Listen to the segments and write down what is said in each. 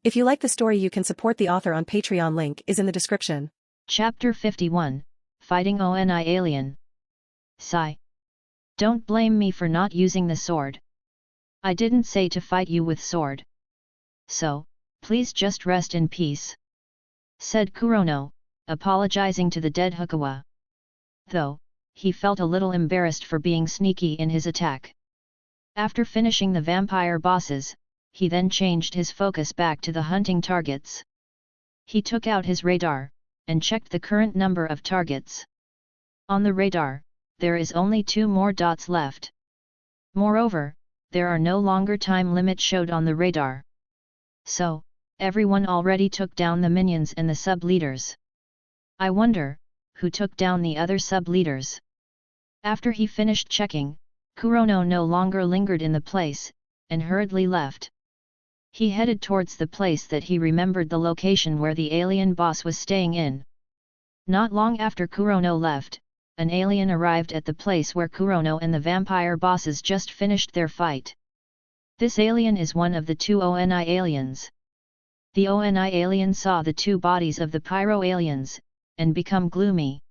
If you like the story, you can support the author on Patreon. Link is in the description. Chapter 51, Fighting ONI Alien. Sigh. Don't blame me for not using the sword. I didn't say to fight you with sword. So, please just rest in peace, said Kurono, apologizing to the dead Hukawa. Though, he felt a little embarrassed for being sneaky in his attack. After finishing the vampire bosses, he then changed his focus back to the hunting targets. He took out his radar, and checked the current number of targets. On the radar, there is only 2 more dots left. Moreover, there are no longer time limit showed on the radar. So, everyone already took down the minions and the sub-leaders. I wonder, who took down the other sub-leaders? After he finished checking, Kurono no longer lingered in the place, and hurriedly left. He headed towards the place that he remembered the location where the alien boss was staying in. Not long after Kurono left, an alien arrived at the place where Kurono and the vampire bosses just finished their fight. This alien is one of the 2 ONI aliens. The ONI alien saw the 2 bodies of the pyro aliens, and become gloomy.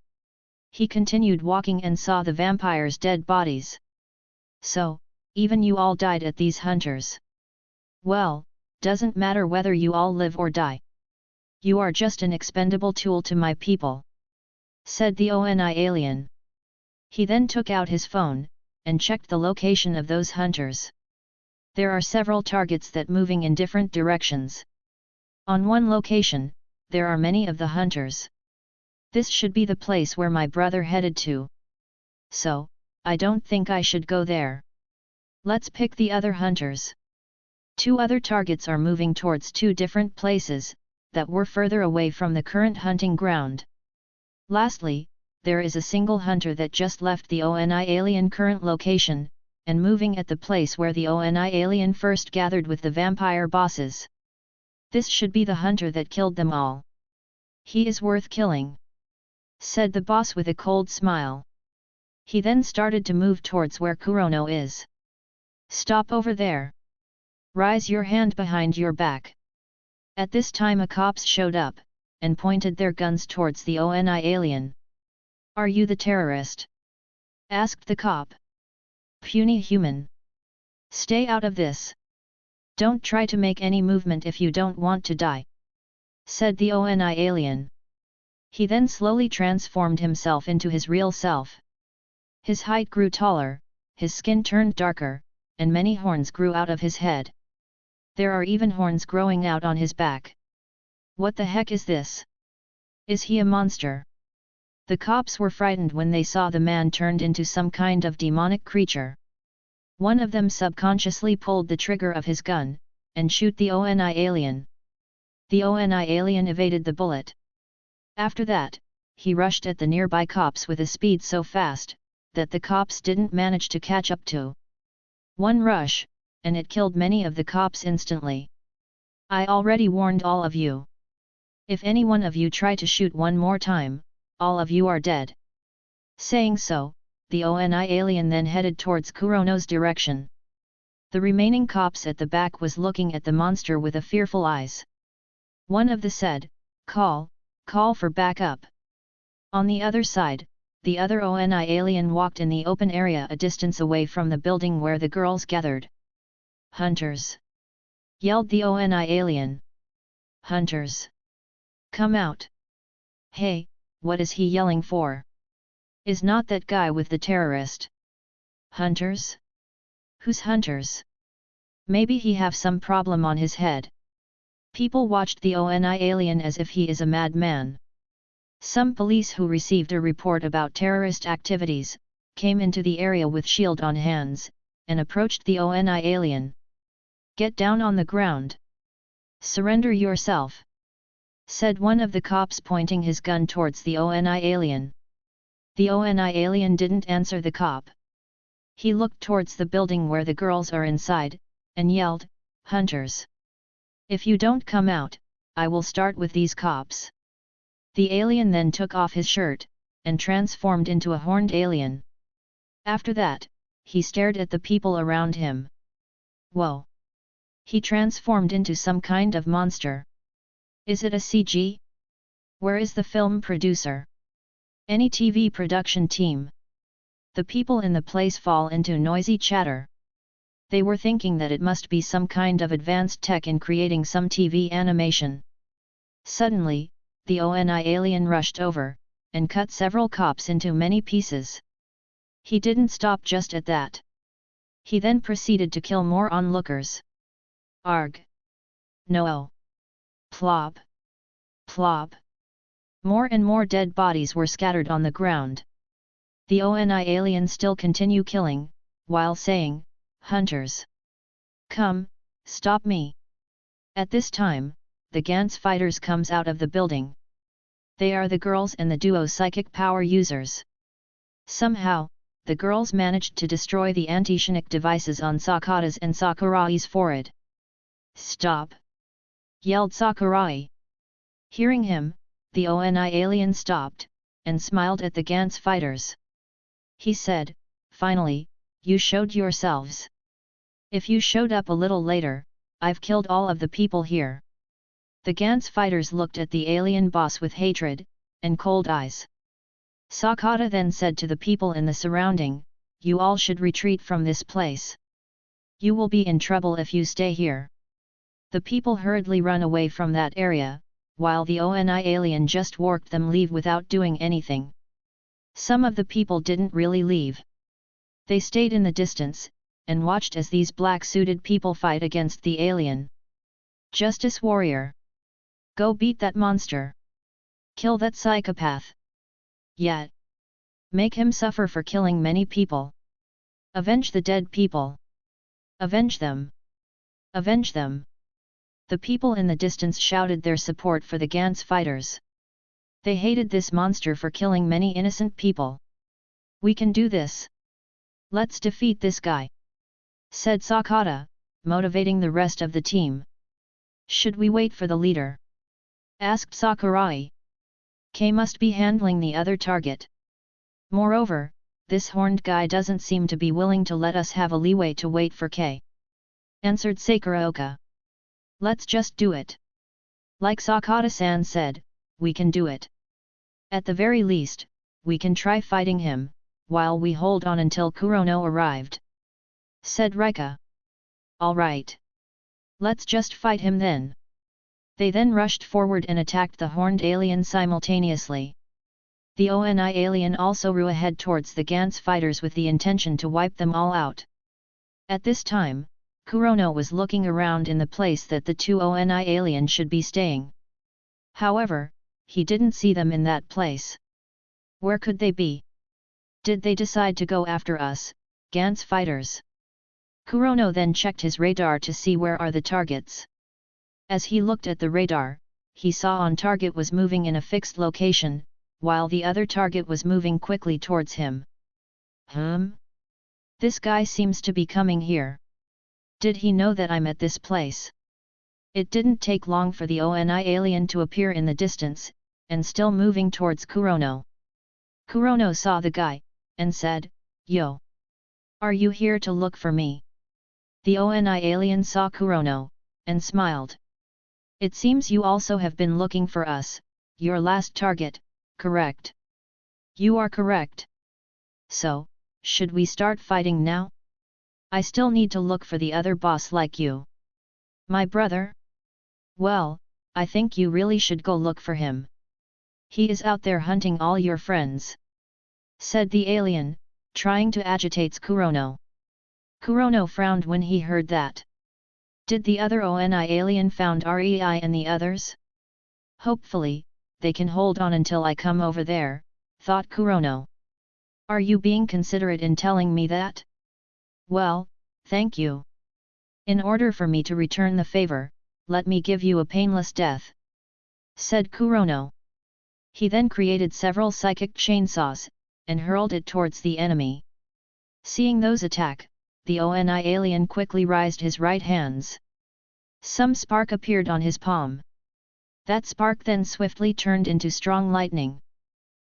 He continued walking and saw the vampires' dead bodies. So, even you all died at these hunters. Well, doesn't matter whether you all live or die. You are just an expendable tool to my people, said the ONI alien. He then took out his phone, and checked the location of those hunters. There are several targets that moving in different directions. On one location, there are many of the hunters. This should be the place where my brother headed to. So, I don't think I should go there. Let's pick the other hunters. 2 other targets are moving towards 2 different places, that were further away from the current hunting ground. Lastly, there is a single hunter that just left the ONI alien current location, and moving at the place where the ONI alien first gathered with the vampire bosses. This should be the hunter that killed them all. He is worth killing, said the boss with a cold smile. He then started to move towards where Kurono is. Stop over there. Raise your hand behind your back. At this time a cops showed up, and pointed their guns towards the ONI alien. Are you the terrorist? Asked the cop. Puny human. Stay out of this. Don't try to make any movement if you don't want to die, said the ONI alien. He then slowly transformed himself into his real self. His height grew taller, his skin turned darker, and many horns grew out of his head. There are even horns growing out on his back. What the heck is this? Is he a monster? The cops were frightened when they saw the man turned into some kind of demonic creature. One of them subconsciously pulled the trigger of his gun, and shoot the ONI alien. The ONI alien evaded the bullet. After that, he rushed at the nearby cops with a speed so fast, that the cops didn't manage to catch up to. One rush, and it killed many of the cops instantly. I already warned all of you. If any one of you try to shoot one more time, all of you are dead. Saying so, the ONI alien then headed towards Kurono's direction. The remaining cops at the back was looking at the monster with a fearful eyes. One of them said, call for backup. On the other side, the other ONI alien walked in the open area a distance away from the building where the girls gathered. Hunters! Yelled the ONI alien. Hunters! Come out! Hey, what is he yelling for? Is not that guy with the terrorist? Hunters? Who's hunters? Maybe he have some problem on his head. People watched the ONI alien as if he is a madman. Some police who received a report about terrorist activities, came into the area with shield on hands, and approached the ONI alien. Get down on the ground. Surrender yourself, said one of the cops pointing his gun towards the ONI alien. The ONI alien didn't answer the cop. He looked towards the building where the girls are inside, and yelled, Hunters! If you don't come out, I will start with these cops. The alien then took off his shirt, and transformed into a horned alien. After that, he stared at the people around him. Whoa! He transformed into some kind of monster. Is it a CG? Where is the film producer? Any TV production team? The people in the place fall into noisy chatter. They were thinking that it must be some kind of advanced tech in creating some TV animation. Suddenly, the ONI alien rushed over, and cut several cops into many pieces. He didn't stop just at that. He then proceeded to kill more onlookers. Arg! No! Plop! Plop! More and more dead bodies were scattered on the ground. The ONI alien still continue killing, while saying, "Hunters! Come, stop me!" At this time, the Gantz fighters comes out of the building. They are the girls and the duo psychic power users. Somehow, the girls managed to destroy the anti-sonic devices on Sakata's and Sakurai's forehead. "Stop!" yelled Sakurai. Hearing him, the ONI alien stopped, and smiled at the Gantz fighters. He said, "Finally, you showed yourselves. If you showed up a little later, I've killed all of the people here." The Gantz fighters looked at the alien boss with hatred, and cold eyes. Sakata then said to the people in the surrounding, "You all should retreat from this place. You will be in trouble if you stay here." The people hurriedly run away from that area, while the ONI alien just worked them leave without doing anything. Some of the people didn't really leave. They stayed in the distance, and watched as these black-suited people fight against the alien. "Justice warrior! Go beat that monster! Kill that psychopath! Yet! Make him suffer for killing many people! Avenge the dead people! Avenge them! Avenge them!" The people in the distance shouted their support for the Gantz fighters. They hated this monster for killing many innocent people. "We can do this! Let's defeat this guy!" said Sakata, motivating the rest of the team. "Should we wait for the leader?" asked Sakurai. "K must be handling the other target. Moreover, this horned guy doesn't seem to be willing to let us have a leeway to wait for K," answered Sakuroka. "Let's just do it. Like Sakata-san said, we can do it. At the very least, we can try fighting him, while we hold on until Kurono arrived," said Rika. "All right. Let's just fight him then." They then rushed forward and attacked the horned alien simultaneously. The ONI alien also ran ahead towards the Gantz fighters with the intention to wipe them all out. At this time, Kurono was looking around in the place that the two ONI aliens should be staying. However, he didn't see them in that place. Where could they be? Did they decide to go after us, Gantz fighters? Kurono then checked his radar to see where are the targets. As he looked at the radar, he saw on target was moving in a fixed location, while the other target was moving quickly towards him. This guy seems to be coming here. Did he know that I'm at this place? It didn't take long for the ONI alien to appear in the distance, and still moving towards Kurono. Kurono saw the guy, and said, "Yo! Are you here to look for me?" The ONI alien saw Kurono, and smiled. "It seems you also have been looking for us, your last target, correct?" "You are correct. So, should we start fighting now? I still need to look for the other boss like you." "My brother? Well, I think you really should go look for him. He is out there hunting all your friends," said the alien, trying to agitate Kurono. Kurono frowned when he heard that. Did the other ONI alien found Rei and the others? Hopefully, they can hold on until I come over there, thought Kurono. "Are you being considerate in telling me that?" "Well, thank you. In order for me to return the favor, let me give you a painless death," said Kurono. He then created several psychic chainsaws, and hurled it towards the enemy. Seeing those attack, the ONI alien quickly raised his right hands. Some spark appeared on his palm. That spark then swiftly turned into strong lightning.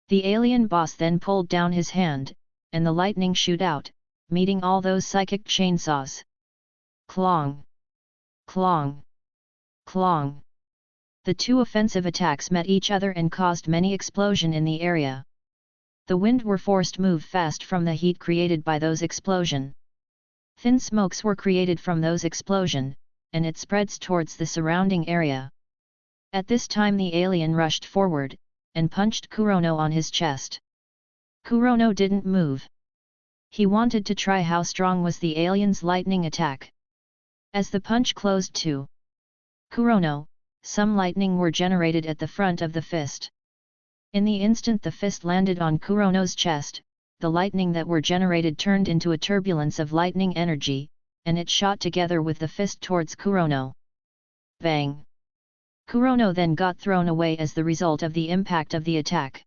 The alien boss then pulled down his hand, and the lightning shoot out, meeting all those psychic chainsaws. Clong! Clong! Clong! The two offensive attacks met each other and caused many explosions in the area. The wind were forced move fast from the heat created by those explosions. Thin smokes were created from those explosions, and it spreads towards the surrounding area. At this time the alien rushed forward, and punched Kurono on his chest. Kurono didn't move. He wanted to try how strong was the alien's lightning attack. As the punch closed to Kurono, some lightning were generated at the front of the fist. In the instant the fist landed on Kurono's chest, the lightning that were generated turned into a turbulence of lightning energy, and it shot together with the fist towards Kurono. Bang! Kurono then got thrown away as the result of the impact of the attack.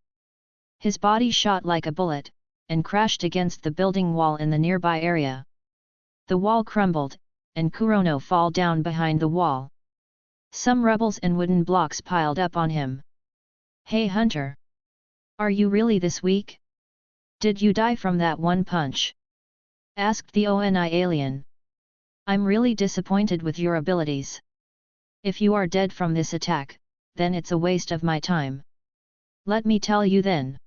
His body shot like a bullet, and crashed against the building wall in the nearby area. The wall crumbled, and Kurono fell down behind the wall. Some rebels and wooden blocks piled up on him. "Hey Hunter! Are you really this weak? Did you die from that one punch?" asked the ONI alien. "I'm really disappointed with your abilities. If you are dead from this attack, then it's a waste of my time. Let me tell you then.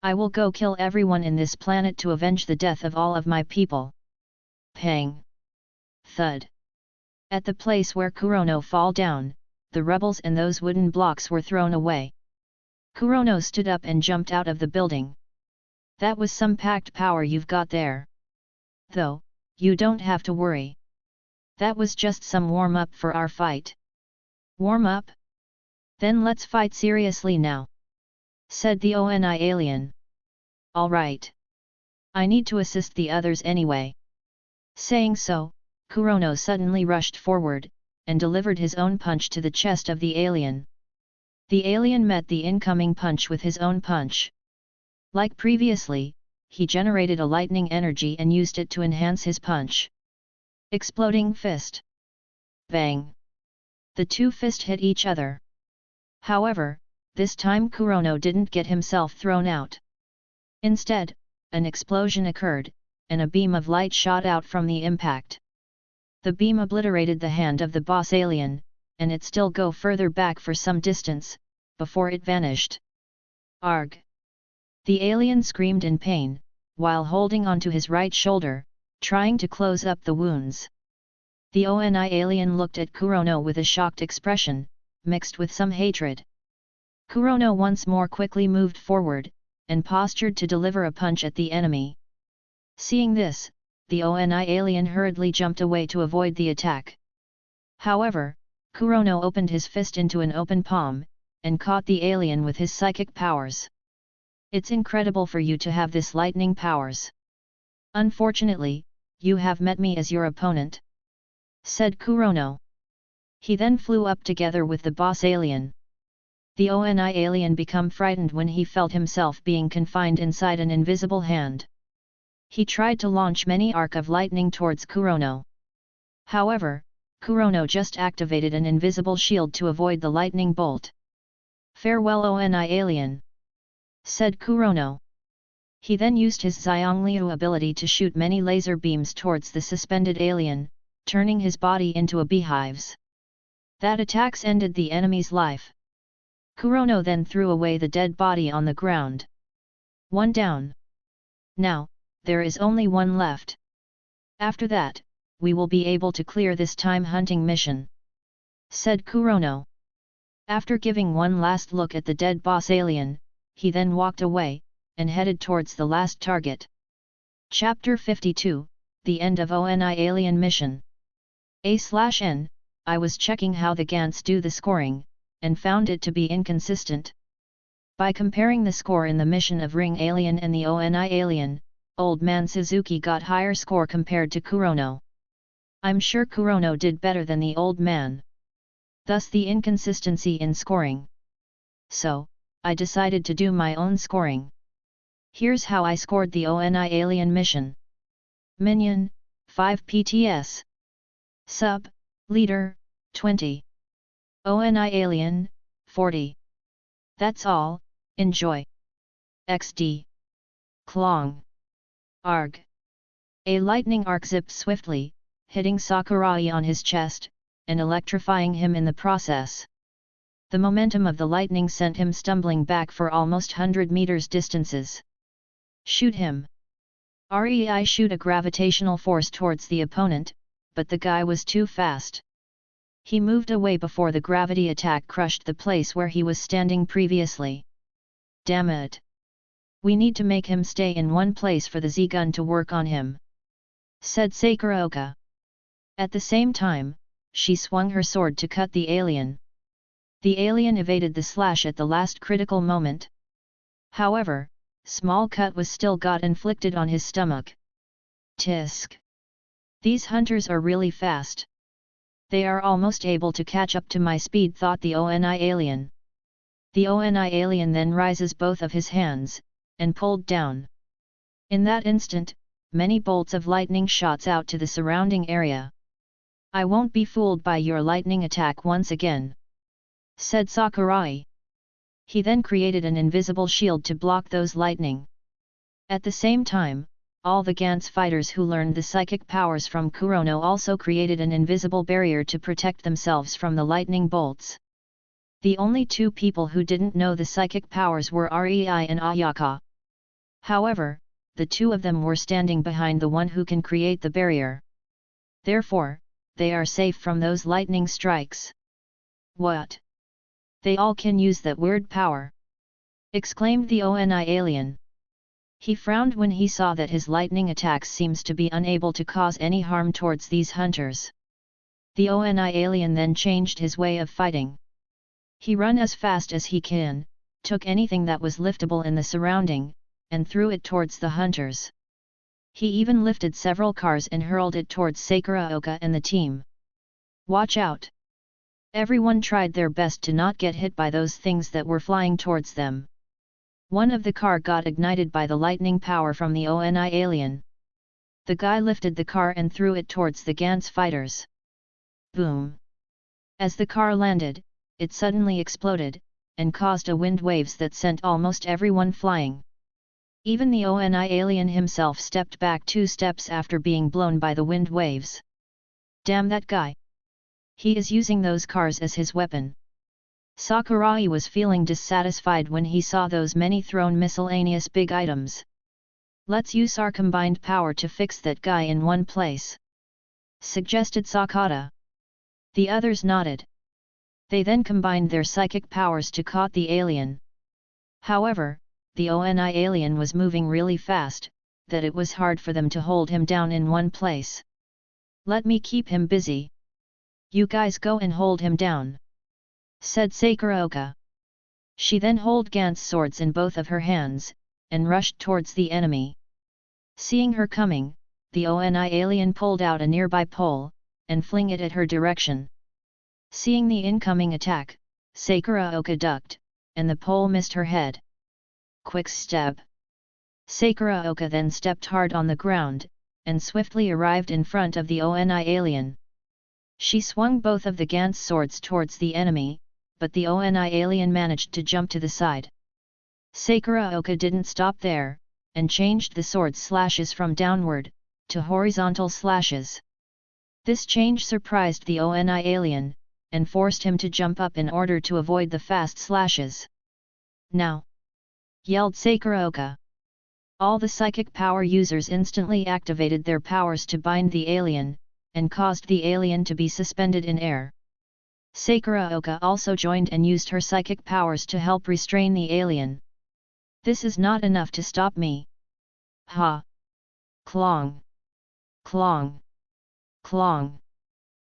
I will go kill everyone in this planet to avenge the death of all of my people." Pang! Thud! At the place where Kurono fell down, the rebels and those wooden blocks were thrown away. Kurono stood up and jumped out of the building. "That was some packed power you've got there. Though, you don't have to worry. That was just some warm-up for our fight." "Warm-up? Then let's fight seriously now," said the ONI alien. "All right. I need to assist the others anyway." Saying so, Kurono suddenly rushed forward, and delivered his own punch to the chest of the alien. The alien met the incoming punch with his own punch. Like previously, he generated a lightning energy and used it to enhance his punch. Exploding fist. Bang! The two fists hit each other. However, this time Kurono didn't get himself thrown out. Instead, an explosion occurred, and a beam of light shot out from the impact. The beam obliterated the hand of the boss alien, and it still go further back for some distance, before it vanished. Arg! The alien screamed in pain, while holding onto his right shoulder, trying to close up the wounds. The ONI alien looked at Kurono with a shocked expression, mixed with some hatred. Kurono once more quickly moved forward, and postured to deliver a punch at the enemy. Seeing this, the ONI alien hurriedly jumped away to avoid the attack. However, Kurono opened his fist into an open palm, and caught the alien with his psychic powers. "It's incredible for you to have this lightning powers. Unfortunately, you have met me as your opponent," said Kurono. He then flew up together with the boss alien. The ONI alien became frightened when he felt himself being confined inside an invisible hand. He tried to launch many arc of lightning towards Kurono. However, Kurono just activated an invisible shield to avoid the lightning bolt. "Farewell ONI alien," said Kurono. He then used his Xiangliu ability to shoot many laser beams towards the suspended alien, turning his body into a beehives. That attacks ended the enemy's life. Kurono then threw away the dead body on the ground. One down. Now, there is only one left. After that, we will be able to clear this time hunting mission," said Kurono. After giving one last look at the dead boss alien, he then walked away, and headed towards the last target. Chapter 52, The End of ONI Alien Mission. A/N, I was checking how the Gantz do the scoring, and found it to be inconsistent. By comparing the score in the mission of Ring Alien and the ONI Alien, Old Man Suzuki got higher score compared to Kurono. I'm sure Kurono did better than the old man. Thus the inconsistency in scoring. So, I decided to do my own scoring. Here's how I scored the ONI Alien mission. Minion, 5 PTS. Sub, Leader, 20. ONI Alien, 40. That's all, enjoy. XD. Clong. Arg. A lightning arc zipped swiftly, hitting Sakurai on his chest, and electrifying him in the process. The momentum of the lightning sent him stumbling back for almost 100 meters distances. Shoot him! Rei shoot a gravitational force towards the opponent, but the guy was too fast. He moved away before the gravity attack crushed the place where he was standing previously. Damn it! We need to make him stay in one place for the Z-gun to work on him, said Sakuraoka. At the same time, she swung her sword to cut the alien. The alien evaded the slash at the last critical moment. However, small cut was still got inflicted on his stomach. Tisk! These hunters are really fast. They are almost able to catch up to my speed, thought the ONI alien. The ONI alien then rises both of his hands, and pulled down. In that instant, many bolts of lightning shots out to the surrounding area. I won't be fooled by your lightning attack once again, said Sakurai. He then created an invisible shield to block those lightning. At the same time, all the Gantz fighters who learned the psychic powers from Kurono also created an invisible barrier to protect themselves from the lightning bolts. The only two people who didn't know the psychic powers were Rei and Ayaka. However, the two of them were standing behind the one who can create the barrier. Therefore, they are safe from those lightning strikes. What? They all can use that weird power! Exclaimed the ONI alien. He frowned when he saw that his lightning attacks seems to be unable to cause any harm towards these hunters. The ONI alien then changed his way of fighting. He ran as fast as he can, took anything that was liftable in the surrounding, and threw it towards the hunters. He even lifted several cars and hurled it towards Sakuraoka and the team. Watch out! Everyone tried their best to not get hit by those things that were flying towards them. One of the car got ignited by the lightning power from the ONI alien. The guy lifted the car and threw it towards the Gantz fighters. Boom! As the car landed, it suddenly exploded, and caused a wind waves that sent almost everyone flying. Even the ONI alien himself stepped back 2 steps after being blown by the wind waves. Damn that guy! He is using those cars as his weapon. Sakurai was feeling dissatisfied when he saw those many thrown miscellaneous big items. Let's use our combined power to fix that guy in one place, suggested Sakata. The others nodded. They then combined their psychic powers to caught the alien. However, the ONI alien was moving really fast, that it was hard for them to hold him down in one place. Let me keep him busy. You guys go and hold him down, said Sakuraoka. She then held Gantz swords in both of her hands, and rushed towards the enemy. Seeing her coming, the ONI alien pulled out a nearby pole, and fling it at her direction. Seeing the incoming attack, Sakuraoka ducked, and the pole missed her head. Quick step! Sakuraoka then stepped hard on the ground, and swiftly arrived in front of the ONI alien. She swung both of the Gantz swords towards the enemy, but the ONI alien managed to jump to the side. Sakuraoka didn't stop there, and changed the sword slashes from downward to horizontal slashes. This change surprised the ONI alien, and forced him to jump up in order to avoid the fast slashes. Now! Yelled Sakuraoka. All the psychic power users instantly activated their powers to bind the alien, and caused the alien to be suspended in air. Sakuraoka also joined and used her psychic powers to help restrain the alien. This is not enough to stop me. Ha! Clong! Clong! Clong!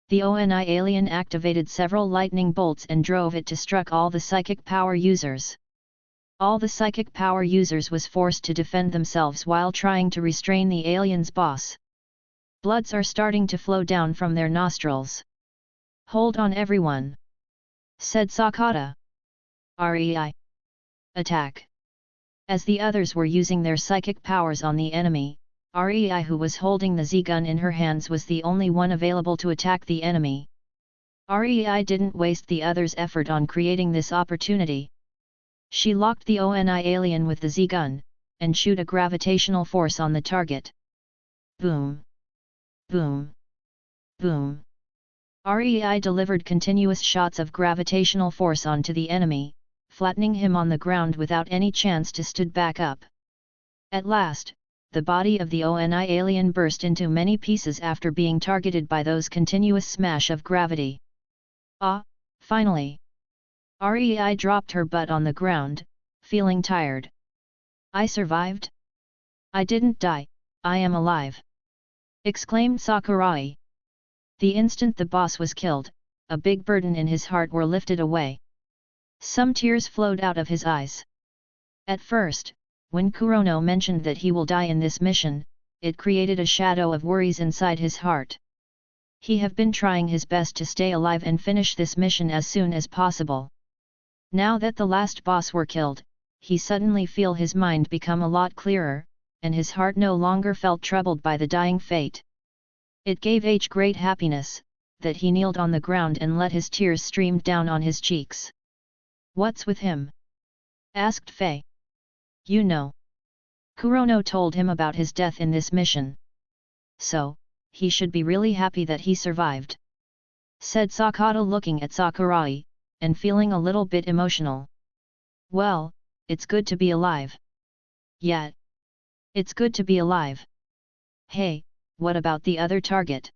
The ONI alien activated several lightning bolts and drove it to struck all the psychic power users. All the psychic power users was forced to defend themselves while trying to restrain the alien's boss. Bloods are starting to flow down from their nostrils. Hold on everyone, said Sakata. Rei! Attack! As the others were using their psychic powers on the enemy, Rei, who was holding the Z-gun in her hands, was the only one available to attack the enemy. Rei didn't waste the others' effort on creating this opportunity. She locked the ONI alien with the Z-gun, and shoot a gravitational force on the target. Boom! Boom! Boom! REI delivered continuous shots of gravitational force onto the enemy, flattening him on the ground without any chance to stood back up. At last, the body of the ONI alien burst into many pieces after being targeted by those continuous smash of gravity. Finally! REI dropped her butt on the ground, feeling tired. I survived? I didn't die, I am alive! Exclaimed Sakurai. The instant the boss was killed, a big burden in his heart were lifted away. Some tears flowed out of his eyes. At first, when Kurono mentioned that he will die in this mission, it created a shadow of worries inside his heart. He have been trying his best to stay alive and finish this mission as soon as possible. Now that the last boss were killed, he suddenly feel his mind become a lot clearer, and his heart no longer felt troubled by the dying fate. It gave H great happiness, that he kneeled on the ground and let his tears stream down on his cheeks. What's with him? Asked Fei. You know. Kurono told him about his death in this mission. So, he should be really happy that he survived. Said Sakata looking at Sakurai, and feeling a little bit emotional. Well, it's good to be alive. Yeah. It's good to be alive. Hey, what about the other target?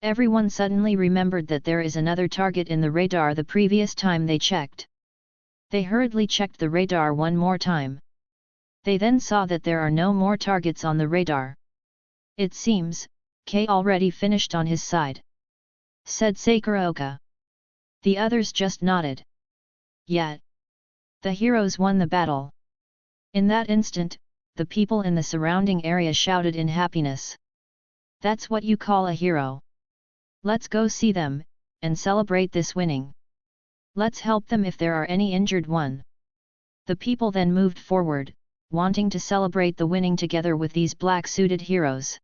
Everyone suddenly remembered that there is another target in the radar the previous time they checked. They hurriedly checked the radar one more time. They then saw that there are no more targets on the radar. It seems, K already finished on his side. Said Sakuroka. The others just nodded. Yeah. The heroes won the battle. In that instant, the people in the surrounding area shouted in happiness. That's what you call a hero. Let's go see them, and celebrate this winning. Let's help them if there are any injured one. The people then moved forward, wanting to celebrate the winning together with these black-suited heroes.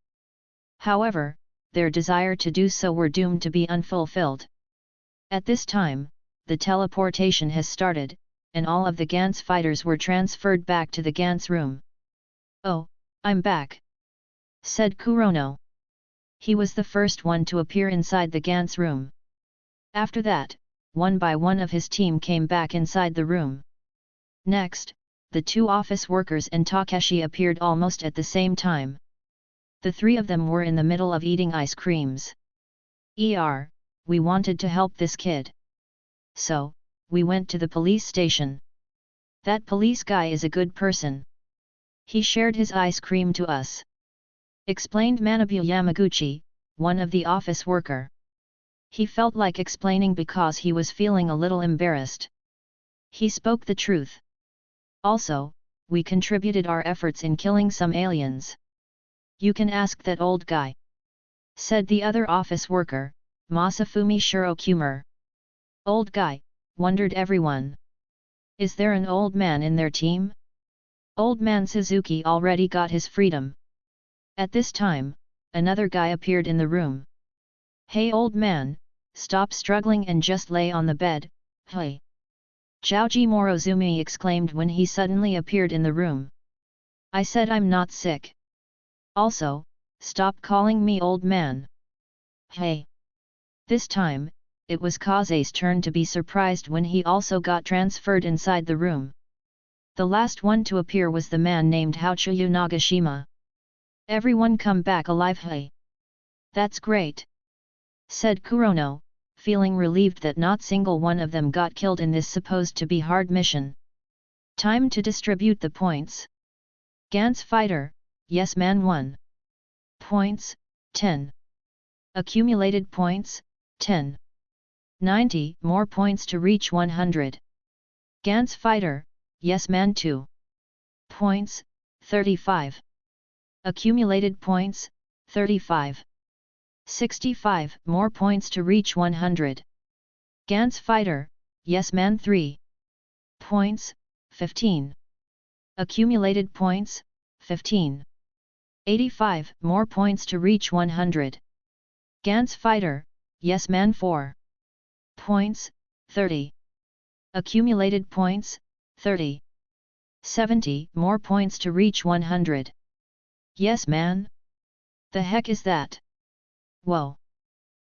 However, their desire to do so were doomed to be unfulfilled. At this time, the teleportation has started, and all of the Gantz fighters were transferred back to the Gantz room. Oh, I'm back! Said Kurono. He was the first one to appear inside the Gantz room. After that, one by one of his team came back inside the room. Next, the two office workers and Takeshi appeared almost at the same time. The three of them were in the middle of eating ice creams. We wanted to help this kid. So, we went to the police station. That police guy is a good person. He shared his ice cream to us. Explained Manabu Yamaguchi, one of the office worker. He felt like explaining because he was feeling a little embarrassed. He spoke the truth. Also, we contributed our efforts in killing some aliens. You can ask that old guy. Said the other office worker, Masafumi Shirokumer. Old guy, wondered everyone. Is there an old man in their team? Old man Suzuki already got his freedom. At this time, another guy appeared in the room. Hey old man, stop struggling and just lay on the bed, hey! Zhaoji Morozumi exclaimed when he suddenly appeared in the room. I said I'm not sick. Also, stop calling me old man. Hey! This time, it was Kaze's turn to be surprised when he also got transferred inside the room. The last one to appear was the man named Hachuyu Nagashima. Everyone come back alive, hey! That's great! Said Kurono, feeling relieved that not single one of them got killed in this supposed to be hard mission. Time to distribute the points. Gantz fighter, yes man 1. Points, 10. Accumulated points, 10. 90 more points to reach 100. Gantz fighter, yes man 2. Points, 35. Accumulated points, 35. 65 more points to reach 100. Gantz fighter, yes man 3. Points, 15. Accumulated points, 15. 85 more points to reach 100. Gantz fighter, yes man 4. Points, 30. Accumulated points, 30. 70 more points to reach 100. Yes man? The heck is that? Whoa!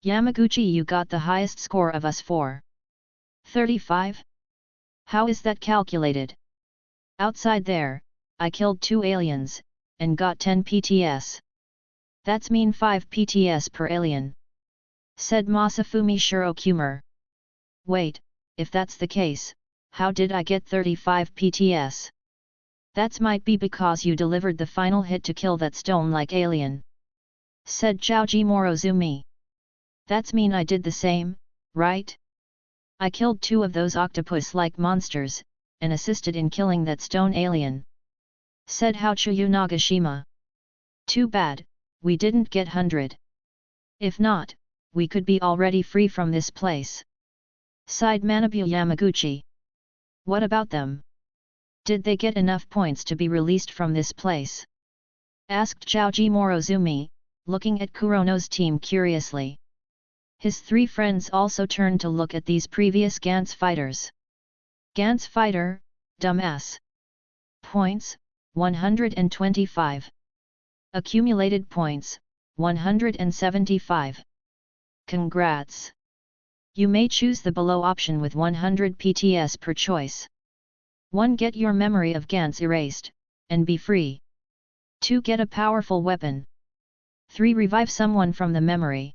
Yamaguchi, you got the highest score of us four. 35? How is that calculated? Outside there, I killed 2 aliens, and got 10 PTS. That's mean 5 PTS per alien, said Masafumi Shirokumur. Wait, if that's the case, how did I get 35 PTS? That's might be because you delivered the final hit to kill that stone-like alien, said Chouji Morozumi. That's mean I did the same, right? I killed 2 of those octopus-like monsters, and assisted in killing that stone alien, said Haochuyu Nagashima. Too bad, we didn't get 100. If not, we could be already free from this place, sighed Manabu Yamaguchi. What about them? Did they get enough points to be released from this place? Asked Chouji Morozumi, looking at Kurono's team curiously. His 3 friends also turned to look at these previous Gantz fighters. Gantz fighter, dumbass. Points, 125. Accumulated points, 175. Congrats! You may choose the below option with 100 PTS per choice. 1. Get your memory of Gantz erased, and be free. 2. Get a powerful weapon. 3. Revive someone from the memory.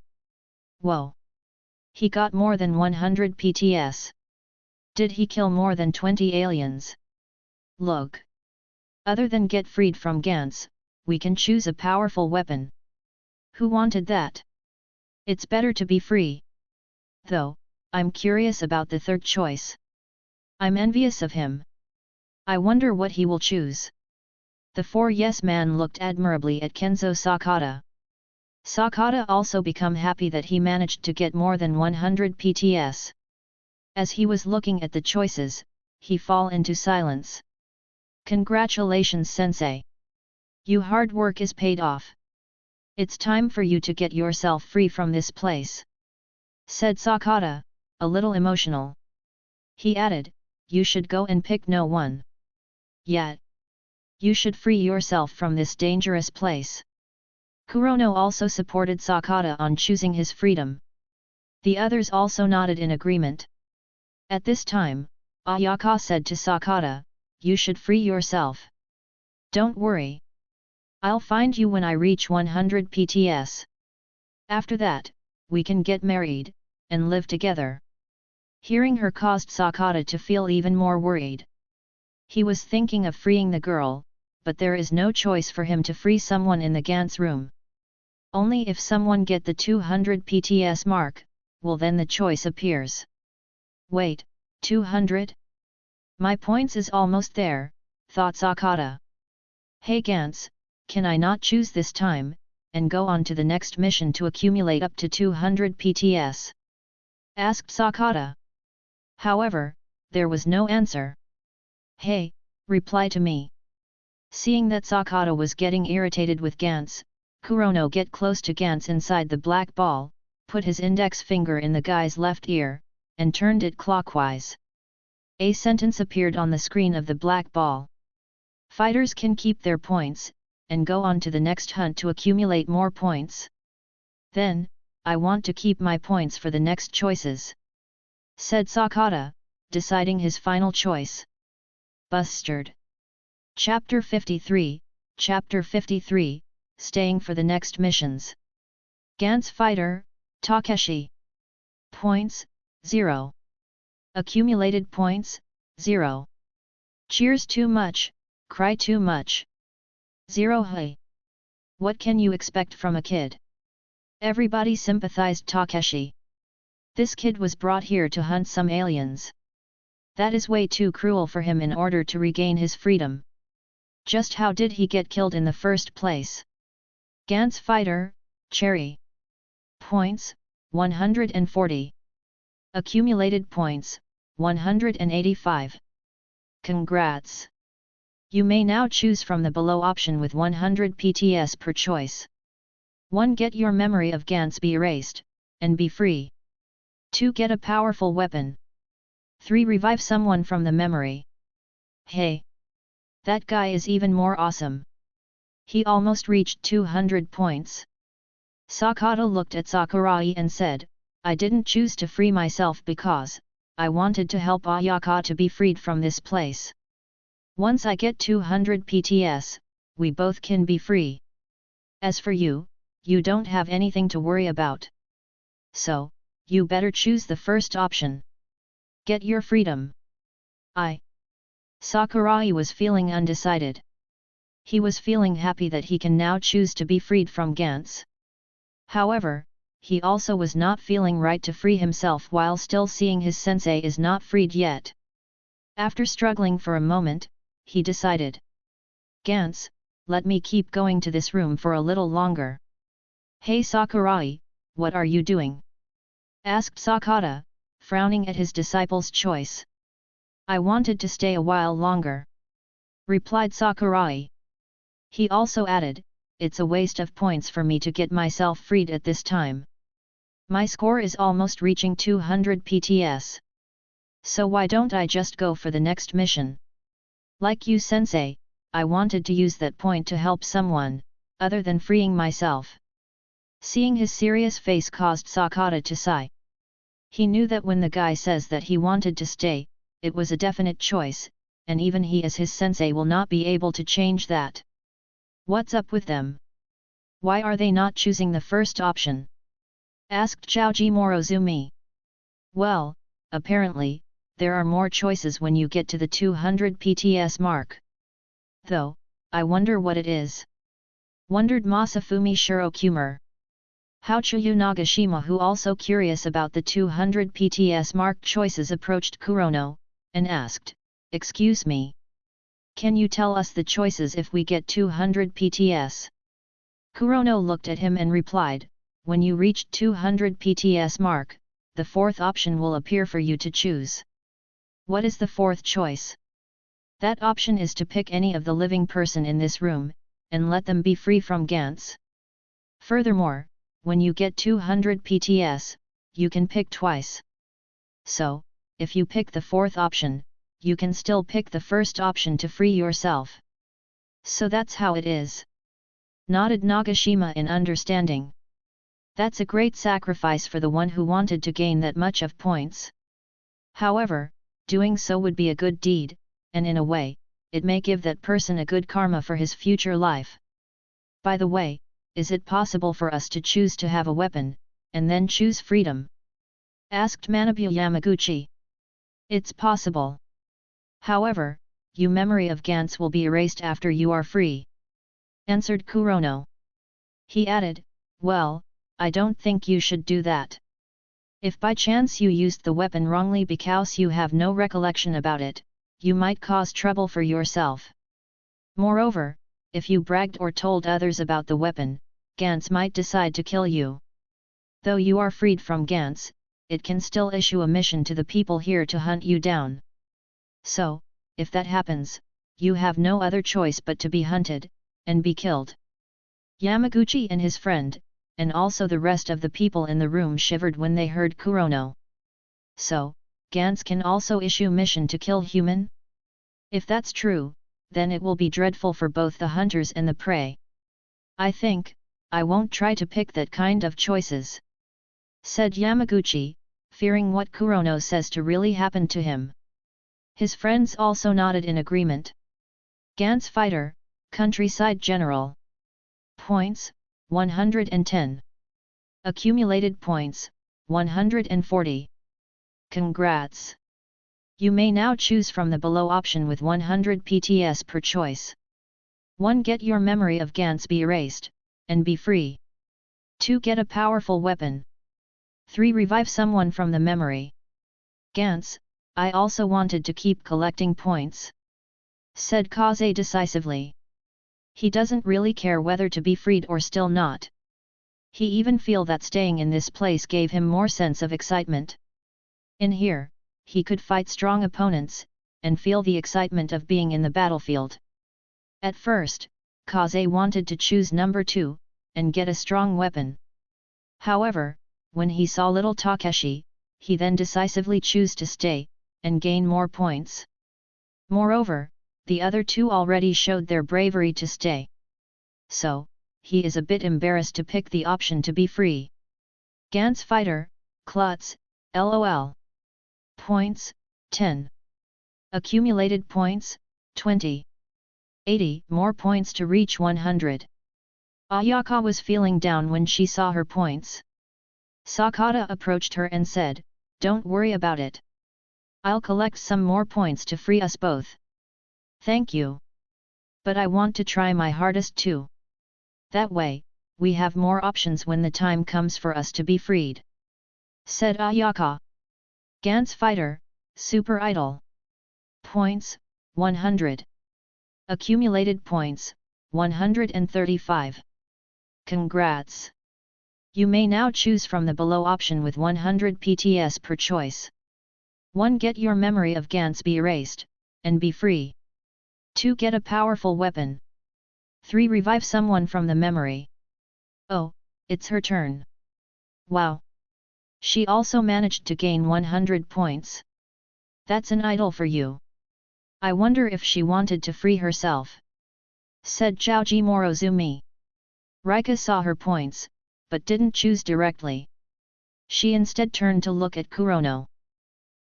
Whoa! He got more than 100 PTS. Did he kill more than 20 aliens? Look! Other than get freed from Gantz, we can choose a powerful weapon. Who wanted that? It's better to be free. Though, I'm curious about the 3rd choice. I'm envious of him. I wonder what he will choose. The 4 yes man looked admirably at Kenzo Sakata. Sakata also become happy that he managed to get more than 100 PTS. As he was looking at the choices, he fall into silence. Congratulations sensei! Your hard work is paid off. It's time for you to get yourself free from this place, said Sakata, a little emotional. He added, you should go and pick no one yet. You should free yourself from this dangerous place. Kurono also supported Sakata on choosing his freedom. The others also nodded in agreement. At this time, Ayaka said to Sakata, you should free yourself. Don't worry. I'll find you when I reach 100 PTS. After that, we can get married, and live together. Hearing her caused Sakata to feel even more worried. He was thinking of freeing the girl, but there is no choice for him to free someone in the Gantz room. Only if someone get the 200 PTS mark, well then the choice appears. Wait, 200? My points is almost there, thought Sakata. Hey Gantz, can I not choose this time, and go on to the next mission to accumulate up to 200 PTS? Asked Sakata. However, there was no answer. Hey, reply to me. Seeing that Sakata was getting irritated with Gantz, Kurono get close to Gantz inside the black ball, put his index finger in the guy's left ear, and turned it clockwise. A sentence appeared on the screen of the black ball. Fighters can keep their points, and go on to the next hunt to accumulate more points. Then, I want to keep my points for the next choices, said Sakata, deciding his final choice. Bustard. Chapter 53, Chapter 53, Staying for the next missions. Gantz fighter, Takeshi. Points, 0. Accumulated points, 0. Cheers too much, cry too much. 0. Hey! What can you expect from a kid? Everybody sympathized Takeshi. This kid was brought here to hunt some aliens. That is way too cruel for him in order to regain his freedom. Just how did he get killed in the first place? Gantz fighter, Cherry. Points, 140. Accumulated points, 185. Congrats! You may now choose from the below option with 100 PTS per choice. 1. Get your memory of Gantz be erased, and be free. 2. Get a powerful weapon. 3. Revive someone from the memory. Hey! That guy is even more awesome. He almost reached 200 points. Sakata looked at Sakurai and said, I didn't choose to free myself because I wanted to help Ayaka to be freed from this place. Once I get 200 PTS, we both can be free. As for you, you don't have anything to worry about. So, you better choose the first option. Get your freedom. Sakurai was feeling undecided. He was feeling happy that he can now choose to be freed from Gantz. However, he also was not feeling right to free himself while still seeing his sensei is not freed yet. After struggling for a moment, he decided. Gantz, let me keep going to this room for a little longer. Hey Sakurai, what are you doing? Asked Sakata, frowning at his disciple's choice. I wanted to stay a while longer. Replied Sakurai. He also added, it's a waste of points for me to get myself freed at this time. My score is almost reaching 200 PTS. So why don't I just go for the next mission? Like you sensei, I wanted to use that point to help someone, other than freeing myself. Seeing his serious face caused Sakata to sigh. He knew that when the guy says that he wanted to stay, it was a definite choice, and even he as his sensei will not be able to change that. What's up with them? Why are they not choosing the first option? Asked Zhaoji Morozumi. Well, apparently, there are more choices when you get to the 200 PTS mark. Though, I wonder what it is. Wondered Masafumi Shirokumar. Houchuyu Nagashima, who also curious about the 200 PTS marked choices, approached Kurono, and asked, Excuse me. Can you tell us the choices if we get 200 PTS? Kurono looked at him and replied, when you reach 200 PTS mark, the fourth option will appear for you to choose. What is the fourth choice? That option is to pick any of the living person in this room, and let them be free from Gantz. Furthermore, when you get 200 PTS, you can pick twice. So, if you pick the fourth option, you can still pick the first option to free yourself. So that's how it is. Nodded Nagashima in understanding. That's a great sacrifice for the one who wanted to gain that much of points. However, doing so would be a good deed, and in a way, it may give that person a good karma for his future life. By the way, is it possible for us to choose to have a weapon, and then choose freedom? Asked Manabu Yamaguchi. It's possible. However, your memory of Gantz will be erased after you are free. Answered Kurono. He added, well, I don't think you should do that. If by chance you used the weapon wrongly because you have no recollection about it, you might cause trouble for yourself. Moreover, if you bragged or told others about the weapon, Gantz might decide to kill you. Though you are freed from Gantz, it can still issue a mission to the people here to hunt you down. So, if that happens, you have no other choice but to be hunted, and be killed. Yamaguchi and his friend, and also the rest of the people in the room shivered when they heard Kurono. So, Gantz can also issue mission to kill human? If that's true, then it will be dreadful for both the hunters and the prey. I think, I won't try to pick that kind of choices. Said Yamaguchi, fearing what Kurono says to really happen to him. His friends also nodded in agreement. Gantz Fighter, Countryside General. Points, 110. Accumulated points, 140. Congrats! You may now choose from the below option with 100 PTS per choice. 1. Get your memory of Gantz be erased, and be free. 2. Get a powerful weapon. 3. Revive someone from the memory. Gantz, I also wanted to keep collecting points. Said Kaze decisively. He doesn't really care whether to be freed or still not. He even feel that staying in this place gave him more sense of excitement. In here, he could fight strong opponents, and feel the excitement of being in the battlefield. At first, Kaze wanted to choose number 2, and get a strong weapon. However, when he saw little Takeshi, he then decisively chose to stay, and gain more points. Moreover, the other two already showed their bravery to stay. So, he is a bit embarrassed to pick the option to be free. Gantz fighter, Klutz, LOL. Points, 10. Accumulated points, 20. 80 more points to reach 100. Ayaka was feeling down when she saw her points. Sakata approached her and said, "Don't worry about it. I'll collect some more points to free us both." "Thank you. But I want to try my hardest too. That way, we have more options when the time comes for us to be freed," said Ayaka. Gantz fighter, Super Idol. Points, 100. Accumulated points, 135. Congrats! You may now choose from the below option with 100 PTS per choice. 1. Get your memory of Gantz be erased, and be free. 2. Get a powerful weapon. 3. Revive someone from the memory. Oh, it's her turn. Wow! She also managed to gain 100 points. That's an idol for you. I wonder if she wanted to free herself," said Zhaoji Morozumi. Rika saw her points, but didn't choose directly. She instead turned to look at Kurono.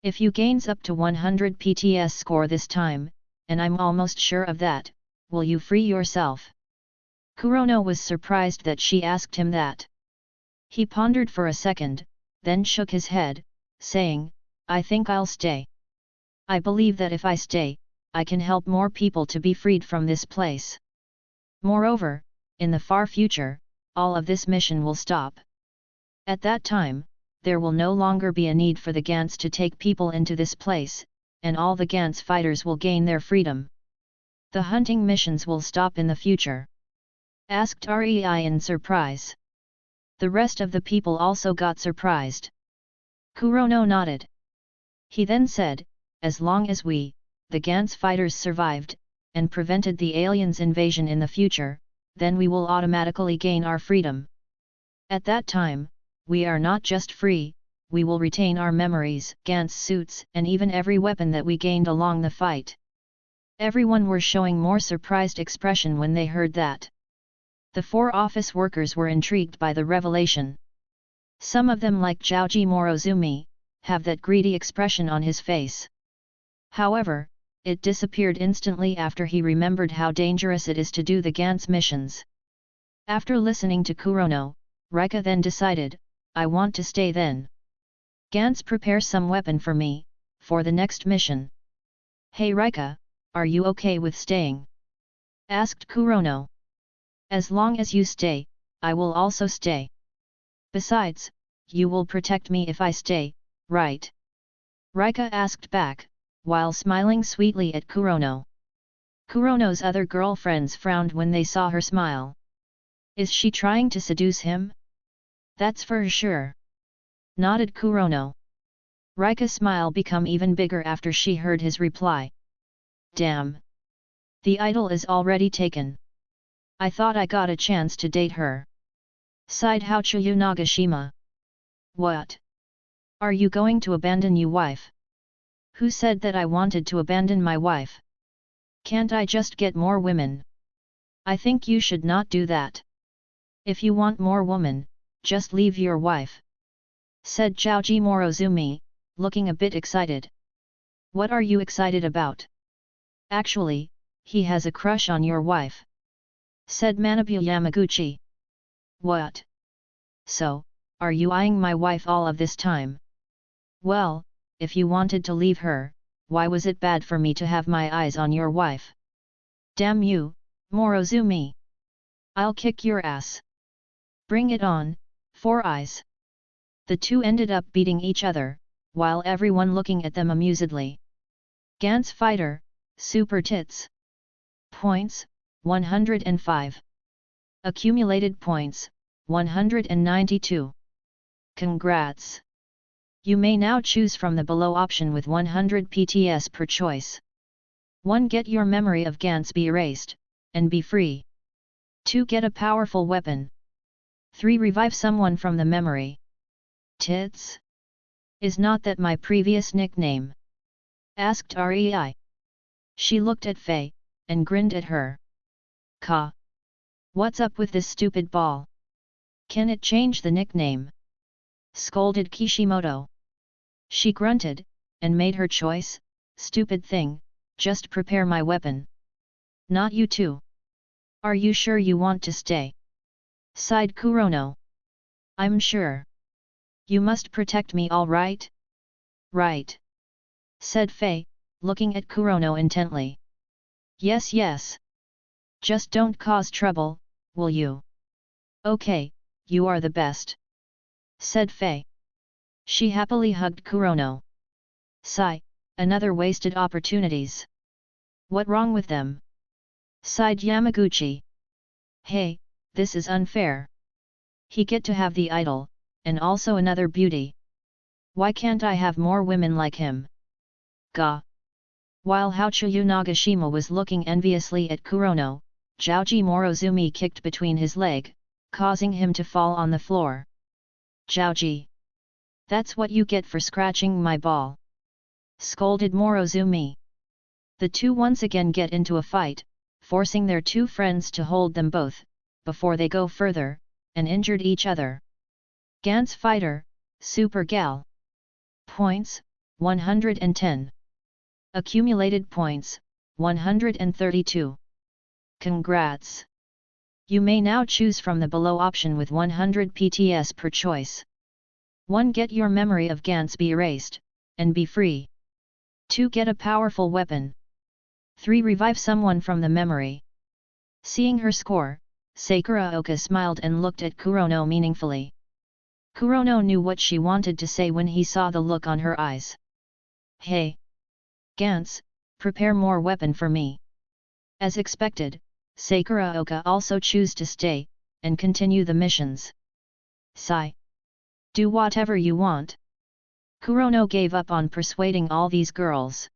"If you gains up to 100 PTS score this time, and I'm almost sure of that, will you free yourself?" Kurono was surprised that she asked him that. He pondered for a second, then shook his head, saying, "I think I'll stay. I believe that if I stay, I can help more people to be freed from this place. Moreover, in the far future, all of this mission will stop. At that time, there will no longer be a need for the Gantz to take people into this place, and all the Gantz fighters will gain their freedom. The hunting missions will stop in the future," asked Rei in surprise. The rest of the people also got surprised. Kurono nodded. He then said, "As long as we, the Gantz fighters survived, and prevented the aliens' invasion in the future, then we will automatically gain our freedom. At that time, we are not just free, we will retain our memories, Gantz suits, and even every weapon that we gained along the fight." Everyone were showing more surprised expression when they heard that. The 4 office workers were intrigued by the revelation. Some of them, like Zhaoji Morozumi, have that greedy expression on his face. However, it disappeared instantly after he remembered how dangerous it is to do the Gantz missions. After listening to Kurono, Rika then decided, "I want to stay then. Gantz, prepare some weapon for me, for the next mission." "Hey Rika, are you okay with staying?" asked Kurono. "As long as you stay, I will also stay. Besides, you will protect me if I stay, right?" Rika asked back, while smiling sweetly at Kurono. Kurono's other girlfriends frowned when they saw her smile. Is she trying to seduce him? That's for sure, nodded Kurono. Rika's smile became even bigger after she heard his reply. Damn! The idol is already taken. I thought I got a chance to date her. Sighed Hachuyu Nagashima. What? Are you going to abandon your wife? Who said that I wanted to abandon my wife? Can't I just get more women? I think you should not do that. If you want more women, just leave your wife, said Zhaoji Morozumi, looking a bit excited. What are you excited about? Actually, he has a crush on your wife, said Manabu Yamaguchi. What? So, are you eyeing my wife all of this time? Well, if you wanted to leave her, why was it bad for me to have my eyes on your wife? Damn you, Morozumi! I'll kick your ass. Bring it on, Four Eyes. The two ended up beating each other, while everyone looking at them amusedly. Gantz fighter, Super Tits. Points, 105. Accumulated points, 192. Congrats! You may now choose from the below option with 100 PTS per choice. 1. Get your memory of Gantz be erased, and be free. 2. Get a powerful weapon. 3. Revive someone from the memory. Tits? Is not that my previous nickname? Asked Rei. She looked at Faye, and grinned at her. Ka. What's up with this stupid ball? Can it change the nickname? Scolded Kishimoto. She grunted, and made her choice. Stupid thing, just prepare my weapon. Not you too. Are you sure you want to stay? Sighed Kurono. I'm sure. You must protect me, all right? Right. Said Faye, looking at Kurono intently. Yes, yes. Just don't cause trouble, will you? Okay, you are the best. Said Faye. She happily hugged Kurono. Sigh, another wasted opportunities. What wrong with them? Sighed Yamaguchi. Hey, this is unfair. He get to have the idol, and also another beauty. Why can't I have more women like him? Gah. While Hachiyu Nagashima was looking enviously at Kurono, Zhaoji Morozumi kicked between his leg, causing him to fall on the floor. Zhaoji. That's what you get for scratching my ball. Scolded Morozumi. The two once again get into a fight, forcing their two friends to hold them both, before they go further, and injured each other. Gantz Fighter, Super Gal. Points, 110. Accumulated points, 132. Congrats! You may now choose from the below option with 100 PTS per choice. 1. Get your memory of Gantz be erased, and be free. 2. Get a powerful weapon. 3. Revive someone from the memory. Seeing her score, Sakuraoka smiled and looked at Kurono meaningfully. Kurono knew what she wanted to say when he saw the look on her eyes. Hey! Gantz, prepare more weapon for me. As expected, Sakuraoka also chose to stay, and continue the missions. Sigh. Do whatever you want. Kurono gave up on persuading all these girls.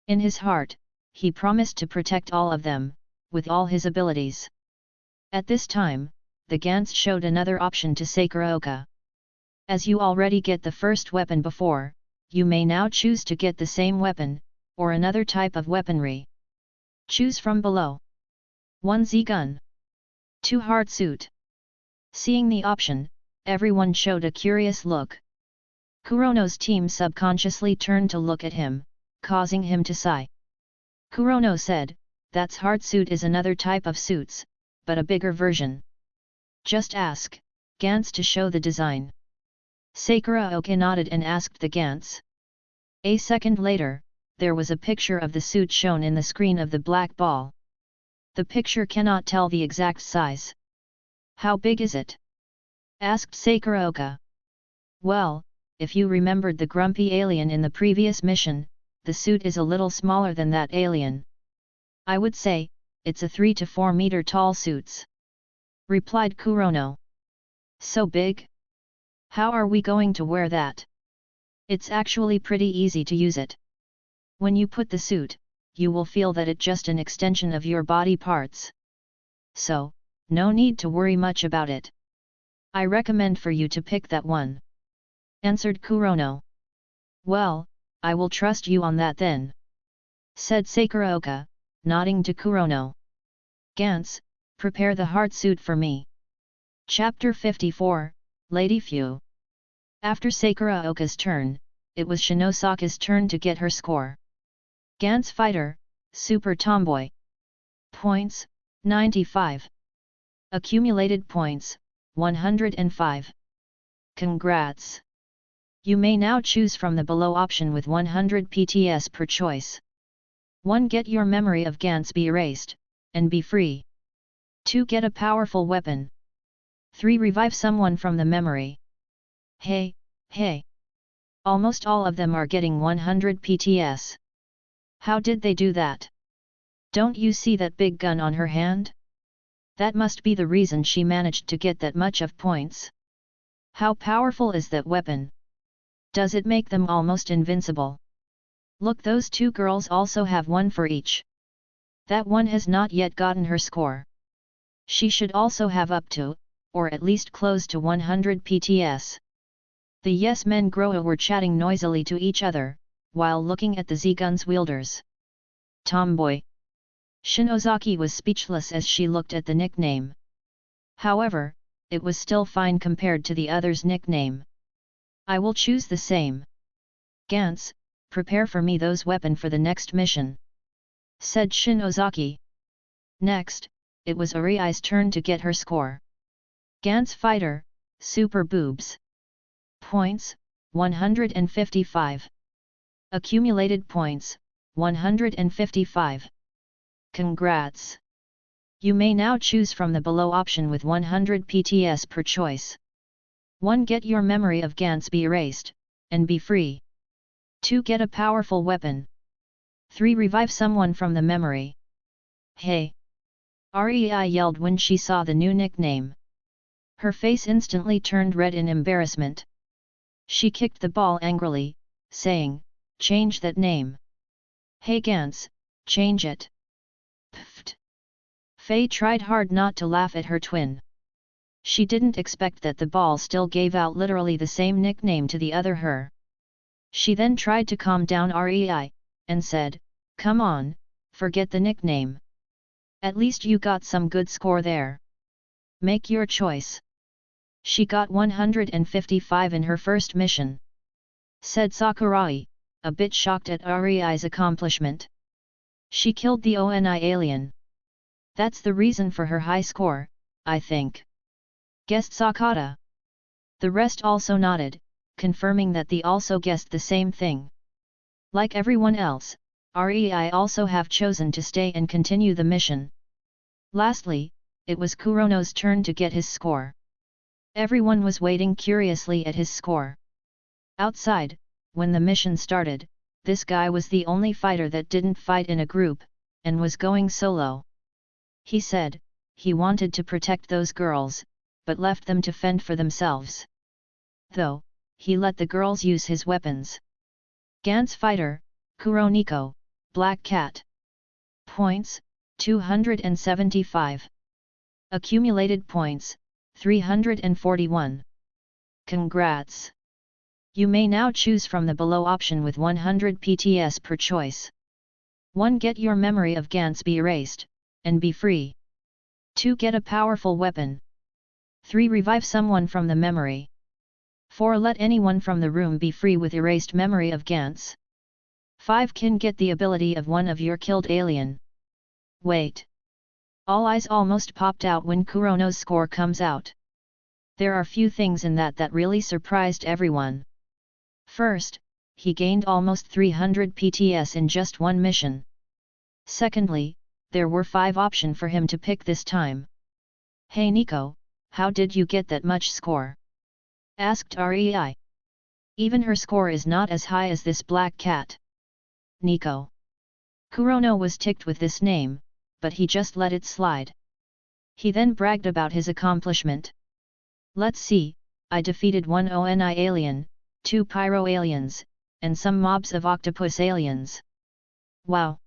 In his heart, he promised to protect all of them, with all his abilities. At this time, the Gantz showed another option to Sakuraoka. As you already get the first weapon before, you may now choose to get the same weapon, or another type of weaponry. Choose from below. 1. Z-gun. 2. Hard suit. Seeing the option, everyone showed a curious look. Kurono's team subconsciously turned to look at him, causing him to sigh. Kurono said, "That's hard suit is another type of suits, but a bigger version. Just ask Gantz to show the design." Sakuraoka nodded and asked the Gantz. A second later, there was a picture of the suit shown in the screen of the black ball. The picture cannot tell the exact size. How big is it? Asked Sakuraoka. Well, if you remembered the grumpy alien in the previous mission, the suit is a little smaller than that alien. I would say, it's a 3 to 4 meter tall suits. Replied Kurono. So big? How are we going to wear that? It's actually pretty easy to use it. When you put the suit, you will feel that it's just an extension of your body parts. So, no need to worry much about it. I recommend for you to pick that one. Answered Kurono. Well, I will trust you on that then. Said Sakuraoka, nodding to Kurono. Gantz, prepare the hard suit for me. Chapter 54, Lady Fu. After Sakuraoka's turn, it was Shinosaka's turn to get her score. Gantz Fighter, Super Tomboy. Points, 95. Accumulated points, 105. Congrats! You may now choose from the below option with 100 PTS per choice. 1. Get your memory of Gantz be erased, and be free. 2. Get a powerful weapon. 3. Revive someone from the memory. Hey, hey! Almost all of them are getting 100 PTS. How did they do that? Don't you see that big gun on her hand? That must be the reason she managed to get that much of points. How powerful is that weapon? Does it make them almost invincible? Look, those two girls also have one for each. That one has not yet gotten her score. She should also have up to, or at least close to 100 PTS. The yes men Groa were chatting noisily to each other, while looking at the Z-Guns wielders. Tomboy. Shinozaki was speechless as she looked at the nickname. However, it was still fine compared to the other's nickname. I will choose the same. Gantz, prepare for me those weapons for the next mission, said Shinozaki. Next, it was Ariai's turn to get her score. Gantz fighter, super boobs. Points, 155. Accumulated points, 155. Congrats! You may now choose from the below option with 100 PTS per choice. 1. Get your memory of Gantz be erased, and be free. 2. Get a powerful weapon. 3. Revive someone from the memory. Hey! Rei yelled when she saw the new nickname. Her face instantly turned red in embarrassment. She kicked the ball angrily, saying, "Change that name. Hey Gantz, change it." Pfft. Faye tried hard not to laugh at her twin. She didn't expect that the ball still gave out literally the same nickname to the other her. She then tried to calm down Rei, and said, "Come on, forget the nickname. At least you got some good score there. Make your choice." She got 155 in her first mission, said Sakurai, a bit shocked at Rei's accomplishment. She killed the ONI alien. That's the reason for her high score, I think, guessed Sakata. The rest also nodded, confirming that they also guessed the same thing. Like everyone else, Rei also have chosen to stay and continue the mission. Lastly, it was Kurono's turn to get his score. Everyone was waiting curiously at his score. Outside, when the mission started, this guy was the only fighter that didn't fight in a group, and was going solo. He said, he wanted to protect those girls, but left them to fend for themselves. Though, he let the girls use his weapons. Gantz fighter, Kuroniko, Black Cat. Points, 275. Accumulated points, 341. Congrats! You may now choose from the below option with 100 PTS per choice. 1. Get your memory of Gantz be erased, and be free. 2. Get a powerful weapon. 3. Revive someone from the memory. 4. Let anyone from the room be free with erased memory of Gantz. 5. Can get the ability of one of your killed alien. Wait! All eyes almost popped out when Kurono's score comes out. There are few things in that really surprised everyone. First, he gained almost 300 PTS in just one mission. Secondly, there were 5 options for him to pick this time. "Hey Nico, how did you get that much score?" asked Rei. "Even her score is not as high as this Black Cat." Nico. Kurono was ticked with this name, but he just let it slide. He then bragged about his accomplishment. "Let's see, I defeated 1 ONI alien, 2 pyro aliens, and some mobs of octopus aliens." "Wow!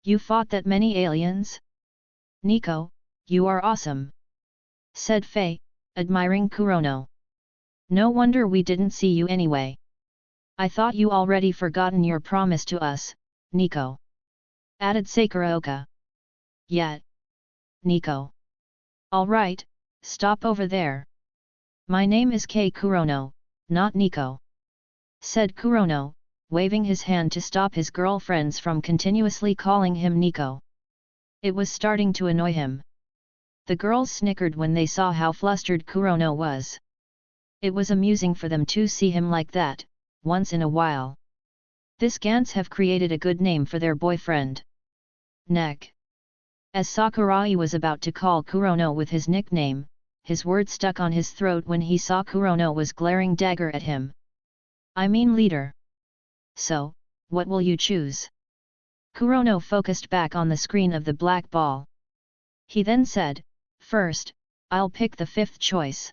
You fought that many aliens? Nico, you are awesome," said Faye, admiring Kurono. "No wonder we didn't see you anyway. I thought you already forgotten your promise to us, Nico," added Sakuraoka. "Yeah. Nico. Alright, stop over there. My name is Kei Kurono, not Nico," said Kurono, waving his hand to stop his girlfriends from continuously calling him Nico. It was starting to annoy him. The girls snickered when they saw how flustered Kurono was. It was amusing for them to see him like that, once in a while. This Gantz have created a good name for their boyfriend. Neck. As Sakurai was about to call Kurono with his nickname, his word stuck on his throat when he saw Kurono was glaring dagger at him. "I mean leader. So, what will you choose?" Kurono focused back on the screen of the black ball. He then said, "First, I'll pick the 5th choice.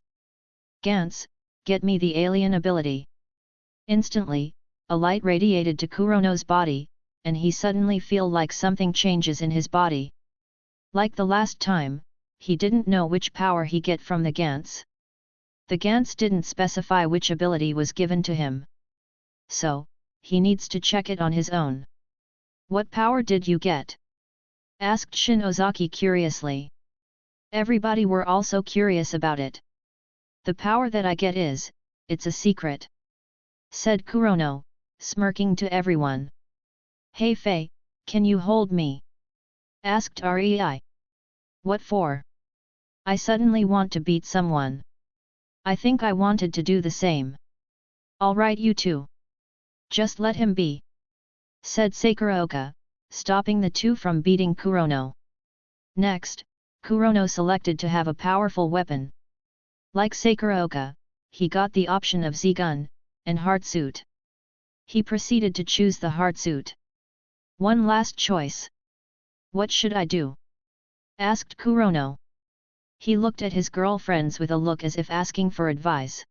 Gantz, get me the alien ability." Instantly, a light radiated to Kurono's body, and he suddenly feel like something changes in his body. Like the last time, he didn't know which power he get from the Gantz. The Gantz didn't specify which ability was given to him. So, he needs to check it on his own. "What power did you get?" asked Shinozaki curiously. Everybody were also curious about it. The power that I get it's a secret, said Kurono, smirking to everyone. Hey Faye, can you hold me? Asked Rei. What for? I suddenly want to beat someone. I think I wanted to do the same. Alright you two. Just let him be, said Sakuraoka, stopping the two from beating Kurono. Next, Kurono selected to have a powerful weapon. Like Sakuraoka, he got the option of Z-gun and heart suit. He proceeded to choose the heart suit. One last choice. What should I do? Asked Kurono. He looked at his girlfriends with a look as if asking for advice.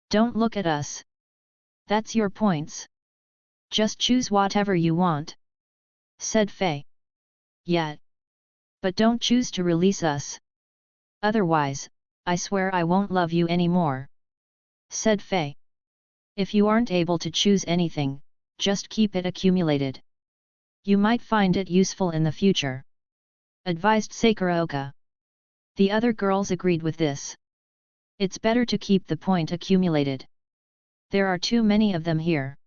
Don't look at us. That's your points. Just choose whatever you want, said Faye. Yeah. But don't choose to release us. Otherwise, I swear I won't love you anymore, said Faye. If you aren't able to choose anything, just keep it accumulated. You might find it useful in the future, advised Sakuraoka. The other girls agreed with this. It's better to keep the point accumulated. There are too many of them here.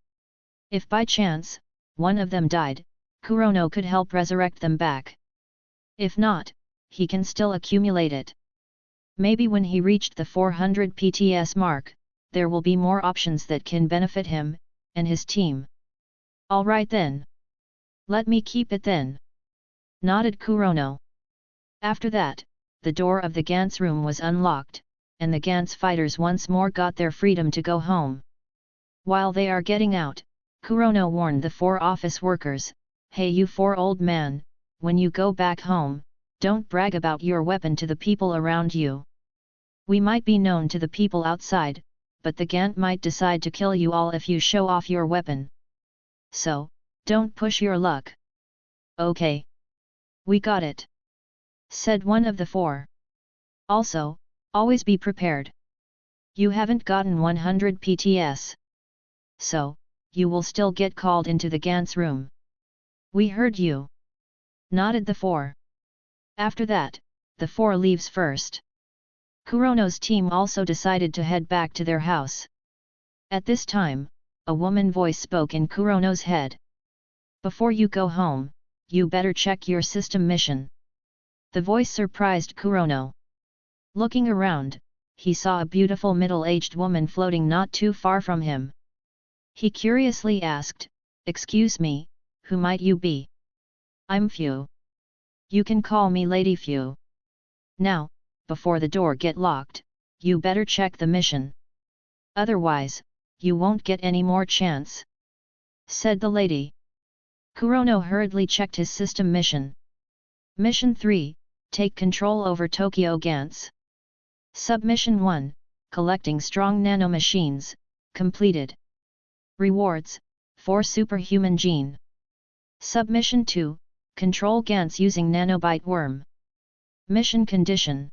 If by chance, one of them died, Kurono could help resurrect them back. If not, he can still accumulate it. Maybe when he reached the 400 PTS mark, there will be more options that can benefit him and his team. Alright then. Let me keep it then, nodded Kurono. After that, the door of the Gantz room was unlocked, and the Gantz fighters once more got their freedom to go home. While they are getting out, Kurono warned the 4 office workers, hey you 4 old man, when you go back home, don't brag about your weapon to the people around you. We might be known to the people outside, but the Gant might decide to kill you all if you show off your weapon. So, don't push your luck. Okay. We got it, said one of the 4. Also, always be prepared. You haven't gotten 100 PTS. So, you will still get called into the Gantz room. We heard you, nodded the 4. After that, the 4 leaves first. Kurono's team also decided to head back to their house. At this time, a woman voice spoke in Kurono's head. Before you go home, you better check your system mission. The voice surprised Kurono. Looking around, he saw a beautiful middle-aged woman floating not too far from him. He curiously asked, "Excuse me, who might you be?" "I'm Fu. You can call me Lady Fu. Now, before the door get locked, you better check the mission. Otherwise, you won't get any more chance," said the lady. Kurono hurriedly checked his system mission. Mission 3, take control over Tokyo Gantz. Submission 1, collecting strong nanomachines, completed. Rewards, 4 superhuman gene. Submission 2, control Gantz using nanobite worm. Mission condition.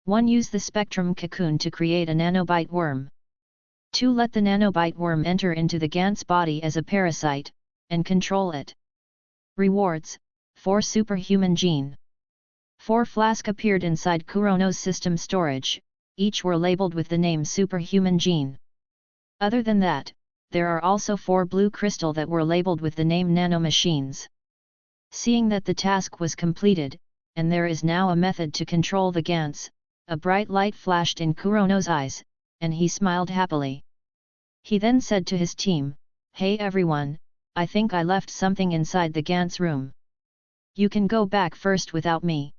1. Use the spectrum cocoon to create a nanobite worm. 2. Let the nanobite worm enter into the Gantz body as a parasite, and control it. Rewards, 4 superhuman gene. 4 flask appeared inside Kurono's system storage, each were labeled with the name superhuman gene. Other than that, there are also 4 blue crystal that were labeled with the name nanomachines. Seeing that the task was completed, and there is now a method to control the Gantz, a bright light flashed in Kurono's eyes, and he smiled happily. He then said to his team, "Hey everyone, I think I left something inside the Gantz room. You can go back first without me."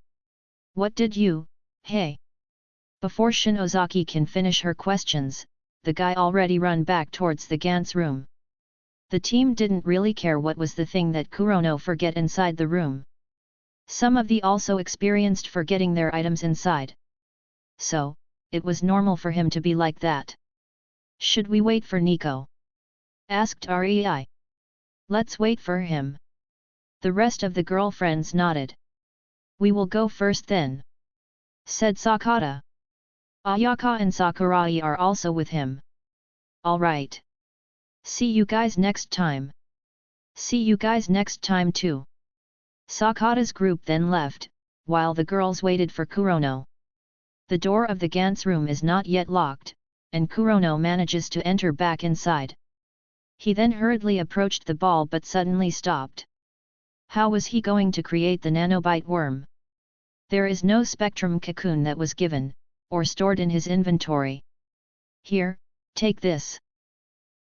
"What did you, hey?" Before Shinozaki can finish her questions, the guy already run back towards the Gantz room. The team didn't really care what was the thing that Kurono forget inside the room. Some of the also experienced forgetting their items inside. So, it was normal for him to be like that. "Should we wait for Nico?" asked Rei. "Let's wait for him." The rest of the girlfriends nodded. "We will go first then," said Sakata. Ayaka and Sakurai are also with him. "Alright. See you guys next time." "See you guys next time too." Sakata's group then left, while the girls waited for Kurono. The door of the Gantz room is not yet locked, and Kurono manages to enter back inside. He then hurriedly approached the ball but suddenly stopped. How was he going to create the nanobite worm? There is no spectrum cocoon that was given, or stored in his inventory. Here, take this.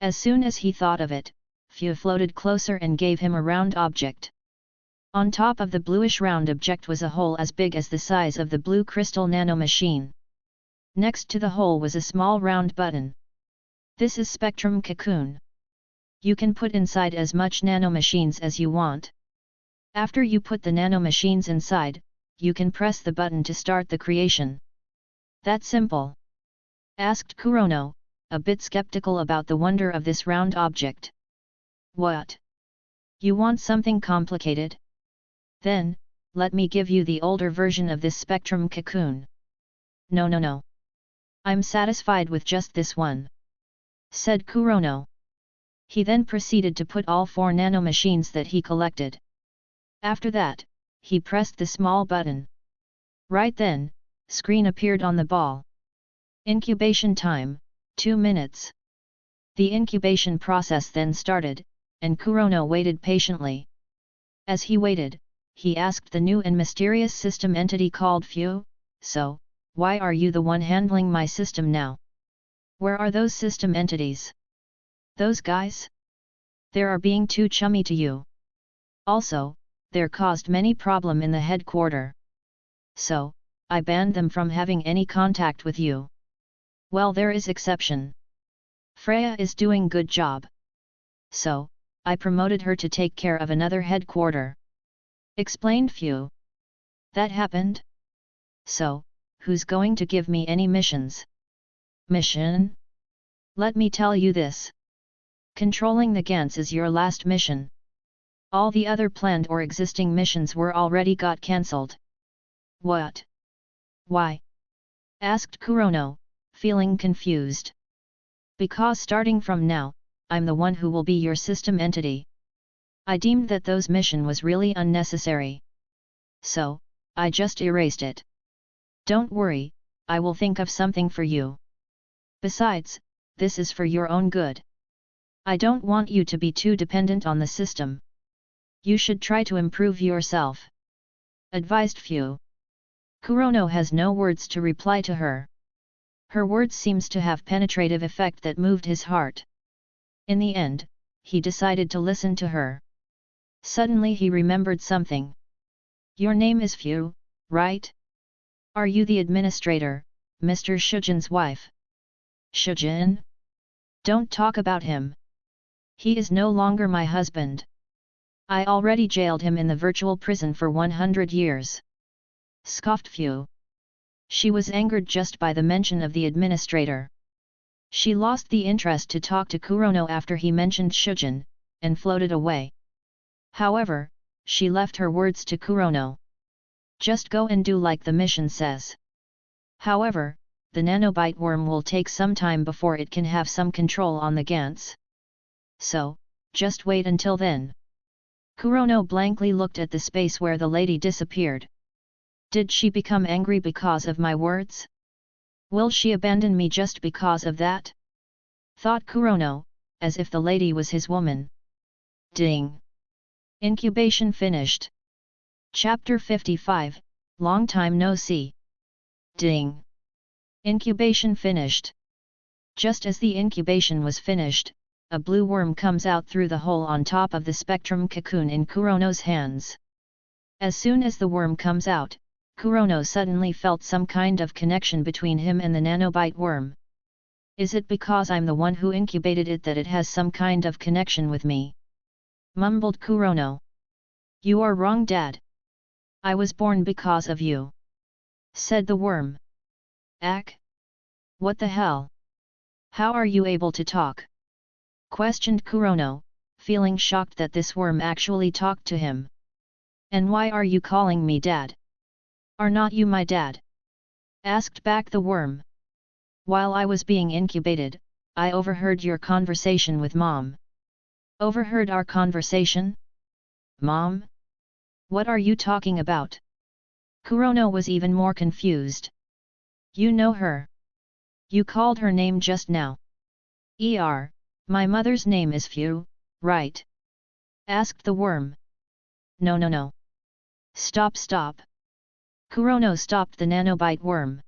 As soon as he thought of it, Fu floated closer and gave him a round object. On top of the bluish round object was a hole as big as the size of the blue crystal nanomachine. Next to the hole was a small round button. This is spectrum cocoon. You can put inside as much nanomachines as you want. After you put the nanomachines inside, you can press the button to start the creation. That simple? Asked Kurono, a bit skeptical about the wonder of this round object. What? You want something complicated? Then, let me give you the older version of this spectrum cocoon. No. I'm satisfied with just this one, said Kurono. He then proceeded to put all 4 nanomachines that he collected. After that, he pressed the small button. Right then, screen appeared on the ball. Incubation time, 2 minutes. The incubation process then started, and Kurono waited patiently. As he waited, he asked the new and mysterious system entity called Fu, "So, why are you the one handling my system now? Where are those system entities? Those guys? They are being too chummy to you. Also, they're caused many problem in the headquarter. So, I banned them from having any contact with you. Well, there is exception. Freya is doing good job. So, I promoted her to take care of another headquarter," explained Fu. That happened? So, who's going to give me any missions? Mission? Let me tell you this. Controlling the Gantz is your last mission. All the other planned or existing missions were already got cancelled. What? Why? Asked Kurono, feeling confused. Because starting from now, I'm the one who will be your system entity. I deemed that those mission was really unnecessary. So, I just erased it. Don't worry, I will think of something for you. Besides, this is for your own good. I don't want you to be too dependent on the system. You should try to improve yourself," advised Fu. Kurono has no words to reply to her. Her words seems to have penetrative effect that moved his heart. In the end, he decided to listen to her. Suddenly he remembered something. Your name is Fu, right? Are you the administrator, Mr. Shujin's wife? Shujin? Don't talk about him. He is no longer my husband. I already jailed him in the virtual prison for 100 years. Scoffed Fu. She was angered just by the mention of the administrator. She lost the interest to talk to Kurono after he mentioned Shujin, and floated away. However, she left her words to Kurono. Just go and do like the mission says. However, the nanobite worm will take some time before it can have some control on the Gantz. So, just wait until then. Kurono blankly looked at the space where the lady disappeared. Did she become angry because of my words? Will she abandon me just because of that? Thought Kurono, as if the lady was his woman. Ding! Incubation finished. Chapter 55, Long time no see. Ding! Incubation finished. Just as the incubation was finished, a blue worm comes out through the hole on top of the spectrum cocoon in Kurono's hands. As soon as the worm comes out, Kurono suddenly felt some kind of connection between him and the nanobite worm. Is it because I'm the one who incubated it that it has some kind of connection with me? Mumbled Kurono. You are wrong, Dad. I was born because of you, said the worm. Ack? What the hell? How are you able to talk? Questioned Kurono, feeling shocked that this worm actually talked to him. And why are you calling me Dad? Are not you my dad? Asked back the worm. While I was being incubated, I overheard your conversation with Mom. Overheard our conversation? Mom? What are you talking about? Kurono was even more confused. You know her? You called her name just now. My mother's name is Fu, right? Asked the worm. No. Stop. Kurono stopped the nanobite worm.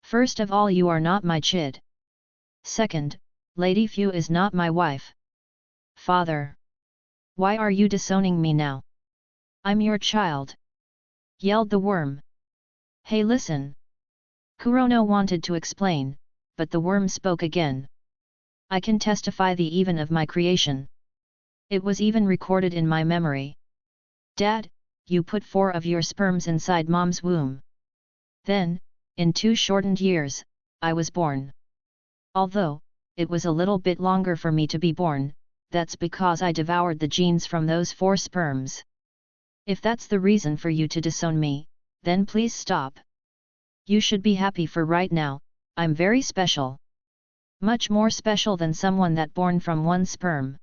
First of all, you are not my chid. Second, Lady Fu is not my wife. Father. Why are you disowning me now? I'm your child. Yelled the worm. Hey, listen. Kurono wanted to explain, but the worm spoke again. I can testify the even of my creation. It was even recorded in my memory. Dad, you put 4 of your sperms inside mom's womb. Then, in 2 shortened years, I was born. Although, it was a little bit longer for me to be born, that's because I devoured the genes from those 4 sperms. If that's the reason for you to disown me, then please stop. You should be happy for right now, I'm very special. Much more special than someone that born from 1 sperm.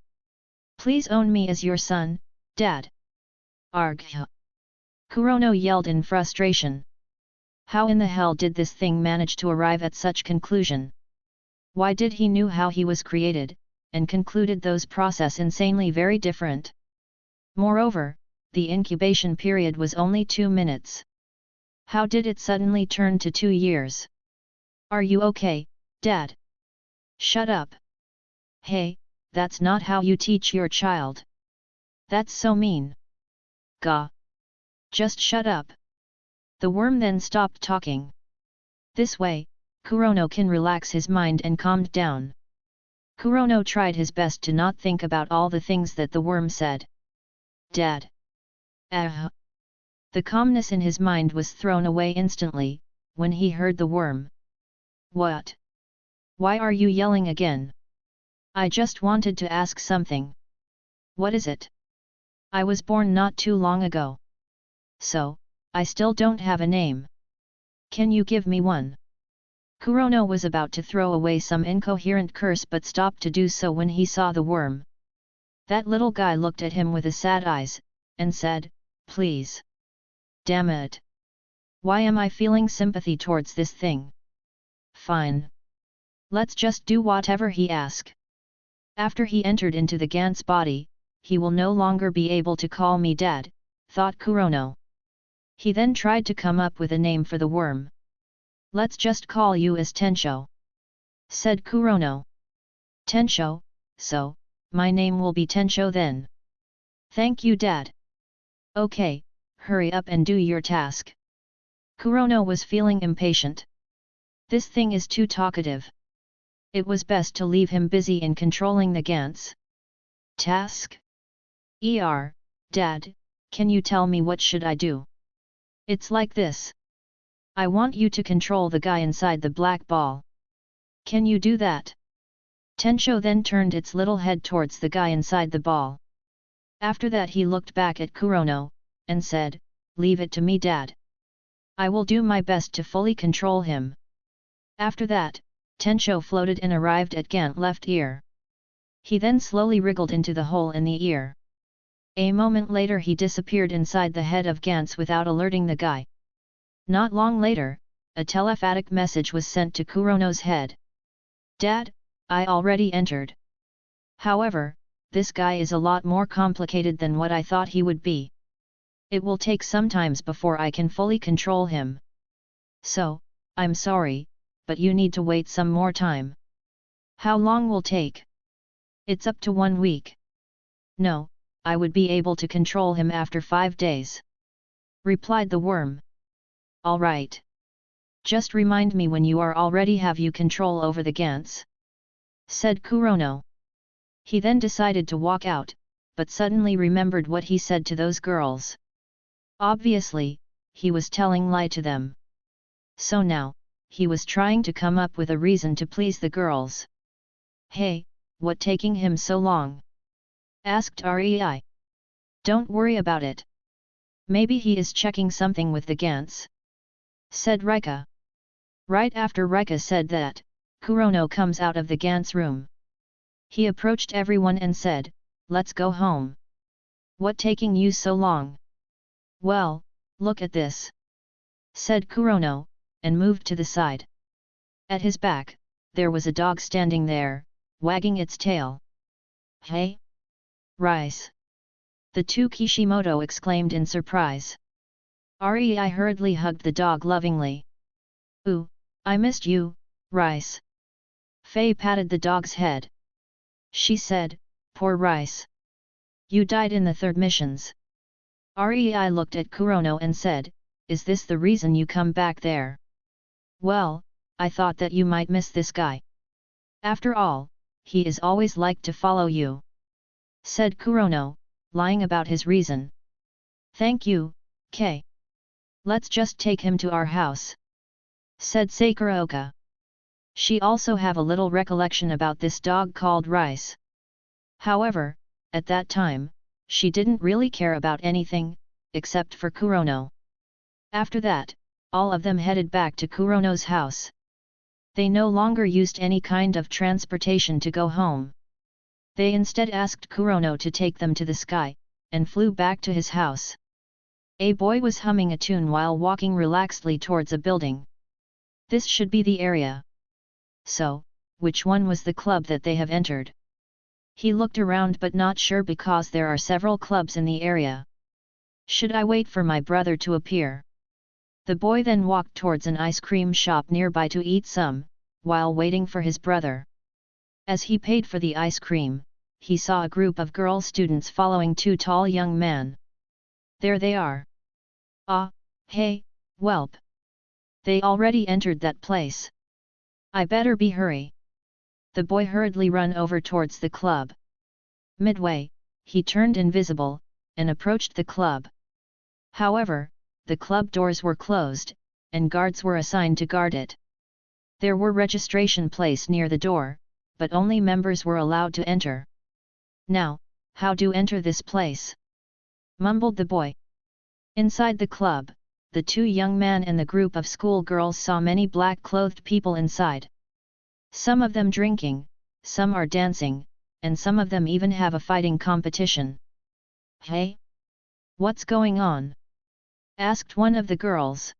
Please own me as your son, Dad. Argh! Kurono yelled in frustration. How in the hell did this thing manage to arrive at such conclusion? Why did he knew how he was created, and concluded those process insanely very different? Moreover, the incubation period was only 2 minutes. How did it suddenly turn to 2 years? Are you okay, Dad? Shut up. Hey, that's not how you teach your child. That's so mean. Gah. Just shut up. The worm then stopped talking. This way, Kurono can relax his mind and calmed down. Kurono tried his best to not think about all the things that the worm said. Dad. The calmness in his mind was thrown away instantly, when he heard the worm. What? Why are you yelling again? I just wanted to ask something. What is it? I was born not too long ago. So, I still don't have a name. Can you give me one? Kurono was about to throw away some incoherent curse but stopped to do so when he saw the worm. That little guy looked at him with his sad eyes, and said, Please. Damn it. Why am I feeling sympathy towards this thing? Fine. Let's just do whatever he asks. After he entered into the Gantz body, he will no longer be able to call me Dad, thought Kurono. He then tried to come up with a name for the worm. Let's just call you as Tensho, said Kurono. Tensho, so, my name will be Tensho then. Thank you, Dad. Okay, hurry up and do your task. Kurono was feeling impatient. This thing is too talkative. It was best to leave him busy in controlling the Gantz. Task? Dad, can you tell me what should I do? It's like this. I want you to control the guy inside the black ball. Can you do that? Tensho then turned its little head towards the guy inside the ball. After that he looked back at Kurono, and said, Leave it to me, Dad. I will do my best to fully control him. After that, Tensho floated and arrived at Gant's left ear. He then slowly wriggled into the hole in the ear. A moment later he disappeared inside the head of Gantz without alerting the guy. Not long later, a telepathic message was sent to Kurono's head. Dad, I already entered. However, this guy is a lot more complicated than what I thought he would be. It will take some time before I can fully control him. So, I'm sorry, but you need to wait some more time. How long will take? It's up to 1 week. No, I would be able to control him after 5 days. Replied the worm. All right. Just remind me when you are already have you control over the Gantz, said Kurono. He then decided to walk out, but suddenly remembered what he said to those girls. Obviously, he was telling lie to them. So now, he was trying to come up with a reason to please the girls. Hey, what taking him so long? Asked Rei. Don't worry about it. Maybe he is checking something with the Gantz, said Rika. Right after Rika said that, Kurono comes out of the Gantz room. He approached everyone and said, Let's go home. What taking you so long? Well, look at this. said Kurono, and moved to the side. At his back, there was a dog standing there, wagging its tail. Hey! Rice! The two Kishimoto exclaimed in surprise. Rei hurriedly hugged the dog lovingly. Ooh, I missed you, Rice. Faye patted the dog's head. She said, poor Rice. You died in the third missions. Rei looked at Kurono and said, is this the reason you come back there? Well, I thought that you might miss this guy. After all, he is always like to follow you. Said Kurono, lying about his reason. Thank you, Kei. Let's just take him to our house. Said Sakuraoka. She also have a little recollection about this dog called Rice. However, at that time, she didn't really care about anything, except for Kurono. After that, all of them headed back to Kurono's house. They no longer used any kind of transportation to go home. They instead asked Kurono to take them to the sky, and flew back to his house. A boy was humming a tune while walking relaxedly towards a building. This should be the area. So, which one was the club that they have entered? He looked around but not sure because there are several clubs in the area. Should I wait for my brother to appear? The boy then walked towards an ice cream shop nearby to eat some, while waiting for his brother. As he paid for the ice cream, he saw a group of girl students following two tall young men. There they are. Ah, hey, whelp. They already entered that place. I better be hurry. The boy hurriedly ran over towards the club. Midway, he turned invisible, and approached the club. However, the club doors were closed, and guards were assigned to guard it. There were registration plates near the door, but only members were allowed to enter. Now, how do enter this place? Mumbled the boy. Inside the club, the two young men and the group of school girls saw many black-clothed people inside. Some of them drinking, some are dancing, and some of them even have a fighting competition. Hey? What's going on? Asked one of the girls.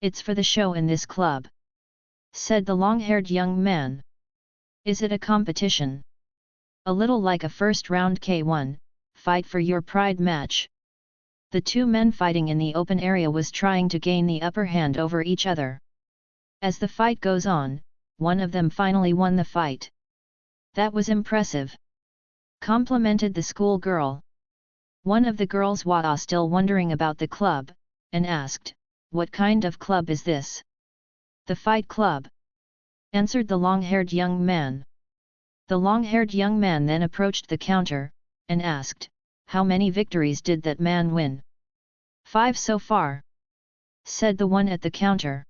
It's for the show in this club. Said the long-haired young man. Is it a competition? A little like a first-round K1, fight for your pride match. The two men fighting in the open area was trying to gain the upper hand over each other. As the fight goes on, one of them finally won the fight. That was impressive. Complimented the school girl. One of the girls was still wondering about the club, and asked, what kind of club is this? The fight club. Answered the long-haired young man. The long-haired young man then approached the counter, and asked, how many victories did that man win? 5 so far. Said the one at the counter.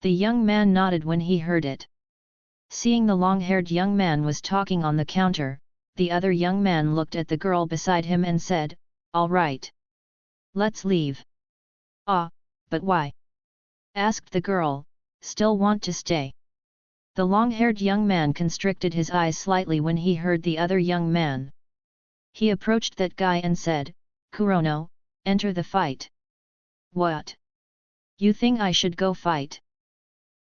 The young man nodded when he heard it. Seeing the long-haired young man was talking on the counter, the other young man looked at the girl beside him and said, all right. Let's leave. Ah, but why? Asked the girl, still want to stay. The long-haired young man constricted his eyes slightly when he heard the other young man. He approached that guy and said, Kurono, enter the fight. What? You think I should go fight?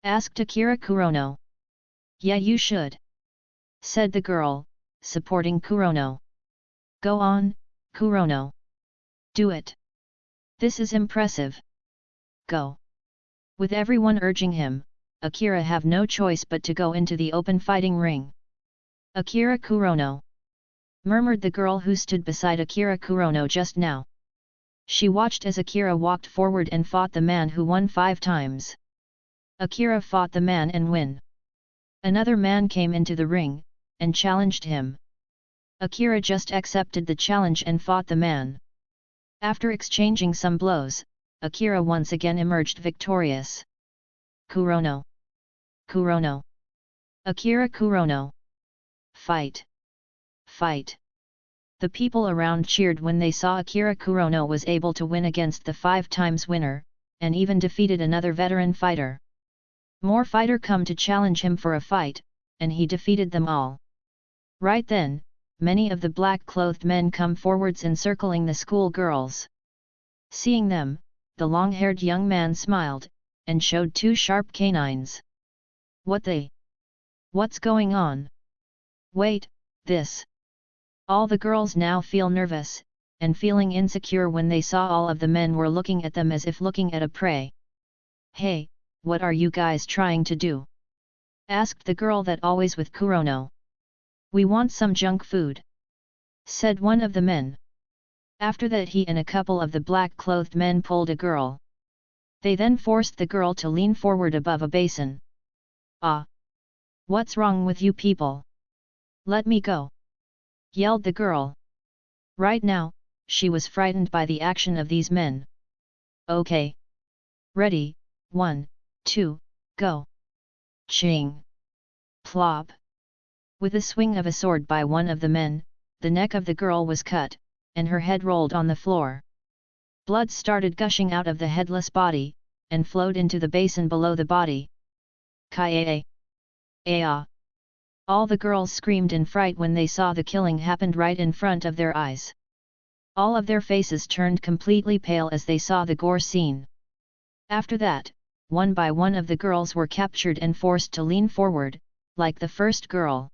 Asked Akira Kurono. Yeah, you should. Said the girl, supporting Kurono. Go on, Kurono. Do it. This is impressive. Go. With everyone urging him, Akira have no choice but to go into the open fighting ring. Akira Kurono. Murmured the girl who stood beside Akira Kurono just now. She watched as Akira walked forward and fought the man who won 5 times. Akira fought the man and win. Another man came into the ring, and challenged him. Akira just accepted the challenge and fought the man. After exchanging some blows, Akira once again emerged victorious. Kurono. Kurono. Akira Kurono. Fight. Fight. The people around cheered when they saw Akira Kurono was able to win against the 5 times winner, and even defeated another veteran fighter. More fighter come to challenge him for a fight, and he defeated them all. Right then, many of the black-clothed men come forwards encircling the school girls. Seeing them, the long-haired young man smiled, and showed two sharp canines. What's going on? Wait, this. All the girls now feel nervous, and feeling insecure when they saw all of the men were looking at them as if looking at a prey. Hey, what are you guys trying to do? Asked the girl that always with Kurono. We want some junk food, said one of the men. After that he and a couple of the black-clothed men pulled a girl. They then forced the girl to lean forward above a basin. Ah! What's wrong with you people? Let me go! Yelled the girl. Right now, she was frightened by the action of these men. Okay. Ready, 1, 2, go! Ching! Plop! With a swing of a sword by one of the men, the neck of the girl was cut, and her head rolled on the floor. Blood started gushing out of the headless body, and flowed into the basin below the body. Kai-a-a! A-ah! All the girls screamed in fright when they saw the killing happened right in front of their eyes. All of their faces turned completely pale as they saw the gore scene. After that, one by one of the girls were captured and forced to lean forward, like the first girl.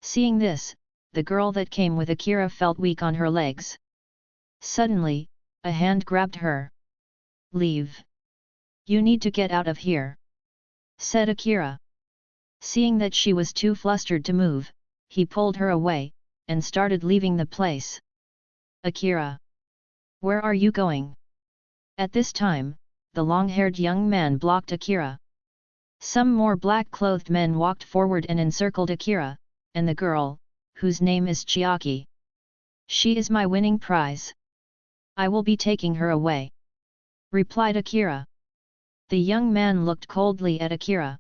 Seeing this, the girl that came with Akira felt weak on her legs. Suddenly, a hand grabbed her. Leave. You need to get out of here, said Akira. Seeing that she was too flustered to move, he pulled her away, and started leaving the place. Akira! Where are you going? At this time, the long-haired young man blocked Akira. Some more black-clothed men walked forward and encircled Akira, and the girl, whose name is Chiaki. She is my winning prize. I will be taking her away, replied Akira. The young man looked coldly at Akira.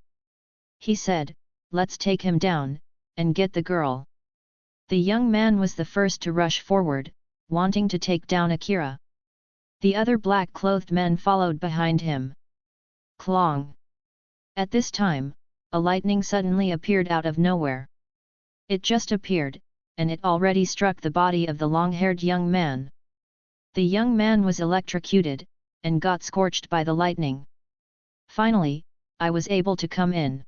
He said, let's take him down, and get the girl. The young man was the first to rush forward, wanting to take down Akira. The other black-clothed men followed behind him. Clong! At this time, a lightning suddenly appeared out of nowhere. It just appeared, and it already struck the body of the long-haired young man. The young man was electrocuted, and got scorched by the lightning. Finally, I was able to come in,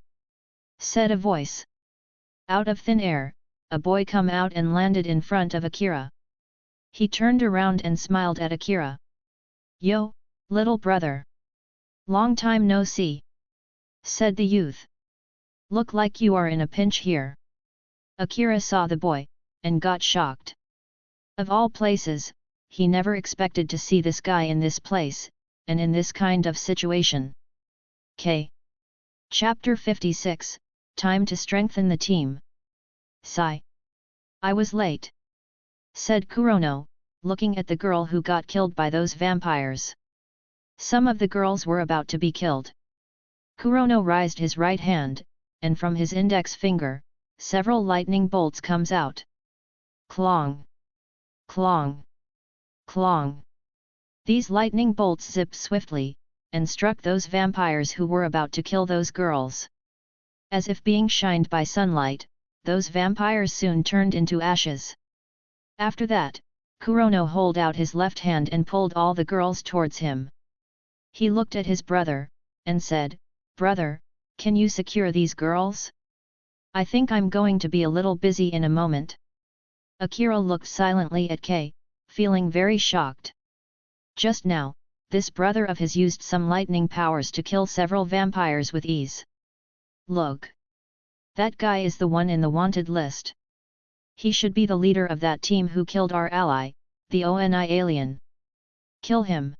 said a voice. Out of thin air, a boy come out and landed in front of Akira. He turned around and smiled at Akira. Yo, little brother! Long time no see, said the youth. Look like you are in a pinch here. Akira saw the boy, and got shocked. Of all places, he never expected to see this guy in this place, and in this kind of situation. Chapter 56, Time to strengthen the team. Sigh. I was late, said Kurono, looking at the girl who got killed by those vampires. Some of the girls were about to be killed. Kurono raised his right hand, and from his index finger, several lightning bolts comes out. Clong! Clong! Clong! These lightning bolts zipped swiftly, and struck those vampires who were about to kill those girls. As if being shined by sunlight, those vampires soon turned into ashes. After that, Kurono held out his left hand and pulled all the girls towards him. He looked at his brother, and said, Brother, can you secure these girls? I think I'm going to be a little busy in a moment. Akira looked silently at Kei, feeling very shocked. Just now, this brother of his used some lightning powers to kill several vampires with ease. Look! That guy is the one in the wanted list. He should be the leader of that team who killed our ally, the ONI alien. Kill him!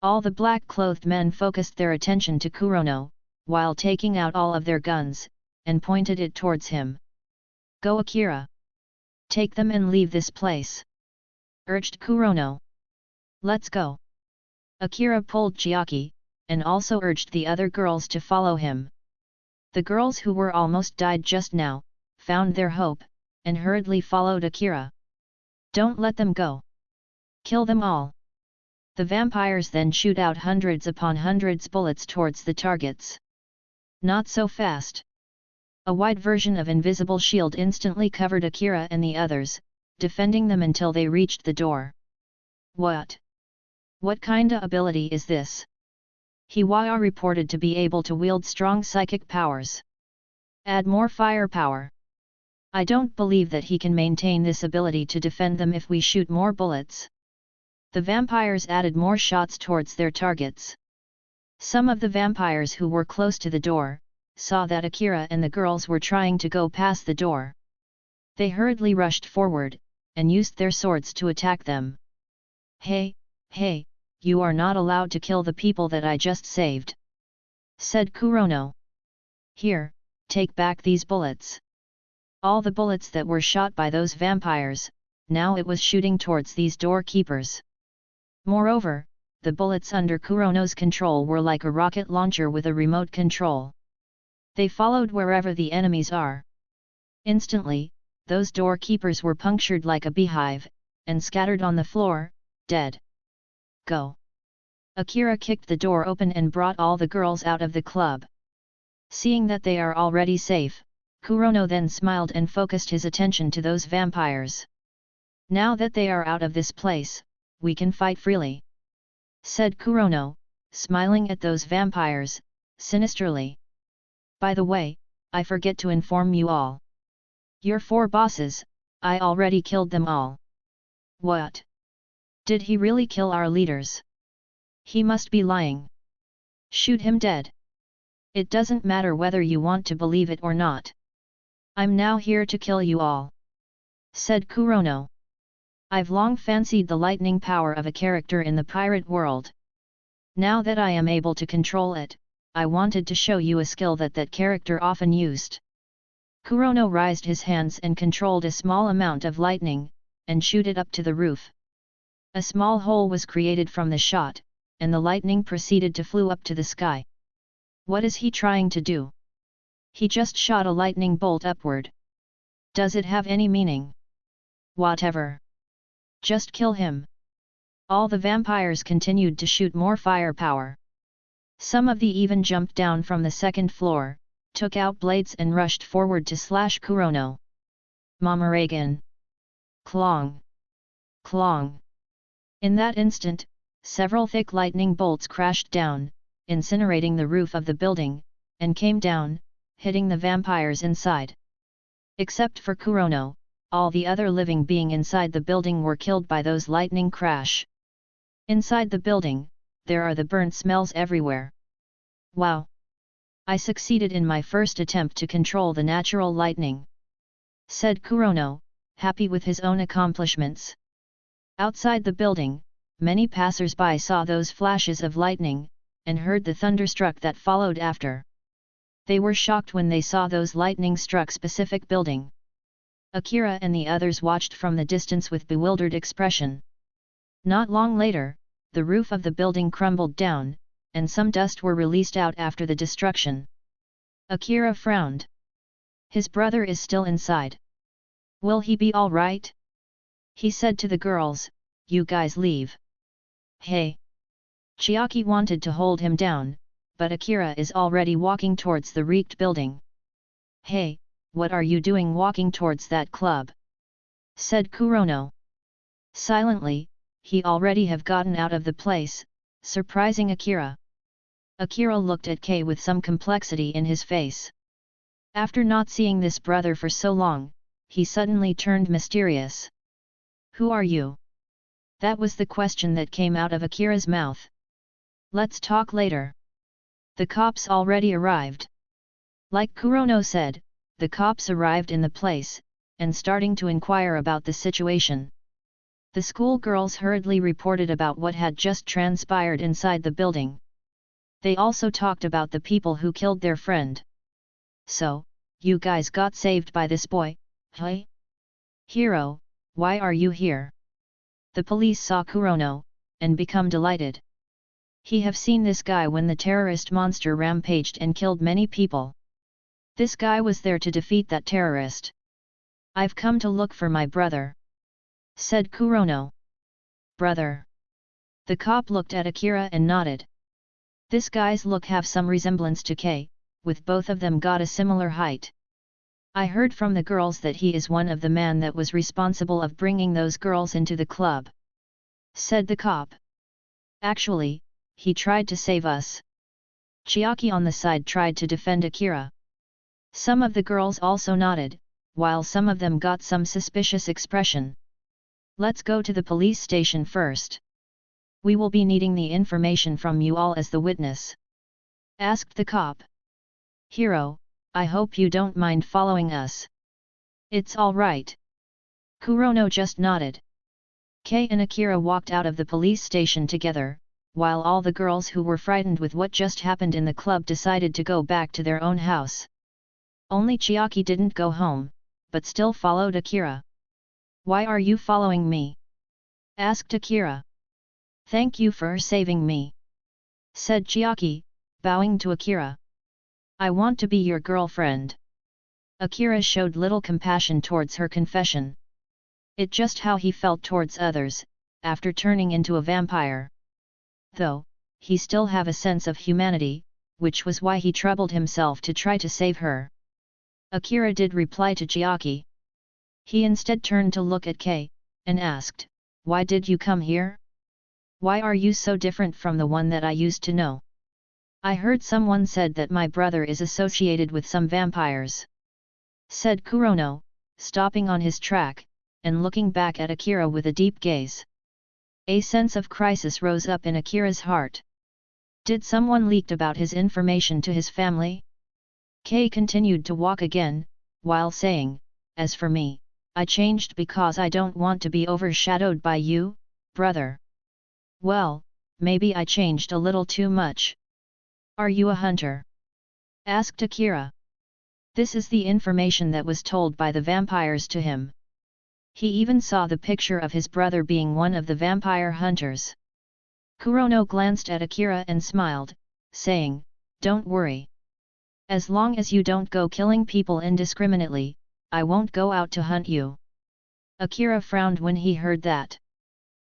All the black-clothed men focused their attention to Kurono, while taking out all of their guns, and pointed it towards him. Go Akira! Take them and leave this place, urged Kurono. Let's go! Akira pulled Chiaki, and also urged the other girls to follow him. The girls who were almost died just now, found their hope, and hurriedly followed Akira. Don't let them go! Kill them all! The vampires then shoot out hundreds upon hundreds bullets towards the targets. Not so fast! A wide version of invisible shield instantly covered Akira and the others, defending them until they reached the door. What? What kinda ability is this? He was reported to be able to wield strong psychic powers. Add more firepower. I don't believe that he can maintain this ability to defend them if we shoot more bullets. The vampires added more shots towards their targets. Some of the vampires who were close to the door saw that Akira and the girls were trying to go past the door. They hurriedly rushed forward, and used their swords to attack them. Hey, you are not allowed to kill the people that I just saved, said Kurono. Here, take back these bullets. All the bullets that were shot by those vampires, now it was shooting towards these doorkeepers. Moreover, the bullets under Kurono's control were like a rocket launcher with a remote control. They followed wherever the enemies are. Instantly, those doorkeepers were punctured like a beehive, and scattered on the floor, dead. Go! Akira kicked the door open and brought all the girls out of the club. Seeing that they are already safe, Kurono then smiled and focused his attention to those vampires. Now that they are out of this place, we can fight freely, said Kurono, smiling at those vampires, sinisterly. By the way, I forget to inform you all. Your 4 bosses, I already killed them all. What? Did he really kill our leaders? He must be lying. Shoot him dead. It doesn't matter whether you want to believe it or not. I'm now here to kill you all, said Kurono. I've long fancied the lightning power of a character in the pirate world. Now that I am able to control it, I wanted to show you a skill that character often used. Kurono raised his hands and controlled a small amount of lightning, and shoot it up to the roof. A small hole was created from the shot, and the lightning proceeded to flew up to the sky. What is he trying to do? He just shot a lightning bolt upward. Does it have any meaning? Whatever. Just kill him. All the vampires continued to shoot more firepower. Some of the even jumped down from the second floor, took out blades and rushed forward to slash Kurono. Mamaragan! Clong! Clong! In that instant, several thick lightning bolts crashed down, incinerating the roof of the building, and came down, hitting the vampires inside. Except for Kurono, all the other living beings inside the building were killed by those lightning crash. Inside the building, there are the burnt smells everywhere. Wow! I succeeded in my first attempt to control the natural lightning, said Kurono, happy with his own accomplishments. Outside the building, many passers-by saw those flashes of lightning, and heard the thunderstruck that followed after. They were shocked when they saw those lightning struck specific building. Akira and the others watched from the distance with bewildered expression. Not long later, the roof of the building crumbled down, and some dust were released out after the destruction. Akira frowned. His brother is still inside. Will he be all right? He said to the girls, you guys leave. Hey! Chiaki wanted to hold him down, but Akira is already walking towards the wrecked building. Hey, what are you doing walking towards that club? Said Kurono. Silently, he already have gotten out of the place, surprising Akira. Akira looked at Kei with some complexity in his face. After not seeing this brother for so long, he suddenly turned mysterious. Who are you? That was the question that came out of Akira's mouth. Let's talk later. The cops already arrived. Like Kurono said, the cops arrived in the place, and starting to inquire about the situation. The school girls hurriedly reported about what had just transpired inside the building. They also talked about the people who killed their friend. So, you guys got saved by this boy, hey? Hero, why are you here? The police saw Kurono, and become delighted. He have seen this guy when the terrorist monster rampaged and killed many people. This guy was there to defeat that terrorist. I've come to look for my brother, said Kurono. Brother? The cop looked at Akira and nodded. This guy's look have some resemblance to Kei, with both of them got a similar height. I heard from the girls that he is one of the man that was responsible of bringing those girls into the club, said the cop. Actually, he tried to save us. Chiaki on the side tried to defend Akira. Some of the girls also nodded, while some of them got some suspicious expression. Let's go to the police station first. We will be needing the information from you all as the witness. Asked the cop. Hiro, I hope you don't mind following us. It's all right. Kurono just nodded. Kei and Akira walked out of the police station together, while all the girls who were frightened with what just happened in the club decided to go back to their own house. Only Chiaki didn't go home, but still followed Akira. Why are you following me? Asked Akira. Thank you for saving me. Said Chiaki, bowing to Akira. I want to be your girlfriend. Akira showed little compassion towards her confession. It just how he felt towards others, after turning into a vampire. Though, he still have a sense of humanity, which was why he troubled himself to try to save her. Akira did reply to Chiaki. He instead turned to look at Kei, and asked, why did you come here? Why are you so different from the one that I used to know? I heard someone said that my brother is associated with some vampires. Said Kurono, stopping on his track, and looking back at Akira with a deep gaze. A sense of crisis rose up in Akira's heart. Did someone leaked about his information to his family? Kei continued to walk again, while saying, as for me, I changed because I don't want to be overshadowed by you, brother. Well, maybe I changed a little too much. Are you a hunter? Asked Akira. This is the information that was told by the vampires to him. He even saw the picture of his brother being one of the vampire hunters. Kurono glanced at Akira and smiled, saying, don't worry. As long as you don't go killing people indiscriminately, I won't go out to hunt you. Akira frowned when he heard that.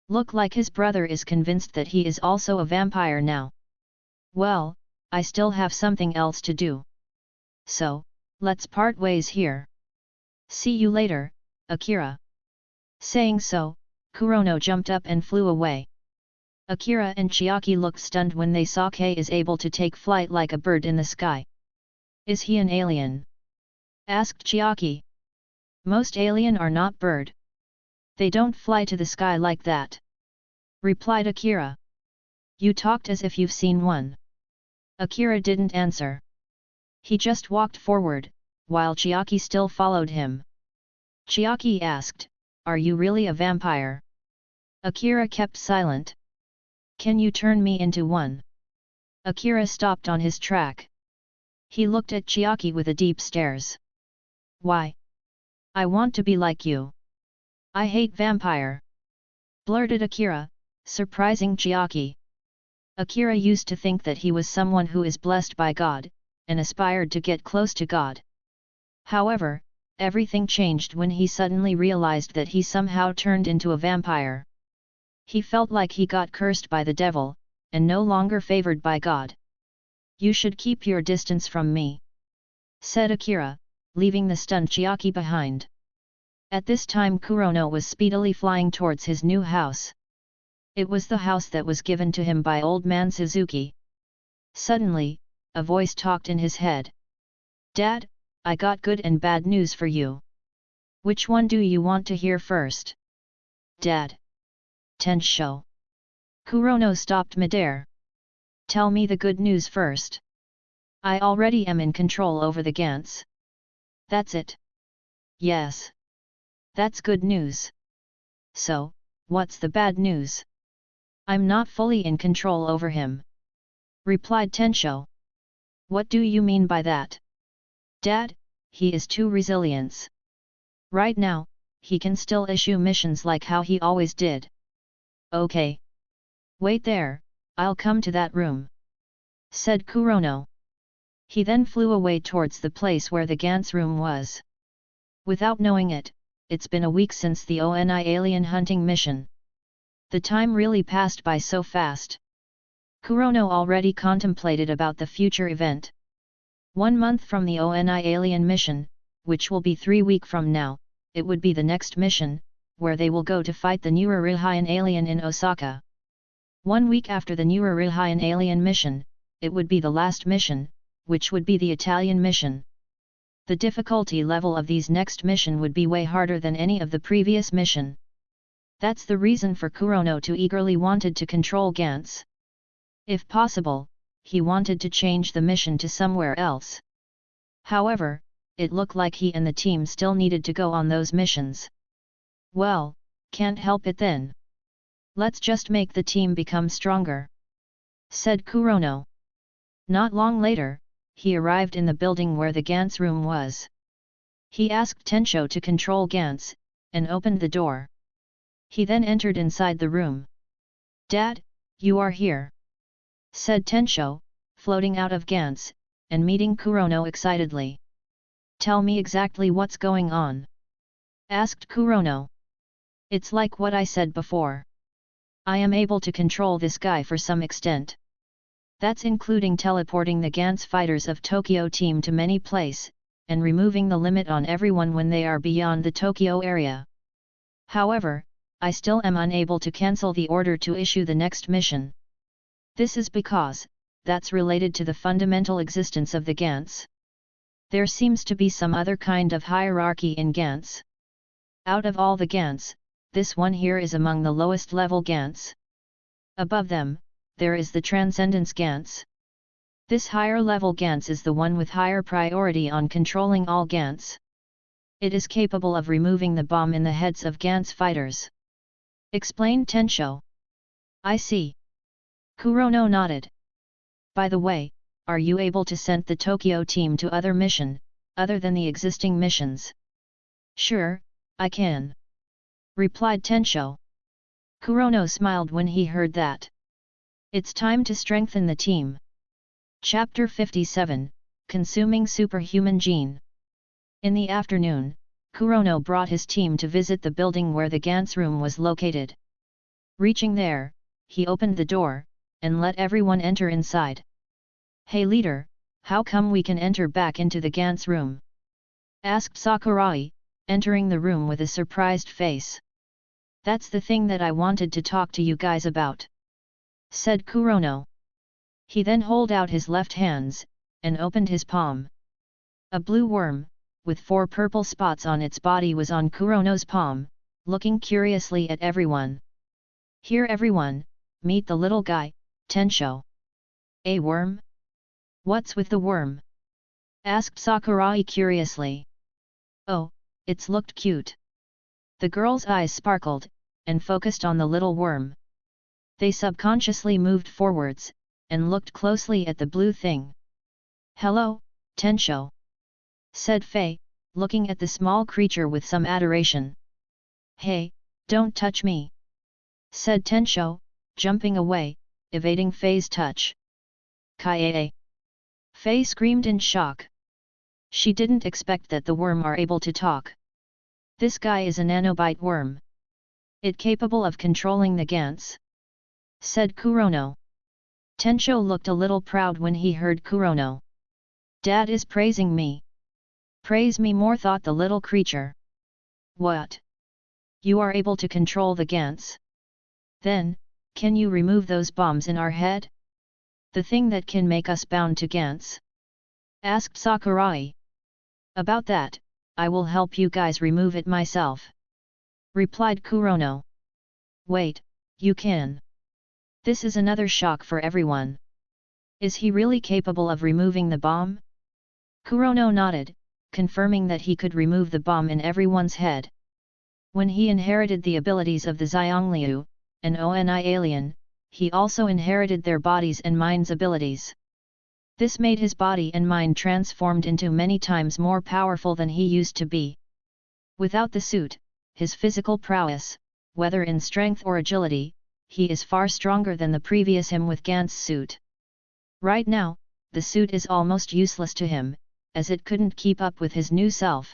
Look like his brother is convinced that he is also a vampire now. Well, I still have something else to do. So, let's part ways here. See you later, Akira. Saying so, Kurono jumped up and flew away. Akira and Chiaki looked stunned when they saw Kei is able to take flight like a bird in the sky. Is he an alien? Asked Chiaki. Most alien are not bird. They don't fly to the sky like that. Replied Akira. You talked as if you've seen one. Akira didn't answer. He just walked forward, while Chiaki still followed him. Chiaki asked, are you really a vampire? Akira kept silent. Can you turn me into one? Akira stopped on his track. He looked at Chiaki with a deep stares. Why? I want to be like you. I hate vampire. Blurted Akira, surprising Chiaki. Akira used to think that he was someone who is blessed by God, and aspired to get close to God. However, everything changed when he suddenly realized that he somehow turned into a vampire. He felt like he got cursed by the devil, and no longer favored by God. You should keep your distance from me. Said Akira, leaving the stunned Chiaki behind. At this time Kurono was speedily flying towards his new house. It was the house that was given to him by old man Suzuki. Suddenly, a voice talked in his head. Dad, I got good and bad news for you. Which one do you want to hear first? Dad. Tensho. Kurono stopped midair. Tell me the good news first. I already am in control over the Gantz. That's it. Yes. That's good news. So, what's the bad news? I'm not fully in control over him. Replied Tensho. What do you mean by that? Dad, he is too resilient. Right now, he can still issue missions like how he always did. Okay. Wait there, I'll come to that room. Said Kurono. He then flew away towards the place where the Gantz room was. Without knowing it, it's been a week since the ONI alien hunting mission. The time really passed by so fast. Kurono already contemplated about the future event. 1 month from the ONI alien mission, which will be 3 weeks from now, it would be the next mission, where they will go to fight the new Relife alien in Osaka. 1 week after the new Relife alien mission, it would be the last mission, which would be the Italian mission. The difficulty level of these next mission would be way harder than any of the previous mission. That's the reason for Kurono to eagerly wanted to control Gantz. If possible, he wanted to change the mission to somewhere else. However, it looked like he and the team still needed to go on those missions. Well, can't help it then. Let's just make the team become stronger, said Kurono. Not long later, he arrived in the building where the Gantz room was. He asked Tensho to control Gantz, and opened the door. He then entered inside the room. "Dad, you are here," said Tensho, floating out of Gantz, and meeting Kurono excitedly. "Tell me exactly what's going on," asked Kurono. "It's like what I said before. I am able to control this guy for some extent. That's including teleporting the Gantz fighters of Tokyo team to many place, and removing the limit on everyone when they are beyond the Tokyo area. However, I still am unable to cancel the order to issue the next mission. This is because, that's related to the fundamental existence of the Gantz. There seems to be some other kind of hierarchy in Gantz. Out of all the Gantz, this one here is among the lowest level Gantz. Above them, there is the Transcendence Gantz. This higher level Gantz is the one with higher priority on controlling all Gantz. It is capable of removing the bomb in the heads of Gantz fighters," explained Tensho. "I see." Kurono nodded. "By the way, are you able to send the Tokyo team to other mission, other than the existing missions?" "Sure, I can," replied Tensho. Kurono smiled when he heard that. It's time to strengthen the team. Chapter 57, Consuming Superhuman Gene. In the afternoon, Kurono brought his team to visit the building where the Gantz room was located. Reaching there, he opened the door, and let everyone enter inside. "Hey leader, how come we can enter back into the Gantz room?" asked Sakurai, entering the room with a surprised face. "That's the thing that I wanted to talk to you guys about," said Kurono. He then held out his left hands, and opened his palm. A blue worm, with 4 purple spots on its body was on Kurono's palm, looking curiously at everyone. "Here everyone, meet the little guy, Tensho." "A worm? What's with the worm?" asked Sakurai curiously. "Oh, it's looked cute." The girl's eyes sparkled, and focused on the little worm. They subconsciously moved forwards, and looked closely at the blue thing. "Hello, Tensho," said Fei, looking at the small creature with some adoration. "Hey, don't touch me," said Tensho, jumping away, evading Fei's touch. "Kaie!" Fei screamed in shock. She didn't expect that the worm are able to talk. This guy is a nanobite worm. It capable of controlling the Gantz, said Kurono. Tensho looked a little proud when he heard Kurono. "Dad is praising me. Praise me more," thought the little creature. "What? You are able to control the Gantz? Then, can you remove those bombs in our head? The thing that can make us bound to Gantz?" asked Sakurai. "About that, I will help you guys remove it myself," replied Kurono. "Wait, you can? This is another shock for everyone. Is he really capable of removing the bomb?" Kurono nodded, confirming that he could remove the bomb in everyone's head. When he inherited the abilities of the Xiangliu, an ONI alien, he also inherited their bodies and minds abilities. This made his body and mind transformed into many times more powerful than he used to be. Without the suit, his physical prowess, whether in strength or agility, he is far stronger than the previous him with Gantz suit. Right now, the suit is almost useless to him, as it couldn't keep up with his new self.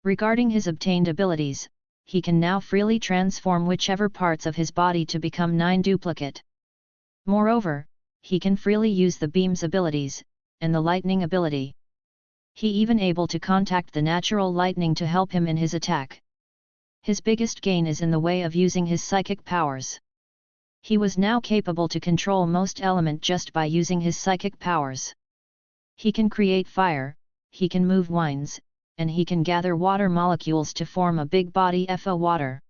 Regarding his obtained abilities, he can now freely transform whichever parts of his body to become 9 duplicate. Moreover, he can freely use the beam's abilities, and the lightning ability. He even able to contact the natural lightning to help him in his attack. His biggest gain is in the way of using his psychic powers. He was now capable to control most element just by using his psychic powers. He can create fire, he can move winds, and he can gather water molecules to form a big body of water.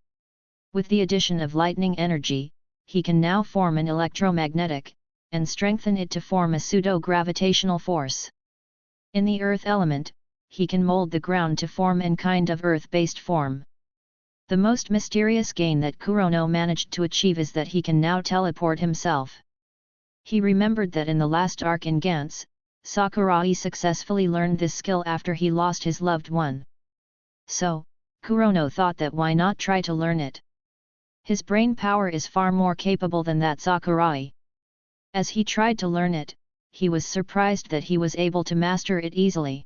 With the addition of lightning energy, he can now form an electromagnetic, and strengthen it to form a pseudo-gravitational force. In the earth element, he can mold the ground to form an kind of earth-based form. The most mysterious gain that Kurono managed to achieve is that he can now teleport himself. He remembered that in the last arc in Gantz, Sakurai successfully learned this skill after he lost his loved one. So, Kurono thought that why not try to learn it? His brain power is far more capable than that Sakurai. As he tried to learn it, he was surprised that he was able to master it easily.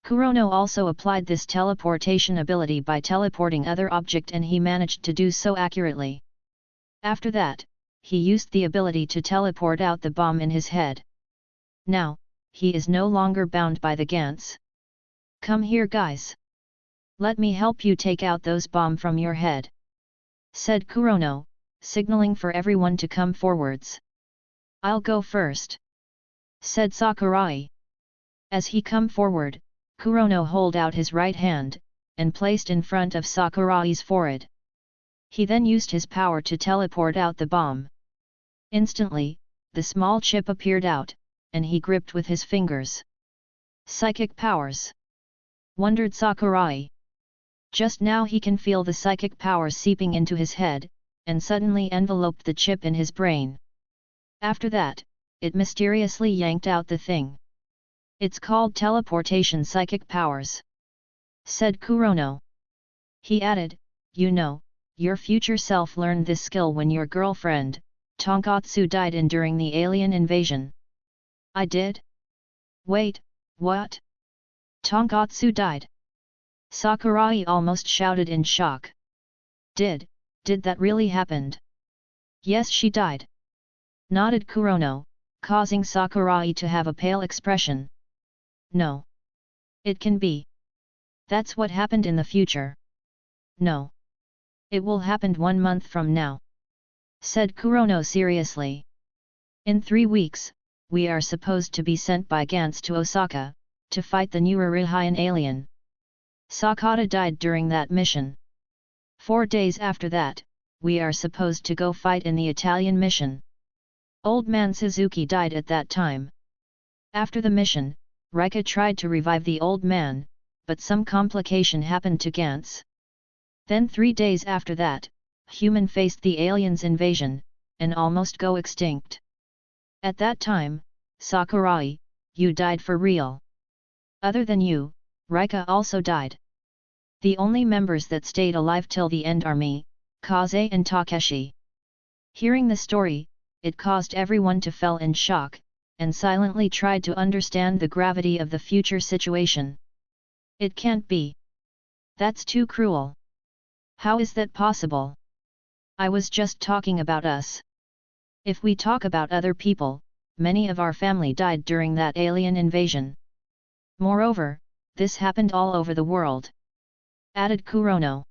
Kurono also applied this teleportation ability by teleporting other object, and he managed to do so accurately. After that, he used the ability to teleport out the bomb in his head. Now, he is no longer bound by the Gantz. Come here, guys. Let me help you take out those bomb from your head, said Kurono, signaling for everyone to come forwards. I'll go first, said Sakurai. As he come forward, Kurono hold out his right hand, and placed in front of Sakurai's forehead. He then used his power to teleport out the bomb. Instantly, the small chip appeared out, and he gripped with his fingers. Psychic powers, wondered Sakurai. Just now he can feel the psychic power seeping into his head, and suddenly enveloped the chip in his brain. After that, it mysteriously yanked out the thing. It's called teleportation psychic powers, said Kurono. He added, you know, your future self learned this skill when your girlfriend, Tonkatsu, died during the alien invasion. I did? Wait, what? Tonkatsu died? Sakurai almost shouted in shock. Did that really happen? Yes, she died, nodded Kurono, causing Sakurai to have a pale expression. No. It can be. That's what happened in the future. No. It will happen 1 month from now, said Kurono seriously. In 3 weeks, we are supposed to be sent by Gantz to Osaka, to fight the new Relife alien. Sakata died during that mission. 4 days after that, we are supposed to go fight in the Italian mission. Old man Suzuki died at that time. After the mission, Rika tried to revive the old man, but some complication happened to Gantz. Then 3 days after that, human faced the aliens' invasion, and almost go extinct. At that time, Sakurai, you died for real. Other than you, Rika also died. The only members that stayed alive till the end are me, Kaze and Takeshi. Hearing the story, it caused everyone to fell in shock, and silently tried to understand the gravity of the future situation. It can't be. That's too cruel. How is that possible? I was just talking about us. If we talk about other people, many of our family died during that alien invasion. Moreover, this happened all over the world, added Kurono.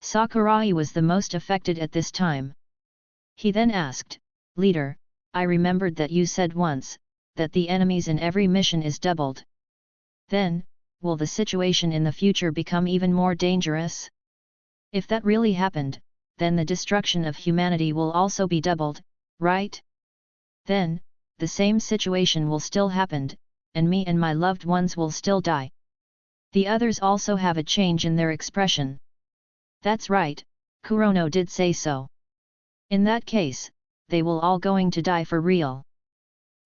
Sakurai was the most affected at this time. He then asked, Leader, I remembered that you said once, that the enemies in every mission is doubled. Then, will the situation in the future become even more dangerous? If that really happened, then the destruction of humanity will also be doubled, right? Then, the same situation will still happen, and me and my loved ones will still die. The others also have a change in their expression. That's right, Kurono did say so. In that case, they will all going to die for real.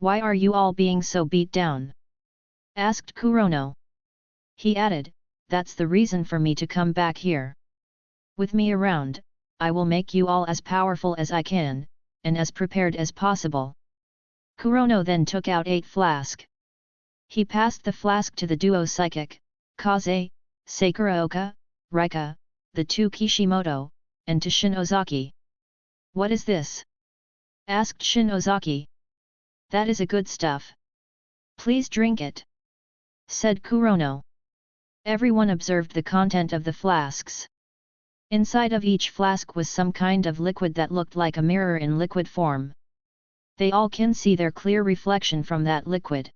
Why are you all being so beat down? Asked Kurono. He added, that's the reason for me to come back here. With me around, I will make you all as powerful as I can, and as prepared as possible. Kurono then took out 8 flasks. He passed the flask to the duo psychic, Kaze, Sakuraoka, Rika, the 2 Kishimoto, and to Shin Ozaki. What is this? Asked Shin Ozaki. That is a good stuff. Please drink it, said Kurono. Everyone observed the content of the flasks. Inside of each flask was some kind of liquid that looked like a mirror in liquid form. They all can see their clear reflection from that liquid.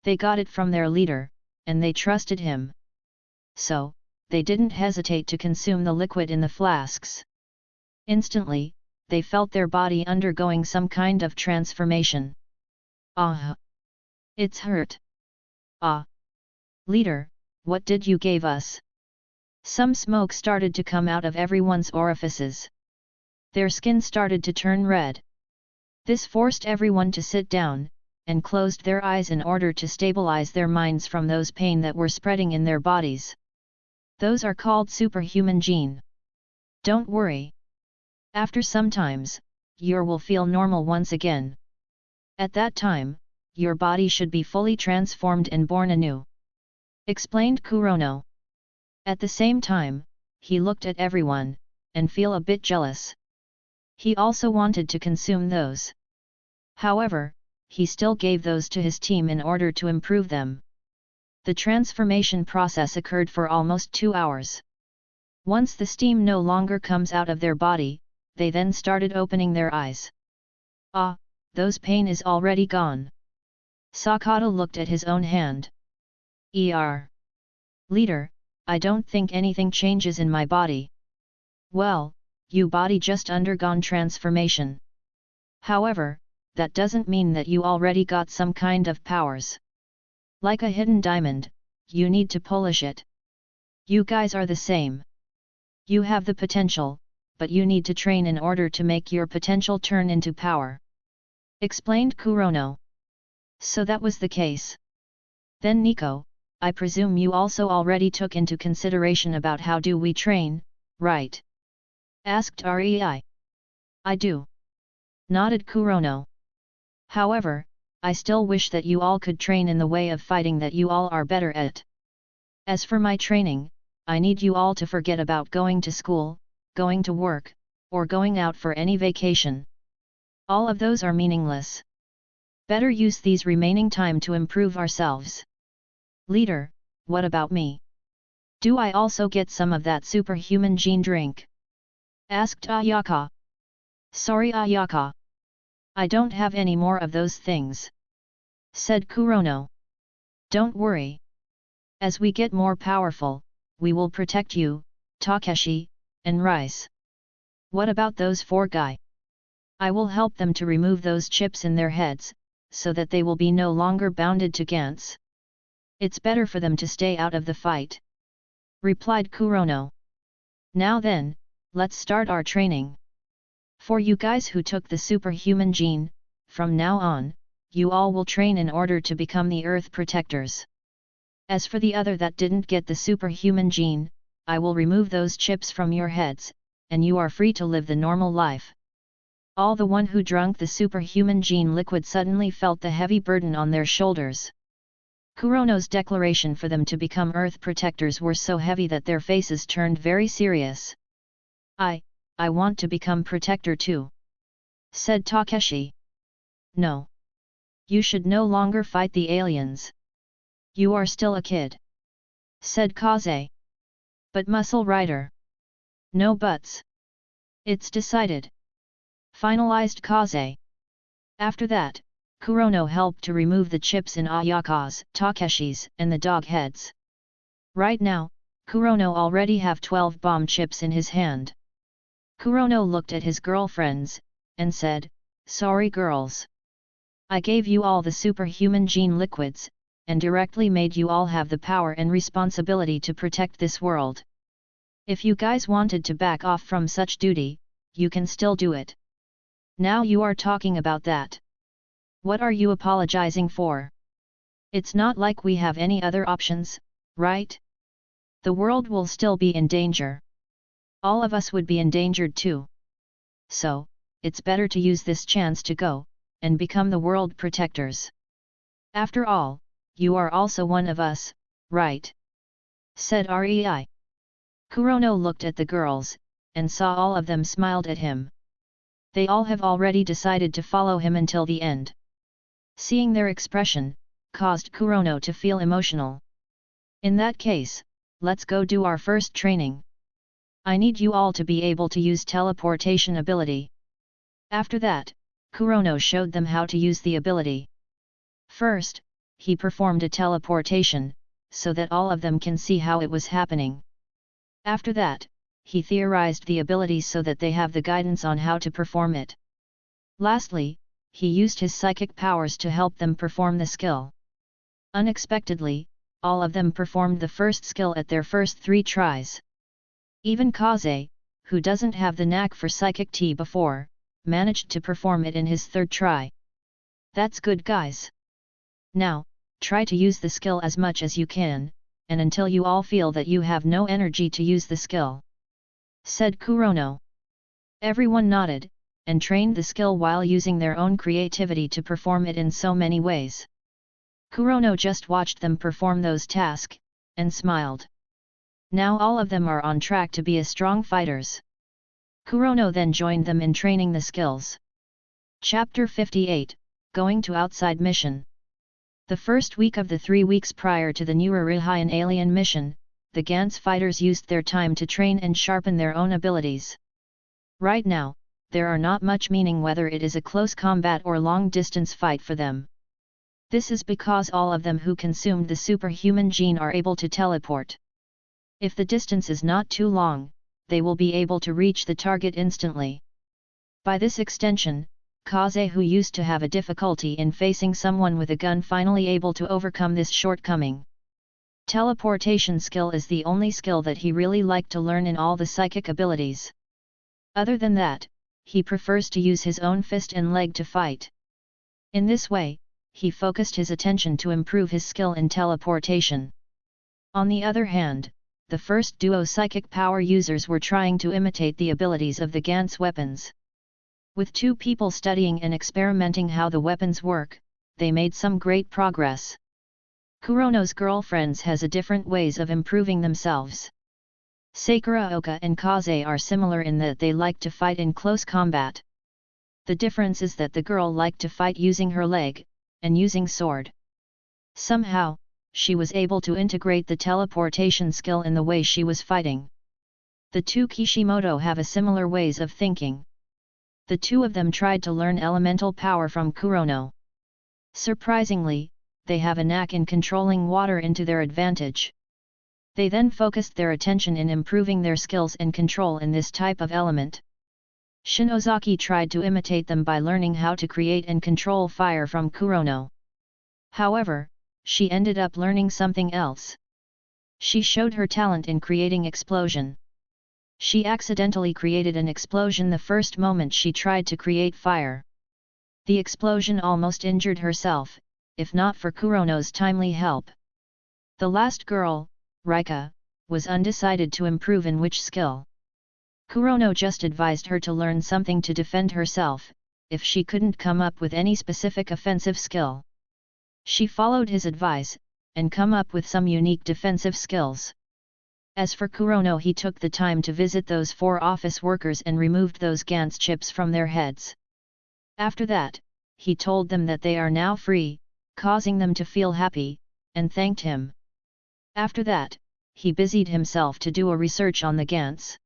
They got it from their leader, and they trusted him. So, they didn't hesitate to consume the liquid in the flasks. Instantly, they felt their body undergoing some kind of transformation. Ah! It's hurt. Ah! Leader, what did you give us? Some smoke started to come out of everyone's orifices. Their skin started to turn red. This forced everyone to sit down, and closed their eyes in order to stabilize their minds from those pain that were spreading in their bodies. Those are called superhuman gene. Don't worry. After some times, you will feel normal once again. At that time, your body should be fully transformed and born anew. Explained Kurono. At the same time, he looked at everyone, and feel a bit jealous. He also wanted to consume those. However, he still gave those to his team in order to improve them. The transformation process occurred for almost 2 hours. Once the steam no longer comes out of their body, they then started opening their eyes. Ah, those pain is already gone. Sakata looked at his own hand. Leader, I don't think anything changes in my body. Well, you body just undergone transformation. However, that doesn't mean that you already got some kind of powers. Like a hidden diamond, you need to polish it. You guys are the same. You have the potential, but you need to train in order to make your potential turn into power. Explained Kurono. So that was the case. Then Nico, I presume you also already took into consideration about how do we train, right? Asked Rei. I do. Nodded Kurono. However, I still wish that you all could train in the way of fighting that you all are better at. As for my training, I need you all to forget about going to school, going to work, or going out for any vacation. All of those are meaningless. Better use these remaining time to improve ourselves. Leader, what about me? Do I also get some of that superhuman gene drink? Asked Ayaka. Sorry Ayaka. I don't have any more of those things. Said Kurono. Don't worry. As we get more powerful, we will protect you, Takeshi, and Rice. What about those 4 guys? I will help them to remove those chips in their heads, so that they will be no longer bounded to Gantz. It's better for them to stay out of the fight. Replied Kurono. Now then, let's start our training. For you guys who took the superhuman gene, from now on, you all will train in order to become the Earth Protectors. As for the other that didn't get the superhuman gene, I will remove those chips from your heads, and you are free to live the normal life. All the one who drank the superhuman gene liquid suddenly felt the heavy burden on their shoulders. Kurono's declaration for them to become Earth Protectors were so heavy that their faces turned very serious. I want to become Protector too. Said Takeshi. No. You should no longer fight the aliens. You are still a kid. Said Kaze. But Muscle Rider. No buts. It's decided. Finalized Kaze. After that, Kurono helped to remove the chips in Ayaka's, Takeshi's, and the dog heads. Right now, Kurono already have 12 bomb chips in his hand. Kurono looked at his girlfriends, and said, Sorry girls. I gave you all the superhuman gene liquids, and directly made you all have the power and responsibility to protect this world. If you guys wanted to back off from such duty, you can still do it. Now you are talking about that. What are you apologizing for? It's not like we have any other options, right? The world will still be in danger. All of us would be endangered too. So, it's better to use this chance to go, and become the world protectors. After all, you are also one of us, right? Said Rei. Kurono looked at the girls, and saw all of them smiled at him. They all have already decided to follow him until the end. Seeing their expression, caused Kurono to feel emotional. In that case, let's go do our first training. I need you all to be able to use teleportation ability. After that, Kurono showed them how to use the ability. First, he performed a teleportation, so that all of them can see how it was happening. After that, he theorized the ability so that they have the guidance on how to perform it. Lastly, he used his psychic powers to help them perform the skill. Unexpectedly, all of them performed the first skill at their first 3 tries. Even Kaze, who doesn't have the knack for psychic tea before, managed to perform it in his 3rd try. That's good, guys. Now, try to use the skill as much as you can, and until you all feel that you have no energy to use the skill," said Kurono. Everyone nodded, and trained the skill while using their own creativity to perform it in so many ways. Kurono just watched them perform those tasks, and smiled. Now all of them are on track to be as strong fighters. Kurono then joined them in training the skills. Chapter 58, Going to Outside Mission. The first week of the 3 weeks prior to the new Relife alien mission, the Gantz fighters used their time to train and sharpen their own abilities. Right now, there are not much meaning whether it is a close combat or long-distance fight for them. This is because all of them who consumed the superhuman gene are able to teleport. If the distance is not too long, they will be able to reach the target instantly. By this extension, Kaze, who used to have a difficulty in facing someone with a gun, finally able to overcome this shortcoming. Teleportation skill is the only skill that he really liked to learn in all the psychic abilities. Other than that, he prefers to use his own fist and leg to fight. In this way, he focused his attention to improve his skill in teleportation. On the other hand, the first duo psychic power users were trying to imitate the abilities of the Gantz weapons. With 2 people studying and experimenting how the weapons work, they made some great progress. Kurono's girlfriends has a different ways of improving themselves. Sakuraoka and Kaze are similar in that they like to fight in close combat. The difference is that the girl liked to fight using her leg, and using sword. Somehow, she was able to integrate the teleportation skill in the way she was fighting. The 2 Kishimoto have a similar ways of thinking. The 2 of them tried to learn elemental power from Kurono. Surprisingly, they have a knack in controlling water into their advantage. They then focused their attention in improving their skills and control in this type of element. Shinozaki tried to imitate them by learning how to create and control fire from Kurono. However, she ended up learning something else. She showed her talent in creating explosion. She accidentally created an explosion the first moment she tried to create fire. The explosion almost injured herself, if not for Kurono's timely help. The last girl, Rika, was undecided to improve in which skill. Kurono just advised her to learn something to defend herself, if she couldn't come up with any specific offensive skill. She followed his advice, and come up with some unique defensive skills. As for Kurono, he took the time to visit those 4 office workers and removed those Gantz chips from their heads. After that, he told them that they are now free, causing them to feel happy, and thanked him. After that, he busied himself to do a research on the Gantz.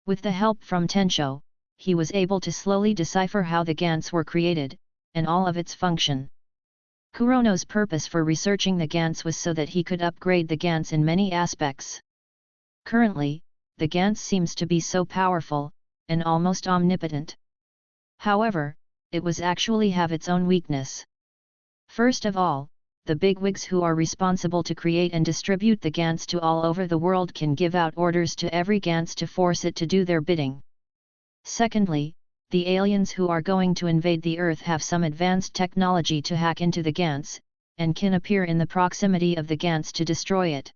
With the help from Tensho, he was able to slowly decipher how the Gantz were created, and all of its function. Kurono's purpose for researching the Gantz was so that he could upgrade the Gantz in many aspects. Currently, the Gantz seems to be so powerful, and almost omnipotent. However, it was actually have its own weakness. First of all, the bigwigs who are responsible to create and distribute the Gantz to all over the world can give out orders to every Gantz to force it to do their bidding. Secondly, the aliens who are going to invade the Earth have some advanced technology to hack into the Gantz, and can appear in the proximity of the Gantz to destroy it.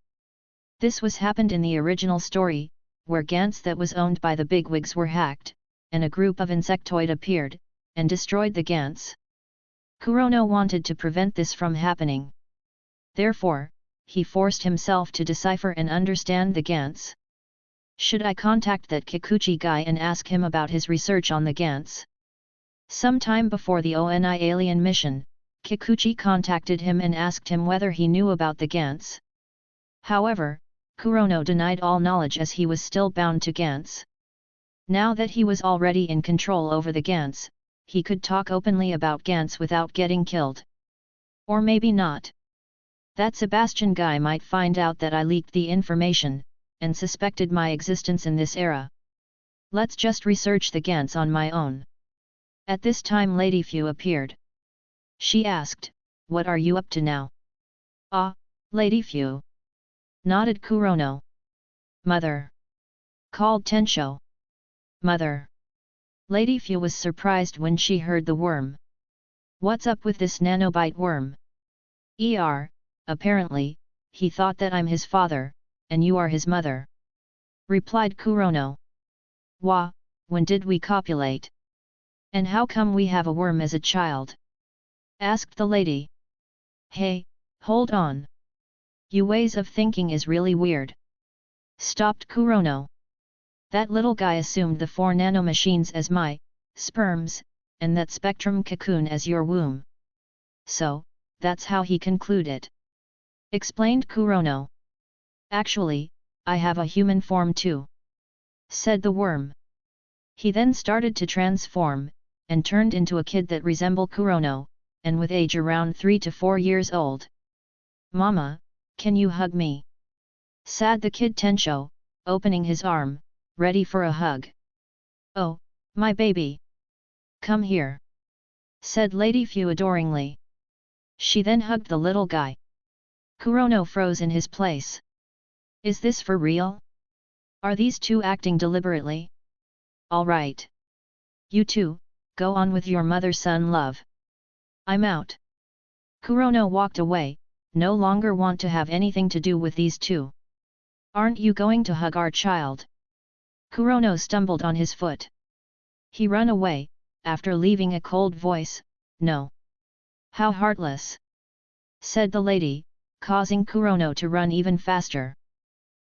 This was happened in the original story, where Gantz that was owned by the bigwigs were hacked, and a group of insectoid appeared, and destroyed the Gantz. Kurono wanted to prevent this from happening. Therefore, he forced himself to decipher and understand the Gantz. Should I contact that Kikuchi guy and ask him about his research on the Gantz? Sometime before the ONI alien mission, Kikuchi contacted him and asked him whether he knew about the Gantz. However, Kurono denied all knowledge as he was still bound to Gantz. Now that he was already in control over the Gantz, he could talk openly about Gantz without getting killed. Or maybe not. That Sebastian guy might find out that I leaked the information, and suspected my existence in this era. Let's just research the Gantz on my own. At this time Lady Fu appeared. She asked, "What are you up to now?" "Ah, Lady Fu," nodded Kurono. "Mother," called Tensho. "Mother." Lady Fu was surprised when she heard the worm. "What's up with this nanobite worm?" Apparently, he thought that I'm his father, and you are his mother," replied Kurono. "Wah, when did we copulate? And how come we have a worm as a child?" asked the lady. "Hey, hold on. Your ways of thinking is really weird," stopped Kurono. "That little guy assumed the 4 nanomachines as my sperms, and that spectrum cocoon as your womb. So, that's how he concluded," explained Kurono. "Actually, I have a human form too," said the worm. He then started to transform, and turned into a kid that resembled Kurono, and with age around 3 to 4 years old. "Mama, can you hug me?" said the kid Tensho, opening his arm, ready for a hug. "Oh, my baby! Come here," said Lady Fu adoringly. She then hugged the little guy. Kurono froze in his place. Is this for real? Are these two acting deliberately? All right. You two, go on with your mother-son love. I'm out. Kurono walked away, no longer want to have anything to do with these two. Aren't you going to hug our child? Kurono stumbled on his foot. He ran away, after leaving a cold voice, "No." "How heartless," said the lady, causing Kurono to run even faster.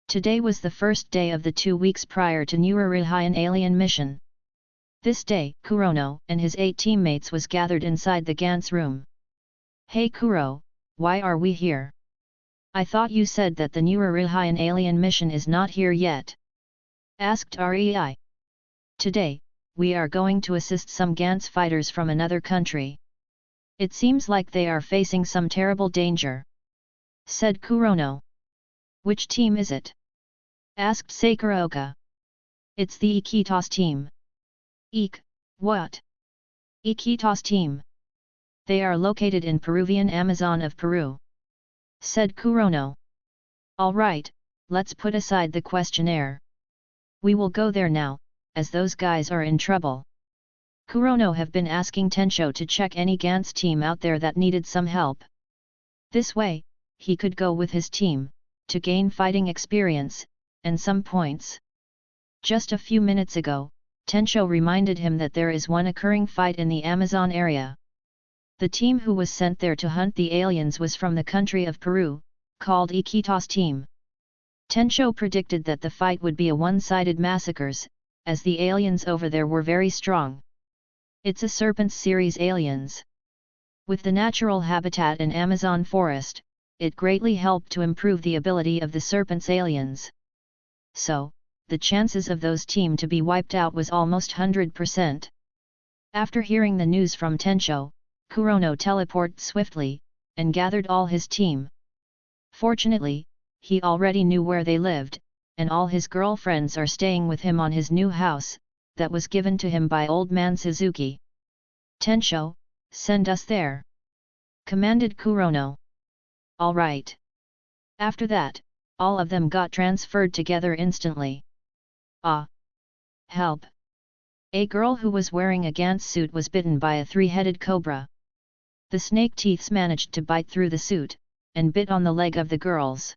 Today was the first day of the 2 weeks prior to New Relife alien mission. This day, Kurono and his 8 teammates was gathered inside the Gantz room. "Hey Kuro, why are we here? I thought you said that the New Relife alien mission is not here yet," asked Rei. "Today, we are going to assist some Gantz fighters from another country. It seems like they are facing some terrible danger," said Kurono. "Which team is it?" asked Sakuroka. "It's the Iquitos team." "Eek, what? Iquitos team? They are located in Peruvian Amazon of Peru," said Kurono. "All right, let's put aside the questionnaire. We will go there now, as those guys are in trouble." Kurono have been asking Tensho to check any Gantz team out there that needed some help. This way, he could go with his team, to gain fighting experience, and some points. Just a few minutes ago, Tensho reminded him that there is one occurring fight in the Amazon area. The team who was sent there to hunt the aliens was from the country of Peru, called Iquitos team. Tensho predicted that the fight would be a one-sided massacres, as the aliens over there were very strong. It's a Serpents series aliens. With the natural habitat in Amazon forest, it greatly helped to improve the ability of the Serpents aliens. So, the chances of those team to be wiped out was almost 100%. After hearing the news from Tensho, Kurono teleported swiftly, and gathered all his team. Fortunately, he already knew where they lived, and all his girlfriends are staying with him on his new house, that was given to him by Old Man Suzuki. "Tensho, send us there," commanded Kurono. "All right." After that, all of them got transferred together instantly. Ah! Help! A girl who was wearing a Gantz suit was bitten by a 3-headed cobra. The snake teeth managed to bite through the suit, and bit on the leg of the girls.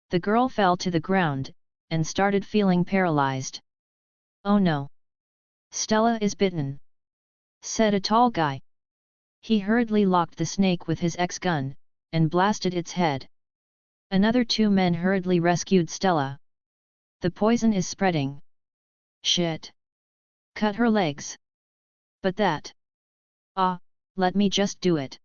The girl fell to the ground, and started feeling paralyzed. "Oh no! Stella is bitten," said a tall guy. He hurriedly locked the snake with his X-gun, and blasted its head. Another 2 men hurriedly rescued Stella. "The poison is spreading. Shit! Cut her legs." "But that... Ah, let me just do it."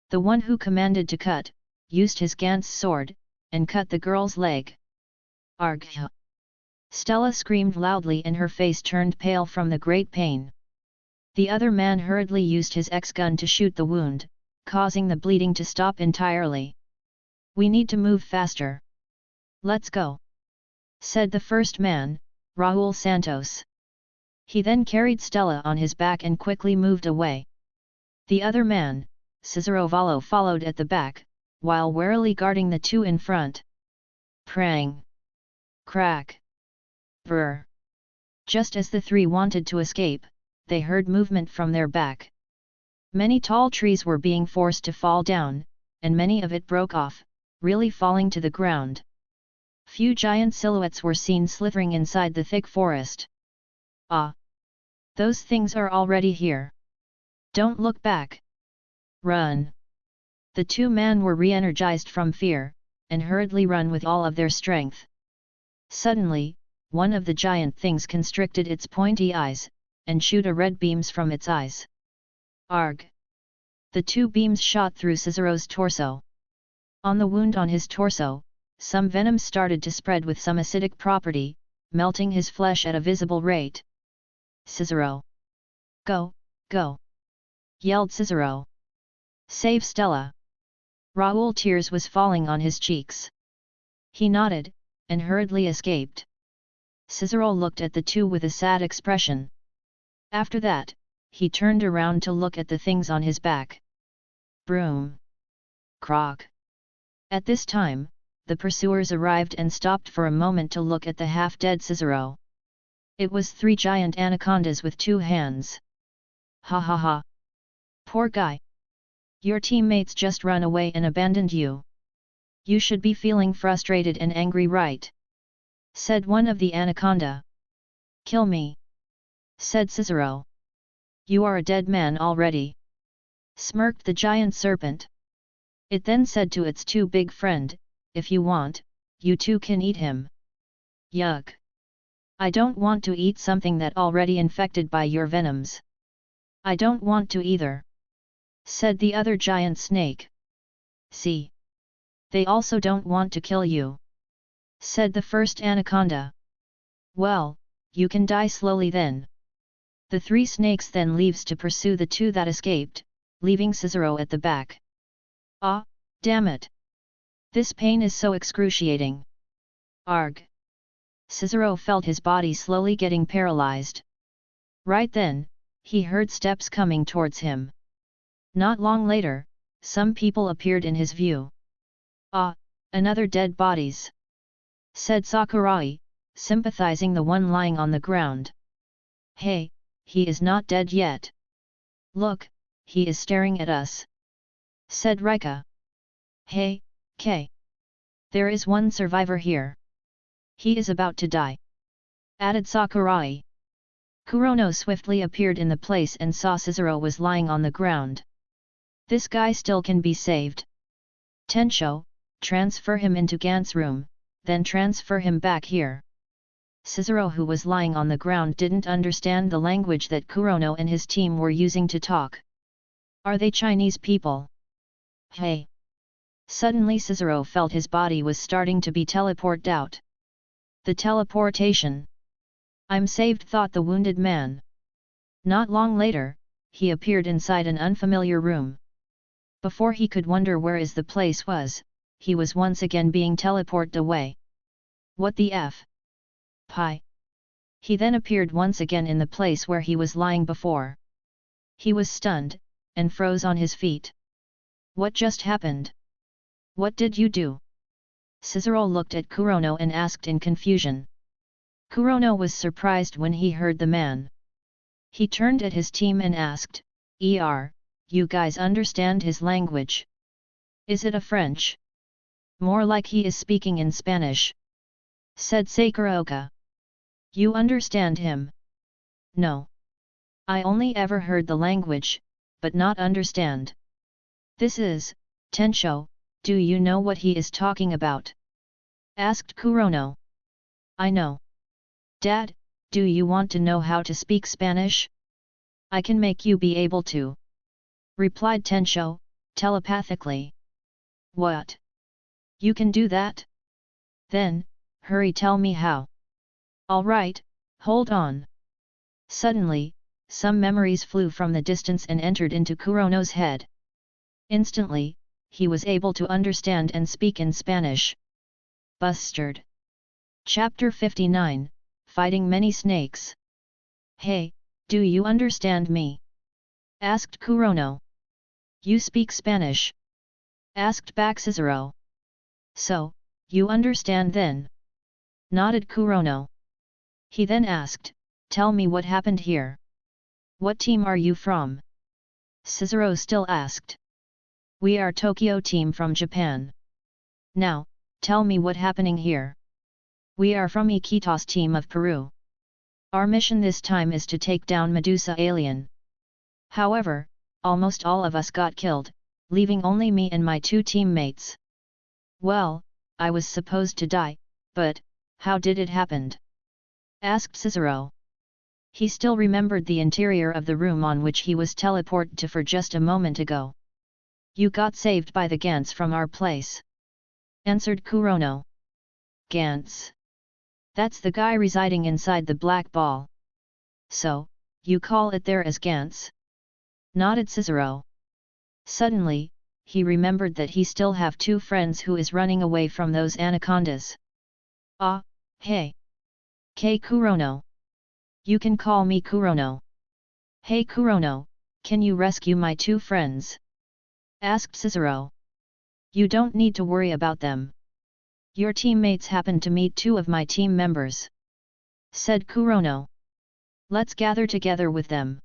The one who commanded to cut, used his Gantz sword, and cut the girl's leg. Argh! Stella screamed loudly and her face turned pale from the great pain. The other man hurriedly used his X-gun to shoot the wound, causing the bleeding to stop entirely. "We need to move faster. Let's go," said the first man, Raul Santos. He then carried Stella on his back and quickly moved away. The other man, Cicero Vallo, followed at the back, while warily guarding the two in front. Prang! Crack! Brr! Just as the three wanted to escape, they heard movement from their back. Many tall trees were being forced to fall down, and many of it broke off, really falling to the ground. Few giant silhouettes were seen slithering inside the thick forest. "Ah! Those things are already here. Don't look back. Run!" The two men were re-energized from fear, and hurriedly run with all of their strength. Suddenly, one of the giant things constricted its pointy eyes, and shoot a red beams from its eyes. Arg! The two beams shot through Cicero's torso. On the wound on his torso, some venom started to spread with some acidic property, melting his flesh at a visible rate. "Cicero! Go, go!" yelled Cicero. "Save Stella!" Raul tears was falling on his cheeks. He nodded, and hurriedly escaped. Cicero looked at the two with a sad expression. After that, he turned around to look at the things on his back. Broom! Croc! At this time, the pursuers arrived and stopped for a moment to look at the half-dead Cicero. It was 3 giant anacondas with 2 hands. "Ha ha ha! Poor guy! Your teammates just run away and abandoned you. You should be feeling frustrated and angry, right?" said one of the anaconda. "Kill me," said Cicero. "You are a dead man already," smirked the giant serpent. It then said to its 2 big friend, "If you want, you too can eat him." "Yuck! I don't want to eat something that already infected by your venoms." "I don't want to either," said the other giant snake. "See? They also don't want to kill you," said the first anaconda. "Well, you can die slowly then." The 3 snakes then leaves to pursue the 2 that escaped, leaving Cicero at the back. "Ah, damn it! This pain is so excruciating. Arg!" Cicero felt his body slowly getting paralyzed. Right then, he heard steps coming towards him. Not long later, some people appeared in his view. "Ah, another dead bodies," said Sakurai, sympathizing the one lying on the ground. "Hey, he is not dead yet. Look, he is staring at us," said Rika. "Hey, Kay. There is one survivor here. He is about to die," added Sakurai. Kurono swiftly appeared in the place and saw Cicero was lying on the ground. "This guy still can be saved. Tensho, transfer him into Gantz room, then transfer him back here." Cicero, who was lying on the ground, didn't understand the language that Kurono and his team were using to talk. Are they Chinese people? Hey! Suddenly Cicero felt his body was starting to be teleported out. The teleportation! "I'm saved," thought the wounded man. Not long later, he appeared inside an unfamiliar room. Before he could wonder where is the place was, he was once again being teleported away. What the F? Pi! He then appeared once again in the place where he was lying before. He was stunned, and froze on his feet. What just happened? What did you do? Cicero looked at Kurono and asked in confusion. Kurono was surprised when he heard the man. He turned at his team and asked, You guys understand his language? Is it a French? More like he is speaking in Spanish," said Sakuroka. "You understand him?" "No. I only ever heard the language, but not understand." "This is, Tensho, do you know what he is talking about?" asked Kurono. "I know. Dad, do you want to know how to speak Spanish? I can make you be able to," replied Tensho, telepathically. "What? You can do that? Then, hurry, tell me how. Alright, hold on. Suddenly, some memories flew from the distance and entered into Kurono's head. Instantly, he was able to understand and speak in Spanish. Bustard. Chapter 59, Fighting Many Snakes. Hey, do you understand me? Asked Kurono. You speak Spanish? Asked back Cicero. So, you understand then? Nodded Kurono. He then asked, tell me what happened here. What team are you from? Cicero still asked. We are Tokyo team from Japan. Now, tell me what happening here. We are from Iquitos team of Peru. Our mission this time is to take down Medusa alien. However, almost all of us got killed, leaving only me and my 2 teammates. Well, I was supposed to die, but, how did it happen? Asked Cicero. He still remembered the interior of the room on which he was teleported to for just a moment ago. You got saved by the Gantz from our place. Answered Kurono. Gantz. That's the guy residing inside the black ball. So, you call it there as Gantz? Nodded Cicero. Suddenly, he remembered that he still have 2 friends who is running away from those anacondas. Ah, hey. K Kurono. You can call me Kurono. Hey Kurono, can you rescue my 2 friends? Asked Cicero. You don't need to worry about them. Your teammates happened to meet 2 of my team members. Said Kurono. Let's gather together with them.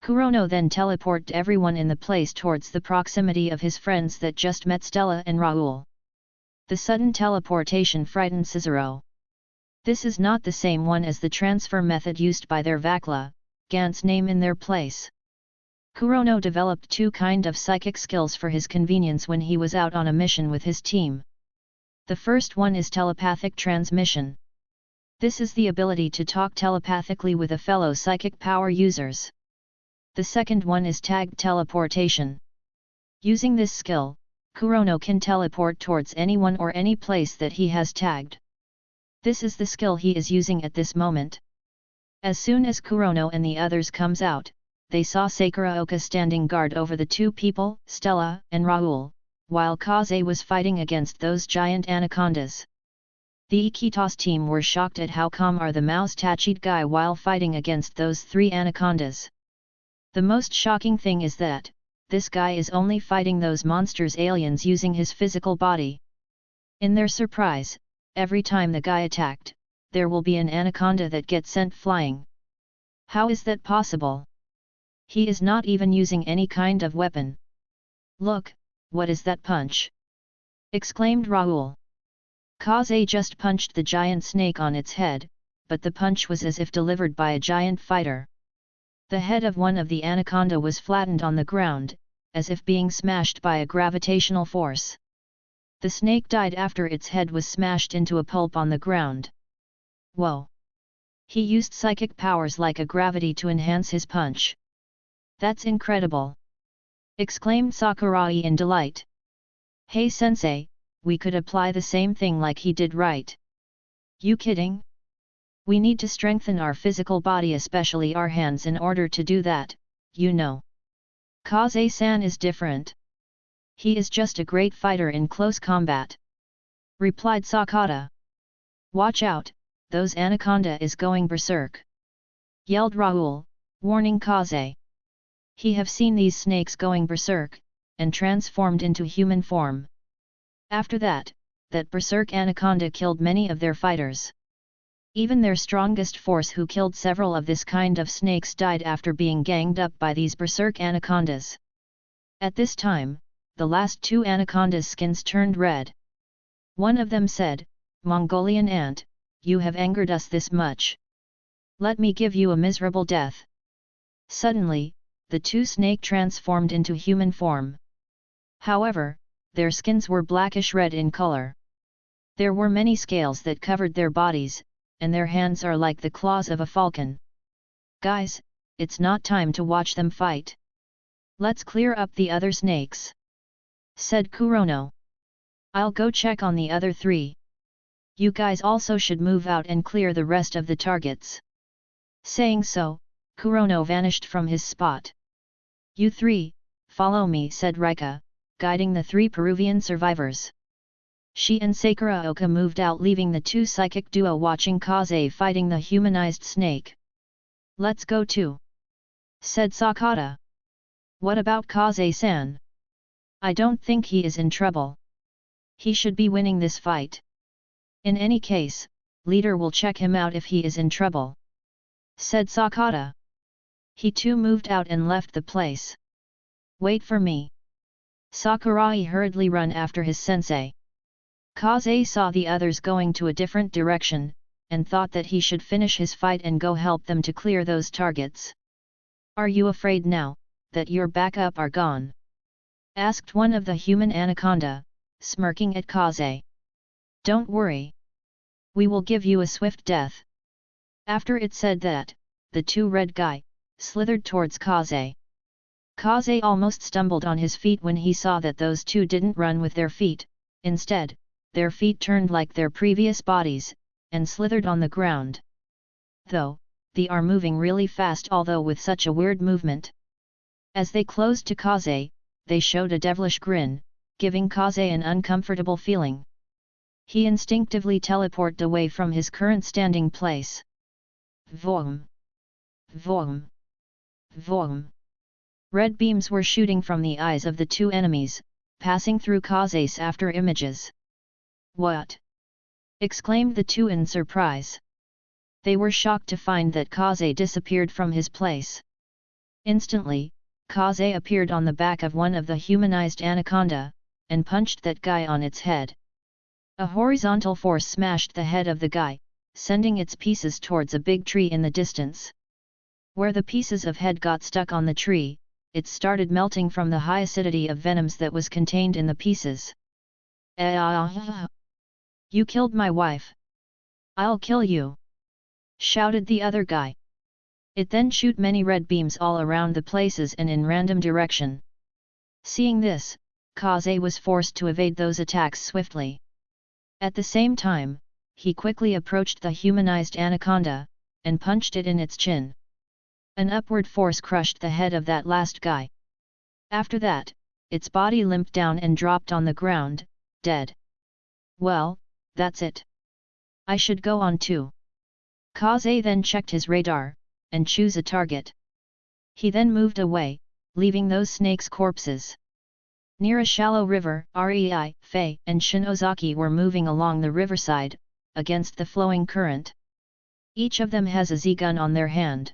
Kurono then teleported everyone in the place towards the proximity of his friends that just met Stella and Raoul. The sudden teleportation frightened Cicero. This is not the same one as the transfer method used by their Vakla, Gantz name in their place. Kurono developed 2 kind of psychic skills for his convenience when he was out on a mission with his team. The first one is telepathic transmission. This is the ability to talk telepathically with a fellow psychic power users. The second one is tagged teleportation. Using this skill, Kurono can teleport towards anyone or any place that he has tagged. This is the skill he is using at this moment. As soon as Kurono and the others comes out, they saw Sakuraoka standing guard over the 2 people, Stella and Raoul, while Kaze was fighting against those giant anacondas. The Iquitos team were shocked at how calm are the mouse tachied guy while fighting against those 3 anacondas. The most shocking thing is that, this guy is only fighting those monsters aliens using his physical body. In their surprise, every time the guy attacked, there will be an anaconda that gets sent flying. How is that possible? He is not even using any kind of weapon. Look, what is that punch? Exclaimed Raoul. Kaze just punched the giant snake on its head, but the punch was as if delivered by a giant fighter. The head of one of the anaconda was flattened on the ground, as if being smashed by a gravitational force. The snake died after its head was smashed into a pulp on the ground. Whoa! He used psychic powers like a gravity to enhance his punch. That's incredible! Exclaimed Sakurai in delight. Hey sensei, we could apply the same thing like he did, right? You kidding? We need to strengthen our physical body, especially our hands, in order to do that, you know. Kaze-san is different. He is just a great fighter in close combat. Replied Sakata. Watch out, those anaconda is going berserk. Yelled Raoul, warning Kaze. He have seen these snakes going berserk, and transformed into human form. After that, that berserk anaconda killed many of their fighters. Even their strongest force, who killed several of this kind of snakes, died after being ganged up by these berserk anacondas. At this time, the last 2 anacondas' skins turned red. One of them said, Mongolian ant, you have angered us this much. Let me give you a miserable death. Suddenly, the 2 snake transformed into human form. However, their skins were blackish red in color. There were many scales that covered their bodies, and their hands are like the claws of a falcon. Guys, it's not time to watch them fight. Let's clear up the other snakes. Said Kurono. I'll go check on the other 3. You guys also should move out and clear the rest of the targets. Saying so, Kurono vanished from his spot. You three, follow me, said Rika, guiding the 3 Peruvian survivors. She and Sakuraoka moved out, leaving the 2 psychic duo watching Kaze fighting the humanized snake. Let's go too, said Sakata. What about Kaze-san? I don't think he is in trouble. He should be winning this fight. In any case, leader will check him out if he is in trouble, said Sakata. He too moved out and left the place. Wait for me. Sakurai hurriedly ran after his sensei. Kaze saw the others going to a different direction, and thought that he should finish his fight and go help them to clear those targets. Are you afraid now, that your backup are gone? Asked one of the human anaconda, smirking at Kaze. Don't worry. We will give you a swift death. After it said that, the 2 red guy slithered towards Kaze. Kaze almost stumbled on his feet when he saw that those 2 didn't run with their feet, instead, their feet turned like their previous bodies, and slithered on the ground. Though, they are moving really fast, although with such a weird movement. As they closed to Kaze, they showed a devilish grin, giving Kaze an uncomfortable feeling. He instinctively teleported away from his current standing place. Vroom! Vroom! Vroom! Red beams were shooting from the eyes of the 2 enemies, passing through Kaze's after images. What? Exclaimed the 2 in surprise. They were shocked to find that Kaze disappeared from his place. Instantly, Kaze appeared on the back of one of the humanized anaconda, and punched that guy on its head. A horizontal force smashed the head of the guy, sending its pieces towards a big tree in the distance. Where the pieces of head got stuck on the tree, it started melting from the high acidity of venoms that was contained in the pieces. You killed my wife. I'll kill you! Shouted the other guy. It then shoot many red beams all around the places and in random direction. Seeing this, Kaze was forced to evade those attacks swiftly. At the same time, he quickly approached the humanized anaconda, and punched it in its chin. An upward force crushed the head of that last guy. After that, its body limped down and dropped on the ground, dead. Well, that's it. I should go on too. Kaze then checked his radar, and chose a target. He then moved away, leaving those snakes' corpses. Near a shallow river, Rei, Fei, and Shinozaki were moving along the riverside, against the flowing current. Each of them has a Z-gun on their hand.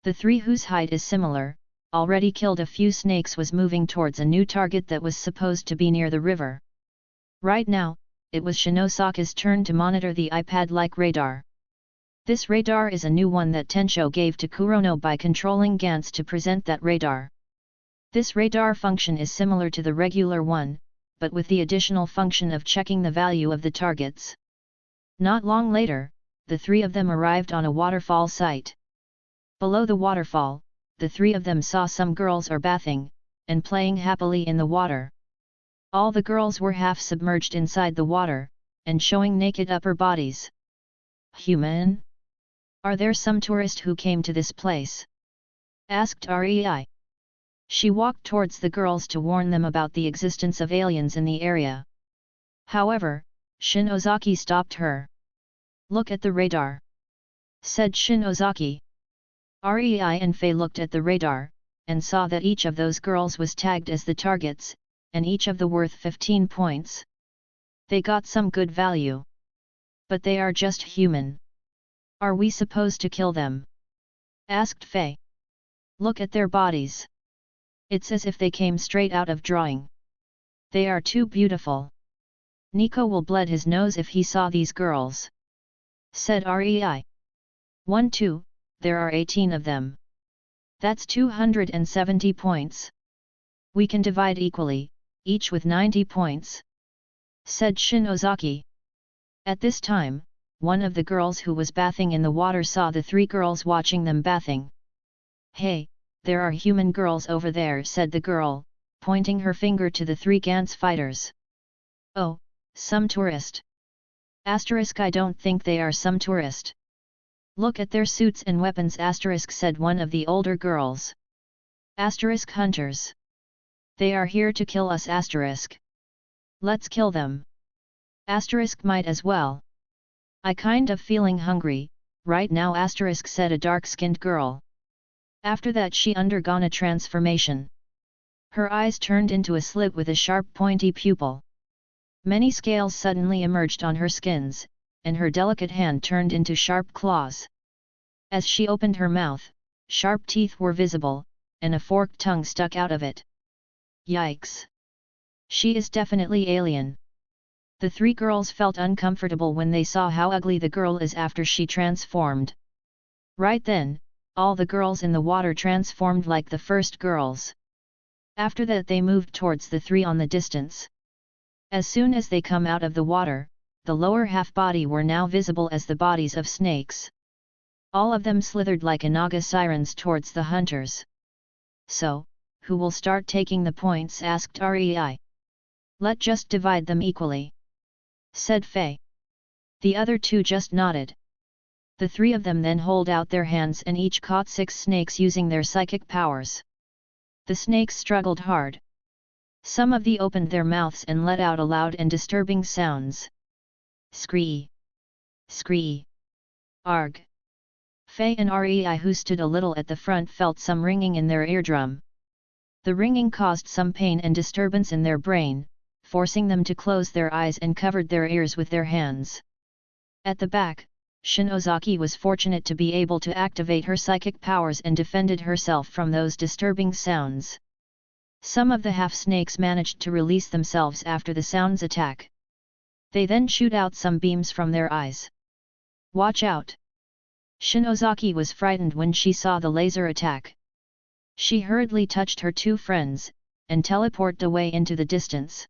The 3 whose height is similar, already killed a few snakes, was moving towards a new target that was supposed to be near the river. Right now, it was Shinosaki's turn to monitor the iPad-like radar. This radar is a new one that Tensho gave to Kurono by controlling Gantz to present that radar. This radar function is similar to the regular one, but with the additional function of checking the value of the targets. Not long later, the 3 of them arrived on a waterfall site. Below the waterfall, the 3 of them saw some girls are bathing, and playing happily in the water. All the girls were half submerged inside the water, and showing naked upper bodies. Human? Are there some tourist who came to this place? Asked Rei. She walked towards the girls to warn them about the existence of aliens in the area. However, Shinozaki stopped her. Look at the radar, said Shinozaki. Rei and Fei looked at the radar, and saw that each of those girls was tagged as the targets, and each of them worth 15 points. They got some good value. But they are just human. Are we supposed to kill them? Asked Fei. Look at their bodies. It's as if they came straight out of drawing. They are too beautiful. Nico will bleed his nose if he saw these girls, said Rei. 1-2, there are 18 of them. That's 270 points. We can divide equally, each with 90 points, said Shinozaki. At this time, one of the girls who was bathing in the water saw the 3 girls watching them bathing. Hey, there are human girls over there, said the girl, pointing her finger to the 3 Gantz fighters. Oh, some tourist. I don't think they are some tourist. Look at their suits and weapons said one of the older girls. Hunters. They are here to kill us Let's kill them. Might as well. I kind of feeling hungry, right now said a dark-skinned girl. After that she undergone a transformation. Her eyes turned into a slit with a sharp pointy pupil. Many scales suddenly emerged on her skins, and her delicate hand turned into sharp claws. As she opened her mouth, sharp teeth were visible, and a forked tongue stuck out of it. Yikes! She is definitely alien. The three girls felt uncomfortable when they saw how ugly the girl is after she transformed. Right then, all the girls in the water transformed like the first girls. After that they moved towards the three on the distance. As soon as they come out of the water, the lower half body were now visible as the bodies of snakes. All of them slithered like Anaga sirens towards the hunters. So, who will start taking the points? Asked Rei. Let just divide them equally, said Faye. The other two just nodded. The three of them then hold out their hands and each caught 6 snakes using their psychic powers. The snakes struggled hard. Some of them opened their mouths and let out loud and disturbing sounds. Scree! Scree! Arg! Faye and Rei, who stood a little at the front, felt some ringing in their eardrum. The ringing caused some pain and disturbance in their brain, forcing them to close their eyes and covered their ears with their hands. At the back, Shinozaki was fortunate to be able to activate her psychic powers and defended herself from those disturbing sounds. Some of the half-snakes managed to release themselves after the sound's attack. They then shoot out some beams from their eyes. Watch out! Shinozaki was frightened when she saw the laser attack. She hurriedly touched her 2 friends, and teleported away into the distance.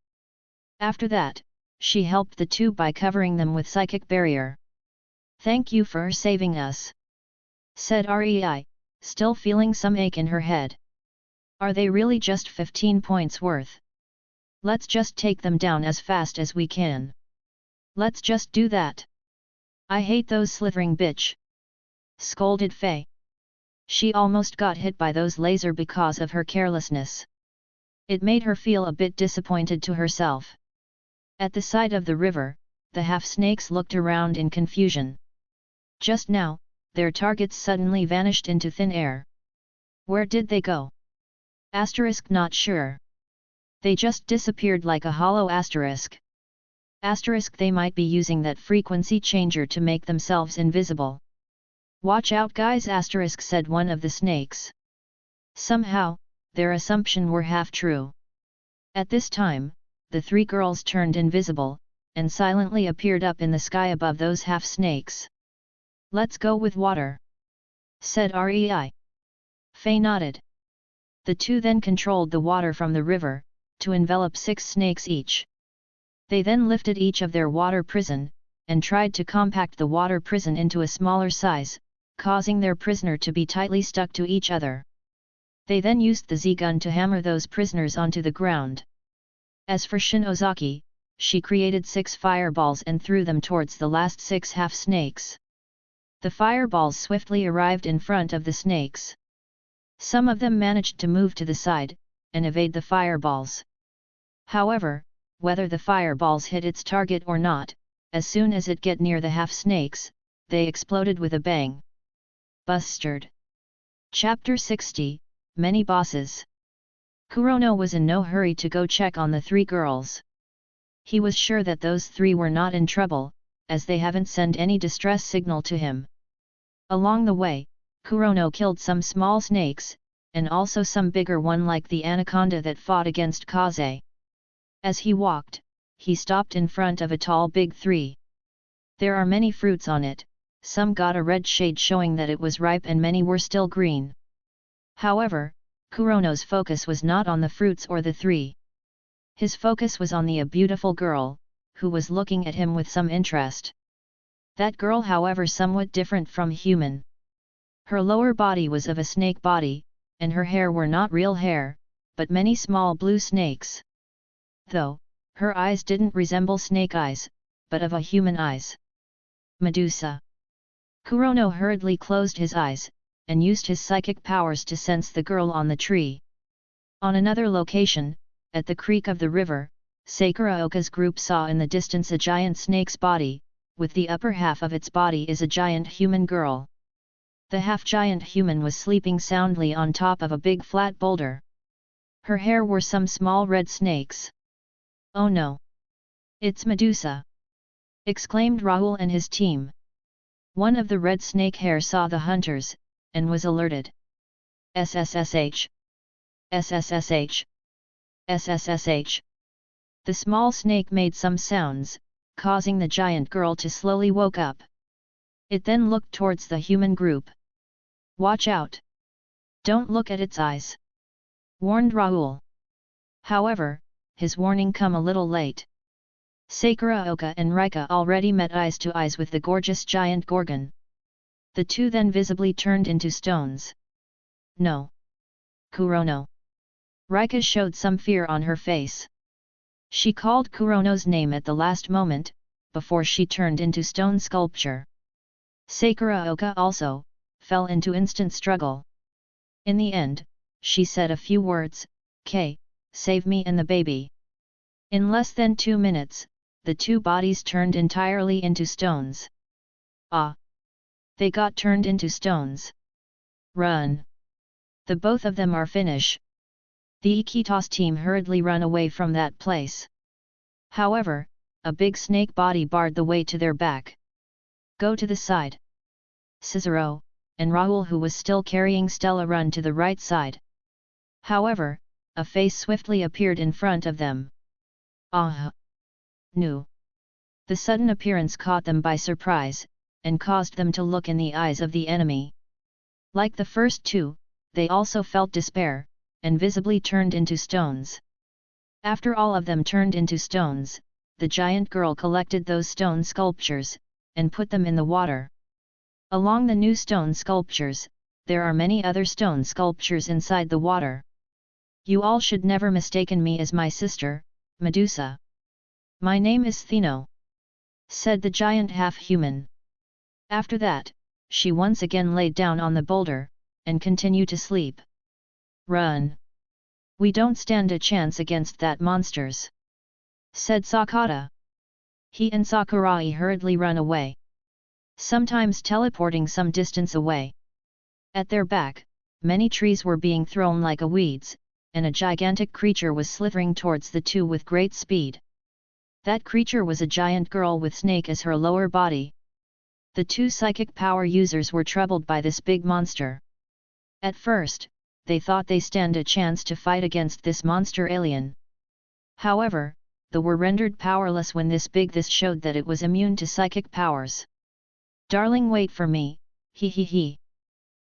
After that, she helped the 2 by covering them with psychic barrier. Thank you for saving us, said Rei, still feeling some ache in her head. Are they really just 15 points worth? Let's just take them down as fast as we can. Let's just do that. I hate those slithering bitch, scolded Faye. She almost got hit by those laser because of her carelessness. It made her feel a bit disappointed to herself. At the side of the river, the half-snakes looked around in confusion. Just now, their targets suddenly vanished into thin air. Where did they go? Not sure. They just disappeared like a hollow asterisk. They might be using that frequency changer to make themselves invisible. Watch out guys, said one of the snakes. Somehow, their assumption were half true. At this time, the 3 girls turned invisible, and silently appeared up in the sky above those half-snakes. Let's go with water, said Rei. Faye nodded. The 2 then controlled the water from the river, to envelop 6 snakes each. They then lifted each of their water prison, and tried to compact the water prison into a smaller size, causing their prisoner to be tightly stuck to each other. They then used the Z-gun to hammer those prisoners onto the ground. As for Shinozaki, she created 6 fireballs and threw them towards the last 6 half-snakes. The fireballs swiftly arrived in front of the snakes. Some of them managed to move to the side, and evade the fireballs. However, whether the fireballs hit its target or not, as soon as it get near the half-snakes, they exploded with a bang. Bustard. Chapter 60, Many Bosses. Kurono was in no hurry to go check on the 3 girls. He was sure that those 3 were not in trouble, as they haven't sent any distress signal to him. Along the way, Kurono killed some small snakes, and also some bigger one like the anaconda that fought against Kaze. As he walked, he stopped in front of a tall big 3. There are many fruits on it, some got a red shade showing that it was ripe and many were still green. However, Kurono's focus was not on the fruits or the 3. His focus was on a beautiful girl, who was looking at him with some interest. That girl, however, somewhat different from human. Her lower body was of a snake body, and her hair were not real hair, but many small blue snakes. Though, her eyes didn't resemble snake eyes, but of a human eyes. Medusa. Kurono hurriedly closed his eyes, and used his psychic powers to sense the girl on the tree. On another location, at the creek of the river, Sakuraoka's group saw in the distance a giant snake's body, with the upper half of its body is a giant human girl. The half-giant human was sleeping soundly on top of a big flat boulder. Her hair were some small red snakes. "Oh no! It's Medusa!" exclaimed Rahul and his team. One of the red snake hair saw the hunters, and was alerted. SSSH! SSSH! SSSH! The small snake made some sounds, causing the giant girl to slowly woke up. It then looked towards the human group. "Watch out! Don't look at its eyes!" warned Rahul. However, his warning come a little late. Sakuraoka and Rika already met eyes to eyes with the gorgeous giant gorgon. The two then visibly turned into stones. "No! Kurono!" Rika showed some fear on her face. She called Kurono's name at the last moment, before she turned into stone sculpture. Sakuraoka also fell into instant struggle. In the end, she said a few words, "K, save me and the baby." In less than 2 minutes, the two bodies turned entirely into stones. Ah! They got turned into stones. Run! The both of them are finish. The Iquitos team hurriedly run away from that place. However, a big snake body barred the way to their back. "Go to the side." Cicero and Rahul, who was still carrying Stella, run to the right side. However, a face swiftly appeared in front of them. "Ah! No!" The sudden appearance caught them by surprise, and caused them to look in the eyes of the enemy. Like the first two, they also felt despair, and visibly turned into stones. After all of them turned into stones, the giant girl collected those stone sculptures, and put them in the water. Along the new stone sculptures, there are many other stone sculptures inside the water. "You all should never mistaken me as my sister, Medusa. My name is Theno," said the giant half-human. After that, she once again laid down on the boulder, and continued to sleep. "Run! We don't stand a chance against that monsters," said Sakata. He and Sakurai hurriedly run away, sometimes teleporting some distance away. At their back, many trees were being thrown like a weeds, and a gigantic creature was slithering towards the two with great speed. That creature was a giant girl with snake as her lower body. The two psychic power users were troubled by this big monster. At first, they thought they stand a chance to fight against this monster alien. However, they were rendered powerless when this showed that it was immune to psychic powers. "Darling, wait for me, he he he."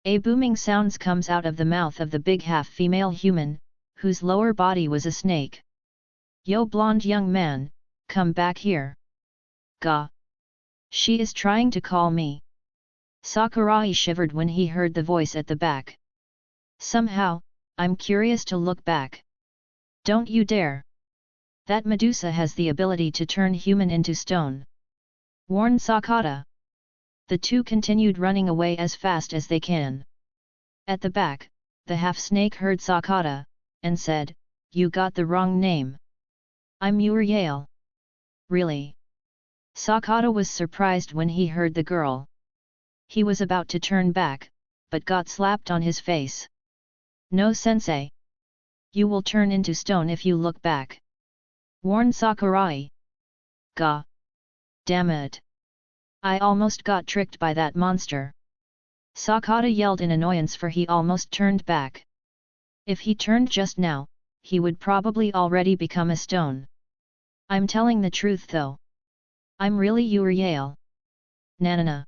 A booming sounds comes out of the mouth of the big half-female human, whose lower body was a snake. "Yo, blonde young man, come back here." "Gah! She is trying to call me." Sakurai shivered when he heard the voice at the back. "Somehow, I'm curious to look back." "Don't you dare! That Medusa has the ability to turn human into stone," warned Sakata. The two continued running away as fast as they can. At the back, the half-snake heard Sakata, and said, "You got the wrong name. I'm Uriel." "Really?" Sakata was surprised when he heard the girl. He was about to turn back, but got slapped on his face. "No, sensei. You will turn into stone if you look back," warned Sakurai. "Gah! Damn it! I almost got tricked by that monster." Sakata yelled in annoyance, for he almost turned back. If he turned just now, he would probably already become a stone. "I'm telling the truth though. I'm really Uriel." "Nanana."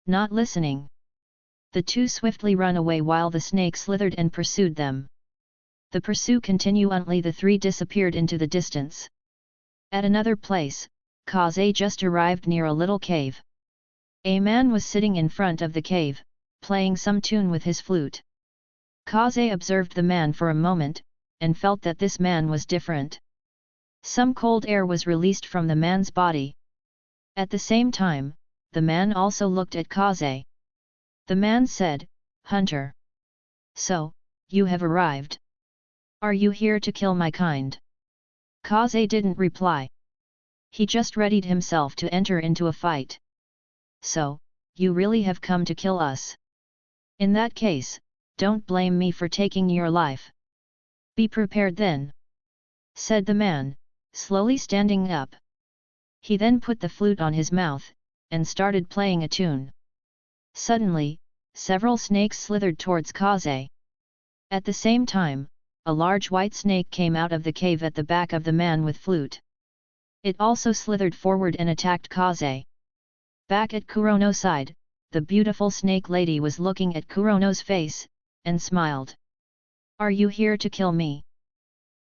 Not listening. The two swiftly run away while the snake slithered and pursued them. The pursuit continued until the three disappeared into the distance. At another place, Kaze just arrived near a little cave. A man was sitting in front of the cave, playing some tune with his flute. Kaze observed the man for a moment, and felt that this man was different. Some cold air was released from the man's body. At the same time, the man also looked at Kaze. The man said, "Hunter. So, you have arrived. Are you here to kill my kind?" Kaze didn't reply. He just readied himself to enter into a fight. "So, you really have come to kill us? In that case, don't blame me for taking your life. Be prepared then," said the man, slowly standing up. He then put the flute on his mouth, and started playing a tune. Suddenly, several snakes slithered towards Kaze. At the same time, a large white snake came out of the cave at the back of the man with flute. It also slithered forward and attacked Kaze. Back at Kurono's side, the beautiful snake lady was looking at Kurono's face, and smiled. "Are you here to kill me?"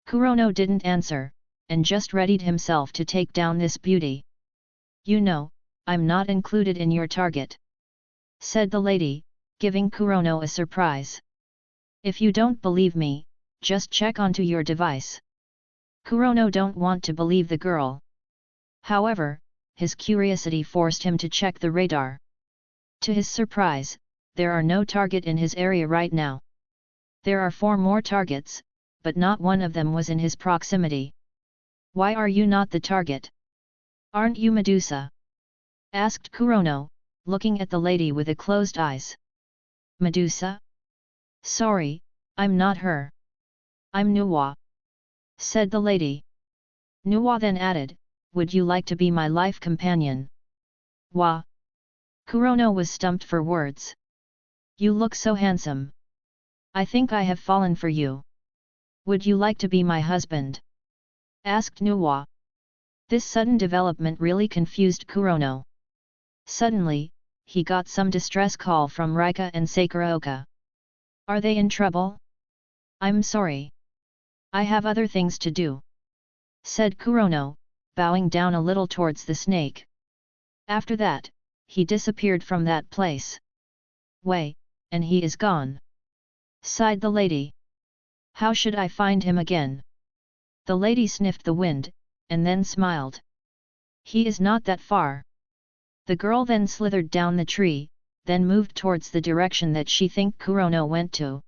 Kurono didn't answer, and just readied himself to take down this beauty. "You know, I'm not included in your target," said the lady, giving Kurono a surprise. "If you don't believe me, just check onto your device." Kurono don't want to believe the girl. However, his curiosity forced him to check the radar. To his surprise, there are no target in his area right now. There are 4 more targets, but not one of them was in his proximity. "Why are you not the target? Aren't you Medusa?" asked Kurono, looking at the lady with the closed eyes. "Medusa? Sorry, I'm not her. I'm Nuwa," said the lady. Nuwa then added, "Would you like to be my life companion?" "Wah!" Kurono was stumped for words. "You look so handsome. I think I have fallen for you. Would you like to be my husband?" asked Nuwa. This sudden development really confused Kurono. Suddenly, he got some distress call from Rika and Sakuraoka. "Are they in trouble?" "I'm sorry. I have other things to do," said Kurono, bowing down a little towards the snake. After that, he disappeared from that place. "Way, and he is gone," sighed the lady. "How should I find him again?" The lady sniffed the wind, and then smiled. "He is not that far." The girl then slithered down the tree, then moved towards the direction that she think Kurono went to.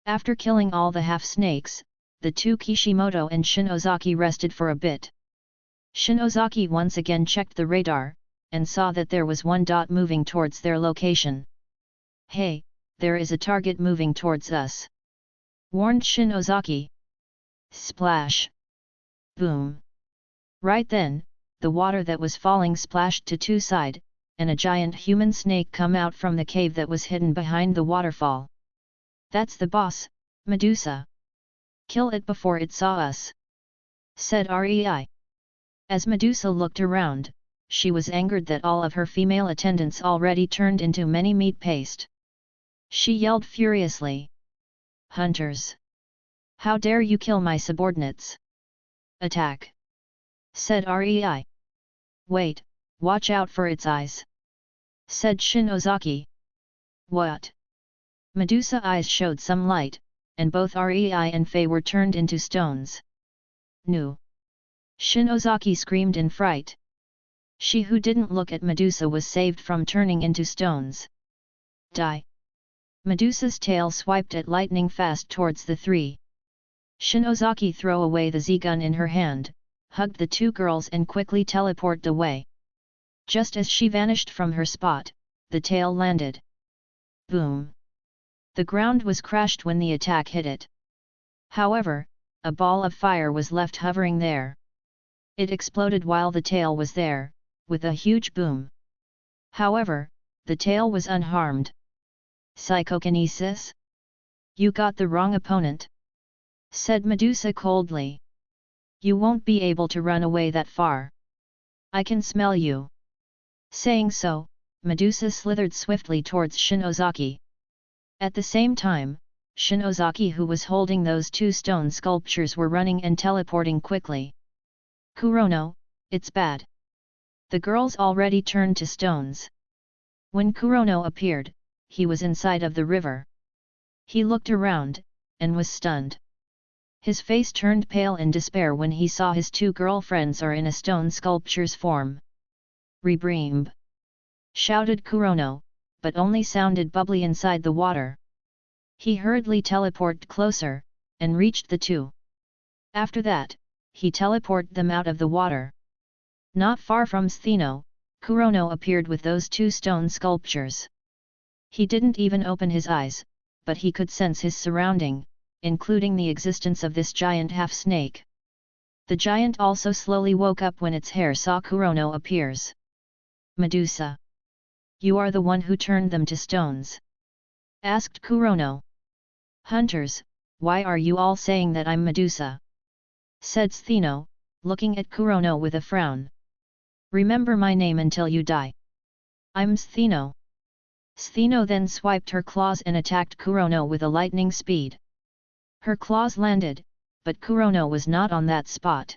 After killing all the half-snakes, the 2 Kishimoto and Shinozaki rested for a bit. Shinozaki once again checked the radar, and saw that there was 1 dot moving towards their location. "Hey, there is a target moving towards us," warned Shinozaki. Splash! Boom! Right then, the water that was falling splashed to 2 sides, and a giant human snake come out from the cave that was hidden behind the waterfall. "That's the boss, Medusa. Kill it before it saw us," said Rei. As Medusa looked around, she was angered that all of her female attendants already turned into many meat paste. She yelled furiously. "Hunters! How dare you kill my subordinates? Attack!" said Rei. "Wait, watch out for its eyes," said Shinozaki. "What?" Medusa's eyes showed some light, and both Rei and Fei were turned into stones. "No!" Shinozaki screamed in fright. She who didn't look at Medusa was saved from turning into stones. "Die!" Medusa's tail swiped at lightning fast towards the 3. Shinozaki threw away the Z-gun in her hand, hugged the 2 girls and quickly teleported away. Just as she vanished from her spot, the tail landed. Boom! The ground was crashed when the attack hit it. However, a ball of fire was left hovering there. It exploded while the tail was there, with a huge boom. However, the tail was unharmed. "Psychokinesis? You got the wrong opponent," said Medusa coldly. "You won't be able to run away that far. I can smell you." Saying so, Medusa slithered swiftly towards Shinozaki. At the same time, Shinozaki who was holding those 2 stone sculptures were running and teleporting quickly. "Kurono, it's bad." The girls already turned to stones. When Kurono appeared, he was inside of the river. He looked around, and was stunned. His face turned pale in despair when he saw his 2 girlfriends are in a stone sculpture's form. Rebreamb! Shouted Kurono, but only sounded bubbly inside the water. He hurriedly teleported closer, and reached the two. After that, he teleported them out of the water. Not far from Stheno, Kurono appeared with those two stone sculptures. He didn't even open his eyes, but he could sense his surrounding, including the existence of this giant half-snake. The giant also slowly woke up when its hair saw Kurono appears. Medusa! You are the one who turned them to stones? Asked Kurono. Hunters, why are you all saying that I'm Medusa? Said Stheno, looking at Kurono with a frown. Remember my name until you die. I'm Stheno. Stheno then swiped her claws and attacked Kurono with a lightning speed. Her claws landed, but Kurono was not on that spot.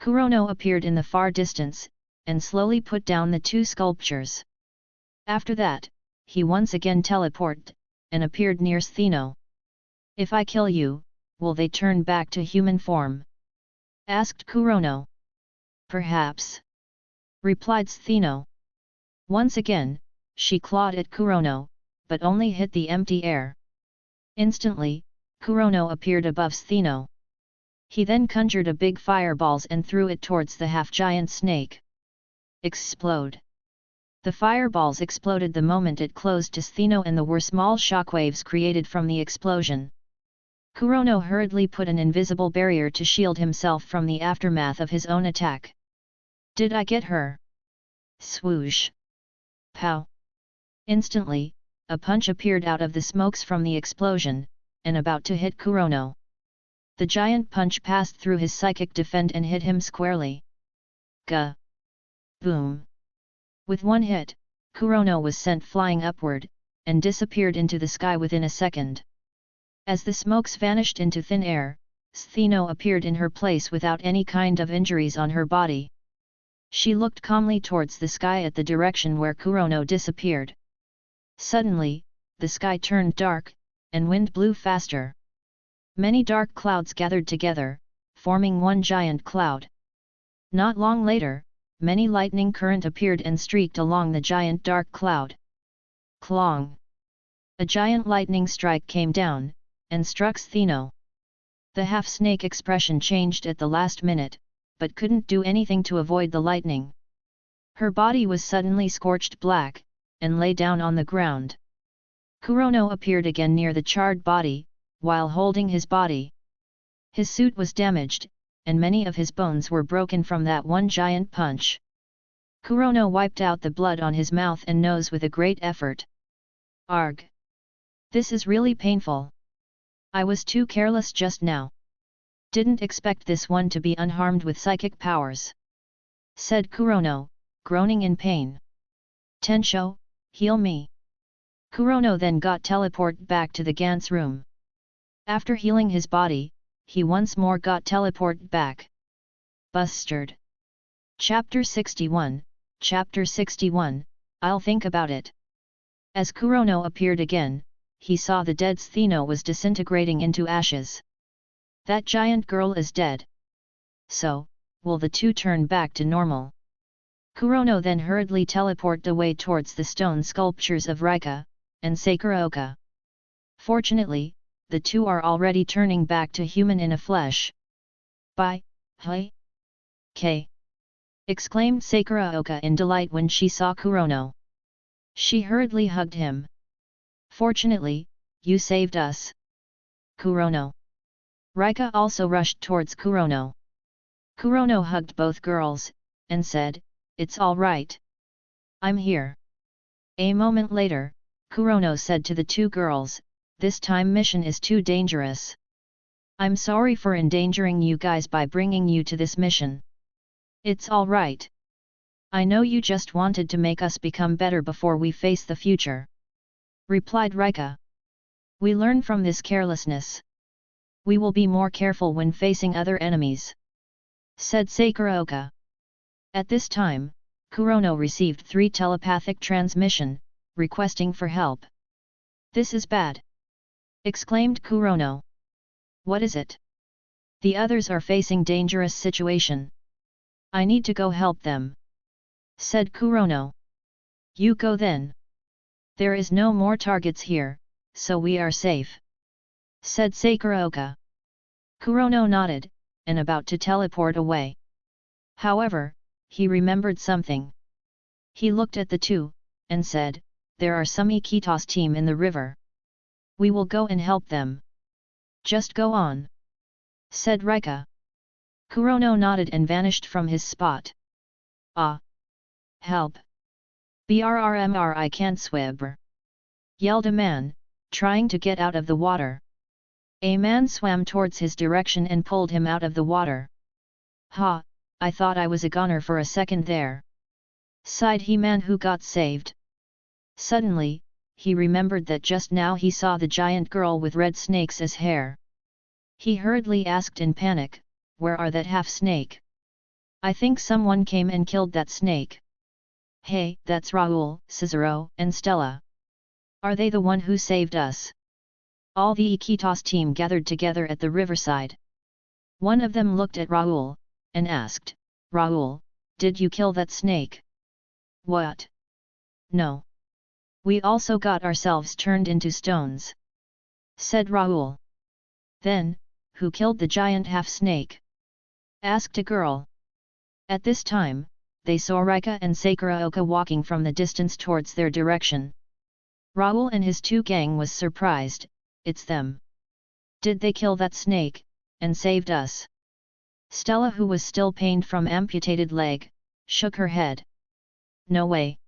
Kurono appeared in the far distance, and slowly put down the two sculptures. After that, he once again teleported, and appeared near Stheno. If I kill you, will they turn back to human form? Asked Kurono. Perhaps. Replied Stheno. Once again, she clawed at Kurono, but only hit the empty air. Instantly, Kurono appeared above Stheno. He then conjured a big fireballs and threw it towards the half-giant snake. Explode! The fireballs exploded the moment it closed to Stheno, and there were small shockwaves created from the explosion. Kurono hurriedly put an invisible barrier to shield himself from the aftermath of his own attack. Did I get her? Swoosh! Pow! Instantly, a punch appeared out of the smokes from the explosion, and about to hit Kurono. The giant punch passed through his psychic defense and hit him squarely. Gah! Boom! With one hit, Kurono was sent flying upward, and disappeared into the sky within a second. As the smokes vanished into thin air, Stheno appeared in her place without any kind of injuries on her body. She looked calmly towards the sky at the direction where Kurono disappeared. Suddenly, the sky turned dark, and wind blew faster. Many dark clouds gathered together, forming one giant cloud. Not long later, many lightning current appeared and streaked along the giant dark cloud. Clong! A giant lightning strike came down, and struck Stheno. The half-snake expression changed at the last minute, but couldn't do anything to avoid the lightning. Her body was suddenly scorched black, and lay down on the ground. Kurono appeared again near the charred body, while holding his body. His suit was damaged, and many of his bones were broken from that one giant punch. Kurono wiped out the blood on his mouth and nose with a great effort. Arg! This is really painful. I was too careless just now. Didn't expect this one to be unharmed with psychic powers. Said Kurono, groaning in pain. Tensho, heal me. Kurono then got teleported back to the Gantz room. After healing his body, he once more got teleported back. Bustard. Chapter 61, Chapter 61, I'll think about it. As Kurono appeared again, he saw the dead Stheno was disintegrating into ashes. That giant girl is dead. So, will the two turn back to normal? Kurono then hurriedly teleported away towards the stone sculptures of Rika and Sakuraoka. Fortunately, the two are already turning back to human in a flesh. Bye, hi! K! Exclaimed Sakuraoka in delight when she saw Kurono. She hurriedly hugged him. Fortunately, you saved us. Kurono. Rika also rushed towards Kurono. Kurono hugged both girls, and said, It's all right. I'm here. A moment later, Kurono said to the two girls, This time mission is too dangerous. I'm sorry for endangering you guys by bringing you to this mission. It's all right. I know you just wanted to make us become better before we face the future. Replied Rika. We learn from this carelessness. We will be more careful when facing other enemies. Said Sakuraoka. At this time, Kurono received 3 telepathic transmission, requesting for help. This is bad! Exclaimed Kurono. What is it? The others are facing dangerous situation. I need to go help them. said Kurono. You go then. There is no more targets here, so we are safe, said Sakuraoka. Kurono nodded, and about to teleport away. However, he remembered something. He looked at the two, and said, there are some Ikitos team in the river. We will go and help them. Just go on, said Rika. Kurono nodded and vanished from his spot. Ah! Help! Brrmr, I can't swim! Yelled a man, trying to get out of the water. A man swam towards his direction and pulled him out of the water. Ha! I thought I was a goner for a second there. Sighed he man who got saved. Suddenly, he remembered that just now he saw the giant girl with red snakes as hair. He hurriedly asked in panic, where are that half snake? I think someone came and killed that snake. Hey, that's Raoul, Cicero, and Stella. Are they the one who saved us? All the Ikitos team gathered together at the riverside. One of them looked at Raoul, and asked, Raoul, did you kill that snake? What? No. We also got ourselves turned into stones, said Raoul. Then, who killed the giant half-snake? Asked a girl. At this time, they saw Rika and Sakuraoka walking from the distance towards their direction. Raoul and his two gang was surprised, it's them. Did they kill that snake, and saved us? Stella, who was still pained from amputated leg, shook her head. No way.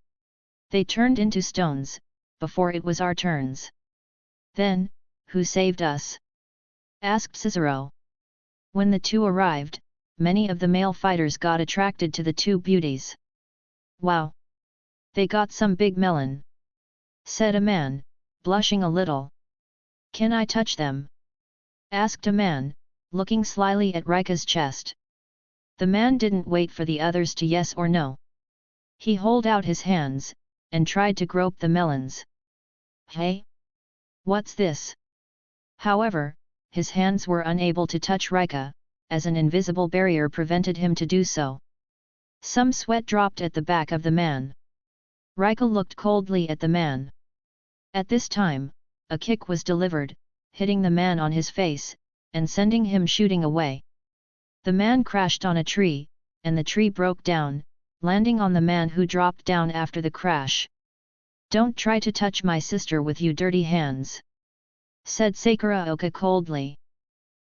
They turned into stones, before it was our turns. Then, who saved us? Asked Cicero. When the two arrived, many of the male fighters got attracted to the two beauties. Wow! They got some big melon, said a man, blushing a little. Can I touch them? Asked a man, looking slyly at Rika's chest. The man didn't wait for the others to yes or no. He held out his hands, and tried to grope the melons. Hey? What's this? However, his hands were unable to touch Rika, as an invisible barrier prevented him to do so. Some sweat dropped at the back of the man. Rika looked coldly at the man. At this time, a kick was delivered, hitting the man on his face, and sending him shooting away. The man crashed on a tree, and the tree broke down, landing on the man who dropped down after the crash. Don't try to touch my sister with you dirty hands, said Sakuraoka coldly.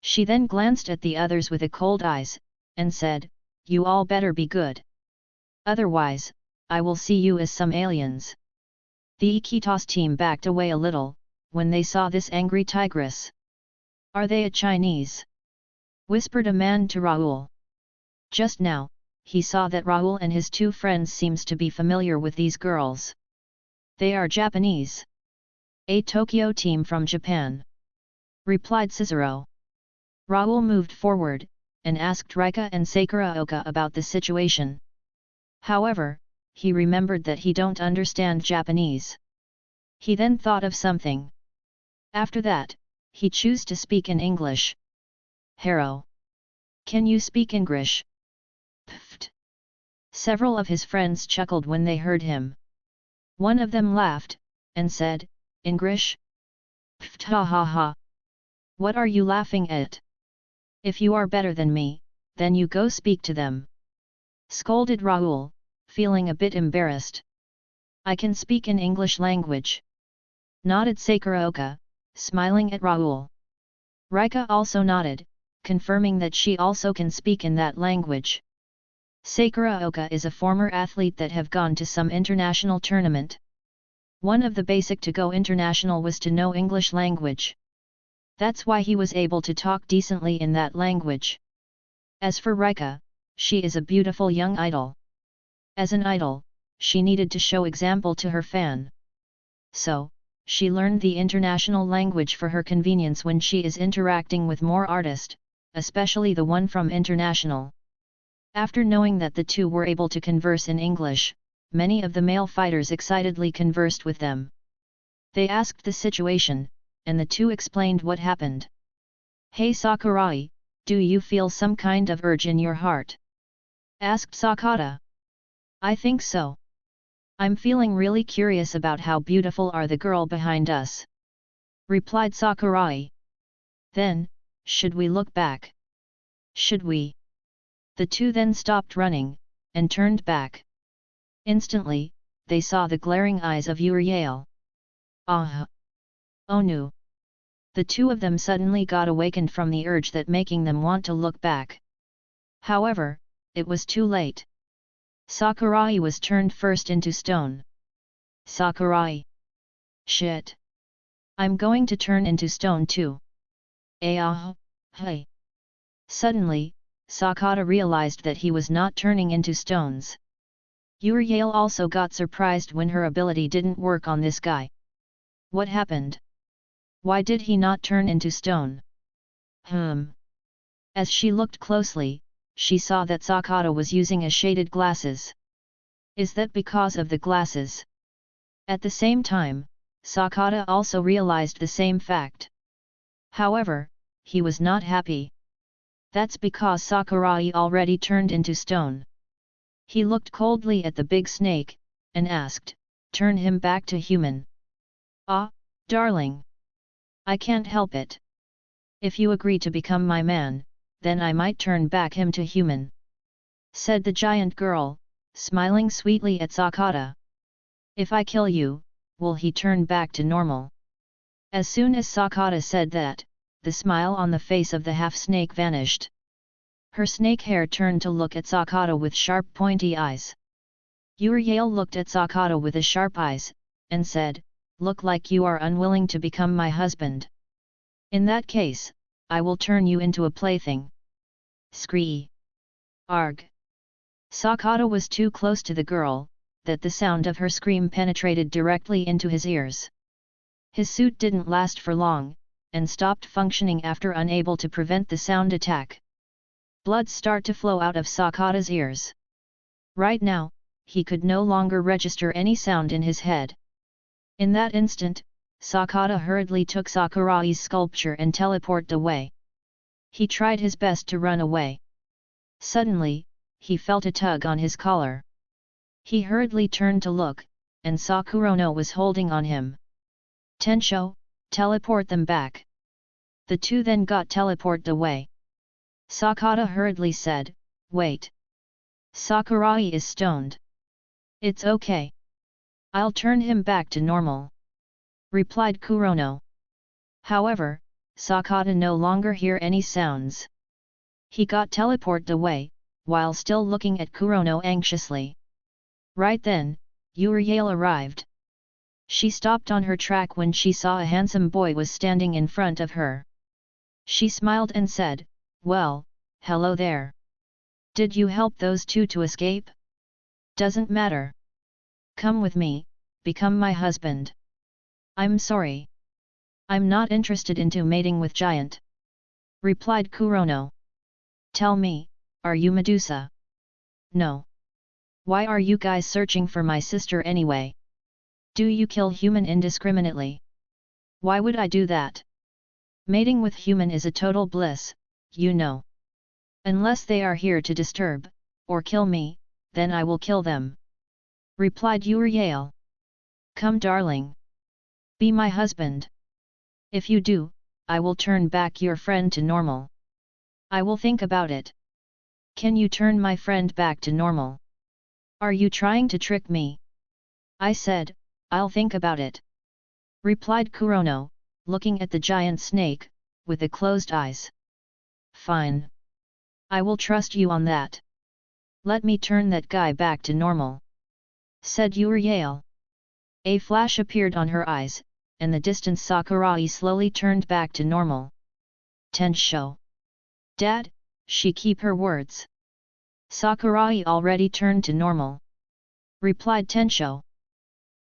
She then glanced at the others with a cold eyes, and said, you all better be good. Otherwise, I will see you as some aliens. The Ikitos team backed away a little, when they saw this angry tigress. Are they a Chinese? Whispered a man to Raoul. Just now, he saw that Raoul and his two friends seems to be familiar with these girls. They are Japanese. A Tokyo team from Japan, replied Cicero. Raoul moved forward, and asked Rika and Sakuraoka about the situation. However, he remembered that he don't understand Japanese. He then thought of something. After that, he chose to speak in English. Hero. Can you speak English? Pfft. Several of his friends chuckled when they heard him. One of them laughed, and said, English? Pfft, ha ha ha. What are you laughing at? If you are better than me, then you go speak to them, scolded Raoul, feeling a bit embarrassed. I can speak in English language, nodded Sakuraoka, smiling at Raoul. Rika also nodded, confirming that she also can speak in that language. Sakuraoka is a former athlete that have gone to some international tournament. One of the basic to go international was to know English language. That's why he was able to talk decently in that language. As for Rika, she is a beautiful young idol. As an idol, she needed to show example to her fan. So, she learned the international language for her convenience when she is interacting with more artists, especially the one from international. After knowing that the two were able to converse in English, many of the male fighters excitedly conversed with them. They asked the situation, and the two explained what happened. Hey Sakurai, do you feel some kind of urge in your heart? Asked Sakata. I think so. I'm feeling really curious about how beautiful are the girl behind us, replied Sakurai. Then, should we look back? Should we? The two then stopped running, and turned back. Instantly, they saw the glaring eyes of Uriel. Ah! Oh no! The two of them suddenly got awakened from the urge that making them want to look back. However, it was too late. Sakurai was turned first into stone. Sakurai! Shit! I'm going to turn into stone too. Hey! Suddenly, Sakata realized that he was not turning into stones. Uriel also got surprised when her ability didn't work on this guy. What happened? Why did he not turn into stone? As she looked closely, she saw that Sakata was using a shaded glasses. Is that because of the glasses? At the same time, Sakata also realized the same fact. However, he was not happy. That's because Sakurai already turned into stone. He looked coldly at the big snake, and asked, "Turn him back to human." "Ah, darling. I can't help it. If you agree to become my man, then I might turn back him to human," said the giant girl, smiling sweetly at Sakata. "If I kill you, will he turn back to normal?" As soon as Sakata said that, the smile on the face of the half-snake vanished. Her snake hair turned to look at Sakata with sharp pointy eyes. Uriel looked at Sakata with his sharp eyes, and said, "Look like you are unwilling to become my husband. In that case, I will turn you into a plaything." Scree! Arg! Sakata was too close to the girl, that the sound of her scream penetrated directly into his ears. His suit didn't last for long, and stopped functioning after unable to prevent the sound attack. Blood started to flow out of Sakata's ears. Right now, he could no longer register any sound in his head. In that instant, Sakata hurriedly took Sakurai's sculpture and teleported away. He tried his best to run away. Suddenly, he felt a tug on his collar. He hurriedly turned to look, and saw Kurono was holding on him. "Tensho, teleport them back." The two then got teleported away. Sakata hurriedly said, "Wait. Sakurai is stoned." "It's okay. I'll turn him back to normal," replied Kurono. However, Sakata no longer heard any sounds. He got teleported away, while still looking at Kurono anxiously. Right then, Uriel arrived. She stopped on her track when she saw a handsome boy was standing in front of her. She smiled and said, "Well, hello there. Did you help those two to escape? Doesn't matter. Come with me, become my husband." "I'm sorry. I'm not interested into mating with giant," replied Kurono. "Tell me, are you Medusa?" "No. Why are you guys searching for my sister anyway? Do you kill human indiscriminately?" "Why would I do that? Mating with human is a total bliss, you know. Unless they are here to disturb, or kill me, then I will kill them," replied Uriel. "Come darling. Be my husband. If you do, I will turn back your friend to normal." "I will think about it." "Can you turn my friend back to normal? Are you trying to trick me?" "I said, I'll think about it," replied Kurono, looking at the giant snake, with the closed eyes. "Fine. I will trust you on that. Let me turn that guy back to normal," said Uriel. A flash appeared on her eyes, and the distant Sakurai slowly turned back to normal. "Tensho. Dad, she keep her words." "Sakurai already turned to normal," replied Tensho.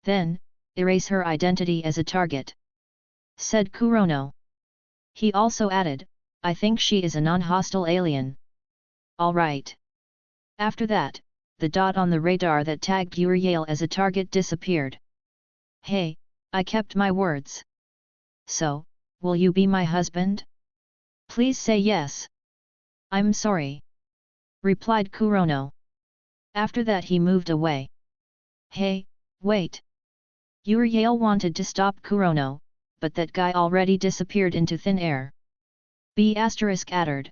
"Then, erase her identity as a target," said Kurono. He also added, "I think she is a non-hostile alien." "Alright." After that, the dot on the radar that tagged Uriel as a target disappeared. "Hey, I kept my words. So, will you be my husband? Please say yes." "I'm sorry," replied Kurono. After that he moved away. Hey, wait! Uriel wanted to stop Kurono, but that guy already disappeared into thin air. B** uttered.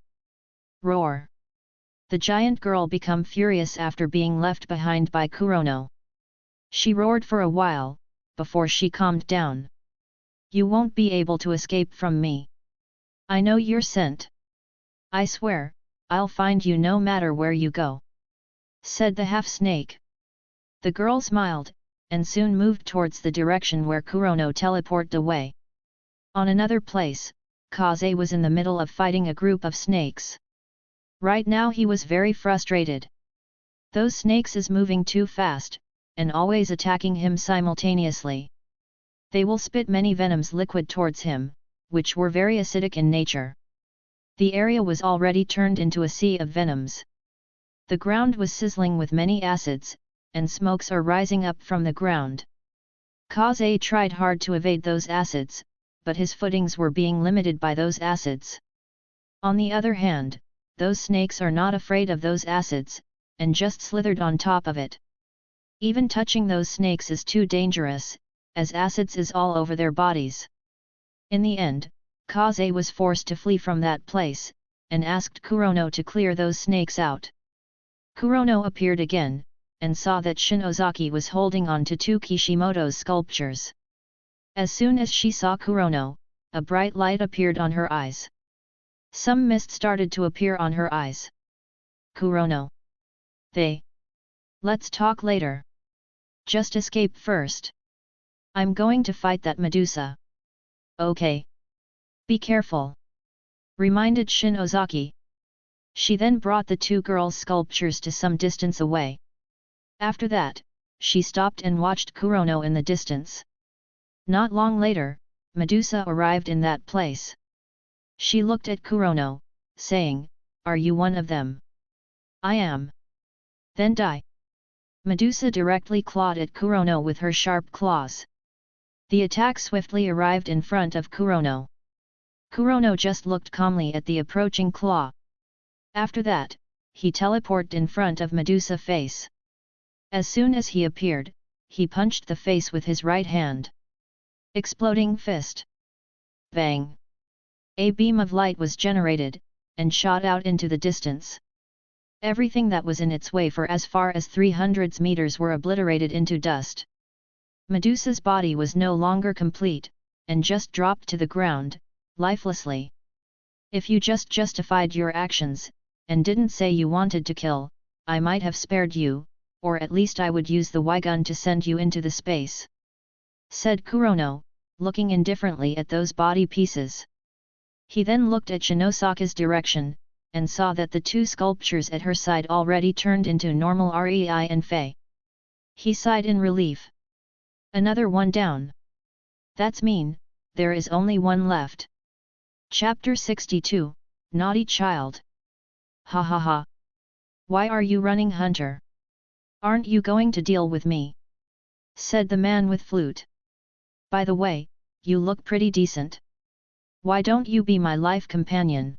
Roar! The giant girl became furious after being left behind by Kurono. She roared for a while, before she calmed down. You won't be able to escape from me. I know your scent. I swear, I'll find you no matter where you go, said the half-snake. The girl smiled, and soon moved towards the direction where Kurono teleported away. On another place, Kaze was in the middle of fighting a group of snakes. Right now he was very frustrated. Those snakes is moving too fast, and always attacking him simultaneously. They will spit many venoms liquid towards him, which were very acidic in nature. The area was already turned into a sea of venoms. The ground was sizzling with many acids, and smokes are rising up from the ground. Kaze tried hard to evade those acids, but his footings were being limited by those acids. On the other hand, those snakes are not afraid of those acids, and just slithered on top of it. Even touching those snakes is too dangerous, as acids is all over their bodies. In the end, Kaze was forced to flee from that place, and asked Kurono to clear those snakes out. Kurono appeared again, and saw that Shinozaki was holding on to two Kishimoto's sculptures. As soon as she saw Kurono, a bright light appeared on her eyes. Some mist started to appear on her eyes. Kurono. Let's talk later. Just escape first. I'm going to fight that Medusa. Okay. Be careful, reminded Shinozaki. She then brought the two girls' sculptures to some distance away. After that, she stopped and watched Kurono in the distance. Not long later, Medusa arrived in that place. She looked at Kurono, saying, "Are you one of them?" "I am." "Then die." Medusa directly clawed at Kurono with her sharp claws. The attack swiftly arrived in front of Kurono. Kurono just looked calmly at the approaching claw. After that, he teleported in front of Medusa's face. As soon as he appeared, he punched the face with his right hand. Exploding fist. Bang! A beam of light was generated, and shot out into the distance. Everything that was in its way for as far as 300 meters were obliterated into dust. Medusa's body was no longer complete, and just dropped to the ground, lifelessly. If you just justified your actions, and didn't say you wanted to kill, I might have spared you, or at least I would use the Y-gun to send you into the space, said Kurono, looking indifferently at those body pieces. He then looked at Shinosaki's direction, and saw that the two sculptures at her side already turned into normal Rei and Fei. He sighed in relief. Another one down. That's mean, there is only one left. Chapter 62, Naughty Child. Ha ha ha. Why are you running, Hunter? Aren't you going to deal with me? Said the man with flute. By the way, you look pretty decent. Why don't you be my life companion?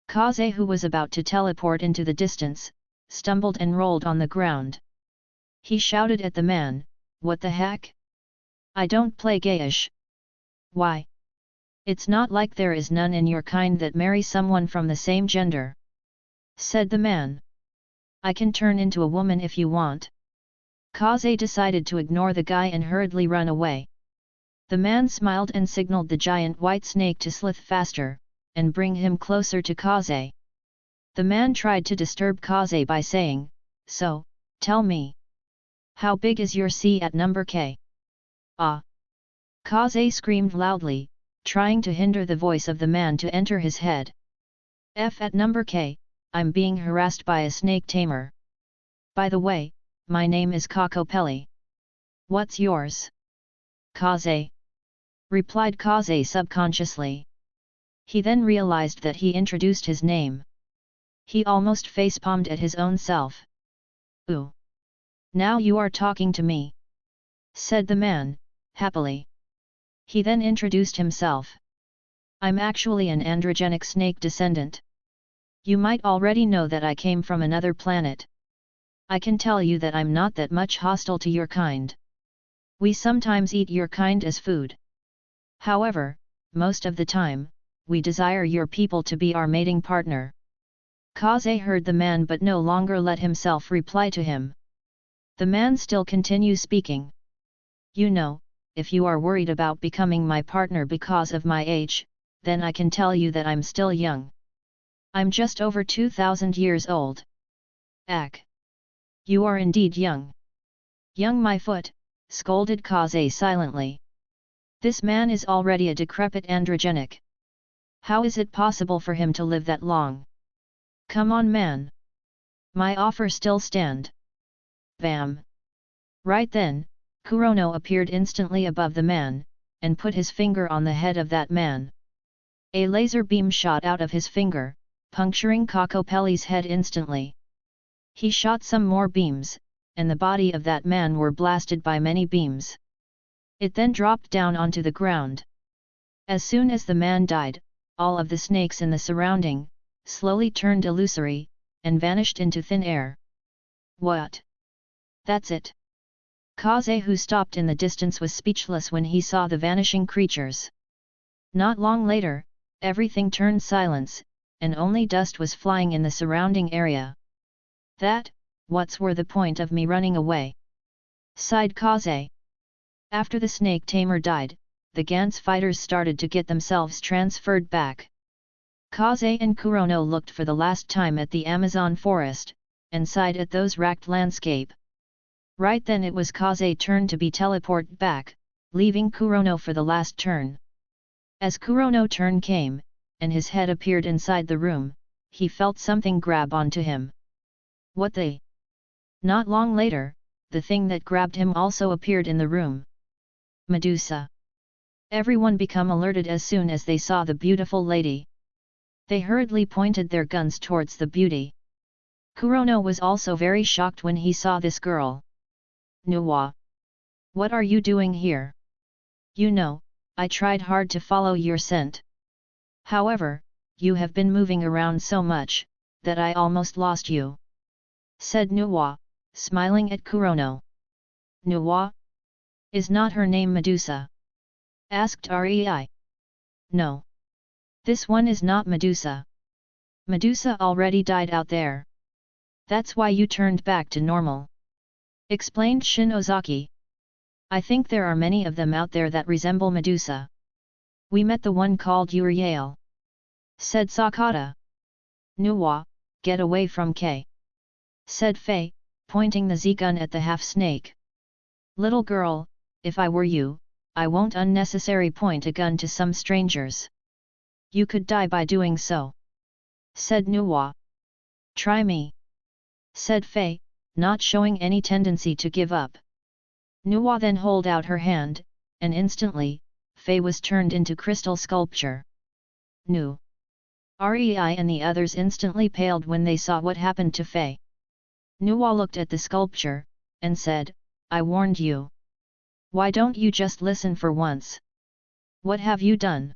Kaze, who was about to teleport into the distance, stumbled and rolled on the ground. He shouted at the man, "What the heck? I don't play gayish." "Why? It's not like there is none in your kind that marry someone from the same gender," said the man. "I can turn into a woman if you want." Kaze decided to ignore the guy and hurriedly run away. The man smiled and signaled the giant white snake to slith faster, and bring him closer to Kaze. The man tried to disturb Kaze by saying, "So, tell me. How big is your C at number K?" "Ah!" Kaze screamed loudly, trying to hinder the voice of the man to enter his head. "F at number K, I'm being harassed by a snake tamer. By the way, my name is Kakopelli. What's yours?" "Kaze," replied Kaze subconsciously. He then realized that he introduced his name. He almost facepalmed at his own self. "Ooh! Now you are talking to me," said the man, happily. He then introduced himself. "I'm actually an androgenic snake descendant. You might already know that I came from another planet. I can tell you that I'm not that much hostile to your kind. We sometimes eat your kind as food. However, most of the time, we desire your people to be our mating partner. Kaze heard the man but no longer let himself reply to him. The man still continues speaking. You know, if you are worried about becoming my partner because of my age, then I can tell you that I'm still young. I'm just over 2,000 years old. Ak. You are indeed young. Young my foot, scolded Kaze silently. This man is already a decrepit androgenic. How is it possible for him to live that long? Come on man. My offer still stand. Bam. Right then, Kurono appeared instantly above the man, and put his finger on the head of that man. A laser beam shot out of his finger, puncturing Kakopeli's head instantly. He shot some more beams, and the body of that man were blasted by many beams. It then dropped down onto the ground. As soon as the man died, all of the snakes in the surrounding, slowly turned illusory, and vanished into thin air. What? That's it. Kaze, who stopped in the distance, was speechless when he saw the vanishing creatures. Not long later, everything turned silence, and only dust was flying in the surrounding area. What's were the point of me running away? Sighed Kaze. After the snake tamer died, the Gantz fighters started to get themselves transferred back. Kaze and Kurono looked for the last time at the Amazon forest, and sighed at those racked landscape. Right then it was Kaze's turn to be teleported back, leaving Kurono for the last turn. As Kurono's turn came, and his head appeared inside the room, he felt something grab onto him. What the? Not long later, the thing that grabbed him also appeared in the room. Medusa. Everyone became alerted as soon as they saw the beautiful lady. They hurriedly pointed their guns towards the beauty. Kurono was also very shocked when he saw this girl. Nuwa. What are you doing here? You know, I tried hard to follow your scent. However, you have been moving around so much, that I almost lost you. Said Nuwa, smiling at Kurono. Nuwa? Is not her name Medusa? Asked Rei. No. This one is not Medusa. Medusa already died out there. That's why you turned back to normal. Explained Shinozaki. I think there are many of them out there that resemble Medusa. We met the one called Uriel. Said Sakata. Nuwa, get away from K. Said Fei, pointing the Z-gun at the half-snake. Little girl, if I were you, I won't unnecessary point a gun to some strangers. You could die by doing so. Said Nuwa. Try me. Said Fei, not showing any tendency to give up. Nuwa then hold out her hand, and instantly, Fei was turned into crystal sculpture. Nu. Rei and the others instantly paled when they saw what happened to Fei. Nuwa looked at the sculpture, and said, I warned you. Why don't you just listen for once? What have you done?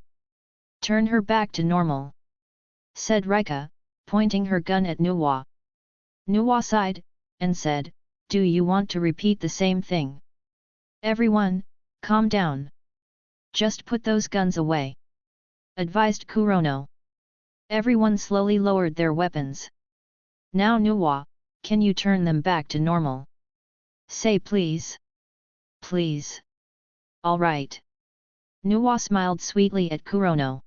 Turn her back to normal. Said Rika, pointing her gun at Nuwa. Nuwa sighed, and said, do you want to repeat the same thing? Everyone, calm down. Just put those guns away. Advised Kurono. Everyone slowly lowered their weapons. Now Nuwa, can you turn them back to normal? Say please. Please. All right. Nuwa smiled sweetly at Kurono.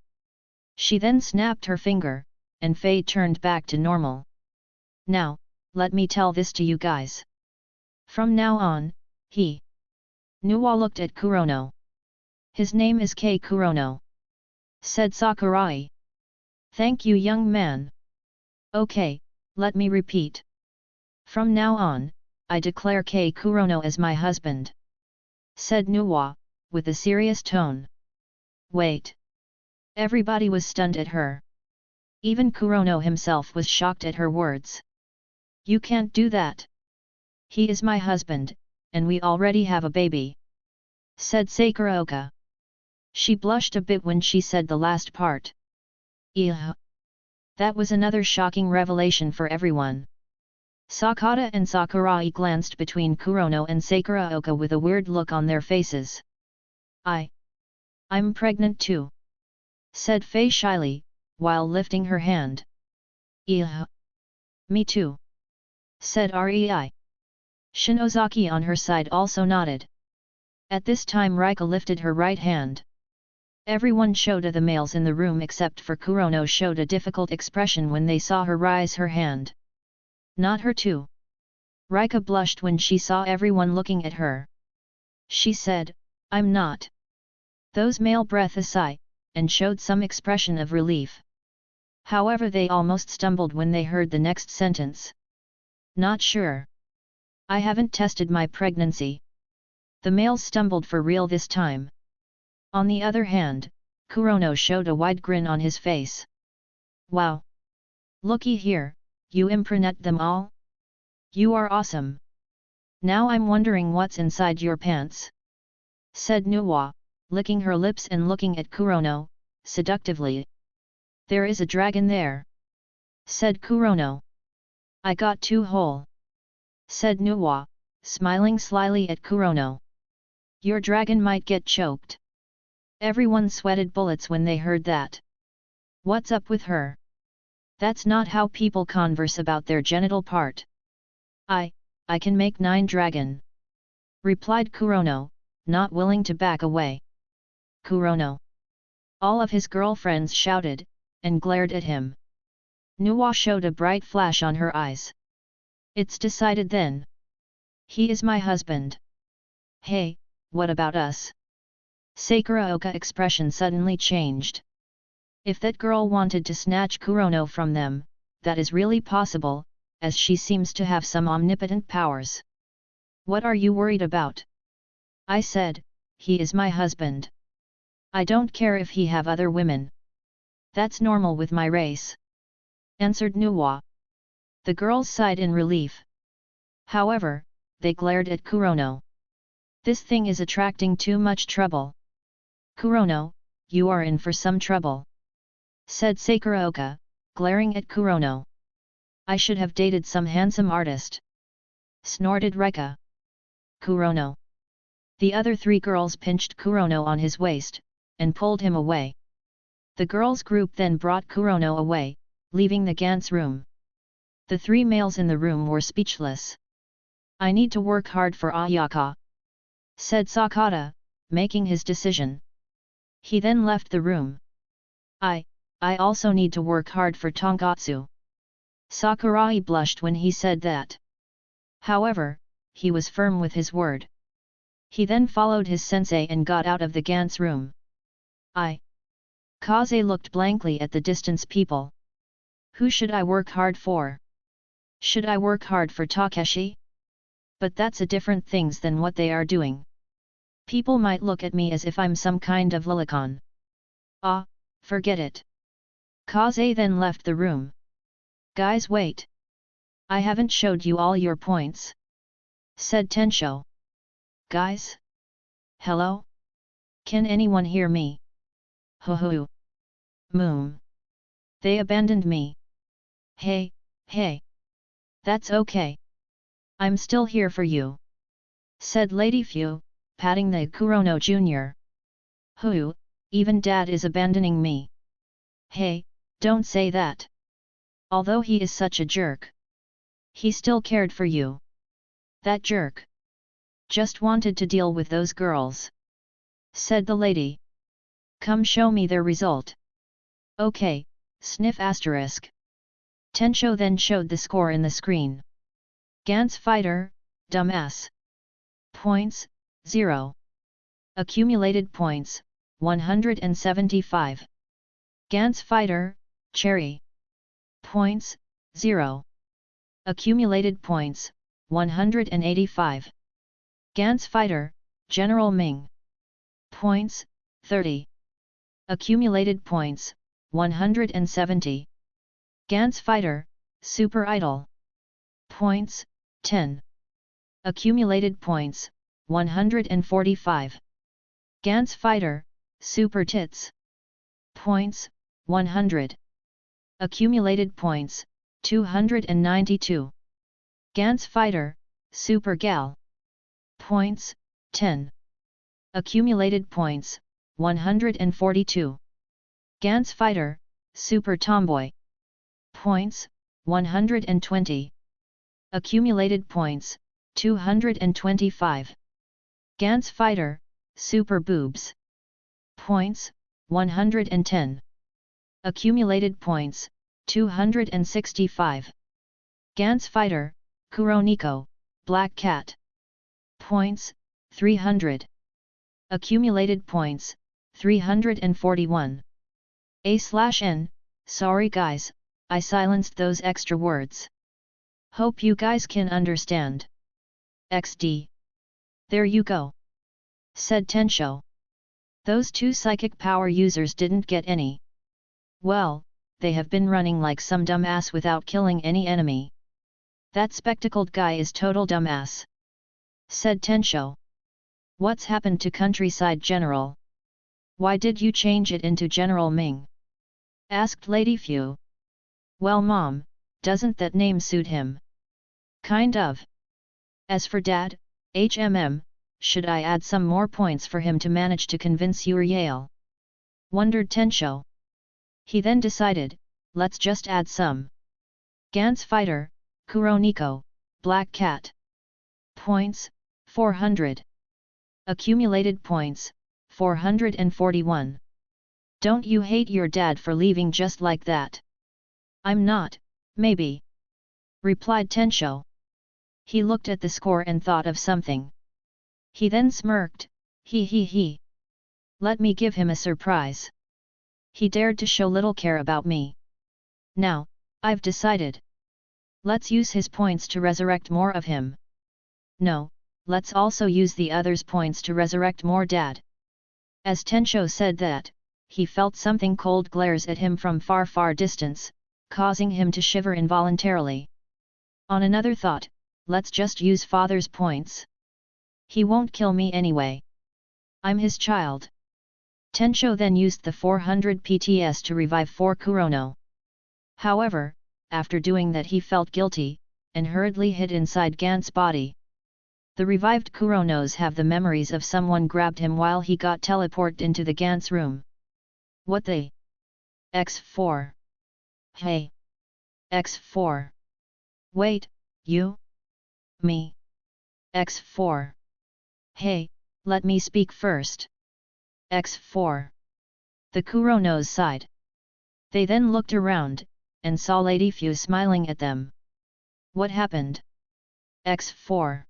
She then snapped her finger, and Fei turned back to normal. Now, let me tell this to you guys. From now on, Nuwa looked at Kurono. His name is Kei Kurono. Said Sakurai. Thank you, young man. Okay, let me repeat. From now on, I declare Kei Kurono as my husband. Said Nuwa, with a serious tone. Wait. Everybody was stunned at her. Even Kurono himself was shocked at her words. You can't do that. He is my husband, and we already have a baby. Said Sakuroka. She blushed a bit when she said the last part. Ew. That was another shocking revelation for everyone. Sakata and Sakurai glanced between Kurono and Sakuraoka with a weird look on their faces. I'm pregnant too, said Faye shyly, while lifting her hand. Yeah. Me too, said Rei. Shinozaki on her side also nodded. At this time Rika lifted her right hand. Everyone showed the males in the room except for Kurono showed a difficult expression when they saw her raise her hand. Not her too. Rika blushed when she saw everyone looking at her. She said, I'm not. Those male breathed a sigh, and showed some expression of relief. However, they almost stumbled when they heard the next sentence. Not sure. I haven't tested my pregnancy. The males stumbled for real this time. On the other hand, Kurono showed a wide grin on his face. Wow! Looky here, you impregnate them all? You are awesome. Now I'm wondering what's inside your pants, said Nuwa, licking her lips and looking at Kurono, seductively. There is a dragon there, said Kurono. I got 2 whole, said Nuwa, smiling slyly at Kurono. Your dragon might get choked. Everyone sweated bullets when they heard that. What's up with her? That's not how people converse about their genital part. I can make 9 dragon, replied Kurono, not willing to back away. Kurono. All of his girlfriends shouted, and glared at him. Nuwa showed a bright flash on her eyes. It's decided then. He is my husband. Hey, what about us? Sakuraoka expression suddenly changed. If that girl wanted to snatch Kurono from them, that is really possible, as she seems to have some omnipotent powers. What are you worried about? I said, he is my husband. I don't care if he have other women. That's normal with my race, answered Nuwa. The girls sighed in relief. However, they glared at Kurono. This thing is attracting too much trouble. Kurono, you are in for some trouble, said Sakuraoka, glaring at Kurono. I should have dated some handsome artist, snorted Rika. Kurono. The other 3 girls pinched Kurono on his waist, and pulled him away. The girls' group then brought Kurono away, leaving the Gantz room. The 3 males in the room were speechless. I need to work hard for Ayaka, said Sakata, making his decision. He then left the room. I also need to work hard for Tonkatsu. Sakurai blushed when he said that. However, he was firm with his word. He then followed his sensei and got out of the Gantz room. Kaze looked blankly at the distance people. Who should I work hard for? Should I work hard for Takeshi? But that's a different things than what they are doing. People might look at me as if I'm some kind of lolicon. Forget it. Kaze then left the room. Guys, wait. I haven't showed you all your points, said Tensho. Guys? Hello? Can anyone hear me? Hoo. Moom. They abandoned me. Hey. That's okay. I'm still here for you, said Lady Fu, patting the Kurono Jr. Hoo, even Dad is abandoning me. Hey, don't say that. Although he is such a jerk, he still cared for you. That jerk just wanted to deal with those girls, said the lady. Come show me their result. Okay, sniff asterisk. Tensho then showed the score in the screen. Gantz fighter, dumbass. Points, 0. Accumulated points, 175. Gantz fighter, cherry. Points, 0. Accumulated points, 185. Gantz fighter, General Ming. Points, 30. Accumulated points, 170. Gantz fighter, Super Idol. Points, 10. Accumulated points, 145. Gantz fighter, Super Tits. Points, 100. Accumulated points, 292. Gantz Fighter, Super Gal. Points, 10. Accumulated points, 142. Gantz Fighter, Super Tomboy. Points, 120. Accumulated points, 225. Gantz Fighter, Super Boobs. Points, 110. Accumulated points, 265. Gantz Fighter, Kuroniko, Black Cat. Points, 300. Accumulated points, 341. A/N, sorry guys, I silenced those extra words. Hope you guys can understand. XD. There you go. Said Tensho. Those two psychic power users didn't get any. Well, they have been running like some dumbass without killing any enemy. That spectacled guy is total dumbass. Said Tensho. What's happened to Countryside General? Why did you change it into General Ming? Asked Lady Fu. Well mom, doesn't that name suit him? Kind of. As for Dad, should I add some more points for him to manage to convince your Yale? Wondered Tensho. He then decided, let's just add some. Gantz Fighter, Kuroniko, Black Cat. Points, 400. Accumulated points, 441. Don't you hate your dad for leaving just like that? I'm not, maybe. Replied Tensho. He looked at the score and thought of something. He then smirked, he. Let me give him a surprise. He dared to show little care about me. Now, I've decided. Let's use his points to resurrect more of him. No, let's also use the others' points to resurrect more Dad. As Tensho said that, he felt something cold glares at him from far distance, causing him to shiver involuntarily. On another thought, let's just use father's points. He won't kill me anyway. I'm his child. Tensho then used the 400 PTS to revive 4 Kurono. However, after doing that he felt guilty, and hurriedly hid inside Gantz's body. The revived Kuronos have the memories of someone grabbed him while he got teleported into the Gantz room. What they? X4. Hey. X4. Wait, you? Me? X4. Hey, let me speak first. X4. The Kuronos sighed. They then looked around, and saw Lady Fu smiling at them. What happened? X4.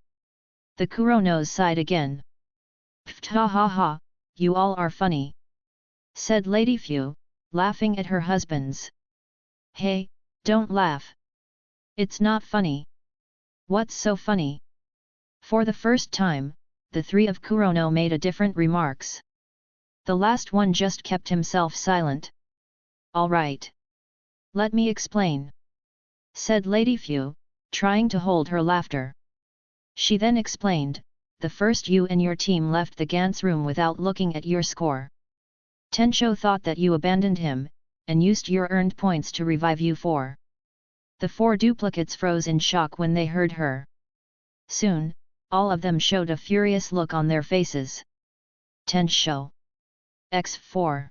The Kuronos sighed again. Pft, you all are funny. Said Lady Fu, laughing at her husbands. Hey, don't laugh. It's not funny. What's so funny? For the first time, the three of Kurono made a different remarks. The last one just kept himself silent. All right. Let me explain. Said Lady Fu, trying to hold her laughter. She then explained, the first you and your team left the Gantz room without looking at your score. Tensho thought that you abandoned him, and used your earned points to revive you 4. The 4 duplicates froze in shock when they heard her. Soon, all of them showed a furious look on their faces. Tensho. X4.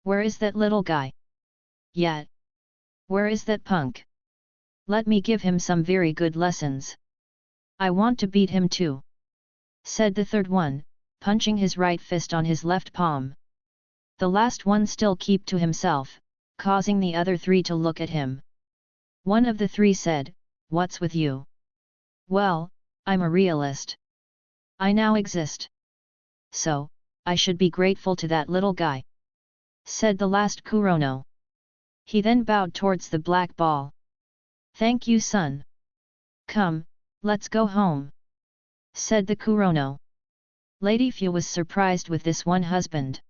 Where is that little guy? Yet. Where is that punk? Let me give him some very good lessons. I want to beat him too. Said the third one, punching his right fist on his left palm. The last one still kept to himself, causing the other 3 to look at him. One of the 3 said, "What's with you?" Well, I'm a realist. I now exist. So, I should be grateful to that little guy. Said the last Kurono. He then bowed towards the black ball. Thank you son. Come, let's go home. Said the Kurono. Lady Fu was surprised with this one husband.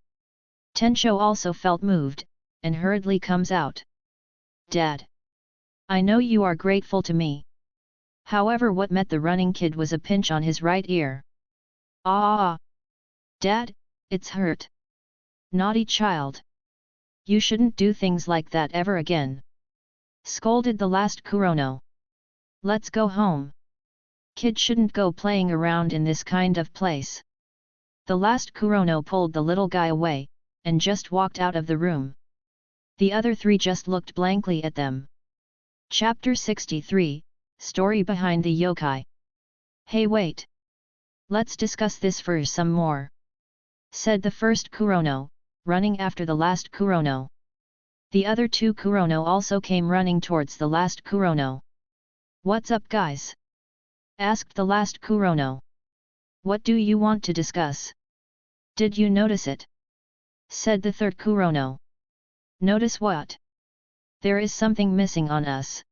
Tensho also felt moved, and hurriedly comes out. Dad. I know you are grateful to me. However, what met the running kid was a pinch on his right ear. Ah! Dad, it's hurt. Naughty child. You shouldn't do things like that ever again. Scolded the last Kurono. Let's go home. Kid shouldn't go playing around in this kind of place. The last Kurono pulled the little guy away, and just walked out of the room. The other three just looked blankly at them. Chapter 63, Story Behind the Yokai. Hey wait! Let's discuss this for some more, said the first Kurono, running after the last Kurono. The other two Kurono also came running towards the last Kurono. What's up guys? Asked the last Kurono. What do you want to discuss? Did you notice it? Said the third Kurono. Notice what? There is something missing on us.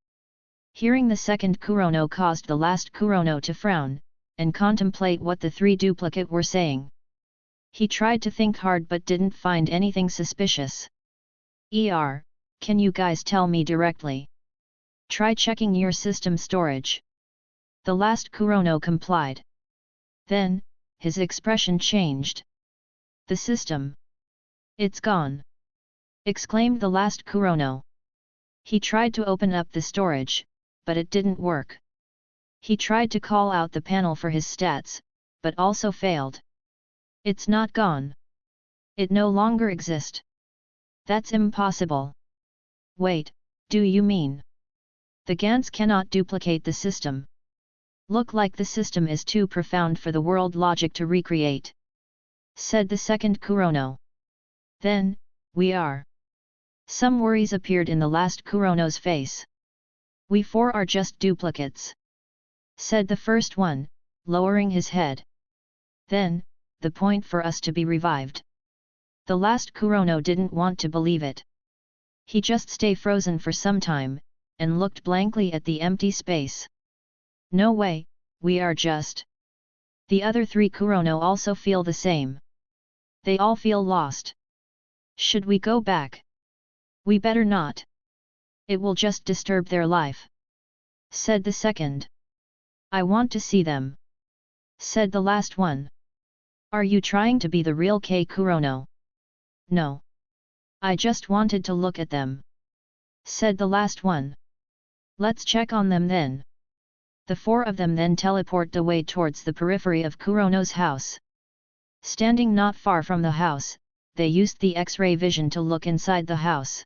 Hearing the second Kurono caused the last Kurono to frown, and contemplate what the three duplicate were saying. He tried to think hard but didn't find anything suspicious. Can you guys tell me directly? Try checking your system storage. The last Kurono complied. Then, his expression changed. The system. It's gone! Exclaimed the last Kurono. He tried to open up the storage, but it didn't work. He tried to call out the panel for his stats, but also failed. It's not gone. It no longer exists. That's impossible. Wait, do you mean? The Gantz cannot duplicate the system. Look like the system is too profound for the world logic to recreate, said the second Kurono. Then, we are. Some worries appeared in the last Kurono's face. We four are just duplicates, said the first one, lowering his head. Then, the point for us to be revived. The last Kurono didn't want to believe it. He just stayed frozen for some time, and looked blankly at the empty space. No way, we are just. The other three Kurono also feel the same. They all feel lost. Should we go back? We better not. It will just disturb their life, said the second. I want to see them, said the last one. Are you trying to be the real K Kurono? No. I just wanted to look at them, said the last one. Let's check on them then. The four of them then teleported away towards the periphery of Kurono's house. Standing not far from the house, they used the X-ray vision to look inside the house.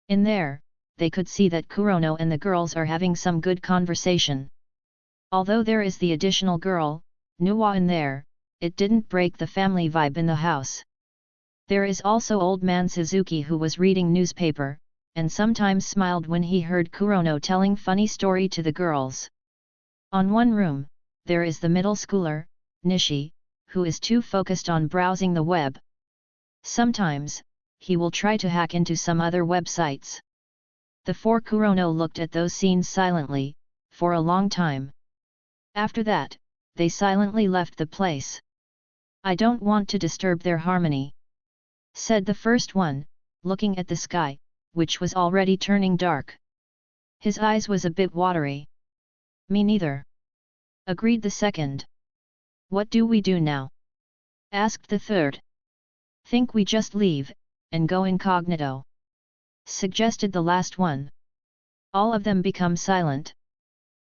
In there, they could see that Kurono and the girls are having some good conversation. Although there is the additional girl, Nuwa, in there, it didn't break the family vibe in the house. There is also old man Suzuki who was reading newspaper, and sometimes smiled when he heard Kurono telling funny story to the girls. On one room, there is the middle schooler, Nishi, who is too focused on browsing the web. Sometimes, he will try to hack into some other websites. The four Kurono looked at those scenes silently, for a long time. After that, they silently left the place. I don't want to disturb their harmony, said the first one, looking at the sky, which was already turning dark. His eyes was a bit watery. Me neither, agreed the second. What do we do now? Asked the third. Think we just leave, and go incognito, suggested the last one. All of them become silent.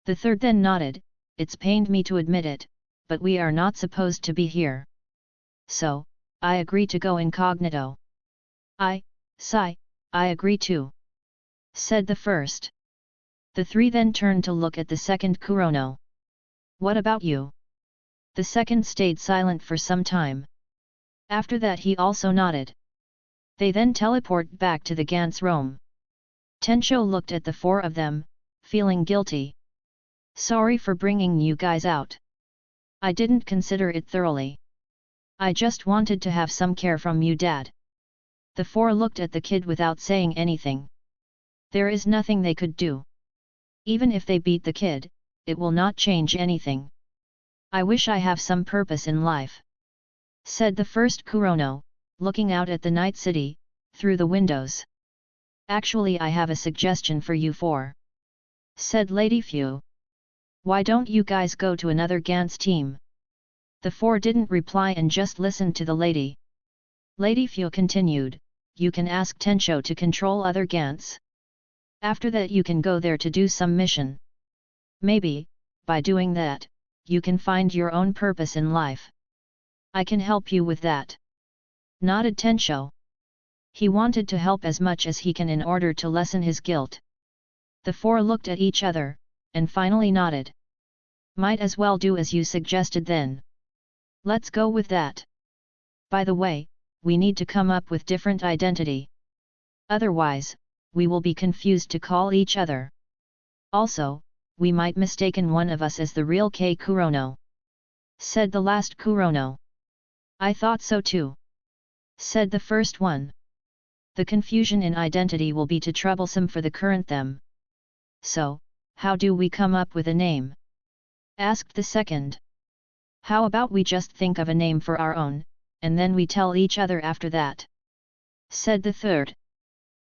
The third then nodded. It's pained me to admit it, but we are not supposed to be here. So, I agree to go incognito. I agree too, said the first. The three then turned to look at the second Kurono. What about you? The second stayed silent for some time. After that he also nodded. They then teleported back to the Gantz room. Tencho looked at the four of them, feeling guilty. Sorry for bringing you guys out. I didn't consider it thoroughly. I just wanted to have some care from you, Dad. The four looked at the kid without saying anything. There is nothing they could do. Even if they beat the kid, it will not change anything. I wish I have some purpose in life, said the first Kurono, looking out at the night city, through the windows. Actually, I have a suggestion for you four, said Lady Fu. Why don't you guys go to another Gantz team? The four didn't reply and just listened to the lady. Lady Fu continued, you can ask Tencho to control other Gantz. After that you can go there to do some mission. Maybe, by doing that, you can find your own purpose in life. I can help you with that. Nodded Tensho. He wanted to help as much as he can in order to lessen his guilt. The four looked at each other, and finally nodded. Might as well do as you suggested then. Let's go with that. By the way, we need to come up with different identity. Otherwise, we will be confused to call each other. Also, we might mistaken one of us as the real Kei Kurono. Said the last Kurono. I thought so too. Said the first one. The confusion in identity will be too troublesome for the current them. So, how do we come up with a name? Asked the second. How about we just think of a name for our own, and then we tell each other after that? Said the third.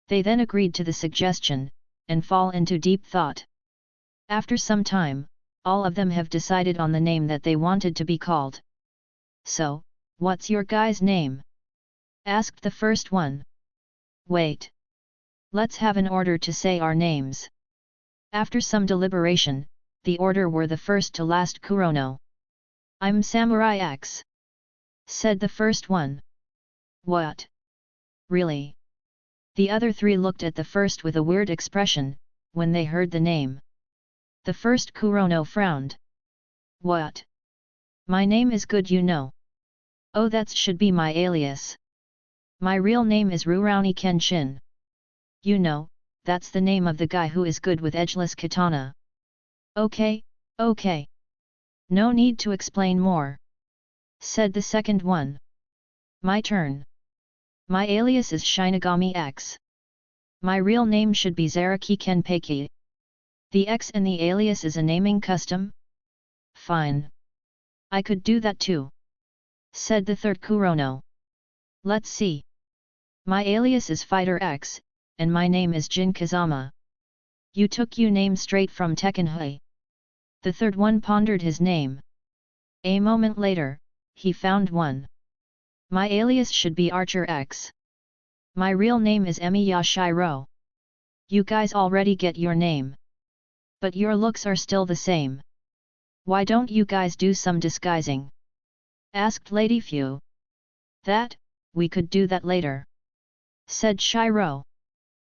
They then agreed to the suggestion, and fall into deep thought. After some time, all of them have decided on the name that they wanted to be called. So, what's your guy's name? Asked the first one. Wait. Let's have an order to say our names. After some deliberation, the order were the first to last Kurono. I'm Samurai X. Said the first one. What? Really? The other three looked at the first with a weird expression, when they heard the name. The first Kurono frowned. What? My name is good, you know. Oh, that should be my alias. My real name is Rurouni Kenshin. You know, that's the name of the guy who is good with edgeless katana. Okay, okay. No need to explain more. Said the second one. My turn. My alias is Shinigami X. My real name should be Zaraki Kenpeki. The X and the alias is a naming custom? Fine. I could do that too. Said the third Kurono. Let's see. My alias is Fighter X, and my name is Jin Kazama. You took your name straight from Tekken Hui. The third one pondered his name. A moment later, he found one. My alias should be Archer X. My real name is Emi Yashiro. You guys already get your name. But your looks are still the same. Why don't you guys do some disguising? Asked Lady Fu. That, we could do that later. Said Shiro.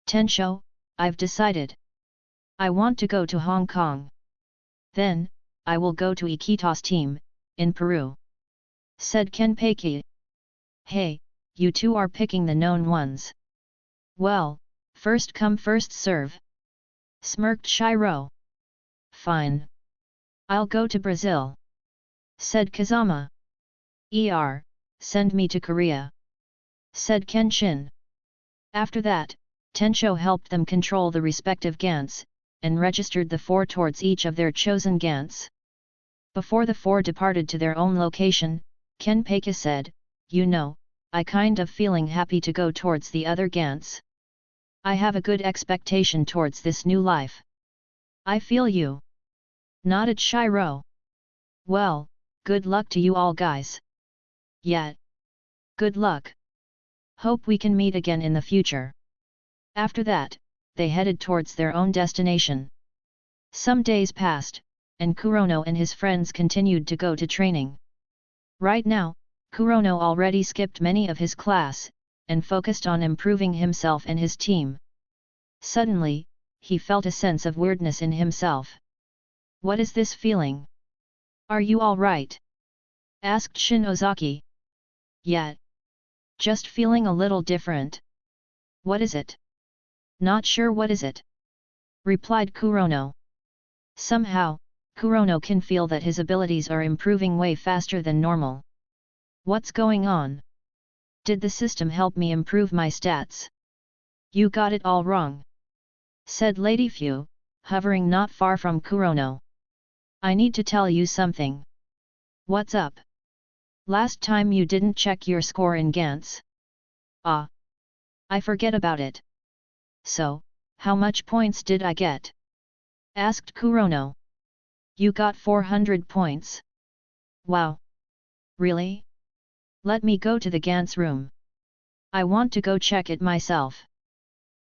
Tensho, I've decided. I want to go to Hong Kong. Then, I will go to Ikito's team, in Peru. Said Kenpeki. Hey, you two are picking the known ones. Well, first come first serve. Smirked Shiro. Fine. I'll go to Brazil. Said Kazama. Send me to Korea. Said Kenshin. After that, Tensho helped them control the respective Gantz, and registered the four towards each of their chosen Gantz. Before the four departed to their own location, Kenpeki said, You know, I kind of feeling happy to go towards the other Gantz. I have a good expectation towards this new life. I feel you. Nodded Shiro. Well, good luck to you all guys. Yeah. Good luck. Hope we can meet again in the future. After that, they headed towards their own destination. Some days passed, and Kurono and his friends continued to go to training. Right now, Kurono already skipped many of his class, and focused on improving himself and his team. Suddenly, he felt a sense of weirdness in himself. What is this feeling? Are you all right? Asked Shin Ozaki. Yeah. Just feeling a little different. What is it? Not sure what is it? Replied Kurono. Somehow, Kurono can feel that his abilities are improving way faster than normal. What's going on? Did the system help me improve my stats? You got it all wrong. Said Lady Fu, hovering not far from Kurono. I need to tell you something. What's up? Last time you didn't check your score in Gantz. Ah. I forget about it. So, how much points did I get? Asked Kurono. You got 400 points. Wow. Really? Let me go to the Gantz room. I want to go check it myself.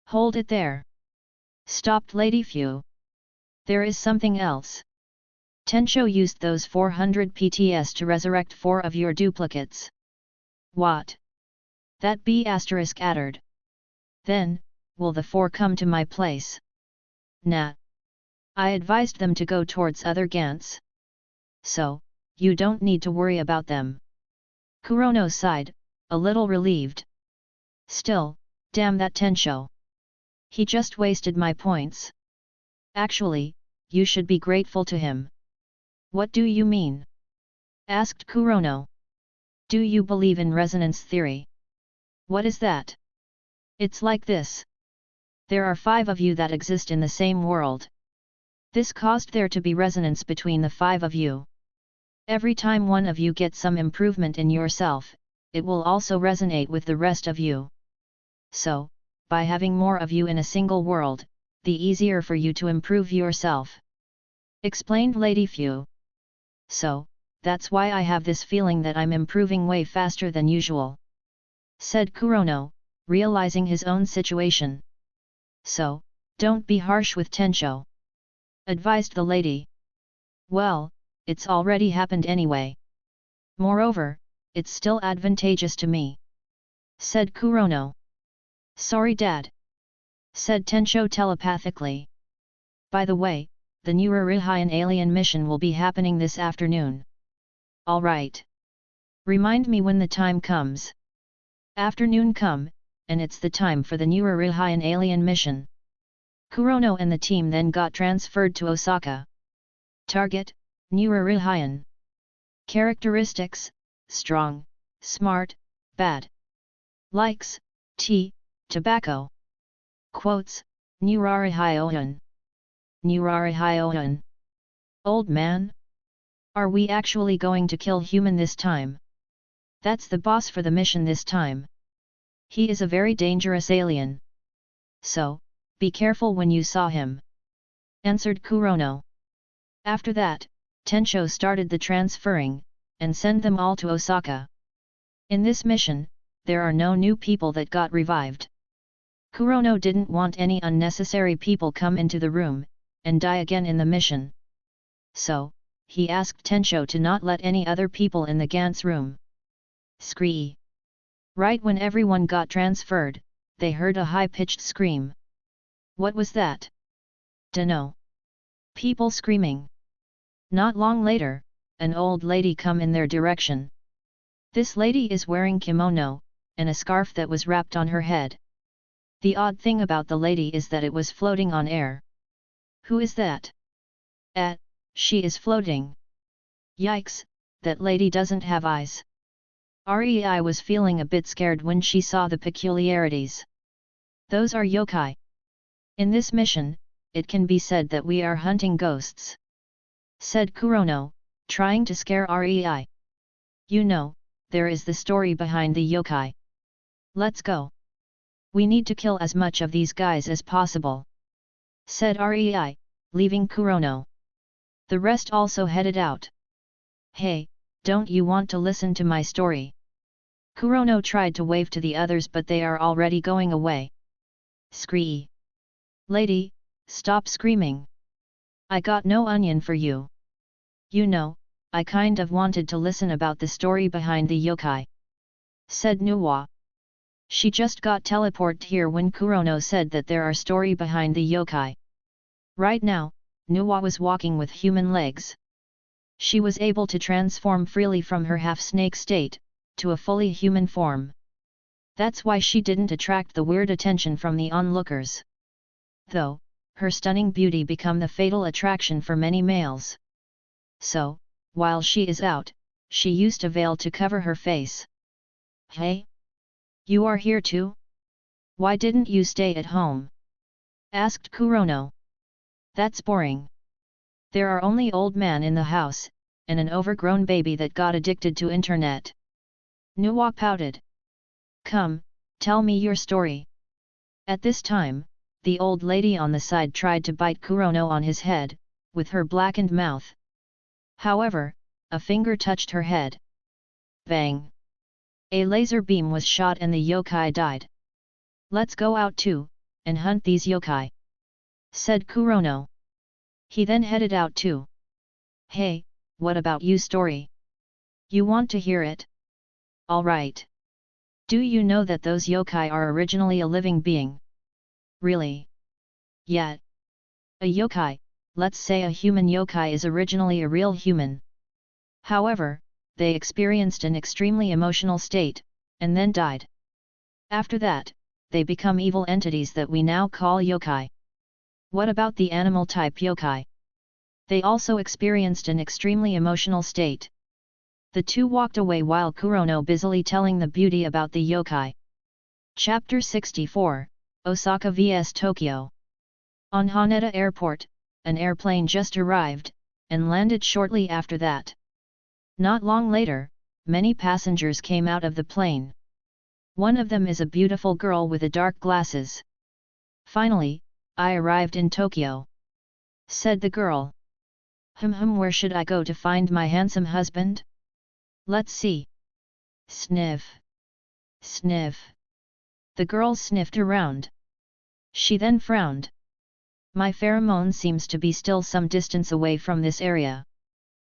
Hold it there. Stopped Lady Fu. There is something else. Tensho used those 400 PTS to resurrect 4 of your duplicates. What? That B** uttered. Then, will the 4 come to my place? Nah. I advised them to go towards other Gantz. So, you don't need to worry about them. Kurono sighed, a little relieved. Still, damn that Tensho. He just wasted my points. Actually, you should be grateful to him. What do you mean? Asked Kurono. Do you believe in resonance theory? What is that? It's like this. There are 5 of you that exist in the same world. This caused there to be resonance between the 5 of you. Every time one of you gets some improvement in yourself, it will also resonate with the rest of you. So, by having more of you in a single world, the easier for you to improve yourself. Explained Lady Fu. So, that's why I have this feeling that I'm improving way faster than usual. Said Kurono, realizing his own situation. So, don't be harsh with Tensho. Advised the lady. Well, it's already happened anyway. Moreover, it's still advantageous to me. Said Kurono. Sorry Dad. Said Tensho telepathically. By the way, the new Relife alien mission will be happening this afternoon. Alright. Remind me when the time comes. Afternoon come, and it's the time for the new Relife alien mission. Kurono and the team then got transferred to Osaka. Target, new Relife. Characteristics, strong, smart, bad. Likes, tea, tobacco. Quotes, Nurarihyoan. Nurarihyoan. Old man? Are we actually going to kill human this time? That's the boss for the mission this time. He is a very dangerous alien. So, be careful when you saw him. Answered Kurono. After that, Tensho started the transferring, and send them all to Osaka. In this mission, there are no new people that got revived. Kurono didn't want any unnecessary people come into the room, and die again in the mission. So, he asked Tensho to not let any other people in the Gantz room. Scree! Right when everyone got transferred, they heard a high-pitched scream. What was that? Dunno. People screaming. Not long later, an old lady come in their direction. This lady is wearing kimono, and a scarf that was wrapped on her head. The odd thing about the lady is that it was floating on air. Who is that? She is floating. Yikes, that lady doesn't have eyes. Rei was feeling a bit scared when she saw the peculiarities. Those are yokai. In this mission, it can be said that we are hunting ghosts. Said Kurono, trying to scare Rei. You know, there is the story behind the yokai. Let's go. We need to kill as much of these guys as possible. Said Rei, leaving Kurono. The rest also headed out. Hey, don't you want to listen to my story? Kurono tried to wave to the others but they are already going away. Scree! Lady, stop screaming. I got no onion for you. You know, I kind of wanted to listen about the story behind the yokai. Said Nuwa. She just got teleported here when Kurono said that there are story behind the yokai. Right now, Nuwa was walking with human legs. She was able to transform freely from her half-snake state, to a fully human form. That's why she didn't attract the weird attention from the onlookers. Though, her stunning beauty become the fatal attraction for many males. So, while she is out, she used a veil to cover her face. Hey? You are here too? Why didn't you stay at home? Asked Kurono. That's boring. There are only old man in the house, and an overgrown baby that got addicted to internet. Nuwa pouted. Come, tell me your story. At this time, the old lady on the side tried to bite Kurono on his head, with her blackened mouth. However, a finger touched her head. Bang! A laser beam was shot and the yokai died. Let's go out too, and hunt these yokai. Said Kurono. He then headed out too. Hey, what about you story? You want to hear it? Alright. Do you know that those yokai are originally a living being? Really? Yeah. A yokai, let's say a human yokai is originally a real human. However, they experienced an extremely emotional state, and then died. After that, they become evil entities that we now call yokai. What about the animal type yokai? They also experienced an extremely emotional state. The two walked away while Kurono busily telling the beauty about the yokai. Chapter 64, Osaka vs Tokyo. On Haneda Airport, an airplane just arrived, and landed shortly after that. Not long later, many passengers came out of the plane. One of them is a beautiful girl with dark glasses. Finally, I arrived in Tokyo, said the girl. Where should I go to find my handsome husband? Let's see. Sniff. Sniff. The girl sniffed around. She then frowned. My pheromone seems to be still some distance away from this area.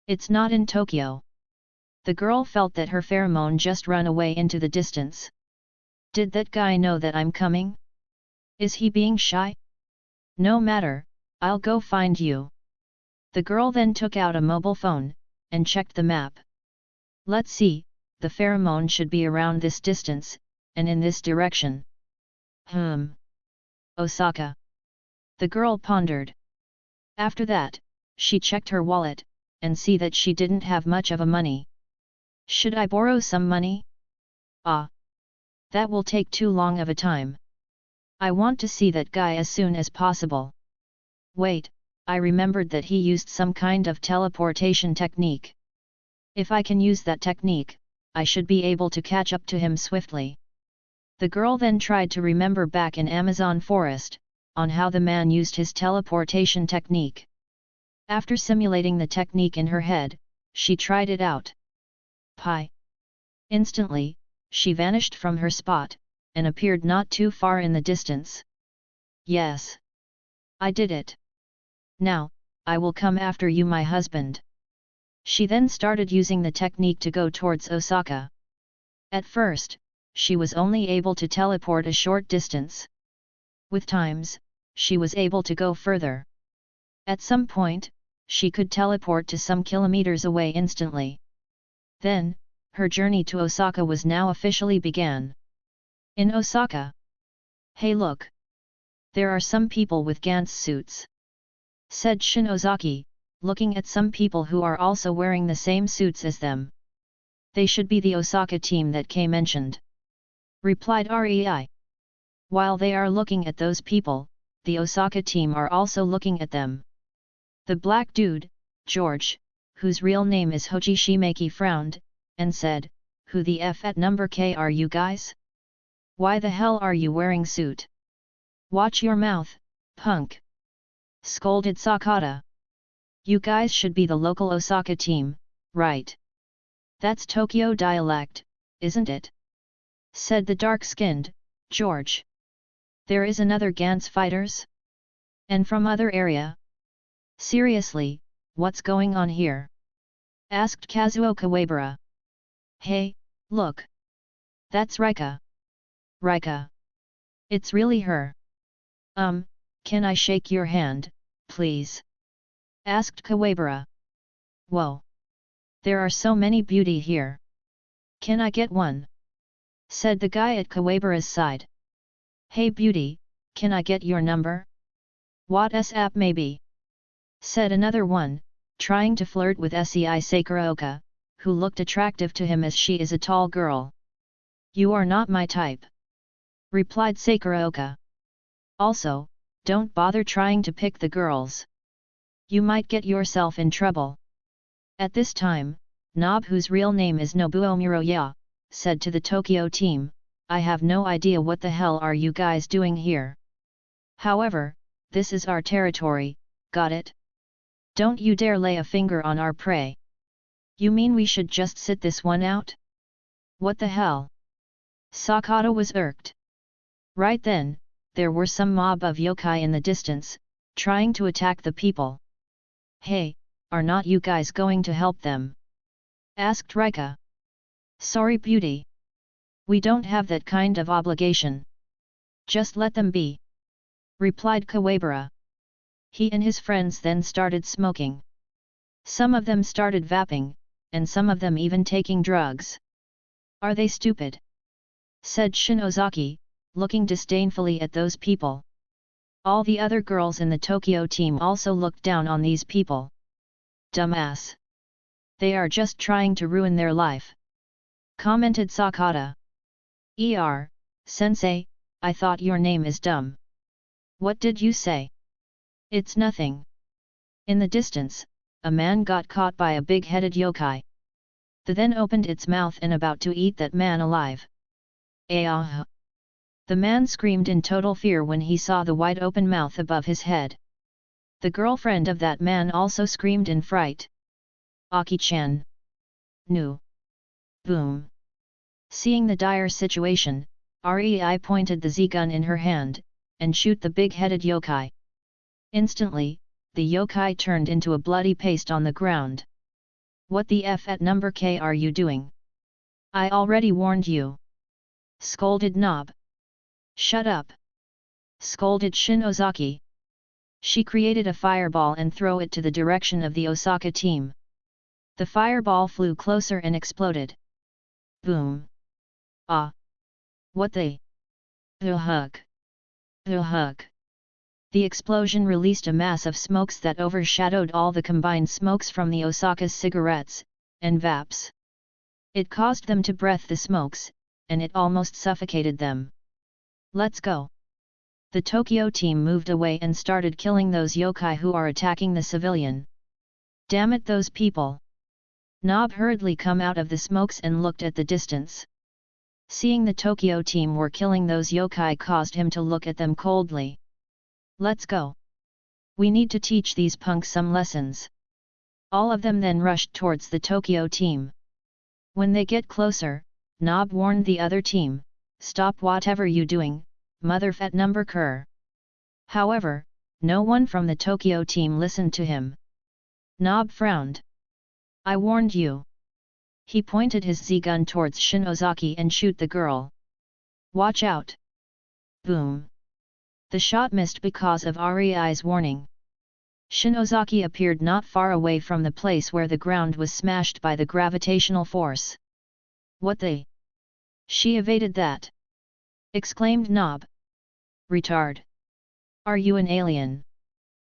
It's not in Tokyo. The girl felt that her pheromone just run away into the distance. Did that guy know that I'm coming? Is he being shy? No matter, I'll go find you. The girl then took out a mobile phone, and checked the map. Let's see, the pheromone should be around this distance, and in this direction. Osaka. The girl pondered. After that, she checked her wallet, and see that she didn't have much of a money. Should I borrow some money? That will take too long of a time. I want to see that guy as soon as possible. Wait, I remembered that he used some kind of teleportation technique. If I can use that technique, I should be able to catch up to him swiftly. The girl then tried to remember back in Amazon forest, on how the man used his teleportation technique. After simulating the technique in her head, she tried it out. Instantly, she vanished from her spot, and appeared not too far in the distance. Yes. I did it. Now, I will come after you, my husband. She then started using the technique to go towards Osaka. At first, she was only able to teleport a short distance. With times, she was able to go further. At some point, she could teleport to some kilometers away instantly. Then, her journey to Osaka was now officially began. In Osaka. Hey look! There are some people with Gantz suits, said Shinozaki, looking at some people who are also wearing the same suits as them. They should be the Osaka team that Kay mentioned, replied Rei. While they are looking at those people, the Osaka team are also looking at them. The black dude, George, whose real name is Hoji Shimeki, frowned, and said, "Who the F at number K are you guys? Why the hell are you wearing suit? Watch your mouth, punk!" scolded Sakata. You guys should be the local Osaka team, right? That's Tokyo dialect, isn't it? Said the dark-skinned, George. There is another Gantz fighters? And from other area? Seriously, what's going on here? Asked Kazuo Kawabara. Hey, look! That's Rika. Rika. It's really her. Can I shake your hand, please? Asked Kawabara. Whoa! There are so many beauty here. Can I get one? Said the guy at Kawabara's side. Hey beauty, can I get your number? What's up maybe? Said another one, trying to flirt with Sei Sakuraoka, who looked attractive to him as she is a tall girl. You are not my type, replied Sakuraoka. Also, don't bother trying to pick the girls. You might get yourself in trouble. At this time, Nob, whose real name is Nobuo Muroya, said to the Tokyo team, I have no idea what the hell are you guys doing here. However, this is our territory, got it? Don't you dare lay a finger on our prey. You mean we should just sit this one out? What the hell? Sakata was irked. Right then, there were some mob of yokai in the distance, trying to attack the people. Hey, are not you guys going to help them? Asked Rika. Sorry beauty. We don't have that kind of obligation. Just let them be. Replied Kawabara. He and his friends then started smoking. Some of them started vaping, and some of them even taking drugs. Are they stupid? Said Shinozaki, looking disdainfully at those people. All the other girls in the Tokyo team also looked down on these people. Dumbass. They are just trying to ruin their life. Commented Sakata. Sensei, I thought your name is dumb. What did you say? It's nothing. In the distance, a man got caught by a big-headed yokai. The then opened its mouth and about to eat that man alive. Ah! The man screamed in total fear when he saw the wide open mouth above his head. The girlfriend of that man also screamed in fright. Aki-chan. Nu. Boom. Seeing the dire situation, Rei pointed the Z-gun in her hand, and shoot the big-headed yokai. Instantly, the yokai turned into a bloody paste on the ground. What the F at number K are you doing? I already warned you. Scolded Nob. Shut up. Scolded Shinozaki. She created a fireball and threw it to the direction of the Osaka team. The fireball flew closer and exploded. Boom. Ah. What the? Ugh. Ugh. The explosion released a mass of smokes that overshadowed all the combined smokes from the Osaka's cigarettes and vapes. It caused them to breathe the smokes, and it almost suffocated them. Let's go. The Tokyo team moved away and started killing those yokai who are attacking the civilian. Damn it, those people! Nob hurriedly come out of the smokes and looked at the distance. Seeing the Tokyo team were killing those yokai caused him to look at them coldly. Let's go. We need to teach these punks some lessons. All of them then rushed towards the Tokyo team. When they get closer, Nob warned the other team, stop whatever you doing, motherfat number cur. However, no one from the Tokyo team listened to him. Nob frowned. I warned you. He pointed his Z-gun towards Shinozaki and shoot the girl. Watch out. Boom. The shot missed because of Rei's warning. Shinozaki appeared not far away from the place where the ground was smashed by the gravitational force. What the? She evaded that! Exclaimed Nob. Retard! Are you an alien?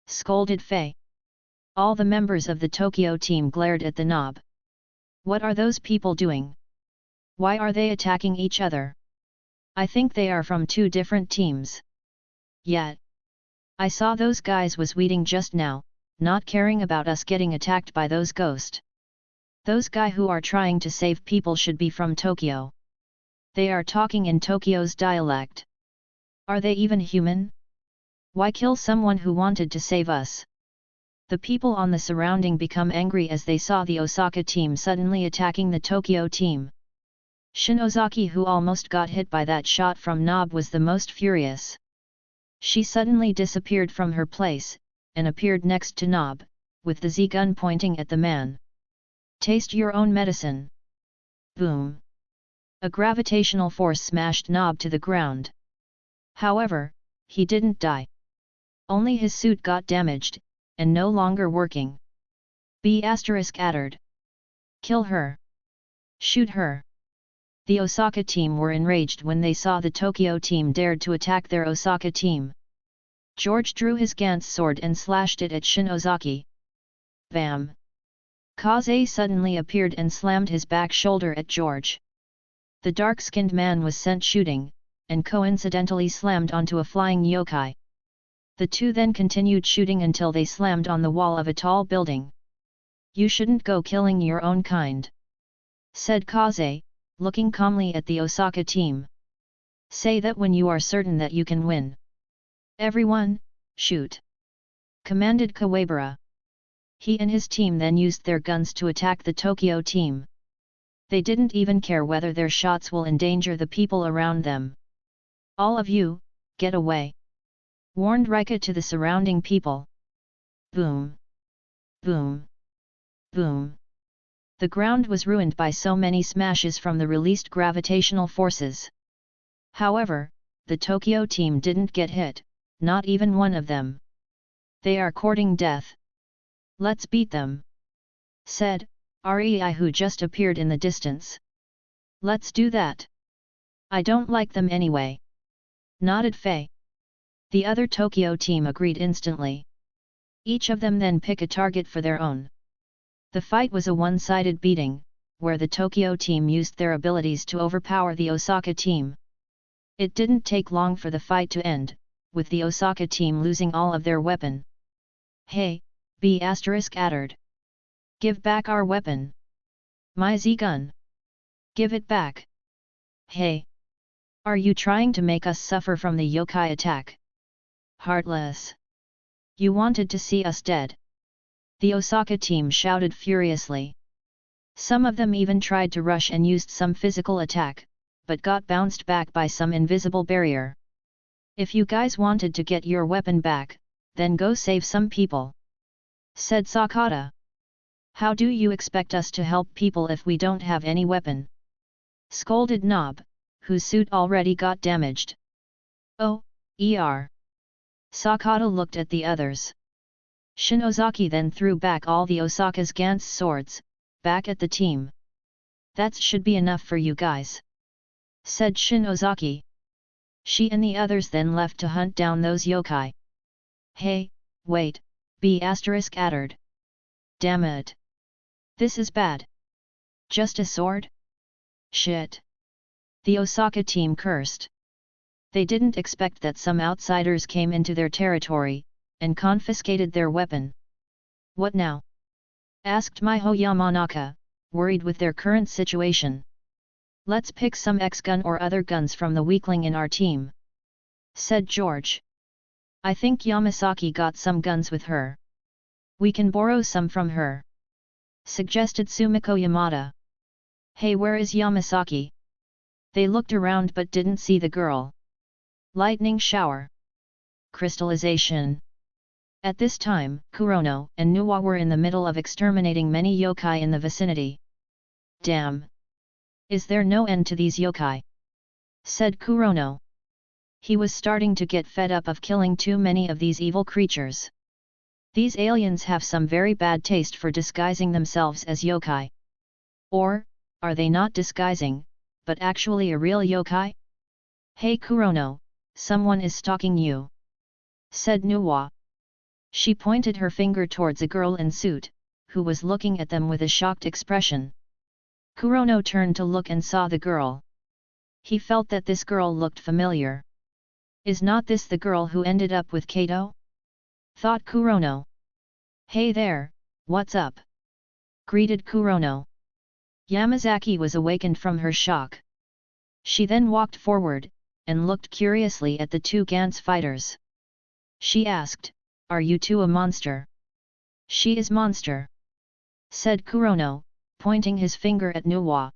Scolded Faye. All the members of the Tokyo team glared at the Nob. What are those people doing? Why are they attacking each other? I think they are from two different teams. Yet. I saw those guys was weeding just now, not caring about us getting attacked by those ghosts. Those guy who are trying to save people should be from Tokyo. They are talking in Tokyo's dialect. Are they even human? Why kill someone who wanted to save us? The people on the surrounding become angry as they saw the Osaka team suddenly attacking the Tokyo team. Shinozaki, who almost got hit by that shot from Nob, was the most furious. She suddenly disappeared from her place, and appeared next to Nob, with the Z-gun pointing at the man. Taste your own medicine. Boom. A gravitational force smashed Nob to the ground. However, he didn't die. Only his suit got damaged, and no longer working. B** uttered. Kill her. Shoot her. The Osaka team were enraged when they saw the Tokyo team dared to attack their Osaka team. George drew his Gantz sword and slashed it at Shinozaki. Bam! Kaze suddenly appeared and slammed his back shoulder at George. The dark-skinned man was sent shooting, and coincidentally slammed onto a flying yokai. The two then continued shooting until they slammed on the wall of a tall building. You shouldn't go killing your own kind, said Kaze, looking calmly at the Osaka team. Say that when you are certain that you can win. Everyone, shoot! Commanded Kawabara. He and his team then used their guns to attack the Tokyo team. They didn't even care whether their shots will endanger the people around them. All of you, get away! Warned Rika to the surrounding people. Boom! Boom! Boom! The ground was ruined by so many smashes from the released gravitational forces. However, the Tokyo team didn't get hit, not even one of them. They are courting death. Let's beat them, said Rei, who just appeared in the distance. Let's do that. I don't like them anyway, nodded Fei. The other Tokyo team agreed instantly. Each of them then pick a target for their own. The fight was a one-sided beating, where the Tokyo team used their abilities to overpower the Osaka team. It didn't take long for the fight to end, with the Osaka team losing all of their weapon. Hey, B** uttered. Give back our weapon. My Z-gun. Give it back. Hey! Are you trying to make us suffer from the yokai attack? Heartless! You wanted to see us dead. The Osaka team shouted furiously. Some of them even tried to rush and used some physical attack, but got bounced back by some invisible barrier. If you guys wanted to get your weapon back, then go save some people, said Sakata. How do you expect us to help people if we don't have any weapon? Scolded Nob, whose suit already got damaged. Oh, Sakata looked at the others. Shinozaki then threw back all the Osaka's Gantz swords, back at the team. That should be enough for you guys, said Shinozaki. She and the others then left to hunt down those yokai. Hey, wait, B** uttered. Damn it! This is bad. Just a sword? Shit! The Osaka team cursed. They didn't expect that some outsiders came into their territory, and confiscated their weapon. What now? Asked Miho Yamanaka, worried with their current situation. Let's pick some X-gun or other guns from the weakling in our team, said George. I think Yamasaki got some guns with her. We can borrow some from her, suggested Sumiko Yamada. Hey, where is Yamasaki? They looked around but didn't see the girl. Lightning shower. Crystallization. At this time, Kurono and Nuwa were in the middle of exterminating many yokai in the vicinity. Damn! Is there no end to these yokai? Said Kurono. He was starting to get fed up of killing too many of these evil creatures. These aliens have some very bad taste for disguising themselves as yokai. Or, are they not disguising, but actually a real yokai? Hey Kurono, someone is stalking you, said Nuwa. She pointed her finger towards a girl in suit, who was looking at them with a shocked expression. Kurono turned to look and saw the girl. He felt that this girl looked familiar. Is not this the girl who ended up with Kato? Thought Kurono. Hey there, what's up? Greeted Kurono. Yamazaki was awakened from her shock. She then walked forward, and looked curiously at the two Gantz fighters. She asked, Are you two a monster? She is monster, said Kurono, pointing his finger at Nuwa.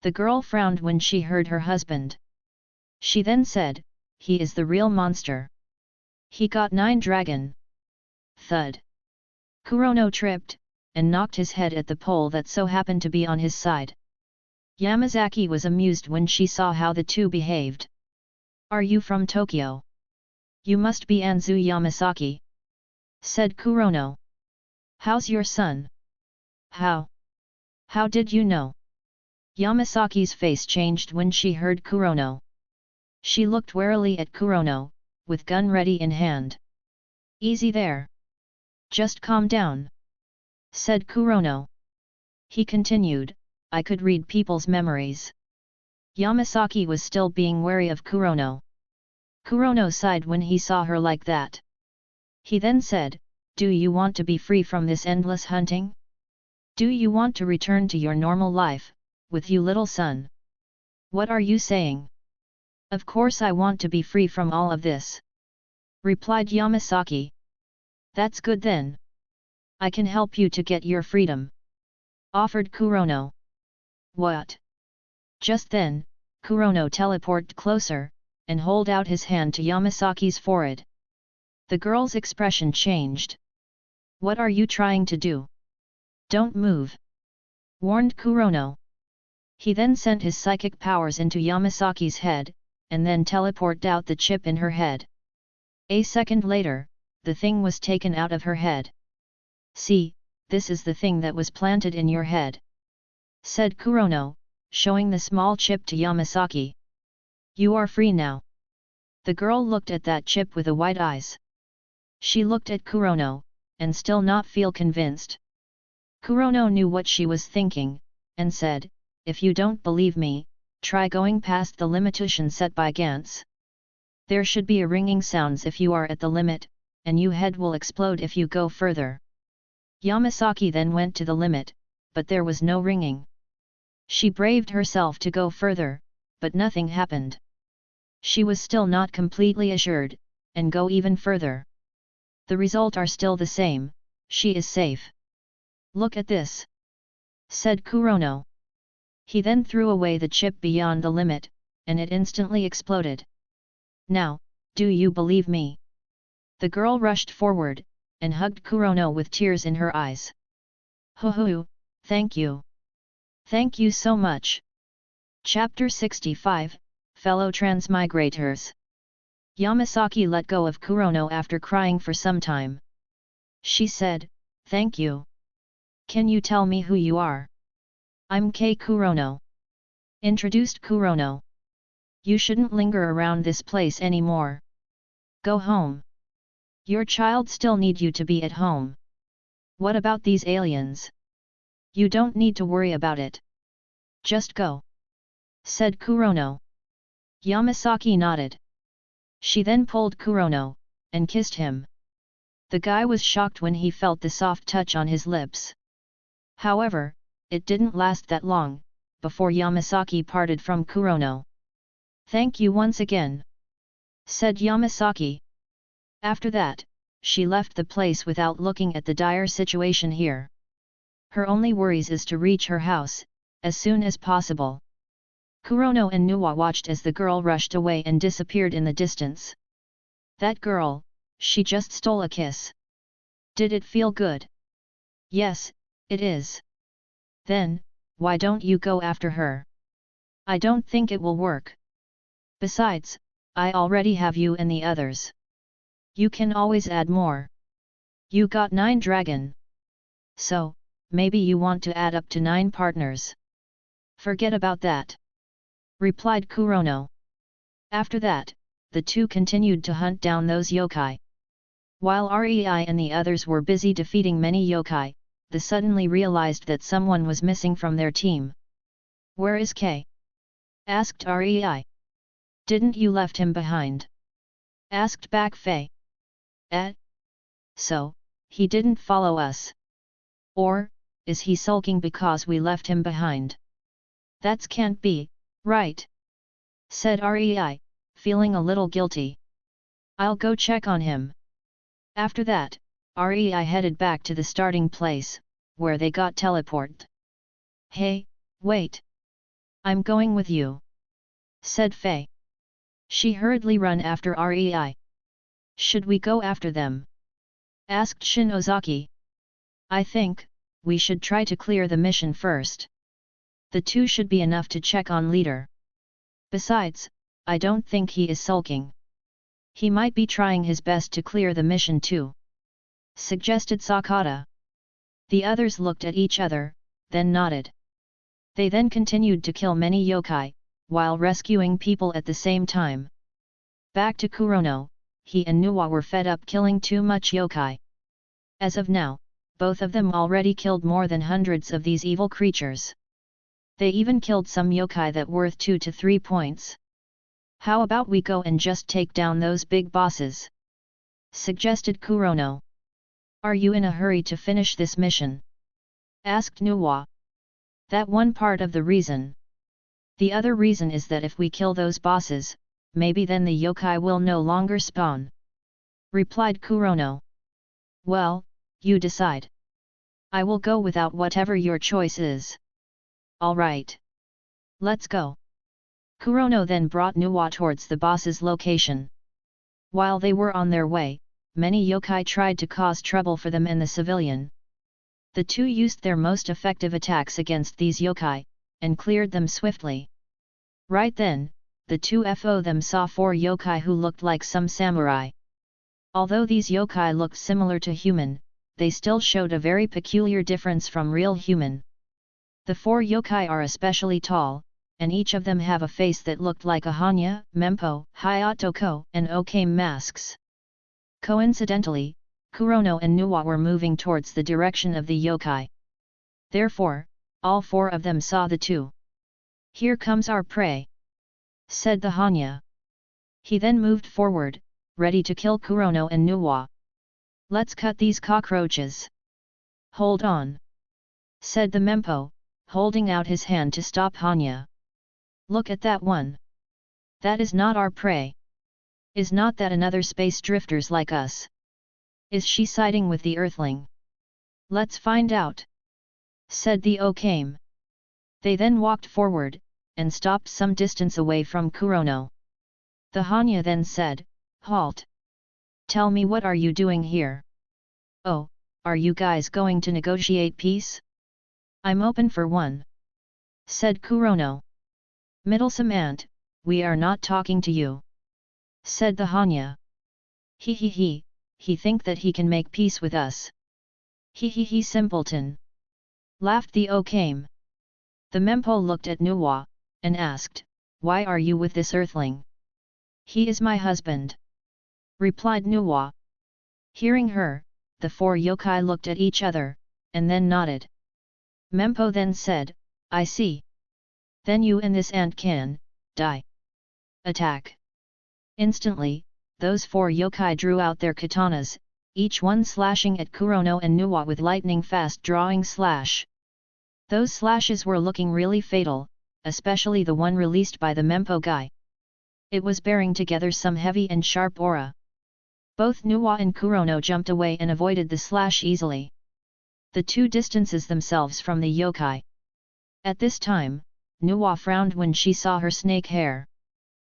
The girl frowned when she heard her husband. She then said, He is the real monster. He got 9 dragon. Thud. Kurono tripped, and knocked his head at the pole that so happened to be on his side. Yamazaki was amused when she saw how the two behaved. Are you from Tokyo? You must be Anzu Yamasaki, said Kurono. How's your son? How did you know? Yamasaki's face changed when she heard Kurono. She looked warily at Kurono, with gun ready in hand. Easy there. Just calm down, said Kurono. He continued, I could read people's memories. Yamasaki was still being wary of Kurono. Kurono sighed when he saw her like that. He then said, Do you want to be free from this endless hunting? Do you want to return to your normal life, with you little son? What are you saying? Of course I want to be free from all of this, replied Yamasaki. That's good then. I can help you to get your freedom, offered Kurono. What? Just then, Kurono teleported closer, and held out his hand to Yamasaki's forehead. The girl's expression changed. What are you trying to do? Don't move! Warned Kurono. He then sent his psychic powers into Yamasaki's head, and then teleported out the chip in her head. A second later, the thing was taken out of her head. See, this is the thing that was planted in your head, said Kurono, showing the small chip to Yamasaki. You are free now. The girl looked at that chip with wide eyes. She looked at Kurono, and still not feel convinced. Kurono knew what she was thinking, and said, if you don't believe me, try going past the limitation set by Gantz. There should be a ringing sounds if you are at the limit, and your head will explode if you go further. Yamasaki then went to the limit, but there was no ringing. She braved herself to go further, but nothing happened. She was still not completely assured, and go even further. The result are still the same, she is safe. Look at this, said Kurono. He then threw away the chip beyond the limit, and it instantly exploded. Now, do you believe me? The girl rushed forward, and hugged Kurono with tears in her eyes. Hoo-hoo, thank you. Thank you so much. Chapter 65, Fellow Transmigrators. Yamasaki let go of Kurono after crying for some time. She said, thank you. Can you tell me who you are? I'm Kei Kurono. Introduced Kurono. You shouldn't linger around this place anymore. Go home. Your child still need you to be at home. What about these aliens? You don't need to worry about it. Just go, said Kurono. Yamasaki nodded. She then pulled Kurono, and kissed him. The guy was shocked when he felt the soft touch on his lips. However, it didn't last that long, before Yamasaki parted from Kurono. Thank you once again, said Yamasaki. After that, she left the place without looking at the dire situation here. Her only worries is to reach her house, as soon as possible. Kurono and Nuwa watched as the girl rushed away and disappeared in the distance. That girl, she just stole a kiss. Did it feel good? Yes, it is. Then, why don't you go after her? I don't think it will work. Besides, I already have you and the others. You can always add more. You got 9 dragon. So, maybe you want to add up to 9 partners. Forget about that, replied Kurono. After that, the two continued to hunt down those yokai. While Rei and the others were busy defeating many yokai, they suddenly realized that someone was missing from their team. Where is Kei? Asked Rei. Didn't you left him behind? Asked back Fei. So, he didn't follow us. Or, is he sulking because we left him behind? That can't be, right? Said Rei, feeling a little guilty. I'll go check on him. After that, Rei headed back to the starting place, where they got teleported. Hey, wait! I'm going with you, said Fei. She hurriedly ran after Rei. Should we go after them? Asked Shinozaki. I think, we should try to clear the mission first. The 2 should be enough to check on leader. Besides, I don't think he is sulking. He might be trying his best to clear the mission too, suggested Sakata. The others looked at each other, then nodded. They then continued to kill many yokai, while rescuing people at the same time. Back to Kurono, he and Nuwa were fed up killing too much yokai. As of now, both of them already killed more than hundreds of these evil creatures. They even killed some yokai that worth 2 to 3 points. How about we go and just take down those big bosses? Suggested Kurono. Are you in a hurry to finish this mission? Asked Nuwa. That one part of the reason. The other reason is that if we kill those bosses, maybe then the yokai will no longer spawn. Replied Kurono. Well, you decide. I will go without whatever your choice is. Alright. Let's go. Kurono then brought Nuwa towards the boss's location. While they were on their way, many yokai tried to cause trouble for them and the civilian. The two used their most effective attacks against these yokai, and cleared them swiftly. Right then, the two of them saw 4 yokai who looked like some samurai. Although these yokai looked similar to human, they still showed a very peculiar difference from real human. The 4 yokai are especially tall, and each of them have a face that looked like a Hanya, Mempo, Hyotoko, and Okame masks. Coincidentally, Kurono and Nuwa were moving towards the direction of the yokai. Therefore, all 4 of them saw the two. "Here comes our prey," said the Hanya. He then moved forward, ready to kill Kurono and Nuwa. "Let's cut these cockroaches." "Hold on," said the Mempo, holding out his hand to stop Hanya. "Look at that one. That is not our prey. Is not that another space drifters like us? Is she siding with the Earthling? Let's find out," said the Okame. They then walked forward, and stopped some distance away from Kurono. The Hanya then said, "Halt! Tell me, what are you doing here? Oh, are you guys going to negotiate peace? I'm open for one," said Kurono. "Middlesome ant, we are not talking to you," said the Hanya. He think that he can make peace with us. He simpleton," laughed the Okame. The Mempo looked at Nuwa, and asked, "Why are you with this Earthling?" "He is my husband," replied Nuwa. Hearing her, the 4 yokai looked at each other, and then nodded. Mempo then said, "I see. Then you and this ant can die. Attack!" Instantly, those 4 yokai drew out their katanas, each one slashing at Kurono and Nuwa with lightning-fast drawing slash. Those slashes were looking really fatal, especially the one released by the Mempo guy. It was bearing together some heavy and sharp aura. Both Nuwa and Kurono jumped away and avoided the slash easily. The two distances themselves from the yokai. At this time, Nuwa frowned when she saw her snake hair.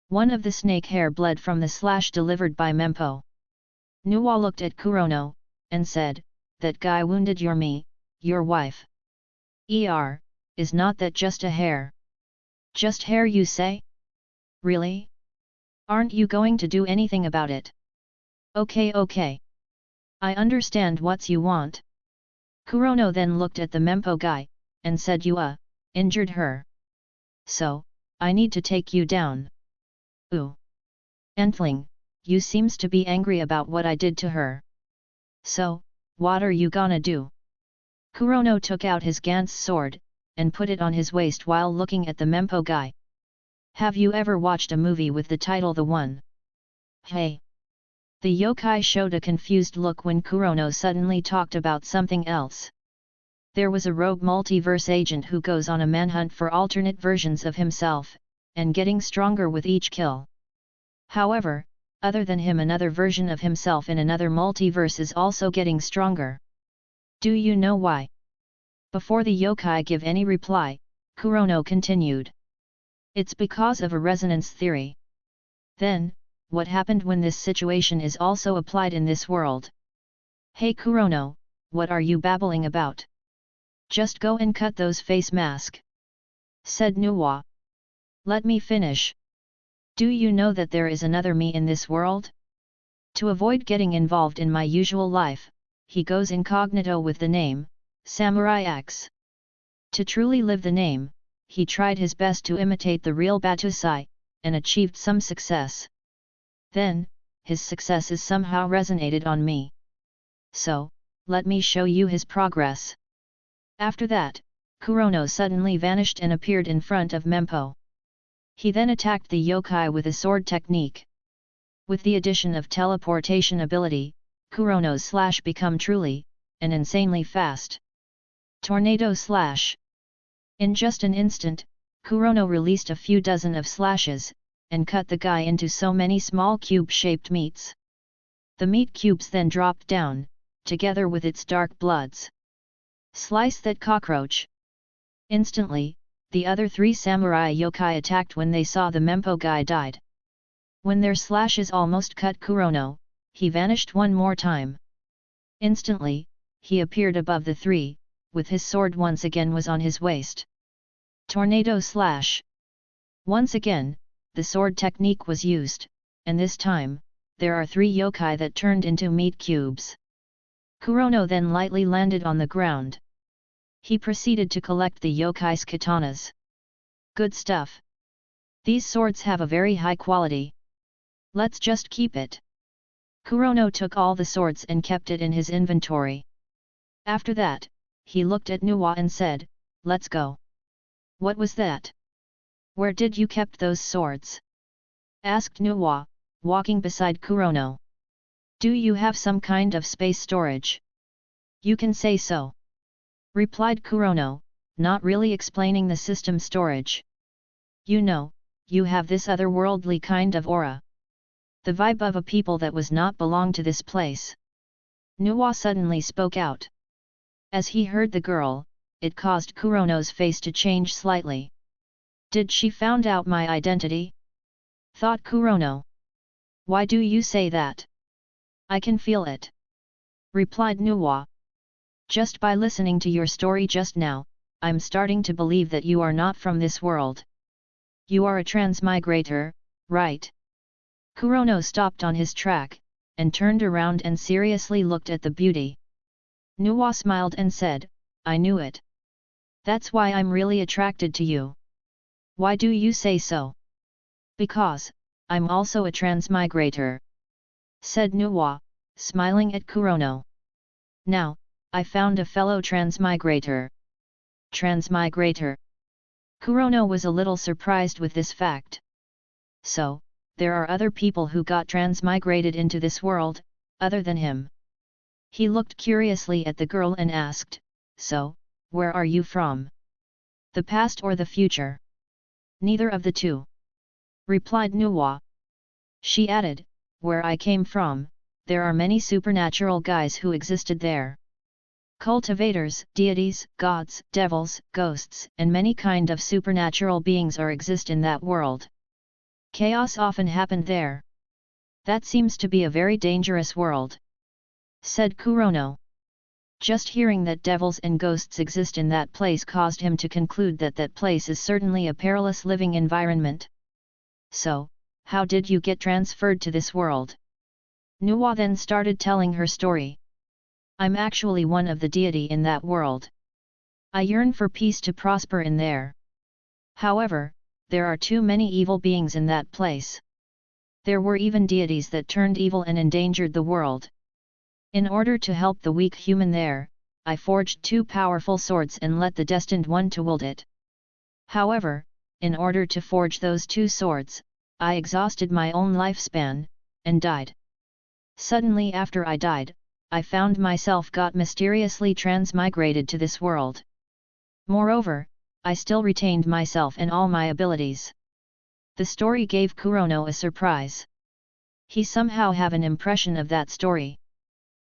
One of the snake hair bled from the slash delivered by Mempo. Nuwa looked at Kurono, and said, "That guy wounded your wife. Is not that just a hair? Just hair, you say? Really? Aren't you going to do anything about it? Okay. I understand what you want." Kurono then looked at the Mempo guy, and said, "You injured her. So, I need to take you down. Ooh. Entling, you seems to be angry about what I did to her. So, what are you gonna do?" Kurono took out his Gantz sword, and put it on his waist while looking at the Mempo guy. "Have you ever watched a movie with the title The One?" "Hey!" The yokai showed a confused look when Kurono suddenly talked about something else. There was a rogue multiverse agent who goes on a manhunt for alternate versions of himself, and getting stronger with each kill. However, other than him, another version of himself in another multiverse is also getting stronger. Do you know why? Before the yokai give any reply, Kurono continued. "It's because of a resonance theory." Then, what happened when this situation is also applied in this world? "Hey Kurono, what are you babbling about? Just go and cut those face mask," said Nuwa. "Let me finish. Do you know that there is another me in this world? To avoid getting involved in my usual life, he goes incognito with the name, Samurai X. To truly live the name, he tried his best to imitate the real Batusai, and achieved some success. Then, his successes somehow resonated on me. So, let me show you his progress." After that, Kurono suddenly vanished and appeared in front of Mempo. He then attacked the yokai with a sword technique. With the addition of teleportation ability, Kurono's slash become truly, and insanely fast. Tornado slash. In just an instant, Kurono released a few dozen of slashes, and cut the guy into so many small cube-shaped meats. The meat cubes then dropped down, together with its dark bloods. "Slice that cockroach!" Instantly, the other 3 samurai yokai attacked when they saw the Mempo guy died. When their slashes almost cut Kurono, he vanished one more time. Instantly, he appeared above the three, with his sword once again was on his waist. Tornado slash! Once again, the sword technique was used, and this time, there are 3 yokai that turned into meat cubes. Kurono then lightly landed on the ground. He proceeded to collect the yokai's katanas. Good stuff. These swords have a very high quality. Let's just keep it. Kurono took all the swords and kept it in his inventory. After that, he looked at Nuwa and said, "Let's go." "What was that? Where did you kept those swords?" asked Nuwa, walking beside Kurono. "Do you have some kind of space storage?" "You can say so," replied Kurono, not really explaining the system storage. "You know, you have this otherworldly kind of aura. The vibe of a people that was not belong to this place." Nuwa suddenly spoke out. As he heard the girl, it caused Kurono's face to change slightly. "Did she found out my identity?" thought Kurono. "Why do you say that?" "I can feel it," replied Nuwa. "Just by listening to your story just now, I'm starting to believe that you are not from this world. You are a transmigrator, right?" Kurono stopped on his track, and turned around and seriously looked at the beauty. Nuwa smiled and said, "I knew it. That's why I'm really attracted to you." "Why do you say so?" "Because, I'm also a transmigrator," said Nuwa, smiling at Kurono. "Now, I found a fellow transmigrator." Transmigrator? Kurono was a little surprised with this fact. So, there are other people who got transmigrated into this world, other than him. He looked curiously at the girl and asked, "So, where are you from? The past or the future?" "Neither of the two," replied Nuwa. She added, "Where I came from, there are many supernatural guys who existed there. Cultivators, deities, gods, devils, ghosts, and many kind of supernatural beings are exist in that world. Chaos often happened there. That seems to be a very dangerous world," said Kurono. Just hearing that devils and ghosts exist in that place caused him to conclude that that place is certainly a perilous living environment. "So, how did you get transferred to this world?" Nuwa then started telling her story. "I'm actually one of the deity in that world. I yearn for peace to prosper in there. However, there are too many evil beings in that place. There were even deities that turned evil and endangered the world. In order to help the weak human there, I forged 2 powerful swords and let the destined one to wield it. However, in order to forge those 2 swords, I exhausted my own lifespan, and died. Suddenly after I died, I found myself got mysteriously transmigrated to this world. Moreover, I still retained myself and all my abilities." The story gave Kurono a surprise. He somehow have an impression of that story.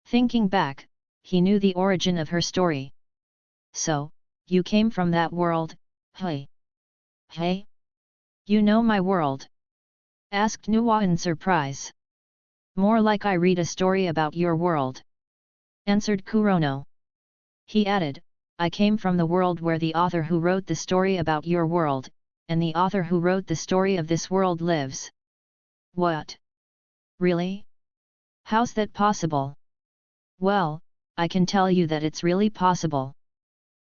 Thinking back, he knew the origin of her story. "So, you came from that world, hey? Hey? You know my world?" asked Nuwa in surprise. "More like I read a story about your world," answered Kurono. He added, "I came from the world where the author who wrote the story about your world, and the author who wrote the story of this world lives." "What? Really? How's that possible?" "Well, I can tell you that it's really possible.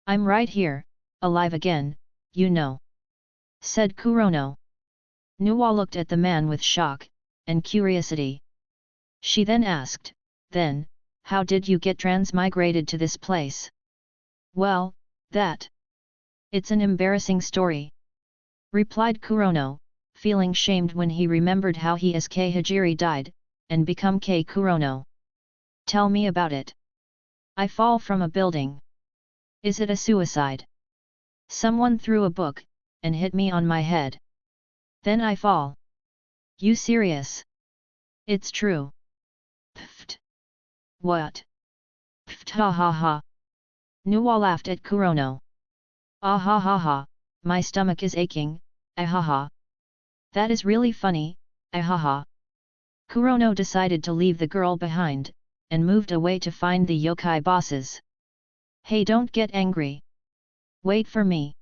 I'm right here, alive again, you know," said Kurono. Nuwa looked at the man with shock and curiosity. She then asked, "Then, how did you get transmigrated to this place?" "Well, it's an embarrassing story," replied Kurono, feeling shamed when he remembered how he as Kei Hijiri died, and become Kei Kurono. "Tell me about it." "I fall from a building." "Is it a suicide?" "Someone threw a book, and hit me on my head. Then I fall." "You serious?" "It's true." "Pfft. What? Pfft ha ha ha." Nuwa laughed at Kurono. "Ah ha ha ha, my stomach is aching, ah ha ha. That is really funny, ah ha ha." Kurono decided to leave the girl behind, and moved away to find the yokai bosses. Hey, don't get angry. Wait for me.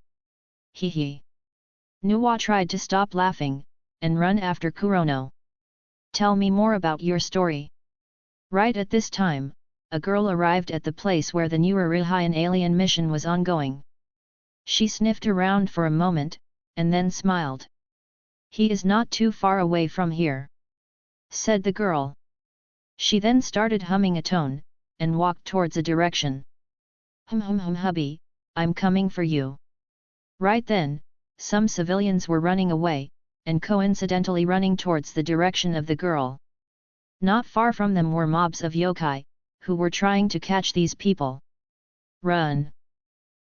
Hee hee. Nuwa tried to stop laughing, and run after Kurono. Tell me more about your story. Right at this time, a girl arrived at the place where the new Relife alien mission was ongoing. She sniffed around for a moment, and then smiled. He is not too far away from here, said the girl. She then started humming a tone, and walked towards a direction. Hubby, I'm coming for you. Right then, some civilians were running away, and coincidentally running towards the direction of the girl. Not far from them were mobs of yokai, who were trying to catch these people. Run!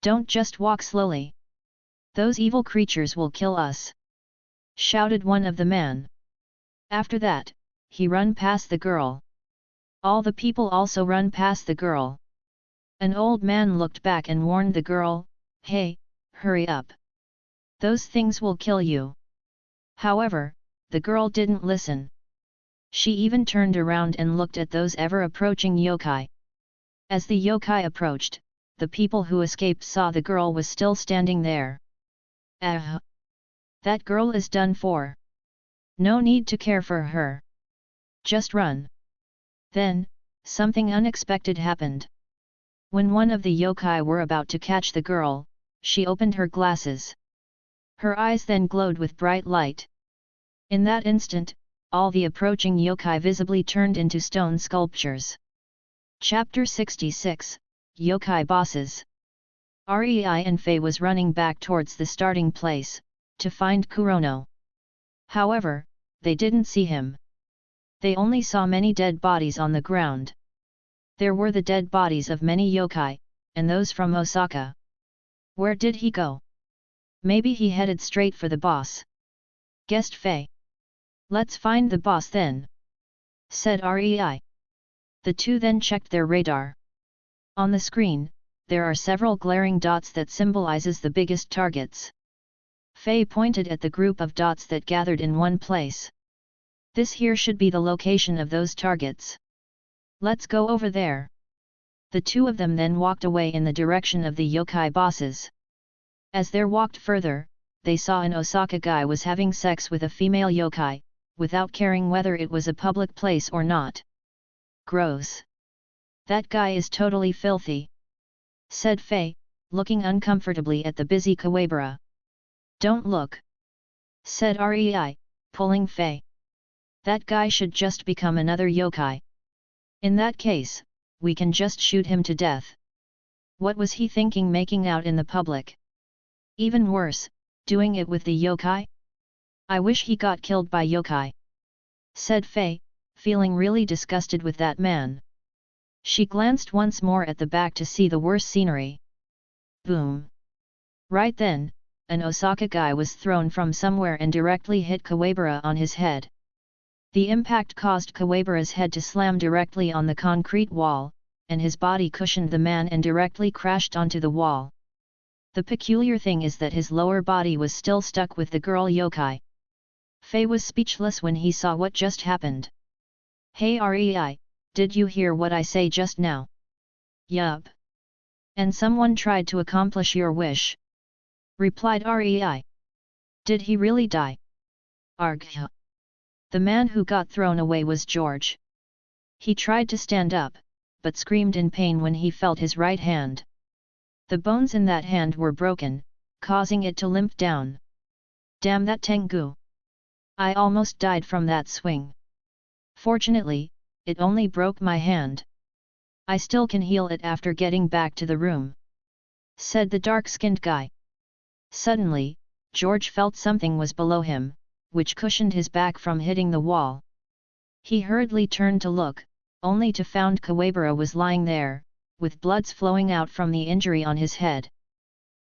Don't just walk slowly. Those evil creatures will kill us, shouted one of the men. After that, he run past the girl. All the people also run past the girl. An old man looked back and warned the girl, "Hey, hurry up. Those things will kill you." However, the girl didn't listen. She even turned around and looked at those ever-approaching yokai. As the yokai approached, the people who escaped saw the girl was still standing there. That girl is done for. No need to care for her. Just run. Then, something unexpected happened. When one of the yokai were about to catch the girl, she opened her glasses. Her eyes then glowed with bright light. In that instant, all the approaching yokai visibly turned into stone sculptures. Chapter 66, Yokai Bosses. Rei and Fei was running back towards the starting place, to find Kurono. However, they didn't see him. They only saw many dead bodies on the ground. There were the dead bodies of many yokai, and those from Osaka. Where did he go? Maybe he headed straight for the boss, guessed Fei. Let's find the boss then, said Rei. The two then checked their radar. On the screen, there are several glaring dots that symbolizes the biggest targets. Fei pointed at the group of dots that gathered in one place. This here should be the location of those targets. Let's go over there. The two of them then walked away in the direction of the yokai bosses. As they walked further, they saw an Osaka guy was having sex with a female yokai, without caring whether it was a public place or not. Gross. That guy is totally filthy, said Fei, looking uncomfortably at the busy Kawabara. Don't look, said Rei, pulling Fei. That guy should just become another yokai. In that case, we can just shoot him to death. What was he thinking making out in the public? Even worse, doing it with the yokai? I wish he got killed by yokai, said Fei, feeling really disgusted with that man. She glanced once more at the back to see the worse scenery. Boom! Right then, an Osaka guy was thrown from somewhere and directly hit Kawabara on his head. The impact caused Kawabara's head to slam directly on the concrete wall, and his body cushioned the man and directly crashed onto the wall. The peculiar thing is that his lower body was still stuck with the girl yokai. Fei was speechless when he saw what just happened. Hey Rei, did you hear what I say just now? Yup. And someone tried to accomplish your wish, replied Rei. Did he really die? Argh. The man who got thrown away was George. He tried to stand up, but screamed in pain when he felt his right hand. The bones in that hand were broken, causing it to limp down. Damn that Tengu! I almost died from that swing. Fortunately, it only broke my hand. I still can heal it after getting back to the room, said the dark-skinned guy. Suddenly, George felt something was below him, which cushioned his back from hitting the wall. He hurriedly turned to look, only to find Kawabara was lying there, with bloods flowing out from the injury on his head.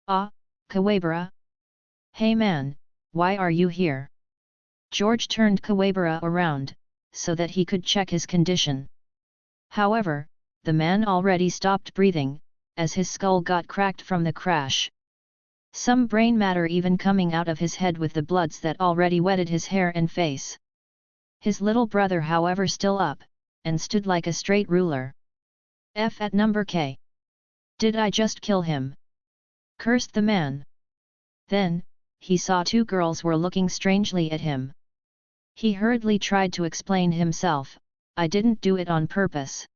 Ah, Kawabara? Hey man, why are you here? George turned Kawabara around, so that he could check his condition. However, the man already stopped breathing, as his skull got cracked from the crash. Some brain matter even coming out of his head with the bloods that already wetted his hair and face. His little brother however still up, and stood like a straight ruler. F at number K. Did I just kill him? Cursed the man. Then, he saw two girls were looking strangely at him. He hurriedly tried to explain himself, I didn't do it on purpose.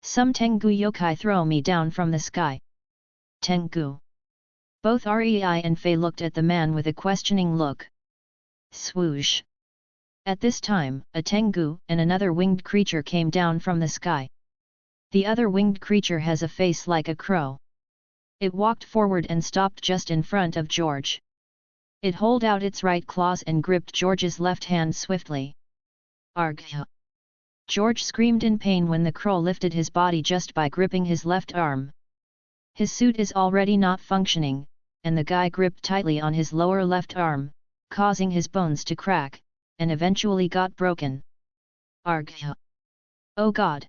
Some Tengu yokai throw me down from the sky. Tengu. Both Rei and Fei looked at the man with a questioning look. Swoosh. At this time, a Tengu and another winged creature came down from the sky. The other winged creature has a face like a crow. It walked forward and stopped just in front of George. It held out its right claws and gripped George's left hand swiftly. Argh! George screamed in pain when the crow lifted his body just by gripping his left arm. His suit is already not functioning, and the guy gripped tightly on his lower left arm, causing his bones to crack, and eventually got broken. Argh! Oh God!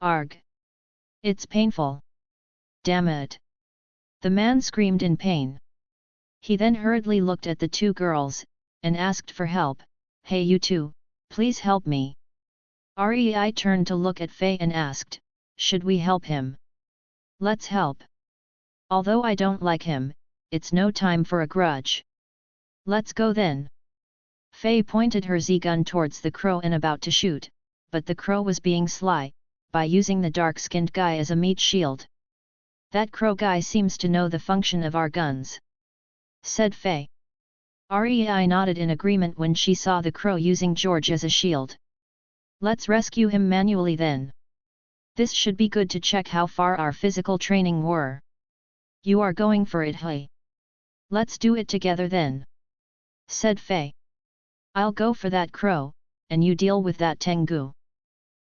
Argh! It's painful! Damn it! The man screamed in pain. He then hurriedly looked at the two girls, and asked for help. Hey you two, please help me. Rei turned to look at Fei and asked, should we help him? Let's help. Although I don't like him, it's no time for a grudge. Let's go then. Fei pointed her Z-gun towards the crow and about to shoot, but the crow was being sly, by using the dark-skinned guy as a meat shield. That crow guy seems to know the function of our guns, said Fei. Rei nodded in agreement when she saw the crow using George as a shield. Let's rescue him manually then. This should be good to check how far our physical training were. You are going for it, hey? Let's do it together then, said Fei. I'll go for that crow, and you deal with that Tengu.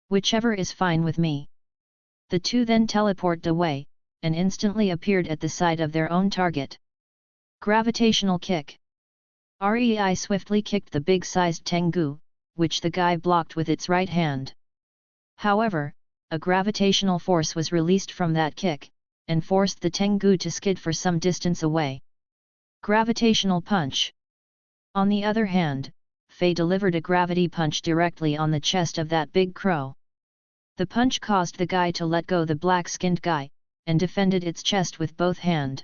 Whichever is fine with me. The two then teleported away, and instantly appeared at the side of their own target. Gravitational kick. Rei swiftly kicked the big-sized Tengu, which the guy blocked with its right hand. However, a gravitational force was released from that kick, and forced the Tengu to skid for some distance away. Gravitational punch. On the other hand, Fei delivered a gravity punch directly on the chest of that big crow. The punch caused the guy to let go the black-skinned guy, and defended its chest with both hands.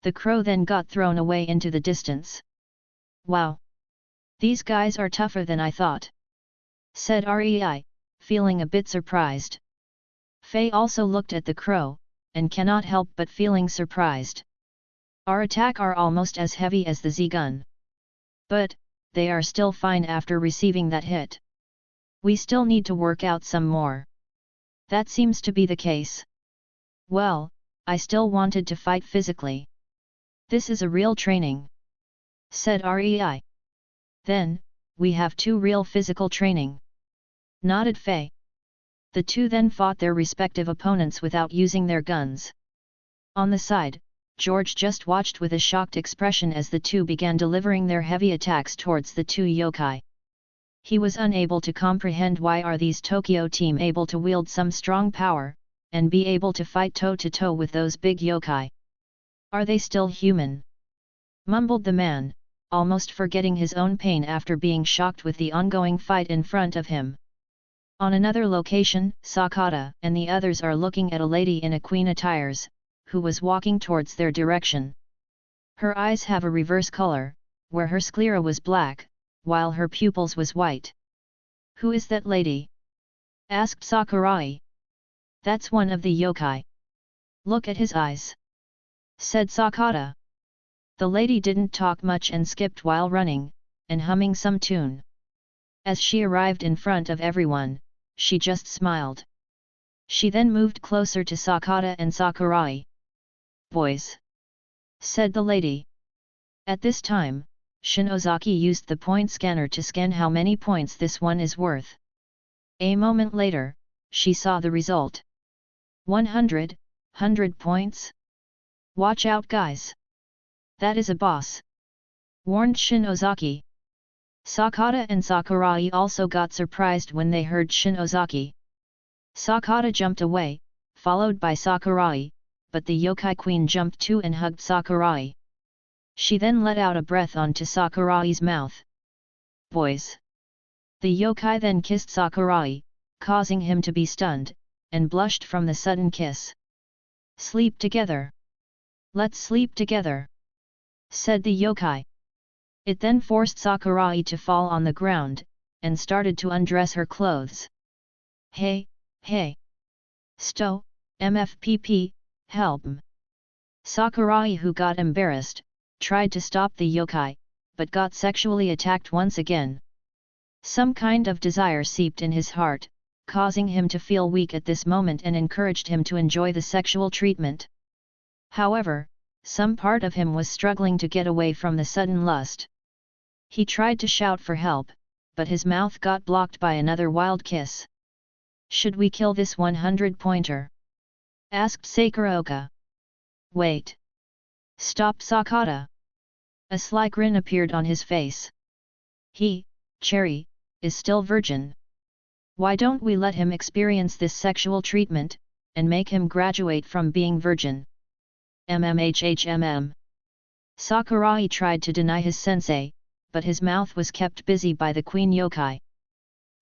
The crow then got thrown away into the distance. Wow! These guys are tougher than I thought, said Rei, feeling a bit surprised. Fei also looked at the crow, and cannot help but feeling surprised. Our attack are almost as heavy as the Z-gun. But, they are still fine after receiving that hit. We still need to work out some more. That seems to be the case. Well, I still wanted to fight physically. This is a real training, said Rei. Then, we have two real physical training, nodded Fei. The two then fought their respective opponents without using their guns. On the side, George just watched with a shocked expression as the two began delivering their heavy attacks towards the two yokai. He was unable to comprehend why are these Tokyo team able to wield some strong power, and be able to fight toe-to-toe with those big yokai. Are they still human? Mumbled the man, almost forgetting his own pain after being shocked with the ongoing fight in front of him. On another location, Sakata and the others are looking at a lady in a queen attires, who was walking towards their direction. Her eyes have a reverse color, where her sclera was black, while her pupils was white. Who is that lady? Asked Sakurai. That's one of the yokai. Look at his eyes, said Sakata. The lady didn't talk much and skipped while running, and humming some tune. As she arrived in front of everyone, she just smiled. She then moved closer to Sakata and Sakurai. Boys, said the lady. At this time, Shinozaki used the point scanner to scan how many points this one is worth. A moment later, she saw the result. 100 points? Watch out guys! That is a boss, warned Shinozaki. Sakata and Sakurai also got surprised when they heard Shinozaki. Sakata jumped away, followed by Sakurai, but the yokai queen jumped too and hugged Sakurai. She then let out a breath onto Sakurai's mouth. Boys, The yokai then kissed Sakurai, causing him to be stunned, and blushed from the sudden kiss. "Sleep together. Let's sleep together," said the yokai. It then forced Sakurai to fall on the ground, and started to undress her clothes. "Hey, hey! Sto, MFPP, help m!" Sakurai, who got embarrassed, tried to stop the yokai, but got sexually attacked once again. Some kind of desire seeped in his heart, causing him to feel weak at this moment and encouraged him to enjoy the sexual treatment. However, some part of him was struggling to get away from the sudden lust. He tried to shout for help, but his mouth got blocked by another wild kiss. "Should we kill this 100-pointer?" asked Sakurai. "Wait! Stop, Sakata!" A sly grin appeared on his face. "He, Cherry, is still virgin. Why don't we let him experience this sexual treatment, and make him graduate from being virgin?" MMHHMM. Sakurai tried to deny his sensei, but his mouth was kept busy by the queen yokai.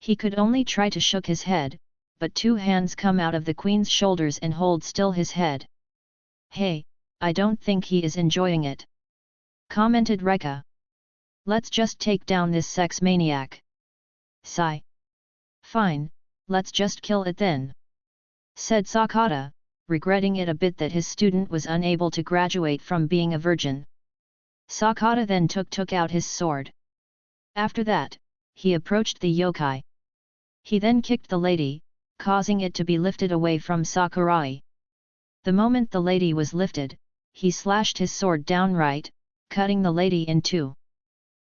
He could only try to shake his head, but two hands come out of the queen's shoulders and hold still his head. "Hey, I don't think he is enjoying it," commented Rika. "Let's just take down this sex maniac." Sigh. "Fine, let's just kill it then," said Sakata, regretting it a bit that his student was unable to graduate from being a virgin. Sakata then took out his sword. After that, he approached the yokai. He then kicked the lady, causing it to be lifted away from Sakurai. The moment the lady was lifted, he slashed his sword downright, cutting the lady in two.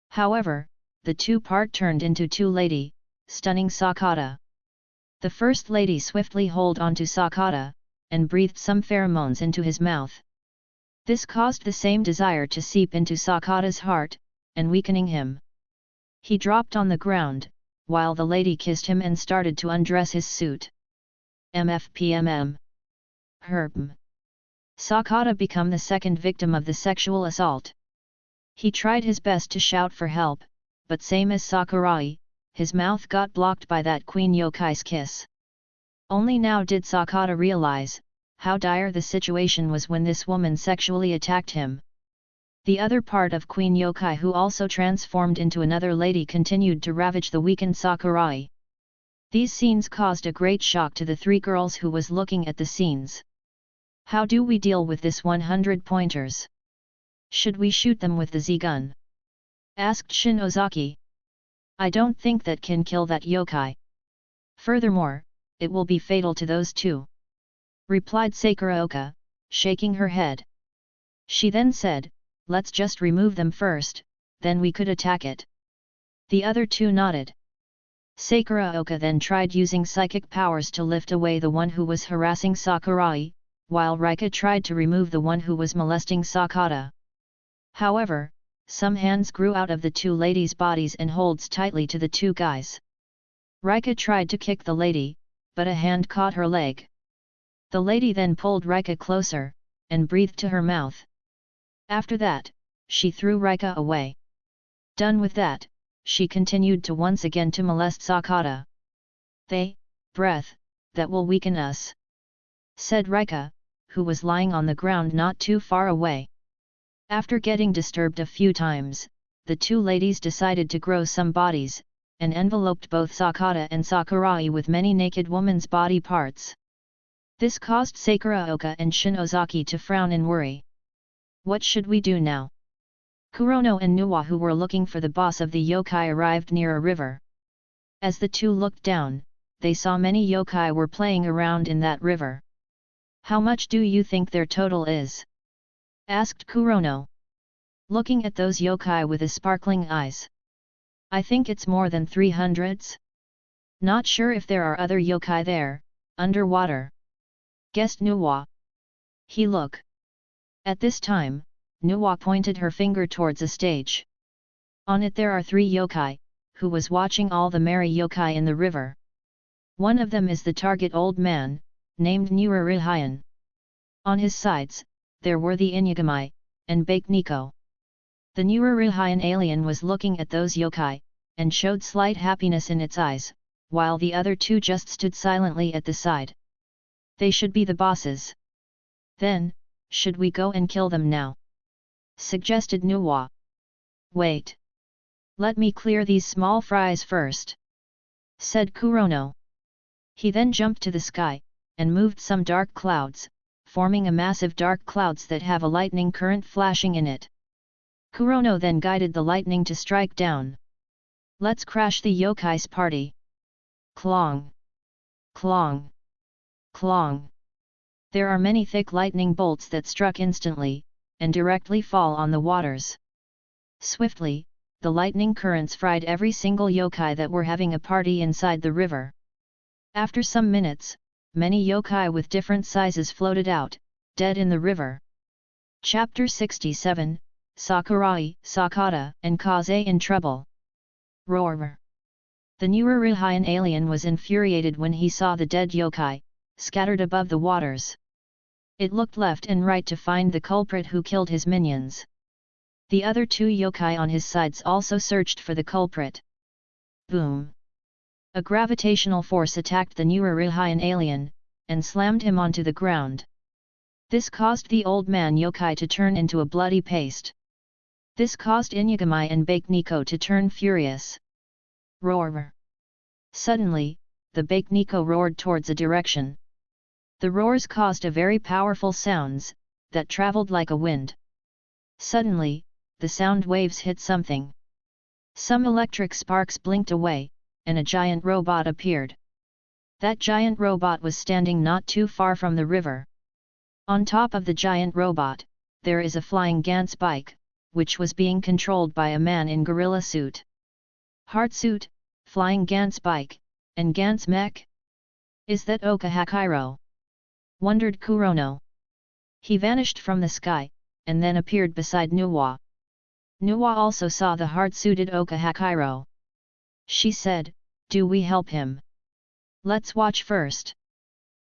However, the two-part turned into two lady, stunning Sakata. The first lady swiftly held onto Sakata, and breathed some pheromones into his mouth. This caused the same desire to seep into Sakata's heart, and weakening him. He dropped on the ground, while the lady kissed him and started to undress his suit. MFPMM. Herpm. Sakata became the second victim of the sexual assault. He tried his best to shout for help, but same as Sakurai, his mouth got blocked by that queen yokai's kiss. Only now did Sakata realize how dire the situation was when this woman sexually attacked him. The other part of Queen Yokai, who also transformed into another lady, continued to ravage the weakened Sakurai. These scenes caused a great shock to the three girls who was looking at the scenes. "How do we deal with this 100 pointers? Should we shoot them with the Z-gun?" asked Shinozaki. "I don't think that can kill that yokai. Furthermore, it will be fatal to those two," replied Sakurai, shaking her head. She then said, "Let's just remove them first, then we could attack it." The other two nodded. Sakurai then tried using psychic powers to lift away the one who was harassing Sakurai, while Rika tried to remove the one who was molesting Sakata. However, some hands grew out of the two ladies' bodies and holds tightly to the two guys. Rika tried to kick the lady, but a hand caught her leg. The lady then pulled Rika closer, and breathed to her mouth. After that, she threw Rika away. Done with that, she continued to once again to molest Sakata. "Breath, that will weaken us," said Rika, who was lying on the ground not too far away. After getting disturbed a few times, the two ladies decided to grow some bodies, and enveloped both Sakata and Sakurai with many naked women's body parts. This caused Sakurai and Shinozaki to frown in worry. "What should we do now?" Kurono and Nuwa, who were looking for the boss of the yokai, arrived near a river. As the two looked down, they saw many yokai were playing around in that river. "How much do you think their total is?" asked Kurono, looking at those yokai with his sparkling eyes. "I think it's more than 300s. Not sure if there are other yokai there, underwater," guessed Nuwa. "He look." At this time, Nuwa pointed her finger towards a stage. On it there are 3 yokai, who was watching all the merry yokai in the river. One of them is the target old man, named Nurarihayan. On his sides, there were the Inuyagami, and Bake Nico. The Nurarihayan alien was looking at those yokai, and showed slight happiness in its eyes, while the other two just stood silently at the side. They should be the bosses. Then, should we go and kill them now? Suggested Nuwa. Wait. Let me clear these small fries first, said Kurono. He then jumped to the sky, and moved some dark clouds, forming a massive dark clouds that have a lightning current flashing in it. Kurono then guided the lightning to strike down. Let's crash the yokai's party. Clong! Clong! Clong! There are many thick lightning bolts that struck instantly, and directly fall on the waters. Swiftly, the lightning currents fried every single yokai that were having a party inside the river. After some minutes, many yokai with different sizes floated out, dead in the river. Chapter 67, Sakurai, Sakata, and Kaze in trouble. Roar! The newer Rihian alien was infuriated when he saw the dead yokai, scattered above the waters. It looked left and right to find the culprit who killed his minions. The other two yokai on his sides also searched for the culprit. Boom! A gravitational force attacked the newer Rihian alien, and slammed him onto the ground. This caused the old man yokai to turn into a bloody paste. This caused Inuyagami and Bakeniko to turn furious. Roar! Suddenly, the Bakeniko roared towards a direction. The roars caused a very powerful sounds, that travelled like a wind. Suddenly, the sound waves hit something. Some electric sparks blinked away, and a giant robot appeared. That giant robot was standing not too far from the river. On top of the giant robot, there is a flying Gantz bike, which was being controlled by a man in gorilla suit. Heart suit, flying Gantz bike, and Gantz mech? Is that Oka Hakiro? Wondered Kurono. He vanished from the sky, and then appeared beside Nuwa. Nuwa also saw the hard-suited Oka Hakiro. She said, "Do we help him? Let's watch first.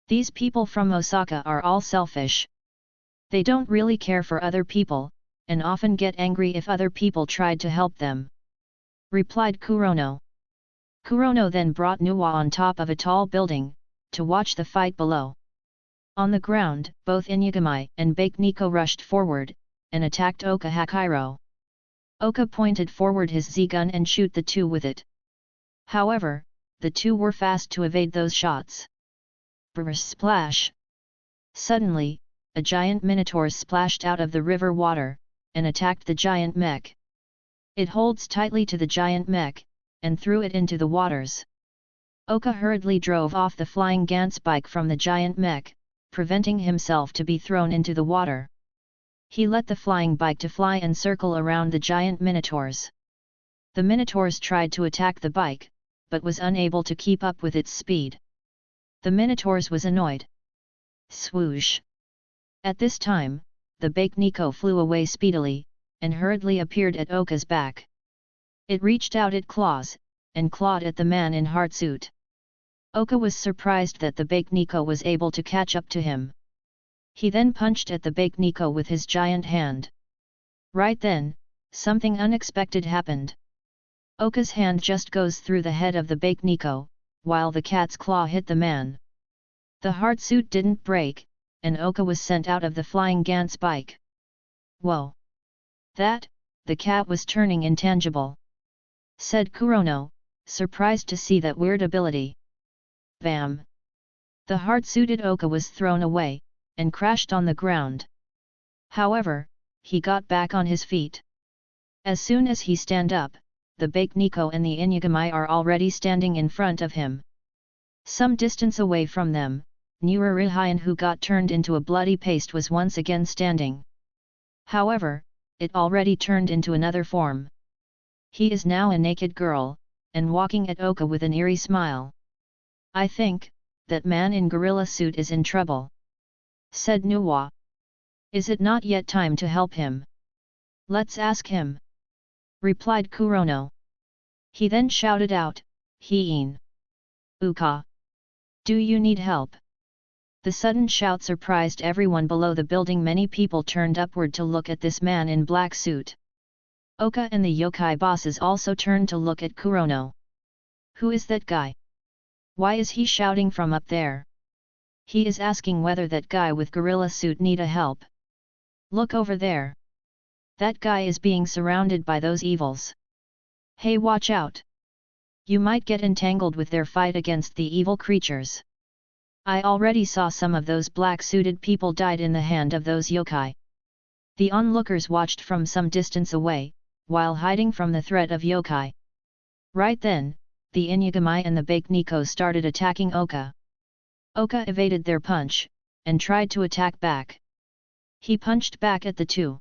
These people from Osaka are all selfish. They don't really care for other people, and often get angry if other people tried to help them," replied Kurono. Kurono then brought Nuwa on top of a tall building, to watch the fight below. On the ground, both Inuyagami and Bakeniko rushed forward, and attacked Oka Hakiro. Oka pointed forward his Z-gun and shoot the two with it. However, the two were fast to evade those shots. Brr splash! Suddenly, a giant minotaur splashed out of the river water, and attacked the giant mech. It holds tightly to the giant mech, and threw it into the waters. Oka hurriedly drove off the flying Gantz bike from the giant mech, preventing himself to be thrown into the water. He let the flying bike to fly and circle around the giant minotaurs. The minotaurs tried to attack the bike, but was unable to keep up with its speed. The minotaurs was annoyed. Swoosh! At this time, the Bakeniko flew away speedily, and hurriedly appeared at Oka's back. It reached out its claws, and clawed at the man in hard suit. Oka was surprised that the Bakeniko was able to catch up to him. He then punched at the Bakeniko with his giant hand. Right then, something unexpected happened. Oka's hand just goes through the head of the Bakeniko, while the cat's claw hit the man. The hard suit didn't break, and Oka was sent out of the flying Gantz bike. Whoa! The cat was turning intangible, said Kurono, surprised to see that weird ability. Bam! The hard-suited Oka was thrown away, and crashed on the ground. However, he got back on his feet. As soon as he stand up, the Bakeniko and the Inuyagami are already standing in front of him. Some distance away from them, newer Rihian who got turned into a bloody paste was once again standing. However, it already turned into another form. He is now a naked girl, and walking at Oka with an eerie smile. "I think, that man in gorilla suit is in trouble," said Nuwa. "Is it not yet time to help him? Let's ask him," replied Kurono. He then shouted out, "Hien! Uka! Do you need help?" The sudden shout surprised everyone below the building. Many people turned upward to look at this man in black suit. Oka and the yokai bosses also turned to look at Kurono. Who is that guy? Why is he shouting from up there? He is asking whether that guy with gorilla suit need a help. Look over there. That guy is being surrounded by those evils. Hey, watch out! You might get entangled with their fight against the evil creatures. I already saw some of those black-suited people died in the hand of those yokai. The onlookers watched from some distance away, while hiding from the threat of yokai. Right then, the Inuyagami and the Bakeneko started attacking Oka. Oka evaded their punch, and tried to attack back. He punched back at the two.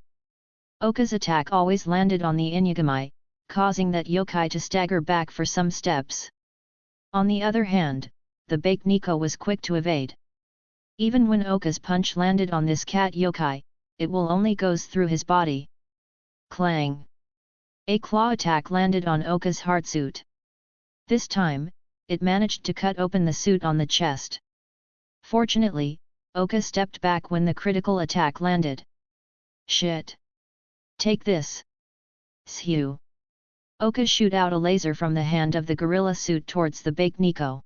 Oka's attack always landed on the Inuyagami, causing that yokai to stagger back for some steps. On the other hand, the Bakeneko was quick to evade. Even when Oka's punch landed on this cat yokai, it will only goes through his body. Clang! A claw attack landed on Oka's heartsuit. This time, it managed to cut open the suit on the chest. Fortunately, Oka stepped back when the critical attack landed. Shit! Take this! Shoo! Oka shoot out a laser from the hand of the gorilla suit towards the Bakeneko.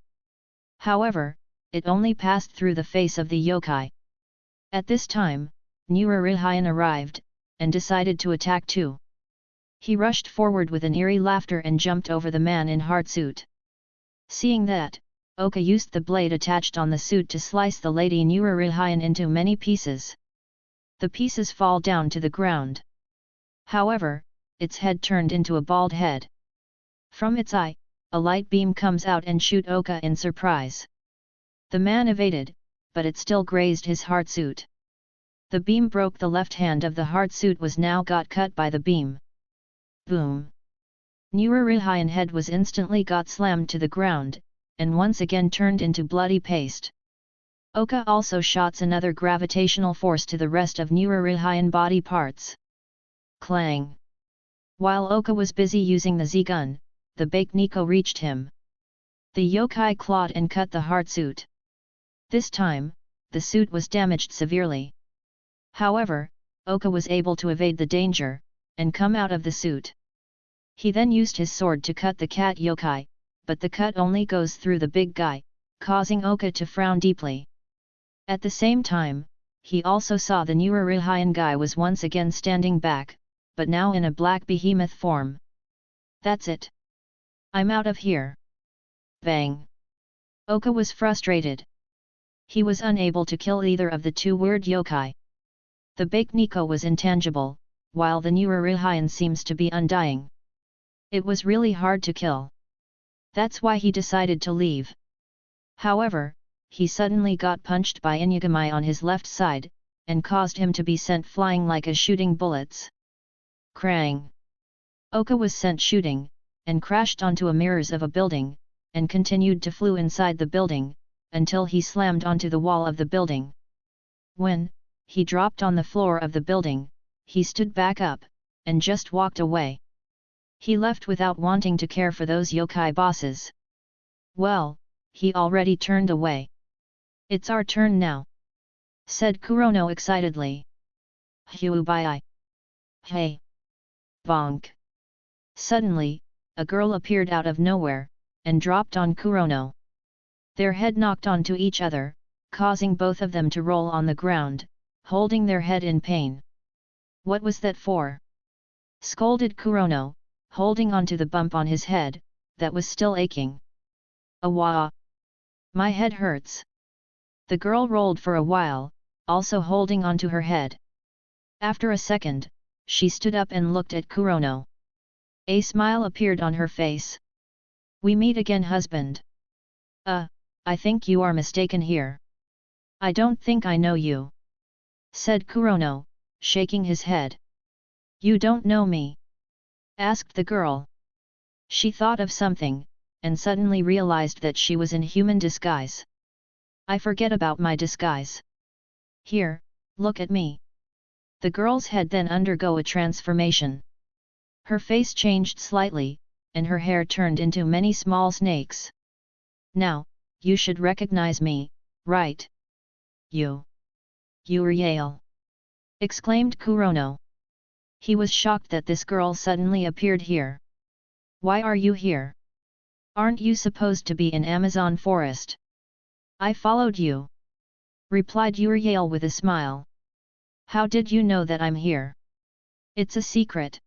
However, it only passed through the face of the yokai. At this time, Nurarihayan arrived, and decided to attack too. He rushed forward with an eerie laughter and jumped over the man in heartsuit. Seeing that, Oka used the blade attached on the suit to slice the lady Nurarihayan into many pieces. The pieces fall down to the ground. However, its head turned into a bald head. From its eye, a light beam comes out and shoot Oka in surprise. The man evaded, but it still grazed his heartsuit. The beam broke the left hand of the heartsuit was now got cut by the beam. Boom! Nurarihayan head was instantly got slammed to the ground, and once again turned into bloody paste. Oka also shots another gravitational force to the rest of Nurarihayan body parts. Clang! While Oka was busy using the Z-gun, the Bakeneko reached him. The yokai clawed and cut the heartsuit. This time, the suit was damaged severely. However, Oka was able to evade the danger, and come out of the suit. He then used his sword to cut the cat yokai, but the cut only goes through the big guy, causing Oka to frown deeply. At the same time, he also saw the Nurarihayan guy was once again standing back, but now in a black behemoth form. That's it. I'm out of here. Bang! Oka was frustrated. He was unable to kill either of the two weird yokai. The Bakeneko was intangible, while the Nurarihayan seems to be undying. It was really hard to kill. That's why he decided to leave. However, he suddenly got punched by Inuyagami on his left side, and caused him to be sent flying like a shooting bullets. Krang! Oka was sent shooting, and crashed onto a mirrors of a building, and continued to flew inside the building, until he slammed onto the wall of the building. When he dropped on the floor of the building, he stood back up, and just walked away. He left without wanting to care for those yokai bosses. Well, he already turned away. It's our turn now, said Kurono excitedly. Huubai! Hey! Bonk! Suddenly, a girl appeared out of nowhere, and dropped on Kurono. Their head knocked onto each other, causing both of them to roll on the ground, holding their head in pain. What was that for? Scolded Kurono, holding onto the bump on his head, that was still aching. Awah! My head hurts. The girl rolled for a while, also holding onto her head. After a second, she stood up and looked at Kurono. A smile appeared on her face. We meet again, husband. I think you are mistaken here. I don't think I know you, said Kurono, shaking his head. You don't know me? Asked the girl. She thought of something, and suddenly realized that she was in human disguise. I forget about my disguise. Here, look at me. The girl's head then undergo a transformation. Her face changed slightly, and her hair turned into many small snakes. Now, you should recognize me, right? You're Yale! Exclaimed Kurono. He was shocked that this girl suddenly appeared here. Why are you here? Aren't you supposed to be in Amazon forest? I followed you, replied Uriel with a smile. How did you know that I'm here? It's a secret.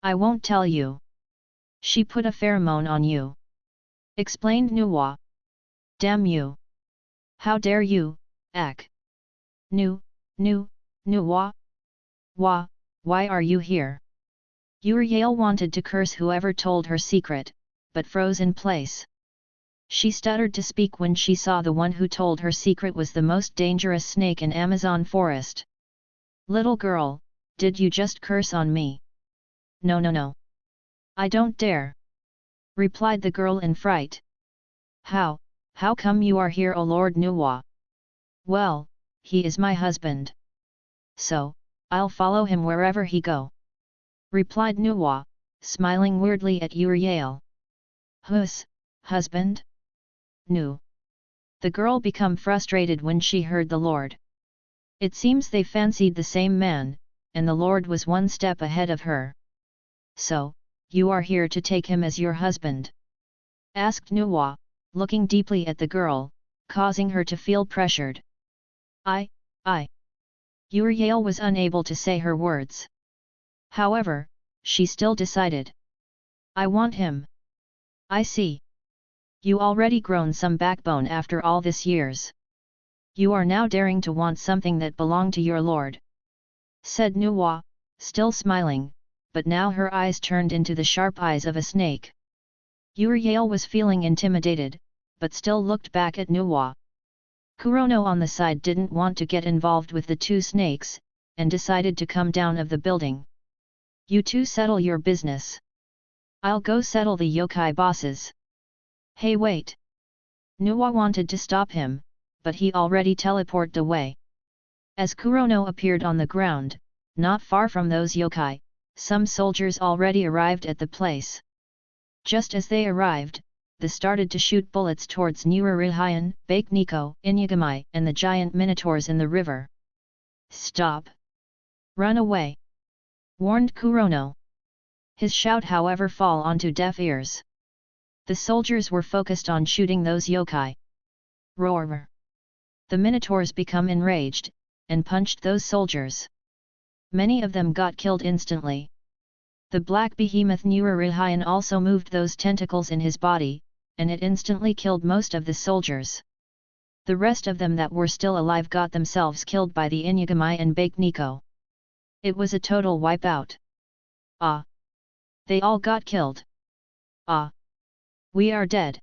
I won't tell you. She put a pheromone on you, explained Nuwa. Damn you! How dare you, Ak! Nuwa? Why are you here? Uriel wanted to curse whoever told her secret, but froze in place. She stuttered to speak when she saw the one who told her secret was the most dangerous snake in Amazon forest. Little girl, did you just curse on me? No. I don't dare, replied the girl in fright. How come you are here, O Lord Nuwa? Well, he is my husband. So, I'll follow him wherever he go, replied Nuwa, smiling weirdly at Uriel. Husband? Nu. The girl became frustrated when she heard the Lord. It seems they fancied the same man, and the Lord was one step ahead of her. So, you are here to take him as your husband? Asked Nuwa, looking deeply at the girl, causing her to feel pressured. I. Uriel was unable to say her words. However, she still decided. I want him. I see. You already grown some backbone after all this years. You are now daring to want something that belonged to your lord, said Nuwa, still smiling, but now her eyes turned into the sharp eyes of a snake. Uriel was feeling intimidated, but still looked back at Nuwa. Kurono on the side didn't want to get involved with the two snakes, and decided to come down of the building. You two settle your business. I'll go settle the yokai bosses. Hey wait! Nuwa wanted to stop him, but he already teleported away. As Kurono appeared on the ground, not far from those yokai, some soldiers already arrived at the place. Just as they arrived, they started to shoot bullets towards Nurarihayan, Bakeniko, Inyagamai, and the giant minotaurs in the river. Stop! Run away! Warned Kurono. His shout however fell onto deaf ears. The soldiers were focused on shooting those yokai. Roar! The minotaurs become enraged, and punched those soldiers. Many of them got killed instantly. The black behemoth Nurarihayan also moved those tentacles in his body, and it instantly killed most of the soldiers. The rest of them that were still alive got themselves killed by the Inyagamai and Bakeniko. It was a total wipeout. Ah! They all got killed. Ah! We are dead.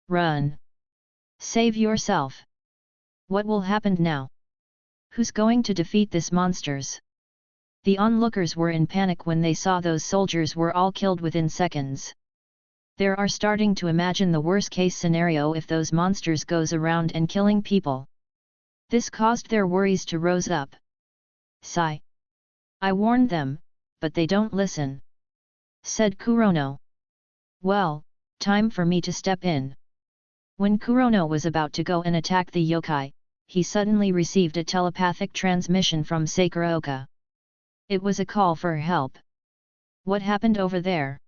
Run! Save yourself! What will happen now? Who's going to defeat this monsters? The onlookers were in panic when they saw those soldiers were all killed within seconds. They are starting to imagine the worst case scenario if those monsters goes around and killing people. This caused their worries to rose up. Sigh. I warned them, but they don't listen, said Kurono. Well, time for me to step in. When Kurono was about to go and attack the yokai, he suddenly received a telepathic transmission from Sakuraoka. It was a call for help. What happened over there?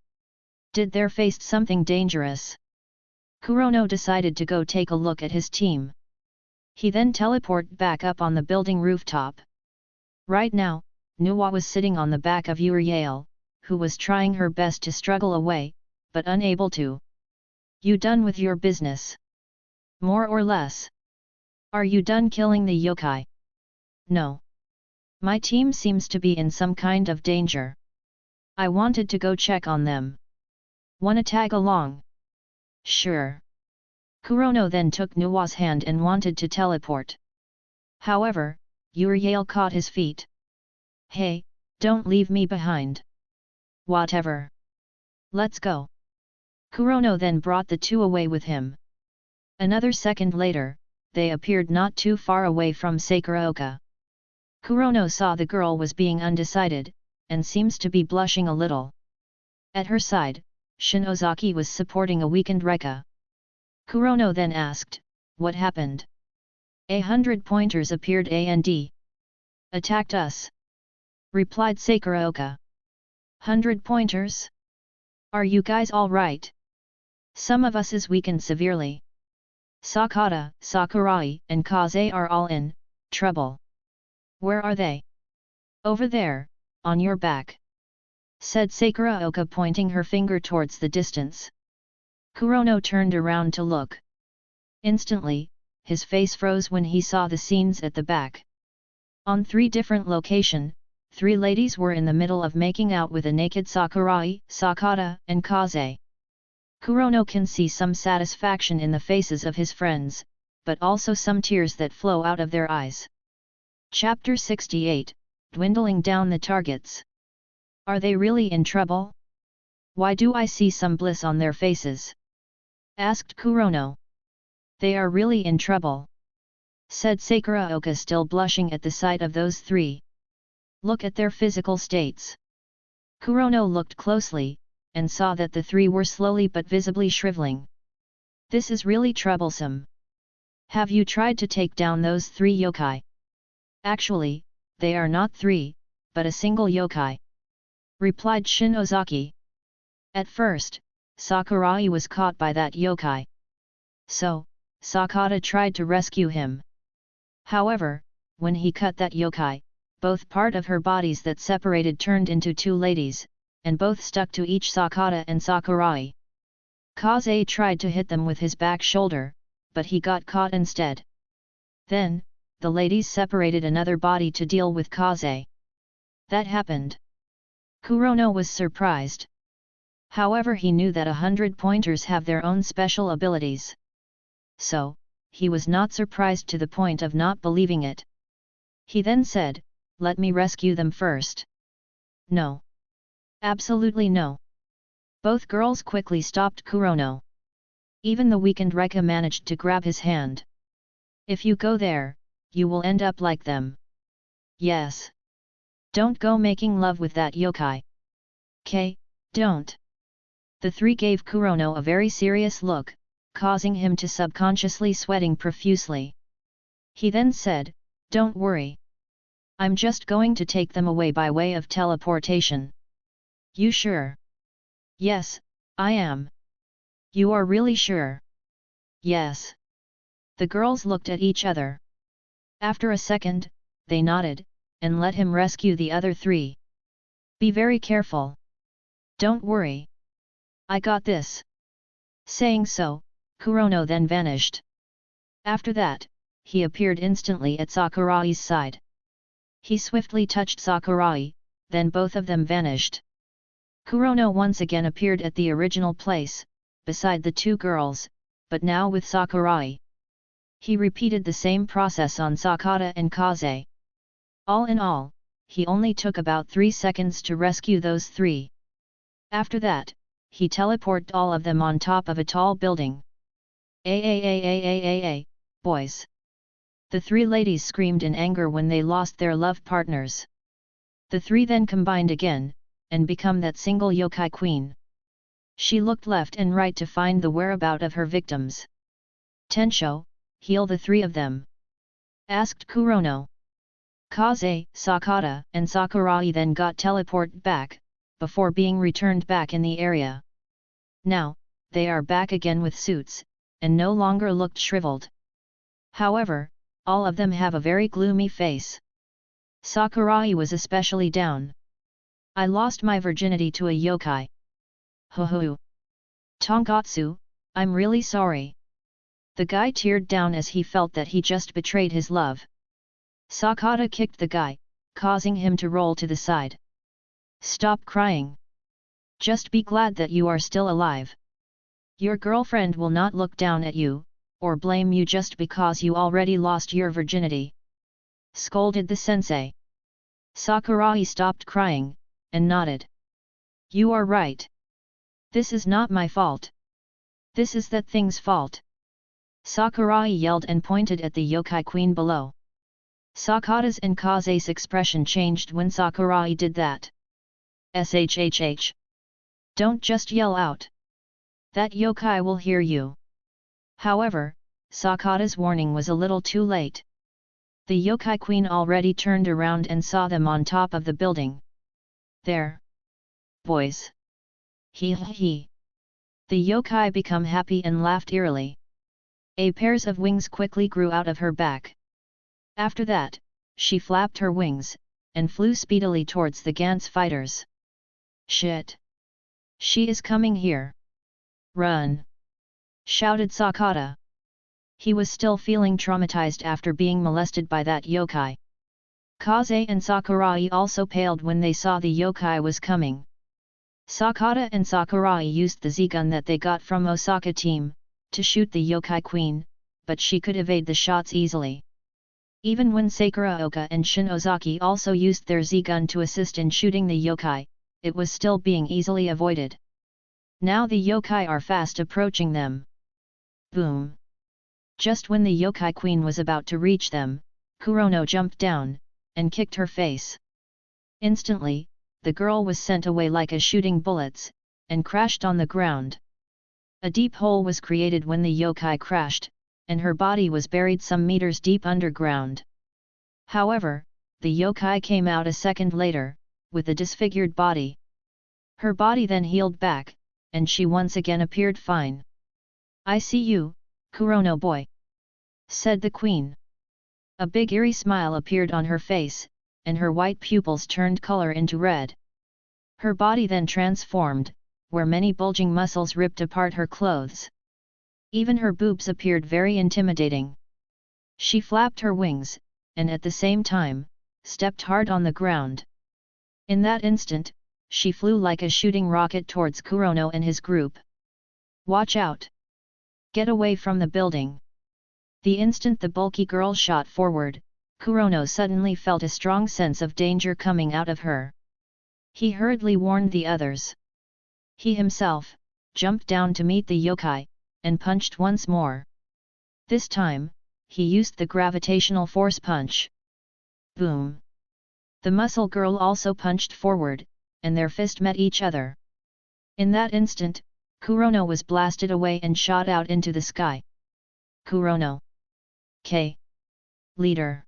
Did they face something dangerous? Kurono decided to go take a look at his team. He then teleported back up on the building rooftop. Right now, Nuwa was sitting on the back of Uriel, who was trying her best to struggle away, but unable to. You done with your business? More or less. Are you done killing the yokai? No. My team seems to be in some kind of danger. I wanted to go check on them. Wanna tag along? Sure. Kurono then took Nuwa's hand and wanted to teleport. However, Uriel caught his feet. Hey, don't leave me behind. Whatever. Let's go. Kurono then brought the two away with him. Another second later, they appeared not too far away from Sakuraoka. Kurono saw the girl was being undecided, and seems to be blushing a little. At her side, Shinozaki was supporting a weakened Reka. Kurono then asked, what happened? 100 pointers appeared and attacked us. replied Sakuraoka. 100 pointers? Are you guys alright? Some of us is weakened severely. Sakata, Sakurai, and Kaze are all in trouble. Where are they? Over there, on your back, said Sakuraoka, pointing her finger towards the distance. Kurono turned around to look. Instantly, his face froze when he saw the scenes at the back. On 3 different locations, 3 ladies were in the middle of making out with a naked Sakurai, Sakata, and Kaze. Kurono can see some satisfaction in the faces of his friends, but also some tears that flow out of their eyes. Chapter 68, Dwindling Down the Targets. Are they really in trouble? Why do I see some bliss on their faces? Asked Kurono. They are really in trouble, said Sakuraoka, still blushing at the sight of those 3. Look at their physical states. Kurono looked closely, and saw that the 3 were slowly but visibly shriveling. This is really troublesome. Have you tried to take down those 3 yokai? Actually, they are not 3, but a single yokai, replied Shinozaki. At first, Sakurai was caught by that yokai. So, Sakata tried to rescue him. However, when he cut that yokai, both part of her bodies that separated turned into 2 ladies, and both stuck to each Sakata and Sakurai. Kaze tried to hit them with his back shoulder, but he got caught instead. Then, the ladies separated another body to deal with Kaze. That happened. Kurono was surprised. However, he knew that 100 pointers have their own special abilities. So, he was not surprised to the point of not believing it. He then said, "Let me rescue them first." No. Absolutely no. Both girls quickly stopped Kurono. Even the weakened Reka managed to grab his hand. If you go there, you will end up like them. Yes. Don't go making love with that yokai. Don't. The 3 gave Kurono a very serious look, causing him to subconsciously sweating profusely. He then said, "Don't worry. I'm just going to take them away by way of teleportation." You sure? Yes, I am. You are really sure? Yes. The girls looked at each other. After a second, they nodded, and let him rescue the other 3. Be very careful. Don't worry. I got this. Saying so, Kurono then vanished. After that, he appeared instantly at Sakurai's side. He swiftly touched Sakurai, then both of them vanished. Kurono once again appeared at the original place, beside the 2 girls, but now with Sakurai. He repeated the same process on Sakata and Kaze. All in all, he only took about 3 seconds to rescue those 3. After that, he teleported all of them on top of a tall building. Boys! The 3 ladies screamed in anger when they lost their love partners. The 3 then combined again, and become that single yokai queen. She looked left and right to find the whereabout of her victims. Tensho, heal the 3 of them, asked Kurono. Kaze, Sakata, and Sakurai then got teleported back, before being returned back in the area. Now, they are back again with suits, and no longer looked shriveled. However, all of them have a very gloomy face. Sakurai was especially down. I lost my virginity to a yokai. Hoo. Tonkatsu, I'm really sorry. The guy teared down as he felt that he just betrayed his love. Sakata kicked the guy, causing him to roll to the side. Stop crying. Just be glad that you are still alive. Your girlfriend will not look down at you, or blame you just because you already lost your virginity. Scolded the sensei. Sakurai stopped crying, and nodded. You are right. This is not my fault. This is that thing's fault. Sakurai yelled and pointed at the yokai queen below. Sakata's and Kaze's expression changed when Sakurai did that. Shhh. Don't just yell out. That yokai will hear you. However, Sakata's warning was a little too late. The yokai queen already turned around and saw them on top of the building. There. Boys. Hee hee hee. The yokai become happy and laughed eerily. A pairs of wings quickly grew out of her back. After that, she flapped her wings, and flew speedily towards the Gantz fighters. Shit! She is coming here! Run! Shouted Sakata. He was still feeling traumatized after being molested by that yokai. Kaze and Sakurai also paled when they saw the yokai was coming. Sakata and Sakurai used the Z-gun that they got from Osaka team, to shoot the yokai queen, but she could evade the shots easily. Even when Sakuraoka and Shin Ozaki also used their Z-gun to assist in shooting the yokai, it was still being easily avoided. Now the yokai are fast approaching them. Boom! Just when the yokai queen was about to reach them, Kurono jumped down, and kicked her face. Instantly, the girl was sent away like a shooting bullets, and crashed on the ground. A deep hole was created when the yokai crashed, and her body was buried some meters deep underground. However, the yokai came out a second later, with a disfigured body. Her body then healed back, and she once again appeared fine. "I see you, Kurono boy," said the queen. A big eerie smile appeared on her face, and her white pupils turned color into red. Her body then transformed, where many bulging muscles ripped apart her clothes. Even her boobs appeared very intimidating. She flapped her wings, and at the same time, stepped hard on the ground. In that instant, she flew like a shooting rocket towards Kurono and his group. "Watch out! Get away from the building!" The instant the bulky girl shot forward, Kurono suddenly felt a strong sense of danger coming out of her. He hurriedly warned the others. He himself jumped down to meet the yokai, and punched once more. This time, he used the gravitational force punch. Boom! The muscle girl also punched forward, and their fist met each other. In that instant, Kurono was blasted away and shot out into the sky. "Kurono! K. Leader!"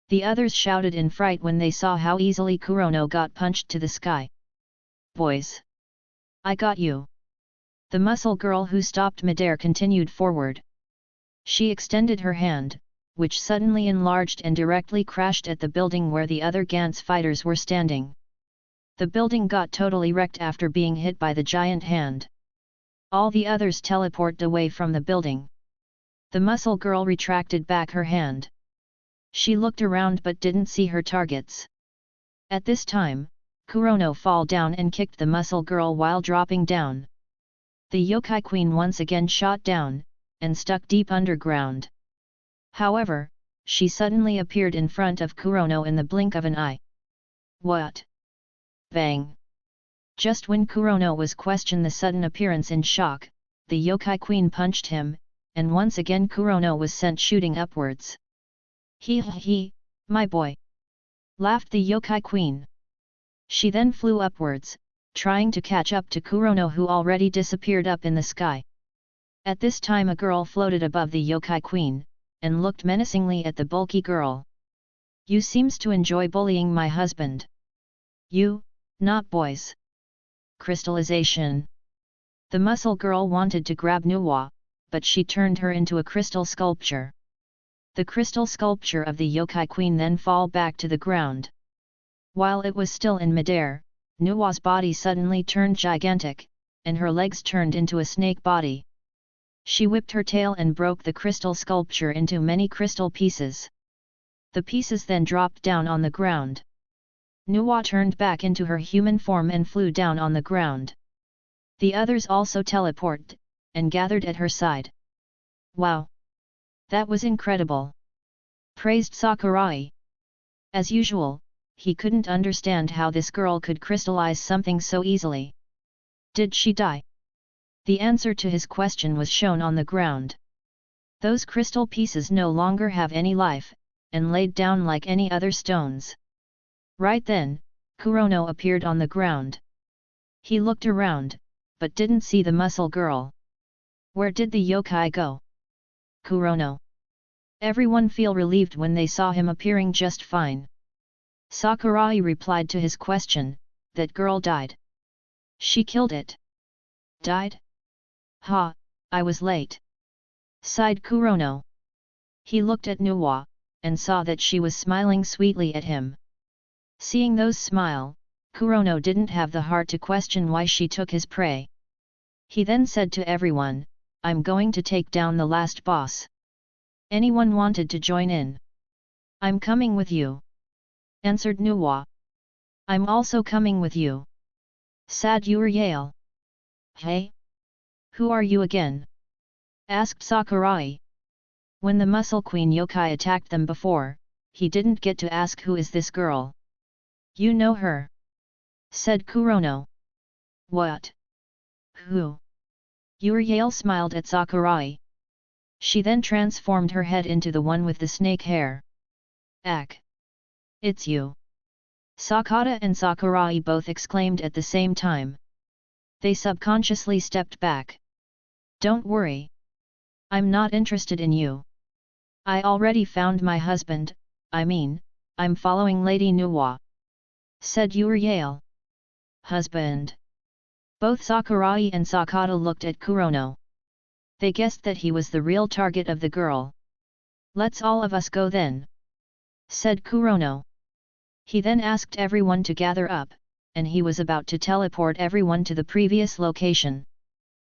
The others shouted in fright when they saw how easily Kurono got punched to the sky. "Boys! I got you!" The muscle girl who stopped midair continued forward. She extended her hand, which suddenly enlarged and directly crashed at the building where the other Gantz fighters were standing. The building got totally wrecked after being hit by the giant hand. All the others teleported away from the building. The muscle girl retracted back her hand. She looked around but didn't see her targets. At this time, Kurono fell down and kicked the muscle girl while dropping down. The yokai queen once again shot down, and stuck deep underground. However, she suddenly appeared in front of Kurono in the blink of an eye. "What?" Bang! Just when Kurono was questioning the sudden appearance in shock, the yokai queen punched him, and once again Kurono was sent shooting upwards. "Hee hee hee, my boy!" laughed the yokai queen. She then flew upwards, trying to catch up to Kurono who already disappeared up in the sky. At this time a girl floated above the yokai queen, and looked menacingly at the bulky girl. "You seems to enjoy bullying my husband. You, not boys." Crystallization. The muscle girl wanted to grab Nuwa, but she turned her into a crystal sculpture. The crystal sculpture of the yokai queen then fall back to the ground. While it was still in midair, Nuwa's body suddenly turned gigantic, and her legs turned into a snake body. She whipped her tail and broke the crystal sculpture into many crystal pieces. The pieces then dropped down on the ground. Nuwa turned back into her human form and flew down on the ground. The others also teleported, and gathered at her side. "Wow! That was incredible!" praised Sakurai. As usual, he couldn't understand how this girl could crystallize something so easily. Did she die? The answer to his question was shown on the ground. Those crystal pieces no longer have any life, and laid down like any other stones. Right then, Kurono appeared on the ground. He looked around, but didn't see the muscle girl. Where did the yokai go? "Kurono! Everyone feel relieved when they saw him appearing just fine. Sakurai replied to his question, that girl died. She killed it. Died? Ha, I was late. Sighed Kurono. He looked at Nuwa, and saw that she was smiling sweetly at him. Seeing those smile, Kurono didn't have the heart to question why she took his prey. He then said to everyone, I'm going to take down the last boss. Anyone wanted to join in? I'm coming with you, answered Nuwa. I'm also coming with you, said Uriel. Hey? Who are you again? Asked Sakurai. When the Muscle Queen yokai attacked them before, he didn't get to ask who is this girl. You know her? Said Kurono. What? Who? Uriel smiled at Sakurai. She then transformed her head into the one with the snake hair. Ak! It's you! Sakata and Sakurai both exclaimed at the same time. They subconsciously stepped back. Don't worry. I'm not interested in you. I already found my husband, I'm following Lady Nuwa, said Uriel. Husband? Both Sakurai and Sakata looked at Kurono. They guessed that he was the real target of the girl. Let's all of us go then, said Kurono. He then asked everyone to gather up, and he was about to teleport everyone to the previous location.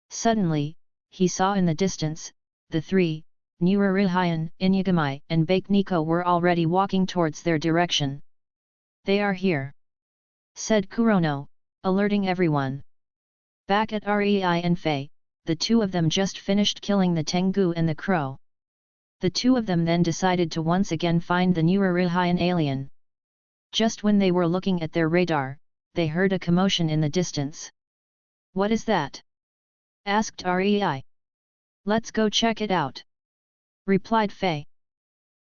Suddenly, he saw in the distance, the three, Nururihayan, Inuyagami and Bake Nico were already walking towards their direction. They are here, said Kurono, alerting everyone. Back at Rei and Fei, the two of them just finished killing the Tengu and the Crow. The two of them then decided to once again find the Nururihayan alien. Just when they were looking at their radar, they heard a commotion in the distance. What is that? Asked Rei. Let's go check it out, replied Fei.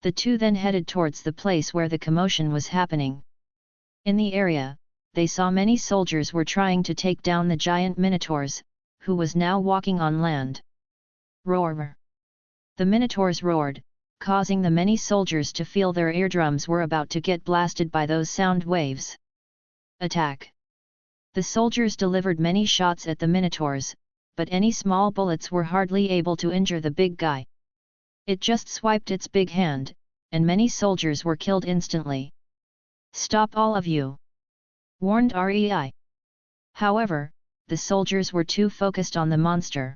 The two then headed towards the place where the commotion was happening. In the area, they saw many soldiers were trying to take down the giant minotaurs, who was now walking on land. Roar! The minotaurs roared, causing the many soldiers to feel their eardrums were about to get blasted by those sound waves. Attack! The soldiers delivered many shots at the minotaurs, but any small bullets were hardly able to injure the big guy. It just swiped its big hand, and many soldiers were killed instantly. Stop all of you! Warned Rei. However, the soldiers were too focused on the monster.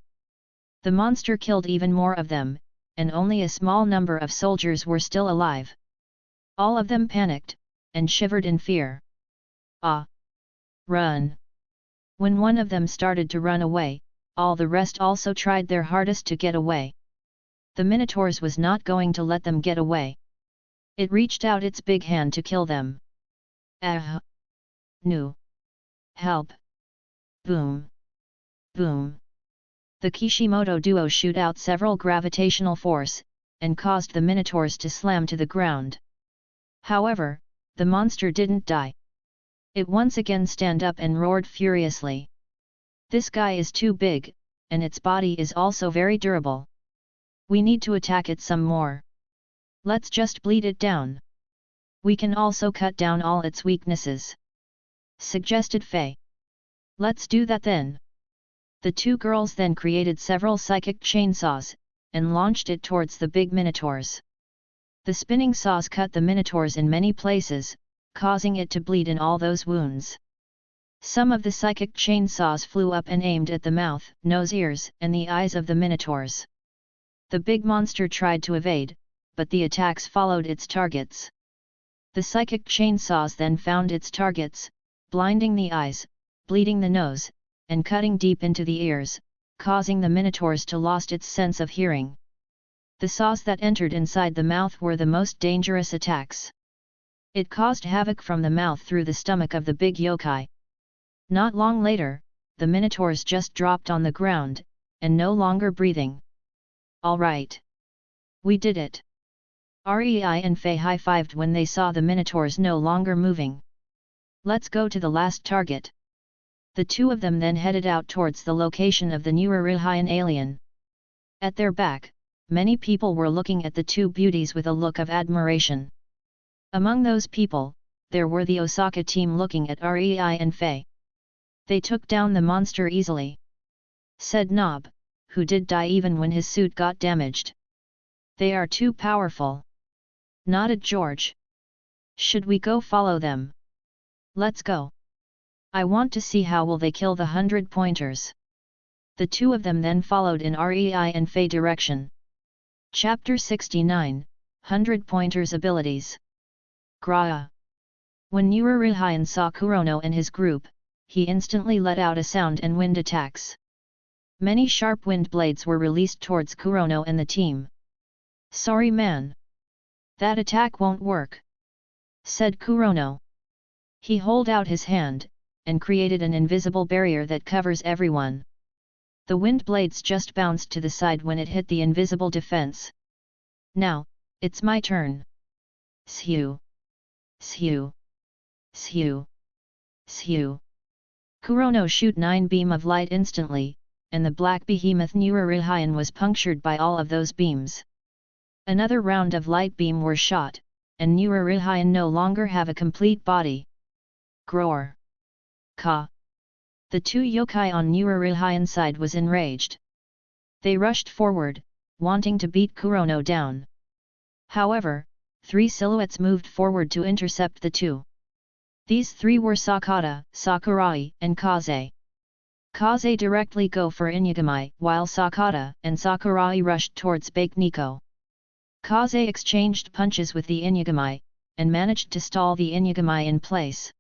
The monster killed even more of them, and only a small number of soldiers were still alive. All of them panicked, and shivered in fear. Ah! Run! When one of them started to run away, all the rest also tried their hardest to get away. The Minotaurs was not going to let them get away. It reached out its big hand to kill them. Ah! No! Help! Boom! Boom! The Kishimoto duo shoot out several gravitational force, and caused the Minotaurs to slam to the ground. However, the monster didn't die. It once again stand up and roared furiously. This guy is too big, and its body is also very durable. We need to attack it some more. Let's just bleed it down. We can also cut down all its weaknesses, suggested Fei. Let's do that then. The two girls then created several psychic chainsaws, and launched it towards the big minotaurs. The spinning saws cut the minotaurs in many places, causing it to bleed in all those wounds. Some of the psychic chainsaws flew up and aimed at the mouth, nose, ears, and the eyes of the minotaurs. The big monster tried to evade, but the attacks followed its targets. The psychic chainsaws then found its targets, blinding the eyes, bleeding the nose, and cutting deep into the ears, causing the minotaurs to lost its sense of hearing. The saws that entered inside the mouth were the most dangerous attacks. It caused havoc from the mouth through the stomach of the big yokai. Not long later, the minotaurs just dropped on the ground, and no longer breathing. All right. We did it. Rei and Fei high-fived when they saw the minotaurs no longer moving. Let's go to the last target. The two of them then headed out towards the location of the Nururihayan alien. At their back, many people were looking at the two beauties with a look of admiration. Among those people, there were the Osaka team looking at Rei and Fei. They took down the monster easily, said Nob, who did die even when his suit got damaged. They are too powerful, nodded George. Should we go follow them? Let's go. I want to see how will they kill the 100 pointers. The two of them then followed in Rei and Fei direction. Chapter 69, 100 Pointers Abilities. Gra. When Nururihan saw Kurono and his group, he instantly let out a sound and wind attacks. Many sharp wind blades were released towards Kurono and the team. Sorry man. That attack won't work, said Kurono. He held out his hand, and created an invisible barrier that covers everyone. The wind blades just bounced to the side when it hit the invisible defense. Now, it's my turn. Shu. Shu. Shu. Shu. Kurono shoot 9 beam of light instantly, and the black behemoth Nururihan was punctured by all of those beams. Another round of light beam were shot, and Nururihan no longer have a complete body. Groar. Ka. The two yokai on Nururihan's side was enraged. They rushed forward, wanting to beat Kurono down. However, 3 silhouettes moved forward to intercept the two. These 3 were Sakata, Sakurai, and Kaze. Kaze directly go for Inuyagami, while Sakata and Sakurai rushed towards Bake Nico. Kaze exchanged punches with the Inuyagami, and managed to stall the Inuyagami in place.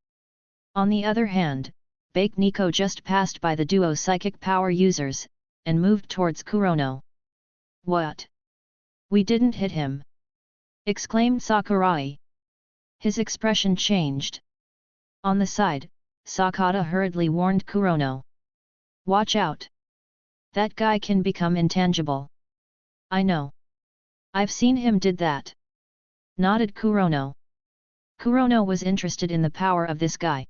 On the other hand, Bake Nico just passed by the duo psychic power users, and moved towards Kurono. What? We didn't hit him! Exclaimed Sakurai. His expression changed. On the side, Sakata hurriedly warned Kurono. Watch out! That guy can become intangible. I know. I've seen him did that. Nodded Kurono. Kurono was interested in the power of this guy.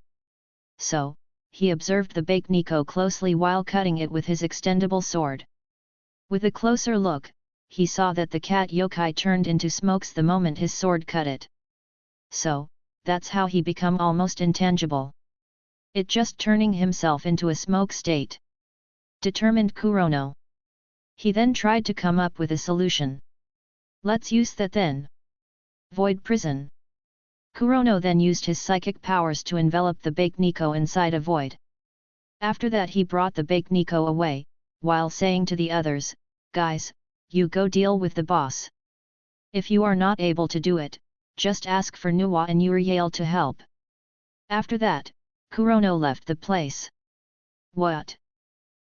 So, he observed the Bake Nico closely while cutting it with his extendable sword. With a closer look, he saw that the cat yokai turned into smokes the moment his sword cut it. So, that's how he become almost intangible. It just turning himself into a smoke state. Determined Kurono. He then tried to come up with a solution. Let's use that then. Void prison. Kurono then used his psychic powers to envelop the Bake Nico inside a void. After that he brought the Bake Nico away, while saying to the others, guys, you go deal with the boss. If you are not able to do it, just ask for Nuwa and Uriel to help. After that, Kurono left the place. What?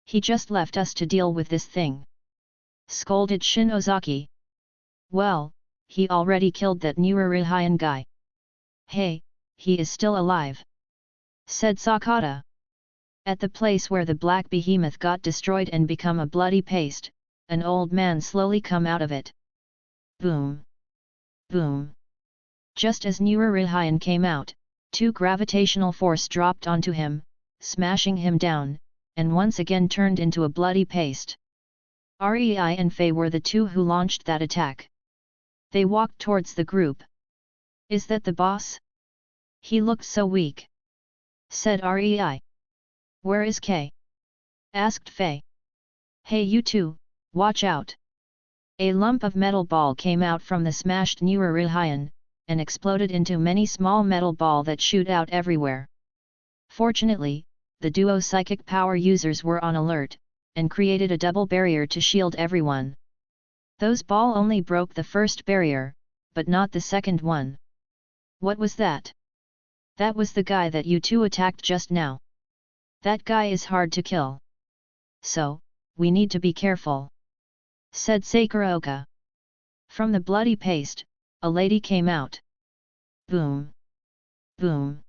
He just left us to deal with this thing? Scolded Shinozaki. Well, he already killed that Nururihan guy. Hey, he is still alive, said Sakata. At the place where the black behemoth got destroyed and become a bloody paste, an old man slowly come out of it. Boom! Boom! Just as Nururihan came out, 2 gravitational force dropped onto him, smashing him down, and once again turned into a bloody paste. Rei and Fei were the 2 who launched that attack. They walked towards the group. Is that the boss? He looked so weak, said Rei. Where is K? Asked Fei. Hey you two, watch out! A lump of metal ball came out from the smashed Nururihan, and exploded into many small metal ball that shoot out everywhere. Fortunately, the duo psychic power users were on alert, and created a double barrier to shield everyone. Those ball only broke the first barrier, but not the second one. What was that? That was the guy that you two attacked just now. That guy is hard to kill. So, we need to be careful, said Sakuroka. From the bloody paste, a lady came out. Boom! Boom!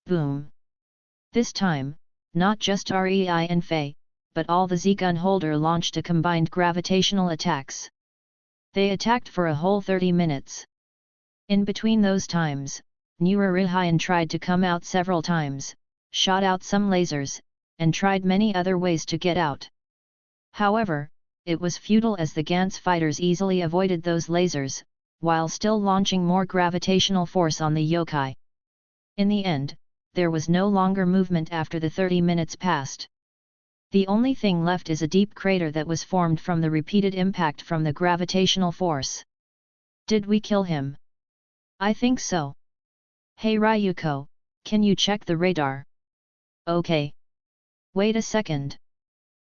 Boom! This time, not just Rei and Fei, but all the Z-gun holder launched a combined gravitational attacks. They attacked for a whole 30 minutes. In between those times, Nururihan tried to come out several times, shot out some lasers, and tried many other ways to get out. However, it was futile as the Gantz fighters easily avoided those lasers, while still launching more gravitational force on the yokai. In the end, there was no longer movement after the 30 minutes passed. The only thing left is a deep crater that was formed from the repeated impact from the gravitational force. Did we kill him? I think so. Hey Ryuko, can you check the radar? Okay. Wait a second.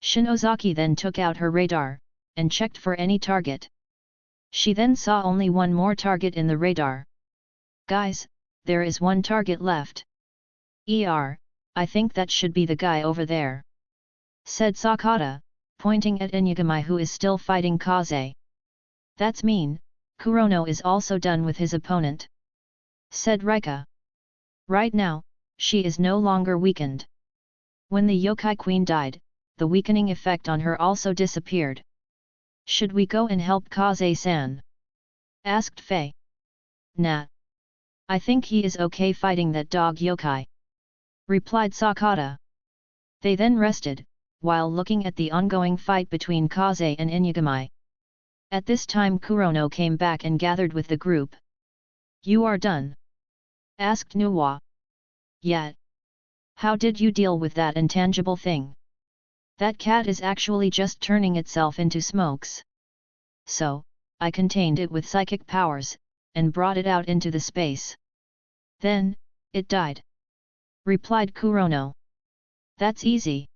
Shinozaki then took out her radar, and checked for any target. She then saw only one more target in the radar. Guys, there is one target left. I think that should be the guy over there, said Sakata, pointing at Inugami who is still fighting Kaze. That's mean, Kurono is also done with his opponent, said Rika. Right now, she is no longer weakened. When the Yokai Queen died, the weakening effect on her also disappeared. Should we go and help Kaze-san? Asked Faye. Nah. I think he is okay fighting that dog yokai, replied Sakata. They then rested, while looking at the ongoing fight between Kaze and Inugami. At this time Kurono came back and gathered with the group. You are done? Asked Nuwa. Yeah. How did you deal with that intangible thing? That cat is actually just turning itself into smokes. So, I contained it with psychic powers, and brought it out into the space. Then, it died, replied Kurono. That's easy.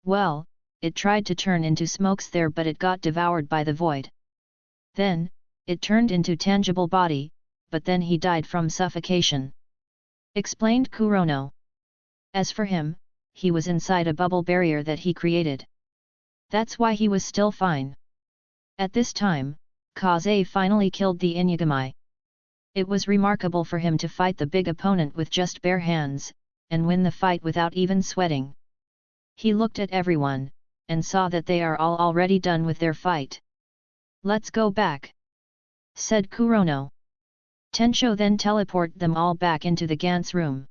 Well, it tried to turn into smokes there but it got devoured by the void. Then, it turned into tangible body, but then he died from suffocation, explained Kurono. As for him, he was inside a bubble barrier that he created. That's why he was still fine. At this time, Kaze finally killed the Inugami. It was remarkable for him to fight the big opponent with just bare hands, and win the fight without even sweating. He looked at everyone, and saw that they are all already done with their fight. Let's go back, said Kurono. Tensho then teleported them all back into the Gantz room.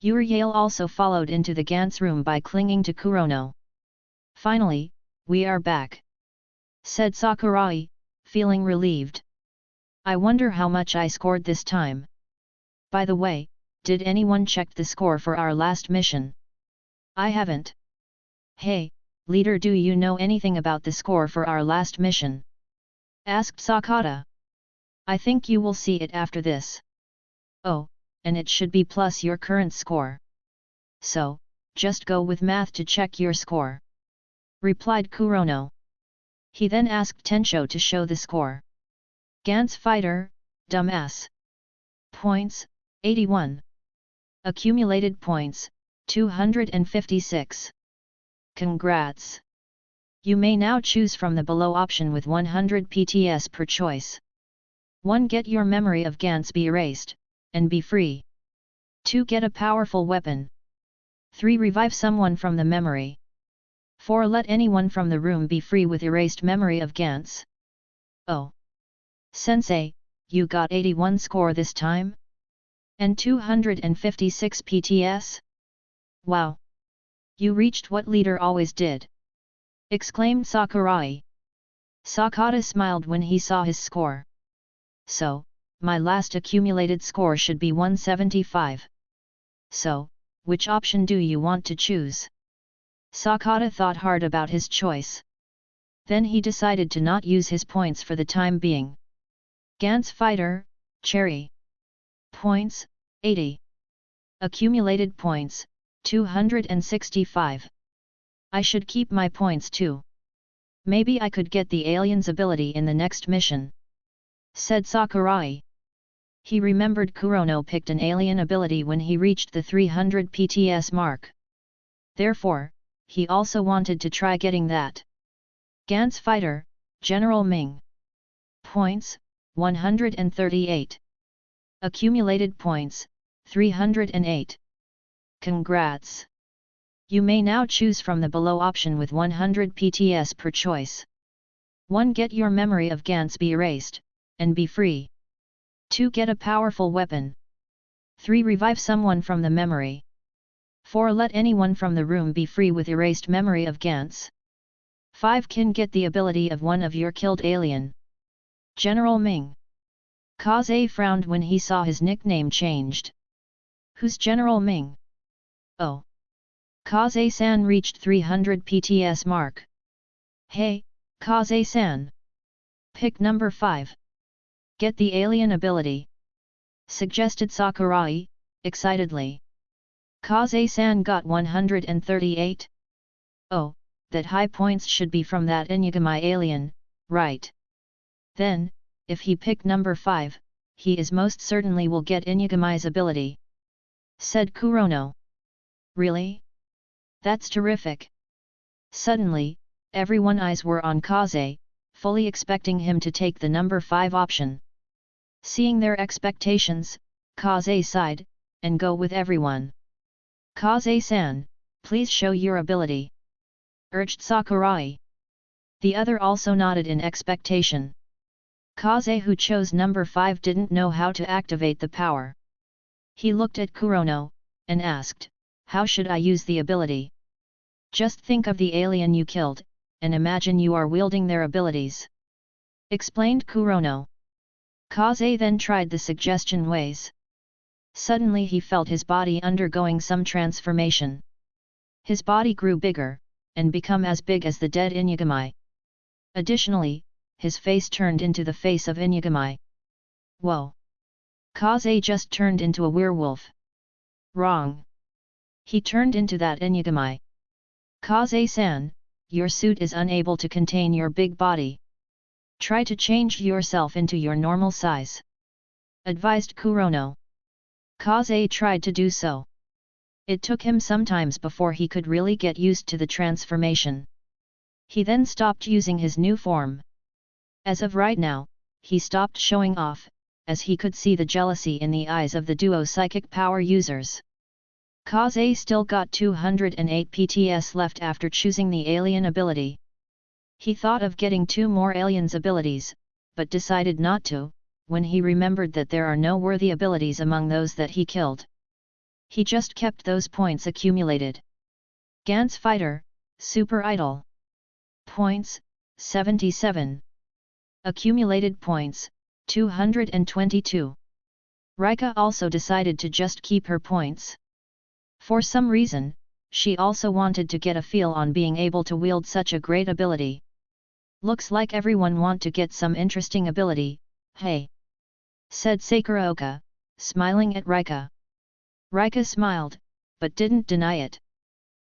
Uriel also followed into the Gantz room by clinging to Kurono. Finally, we are back, said Sakurai, feeling relieved. I wonder how much I scored this time. By the way, did anyone check the score for our last mission? I haven't. Hey, leader, do you know anything about the score for our last mission? Asked Sakata. I think you will see it after this. Oh, and it should be plus your current score. So, just go with math to check your score, replied Kurono. He then asked Tensho to show the score. Gantz fighter, dumbass. Points, 81. Accumulated points, 256. Congrats! You may now choose from the below option with 100 PTS per choice. 1. Get your memory of Gantz be erased, and be free. 2. Get a powerful weapon. 3. Revive someone from the memory. 4. Let anyone from the room be free with erased memory of Gantz. Oh! Sensei, you got 81 score this time? And 256 PTS? Wow! You reached what leader always did, exclaimed Sakurai. Sakata smiled when he saw his score. So, my last accumulated score should be 175. So, which option do you want to choose? Sakata thought hard about his choice. Then he decided to not use his points for the time being. Gantz fighter, Cherry. Points, 80. Accumulated points, 265. I should keep my points too. Maybe I could get the alien's ability in the next mission, said Sakurai. He remembered Kurono picked an alien ability when he reached the 300 PTS mark. Therefore, he also wanted to try getting that. Gantz fighter, General Ming. Points, 138. Accumulated points, 308. Congrats! You may now choose from the below option with 100 PTS per choice. 1. Get your memory of Gantz be erased, and be free. 2. Get a powerful weapon. 3. Revive someone from the memory. 4. Let anyone from the room be free with erased memory of Gantz. 5 can get the ability of one of your killed alien. General Ming. Kaze frowned when he saw his nickname changed. Who's General Ming? Oh. Kaze-san reached 300 PTS mark. Hey, Kaze-san. Pick number 5. Get the alien ability. Suggested Sakurai, excitedly. Kaze-san got 138. Oh, that high points should be from that Inugami alien, right? Then, if he picked number 5, he is most certainly will get Inugami's ability. Said Kurono. Really? That's terrific. Suddenly, everyone's eyes were on Kaze, fully expecting him to take the number 5 option. Seeing their expectations, Kaze sighed, and go with everyone. Kaze-san, please show your ability, urged Sakurai. The other also nodded in expectation. Kaze, who chose number 5, didn't know how to activate the power. He looked at Kurono, and asked, how should I use the ability? Just think of the alien you killed, and imagine you are wielding their abilities, explained Kurono. Kaze then tried the suggestion ways. Suddenly he felt his body undergoing some transformation. His body grew bigger, and become as big as the dead Inugami. Additionally, his face turned into the face of Inugami. Whoa! Kaze just turned into a werewolf. Wrong! He turned into that Inugami. Kaze-san, your suit is unable to contain your big body. Try to change yourself into your normal size, advised Kurono. Kaze tried to do so. It took him some time before he could really get used to the transformation. He then stopped using his new form. As of right now, he stopped showing off, as he could see the jealousy in the eyes of the duo psychic power users. Kaze still got 208 PTS left after choosing the alien ability. He thought of getting 2 more aliens abilities, but decided not to, when he remembered that there are no worthy abilities among those that he killed. He just kept those points accumulated. Gantz Fighter, Super Idol. Points, 77. Accumulated points, 222. Rika also decided to just keep her points. For some reason, she also wanted to get a feel on being able to wield such a great ability. Looks like everyone want to get some interesting ability, hey? Said Sakuroka, smiling at Rika. Rika smiled, but didn't deny it.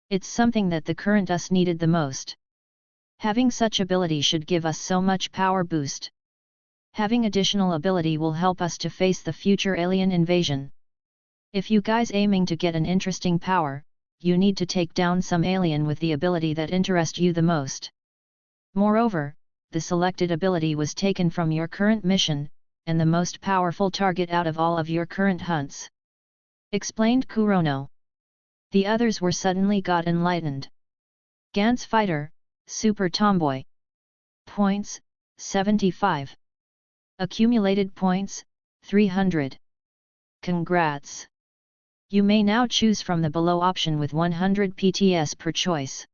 It's something that the current us needed the most. Having such ability should give us so much power boost. Having additional ability will help us to face the future alien invasion. If you guys aiming to get an interesting power, you need to take down some alien with the ability that interest you the most. Moreover, the selected ability was taken from your current mission, and the most powerful target out of all of your current hunts, explained Kurono. The others were suddenly got enlightened. Gantz Fighter, Super Tomboy. Points, 75. Accumulated points, 300. Congrats! You may now choose from the below option with 100 PTS per choice.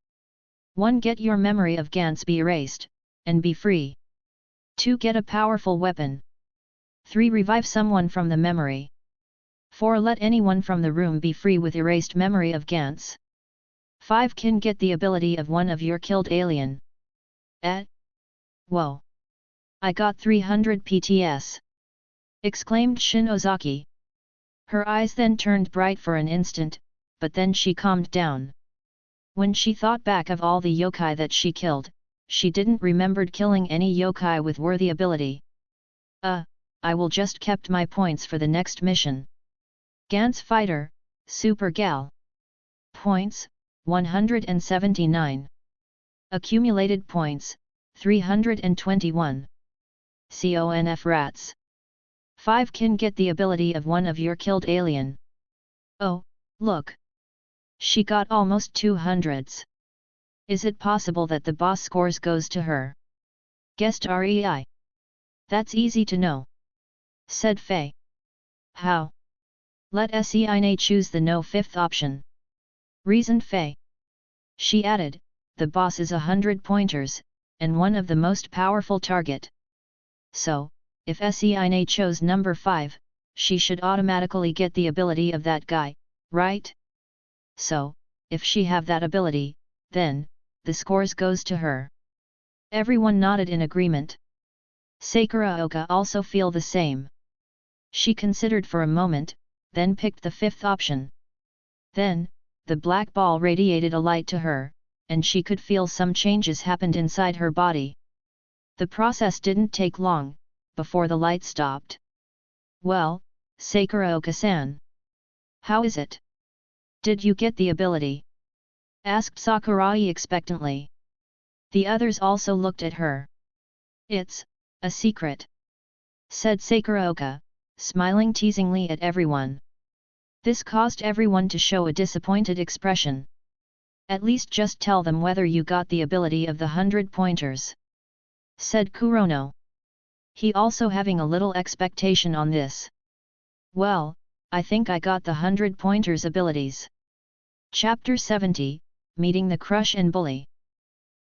1. Get your memory of Gantz be erased, and be free. 2. Get a powerful weapon. 3. Revive someone from the memory. 4. Let anyone from the room be free with erased memory of Gantz. 5. Can get the ability of one of your killed alien. Whoa! I got 300 PTS! Exclaimed Shinozaki. Her eyes then turned bright for an instant, but then she calmed down. When she thought back of all the yokai that she killed, she didn't remembered killing any yokai with worthy ability. I will just kept my points for the next mission. Gantz Fighter, Super Gal. Points, 179. Accumulated points, 321. CONF Rats. 5. Can get the ability of one of your killed alien. Oh, look! She got almost 200s. Is it possible that the boss scores goes to her? Guessed REI. That's easy to know, said Faye. How? Let Seine choose the no 5th option, reasoned Faye. She added, the boss is 100 pointers, and one of the most powerful target. So, if Seine chose number 5, she should automatically get the ability of that guy, right? So, if she have that ability, then, the scores goes to her. Everyone nodded in agreement. Sakuraoka also feel the same. She considered for a moment, then picked the 5th option. Then, the black ball radiated a light to her, and she could feel some changes happened inside her body. The process didn't take long, before the light stopped. Well, Sakuraoka-san. How is it? Did you get the ability? Asked Sakurai expectantly. The others also looked at her. It's a secret, said Sakuraoka, smiling teasingly at everyone. This caused everyone to show a disappointed expression. At least just tell them whether you got the ability of the 100 pointers, said Kurono. He also having a little expectation on this. Well, I think I got the 100 pointers abilities. Chapter 70, Meeting the Crush and Bully.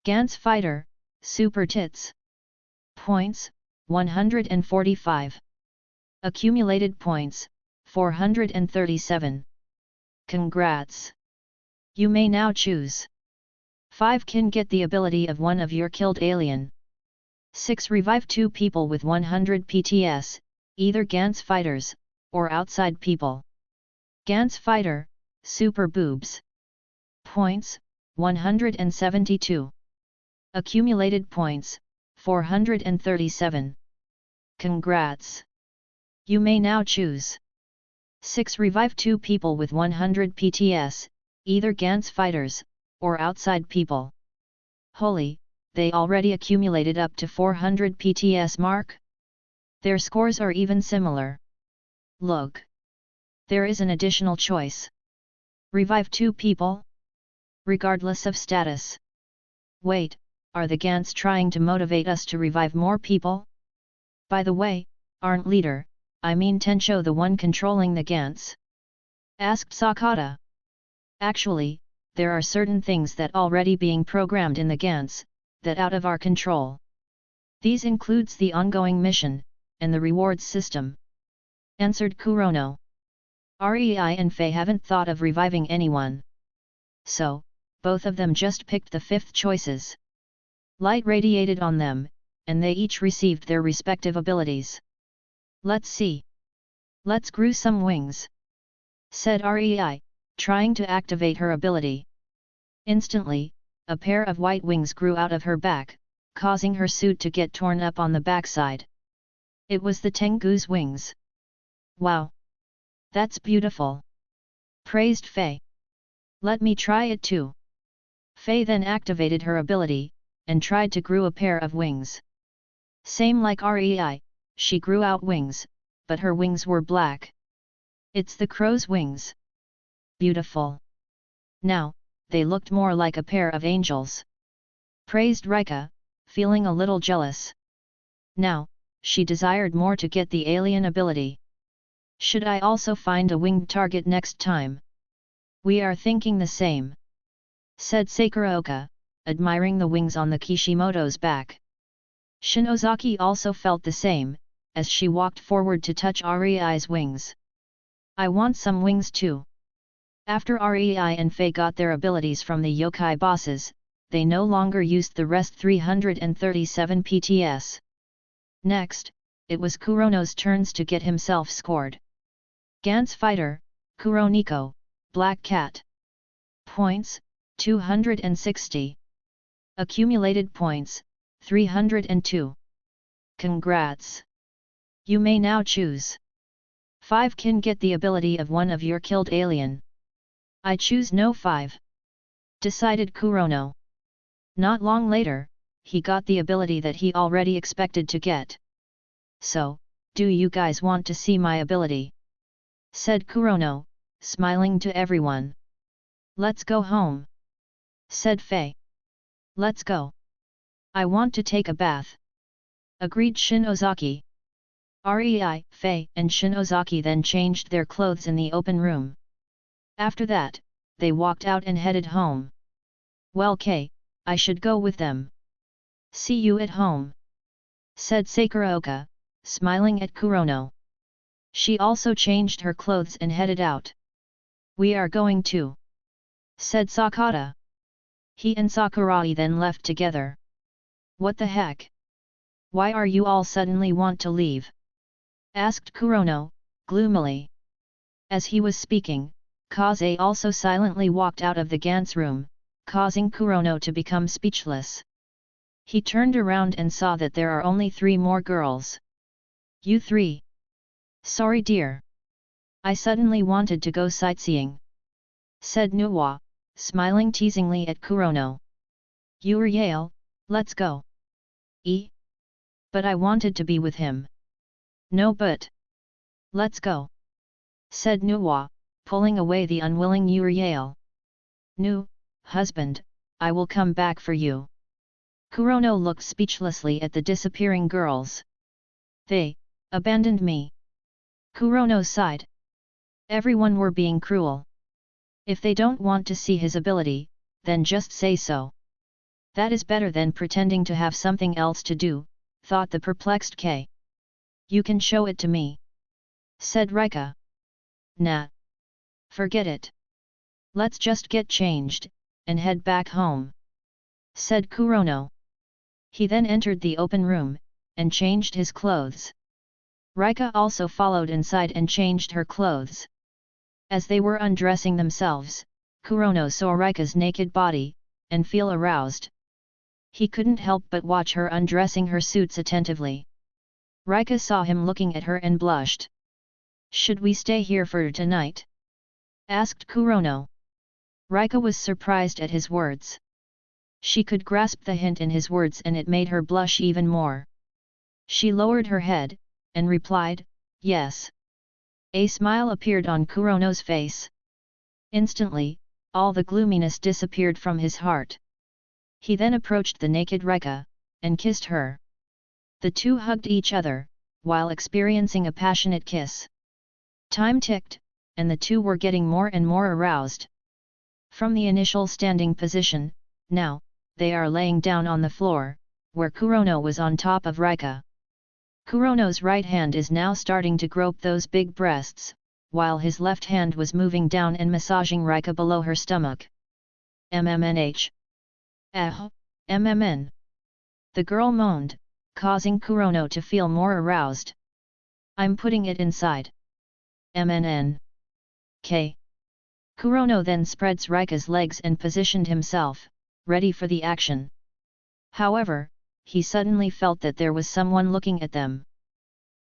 Gantz Fighter, Super Tits. Points, 145. Accumulated points, 437. Congrats! You may now choose. 5 can get the ability of one of your killed alien. 6 revive 2 people with 100 PTS, either Gantz fighters, or outside people. Gantz Fighter, Super Boobs. Points, 172. Accumulated points, 437. Congrats! You may now choose. 6 revive 2 people with 100 PTS, either Gantz fighters, or outside people. Holy, they already accumulated up to 400 PTS mark? Their scores are even similar. Look. There is an additional choice. Revive 2 people? Regardless of status. Wait, are the Gantz trying to motivate us to revive more people? By the way, aren't leader, I mean Tencho the one controlling the Gantz? Asked Sakata. Actually, there are certain things that already being programmed in the Gantz, that out of our control. These includes the ongoing mission, and the rewards system. Answered Kurono. Rei and Fei haven't thought of reviving anyone. So, both of them just picked the 5th choices. Light radiated on them, and they each received their respective abilities. Let's see. Let's grew some wings, said Rei, trying to activate her ability. Instantly, a pair of white wings grew out of her back, causing her suit to get torn up on the backside. It was the Tengu's wings. Wow! That's beautiful! Praised Fei. Let me try it too. Fei then activated her ability, and tried to grew a pair of wings. Same like Rei, she grew out wings, but her wings were black. It's the crow's wings. Beautiful. Now, they looked more like a pair of angels. Praised Rika, feeling a little jealous. Now, she desired more to get the alien ability. Should I also find a winged target next time? We are thinking the same, said Sakuraoka, admiring the wings on the Kishimoto's back. Shinozaki also felt the same, as she walked forward to touch Rei's wings. I want some wings too. After Rei and Fei got their abilities from the yokai bosses, they no longer used the rest 337 PTS. Next, it was Kurono's turns to get himself scored. Gantz Fighter, Kuroniko, Black Cat. Points, 260. Accumulated points, 302. Congrats! You may now choose. 5 can get the ability of one of your killed alien. I choose no 5. Decided Kurono. Not long later, he got the ability that he already expected to get. So, do you guys want to see my ability? Said Kurono, smiling to everyone. Let's go home, said Fei. Let's go. I want to take a bath, agreed Shinozaki. Rei, Fei, and Shinozaki then changed their clothes in the open room. After that, they walked out and headed home. Well, Kei, I should go with them. See you at home, said Sakuraoka, smiling at Kurono. She also changed her clothes and headed out. We are going too, said Sakata. He and Sakurai then left together. What the heck? Why are you all suddenly want to leave? Asked Kurono, gloomily. As he was speaking, Kaze also silently walked out of the Gantz room, causing Kurono to become speechless. He turned around and saw that there are only 3 more girls. You 3? Sorry dear. I suddenly wanted to go sightseeing, said Nuwa, smiling teasingly at Kurono. You're Yale, let's go. But I wanted to be with him. No but. Let's go, said Nuwa, pulling away the unwilling Uriel. Nu, husband, I will come back for you. Kurono looked speechlessly at the disappearing girls. They abandoned me. Kurono sighed. Everyone were being cruel. If they don't want to see his ability, then just say so. That is better than pretending to have something else to do, thought the perplexed K. You can show it to me, said Rika. Nah. Forget it. Let's just get changed, and head back home, said Kurono. He then entered the open room, and changed his clothes. Rika also followed inside and changed her clothes. As they were undressing themselves, Kurono saw Rika's naked body, and feel aroused. He couldn't help but watch her undressing her suits attentively. Rika saw him looking at her and blushed. Should we stay here for tonight? Asked Kurono. Rika was surprised at his words. She could grasp the hint in his words and it made her blush even more. She lowered her head, and replied, yes. A smile appeared on Kurono's face. Instantly, all the gloominess disappeared from his heart. He then approached the naked Rika, and kissed her. The two hugged each other, while experiencing a passionate kiss. Time ticked, and the two were getting more and more aroused. From the initial standing position, now, they are laying down on the floor, where Kurono was on top of Rika. Kurono's right hand is now starting to grope those big breasts, while his left hand was moving down and massaging Rika below her stomach. MMNH. MMN. The girl moaned, causing Kurono to feel more aroused. I'm putting it inside. MNN. K. Kurono then spreads Rika's legs and positioned himself, ready for the action. However, he suddenly felt that there was someone looking at them.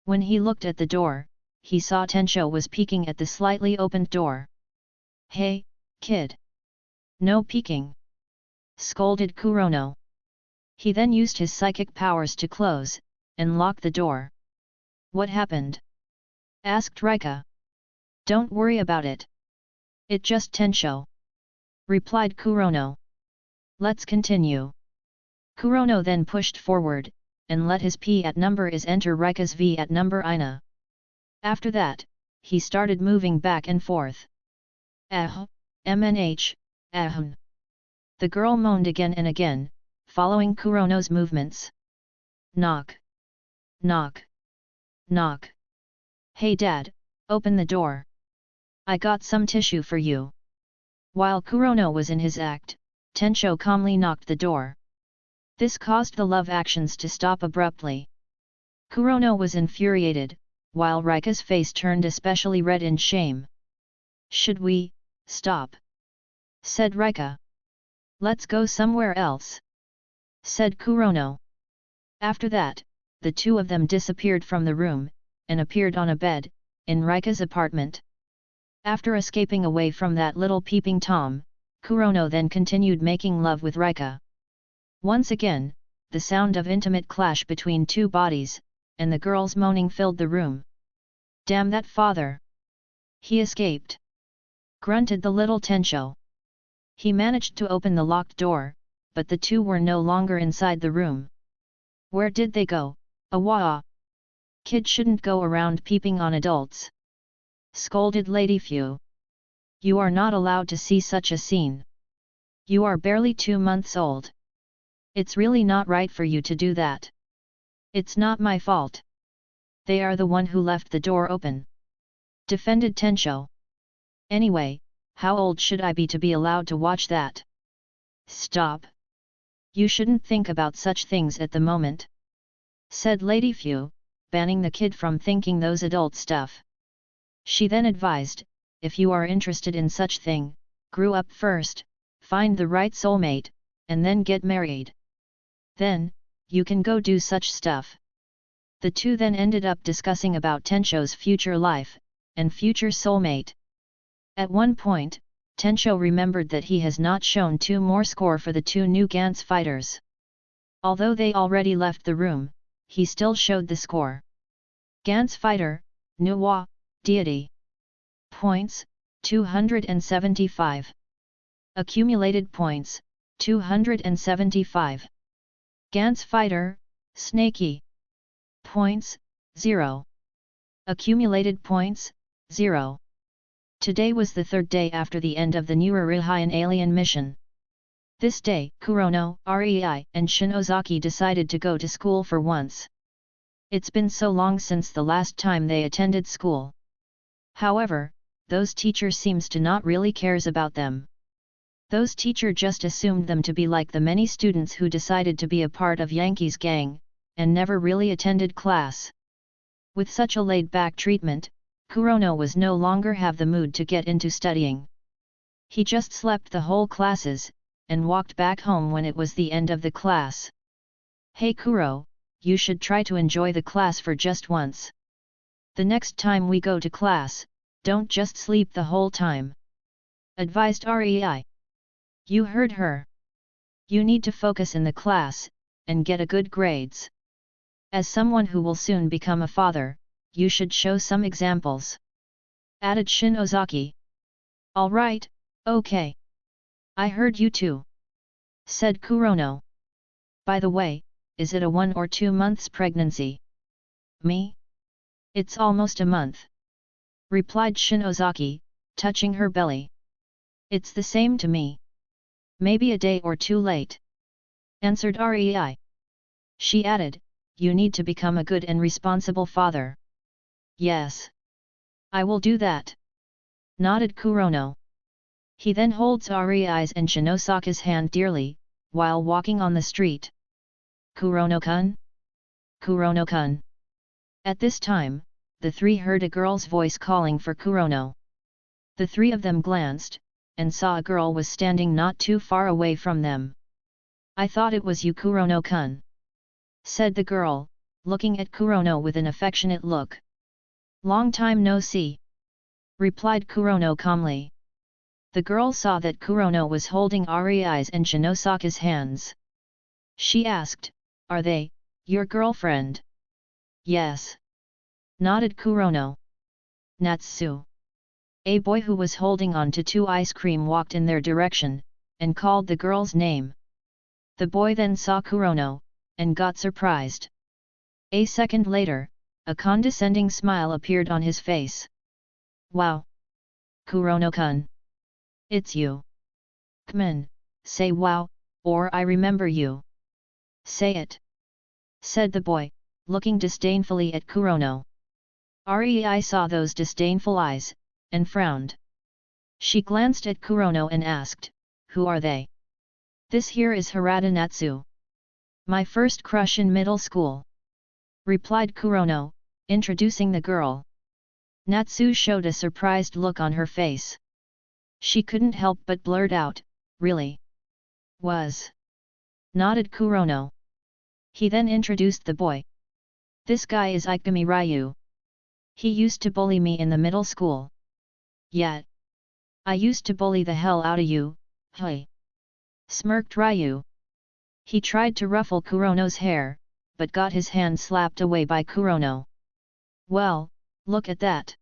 When he looked at the door, he saw Tensho was peeking at the slightly opened door. Hey, kid! No peeking! Scolded Kurono. He then used his psychic powers to close, and lock the door. What happened? Asked Rika. Don't worry about it. It just Tensho, replied Kurono. Let's continue. Kurono then pushed forward, and let his P at number is enter Rika's V at number Ina. After that, he started moving back and forth. MNH, ahem. The girl moaned again and again, following Kurono's movements. Knock. Knock. Knock. Hey dad, open the door. I got some tissue for you. While Kurono was in his act, Tensho calmly knocked the door. This caused the love actions to stop abruptly. Kurono was infuriated, while Rika's face turned especially red in shame. Should we stop? Said Rika. Let's go somewhere else, said Kurono. After that, the two of them disappeared from the room, and appeared on a bed, in Rika's apartment. After escaping away from that little peeping Tom, Kurono then continued making love with Rika. Once again, the sound of intimate clash between two bodies, and the girl's moaning filled the room. Damn that father! He escaped! Grunted the little Tensho. He managed to open the locked door, but the two were no longer inside the room. Where did they go? Awaa! Kid shouldn't go around peeping on adults. Scolded Lady Fu. You are not allowed to see such a scene. You are barely 2 months old. It's really not right for you to do that. It's not my fault. They are the one who left the door open. Defended Tencho. Anyway, how old should I be to be allowed to watch that? Stop. You shouldn't think about such things at the moment. Said Lady Fu, banning the kid from thinking those adult stuff. She then advised, if you are interested in such thing, grow up first, find the right soulmate, and then get married. Then, you can go do such stuff. The two then ended up discussing about Tencho's future life, and future soulmate. At one point, Tencho remembered that he has not shown 2 more score for the 2 new Gantz fighters. Although they already left the room, he still showed the score. Gantz fighter, Nuwa, deity. Points, 275. Accumulated points, 275. Gantz fighter, Snakey. Points, 0. Accumulated points, 0. Today was the 3rd day after the end of the new Relife alien mission. This day, Kurono, Rei, and Shinozaki decided to go to school for once. It's been so long since the last time they attended school. However, those teacher seems to not really cares about them. Those teacher just assumed them to be like the many students who decided to be a part of Yankee's gang, and never really attended class. With such a laid-back treatment, Kurono was no longer have the mood to get into studying. He just slept the whole classes, and walked back home when it was the end of the class. Hey Kuro, you should try to enjoy the class for just once. The next time we go to class, don't just sleep the whole time. Advised Rei. You heard her. You need to focus in the class, and get a good grades. As someone who will soon become a father, you should show some examples. Added Shinozaki. Alright, okay. I heard you too. Said Kurono. By the way, is it a 1 or 2 months pregnancy? Me? It's almost a month. Replied Shinozaki, touching her belly. It's the same to me. Maybe a day or 2 late. Answered Rei. She added, you need to become a good and responsible father. Yes. I will do that. Nodded Kurono. He then holds Rei's and Shinosaki's hand dearly, while walking on the street. Kurono-kun? Kurono-kun. At this time, the 3 heard a girl's voice calling for Kurono. The 3 of them glanced, and saw a girl was standing not too far away from them. I thought it was you Kurono-kun. Said the girl, looking at Kurono with an affectionate look. Long time no see. Replied Kurono calmly. The girl saw that Kurono was holding Rei's and Shinosaki's hands. She asked, are they, your girlfriend? Yes. Nodded Kurono. Natsu. A boy who was holding on to 2 ice cream walked in their direction, and called the girl's name. The boy then saw Kurono, and got surprised. A second later, a condescending smile appeared on his face. Wow! Kurono-kun! It's you! Come on, say wow, or I remember you. Say it! Said the boy, looking disdainfully at Kurono. Rei saw those disdainful eyes, and frowned. She glanced at Kurono and asked, who are they? This here is Harada Natsu. My first crush in middle school. Replied Kurono, introducing the girl. Natsu showed a surprised look on her face. She couldn't help but blurt out, really? Was. Nodded Kurono. He then introduced the boy. This guy is Ikumi Ryu. He used to bully me in the middle school. Yet. I used to bully the hell out of you, hey. Smirked Ryu. He tried to ruffle Kurono's hair, but got his hand slapped away by Kurono. Well, look at that.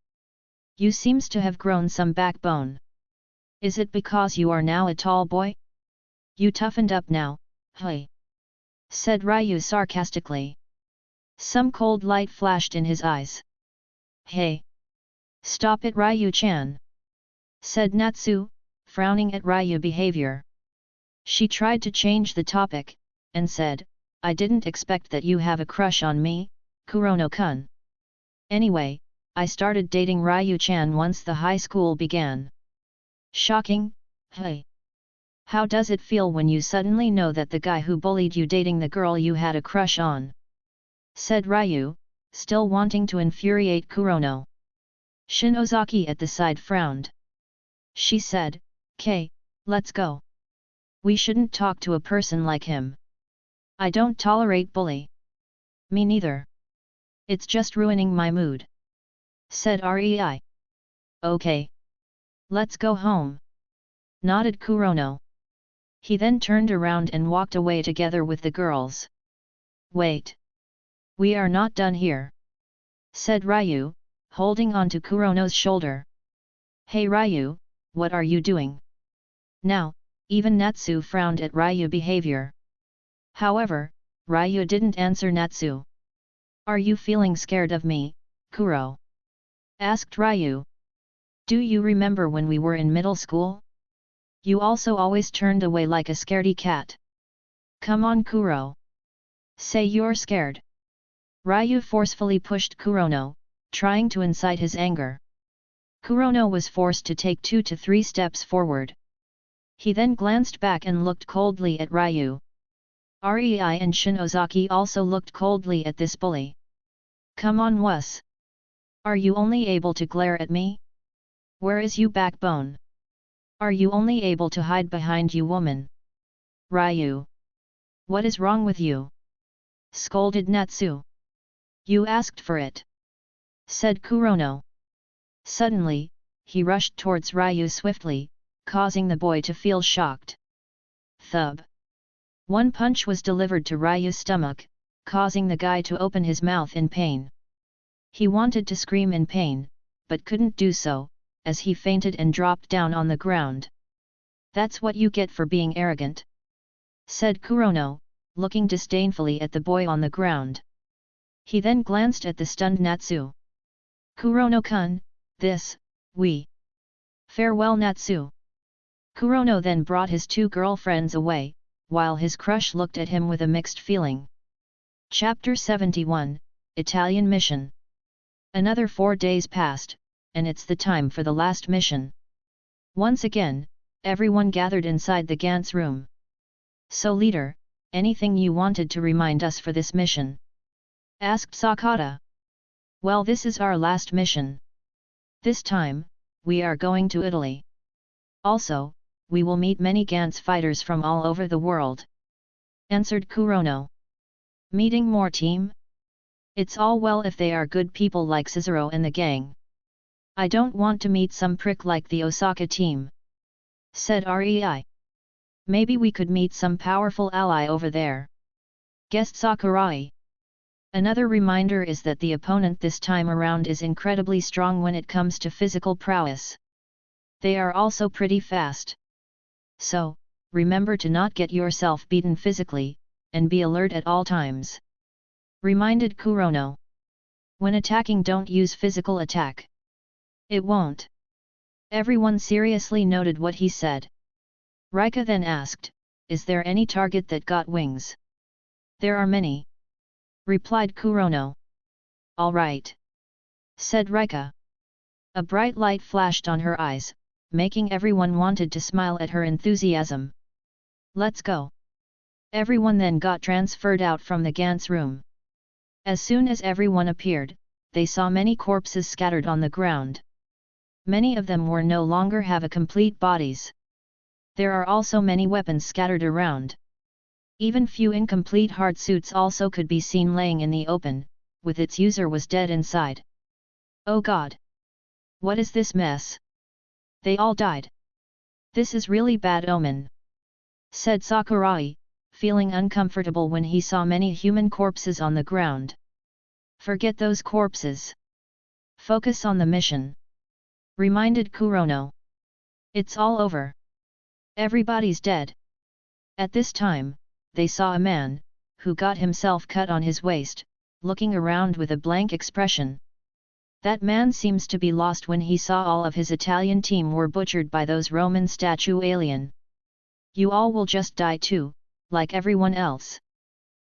You seems to have grown some backbone. Is it because you are now a tall boy? You toughened up now, hey. Said Ryu sarcastically. Some cold light flashed in his eyes. Hey! Stop it Ryu-chan! Said Natsu, frowning at Ryu behavior. She tried to change the topic, and said, I didn't expect that you have a crush on me, Kurono-kun. Anyway, I started dating Ryu-chan once the high school began. Shocking, hey. How does it feel when you suddenly know that the guy who bullied you dating the girl you had a crush on? Said Ryu, still wanting to infuriate Kurono. Shinozaki at the side frowned. She said, "Kei, let's go. We shouldn't talk to a person like him. I don't tolerate bully." "Me neither. It's just ruining my mood," said Rei. "Okay. Let's go home," nodded Kurono. He then turned around and walked away together with the girls. "Wait. We are not done here," said Ryu, holding on to Kurono's shoulder. "Hey Ryu, what are you doing?" Now, even Natsu frowned at Ryu's behavior. However, Ryu didn't answer Natsu. "Are you feeling scared of me, Kuro?" asked Ryu. "Do you remember when we were in middle school? You also always turned away like a scaredy cat. Come on Kuro. Say you're scared." Ryu forcefully pushed Kurono, trying to incite his anger. Kurono was forced to take 2 to 3 steps forward. He then glanced back and looked coldly at Ryu. Rei and Shinozaki also looked coldly at this bully. "Come on wuss. Are you only able to glare at me? Where is you backbone? Are you only able to hide behind you woman? Ryu. What is wrong with you?" scolded Natsu. "You asked for it," said Kurono. Suddenly, he rushed towards Ryu swiftly, causing the boy to feel shocked. Thub. One punch was delivered to Ryu's stomach, causing the guy to open his mouth in pain. He wanted to scream in pain, but couldn't do so, as he fainted and dropped down on the ground. "That's what you get for being arrogant," said Kurono, looking disdainfully at the boy on the ground. He then glanced at the stunned Natsu. "Kurono-kun, we. Farewell Natsu." Kurono then brought his 2 girlfriends away, while his crush looked at him with a mixed feeling. Chapter 71, Italian Mission. Another 4 days passed, and it's the time for the last mission. Once again, everyone gathered inside the Gantz room. "So leader, anything you wanted to remind us for this mission?" asked Sakata. "Well, this is our last mission. This time, we are going to Italy. Also, we will meet many Gantz fighters from all over the world," answered Kurono. "Meeting more team? It's all well if they are good people like Cicero and the gang. I don't want to meet some prick like the Osaka team," said Rei. "Maybe we could meet some powerful ally over there," guessed Sakurai. Another reminder is that the opponent this time around is incredibly strong when it comes to physical prowess. They are also pretty fast. So, remember to not get yourself beaten physically, and be alert at all times," reminded Kurono. "When attacking, don't use physical attack. It won't." Everyone seriously noted what he said. Rika then asked, "Is there any target that got wings?" "There are many," replied Kurono. "All right," said Rika. A bright light flashed on her eyes, making everyone wanted to smile at her enthusiasm. "Let's go." Everyone then got transferred out from the Gantz room. As soon as everyone appeared, they saw many corpses scattered on the ground. Many of them were no longer have a complete bodies. There are also many weapons scattered around. Even few incomplete hard suits also could be seen laying in the open, with its user was dead inside. "Oh God! What is this mess? They all died. This is really bad omen," said Sakurai, feeling uncomfortable when he saw many human corpses on the ground. "Forget those corpses. Focus on the mission," reminded Kurono. "It's all over. Everybody's dead." At this time, they saw a man, who got himself cut on his waist, looking around with a blank expression. That man seems to be lost when he saw all of his Italian team were butchered by those Roman statue alien. "You all will just die too," like everyone else,"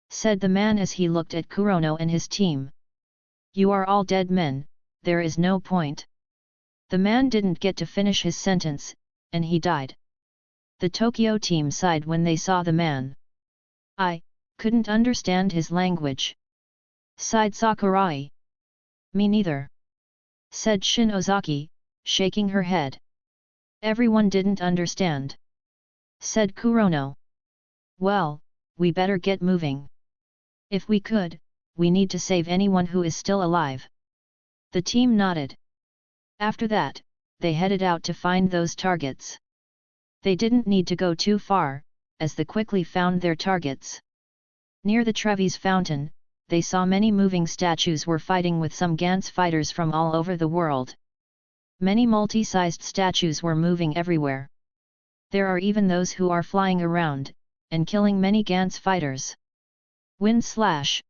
said the man as he looked at Kurono and his team. "You are all dead men, there is no point." The man didn't get to finish his sentence, and he died. The Tokyo team sighed when they saw the man. "I couldn't understand his language," sighed Sakurai. "Me neither," said Shin Ozaki, shaking her head. "Everyone didn't understand," said Kurono. "Well, we better get moving. If we could, we need to save anyone who is still alive." The team nodded. After that, they headed out to find those targets. They didn't need to go too far, as they quickly found their targets. Near the Trevi's fountain, they saw many moving statues were fighting with some Gantz fighters from all over the world. Many multi-sized statues were moving everywhere. There are even those who are flying around, and killing many Gantz fighters. Wind slash.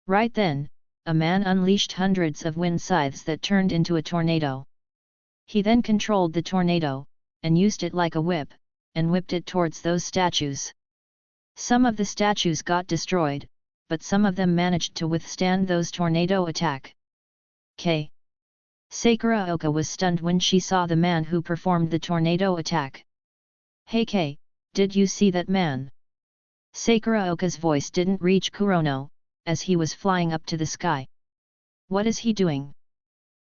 Right then, a man unleashed hundreds of wind scythes that turned into a tornado. He then controlled the tornado, and used it like a whip, and whipped it towards those statues. Some of the statues got destroyed, but some of them managed to withstand those tornado attack. Sakuraoka was stunned when she saw the man who performed the tornado attack. "Hey Kei, did you see that man?" Sakuraoka's voice didn't reach Kurono, as he was flying up to the sky. "What is he doing?"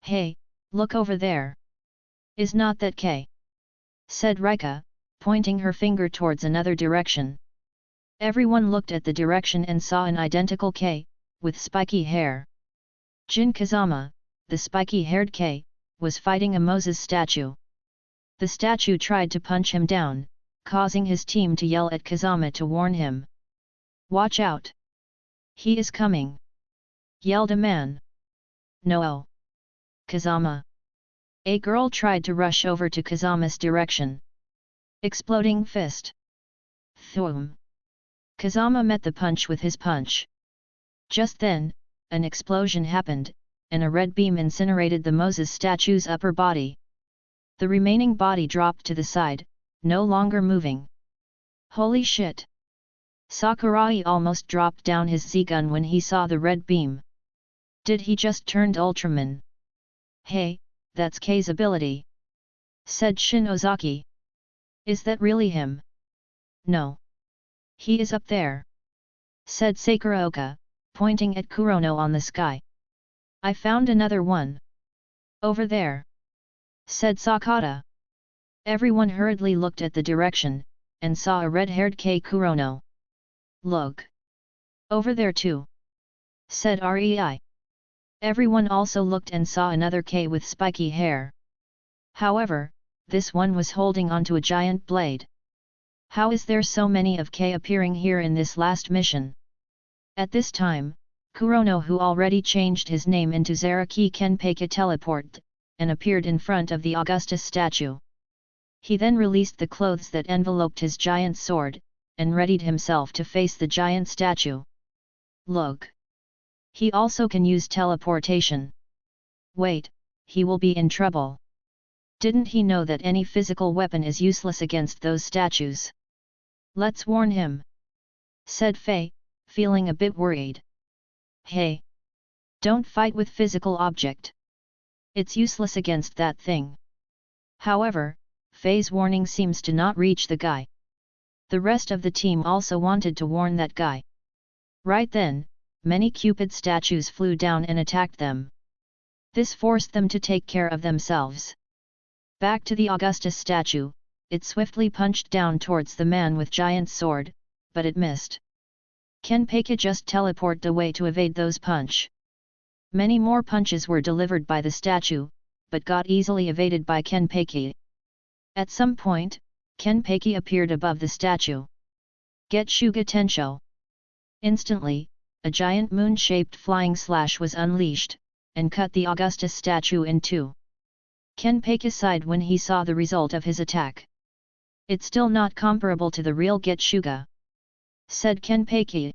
"Hey, look over there. Is not that Kei?" said Rika, pointing her finger towards another direction. Everyone looked at the direction and saw an identical Kei, with spiky hair. Jin Kazama, the spiky-haired Kei, was fighting a Moses statue. The statue tried to punch him down, causing his team to yell at Kazama to warn him. "Watch out! He is coming!" yelled a man. "No! Kazama!" A girl tried to rush over to Kazama's direction. Exploding fist. Thum! Kazama met the punch with his punch. Just then, an explosion happened, and a red beam incinerated the Moses statue's upper body. The remaining body dropped to the side, no longer moving. Holy shit! Sakurai almost dropped down his Z-gun when he saw the red beam. Did he just turned Ultraman? "Hey, that's Kei's ability," said Shin Ozaki. "Is that really him?" "No. He is up there," said Sakuraoka, pointing at Kurono on the sky. "I found another one. Over there," said Sakata. Everyone hurriedly looked at the direction, and saw a red-haired Kei Kurono. "Look! Over there too," said Rei. Everyone also looked and saw another Kei with spiky hair. However, this one was holding onto a giant blade. How is there so many of Kei appearing here in this last mission? At this time, Kurono, who already changed his name into Zaraki Kenpeki, teleported, and appeared in front of the Augustus statue. He then released the clothes that enveloped his giant sword, and readied himself to face the giant statue. Look! He also can use teleportation. Wait, he will be in trouble. Didn't he know that any physical weapon is useless against those statues? Let's warn him, said Fei, feeling a bit worried. Hey! Don't fight with physical object. It's useless against that thing. However, Fei's warning seems to not reach the guy. The rest of the team also wanted to warn that guy. Right then, many Cupid statues flew down and attacked them. This forced them to take care of themselves. Back to the Augustus statue, it swiftly punched down towards the man with giant sword, but it missed. Kenpeki just teleported away to evade those punch. Many more punches were delivered by the statue, but got easily evaded by Kenpeki. At some point, Kenpeki appeared above the statue. Get Shuga Tensho! Instantly, a giant moon-shaped flying slash was unleashed, and cut the Augustus statue in two. Kenpeki sighed when he saw the result of his attack. It's still not comparable to the real Get Shuga, said Kenpeki.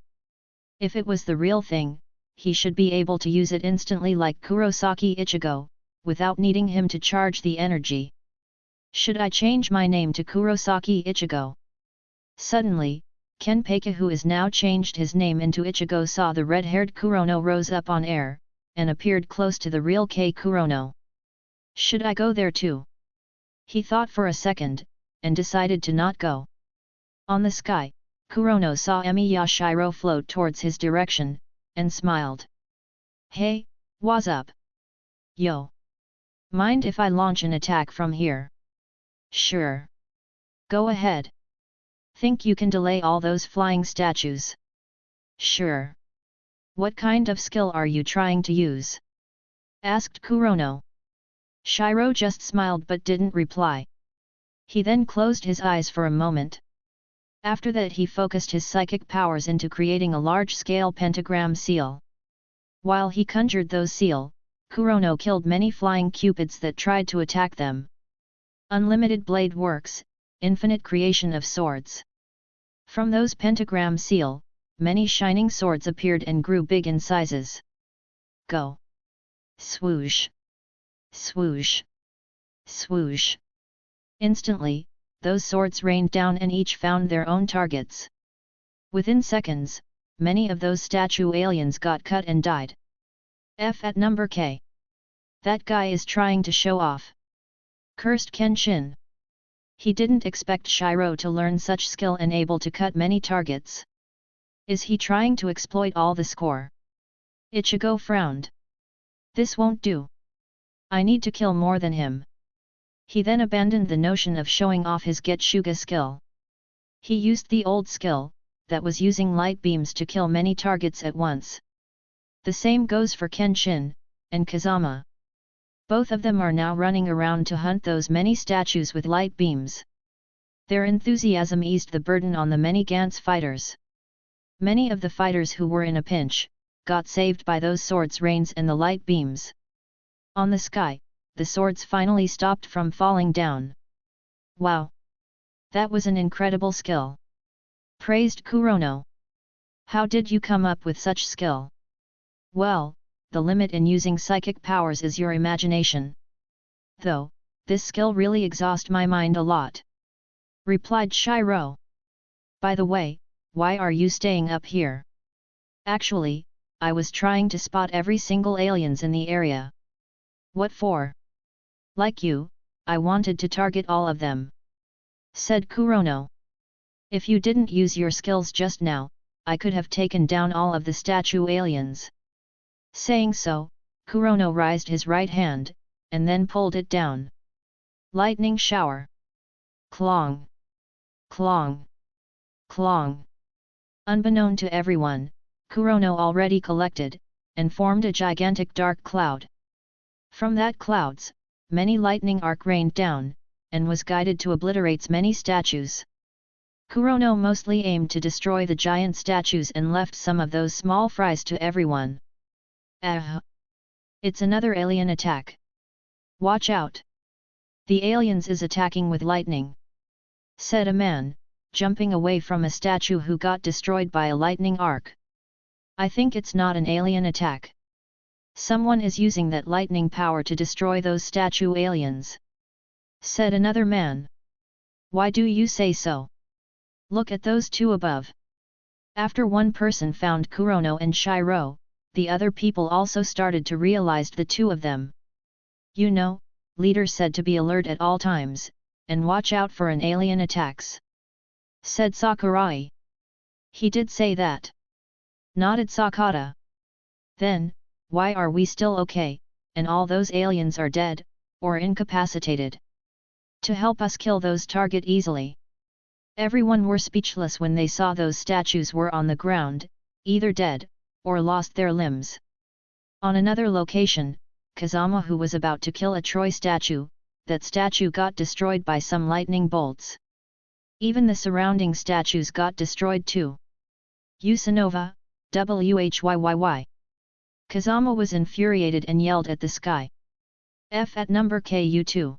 If it was the real thing, he should be able to use it instantly like Kurosaki Ichigo, without needing him to charge the energy. Should I change my name to Kurosaki Ichigo? Suddenly, Kenpeiga, who is now changed his name into Ichigo, saw the red-haired Kurono rose up on air, and appeared close to the real Kei Kurono. Should I go there too? He thought for a second, and decided to not go. On the sky, Kurono saw Emiya Shiro float towards his direction, and smiled. Hey, what's up? Yo! Mind if I launch an attack from here? Sure. Go ahead. Think you can delay all those flying statues? Sure. What kind of skill are you trying to use? Asked Kurono. Shiro just smiled but didn't reply. He then closed his eyes for a moment. After that he focused his psychic powers into creating a large-scale pentagram seal. While he conjured those seal, Kurono killed many flying cupids that tried to attack them. Unlimited blade works, infinite creation of swords. From those pentagram seal, many shining swords appeared and grew big in sizes. Go! Swoosh! Swoosh! Swoosh! Instantly, those swords rained down and each found their own targets. Within seconds, many of those statue aliens got cut and died. F at number K. That guy is trying to show off. Cursed Kenshin. He didn't expect Shiro to learn such skill and able to cut many targets. Is he trying to exploit all the score? Ichigo frowned. This won't do. I need to kill more than him. He then abandoned the notion of showing off his Getsuga skill. He used the old skill, that was using light beams to kill many targets at once. The same goes for Kenshin, and Kazama. Both of them are now running around to hunt those many statues with light beams. Their enthusiasm eased the burden on the many Gantz fighters. Many of the fighters who were in a pinch, got saved by those swords rains and the light beams. On the sky, the swords finally stopped from falling down. Wow! That was an incredible skill! Praised Kurono. How did you come up with such skill? Well, the limit in using psychic powers is your imagination. Though, this skill really exhausts my mind a lot. Replied Shiro. By the way, why are you staying up here? Actually, I was trying to spot every single aliens in the area. What for? Like you, I wanted to target all of them. Said Kurono. If you didn't use your skills just now, I could have taken down all of the statue aliens. Saying so, Kurono raised his right hand, and then pulled it down. Lightning shower. Clong! Clong! Clong! Unbeknown to everyone, Kurono already collected, and formed a gigantic dark cloud. From that clouds, many lightning arc rained down, and was guided to obliterate many statues. Kurono mostly aimed to destroy the giant statues and left some of those small fries to everyone. It's another alien attack. Watch out! The aliens is attacking with lightning. Said a man, jumping away from a statue who got destroyed by a lightning arc. I think it's not an alien attack. Someone is using that lightning power to destroy those statue aliens. Said another man. Why do you say so? Look at those two above. After one person found Kurono and Shiro, the other people also started to realize the two of them. You know, leader said to be alert at all times, and watch out for an alien attacks. Said Sakurai. He did say that. Nodded Sakata. Then, why are we still okay, and all those aliens are dead, or incapacitated? To help us kill those target easily. Everyone were speechless when they saw those statues were on the ground, either dead, or lost their limbs. On another location, Kazama, who was about to kill a Troy statue, that statue got destroyed by some lightning bolts. Even the surrounding statues got destroyed too. Usanova, WHYYY. Kazama was infuriated and yelled at the sky. F at number KU2.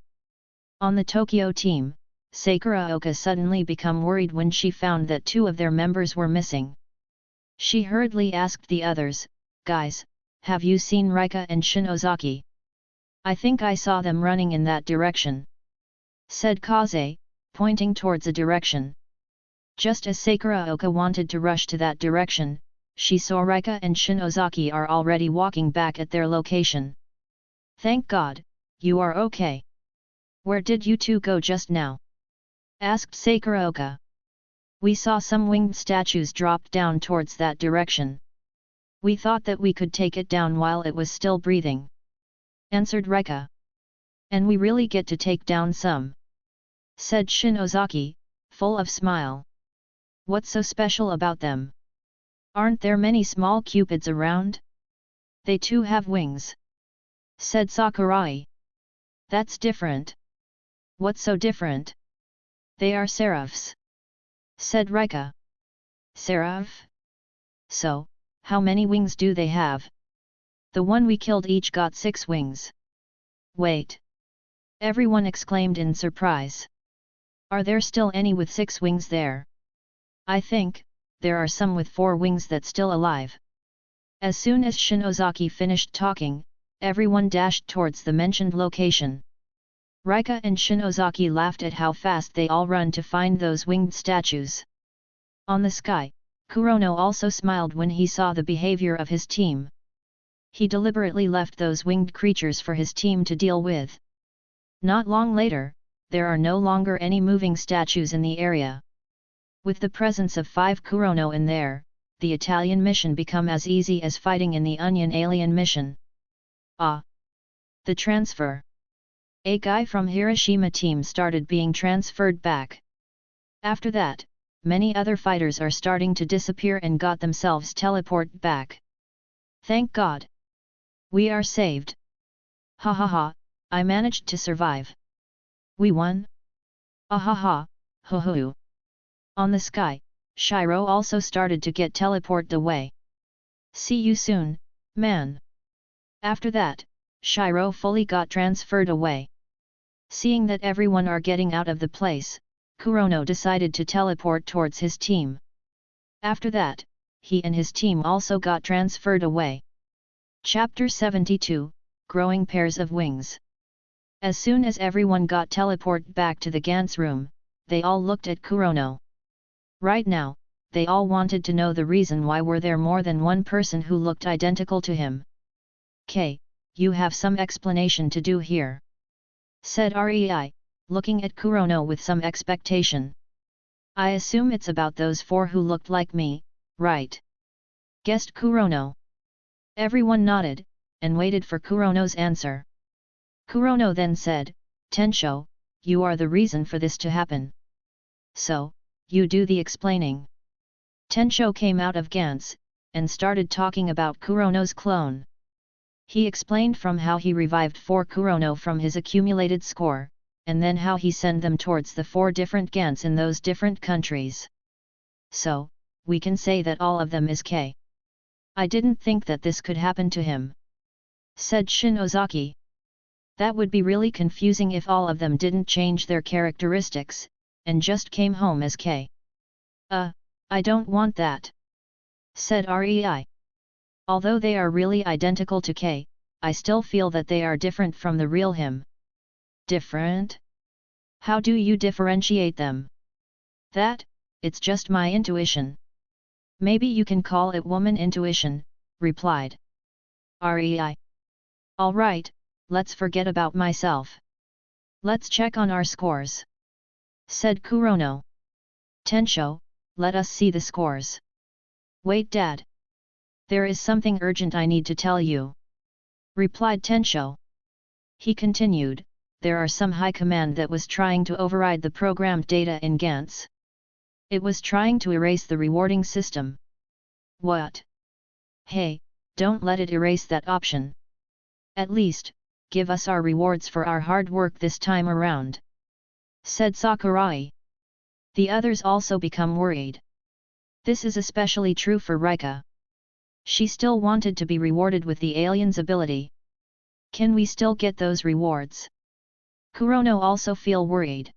On the Tokyo team, Sakuraoka suddenly became worried when she found that two of their members were missing. She hurriedly asked the others, "Guys, have you seen Rika and Shinozaki? I think I saw them running in that direction," said Kaze, pointing towards a direction. Just as Sakuraoka wanted to rush to that direction, she saw Rika and Shinozaki are already walking back at their location. Thank God, you are okay. Where did you two go just now? Asked Sakuraoka. We saw some winged statues drop down towards that direction. We thought that we could take it down while it was still breathing. Answered Rika. And we really get to take down some. Said Shinozaki, full of smile. What's so special about them? Aren't there many small cupids around? They too have wings. Said Sakurai. That's different. What's so different? They are seraphs. Said Rika. Seraph? So, how many wings do they have? The one we killed each got 6 wings. Wait! Everyone exclaimed in surprise. Are there still any with 6 wings there? I think, there are some with 4 wings that's still alive. As soon as Shinozaki finished talking, everyone dashed towards the mentioned location. Rika and Shinozaki laughed at how fast they all run to find those winged statues. On the sky, Kurono also smiled when he saw the behavior of his team. He deliberately left those winged creatures for his team to deal with. Not long later, there are no longer any moving statues in the area. With the presence of 5 Kurono in there, the Italian mission become as easy as fighting in the Onion alien mission. Ah! The transfer. A guy from Hiroshima team started being transferred back. After that, many other fighters are starting to disappear and got themselves teleport back. Thank God! We are saved. Ha ha ha, I managed to survive. We won? Ah ha ha, ho ho ho. On the sky, Shiro also started to get teleported away. See you soon, man. After that, Shiro fully got transferred away. Seeing that everyone are getting out of the place, Kurono decided to teleport towards his team. After that, he and his team also got transferred away. Chapter 72, Growing Pairs of Wings. As soon as everyone got teleported back to the Gantz room, they all looked at Kurono. Right now, they all wanted to know the reason why were there more than one person who looked identical to him. "K, you have some explanation to do here," said Rei, looking at Kurono with some expectation. "I assume it's about those 4 who looked like me, right?" guessed Kurono. Everyone nodded, and waited for Kurono's answer. Kurono then said, "Tensho, you are the reason for this to happen. So, you do the explaining." Tensho came out of Gantz, and started talking about Kurono's clone. He explained from how he revived 4 Kurono from his accumulated score, and then how he sent them towards the 4 different Gantz in those different countries. So, we can say that all of them is K. I didn't think that this could happen to him," said Shinozaki. "That would be really confusing if all of them didn't change their characteristics, and just came home as K. I don't want that," said Rei. "Although they are really identical to K, I still feel that they are different from the real him." "Different? How do you differentiate them?" "That, it's just my intuition." "Maybe you can call it woman intuition," replied Rei. "Alright, let's forget about myself. Let's check on our scores," said Kurono. "Tensho, let us see the scores." "Wait, Dad. There is something urgent I need to tell you," replied Tensho. He continued, "There are some high command that was trying to override the programmed data in Gantz. It was trying to erase the rewarding system." "What? Hey, don't let it erase that option. At least, give us our rewards for our hard work this time around," said Sakurai. The others also become worried. This is especially true for Rika. She still wanted to be rewarded with the alien's ability. Can we still get those rewards? Kurono also feel worried.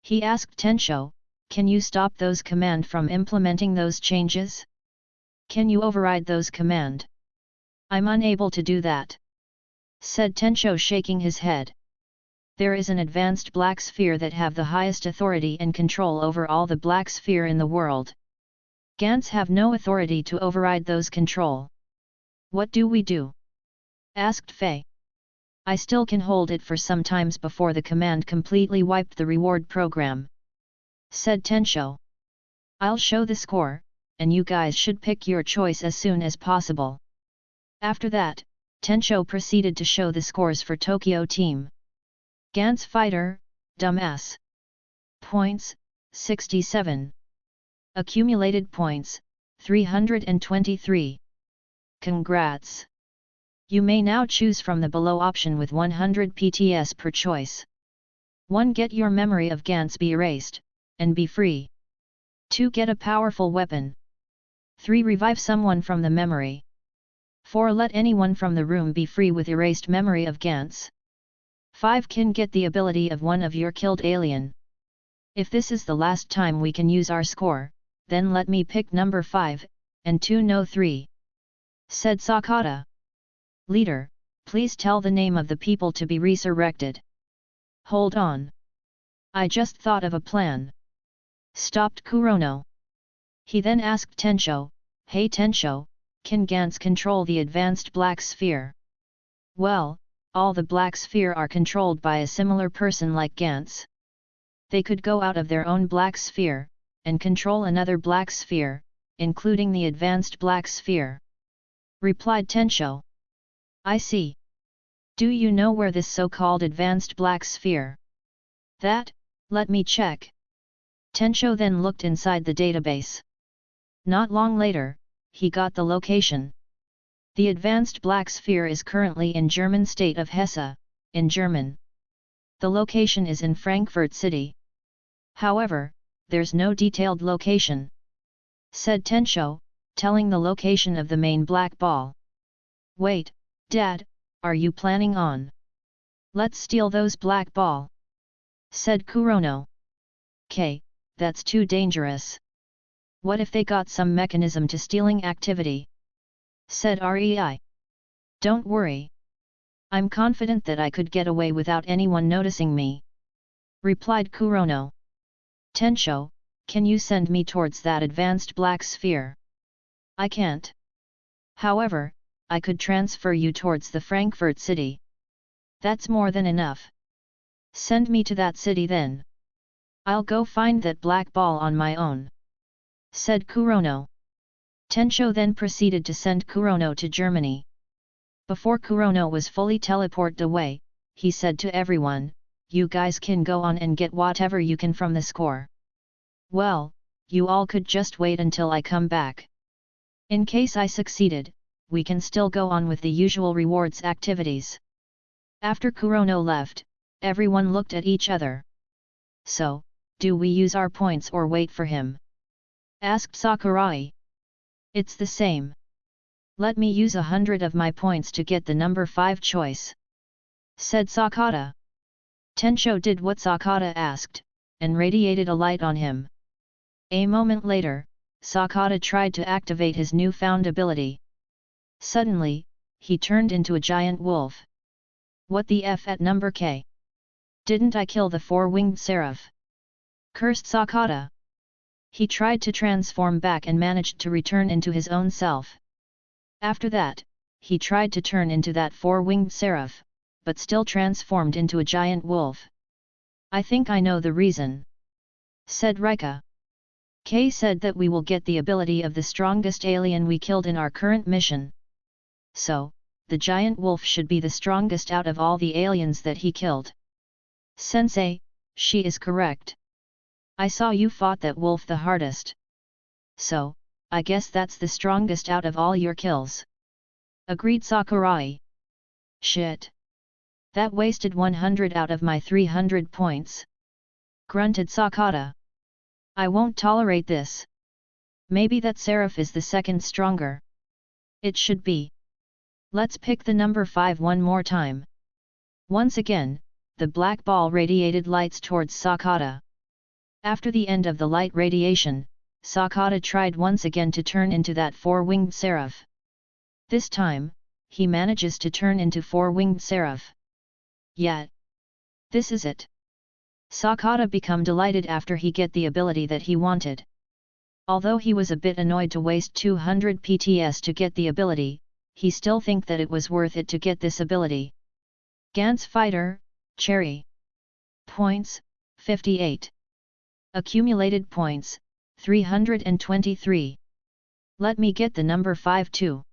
He asked Tensho, "Can you stop those command from implementing those changes? Can you override those command?" "I'm unable to do that," said Tensho shaking his head. there is an advanced black sphere that have the highest authority and control over all the black sphere in the world. Gantz have no authority to override those control. What do we do? Asked Fei. I still can hold it for some times before the command completely wiped the reward program. Said Tenshou. I'll show the score, and you guys should pick your choice as soon as possible. After that, Tenshou proceeded to show the scores for Tokyo team. Gantz fighter, dumbass. Points, 67. Accumulated points, 323. Congrats! You may now choose from the below option with 100 PTS per choice. 1. Get your memory of Gantz be erased, and be free. 2. Get a powerful weapon. 3. Revive someone from the memory. 4. Let anyone from the room be free with erased memory of Gantz. 5. Can get the ability of one of your killed alien. If this is the last time we can use our score, then let me pick number 5, and 2 no 3. Said Sakata. Leader, please tell the name of the people to be resurrected. Hold on. I just thought of a plan. Stopped Kurono. He then asked Tenshou, Hey Tenshou, can Gantz control the advanced black sphere? Well, all the black sphere are controlled by a similar person like Gantz. They could go out of their own black sphere, and control another black sphere, including the advanced black sphere. Replied Tenshou. I see. Do you know where this so-called advanced black sphere? That, let me check. Tenshou then looked inside the database. Not long later, he got the location. The advanced black sphere is currently in German state of Hesse, in German. The location is in Frankfurt City. However, there's no detailed location. Said Tenshou, telling the location of the main black ball. Wait, Dad, are you planning on? Let's steal those black ball. Said Kurono. K, that's too dangerous. What if they got some mechanism to stealing activity? Said Rei. Don't worry. I'm confident that I could get away without anyone noticing me. Replied Kurono. Tenshou, can you send me towards that advanced black sphere? I can't. However, I could transfer you towards the Frankfurt city. That's more than enough. Send me to that city then. I'll go find that black ball on my own. Said Kurono. Tenshou then proceeded to send Kurono to Germany. Before Kurono was fully teleported away, he said to everyone, you guys can go on and get whatever you can from the score. Well, you all could just wait until I come back. In case I succeeded, we can still go on with the usual rewards activities. After Kurono left, everyone looked at each other. So, do we use our points or wait for him? Asked Sakurai. It's the same. Let me use 100 of my points to get the number 5 choice. Said Sakata. Tenshou did what Sakata asked, and radiated a light on him. A moment later, Sakata tried to activate his newfound ability. Suddenly, he turned into a giant wolf. What the F at number K? Didn't I kill the 4-winged seraph? Cursed Sakata. He tried to transform back and managed to return into his own self. After that, he tried to turn into that 4-winged seraph, but still transformed into a giant wolf. I think I know the reason. Said Rika. K said that we will get the ability of the strongest alien we killed in our current mission. So, the giant wolf should be the strongest out of all the aliens that he killed. Sensei, she is correct. I saw you fought that wolf the hardest. So, I guess that's the strongest out of all your kills. Agreed Sakurai. Shit. That wasted 100 out of my 300 points. Grunted Sakata. I won't tolerate this. Maybe that seraph is the second stronger. It should be. Let's pick the number 5 one more time. Once again, the black ball radiated lights towards Sakata. After the end of the light radiation, Sakata tried once again to turn into that 4-winged seraph. This time, he manages to turn into 4-winged seraph. Yet, This is it. Sakata become delighted after he get the ability that he wanted. Although he was a bit annoyed to waste 200 PTS to get the ability, he still think that it was worth it to get this ability. Gantz Fighter, Cherry. Points, 58. Accumulated points, 323. Let me get the number 5 too.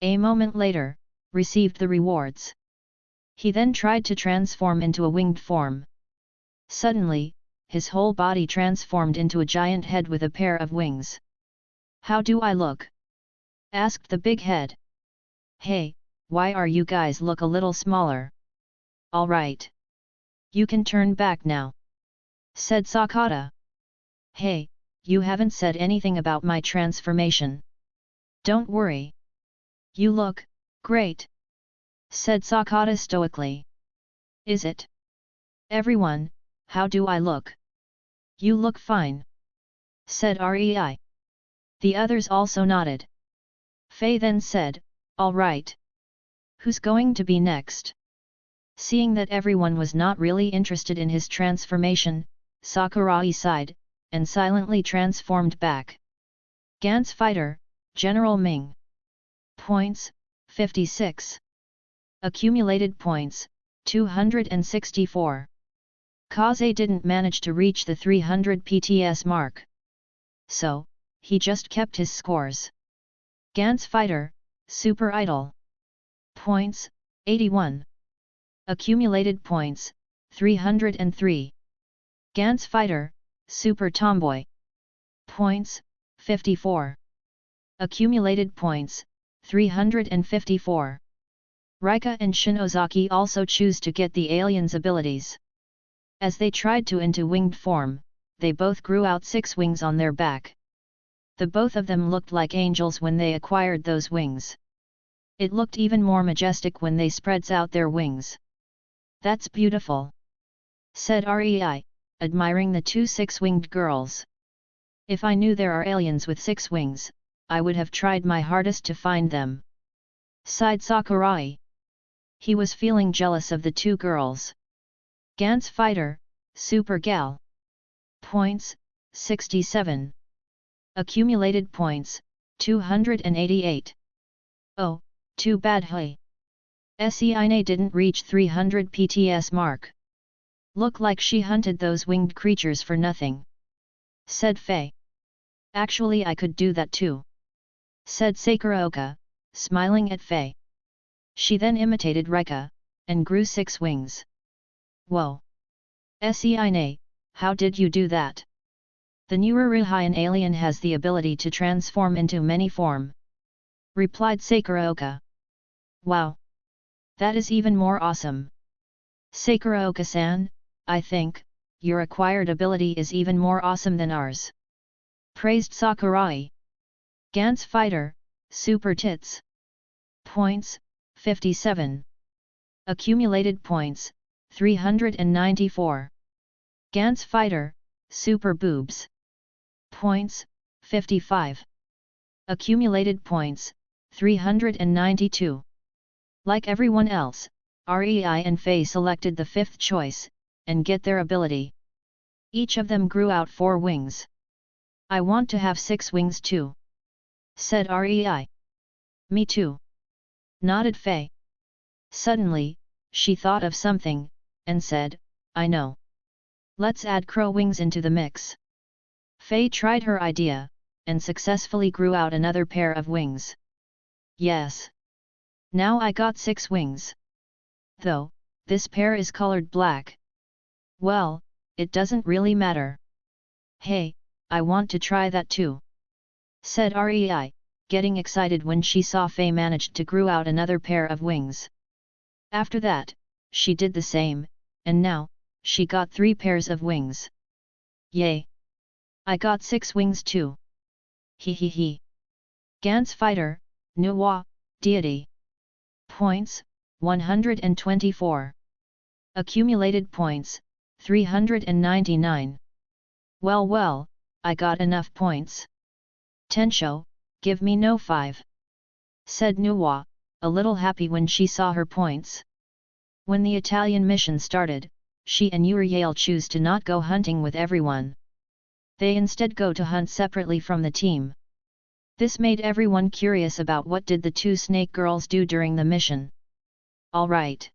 A moment later, received the rewards. He then tried to transform into a winged form. Suddenly, his whole body transformed into a giant head with a pair of wings. How do I look? Asked the big head. Hey, why are you guys look a little smaller? Alright. You can turn back now. Said Sakata. Hey, you haven't said anything about my transformation. Don't worry. You look great. Said Sakata stoically. Is it? Everyone, how do I look? You look fine. Said Rei. The others also nodded. Fei then said, all right. Who's going to be next? Seeing that everyone was not really interested in his transformation, Sakurai sighed, and silently transformed back. Gantz Fighter, General Ming. Points, 56. Accumulated points, 264. Kaze didn't manage to reach the 300 PTS mark. So, he just kept his scores. Gantz Fighter, Super Idol. Points, 81. Accumulated points, 303. Gantz Fighter, Super Tomboy. Points, 54. Accumulated points, 354. Rika and Shinozaki also choose to get the alien's abilities. As they tried to into winged form, they both grew out 6 wings on their back. The both of them looked like angels when they acquired those wings. It looked even more majestic when they spreads out their wings. That's beautiful. Said Rei, admiring the 2 6-winged girls. If I knew there are aliens with 6 wings, I would have tried my hardest to find them. Sighed Sakurai. He was feeling jealous of the 2 girls. Gantz Fighter, Super Gal. Points, 67. Accumulated points, 288. Oh, too bad Hui. Seine didn't reach 300 PTS mark. Look like she hunted those winged creatures for nothing. Said Fei. Actually I could do that too. Said Sakuroka, smiling at Fei. She then imitated Rika, and grew 6 wings. Whoa! Seine, how did you do that? The newer Ruhian alien has the ability to transform into many form. Replied Sakuroka. Wow! That is even more awesome. Sakuroka-san, I think, your acquired ability is even more awesome than ours. Praised Sakurai. Gantz Fighter, Super Tits. Points, 57. Accumulated points, 394. Gantz Fighter, Super Boobs. Points, 55. Accumulated points, 392. Like everyone else, Rei and Fei selected the 5th choice, and get their ability. Each of them grew out 4 wings. I want to have 6 wings too. Said Rei. Me too. Nodded Fei. Suddenly, she thought of something, and said, I know. Let's add crow wings into the mix. Fei tried her idea, and successfully grew out another pair of wings. Yes. Now I got 6 wings. Though, this pair is colored black. Well, it doesn't really matter. Hey, I want to try that too. Said Rei, getting excited when she saw Fei managed to grow out another pair of wings. After that, she did the same, and now, she got 3 pairs of wings. Yay! I got 6 wings too. He. Gantz Fighter, Nuwa, Deity. Points, 124. Accumulated points, 399. Well, I got enough points. Tensho, give me no 5. Said Nuwa, a little happy when she saw her points. When the Italian mission started, she and Uriel choose to not go hunting with everyone. They instead go to hunt separately from the team. This made everyone curious about what did the two snake girls do during the mission. "Alright.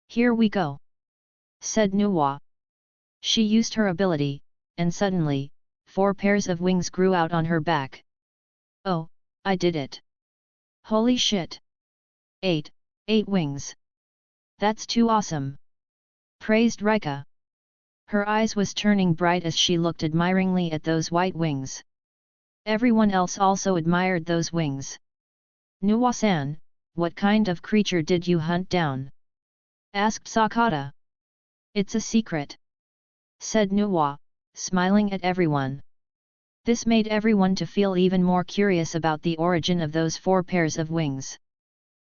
Here we go," said Nuwa. She used her ability, and suddenly, 4 pairs of wings grew out on her back. "Oh, I did it. Holy shit. 8 wings. That's too awesome," praised Rika. Her eyes was turning bright as she looked admiringly at those white wings. Everyone else also admired those wings. "Nuwa-san, what kind of creature did you hunt down?" asked Sakata. "It's a secret," said Nuwa, smiling at everyone. This made everyone to feel even more curious about the origin of those 4 pairs of wings.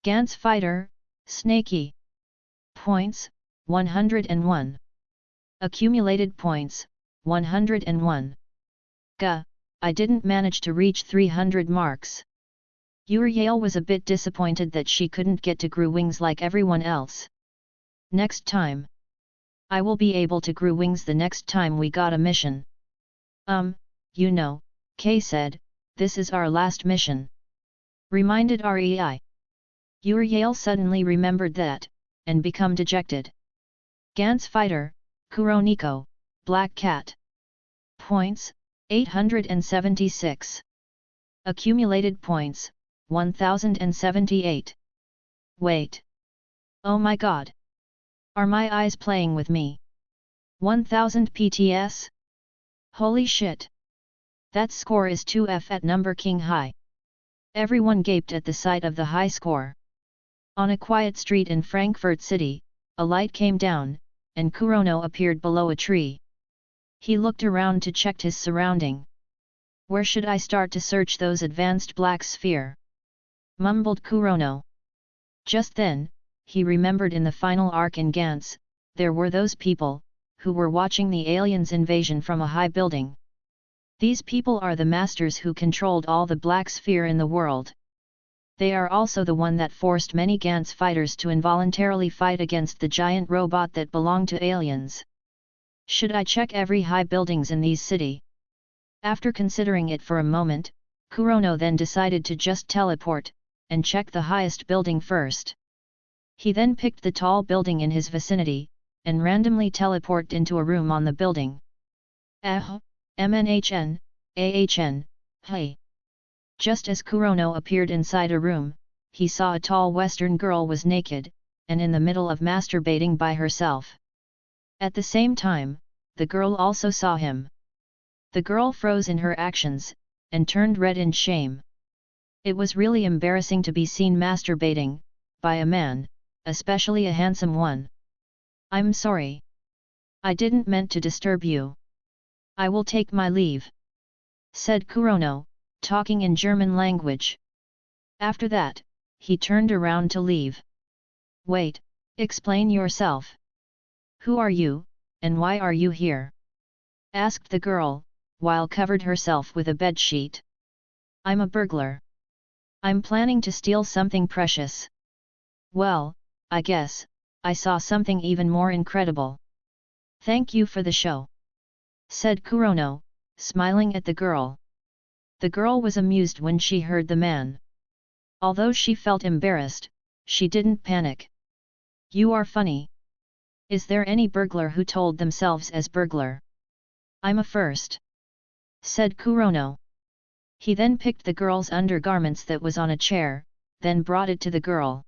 Gantz Fighter, Snaky. Points, 101. Accumulated points, 101. Gah, I didn't manage to reach 300 marks. Uriel was a bit disappointed that she couldn't get to grew wings like everyone else. "Next time. I will be able to grew wings the next time we got a mission." You know," Kay said, "this is our last mission," reminded Rei. Uriel suddenly remembered that, and become dejected. Gantz Fighter, Kuroniko, Black Cat. Points, 876. Accumulated points, 1078. Wait. Oh my god. Are my eyes playing with me? 1000 PTS? Holy shit. That score is 2F at number king high. Everyone gaped at the sight of the high score. On a quiet street in Frankfurt City, a light came down, and Kurono appeared below a tree. He looked around to check his surrounding. "Where should I start to search those advanced black sphere?" mumbled Kurono. Just then, he remembered in the final arc in Gantz, there were those people, who were watching the aliens' invasion from a high building. These people are the masters who controlled all the black sphere in the world. They are also the one that forced many Gantz fighters to involuntarily fight against the giant robot that belonged to aliens. Should I check every high buildings in these city? After considering it for a moment, Kurono then decided to just teleport, and check the highest building first. He then picked the tall building in his vicinity, and randomly teleported into a room on the building. MNHN, AHN, hey. Just as Kurono appeared inside a room, he saw a tall Western girl was naked, and in the middle of masturbating by herself. At the same time, the girl also saw him. The girl froze in her actions, and turned red in shame. It was really embarrassing to be seen masturbating, by a man, especially a handsome one. "I'm sorry. I didn't meant to disturb you. I will take my leave," said Kurono, talking in German language. After that, he turned around to leave. "Wait, explain yourself. Who are you, and why are you here?" asked the girl, while covered herself with a bedsheet. "I'm a burglar. I'm planning to steal something precious." "Well, I guess, I saw something even more incredible. Thank you for the show," said Kurono, smiling at the girl. The girl was amused when she heard the man. Although she felt embarrassed, she didn't panic. "You are funny. Is there any burglar who told themselves as burglar?" "I'm a first," said Kurono. He then picked the girl's undergarments that was on a chair, then brought it to the girl.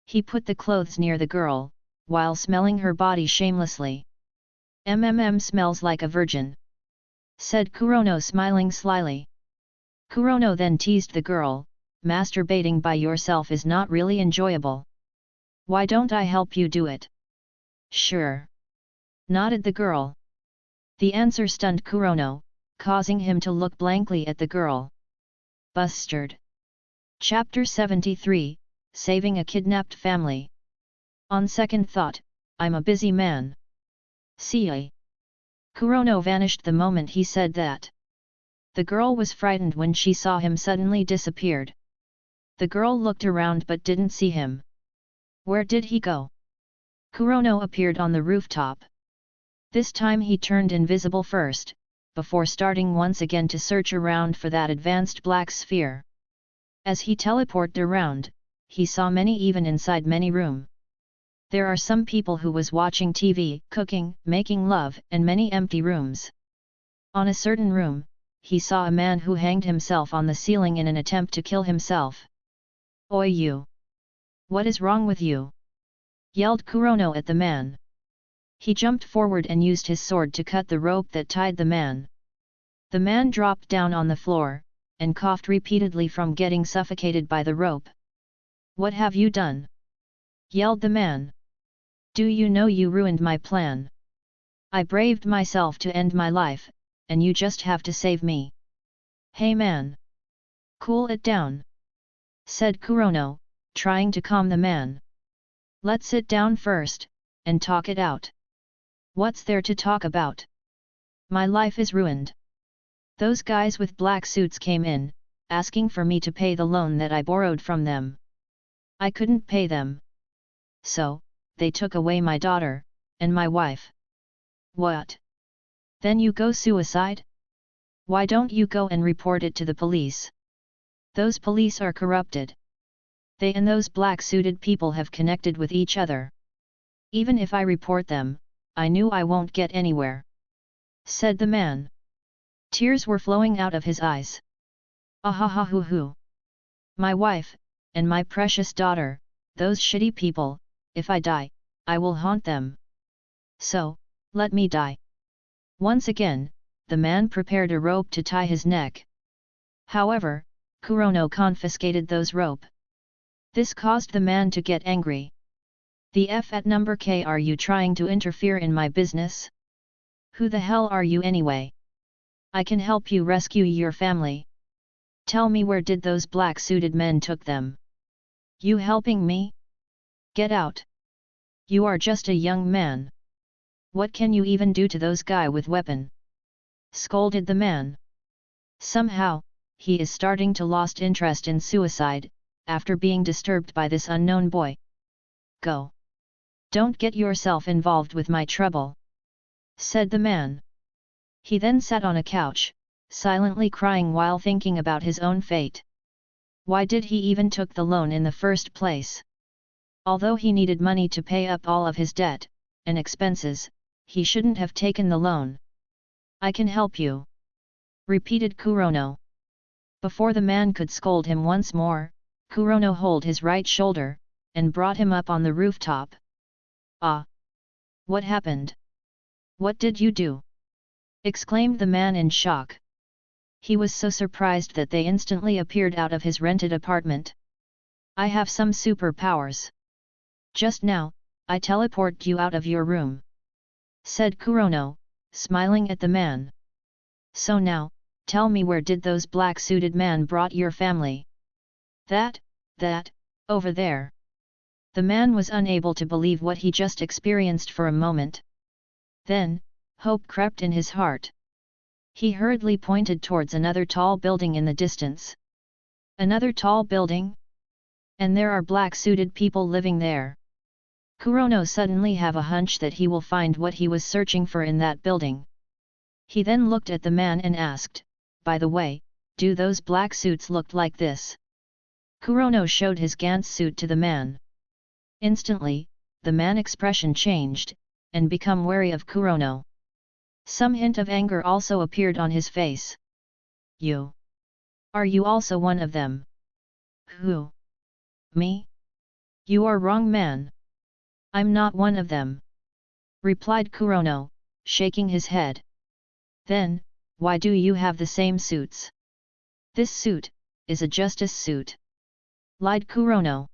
He put the clothes near the girl, while smelling her body shamelessly. Smells like a virgin," said Kurono, smiling slyly. Kurono then teased the girl, "Masturbating by yourself is not really enjoyable. Why don't I help you do it?" "Sure," nodded the girl. The answer stunned Kurono, causing him to look blankly at the girl. Bustard. Chapter 73, Saving a Kidnapped Family. On second thought, I'm a busy man. See ya. Kurono vanished the moment he said that. The girl was frightened when she saw him suddenly disappeared. The girl looked around but didn't see him. Where did he go? Kurono appeared on the rooftop. This time he turned invisible first, before starting once again to search around for that advanced black sphere. As he teleported around, he saw many even inside many room. There are some people who was watching TV, cooking, making love, and many empty rooms. On a certain room, he saw a man who hanged himself on the ceiling in an attempt to kill himself. "Oi you! What is wrong with you?" yelled Kurono at the man. He jumped forward and used his sword to cut the rope that tied the man. The man dropped down on the floor, and coughed repeatedly from getting suffocated by the rope. "What have you done?" yelled the man. "Do you know you ruined my plan? I braved myself to end my life, and you just have to save me." "Hey man! Cool it down," said Kurono, trying to calm the man. "Let's sit down first, and talk it out." "What's there to talk about? My life is ruined. Those guys with black suits came in, asking for me to pay the loan that I borrowed from them. I couldn't pay them. So, they took away my daughter, and my wife." "What? Then you go suicide? Why don't you go and report it to the police? Those police are corrupted. They and those black-suited people have connected with each other. Even if I report them, I knew I won't get anywhere," said the man. Tears were flowing out of his eyes. "Ahahahoo! My wife, and my precious daughter, those shitty people, if I die, I will haunt them. So, let me die." Once again, the man prepared a rope to tie his neck. However, Kurono confiscated those rope. This caused the man to get angry. "The F at number K, are you trying to interfere in my business? Who the hell are you anyway? I can help you rescue your family. Tell me, where did those black-suited men took them? You helping me? Get out! You are just a young man. What can you even do to those guy with weapon?" scolded the man. Somehow, he is starting to lost interest in suicide, after being disturbed by this unknown boy. "Go! Don't get yourself involved with my trouble," said the man. He then sat on a couch, silently crying while thinking about his own fate. Why did he even took the loan in the first place? Although he needed money to pay up all of his debt and expenses, he shouldn't have taken the loan. "I can help you," repeated Kurono. Before the man could scold him once more, Kurono held his right shoulder, and brought him up on the rooftop. "Ah! What happened? What did you do?" exclaimed the man in shock. He was so surprised that they instantly appeared out of his rented apartment. "I have some superpowers. Just now, I teleported you out of your room," said Kurono, smiling at the man. "So now, tell me, where did those black-suited men brought your family?" That, over there." The man was unable to believe what he just experienced for a moment. Then, hope crept in his heart. He hurriedly pointed towards another tall building in the distance. "Another tall building? And there are black-suited people living there?" Kurono suddenly have a hunch that he will find what he was searching for in that building. He then looked at the man and asked, "By the way, do those black suits look like this?" Kurono showed his Gantz suit to the man. Instantly, the man's expression changed, and become wary of Kurono. Some hint of anger also appeared on his face. "You? Are you also one of them?" "Who? Me? You are wrong, man. I'm not one of them," replied Kurono, shaking his head. "Then, why do you have the same suits?" "This suit is a justice suit," lied Kurono.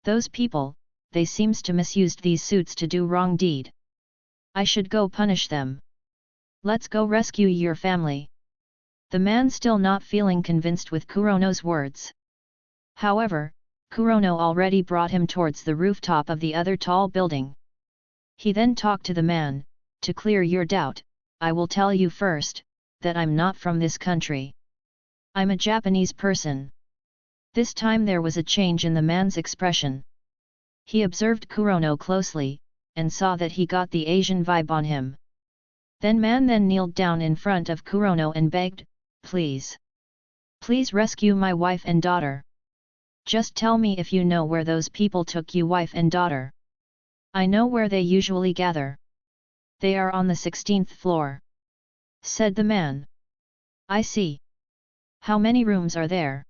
"Those people, they seems to misuse these suits to do wrong deed. I should go punish them. Let's go rescue your family." The man still not feeling convinced with Kurono's words. However, Kurono already brought him towards the rooftop of the other tall building. He then talked to the man, "To clear your doubt, I will tell you first, that I'm not from this country. I'm a Japanese person." This time there was a change in the man's expression. He observed Kurono closely, and saw that he got the Asian vibe on him. Then kneeled down in front of Kurono and begged, "Please. Please rescue my wife and daughter. Just tell me if you know where those people took you wife and daughter. I know where they usually gather. They are on the 16th floor," said the man. "I see. How many rooms are there?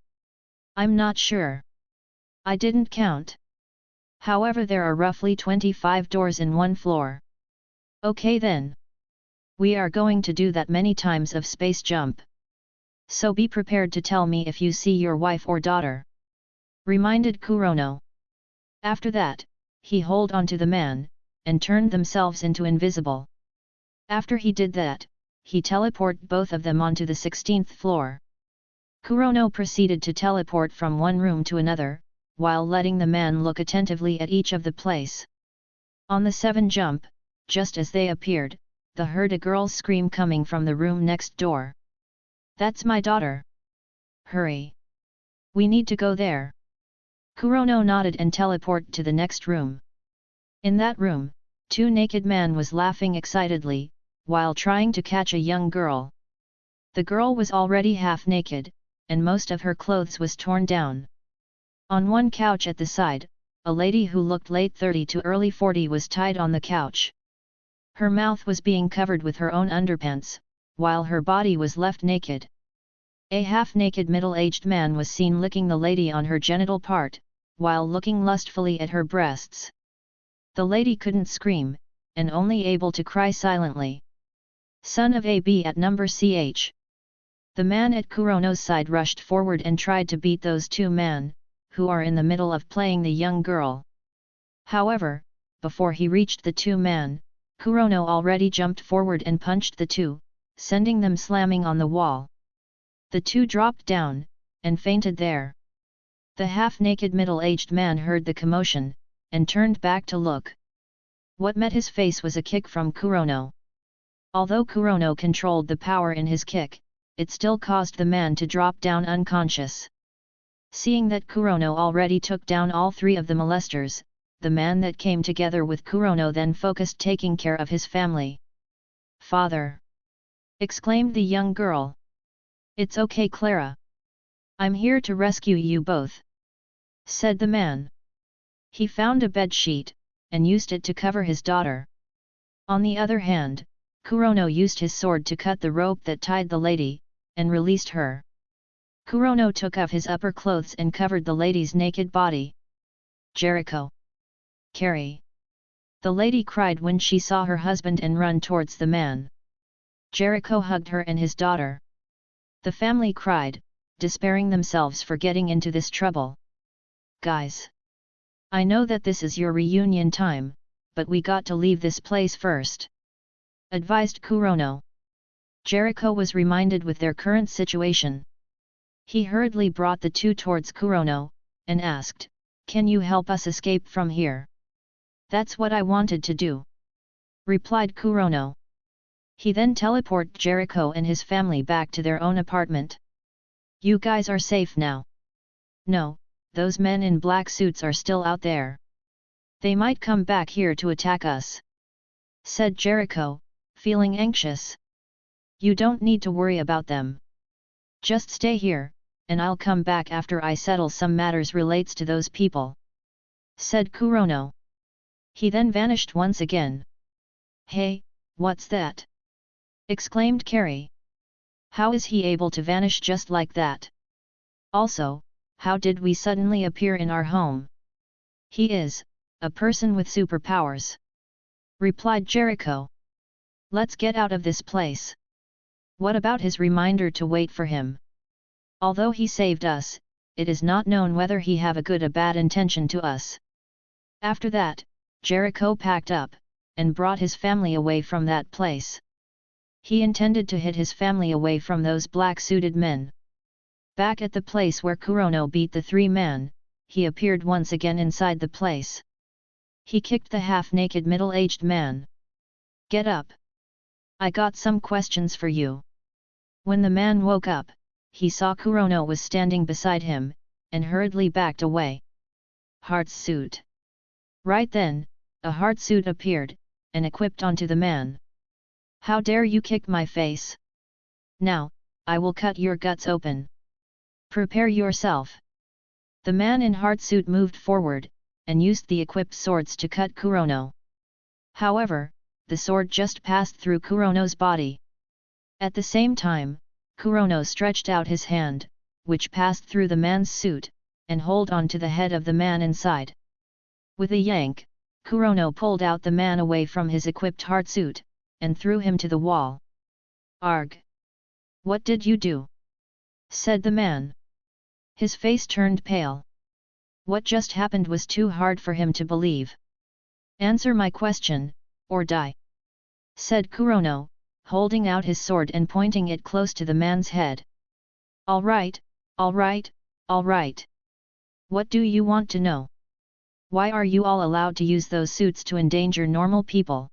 I'm not sure. I didn't count. However, there are roughly 25 doors in one floor. Okay then. We are going to do that many times of space jump. So be prepared to tell me if you see your wife or daughter," reminded Kurono. After that, he hold on to the man, and turned themselves into invisible. After he did that, he teleport both of them onto the 16th floor. Kurono proceeded to teleport from one room to another, while letting the man look attentively at each of the place. On the 7 jump, just as they appeared, they heard a girl's scream coming from the room next door. "That's my daughter. Hurry! We need to go there." Kurono nodded and teleported to the next room. In that room, 2 naked men was laughing excitedly, while trying to catch a young girl. The girl was already half naked, and most of her clothes was torn down. On one couch at the side, a lady who looked late 30 to early 40 was tied on the couch. Her mouth was being covered with her own underpants, while her body was left naked. A half-naked middle-aged man was seen licking the lady on her genital part, while looking lustfully at her breasts. The lady couldn't scream, and only able to cry silently. "Son of a B at number CH." The man at Kurono's side rushed forward and tried to beat those 2 men, who are in the middle of playing the young girl. However, before he reached the 2 men, Kurono already jumped forward and punched the 2, sending them slamming on the wall. The 2 dropped down, and fainted there. The half-naked middle-aged man heard the commotion, and turned back to look. What met his face was a kick from Kurono. Although Kurono controlled the power in his kick, it still caused the man to drop down unconscious. Seeing that Kurono already took down all 3 of the molesters, the man that came together with Kurono then focused taking care of his family. "Father!" exclaimed the young girl. "It's okay, Clara. I'm here to rescue you both," said the man. He found a bed sheet, and used it to cover his daughter. On the other hand, Kurono used his sword to cut the rope that tied the lady, and released her. Kurono took off his upper clothes and covered the lady's naked body. "Jericho! Carrie!" the lady cried when she saw her husband and run towards the man. Jericho hugged her and his daughter. The family cried, despairing themselves for getting into this trouble. "Guys! I know that this is your reunion time, but we got to leave this place first," advised Kurono. Jericho was reminded with their current situation. He hurriedly brought the 2 towards Kurono, and asked, "Can you help us escape from here?" "That's what I wanted to do," replied Kurono. He then teleported Jericho and his family back to their own apartment. "You guys are safe now." "No, those men in black suits are still out there. They might come back here to attack us," said Jericho, feeling anxious. "You don't need to worry about them. Just stay here, and I'll come back after I settle some matters relates to those people," said Kurono. He then vanished once again. "Hey, what's that?" exclaimed Carrie. "How is he able to vanish just like that? Also, how did we suddenly appear in our home?" "He is a person with superpowers," replied Jericho. "Let's get out of this place." "What about his reminder to wait for him? Although he saved us, it is not known whether he have a good or bad intention to us." After that, Jericho packed up, and brought his family away from that place. He intended to hid his family away from those black-suited men. Back at the place where Kurono beat the 3 men, he appeared once again inside the place. He kicked the half-naked middle-aged man. "Get up! I got some questions for you." When the man woke up, he saw Kurono was standing beside him, and hurriedly backed away. "Heart's suit." Right then, a hard suit appeared, and equipped onto the man. "How dare you kick my face? Now, I will cut your guts open. Prepare yourself." The man in hard suit moved forward, and used the equipped swords to cut Kurono. However, the sword just passed through Kurono's body. At the same time, Kurono stretched out his hand, which passed through the man's suit, and hold on to the head of the man inside. With a yank, Kurono pulled out the man away from his equipped hard suit, and threw him to the wall. "Arg! What did you do?" said the man. His face turned pale. What just happened was too hard for him to believe. "Answer my question, or die," said Kurono, holding out his sword and pointing it close to the man's head. All right, all right, all right. What do you want to know? Why are you all allowed to use those suits to endanger normal people?"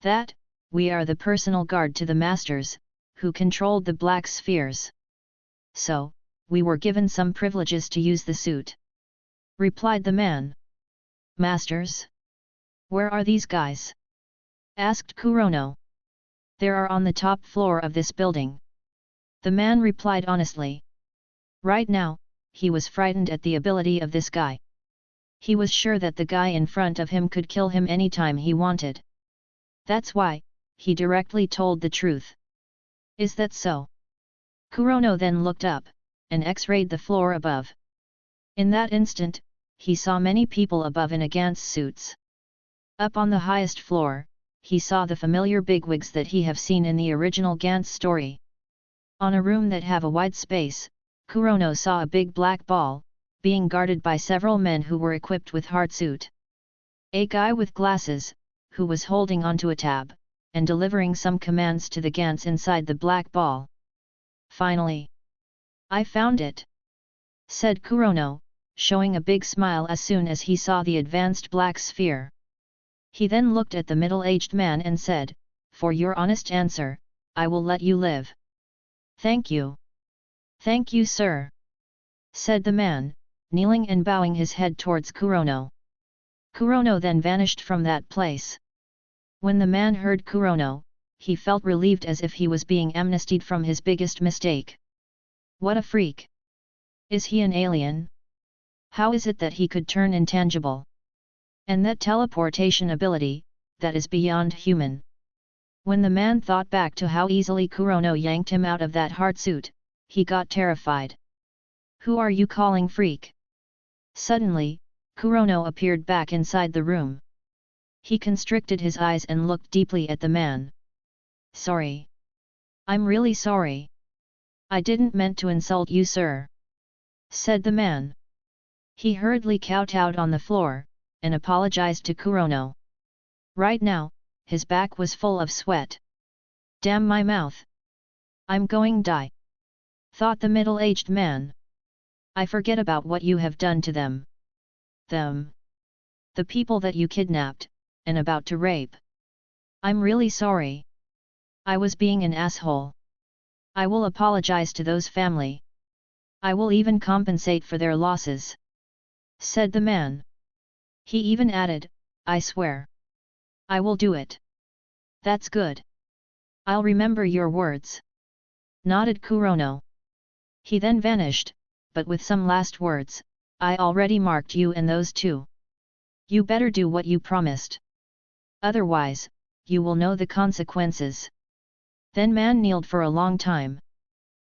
"That, we are the personal guard to the masters, who controlled the black spheres. So, we were given some privileges to use the suit," replied the man. "Masters? Where are these guys?" asked Kurono. "They are on the top floor of this building," the man replied honestly. Right now, he was frightened at the ability of this guy. He was sure that the guy in front of him could kill him anytime he wanted. That's why, he directly told the truth. "Is that so?" Kurono then looked up, and x-rayed the floor above. In that instant, he saw many people above in a Gantz suits. Up on the highest floor, he saw the familiar bigwigs that he have seen in the original Gantz story. On a room that have a wide space, Kurono saw a big black ball, being guarded by several men who were equipped with hard suit. A guy with glasses, who was holding onto a tab, and delivering some commands to the Gantz inside the black ball. "Finally! I found it!" said Kurono, showing a big smile as soon as he saw the advanced black sphere. He then looked at the middle-aged man and said, "For your honest answer, I will let you live." "Thank you. Thank you, sir," said the man, kneeling and bowing his head towards Kurono. Kurono then vanished from that place. When the man heard Kurono, he felt relieved as if he was being amnestied from his biggest mistake. What a freak! Is he an alien? How is it that he could turn intangible? And that teleportation ability, that is beyond human. When the man thought back to how easily Kurono yanked him out of that hard suit, he got terrified. "Who are you calling freak?" Suddenly, Kurono appeared back inside the room. He constricted his eyes and looked deeply at the man. "Sorry. I'm really sorry. I didn't meant to insult you, sir," said the man. He hurriedly kowtowed on the floor, and apologized to Kurono. Right now, his back was full of sweat. "Damn my mouth! I'm going die," thought the middle-aged man. "I forget about what you have done to them. Them. The people that you kidnapped, and about to rape. I'm really sorry. I was being an asshole. I will apologize to those family. I will even compensate for their losses," said the man. He even added, "I swear. I will do it." "That's good. I'll remember your words," nodded Kurono. He then vanished, but with some last words, "I already marked you and those two. You better do what you promised. Otherwise, you will know the consequences." Then man kneeled for a long time.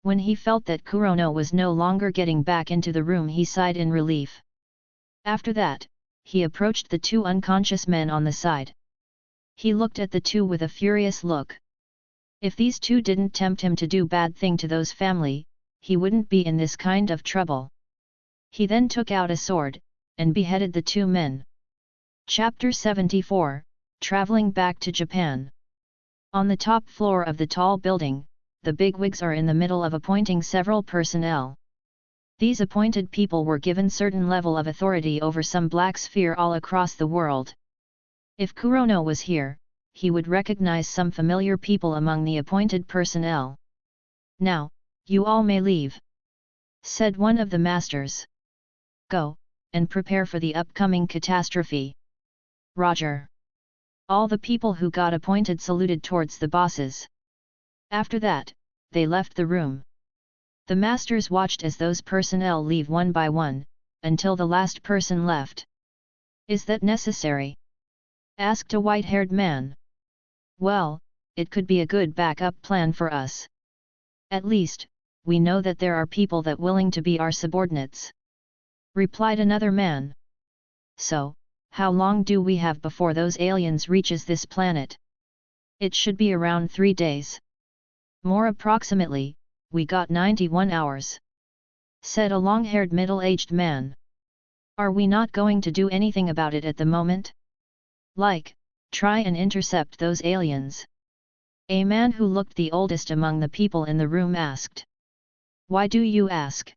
When he felt that Kurono was no longer getting back into the room, he sighed in relief. After that, he approached the two unconscious men on the side. He looked at the two with a furious look. If these two didn't tempt him to do bad thing to those family, he wouldn't be in this kind of trouble. He then took out a sword, and beheaded the two men. Chapter 74, Traveling back to Japan. On the top floor of the tall building, the bigwigs are in the middle of appointing several personnel. These appointed people were given certain level of authority over some black sphere all across the world. If Kurono was here, he would recognize some familiar people among the appointed personnel. "Now, you all may leave," said one of the masters. "Go, and prepare for the upcoming catastrophe." Roger. All the people who got appointed saluted towards the bosses. After that, they left the room. The masters watched as those personnel leave one by one, until the last person left. "Is that necessary?" asked a white-haired man. "Well, it could be a good backup plan for us. At least, we know that there are people that willing to be our subordinates," replied another man. "So, how long do we have before those aliens reaches this planet?" "It should be around 3 days. More approximately, we got 91 hours," said a long-haired middle-aged man. "Are we not going to do anything about it at the moment? Like, try and intercept those aliens?" A man who looked the oldest among the people in the room asked. "Why do you ask?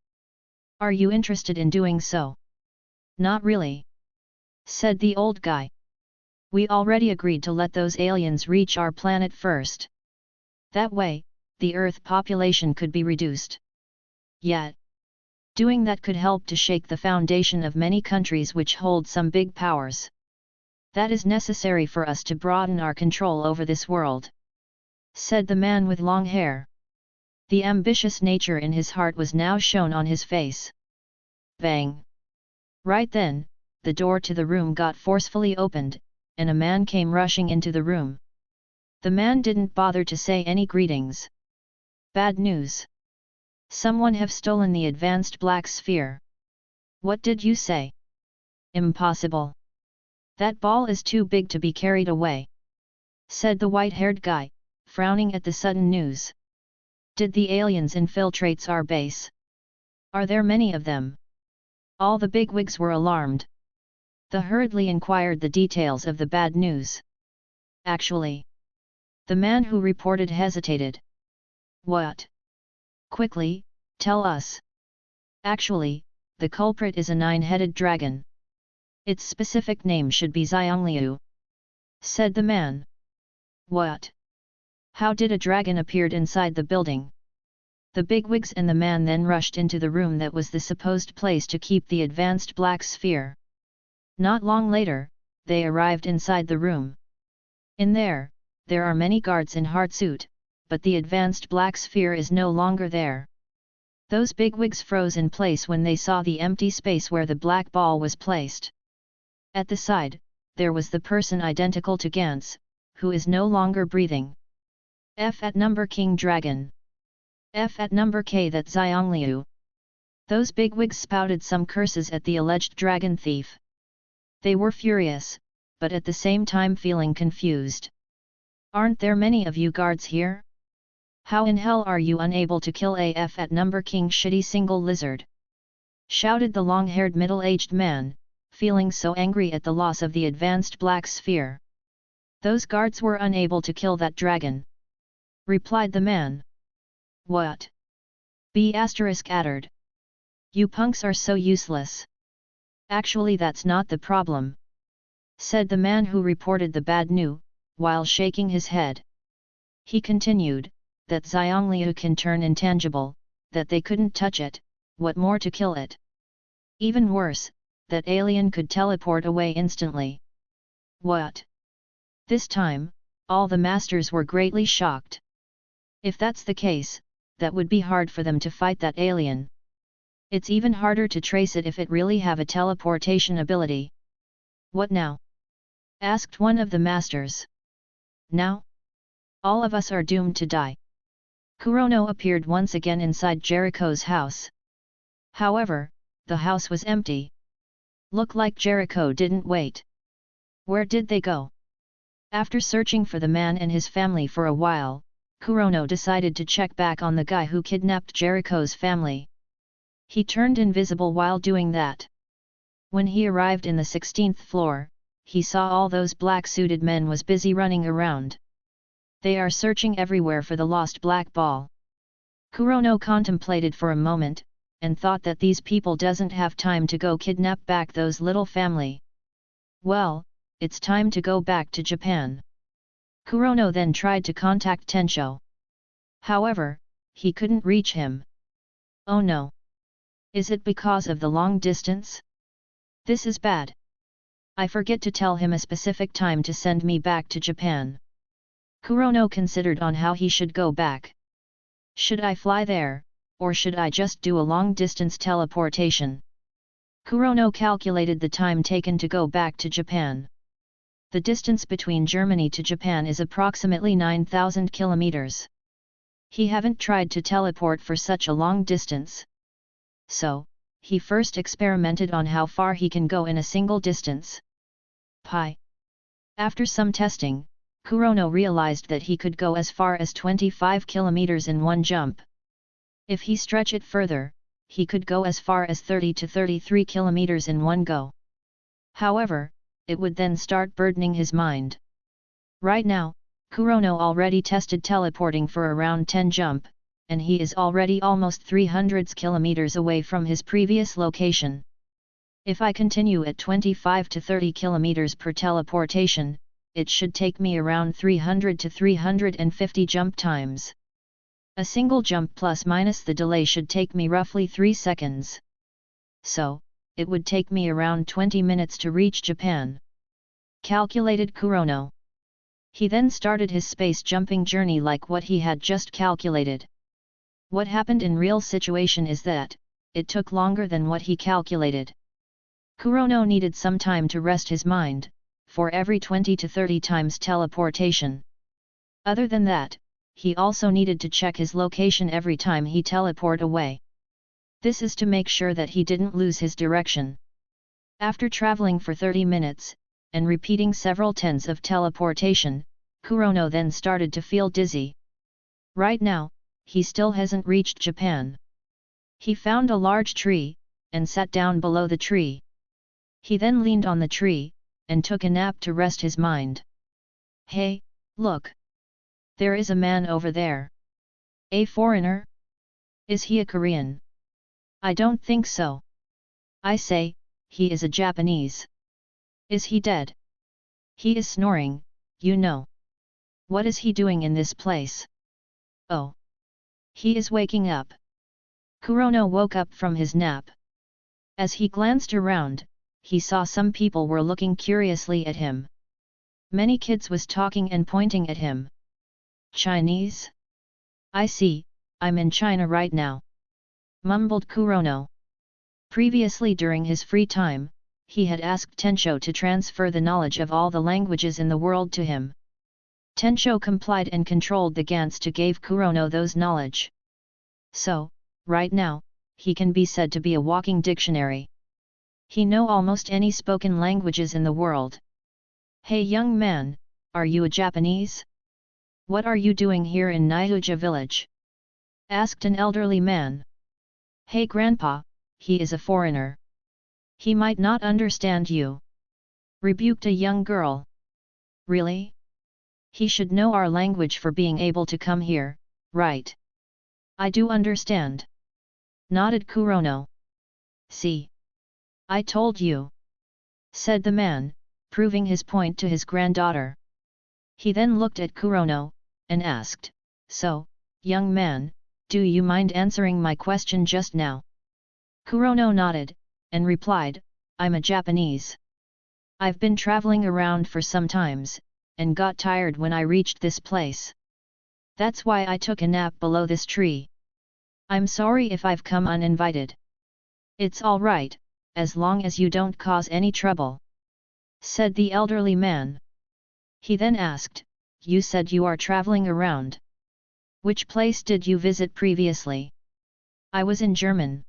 Are you interested in doing so?" "Not really," said the old guy. "We already agreed to let those aliens reach our planet first. That way, the Earth population could be reduced. Yet, doing that could help to shake the foundation of many countries which hold some big powers. That is necessary for us to broaden our control over this world," said the man with long hair. The ambitious nature in his heart was now shown on his face. Bang! Right then, the door to the room got forcefully opened, and a man came rushing into the room. The man didn't bother to say any greetings. "Bad news. Someone have stolen the advanced black sphere." "What did you say?" "Impossible. That ball is too big to be carried away," said the white-haired guy, frowning at the sudden news. "Did the aliens infiltrate our base? Are there many of them?" All the bigwigs were alarmed. They hurriedly inquired the details of the bad news. "Actually," the man who reported hesitated. "What? Quickly, tell us." "Actually, the culprit is a 9-headed dragon. Its specific name should be Xiangliu," said the man. "What? How did a dragon appear inside the building?" The bigwigs and the man then rushed into the room that was the supposed place to keep the advanced black sphere. Not long later, they arrived inside the room. In there are many guards in hardsuit, but the advanced black sphere is no longer there. Those bigwigs froze in place when they saw the empty space where the black ball was placed. At the side, there was the person identical to Gantz, who is no longer breathing. F at number King Dragon. F at number K that Xiangliu. Those bigwigs spouted some curses at the alleged dragon thief. They were furious, but at the same time feeling confused. "Aren't there many of you guards here? How in hell are you unable to kill a F at number King shitty single lizard?" shouted the long-haired middle-aged man, feeling so angry at the loss of the advanced black sphere. "Those guards were unable to kill that dragon," replied the man. "What? B** uttered. "You punks are so useless." "Actually that's not the problem," said the man who reported the bad news, while shaking his head. He continued, that Xiangliu can turn intangible, that they couldn't touch it, what more to kill it. Even worse, that alien could teleport away instantly. "What?" This time, all the masters were greatly shocked. If that's the case, that would be hard for them to fight that alien. It's even harder to trace it if it really have a teleportation ability. "What now?" asked one of the masters. "Now? All of us are doomed to die." Kurono appeared once again inside Jericho's house. However, the house was empty. Looked like Jericho didn't wait. Where did they go? After searching for the man and his family for a while, Kurono decided to check back on the guy who kidnapped Jericho's family. He turned invisible while doing that. When he arrived in the 16th floor, he saw all those black-suited men was busy running around. They are searching everywhere for the lost black ball. Kurono contemplated for a moment, and thought that these people doesn't have time to go kidnap back those little family. Well, it's time to go back to Japan. Kurono then tried to contact Tensho. However, he couldn't reach him. Oh no! Is it because of the long distance? This is bad. I forget to tell him a specific time to send me back to Japan. Kurono considered on how he should go back. Should I fly there, or should I just do a long-distance teleportation? Kurono calculated the time taken to go back to Japan. The distance between Germany to Japan is approximately 9,000 kilometers. He haven't tried to teleport for such a long distance. So, he first experimented on how far he can go in a single distance. Pi. After some testing, Kurono realized that he could go as far as 25 kilometers in one jump. If he stretch it further, he could go as far as 30 to 33 kilometers in one go. However, it would then start burdening his mind. Right now, Kurono already tested teleporting for around 10 jump, and he is already almost 300 kilometers away from his previous location. If I continue at 25 to 30 kilometers per teleportation, it should take me around 300 to 350 jump times. A single jump plus minus the delay should take me roughly 3 seconds. So, it would take me around 20 minutes to reach Japan. Calculated Kurono. He then started his space jumping journey like what he had just calculated. What happened in real situation is that, it took longer than what he calculated. Kurono needed some time to rest his mind, for every 20 to 30 times teleportation. Other than that, he also needed to check his location every time he teleport away. This is to make sure that he didn't lose his direction. After traveling for 30 minutes, and repeating several tens of teleportation, Kurono then started to feel dizzy. Right now, he still hasn't reached Japan. He found a large tree, and sat down below the tree. He then leaned on the tree, and took a nap to rest his mind. Hey, look! There is a man over there. A foreigner? Is he a Korean? I don't think so. I say, he is a Japanese. Is he dead? He is snoring, you know. What is he doing in this place? Oh! He is waking up. Kurono woke up from his nap. As he glanced around, he saw some people were looking curiously at him. Many kids was talking and pointing at him. Chinese? I see, I'm in China right now. Mumbled Kurono. Previously during his free time, he had asked Tencho to transfer the knowledge of all the languages in the world to him. Tencho complied and controlled the Gantz to give Kurono those knowledge. So, right now, he can be said to be a walking dictionary. He know almost any spoken languages in the world. Hey young man, are you a Japanese? What are you doing here in Nyuja village? Asked an elderly man. Hey grandpa, he is a foreigner. He might not understand you. Rebuked a young girl. Really? He should know our language for being able to come here, right? I do understand. Nodded Kurono. See? I told you. Said the man, proving his point to his granddaughter. He then looked at Kurono, and asked, So, young man, do you mind answering my question just now? Kurono nodded, and replied, I'm a Japanese. I've been traveling around for some times, and got tired when I reached this place. That's why I took a nap below this tree. I'm sorry if I've come uninvited. It's all right, as long as you don't cause any trouble. Said the elderly man. He then asked, You said you are traveling around. Which place did you visit previously? I was in German.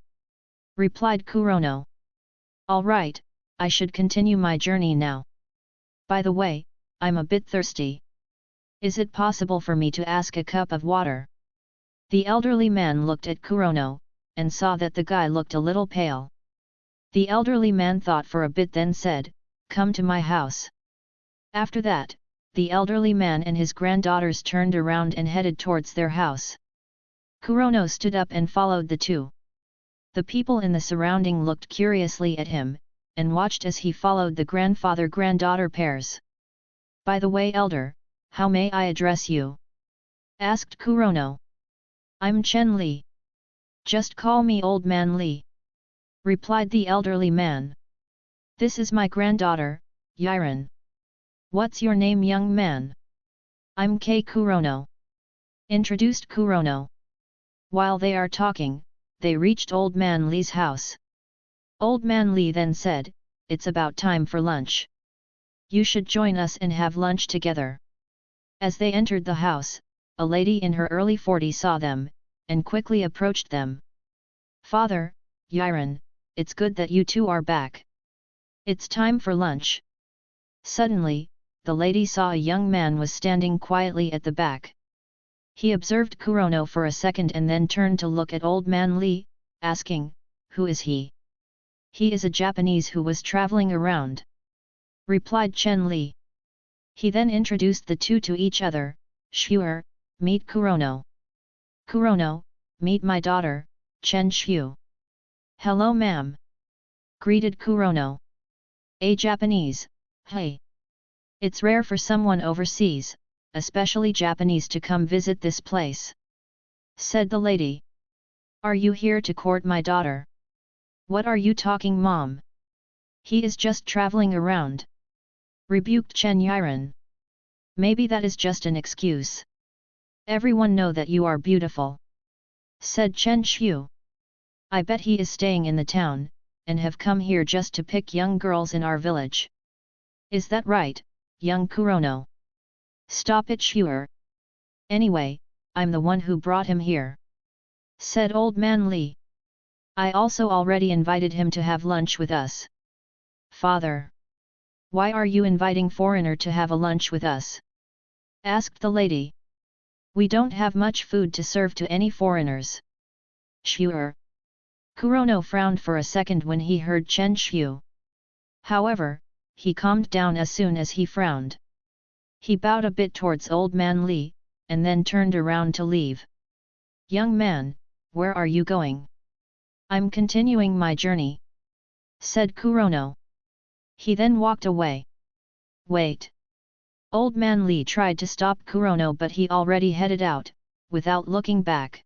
Replied Kurono. All right, I should continue my journey now. By the way, I'm a bit thirsty. Is it possible for me to ask a cup of water? The elderly man looked at Kurono, and saw that the guy looked a little pale. The elderly man thought for a bit then said, Come to my house. After that, the elderly man and his granddaughters turned around and headed towards their house. Kurono stood up and followed the two. The people in the surrounding looked curiously at him, and watched as he followed the grandfather-granddaughter pairs. By the way, elder, how may I address you? Asked Kurono. I'm Chen Li. Just call me Old Man Li. Replied the elderly man. This is my granddaughter, Yiren. What's your name, young man? I'm Kei Kurono. Introduced Kurono. While they are talking, they reached Old Man Li's house. Old Man Li then said, "It's about time for lunch. You should join us and have lunch together." As they entered the house, a lady in her early 40s saw them, and quickly approached them. "Father, Yiren, it's good that you two are back. It's time for lunch." Suddenly, the lady saw a young man was standing quietly at the back. He observed Kurono for a second and then turned to look at Old Man Li, asking, "Who is he?" "He is a Japanese who was traveling around," replied Chen Li. He then introduced the two to each other. "Shuer, meet Kurono. Kurono, meet my daughter, Chen Shu." "Hello ma'am," greeted Kurono. "A Japanese, hey. It's rare for someone overseas, especially Japanese, to come visit this place," said the lady. "Are you here to court my daughter?" "What are you talking, mom? He is just traveling around," rebuked Chen Yiren. "Maybe that is just an excuse. Everyone know that you are beautiful," said Chen Shu. "I bet he is staying in the town, and have come here just to pick young girls in our village. Is that right, young Kurono?" "Stop it, Shuer. Anyway, I'm the one who brought him here," said Old Man Li. "I also already invited him to have lunch with us." "Father, why are you inviting foreigner to have a lunch with us?" asked the lady. "We don't have much food to serve to any foreigners." "Shuer." Kurono frowned for a second when he heard Chen Shu. However, he calmed down as soon as he frowned. He bowed a bit towards Old Man Li, and then turned around to leave. "Young man, where are you going?" "I'm continuing my journey," said Kurono. He then walked away. "Wait." Old Man Li tried to stop Kurono, but he already headed out, without looking back.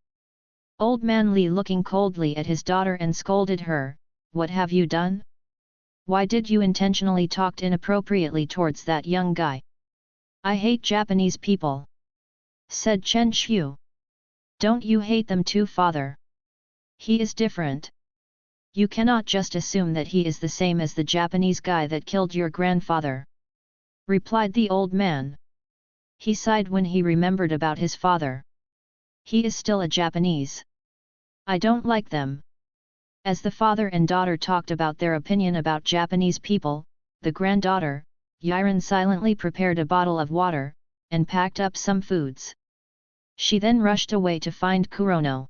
Old Man Li looking coldly at his daughter and scolded her, "What have you done? Why did you intentionally talk inappropriately towards that young guy?" "I hate Japanese people," said Chen Shu. "Don't you hate them too, father? He is different. You cannot just assume that he is the same as the Japanese guy that killed your grandfather," replied the old man. He sighed when he remembered about his father. "He is still a Japanese. I don't like them." As the father and daughter talked about their opinion about Japanese people, the granddaughter, Yiren, silently prepared a bottle of water, and packed up some foods. She then rushed away to find Kurono.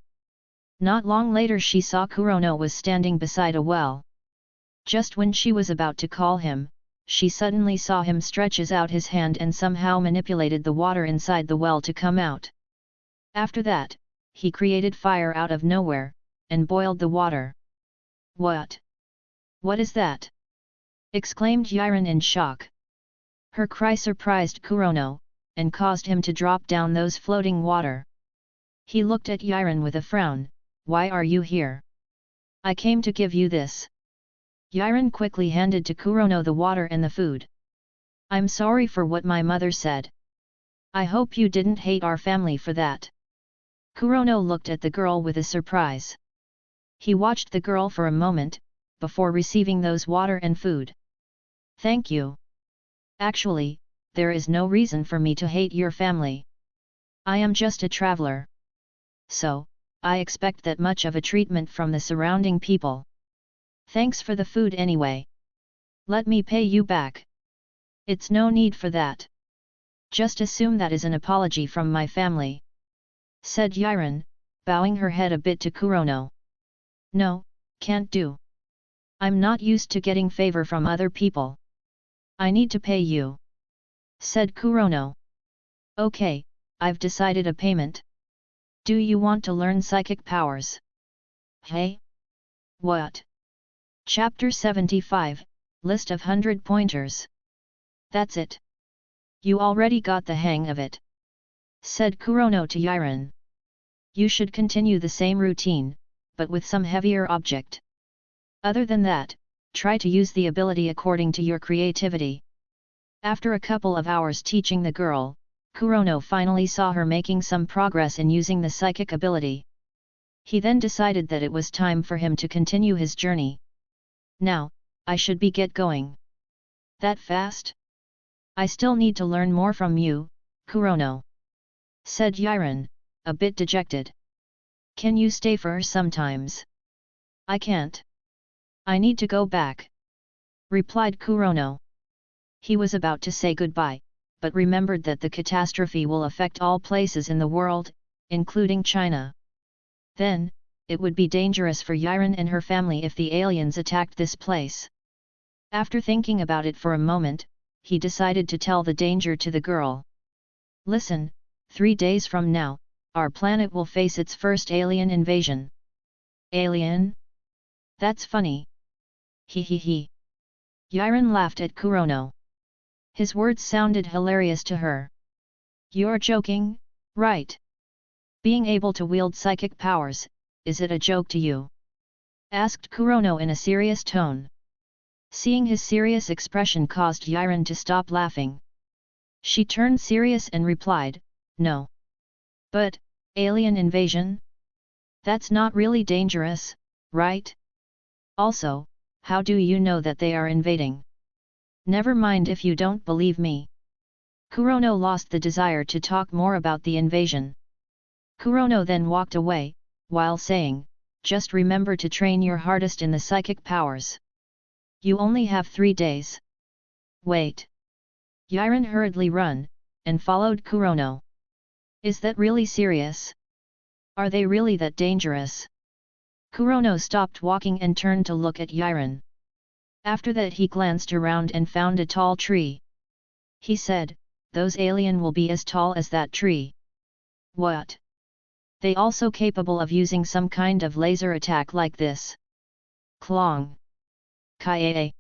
Not long later she saw Kurono was standing beside a well. Just when she was about to call him, she suddenly saw him stretches out his hand and somehow manipulated the water inside the well to come out. After that, he created fire out of nowhere, and boiled the water. "What? What is that?" exclaimed Yiren in shock. Her cry surprised Kurono, and caused him to drop down those floating water. He looked at Yiren with a frown. "Why are you here?" "I came to give you this." Yiren quickly handed to Kurono the water and the food. "I'm sorry for what my mother said. I hope you didn't hate our family for that." Kurono looked at the girl with a surprise. He watched the girl for a moment, before receiving those water and food. "Thank you. Actually, there is no reason for me to hate your family. I am just a traveler. So, I expect that much of a treatment from the surrounding people. Thanks for the food anyway. Let me pay you back." "It's no need for that. Just assume that is an apology from my family," said Yiren, bowing her head a bit to Kurono. "No, can't do. I'm not used to getting favor from other people. I need to pay you," said Kurono. "Okay, I've decided a payment. Do you want to learn psychic powers?" "Hey? What?" Chapter 75, List of 100 Pointers. "That's it. You already got the hang of it," said Kurono to Yiren. "You should continue the same routine, but with some heavier object. Other than that, try to use the ability according to your creativity." After a couple of hours teaching the girl, Kurono finally saw her making some progress in using the psychic ability. He then decided that it was time for him to continue his journey. Now, I should get going. That fast? I still need to learn more from you, Kurono, said Yiren, a bit dejected. Can you stay for sometimes? I can't. I need to go back, replied Kurono. He was about to say goodbye, but remembered that the catastrophe will affect all places in the world, including China. Then, it would be dangerous for Yiren and her family if the aliens attacked this place. After thinking about it for a moment, he decided to tell the danger to the girl. Listen, 3 days from now, our planet will face its first alien invasion. Alien? That's funny. He. Yiren laughed at Kurono. His words sounded hilarious to her. You're joking, right? Being able to wield psychic powers, is it a joke to you? Asked Kurono in a serious tone. Seeing his serious expression caused Yiren to stop laughing. She turned serious and replied, No. But, alien invasion? That's not really dangerous, right? Also, how do you know that they are invading? Never mind if you don't believe me. Kurono lost the desire to talk more about the invasion. Kurono then walked away, while saying, just remember to train your hardest in the psychic powers. You only have 3 days. Wait. Yiren hurriedly ran, and followed Kurono. Is that really serious? Are they really that dangerous? Kurono stopped walking and turned to look at Yiren. After that he glanced around and found a tall tree. He said, those alien will be as tall as that tree. What? They also capable of using some kind of laser attack like this. Klong. Kaie.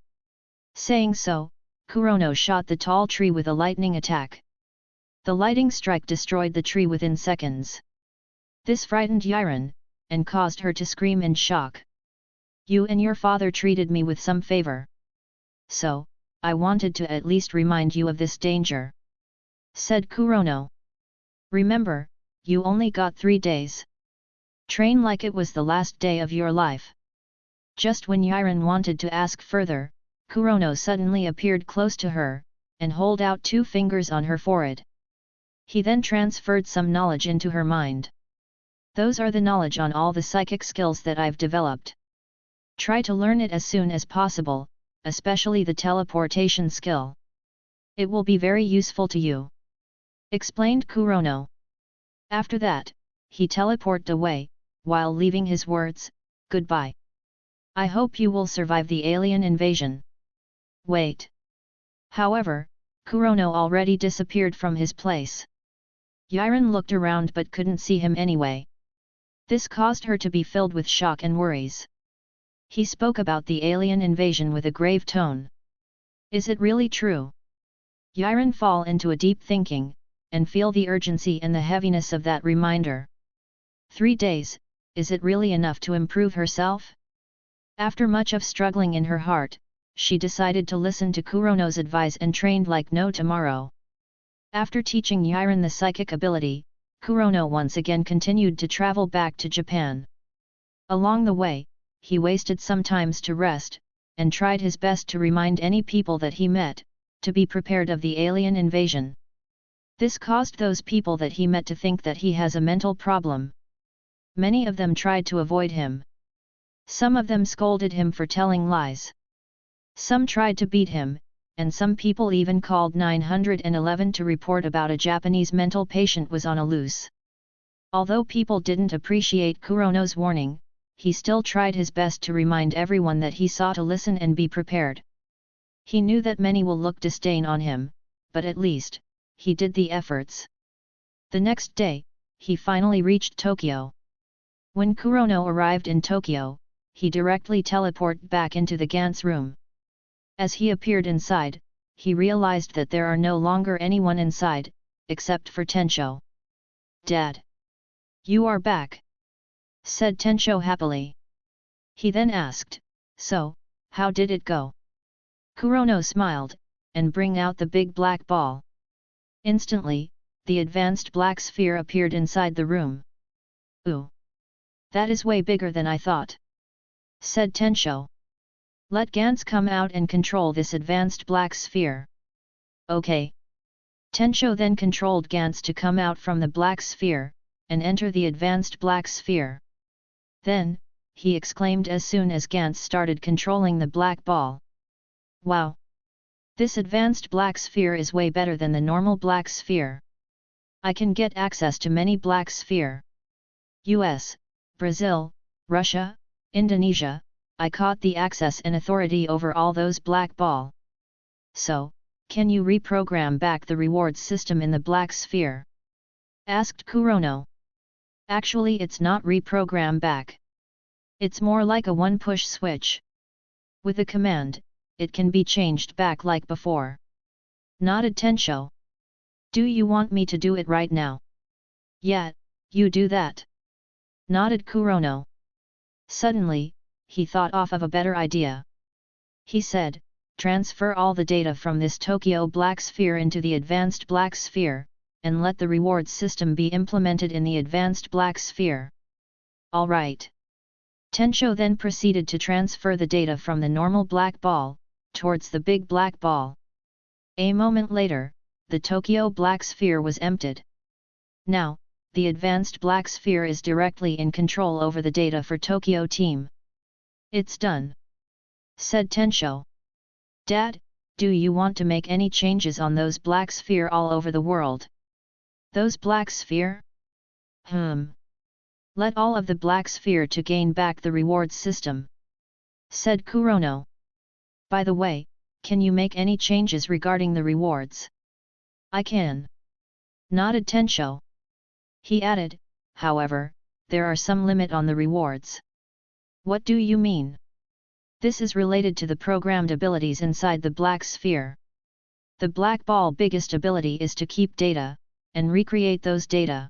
Saying so, Kurono shot the tall tree with a lightning attack. The lightning strike destroyed the tree within seconds. This frightened Yiren, and caused her to scream in shock. You and your father treated me with some favor. So, I wanted to at least remind you of this danger, said Kurono. Remember, you only got 3 days. Train like it was the last day of your life. Just when Yiren wanted to ask further, Kurono suddenly appeared close to her, and held out 2 fingers on her forehead. He then transferred some knowledge into her mind. Those are the knowledge on all the psychic skills that I've developed. Try to learn it as soon as possible, especially the teleportation skill. It will be very useful to you, explained Kurono. After that, he teleported away, while leaving his words, goodbye. I hope you will survive the alien invasion. Wait. However, Kurono already disappeared from his place. Yiren looked around but couldn't see him anyway. This caused her to be filled with shock and worries. He spoke about the alien invasion with a grave tone. Is it really true? Yiren fall into a deep thinking, and feel the urgency and the heaviness of that reminder. 3 days, is it really enough to improve herself? After much of struggling in her heart, she decided to listen to Kurono's advice and trained like no tomorrow. After teaching Yiren the psychic ability, Kurono once again continued to travel back to Japan. Along the way, he wasted some time to rest, and tried his best to remind any people that he met, to be prepared of the alien invasion. This caused those people that he met to think that he has a mental problem. Many of them tried to avoid him. Some of them scolded him for telling lies. Some tried to beat him, and some people even called 911 to report about a Japanese mental patient was on a loose. Although people didn't appreciate Kurono's warning, he still tried his best to remind everyone that he saw to listen and be prepared. He knew that many will look disdain on him, but at least, he did the efforts. The next day, he finally reached Tokyo. When Kurono arrived in Tokyo, he directly teleported back into the Gantz room. As he appeared inside, he realized that there are no longer anyone inside, except for Tensho. Dad! You are back! Said Tensho happily. He then asked, so, how did it go? Kurono smiled, and bring out the big black ball. Instantly, the advanced black sphere appeared inside the room. Ooh! That is way bigger than I thought, said Tensho. Let Gantz come out and control this advanced black sphere. Okay. Tensho then controlled Gantz to come out from the black sphere, and enter the advanced black sphere. Then, he exclaimed as soon as Gantz started controlling the black ball. Wow! This advanced black sphere is way better than the normal black sphere. I can get access to many black sphere. US, Brazil, Russia, Indonesia, I caught the access and authority over all those black ball. So, can you reprogram back the rewards system in the black sphere? Asked Kurono. Actually, it's not reprogram back. It's more like a one-push switch. With a command, it can be changed back like before. Nodded Tensho. Do you want me to do it right now? Yeah, you do that. Nodded Kurono. Suddenly, he thought of a better idea. He said, transfer all the data from this Tokyo black sphere into the advanced black sphere, and let the rewards system be implemented in the advanced black sphere. Alright. Tensho then proceeded to transfer the data from the normal black ball, towards the big black ball. A moment later, the Tokyo black sphere was emptied. Now, the advanced black sphere is directly in control over the data for Tokyo team. It's done, said Tensho. Dad, do you want to make any changes on those black sphere all over the world? Those black sphere? Let all of the black sphere to gain back the rewards system, said Kurono. By the way, can you make any changes regarding the rewards? I can. Nodded Tensho. He added, however, there are some limit on the rewards. What do you mean? This is related to the programmed abilities inside the black sphere. The black ball biggest ability is to keep data, and recreate those data.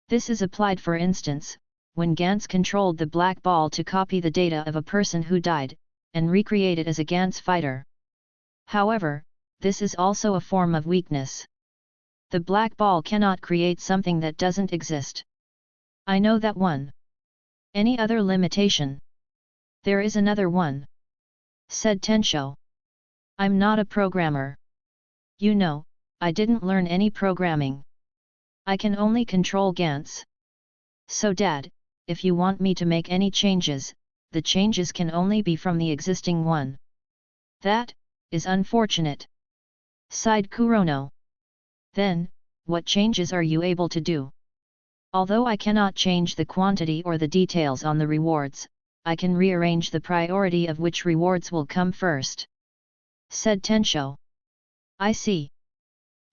This is applied for instance, when Gantz controlled the black ball to copy the data of a person who died, and recreate it as a Gantz fighter. However, this is also a form of weakness. The black ball cannot create something that doesn't exist. I know that one. Any other limitation? There is another one, said Tensho. I'm not a programmer. You know, I didn't learn any programming. I can only control Gantz. So Dad, if you want me to make any changes, the changes can only be from the existing one. That is unfortunate, sighed Kurono. Then, what changes are you able to do? Although I cannot change the quantity or the details on the rewards, I can rearrange the priority of which rewards will come first, said Tensho. I see.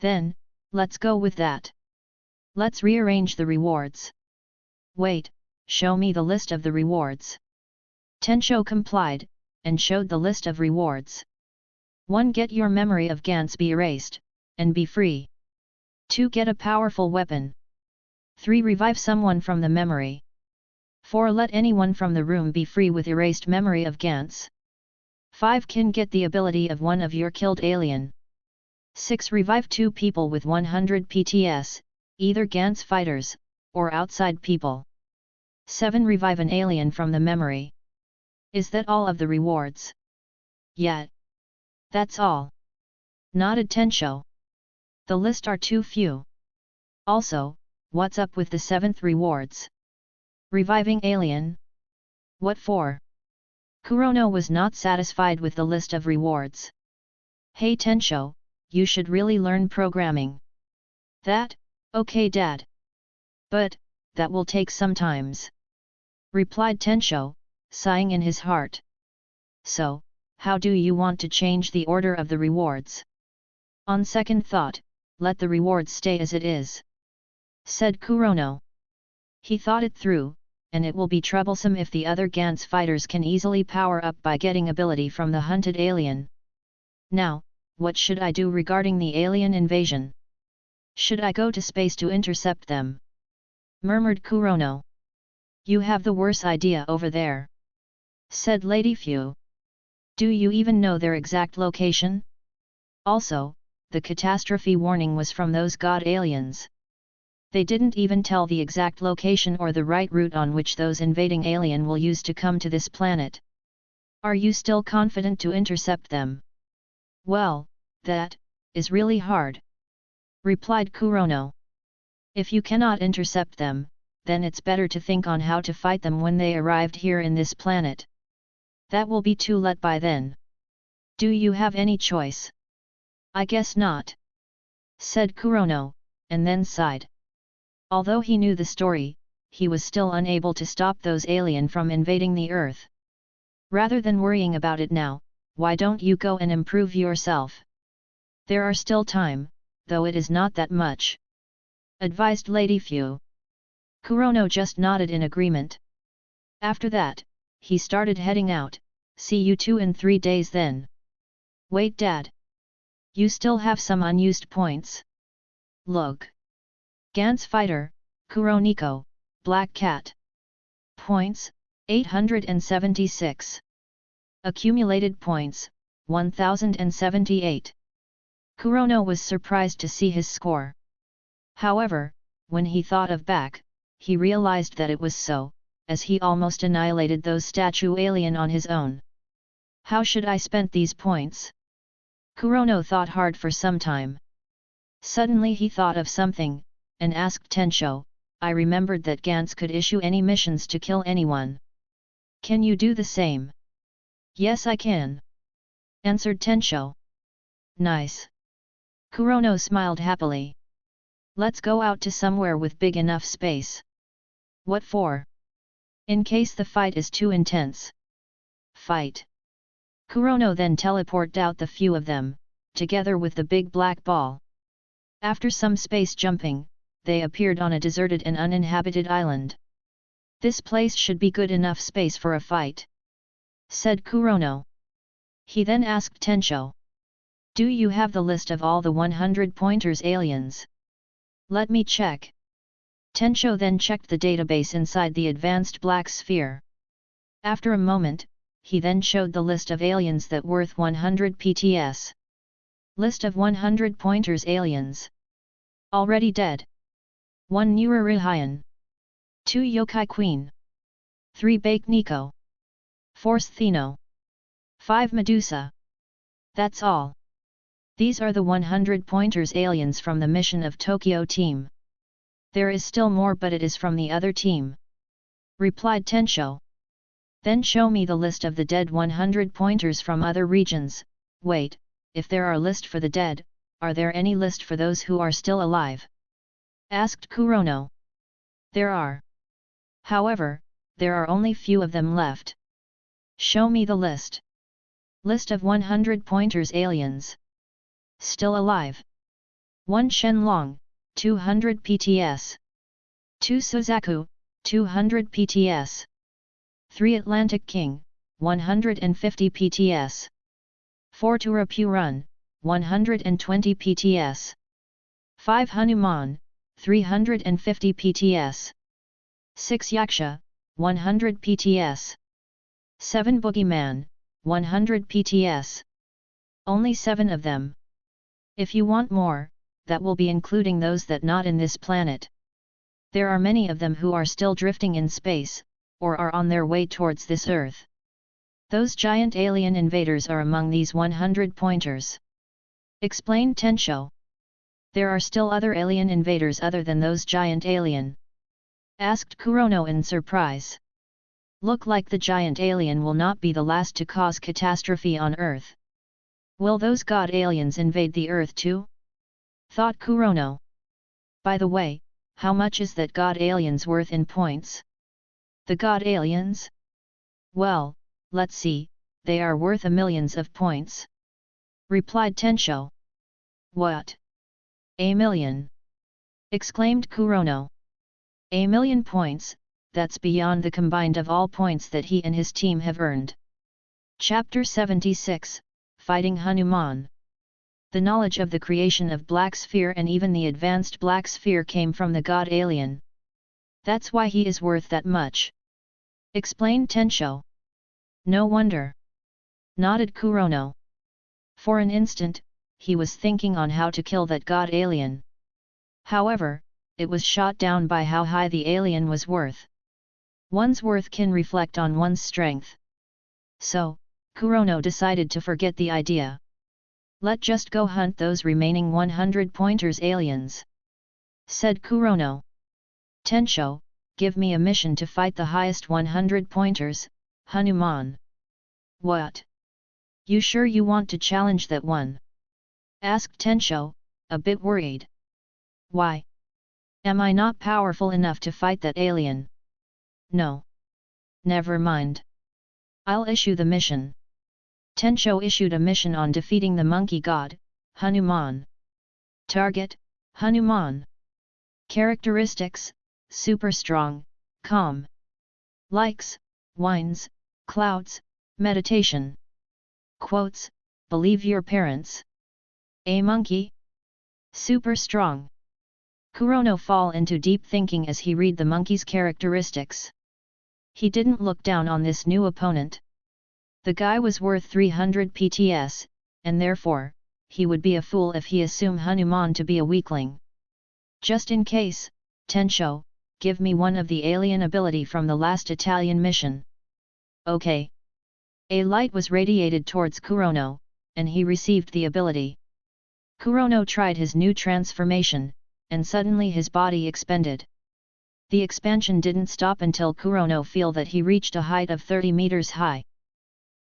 Then, let's go with that. Let's rearrange the rewards. Wait, show me the list of the rewards. Tensho complied, and showed the list of rewards. 1. Get your memory of Gantz be erased, and be free. 2. Get a powerful weapon. 3. Revive someone from the memory. 4. Let anyone from the room be free with erased memory of Gantz. 5. Can get the ability of one of your killed alien. 6. Revive 2 people with 100 PTS, either Gantz fighters, or outside people. 7. Revive an alien from the memory. Is that all of the rewards? Yeah. That's all. Nodded Tensho. The list are too few. Also, what's up with the 7th rewards? Reviving alien? What for? Kurono was not satisfied with the list of rewards. Hey Tensho, you should really learn programming. That? Okay Dad. But, that will take some times, replied Tensho, sighing in his heart. So, how do you want to change the order of the rewards? On second thought, let the rewards stay as it is, said Kurono. He thought it through, and it will be troublesome if the other Gantz fighters can easily power up by getting ability from the hunted alien. Now, what should I do regarding the alien invasion? Should I go to space to intercept them? Murmured Kurono. You have the worst idea over there, said Lady Fu. Do you even know their exact location? Also, the catastrophe warning was from those god aliens. They didn't even tell the exact location or the right route on which those invading alien will use to come to this planet. Are you still confident to intercept them? Well, that is really hard, replied Kurono. If you cannot intercept them, then it's better to think on how to fight them when they arrived here in this planet. That will be too late by then. Do you have any choice? I guess not, said Kurono, and then sighed. Although he knew the story, he was still unable to stop those alien from invading the Earth. Rather than worrying about it now, why don't you go and improve yourself? There are still time, though it is not that much, advised Lady Fu. Kurono just nodded in agreement. After that, he started heading out. See you 2 in 3 days then. Wait, Dad. You still have some unused points. Look. Gantz Fighter, Kuroniko, Black Cat. Points, 876. Accumulated points, 1078. Kurono was surprised to see his score. However, when he thought of back, he realized that it was so, as he almost annihilated those statue alien on his own. How should I spend these points? Kurono thought hard for some time. Suddenly he thought of something, and asked Tensho. I remembered that Gantz could issue any missions to kill anyone. Can you do the same? Yes, I can, answered Tensho. Nice. Kurono smiled happily. Let's go out to somewhere with big enough space. What for? In case the fight is too intense. Fight. Kurono then teleported out the few of them, together with the big black ball. After some space jumping, they appeared on a deserted and uninhabited island. This place should be good enough space for a fight, said Kurono. He then asked Tensho. Do you have the list of all the 100 pointers aliens? Let me check. Tensho then checked the database inside the advanced black sphere. After a moment, he then showed the list of aliens that worth 100 PTS. List of 100 pointers aliens. Already dead. 1 Nurarihian. 2 Yokai Queen. 3 Bake Nico. 4 Stheno. 5 Medusa. That's all. These are the 100 pointers aliens from the mission of Tokyo team. There is still more, but it is from the other team, replied Tensho. Then show me the list of the dead 100 pointers from other regions. Wait, if there are list for the dead, are there any list for those who are still alive? Asked Kurono. There are. However, there are only few of them left. Show me the list. List of 100 pointers aliens. Still alive. 1 Shenlong, 200 PTS. 2 Suzaku, 200 PTS. 3 Atlantic King, 150 PTS. 4 Turapurun, 120 PTS. 5 Hanuman, 350 PTS. 6 Yaksha, 100 PTS. 7 Boogeyman, 100 PTS. Only 7 of them. If you want more, that will be including those that not in this planet. There are many of them who are still drifting in space, or are on their way towards this Earth. Those giant alien invaders are among these 100 pointers, explained Tensho. There are still other alien invaders other than those giant alien? Asked Kurono in surprise. Look like the giant alien will not be the last to cause catastrophe on Earth. Will those god aliens invade the Earth too? Thought Kurono. By the way, how much is that god aliens worth in points? The god aliens? Well, let's see, they are worth millions of points, replied Tensho. What? A million? Exclaimed Kurono. A million points, that's beyond the combined of all points that he and his team have earned. Chapter 76, Fighting Hanuman. The knowledge of the creation of Black Sphere and even the advanced Black Sphere came from the god alien. That's why he is worth that much, explained Tensho. No wonder, nodded Kurono. For an instant, he was thinking on how to kill that god alien. However, it was shot down by how high the alien was worth. One's worth can reflect on one's strength. So, Kurono decided to forget the idea. Let just go hunt those remaining 100 pointers aliens, said Kurono. Tensho, give me a mission to fight the highest 100 pointers, Hanuman. What? You sure you want to challenge that one? Asked Tensho, a bit worried. Why? Am I not powerful enough to fight that alien? No. Never mind. I'll issue the mission. Tensho issued a mission on defeating the monkey god, Hanuman. Target, Hanuman. Characteristics, super strong, calm. Likes, wines, clouds, meditation. Quotes, believe your parents. A monkey? Super strong. Kurono fall into deep thinking as he read the monkey's characteristics. He didn't look down on this new opponent. The guy was worth 300 PTS, and therefore, he would be a fool if he assumed Hanuman to be a weakling. Just in case, Tensho, give me one of the alien ability from the last Italian mission. Okay. A light was radiated towards Kurono, and he received the ability. Kurono tried his new transformation, and suddenly his body expanded. The expansion didn't stop until Kurono feel that he reached a height of 30 meters high.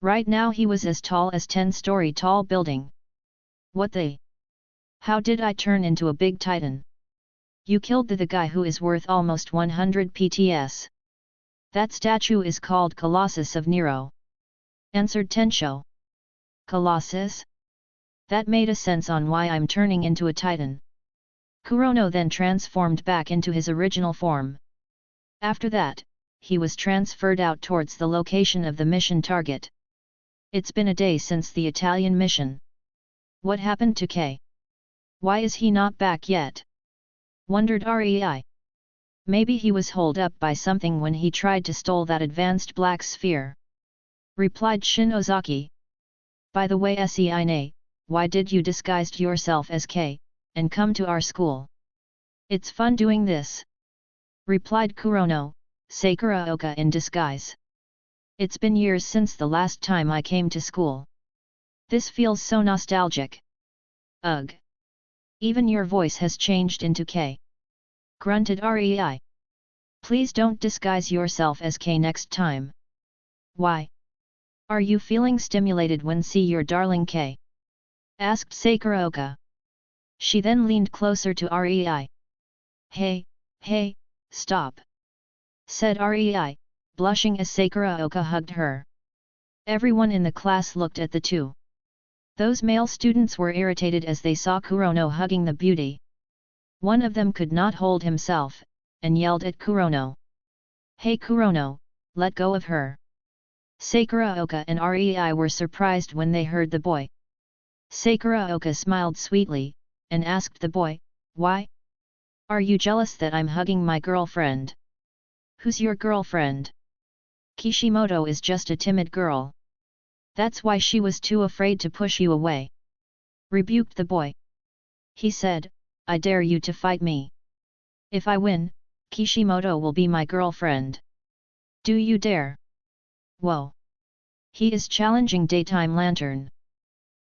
Right now he was as tall as 10-story tall building. What the? How did I turn into a big titan? You killed the guy who is worth almost 100 PTS. That statue is called Colossus of Nero. Answered Tensho. Colossus? That made a sense on why I'm turning into a titan. Kurono then transformed back into his original form. After that, he was transferred out towards the location of the mission target. It's been a day since the Italian mission. What happened to K? Why is he not back yet? Wondered Rei. Maybe he was holed up by something when he tried to stole that advanced black sphere. Replied Shinozaki. By the way Seine, why did you disguise yourself as K, and come to our school? It's fun doing this. Replied Kurono, Sakuraoka in disguise. It's been years since the last time I came to school. This feels so nostalgic. Ugh. Even your voice has changed into K. Grunted Rei. Please don't disguise yourself as K next time. Why? Are you feeling stimulated when see your darling K? Asked Sakuraoka. She then leaned closer to Rei. Hey, stop. Said Rei, blushing as Sakuraoka hugged her. Everyone in the class looked at the two. Those male students were irritated as they saw Kurono hugging the beauty. One of them could not hold himself, and yelled at Kurono. Hey Kurono, let go of her. Sakuraoka and Rei were surprised when they heard the boy. Sakuraoka smiled sweetly, and asked the boy, why? Are you jealous that I'm hugging my girlfriend? Who's your girlfriend? Kishimoto is just a timid girl. That's why she was too afraid to push you away. Rebuked the boy. He said, I dare you to fight me. If I win, Kishimoto will be my girlfriend. Do you dare? Whoa! He is challenging Daytime Lantern.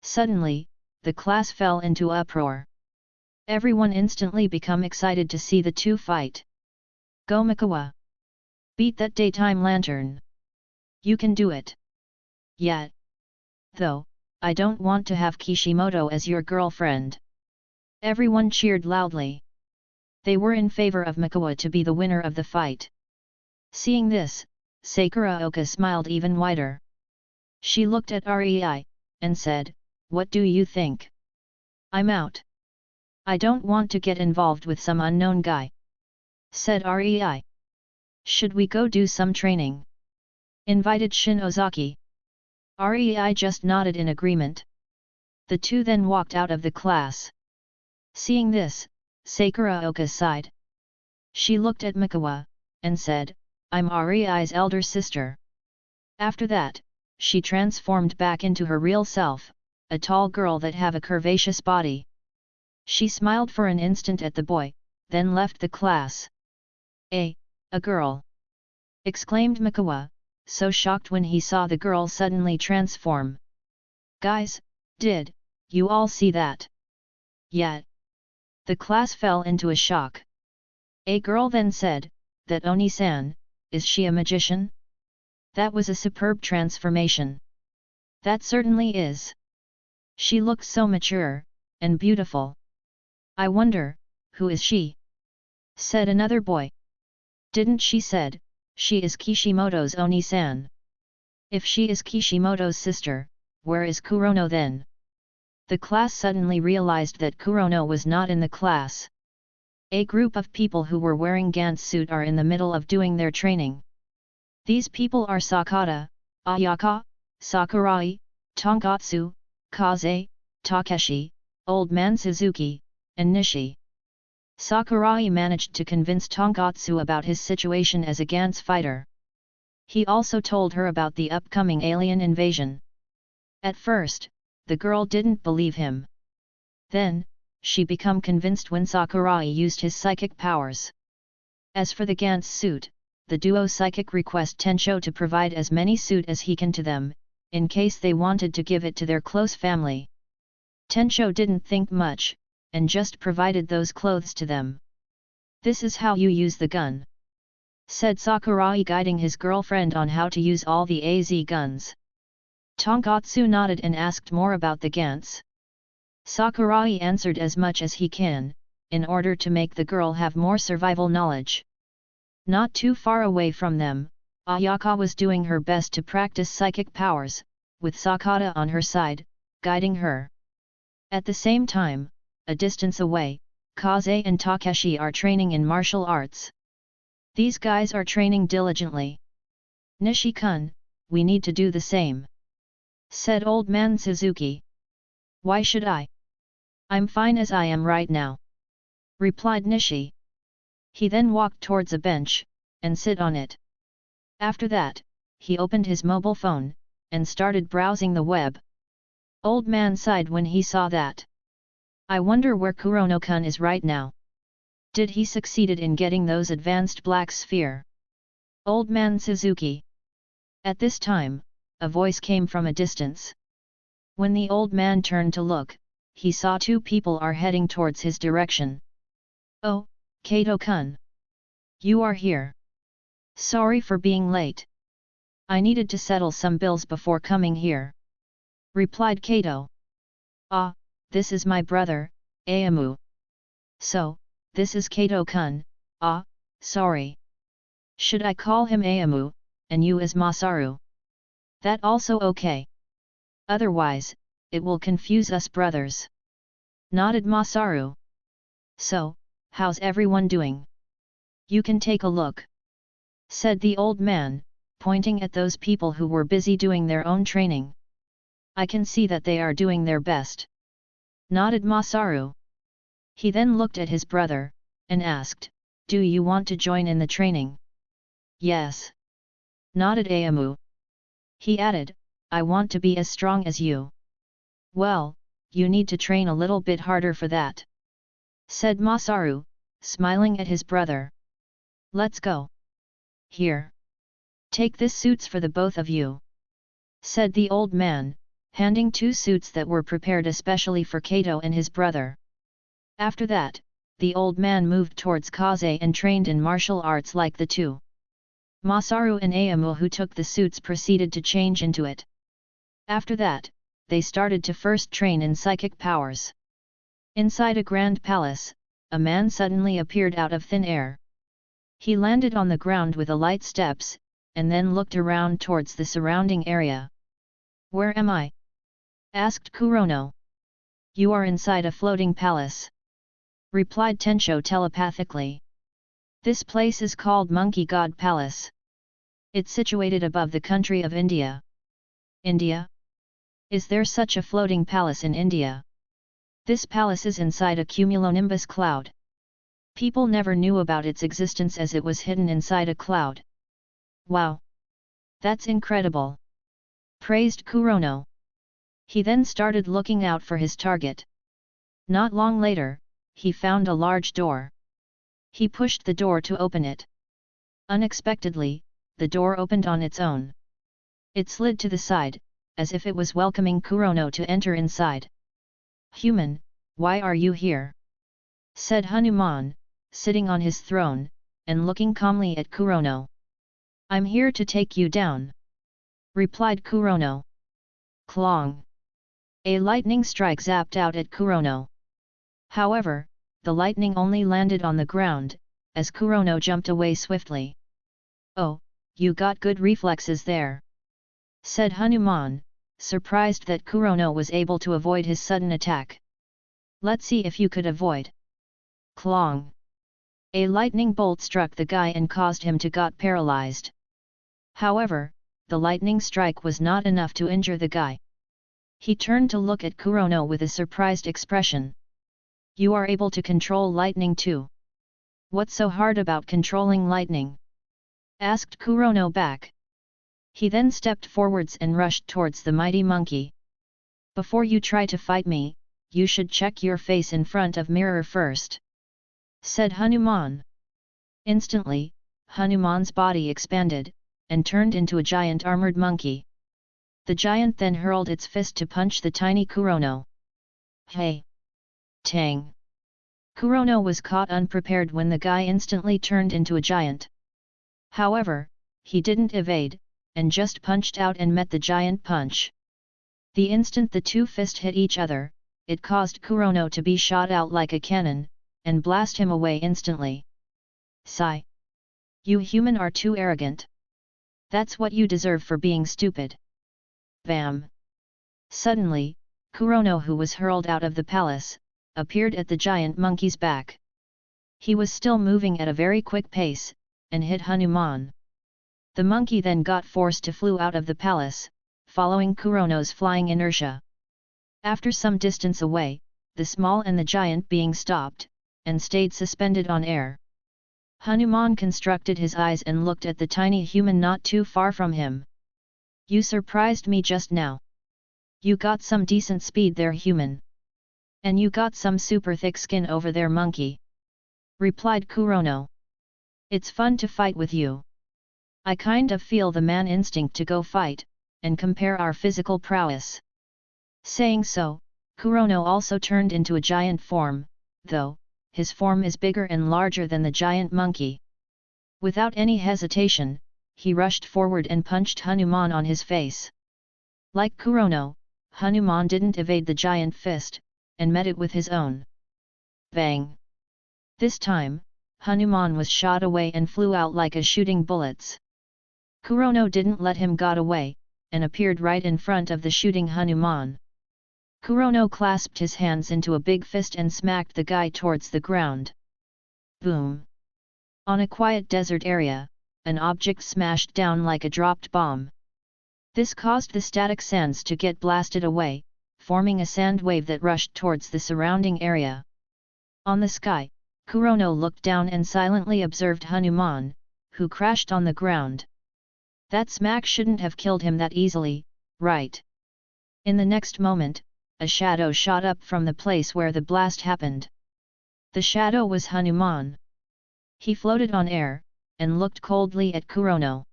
Suddenly, the class fell into uproar. Everyone instantly become excited to see the two fight. Go Mikawa! Beat that Daytime Lantern! You can do it! Yet. Though, I don't want to have Kishimoto as your girlfriend. Everyone cheered loudly. They were in favor of Mikawa to be the winner of the fight. Seeing this, Sakuraoka smiled even wider. She looked at Rei, and said, what do you think? I'm out. I don't want to get involved with some unknown guy. Said Rei. Should we go do some training? Invited Shinozaki. Rei just nodded in agreement. The two then walked out of the class. Seeing this, Sakuraoka sighed. She looked at Mikawa, and said, I'm Rei's elder sister. After that, she transformed back into her real self, a tall girl that have a curvaceous body. She smiled for an instant at the boy, then left the class. A girl! Exclaimed Mikawa, so shocked when he saw the girl suddenly transform. Guys, did you all see that? Yet. The class fell into a shock. A girl then said, that Oni-san, is she a magician? That was a superb transformation. That certainly is. She looks so mature, and beautiful. I wonder, who is she? Said another boy. Didn't she said, she is Kishimoto's Oni-san. If she is Kishimoto's sister, where is Kurono then? The class suddenly realized that Kurono was not in the class. A group of people who were wearing Gantz suit are in the middle of doing their training. These people are Sakata, Ayaka, Sakurai, Tonkatsu, Kaze, Takeshi, Old Man Suzuki, and Nishi. Sakurai managed to convince Tonkatsu about his situation as a Gantz fighter. He also told her about the upcoming alien invasion. At first, the girl didn't believe him. Then, she became convinced when Sakurai used his psychic powers. As for the Gantz suit, the duo psychic request Tensho to provide as many suit as he can to them, in case they wanted to give it to their close family. Tensho didn't think much, and just provided those clothes to them. This is how you use the gun, said Sakurai, guiding his girlfriend on how to use all the AZ guns. Tonkatsu nodded and asked more about the Gantz. Sakurai answered as much as he can, in order to make the girl have more survival knowledge. Not too far away from them, Ayaka was doing her best to practice psychic powers, with Sakata on her side, guiding her. At the same time, a distance away, Kaze and Takeshi are training in martial arts. These guys are training diligently. Nishi-kun, we need to do the same, said Old Man Suzuki. Why should I? I'm fine as I am right now, replied Nishi. He then walked towards a bench, and sit on it. After that, he opened his mobile phone, and started browsing the web. Old Man sighed when he saw that. I wonder where Kurono-kun is right now. Did he succeeded in getting those advanced black sphere? Old Man Suzuki. At this time, a voice came from a distance. When the old man turned to look, he saw two people are heading towards his direction. Oh, Kato-kun. You are here. Sorry for being late. I needed to settle some bills before coming here, replied Kato. Ah, this is my brother, Ayamu. So, this is Kato-kun, ah, sorry. Should I call him Ayamu, and you as Masaru? That also okay. Otherwise, it will confuse us brothers, nodded Masaru. So, how's everyone doing? You can take a look, said the old man, pointing at those people who were busy doing their own training. I can see that they are doing their best, nodded Masaru. He then looked at his brother, and asked, do you want to join in the training? Yes, nodded Ayamu. He added, I want to be as strong as you. Well, you need to train a little bit harder for that, said Masaru, smiling at his brother. Let's go. Here. Take this suits for the both of you, said the old man, handing two suits that were prepared especially for Kato and his brother. After that, the old man moved towards Kaze and trained in martial arts like the two. Masaru and Ayamu who took the suits proceeded to change into it. After that, they started to first train in psychic powers. Inside a grand palace, a man suddenly appeared out of thin air. He landed on the ground with a light steps, and then looked around towards the surrounding area. Where am I? Asked Kurono. You are inside a floating palace, replied Tensho telepathically. This place is called Monkey God Palace. It's situated above the country of India. India? Is there such a floating palace in India? This palace is inside a cumulonimbus cloud. People never knew about its existence as it was hidden inside a cloud. Wow! That's incredible! Praised Kurono. He then started looking out for his target. Not long later, he found a large door. He pushed the door to open it. Unexpectedly, the door opened on its own. It slid to the side, as if it was welcoming Kurono to enter inside. "Human, why are you here?" said Hanuman, sitting on his throne, and looking calmly at Kurono. "I'm here to take you down," replied Kurono. Clong! A lightning strike zapped out at Kurono. Hahowever, the lightning only landed on the ground, as Kurono jumped away swiftly. "Oh, you got good reflexes there," said Hanuman, surprised that Kurono was able to avoid his sudden attack. "Let's see if you could avoid." Clong! A lightning bolt struck the guy and caused him to got paralyzed. However, the lightning strike was not enough to injure the guy. He turned to look at Kurono with a surprised expression. "You are able to control lightning too. What's so hard about controlling lightning?" asked Kurono back. He then stepped forwards and rushed towards the mighty monkey. "Before you try to fight me, you should check your face in front of mirror first," said Hanuman. Instantly, Hanuman's body expanded, and turned into a giant armored monkey. The giant then hurled its fist to punch the tiny Kurono. "Hey! Tang!" Kurono was caught unprepared when the guy instantly turned into a giant. However, he didn't evade, and just punched out and met the giant punch. The instant the two fists hit each other, it caused Kurono to be shot out like a cannon, and blast him away instantly. "Sigh! You human are too arrogant. That's what you deserve for being stupid." Bam! Suddenly, Kurono, who was hurled out of the palace, appeared at the giant monkey's back. He was still moving at a very quick pace, and hit Hanuman. The monkey then got forced to flew out of the palace, following Kurono's flying inertia. After some distance away, the small and the giant being stopped, and stayed suspended on air. Hanuman constructed his eyes and looked at the tiny human not too far from him. "You surprised me just now. You got some decent speed there, human. And you got some super thick skin over there, monkey," replied Kurono. "It's fun to fight with you. I kind of feel the man instinct to go fight, and compare our physical prowess." Saying so, Kurono also turned into a giant form, though, his form is bigger and larger than the giant monkey. Without any hesitation, he rushed forward and punched Hanuman on his face. Like Kurono, Hanuman didn't evade the giant fist, and met it with his own. Bang! This time, Hanuman was shot away and flew out like a shooting bullets. Kurono didn't let him got away, and appeared right in front of the shooting Hanuman. Kurono clasped his hands into a big fist and smacked the guy towards the ground. Boom! On a quiet desert area, an object smashed down like a dropped bomb. This caused the static sands to get blasted away, forming a sand wave that rushed towards the surrounding area. On the sky, Kurono looked down and silently observed Hanuman, who crashed on the ground. That smack shouldn't have killed him that easily, right? In the next moment, a shadow shot up from the place where the blast happened. The shadow was Hanuman. He floated on air, and looked coldly at Kurono.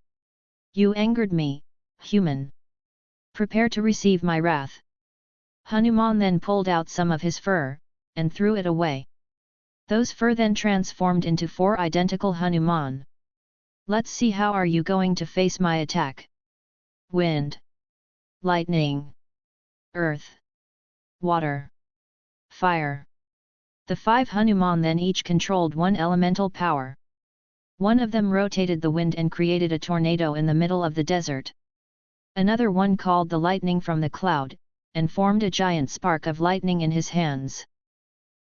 "You angered me, human. Prepare to receive my wrath." Hanuman then pulled out some of his fur, and threw it away. Those fur then transformed into 4 identical Hanuman. "Let's see how are you going to face my attack. Wind, lightning, earth, water, fire." The 5 Hanuman then each controlled one elemental power. One of them rotated the wind and created a tornado in the middle of the desert. Another one called the lightning from the cloud, and formed a giant spark of lightning in his hands.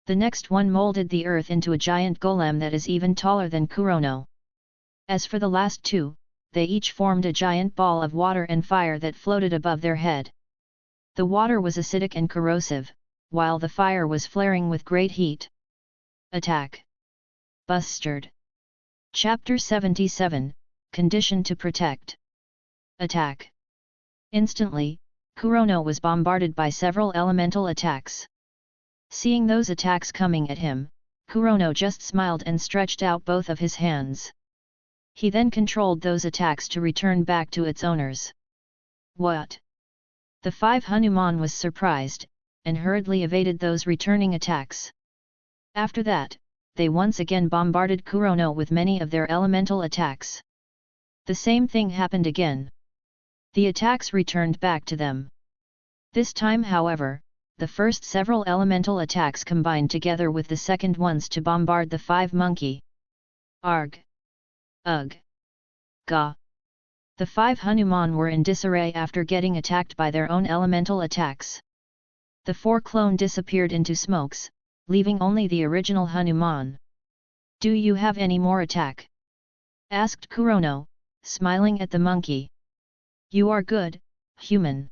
The next one molded the earth into a giant golem that is even taller than Kurono. As for the last 2, they each formed a giant ball of water and fire that floated above their head. The water was acidic and corrosive, while the fire was flaring with great heat. Attack! Bustard! Chapter 77, Condition to Protect. Attack! Instantly, Kurono was bombarded by several elemental attacks. Seeing those attacks coming at him, Kurono just smiled and stretched out both of his hands. He then controlled those attacks to return back to its owners. What? The 5 Hanuman was surprised, and hurriedly evaded those returning attacks. After that, they once again bombarded Kurono with many of their elemental attacks. The same thing happened again. The attacks returned back to them. This time, however, the first several elemental attacks combined together with the second ones to bombard the 5 monkey. Arg! Ugh! Ga! The 5 Hanuman were in disarray after getting attacked by their own elemental attacks. The 4 clone disappeared into smokes, leaving only the original Hanuman. "Do you have any more attack?" asked Kurono, smiling at the monkey. "You are good, human.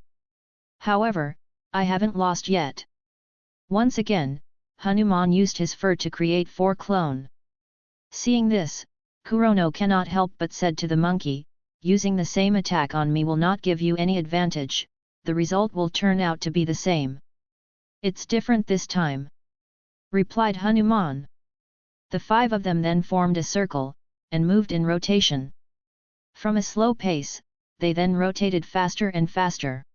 However, I haven't lost yet." Once again, Hanuman used his fur to create 4 clone. Seeing this, Kurono cannot help but said to the monkey, "Using the same attack on me will not give you any advantage, the result will turn out to be the same." "It's different this time," replied Hanuman. The 5 of them then formed a circle, and moved in rotation. From a slow pace, they then rotated faster and faster.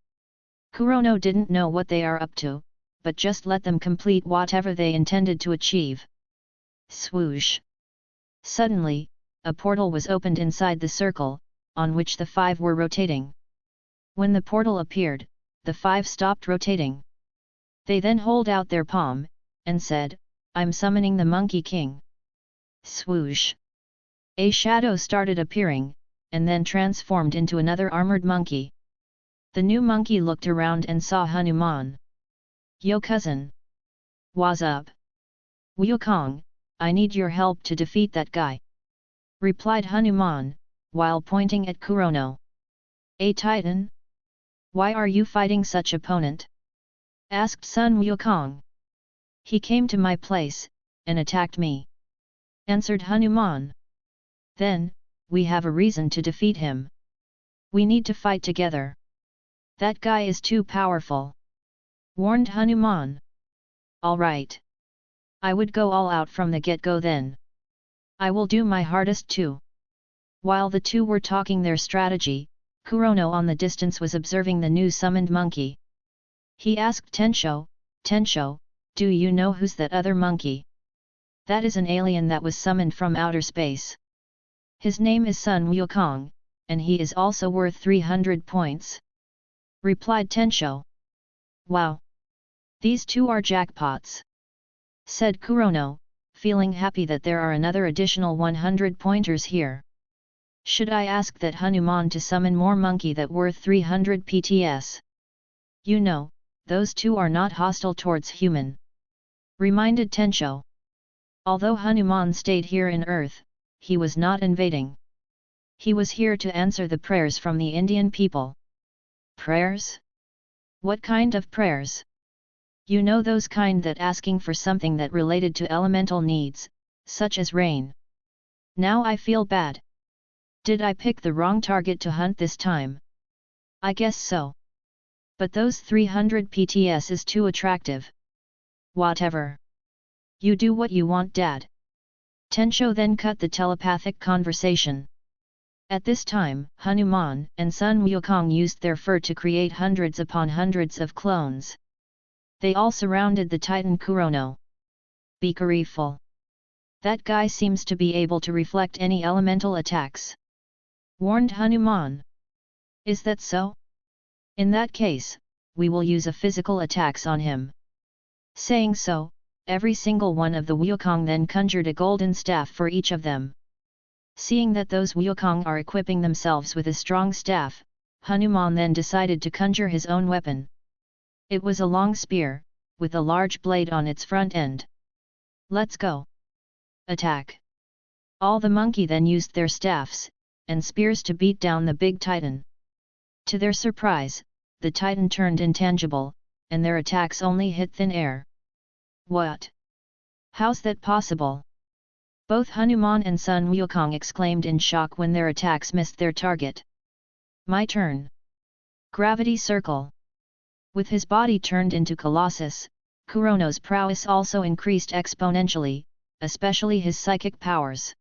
Kurono didn't know what they are up to, but just let them complete whatever they intended to achieve. Swoosh! Suddenly, a portal was opened inside the circle, on which the 5 were rotating. When the portal appeared, the 5 stopped rotating. They then hold out their palm, and said, "I'm summoning the Monkey King." Swoosh! A shadow started appearing, and then transformed into another armored monkey. The new monkey looked around and saw Hanuman. "Yo cousin! What's up? Wukong, I need your help to defeat that guy," replied Hanuman, while pointing at Kurono. "A Titan? Why are you fighting such opponent?" asked Sun Wukong. "He came to my place, and attacked me," answered Hanuman. "Then, we have a reason to defeat him. We need to fight together. That guy is too powerful," warned Hanuman. "All right. I would go all out from the get-go then. I will do my hardest too." While the two were talking their strategy, Kurono on the distance was observing the new summoned monkey. He asked Tensho, "Tensho, do you know who's that other monkey?" "That is an alien that was summoned from outer space. His name is Sun Wukong, and he is also worth 300 points. Replied Tensho. "Wow! These two are jackpots," said Kurono, feeling happy that there are another additional 100 pointers here. "Should I ask that Hanuman to summon more monkey that worth 300 PTS? You know, those two are not hostile towards human," reminded Tensho. Although Hanuman stayed here in Earth, he was not invading. He was here to answer the prayers from the Indian people. "Prayers? What kind of prayers?" "You know those kind that asking for something that related to elemental needs, such as rain. Now I feel bad. Did I pick the wrong target to hunt this time? I guess so. But those 300 PTS is too attractive." "Whatever. You do what you want, Dad." Tensho then cut the telepathic conversation. At this time, Hanuman and Sun Wukong used their fur to create hundreds upon hundreds of clones. They all surrounded the Titan Kurono. "Be careful. That guy seems to be able to reflect any elemental attacks," warned Hanuman. "Is that so? In that case, we will use a physical attacks on him." Saying so, every single one of the Wukong then conjured a golden staff for each of them. Seeing that those Wukong are equipping themselves with a strong staff, Hanuman then decided to conjure his own weapon. It was a long spear, with a large blade on its front end. "Let's go! Attack!" All the monkey then used their staffs and spears to beat down the big Titan. To their surprise, the Titan turned intangible, and their attacks only hit thin air. "What? How's that possible?" Both Hanuman and Sun Wukong exclaimed in shock when their attacks missed their target. "My turn! Gravity circle!" With his body turned into Colossus, Kurono's prowess also increased exponentially, especially his psychic powers.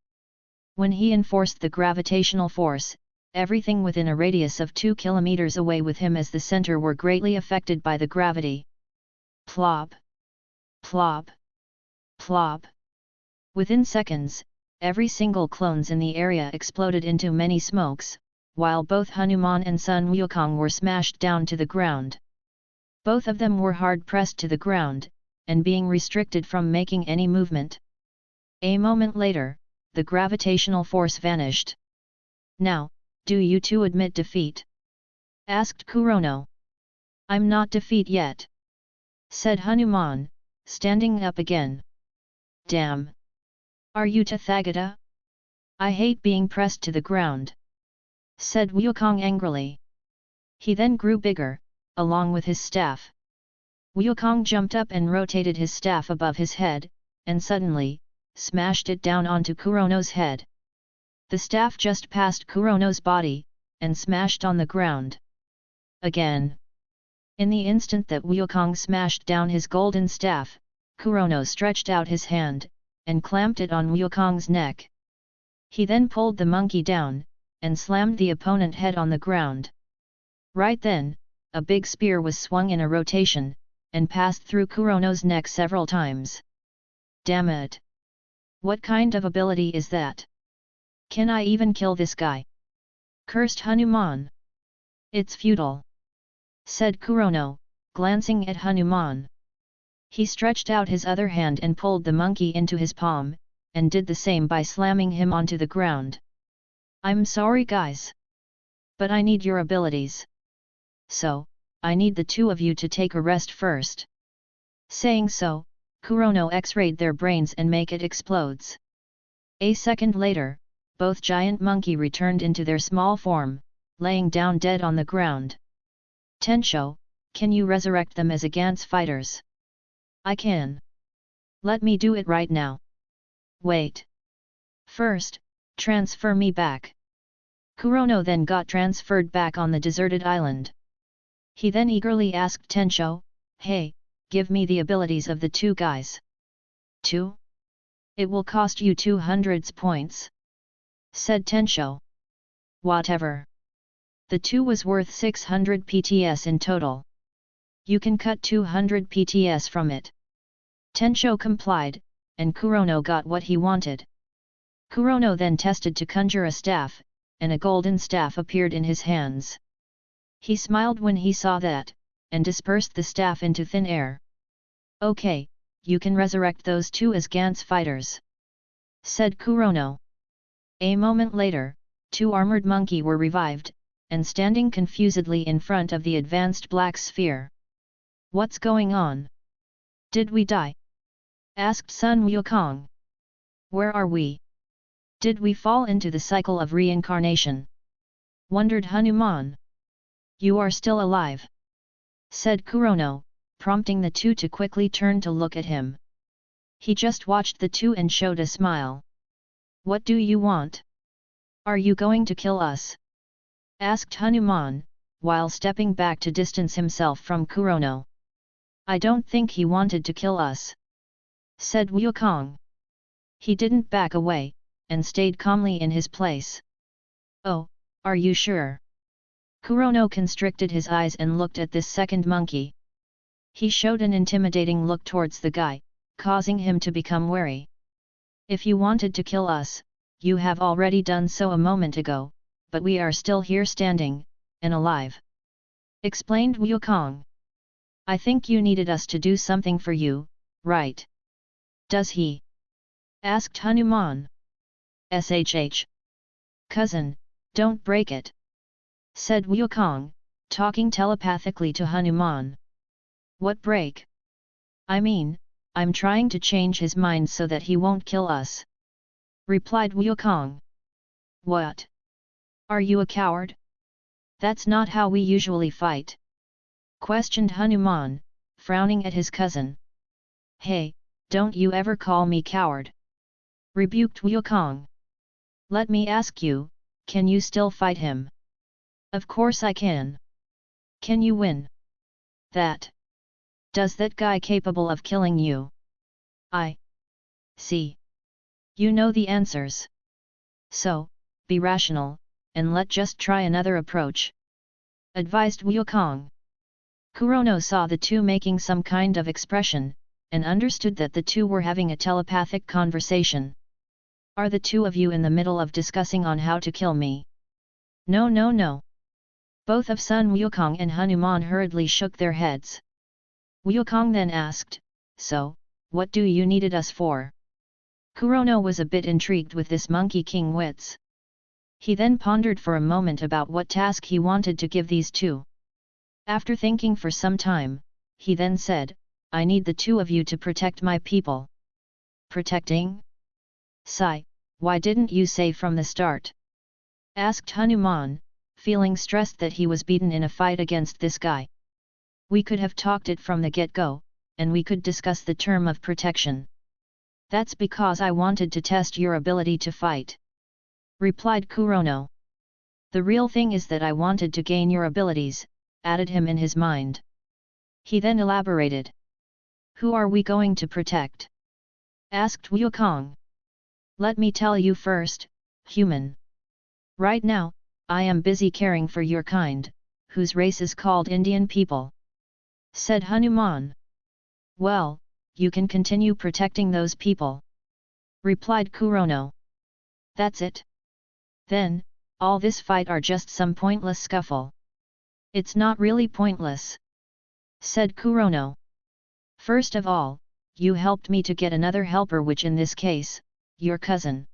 When he enforced the gravitational force, everything within a radius of 2 kilometers away with him as the center were greatly affected by the gravity. Plop! Plop! Plop! Within seconds, every single clones in the area exploded into many smokes, while both Hanuman and Sun Wukong were smashed down to the ground. Both of them were hard-pressed to the ground, and being restricted from making any movement. A moment later, the gravitational force vanished. "Now, do you two admit defeat?" asked Kurono. "I'm not defeat yet," said Hanuman, standing up again. "Damn! Are you Tathagata? I hate being pressed to the ground," said Wukong angrily. He then grew bigger, along with his staff. Wukong jumped up and rotated his staff above his head, and suddenly, smashed it down onto Kurono's head. The staff just passed Kurono's body, and smashed on the ground. Again. In the instant that Wukong smashed down his golden staff, Kurono stretched out his hand, and clamped it on Wukong's neck. He then pulled the monkey down, and slammed the opponent head on the ground. Right then, a big spear was swung in a rotation, and passed through Kurono's neck several times. "Damn it! What kind of ability is that? Can I even kill this guy?" cursed Hanuman. "It's futile," said Kurono, glancing at Hanuman. He stretched out his other hand and pulled the monkey into his palm, and did the same by slamming him onto the ground. "I'm sorry guys. But I need your abilities. So, I need the two of you to take a rest first." Saying so, Kurono x-rayed their brains and make it explodes. A second later, both giant monkey returned into their small form, laying down dead on the ground. "Tensho, can you resurrect them as a Gantz fighters?" "I can. Let me do it right now." "Wait. First, transfer me back." Kurono then got transferred back on the deserted island. He then eagerly asked Tensho, "Hey, give me the abilities of the two guys." "Two? It will cost you 200 points," said Tensho. "Whatever. The two was worth 600 PTS in total. You can cut 200 PTS from it." Tensho complied, and Kurono got what he wanted. Kurono then tested to conjure a staff, and a golden staff appeared in his hands. He smiled when he saw that, and dispersed the staff into thin air. "Okay, you can resurrect those two as Gantz fighters," said Kurono. A moment later, two armored monkey were revived, and standing confusedly in front of the advanced black sphere. "What's going on? Did we die?" asked Sun Wukong. "Where are we? Did we fall into the cycle of reincarnation?" wondered Hanuman. "You are still alive," said Kurono, prompting the two to quickly turn to look at him. He just watched the two and showed a smile. "What do you want? Are you going to kill us?" asked Hanuman, while stepping back to distance himself from Kurono. "I don't think he wanted to kill us," said Wukong. He didn't back away, and stayed calmly in his place. "Oh, are you sure?" Kurono constricted his eyes and looked at this second monkey. He showed an intimidating look towards the guy, causing him to become wary. "If you wanted to kill us, you have already done so a moment ago, but we are still here standing, and alive," explained Wukong. "I think you needed us to do something for you, right?" "Does he?" asked Hanuman. "Shh. Cousin, don't break it," said Wukong, talking telepathically to Hanuman. "What break? I mean, I'm trying to change his mind so that he won't kill us," replied Wukong. "What? Are you a coward? That's not how we usually fight," questioned Hanuman, frowning at his cousin. "Hey, don't you ever call me coward," rebuked Wukong. "Let me ask you, can you still fight him?" "Of course I can. Can you win?" That? Does that guy capable of killing you? I see. You know the answers. So, be rational, and let just try another approach, advised Wukong. Kurono saw the two making some kind of expression, and understood that the two were having a telepathic conversation. Are the two of you in the middle of discussing on how to kill me? No, no, no. Both of Sun Wukong and Hanuman hurriedly shook their heads. Wukong then asked, so, what do you needed us for? Kurono was a bit intrigued with this Monkey King wits. He then pondered for a moment about what task he wanted to give these two. After thinking for some time, he then said, I need the two of you to protect my people. Protecting? Sai, why didn't you say from the start? Asked Hanuman, feeling stressed that he was beaten in a fight against this guy. We could have talked it from the get-go, and we could discuss the term of protection. That's because I wanted to test your ability to fight, replied Kurono. The real thing is that I wanted to gain your abilities, added him in his mind. He then elaborated. Who are we going to protect? Asked Wukong. Let me tell you first, human. Right now, I am busy caring for your kind, whose race is called Indian people, said Hanuman. Well, you can continue protecting those people, replied Kurono. That's it? Then, all this fight are just some pointless scuffle. It's not really pointless, said Kurono. First of all, you helped me to get another helper, which in this case, your cousin.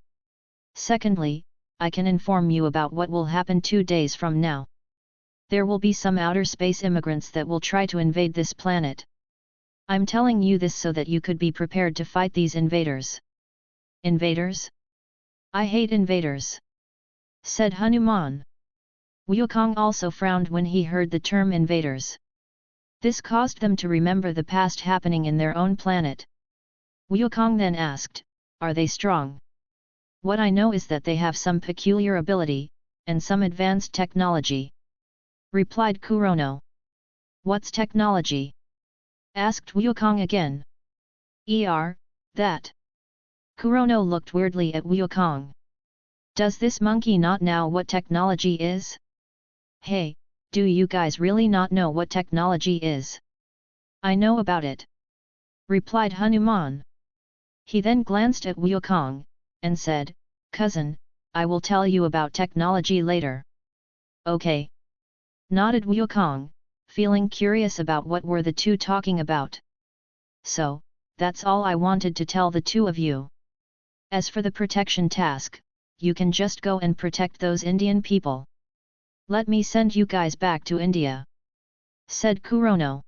Secondly, I can inform you about what will happen 2 days from now. There will be some outer space immigrants that will try to invade this planet. I'm telling you this so that you could be prepared to fight these invaders. Invaders? I hate invaders, said Hanuman. Wukong also frowned when he heard the term invaders. This caused them to remember the past happening in their own planet. Wukong then asked, are they strong? What I know is that they have some peculiar ability, and some advanced technology, replied Kurono. What's technology? Asked Wukong again. That. Kurono looked weirdly at Wukong. Does this monkey not know what technology is? Hey, do you guys really not know what technology is? I know about it, replied Hanuman. He then glanced at Wukong, and said, cousin, I will tell you about technology later. Okay, nodded Wukong, feeling curious about what were the two talking about. So, that's all I wanted to tell the two of you. As for the protection task, you can just go and protect those Indian people. Let me send you guys back to India, said Kurono.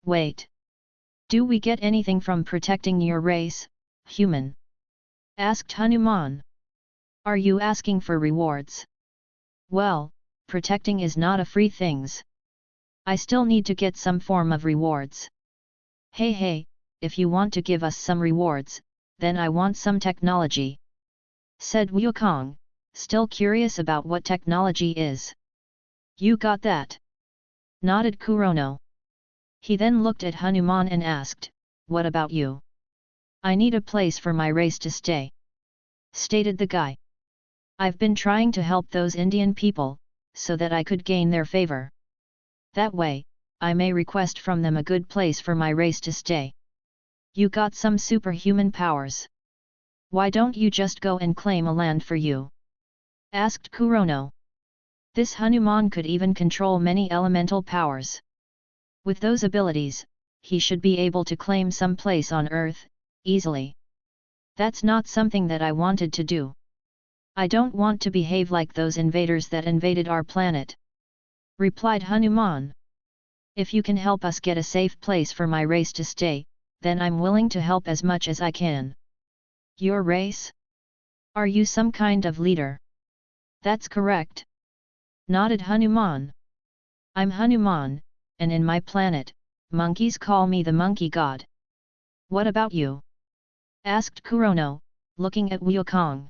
Wait. Do we get anything from protecting your race, human? Asked Hanuman. Are you asking for rewards? Well, protecting is not a free things. I still need to get some form of rewards. Hey, if you want to give us some rewards, then I want some technology, said Wukong, still curious about what technology is. You got that? Nodded Kurono. He then looked at Hanuman and asked, what about you? I need a place for my race to stay, stated the guy. I've been trying to help those Indian people, so that I could gain their favor. That way, I may request from them a good place for my race to stay. You got some superhuman powers. Why don't you just go and claim a land for you? Asked Kurono. This Hanuman could even control many elemental powers. With those abilities, he should be able to claim some place on Earth, easily. That's not something that I wanted to do. I don't want to behave like those invaders that invaded our planet, replied Hanuman. If you can help us get a safe place for my race to stay, then I'm willing to help as much as I can. Your race? Are you some kind of leader? That's correct, nodded Hanuman. I'm Hanuman, and in my planet, monkeys call me the monkey god. What about you? Asked Kurono, looking at Wukong.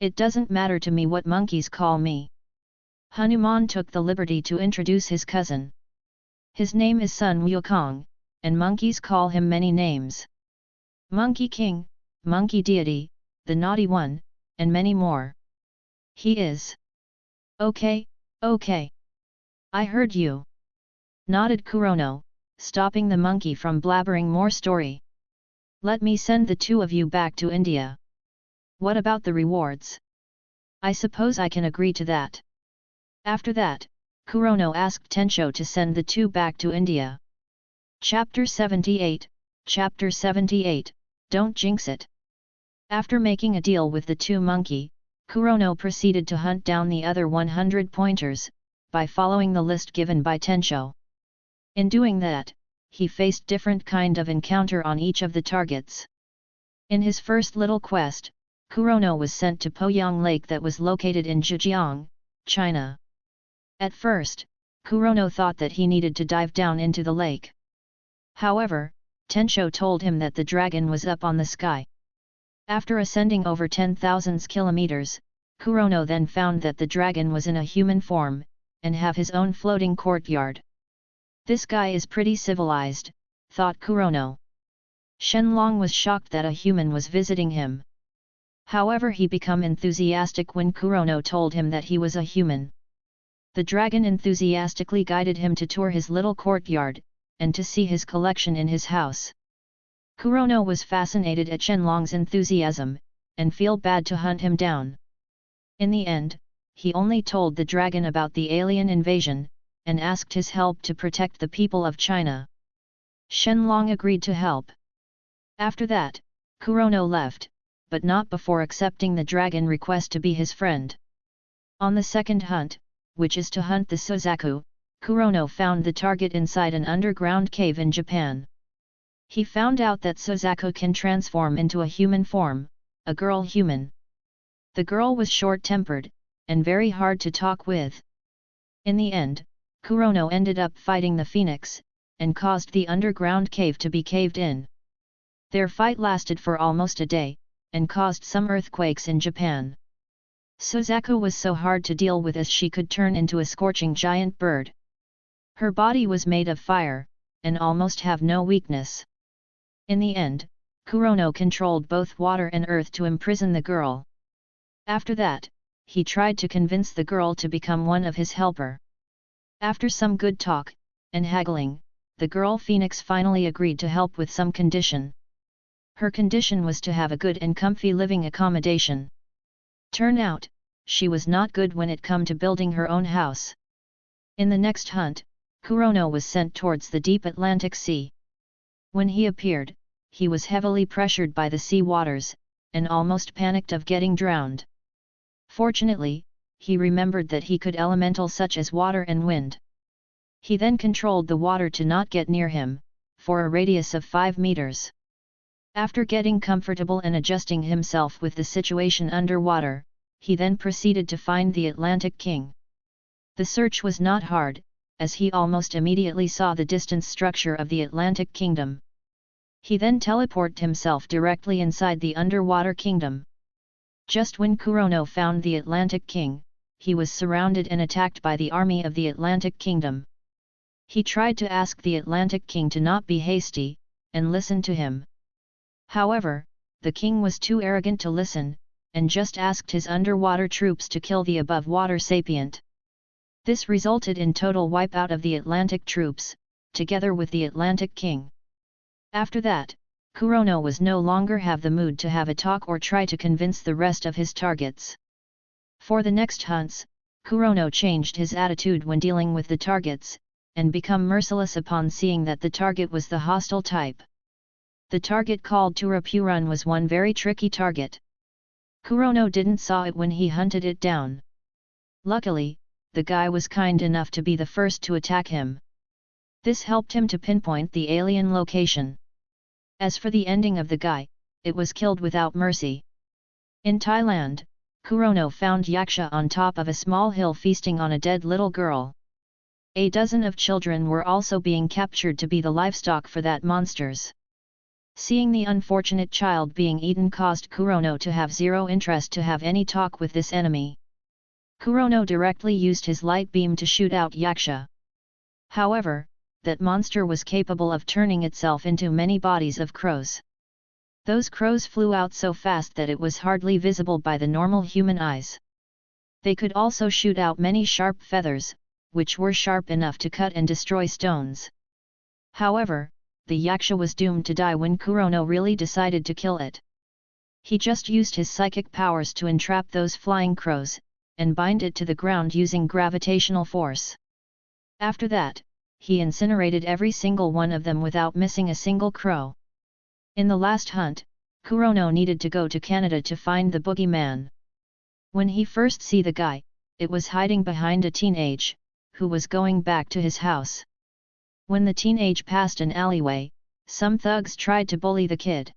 It doesn't matter to me what monkeys call me. Hanuman took the liberty to introduce his cousin. His name is Sun Wukong, and monkeys call him many names. Monkey King, Monkey Deity, the Naughty One, and many more. He is. Okay, okay. I heard you. Nodded Kurono, stopping the monkey from blabbering more story. Let me send the two of you back to India. What about the rewards? I suppose I can agree to that. After that, Kurono asked Tensho to send the two back to India. Chapter 78, Chapter 78, Don't Jinx It. After making a deal with the two monkey, Kurono proceeded to hunt down the other 100 pointers, by following the list given by Tensho. In doing that, he faced different kind of encounter on each of the targets. In his first little quest, Kurono was sent to Poyang Lake that was located in Zhejiang, China. At first, Kurono thought that he needed to dive down into the lake. However, Tensho told him that the dragon was up on the sky. After ascending over 10,000 kilometers, Kurono then found that the dragon was in a human form, and have his own floating courtyard. This guy is pretty civilized, thought Kurono. Shenlong was shocked that a human was visiting him. However, he became enthusiastic when Kurono told him that he was a human. The dragon enthusiastically guided him to tour his little courtyard, and to see his collection in his house. Kurono was fascinated at Shenlong's enthusiasm, and feel bad to hunt him down. In the end, he only told the dragon about the alien invasion, and asked his help to protect the people of China. Shenlong agreed to help. After that, Kurono left, but not before accepting the dragon request to be his friend. On the second hunt, which is to hunt the Suzaku, Kurono found the target inside an underground cave in Japan. He found out that Suzaku can transform into a human form, a girl human. The girl was short-tempered, and very hard to talk with. In the end, Kurono ended up fighting the phoenix, and caused the underground cave to be caved in. Their fight lasted for almost a day, and caused some earthquakes in Japan. Suzaku was so hard to deal with as she could turn into a scorching giant bird. Her body was made of fire, and almost have no weakness. In the end, Kurono controlled both water and earth to imprison the girl. After that, he tried to convince the girl to become one of his helper. After some good talk, and haggling, the girl Phoenix finally agreed to help with some condition. Her condition was to have a good and comfy living accommodation. Turn out, she was not good when it come to building her own house. In the next hunt, Kurono was sent towards the deep Atlantic Sea. When he appeared, he was heavily pressured by the sea waters, and almost panicked of getting drowned. Fortunately, he remembered that he could elemental such as water and wind. He then controlled the water to not get near him, for a radius of 5 meters. After getting comfortable and adjusting himself with the situation underwater, he then proceeded to find the Atlantic King. The search was not hard, as he almost immediately saw the distant structure of the Atlantic Kingdom. He then teleported himself directly inside the underwater kingdom. Just when Kurono found the Atlantic King, he was surrounded and attacked by the army of the Atlantic Kingdom. He tried to ask the Atlantic King to not be hasty, and listen to him. However, the king was too arrogant to listen, and just asked his underwater troops to kill the above-water sapient. This resulted in total wipeout of the Atlantic troops, together with the Atlantic King. After that, Kurono was no longer have the mood to have a talk or try to convince the rest of his targets. For the next hunts, Kurono changed his attitude when dealing with the targets, and become merciless upon seeing that the target was the hostile type. The target called Turapurun was one very tricky target. Kurono didn't saw it when he hunted it down. Luckily, the guy was kind enough to be the first to attack him. This helped him to pinpoint the alien location. As for the ending of the guy, it was killed without mercy. In Thailand, Kurono found Yaksha on top of a small hill feasting on a dead little girl. A dozen of children were also being captured to be the livestock for that monsters. Seeing the unfortunate child being eaten caused Kurono to have zero interest to have any talk with this enemy. Kurono directly used his light beam to shoot out Yaksha. However, that monster was capable of turning itself into many bodies of crows. Those crows flew out so fast that it was hardly visible by the normal human eyes. They could also shoot out many sharp feathers, which were sharp enough to cut and destroy stones. However, the yaksha was doomed to die when Kurono really decided to kill it. He just used his psychic powers to entrap those flying crows, and bind it to the ground using gravitational force. After that, he incinerated every single one of them without missing a single crow. In the last hunt, Kurono needed to go to Canada to find the boogeyman. When he first see the guy, it was hiding behind a teenage, who was going back to his house. When the teenage passed an alleyway, some thugs tried to bully the kid.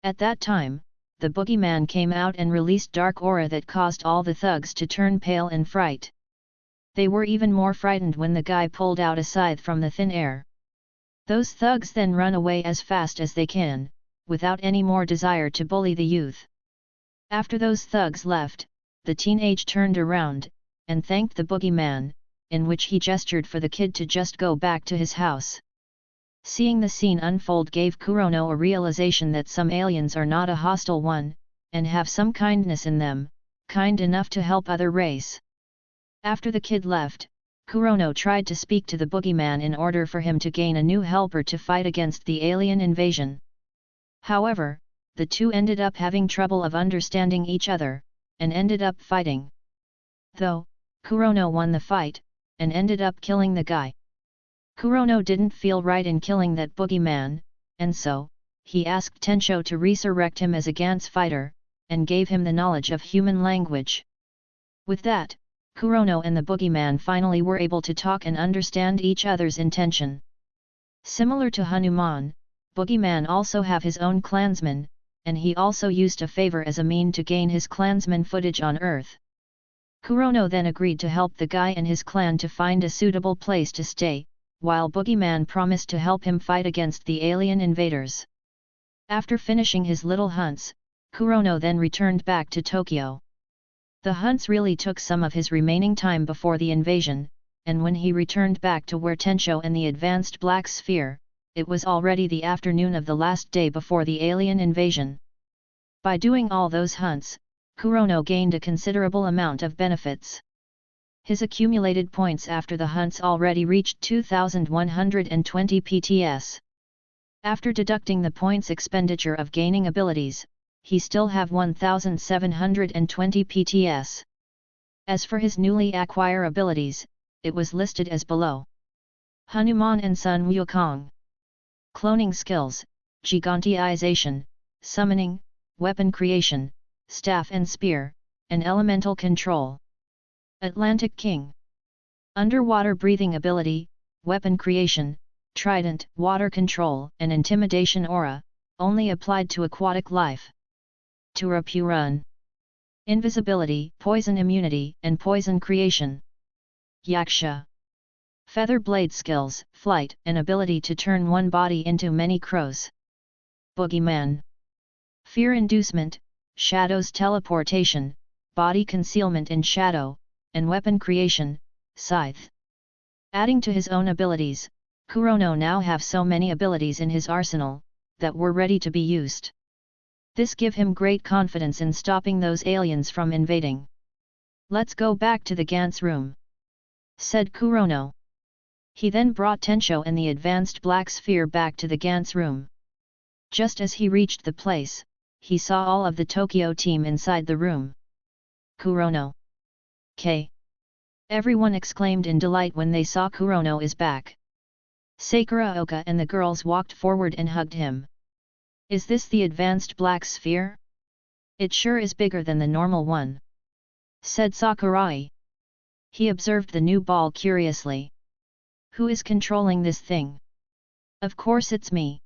At that time, the boogeyman came out and released dark aura that caused all the thugs to turn pale in fright. They were even more frightened when the guy pulled out a scythe from the thin air. Those thugs then run away as fast as they can, without any more desire to bully the youth. After those thugs left, the teenage turned around, and thanked the boogeyman, in which he gestured for the kid to just go back to his house. Seeing the scene unfold gave Kurono a realization that some aliens are not a hostile one, and have some kindness in them, kind enough to help other race. After the kid left, Kurono tried to speak to the boogeyman in order for him to gain a new helper to fight against the alien invasion. However, the two ended up having trouble of understanding each other, and ended up fighting. Though, Kurono won the fight, and ended up killing the guy. Kurono didn't feel right in killing that boogeyman, and so, he asked Tensho to resurrect him as a Gantz fighter, and gave him the knowledge of human language. With that, Kurono and the boogeyman finally were able to talk and understand each other's intention. Similar to Hanuman, boogeyman also have his own clansmen, and he also used a favor as a mean to gain his clansman footage on Earth. Kurono then agreed to help the guy and his clan to find a suitable place to stay, while boogeyman promised to help him fight against the alien invaders. After finishing his little hunts, Kurono then returned back to Tokyo. The hunts really took some of his remaining time before the invasion, and when he returned back to where Tensho and the advanced Black Sphere, it was already the afternoon of the last day before the alien invasion. By doing all those hunts, Kurono gained a considerable amount of benefits. His accumulated points after the hunts already reached 2,120 PTS. After deducting the points expenditure of gaining abilities, he still have 1,720 PTS. As for his newly acquired abilities, it was listed as below. Hanuman and Sun Wukong. Cloning skills, Gigantization, Summoning, Weapon Creation, Staff and Spear, and Elemental Control. Atlantic King. Underwater Breathing Ability, Weapon Creation, Trident, Water Control and Intimidation Aura, only applied to aquatic life. Turapurun. Invisibility, Poison Immunity and Poison Creation. Yaksha. Feather Blade Skills, Flight and ability to turn one body into many crows. Boogeyman. Fear Inducement, Shadows Teleportation, Body Concealment in Shadow, and Weapon Creation, Scythe. Adding to his own abilities, Kurono now have so many abilities in his arsenal, that were ready to be used. This give him great confidence in stopping those aliens from invading. Let's go back to the Gantz room, said Kurono. He then brought Tensho and the advanced Black Sphere back to the Gantz room. Just as he reached the place, he saw all of the Tokyo team inside the room. Kurono. K. Everyone exclaimed in delight when they saw Kurono is back. Sakuraoka and the girls walked forward and hugged him. Is this the advanced Black Sphere? It sure is bigger than the normal one, said Sakurai. He observed the new ball curiously. Who is controlling this thing? Of course it's me,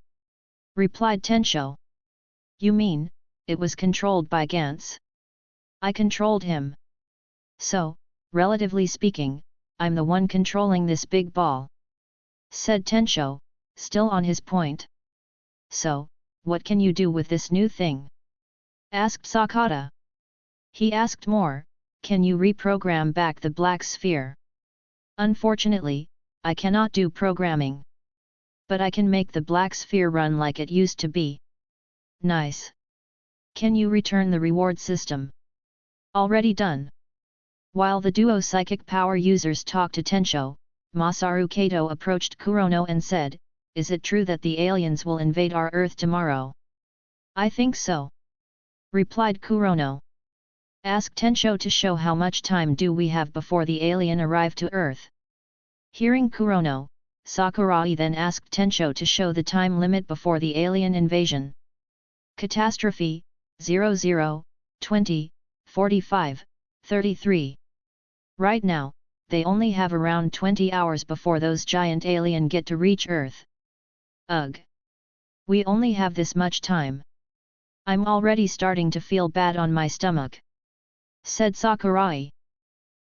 replied Tensho. You mean, it was controlled by Gantz? I controlled him. So, relatively speaking, I'm the one controlling this big ball, said Tensho, still on his point. So, what can you do with this new thing? Asked Sakata. He asked more, can you reprogram back the Black Sphere? Unfortunately, I cannot do programming. But I can make the black sphere run like it used to be. Nice. Can you return the reward system? Already done. While the duo psychic power users talked to Tensho, Masaru Kato approached Kurono and said, "Is it true that the aliens will invade our Earth tomorrow?" "I think so," replied Kurono. "Ask Tensho to show how much time do we have before the alien arrive to Earth." Hearing Kurono, Sakurai then asked Tensho to show the time limit before the alien invasion. Catastrophe, 00, 20, 45, 33. Right now, they only have around 20 hours before those giant alien get to reach Earth. Ugh! We only have this much time. I'm already starting to feel bad on my stomach," said Sakurai.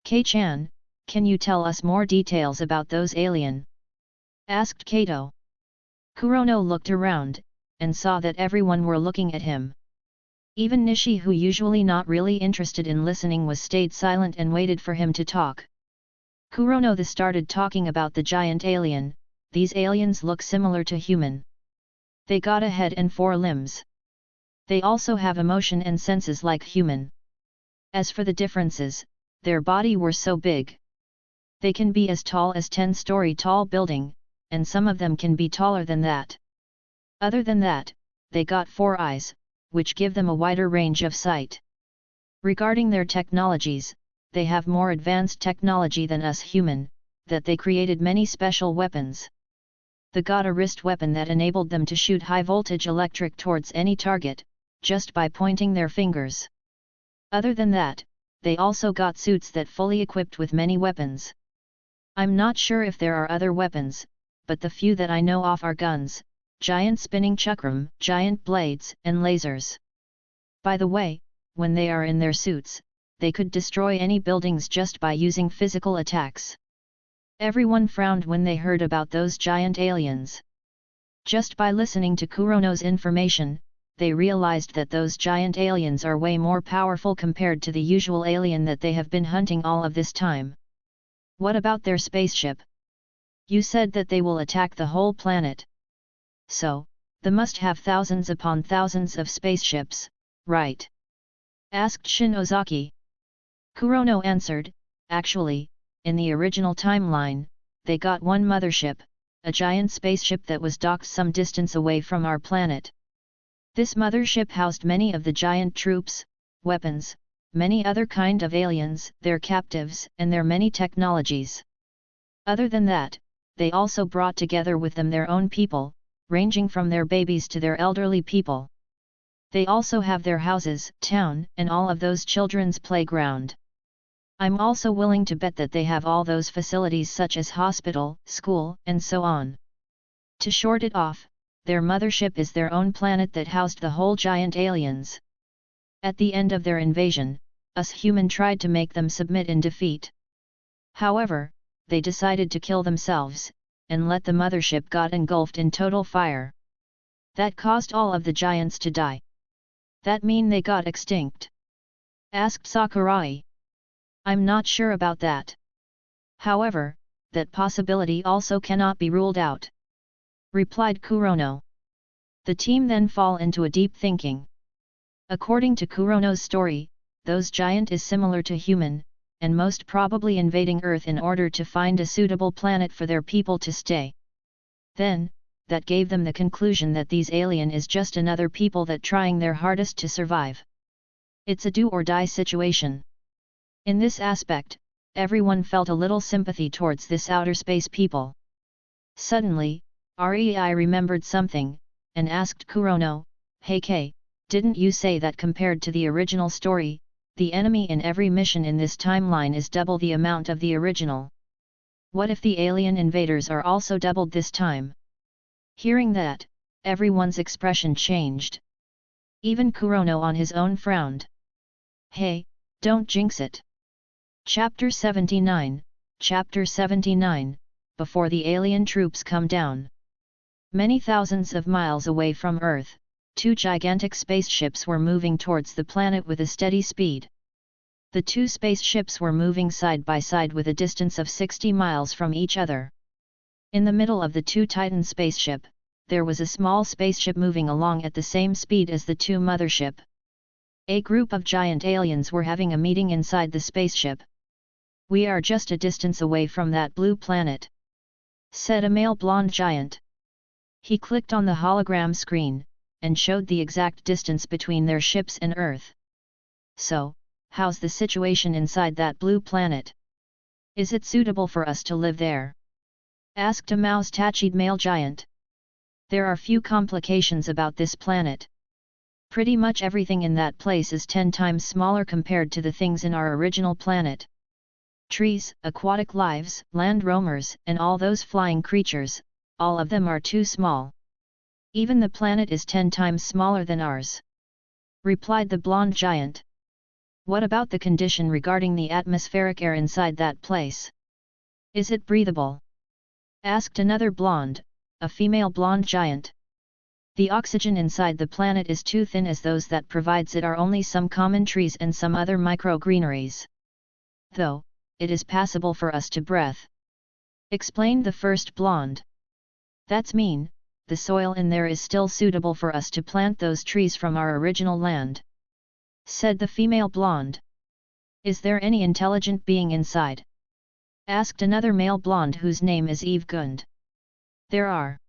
"Kei-chan, can you tell us more details about those alien?" asked Kato. Kurono looked around, and saw that everyone were looking at him. Even Nishi, who usually not really interested in listening, stayed silent and waited for him to talk. Kurono started talking about the giant alien. "These aliens look similar to human. They got a head and 4 limbs. They also have emotion and senses like human. As for the differences, their body were so big. They can be as tall as 10-story tall building, and some of them can be taller than that. Other than that, they got 4 eyes, which give them a wider range of sight. Regarding their technologies, they have more advanced technology than us human, that they created many special weapons. They got a wrist weapon that enabled them to shoot high-voltage electric towards any target, just by pointing their fingers. Other than that, they also got suits that fully equipped with many weapons. I'm not sure if there are other weapons, but the few that I know of are guns, giant spinning chakram, giant blades, and lasers. By the way, when they are in their suits, they could destroy any buildings just by using physical attacks." Everyone frowned when they heard about those giant aliens. Just by listening to Kurono's information, they realized that those giant aliens are way more powerful compared to the usual alien that they have been hunting all of this time. "What about their spaceship? You said that they will attack the whole planet. So, they must have thousands upon thousands of spaceships, right?" asked Shinozaki. Kurono answered, "Actually, in the original timeline, they got one mothership, a giant spaceship that was docked some distance away from our planet. This mothership housed many of the giant troops, weapons, many other kind of aliens, their captives, and their many technologies. Other than that, they also brought together with them their own people, ranging from their babies to their elderly people. They also have their houses, town, and all of those children's playground. I'm also willing to bet that they have all those facilities such as hospital, school, and so on. To short it off, their mothership is their own planet that housed the whole giant aliens. At the end of their invasion, us human tried to make them submit in defeat. However, they decided to kill themselves, and let the mothership got engulfed in total fire. That caused all of the giants to die. That mean they got extinct?" asked Sakurai. "I'm not sure about that. However, that possibility also cannot be ruled out," replied Kurono. The team then fall into a deep thinking. According to Kurono's story, those giant is similar to human, and most probably invading Earth in order to find a suitable planet for their people to stay. Then, that gave them the conclusion that these alien is just another people that trying their hardest to survive. It's a do or die situation. In this aspect, everyone felt a little sympathy towards this outer space people. Suddenly, Rei remembered something, and asked Kurono, "Hey Kei, didn't you say that compared to the original story, the enemy in every mission in this timeline is double the amount of the original? What if the alien invaders are also doubled this time?" Hearing that, everyone's expression changed. Even Kurono on his own frowned. "Hey, don't jinx it." Chapter 79, Chapter 79, Before the alien troops come down. Many thousands of miles away from Earth, 2 gigantic spaceships were moving towards the planet with a steady speed. The 2 spaceships were moving side by side with a distance of 60 miles from each other. In the middle of the two Titan spaceship, there was a small spaceship moving along at the same speed as the two mothership. A group of giant aliens were having a meeting inside the spaceship. "We are just a distance away from that blue planet," said a male blonde giant. He clicked on the hologram screen, and showed the exact distance between their ships and Earth. "So, how's the situation inside that blue planet? Is it suitable for us to live there?" asked a mouse-tachied male giant. "There are few complications about this planet. Pretty much everything in that place is 10 times smaller compared to the things in our original planet. Trees, aquatic lives, land roamers, and all those flying creatures, all of them are too small. Even the planet is 10 times smaller than ours," replied the blonde giant. "What about the condition regarding the atmospheric air inside that place? Is it breathable?" asked another blonde, a female blonde giant. "The oxygen inside the planet is too thin, as those that provides it are only some common trees and some other micro-greeneries. Though, it is passable for us to breathe," explained the first blonde. "That's mean, the soil in there is still suitable for us to plant those trees from our original land," said the female blonde. "Is there any intelligent being inside?" asked another male blonde whose name is Eve Gund. "There are.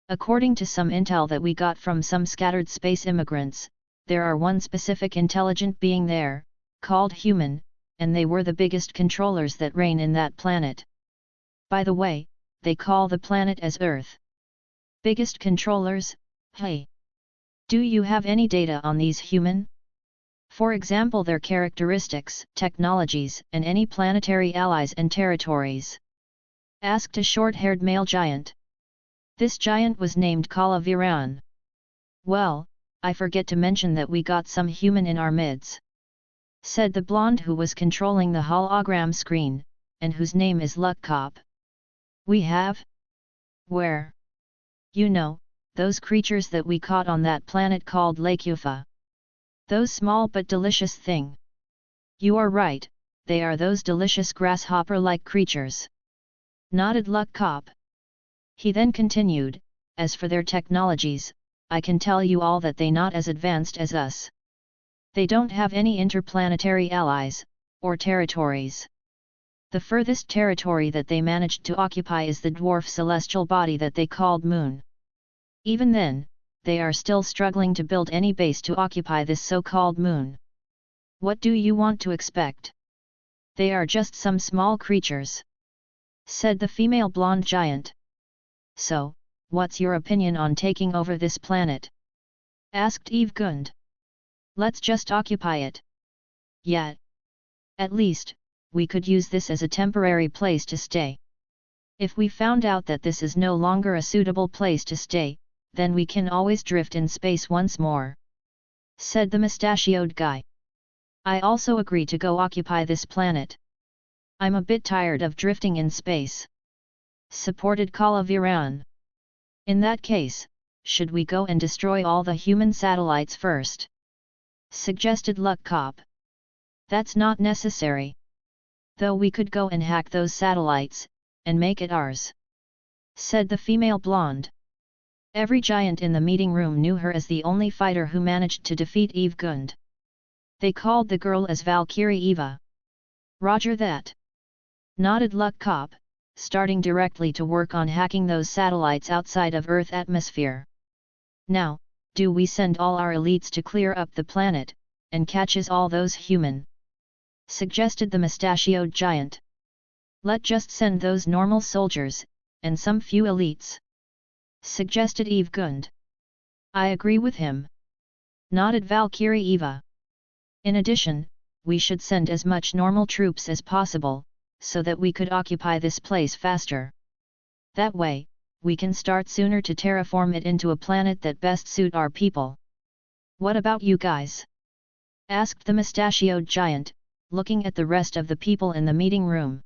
According to some intel that we got from some scattered space immigrants, there are one specific intelligent being there, called human, and they were the biggest controllers that reign in that planet. By the way, they call the planet as Earth. Biggest controllers, hey. Do you have any data on these human? For example, their characteristics, technologies, and any planetary allies and territories?" asked a short-haired male giant. This giant was named Kala Viran. "Well, I forget to mention that we got some human in our midst," said the blonde who was controlling the hologram screen, and whose name is Luck Cop. "We have? Where?" "You know, those creatures that we caught on that planet called Lake Ufa. Those small but delicious thing." "You are right, they are those delicious grasshopper-like creatures," nodded Luck Cop. He then continued, "As for their technologies, I can tell you all that they not as advanced as us. They don't have any interplanetary allies, or territories. The furthest territory that they managed to occupy is the dwarf celestial body that they called Moon. Even then, they are still struggling to build any base to occupy this so-called Moon. What do you want to expect? They are just some small creatures," said the female blonde giant. "So, what's your opinion on taking over this planet?" asked Eve Gund. "Let's just occupy it. Yeah. At least, we could use this as a temporary place to stay. If we found out that this is no longer a suitable place to stay, then we can always drift in space once more," said the mustachioed guy. "I also agree to go occupy this planet. I'm a bit tired of drifting in space," supported Kala Viran. "In that case, should we go and destroy all the human satellites first?" suggested Luck Cop. "That's not necessary. Though we could go and hack those satellites, and make it ours," said the female blonde. Every giant in the meeting room knew her as the only fighter who managed to defeat Eve Gund. They called the girl as Valkyrie Eva. "Roger that," nodded Luck Cop, starting directly to work on hacking those satellites outside of Earth atmosphere. "Now, do we send all our elites to clear up the planet, and catches all those human?" suggested the mustachioed giant. "Let just send those normal soldiers, and some few elites," suggested Eve Gund. "I agree with him," nodded Valkyrie Eva. "In addition, we should send as much normal troops as possible, so that we could occupy this place faster. That way, we can start sooner to terraform it into a planet that best suit our people. What about you guys?" asked the mustachioed giant, looking at the rest of the people in the meeting room.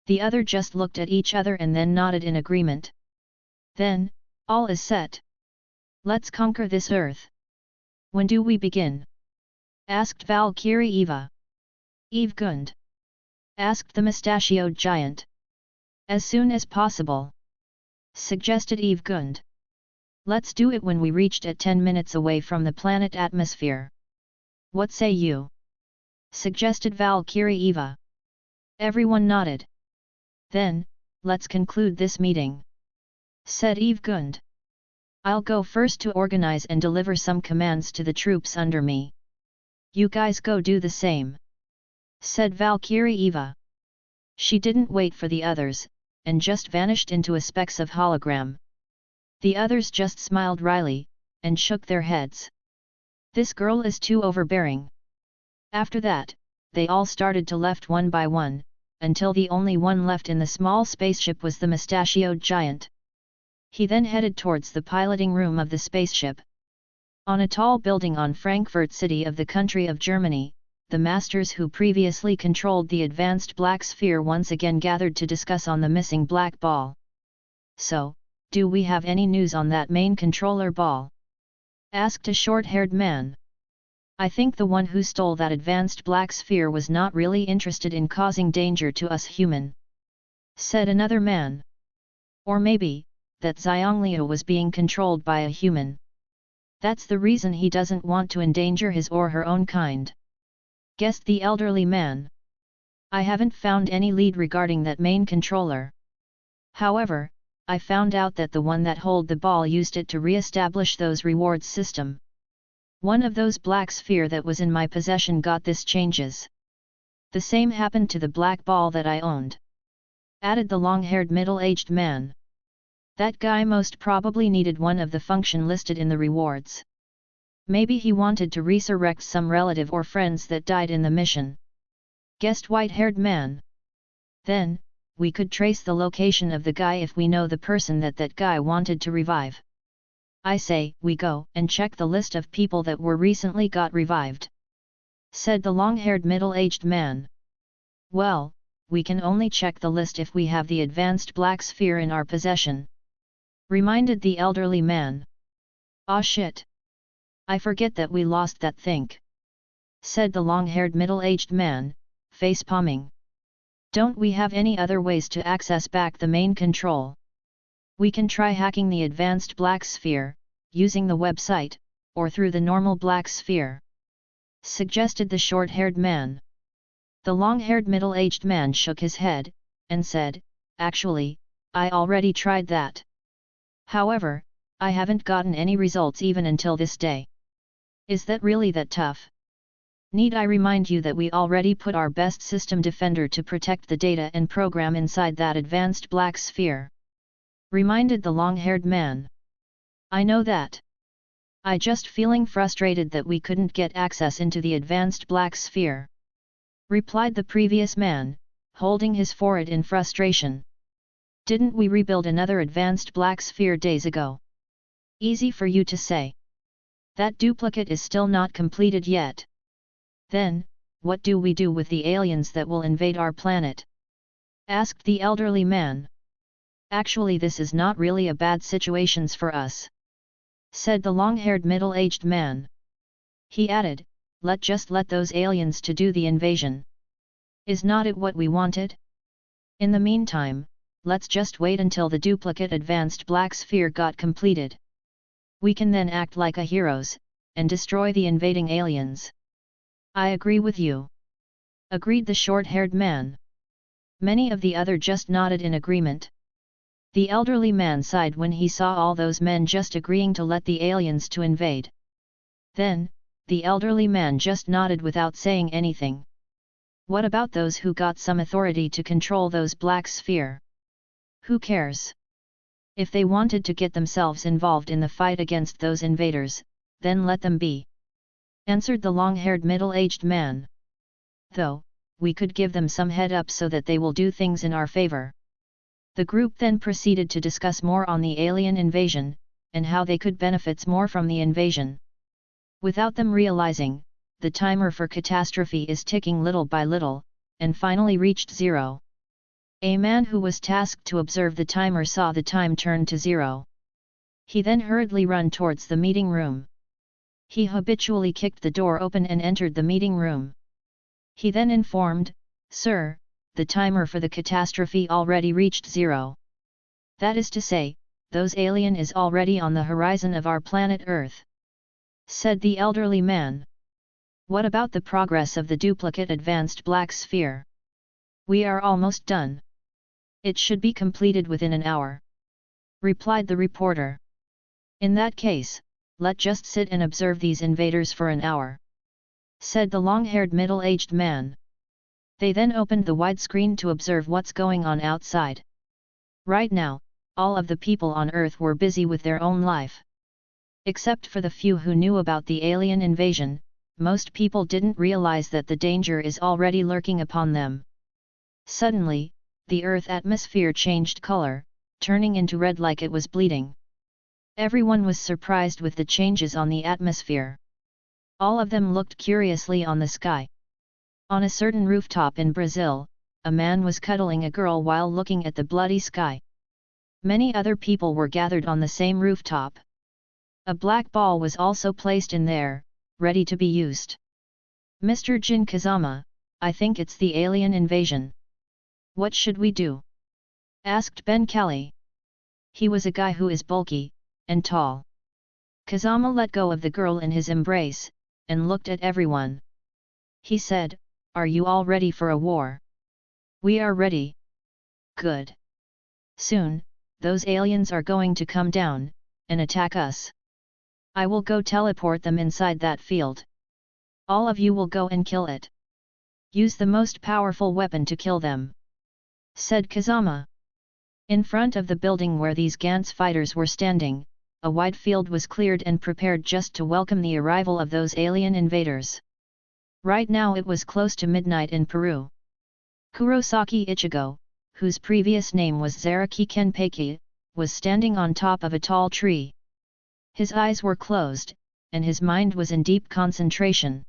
The other just looked at each other and then nodded in agreement. "Then, all is set. Let's conquer this Earth. When do we begin?" asked Valkyrie Eva. "Eve Gund?" asked the mustachioed giant. "As soon as possible," suggested Eve Gund. Let's do it when we reached at 10 minutes away from the planet atmosphere. What say you? Suggested Valkyrie Eva. Everyone nodded. Then, let's conclude this meeting, said Eve Gund. I'll go first to organize and deliver some commands to the troops under me. You guys go do the same, said Valkyrie Eva. She didn't wait for the others, and just vanished into a specks of hologram. The others just smiled wryly, and shook their heads. This girl is too overbearing. After that, they all started to left one by one, until the only one left in the small spaceship was the mustachioed giant. He then headed towards the piloting room of the spaceship. On a tall building on Frankfurt City of the country of Germany, the masters who previously controlled the advanced black sphere once again gathered to discuss on the missing black ball. So, do we have any news on that main controller ball? Asked a short-haired man. I think the one who stole that advanced black sphere was not really interested in causing danger to us human, said another man. Or maybe, that Xiangliu was being controlled by a human. That's the reason he doesn't want to endanger his or her own kind, guessed the elderly man. I haven't found any lead regarding that main controller. However, I found out that the one that hold the ball used it to re-establish those rewards system. One of those black sphere that was in my possession got this changes. The same happened to the black ball that I owned, added the long-haired middle-aged man. That guy most probably needed one of the function listed in the rewards. Maybe he wanted to resurrect some relative or friends that died in the mission, guessed white-haired man. Then, we could trace the location of the guy if we know the person that guy wanted to revive. I say, we go and check the list of people that were recently got revived, said the long-haired middle-aged man. Well, we can only check the list if we have the advanced black sphere in our possession, reminded the elderly man. Ah shit! I forget that we lost that thing, said the long-haired middle-aged man, face-palming. Don't we have any other ways to access back the main control? We can try hacking the advanced black sphere, using the website, or through the normal black sphere, suggested the short-haired man. The long-haired middle-aged man shook his head, and said, actually, I already tried that. However, I haven't gotten any results even until this day. Is that really that tough? Need I remind you that we already put our best system defender to protect the data and program inside that advanced black sphere? Reminded the long-haired man. I know that. I just feeling frustrated that we couldn't get access into the advanced black sphere, replied the previous man, holding his forehead in frustration. Didn't we rebuild another advanced black sphere days ago? Easy for you to say. That duplicate is still not completed yet. Then, what do we do with the aliens that will invade our planet? Asked the elderly man. Actually, this is not really a bad situation for us, said the long-haired middle-aged man. He added, let's let those aliens to do the invasion. Is not it what we wanted? In the meantime, let's just wait until the duplicate advanced black sphere got completed. We can then act like a heroes, and destroy the invading aliens. I agree with you, agreed the short-haired man. Many of the other just nodded in agreement. The elderly man sighed when he saw all those men just agreeing to let the aliens to invade. Then, the elderly man just nodded without saying anything. What about those who got some authority to control those black sphere? Who cares? If they wanted to get themselves involved in the fight against those invaders, then let them be, answered the long-haired middle-aged man. Though, we could give them some head up so that they will do things in our favor. The group then proceeded to discuss more on the alien invasion, and how they could benefit more from the invasion. Without them realizing, the timer for catastrophe is ticking little by little, and finally reached 0. A man who was tasked to observe the timer saw the time turn to 0. He then hurriedly ran towards the meeting room. He habitually kicked the door open and entered the meeting room. He then informed, Sir, the timer for the catastrophe already reached 0. That is to say, those alien is already on the horizon of our planet Earth," said the elderly man. "What about the progress of the duplicate advanced black sphere? We are almost done. It should be completed within an hour," replied the reporter. "In that case, let's just sit and observe these invaders for an hour," said the long-haired middle-aged man. They then opened the widescreen to observe what's going on outside. Right now, all of the people on Earth were busy with their own life. Except for the few who knew about the alien invasion, most people didn't realize that the danger is already lurking upon them. Suddenly, the Earth atmosphere changed color, turning into red like it was bleeding. Everyone was surprised with the changes on the atmosphere. All of them looked curiously on the sky. On a certain rooftop in Brazil, a man was cuddling a girl while looking at the bloody sky. Many other people were gathered on the same rooftop. A black ball was also placed in there, ready to be used. "Mr. Jin Kazama, I think it's the alien invasion. What should we do?" asked Ben Kelly. He was a guy who is bulky and tall. Kazama let go of the girl in his embrace, and looked at everyone. He said, "Are you all ready for a war?" "We are ready." "Good. Soon, those aliens are going to come down and attack us. I will go teleport them inside that field. All of you will go and kill it. Use the most powerful weapon to kill them," said Kazama. In front of the building where these Gantz fighters were standing, a wide field was cleared and prepared just to welcome the arrival of those alien invaders. Right now it was close to midnight in Peru. Kurosaki Ichigo, whose previous name was Zaraki Kenpeki, was standing on top of a tall tree. His eyes were closed, and his mind was in deep concentration.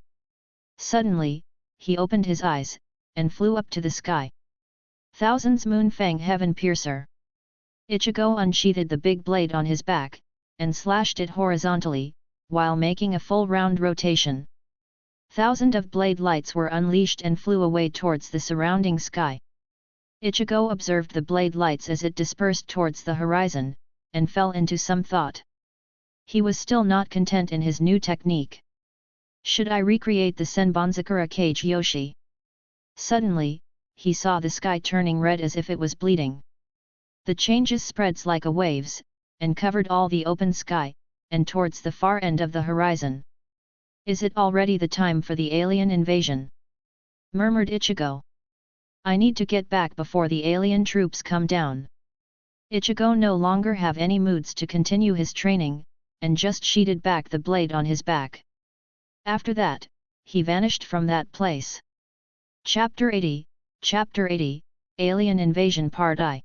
Suddenly, he opened his eyes, and flew up to the sky. "Thousands Moonfang Heaven Piercer!" Ichigo unsheathed the big blade on his back, and slashed it horizontally, while making a full round rotation. Thousands of blade lights were unleashed and flew away towards the surrounding sky. Ichigo observed the blade lights as it dispersed towards the horizon, and fell into some thought. He was still not content in his new technique. Should I recreate the Senbonzakura Kage Yoshi? Suddenly, he saw the sky turning red as if it was bleeding. The changes spreads like a waves, and covered all the open sky, and towards the far end of the horizon. "Is it already the time for the alien invasion?" murmured Ichigo. "I need to get back before the alien troops come down." Ichigo no longer have any moods to continue his training, and just sheeted back the blade on his back. After that, he vanished from that place. Chapter 80, Alien Invasion Part I.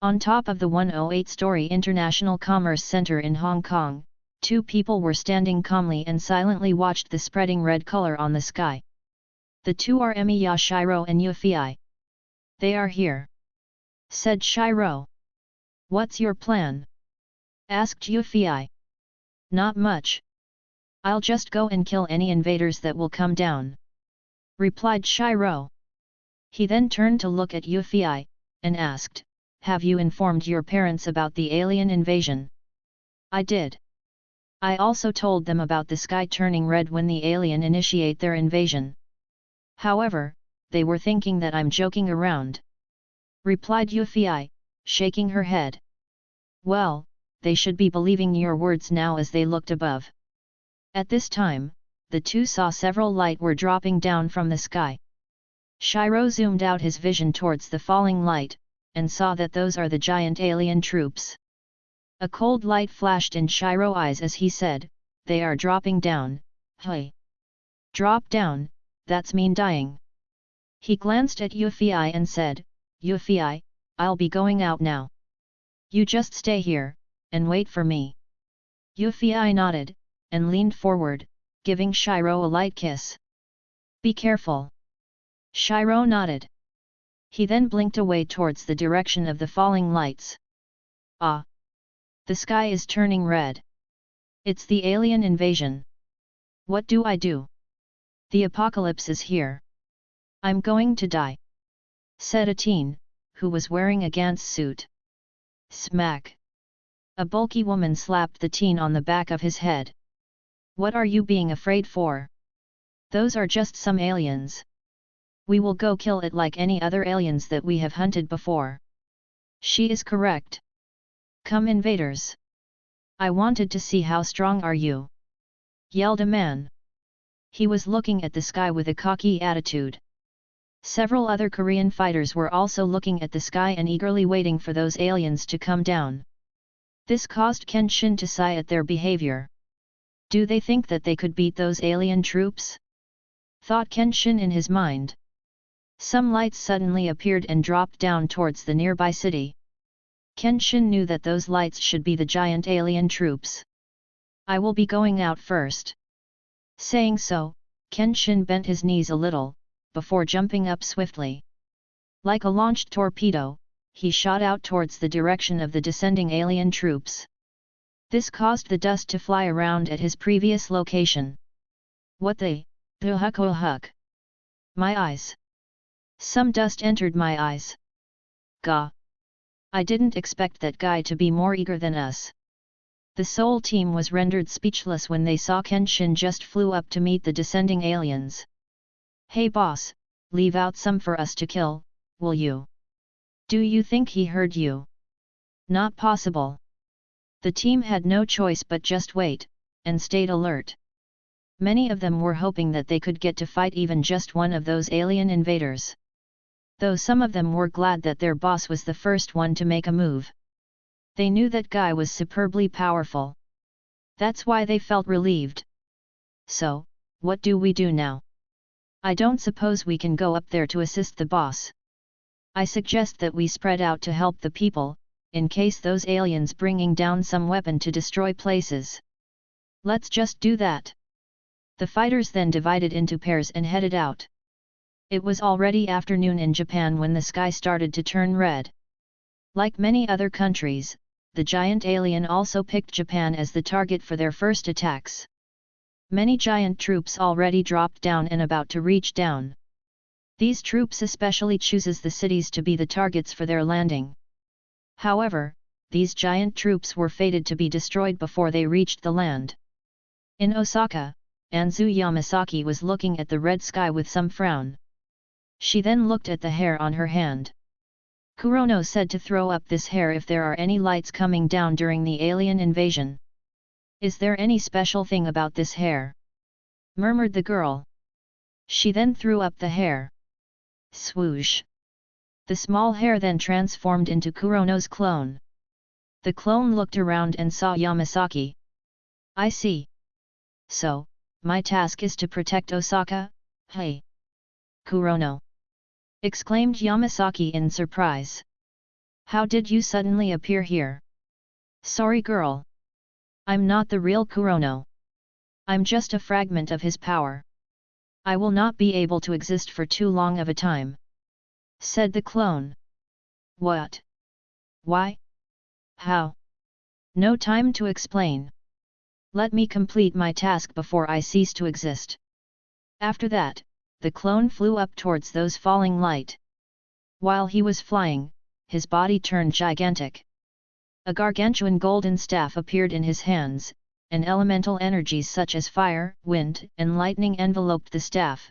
On top of the 108-story International Commerce Center in Hong Kong, two people were standing calmly and silently watched the spreading red color on the sky. The two are Emiya Shiro and Yufei. "They are here," said Shiro. "What's your plan?" asked Yufei. "Not much. I'll just go and kill any invaders that will come down," replied Shiro. He then turned to look at Yufei, and asked, "Have you informed your parents about the alien invasion?" "I did. I also told them about the sky turning red when the alien initiate their invasion. However, they were thinking that I'm joking around," replied Yufei, shaking her head. "Well, they should be believing your words now as they looked above." At this time, the two saw several light were dropping down from the sky. Shiro zoomed out his vision towards the falling light, and saw that those are the giant alien troops. A cold light flashed in Shiro's eyes as he said, "They are dropping down, hey. Drop down, that's mean dying." He glanced at Yufei and said, "Yufei, I'll be going out now. You just stay here, and wait for me." Yufei nodded, and leaned forward, giving Shiro a light kiss. "Be careful." Shiro nodded. He then blinked away towards the direction of the falling lights. "Ah! The sky is turning red. It's the alien invasion. What do I do? The apocalypse is here. I'm going to die," said a teen, who was wearing a Gantz suit. Smack! A bulky woman slapped the teen on the back of his head. What are you being afraid for? Those are just some aliens. We will go kill it like any other aliens that we have hunted before. She is correct. Come invaders. I wanted to see how strong are you, yelled a man. He was looking at the sky with a cocky attitude. Several other Korean fighters were also looking at the sky and eagerly waiting for those aliens to come down. This caused Kenshin to sigh at their behavior. Do they think that they could beat those alien troops? Thought Kenshin in his mind. Some lights suddenly appeared and dropped down towards the nearby city. Kenshin knew that those lights should be the giant alien troops. I will be going out first. Saying so, Kenshin bent his knees a little, before jumping up swiftly. Like a launched torpedo, he shot out towards the direction of the descending alien troops. This caused the dust to fly around at his previous location. What the? Oh huck. My eyes. Some dust entered my eyes. Gah. I didn't expect that guy to be more eager than us. The Seoul team was rendered speechless when they saw Kenshin just flew up to meet the descending aliens. Hey boss, leave out some for us to kill, will you? Do you think he heard you? Not possible. The team had no choice but just wait, and stayed alert. Many of them were hoping that they could get to fight even just one of those alien invaders. Though some of them were glad that their boss was the first one to make a move. They knew that guy was superbly powerful. That's why they felt relieved. So, what do we do now? I don't suppose we can go up there to assist the boss. I suggest that we spread out to help the people, in case those aliens bringing down some weapon to destroy places. Let's just do that. The fighters then divided into pairs and headed out. It was already afternoon in Japan when the sky started to turn red. Like many other countries, the giant alien also picked Japan as the target for their first attacks. Many giant troops already dropped down and about to reach down. These troops especially chooses the cities to be the targets for their landing. However, these giant troops were fated to be destroyed before they reached the land. In Osaka, Anzu Yamasaki was looking at the red sky with some frown. She then looked at the hair on her hand. Kurono said to throw up this hair if there are any lights coming down during the alien invasion. Is there any special thing about this hair? Murmured the girl. She then threw up the hair. Swoosh! The small hair then transformed into Kurono's clone. The clone looked around and saw Yamasaki. I see. So, my task is to protect Osaka, hey? Kurono! Exclaimed Yamasaki in surprise. How did you suddenly appear here? Sorry girl. I'm not the real Kurono. I'm just a fragment of his power. I will not be able to exist for too long of a time. Said the clone. What? Why? How? No time to explain. Let me complete my task before I cease to exist. After that, the clone flew up towards those falling light. While he was flying, his body turned gigantic. A gargantuan golden staff appeared in his hands, and elemental energies such as fire, wind, and lightning enveloped the staff.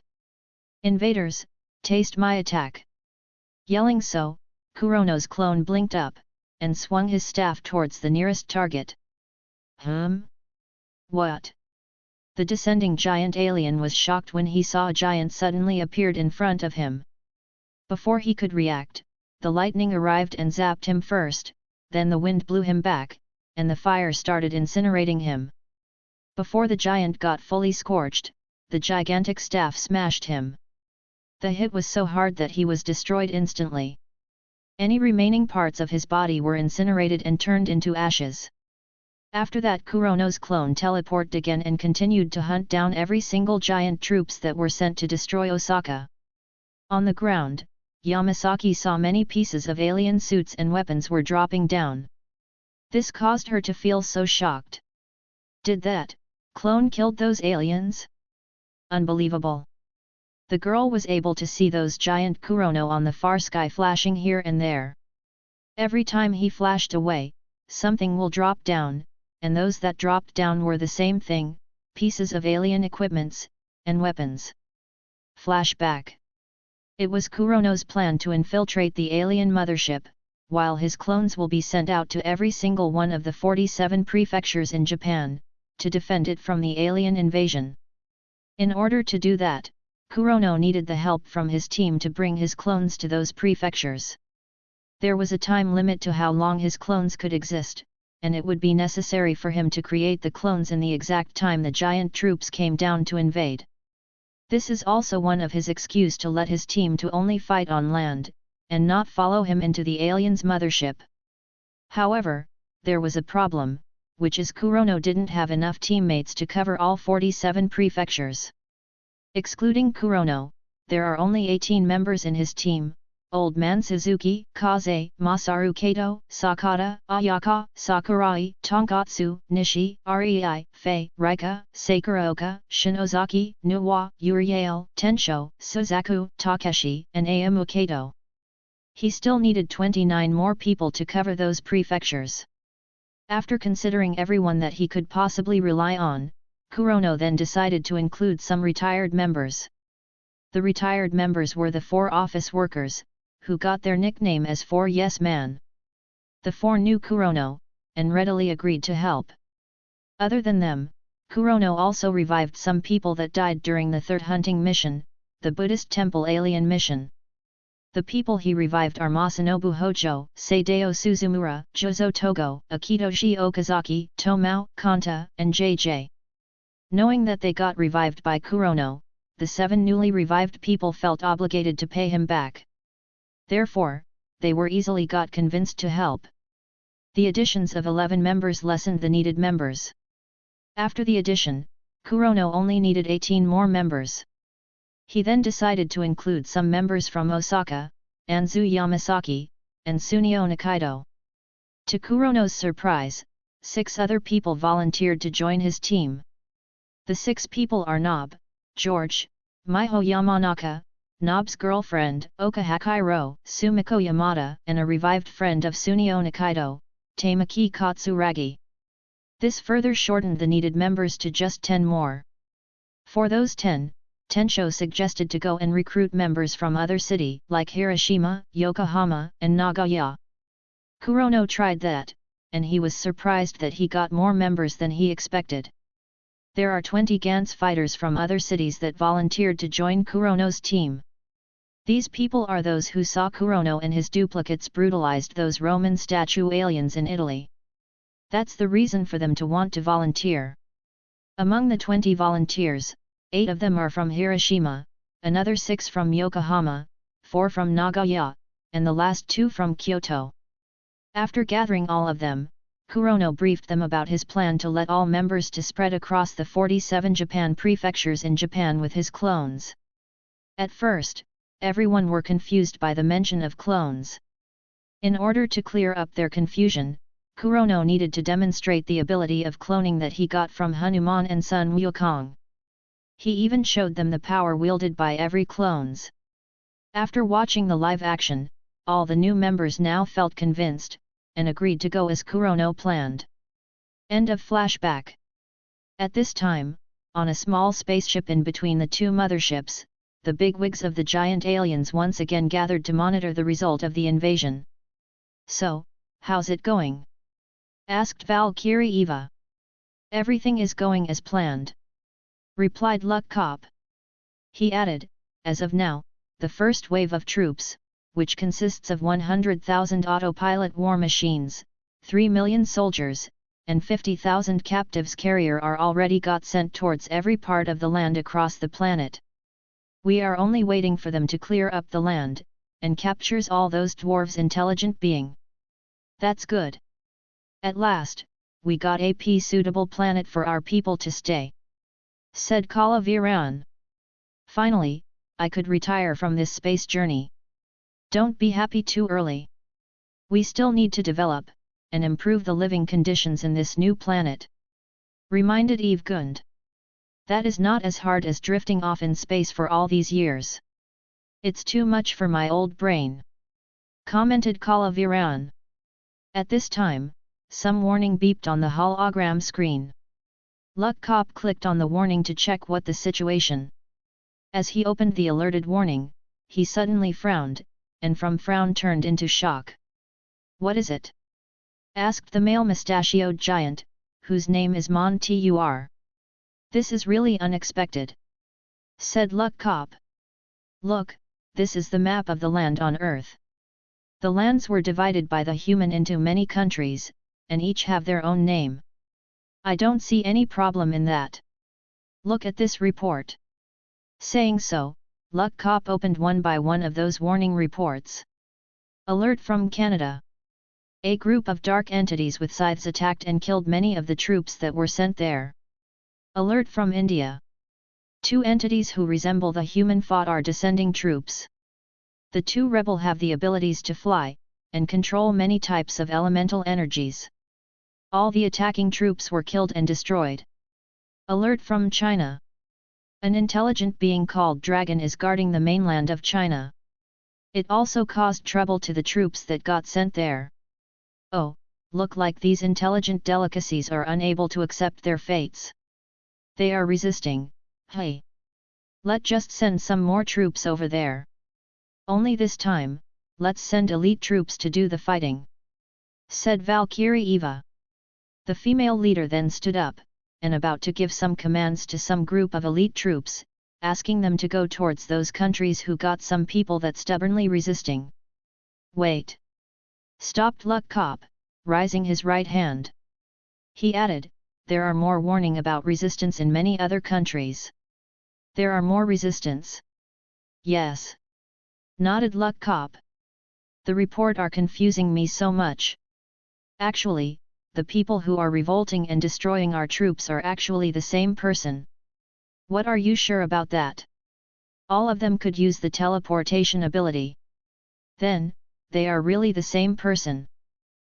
Invaders, taste my attack! Yelling so, Kurono's clone blinked up, and swung his staff towards the nearest target. What? The descending giant alien was shocked when he saw a giant suddenly appeared in front of him. Before he could react, the lightning arrived and zapped him first, then the wind blew him back, and the fire started incinerating him. Before the giant got fully scorched, the gigantic staff smashed him. The hit was so hard that he was destroyed instantly. Any remaining parts of his body were incinerated and turned into ashes. After that, Kurono's clone teleported again and continued to hunt down every single giant troops that were sent to destroy Osaka. On the ground, Yamasaki saw many pieces of alien suits and weapons were dropping down. This caused her to feel so shocked. Did that clone killed those aliens? Unbelievable! The girl was able to see those giant Kurono on the far sky flashing here and there. Every time he flashed away, something will drop down, and those that dropped down were the same thing, pieces of alien equipments, and weapons. Flashback. It was Kurono's plan to infiltrate the alien mothership, while his clones will be sent out to every single one of the 47 prefectures in Japan, to defend it from the alien invasion. In order to do that, Kurono needed the help from his team to bring his clones to those prefectures. There was a time limit to how long his clones could exist, and it would be necessary for him to create the clones in the exact time the giant troops came down to invade. This is also one of his excuses to let his team to only fight on land, and not follow him into the aliens' mothership. However, there was a problem, which is Kurono didn't have enough teammates to cover all 47 prefectures. Excluding Kurono, there are only 18 members in his team: Old Man Suzuki, Kaze, Masaru Kato, Sakata, Ayaka, Sakurai, Tonkatsu, Nishi, Rei, Fei, Rika, Sakuraoka, Shinozaki, Nuwa, Uriel, Tensho, Suzaku, Takeshi, and Ayamu Kato. He still needed 29 more people to cover those prefectures. After considering everyone that he could possibly rely on, Kurono then decided to include some retired members. The retired members were the 4 office workers, who got their nickname as 4 Yes Man. The 4 knew Kurono, and readily agreed to help. Other than them, Kurono also revived some people that died during the 3rd hunting mission, the Buddhist temple alien mission. The people he revived are Masanobu Hojo, Seideo Suzumura, Jozo Togo, Akitoshi Okazaki, Tomao, Kanta, and JJ. Knowing that they got revived by Kurono, the 7 newly revived people felt obligated to pay him back. Therefore, they were easily got convinced to help. The additions of 11 members lessened the needed members. After the addition, Kurono only needed 18 more members. He then decided to include some members from Osaka, Anzu Yamasaki, and Sunio Nikaido. To Kurono's surprise, 6 other people volunteered to join his team. The 6 people are Nob, George, Maiho Yamanaka, Nob's girlfriend, Oka Hakairo, Sumiko Yamada, and a revived friend of Sunio Nikaido, Tamaki Katsuragi. This further shortened the needed members to just 10 more. For those 10, Tensho suggested to go and recruit members from other city like Hiroshima, Yokohama, and Nagoya. Kurono tried that, and he was surprised that he got more members than he expected. There are 20 Gantz fighters from other cities that volunteered to join Kurono's team. These people are those who saw Kurono and his duplicates brutalized those Roman statue aliens in Italy. That's the reason for them to want to volunteer. Among the 20 volunteers, 8 of them are from Hiroshima, another 6 from Yokohama, 4 from Nagoya, and the last 2 from Kyoto. After gathering all of them, Kurono briefed them about his plan to let all members to spread across the 47 Japan prefectures in Japan with his clones. At first, everyone were confused by the mention of clones. In order to clear up their confusion, Kurono needed to demonstrate the ability of cloning that he got from Hanuman and Sun Wukong. He even showed them the power wielded by every clones. After watching the live action, all the new members now felt convinced, and agreed to go as Kurono planned. End of flashback. At this time, on a small spaceship in between the 2 motherships, the bigwigs of the giant aliens once again gathered to monitor the result of the invasion. "So, how's it going?" asked Valkyrie Eva. "Everything is going as planned," replied Luck Cop. He added, "As of now, the first wave of troops, which consists of 100,000 autopilot war machines, 3 million soldiers, and 50,000 captives carrier are already got sent towards every part of the land across the planet. We are only waiting for them to clear up the land, and captures all those dwarves' intelligent being. That's good. At last, we got a suitable planet for our people to stay," said Kalaviran. "Finally, I could retire from this space journey. Don't be happy too early. We still need to develop, and improve the living conditions in this new planet," reminded Eve Gund. "That is not as hard as drifting off in space for all these years. It's too much for my old brain," commented Kalaviran. At this time, some warning beeped on the hologram screen. Luck Cop clicked on the warning to check what the situation. As he opened the alerted warning, he suddenly frowned, and from frown turned into shock. "What is it?" asked the male mustachioed giant, whose name is Montur. "This is really unexpected," said Luck Cop. "Look, this is the map of the land on Earth. The lands were divided by the human into many countries, and each have their own name. I don't see any problem in that. Look at this report." Saying so, Luck Cop opened one by one of those warning reports. Alert from Canada. A group of dark entities with scythes attacked and killed many of the troops that were sent there. Alert from India. 2 entities who resemble the human fought our descending troops. The 2 rebel have the abilities to fly, and control many types of elemental energies. All the attacking troops were killed and destroyed. Alert from China. An intelligent being called Dragon is guarding the mainland of China. It also caused trouble to the troops that got sent there. Oh, look like these intelligent delicacies are unable to accept their fates. They are resisting. Hey! Let's just send some more troops over there. Only this time, let's send elite troops to do the fighting," said Valkyrie Eva. The female leader then stood up, and about to give some commands to some group of elite troops, asking them to go towards those countries who got some people that stubbornly resisting. "Wait!" stopped Luck Cop, raising his right hand. He added, "There are more warning about resistance in many other countries." "There are more resistance?" "Yes," nodded Luck Cop. "The report are confusing me so much. Actually, the people who are revolting and destroying our troops are actually the same person." "What are you sure about that?" "All of them could use the teleportation ability." "Then, they are really the same person."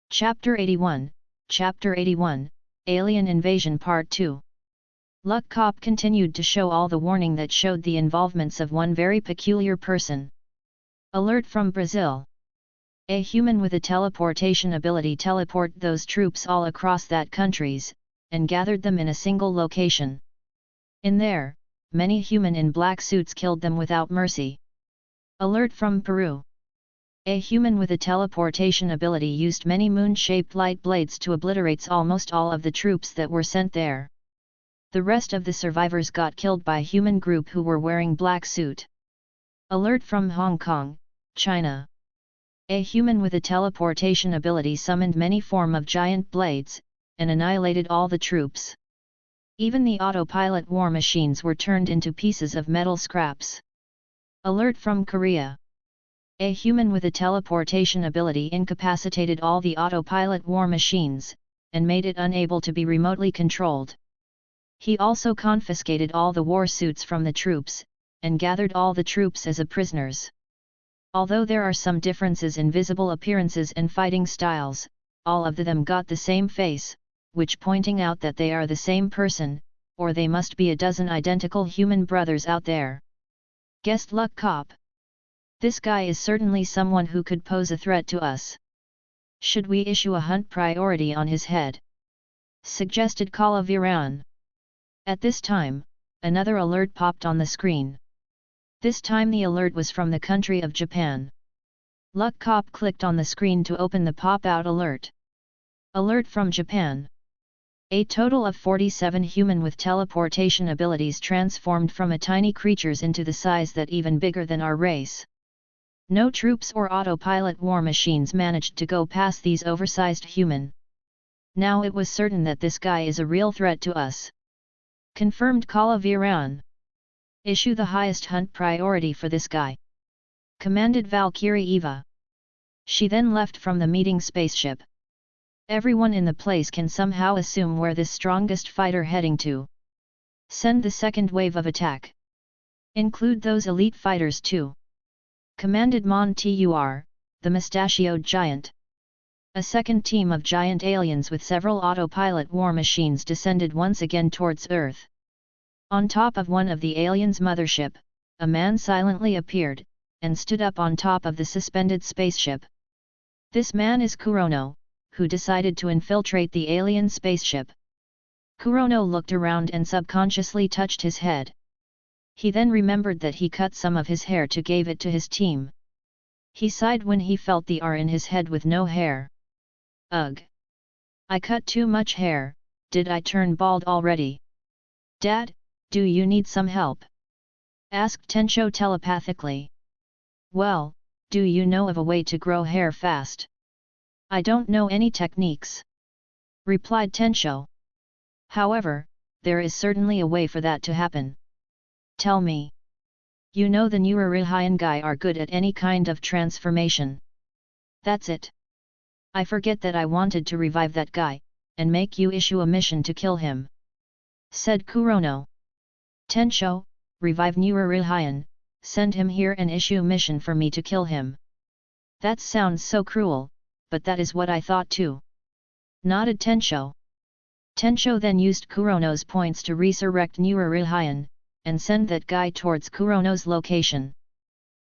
Chapter 81, Alien Invasion Part 2. Luck Cop continued to show all the warning that showed the involvements of one very peculiar person. Alert from Brazil. A human with a teleportation ability teleported those troops all across that countries, and gathered them in a single location. In there, many human in black suits killed them without mercy. Alert from Peru. A human with a teleportation ability used many moon-shaped light blades to obliterate almost all of the troops that were sent there. The rest of the survivors got killed by a human group who were wearing black suit. Alert from Hong Kong, China. A human with a teleportation ability summoned many form of giant blades, and annihilated all the troops. Even the autopilot war machines were turned into pieces of metal scraps. Alert from Korea. A human with a teleportation ability incapacitated all the autopilot war machines, and made it unable to be remotely controlled. He also confiscated all the war suits from the troops, and gathered all the troops as prisoners. Although there are some differences in visible appearances and fighting styles, all of them got the same face, which pointing out that they are the same person, or they must be a dozen identical human brothers out there. Guessed Luck Cop. This guy is certainly someone who could pose a threat to us. Should we issue a hunt priority on his head? Suggested Kalaviran. At this time, another alert popped on the screen. This time the alert was from the country of Japan. Luck Cop clicked on the screen to open the pop-out alert. Alert from Japan. A total of 47 human with teleportation abilities transformed from a tiny creatures into the size that even bigger than our race. No troops or autopilot war machines managed to go past these oversized human. Now it was certain that this guy is a real threat to us. Confirmed Kalaviran. Issue the highest hunt priority for this guy, commanded Valkyrie Eva. She then left from the meeting spaceship. Everyone in the place can somehow assume where this strongest fighter heading to. Send the second wave of attack. Include those elite fighters too, commanded Montur, the mustachioed giant. A second team of giant aliens with several autopilot war machines descended once again towards Earth. On top of one of the aliens' mothership, a man silently appeared, and stood up on top of the suspended spaceship. This man is Kurono, who decided to infiltrate the alien spaceship. Kurono looked around and subconsciously touched his head. He then remembered that he cut some of his hair to give it to his team. He sighed when he felt the R in his head with no hair. Ugh! I cut too much hair, did I turn bald already? Dad, do you need some help? Asked Tensho telepathically. Well, do you know of a way to grow hair fast? I don't know any techniques, replied Tensho. However, there is certainly a way for that to happen. Tell me. You know the Neurorihian guy are good at any kind of transformation. That's it. I forget that I wanted to revive that guy, and make you issue a mission to kill him, said Kurono. Tensho, revive Neurorihian, send him here and issue mission for me to kill him. That sounds so cruel, but that is what I thought too, nodded Tensho. Tensho then used Kurono's points to resurrect Neurorihian, and send that guy towards Kurono's location.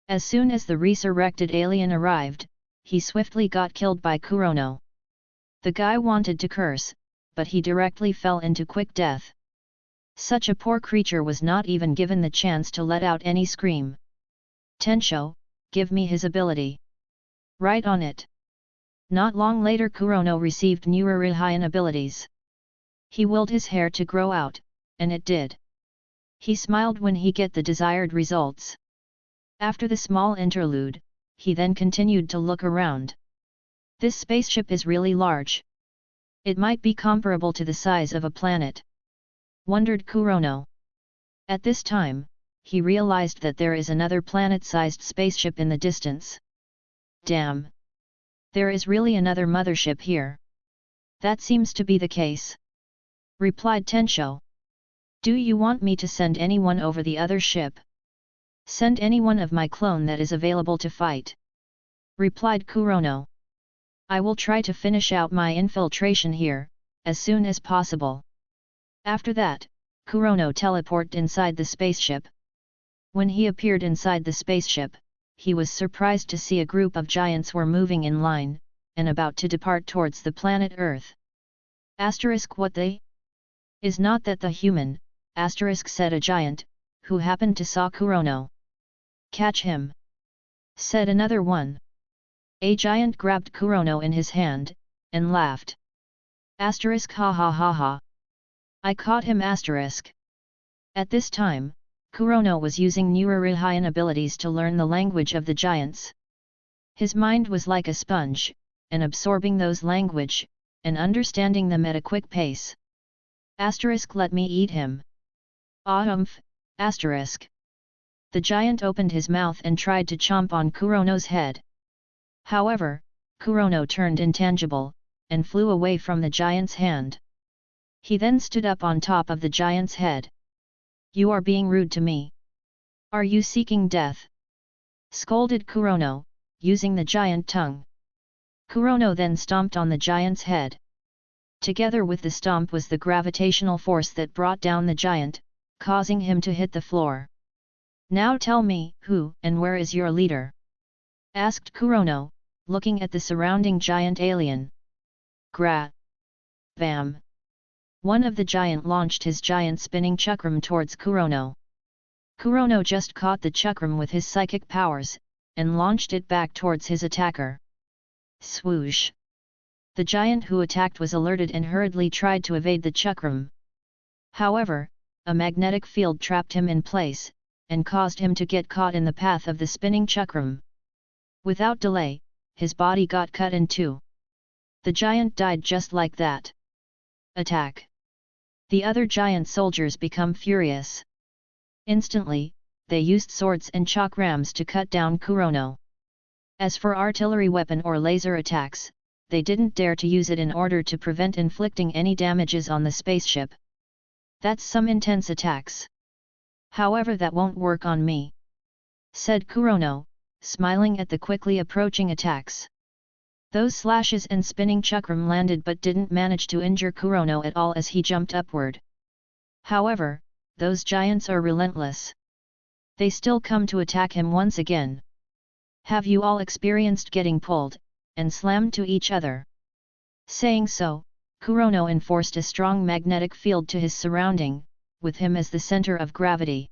As soon as the resurrected alien arrived, he swiftly got killed by Kurono. The guy wanted to curse, but he directly fell into quick death. Such a poor creature was not even given the chance to let out any scream. Tensho, give me his ability. Right on it. Not long later Kurono received Neurorihian abilities. He willed his hair to grow out, and it did. He smiled when he get the desired results. After the small interlude, he then continued to look around. This spaceship is really large. It might be comparable to the size of a planet, wondered Kurono. At this time, he realized that there is another planet-sized spaceship in the distance. Damn! There is really another mothership here. That seems to be the case, replied Tensho. Do you want me to send anyone over the other ship? Send anyone of my clone that is available to fight, replied Kurono. I will try to finish out my infiltration here, as soon as possible. After that, Kurono teleported inside the spaceship. When he appeared inside the spaceship, he was surprised to see a group of giants were moving in line, and about to depart towards the planet Earth. Asterisk what they? Is not that the human, asterisk said a giant, who happened to saw Kurono. Catch him, said another one. A giant grabbed Kurono in his hand, and laughed. Asterisk ha ha ha ha. I caught him asterisk. At this time, Kurono was using Neurorihian abilities to learn the language of the giants. His mind was like a sponge, and absorbing those language, and understanding them at a quick pace. Asterisk let me eat him. Asterisk. The giant opened his mouth and tried to chomp on Kurono's head. However, Kurono turned intangible, and flew away from the giant's hand. He then stood up on top of the giant's head. You are being rude to me. Are you seeking death? Scolded Kurono, using the giant tongue. Kurono then stomped on the giant's head. Together with the stomp was the gravitational force that brought down the giant, causing him to hit the floor. Now tell me, who and where is your leader? Asked Kurono, looking at the surrounding giant alien. Bam! One of the giant launched his giant spinning chakram towards Kurono. Kurono just caught the chakram with his psychic powers, and launched it back towards his attacker. Swoosh! The giant who attacked was alerted and hurriedly tried to evade the chakram. However, a magnetic field trapped him in place, and caused him to get caught in the path of the spinning chakram. Without delay, his body got cut in two. The giant died just like that. Attack! The other giant soldiers become furious. Instantly, they used swords and chakrams to cut down Kurono. As for artillery weapon or laser attacks, they didn't dare to use it in order to prevent inflicting any damages on the spaceship. That's some intense attacks. However, that won't work on me, said Kurono, smiling at the quickly approaching attacks. Those slashes and spinning chakram landed but didn't manage to injure Kurono at all as he jumped upward. However, those giants are relentless. They still come to attack him once again. Have you all experienced getting pulled, and slammed to each other? Saying so, Kurono enforced a strong magnetic field to his surrounding, with him as the center of gravity.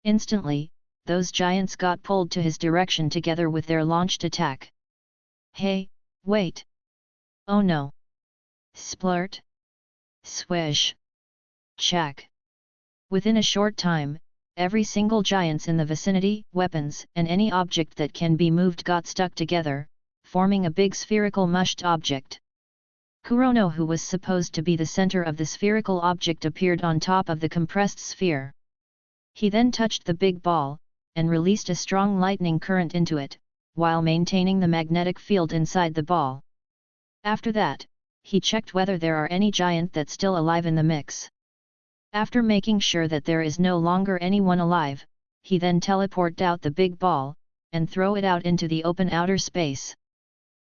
Instantly, those giants got pulled to his direction together with their launched attack. Hey, wait! Oh no! Splurt! Swish! Shack! Within a short time, every single giants in the vicinity, weapons, and any object that can be moved got stuck together, forming a big spherical mushed object. Kurono, who was supposed to be the center of the spherical object, appeared on top of the compressed sphere. He then touched the big ball, and released a strong lightning current into it, while maintaining the magnetic field inside the ball. After that, he checked whether there are any giant that's still alive in the mix. After making sure that there is no longer anyone alive, he then teleported out the big ball, and throw it out into the open outer space.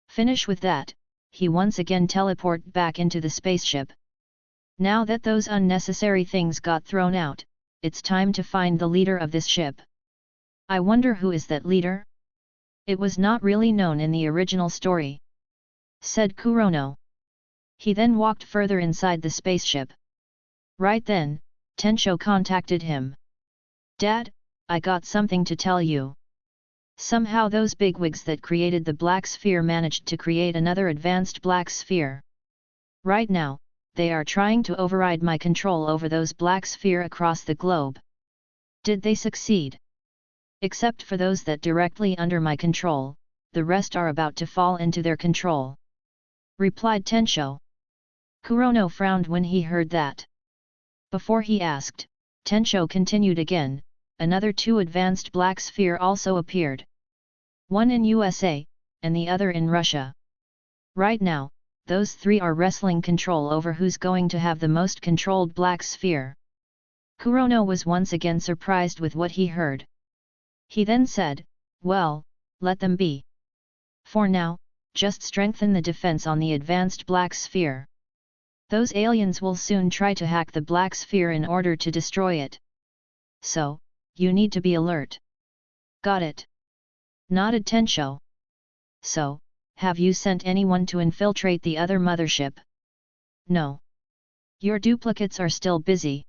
Finish with that, he once again teleported back into the spaceship. Now that those unnecessary things got thrown out, it's time to find the leader of this ship. I wonder who is that leader? It was not really known in the original story, said Kurono. He then walked further inside the spaceship. Right then, Tensho contacted him. Dad, I got something to tell you. Somehow those bigwigs that created the black sphere managed to create another advanced black sphere. Right now, they are trying to override my control over those black sphere across the globe. Did they succeed? Except for those that directly under my control, the rest are about to fall into their control, replied Tensho. Kurono frowned when he heard that. Before he asked, Tensho continued again, another 2 advanced black sphere also appeared. One in USA, and the other in Russia. Right now, those 3 are wrestling control over who's going to have the most controlled black sphere. Kurono was once again surprised with what he heard. He then said, well, let them be. For now, just strengthen the defense on the advanced black sphere. Those aliens will soon try to hack the black sphere in order to destroy it. So, you need to be alert. Got it? Nodded Tensho. So, have you sent anyone to infiltrate the other mothership? No. Your duplicates are still busy.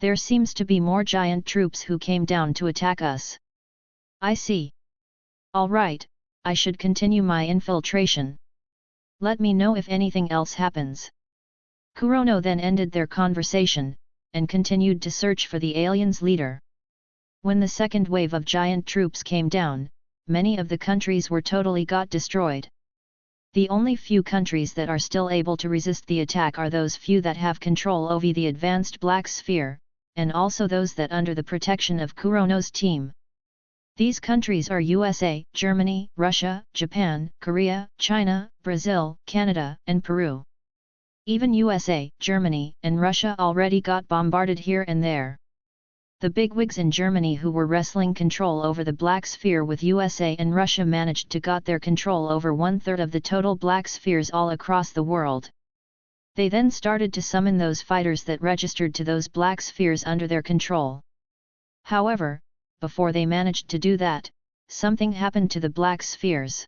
There seems to be more giant troops who came down to attack us. I see. All right, I should continue my infiltration. Let me know if anything else happens. Kurono then ended their conversation, and continued to search for the aliens' leader. When the second wave of giant troops came down, many of the countries were totally got destroyed. The only few countries that are still able to resist the attack are those few that have control over the advanced black sphere, and also those that under the protection of Kurono's team. These countries are USA, Germany, Russia, Japan, Korea, China, Brazil, Canada, and Peru. Even USA, Germany, and Russia already got bombarded here and there. The bigwigs in Germany who were wrestling control over the black sphere with USA and Russia managed to got their control over 1/3 of the total black spheres all across the world. They then started to summon those fighters that registered to those black spheres under their control. However, before they managed to do that, something happened to the black spheres.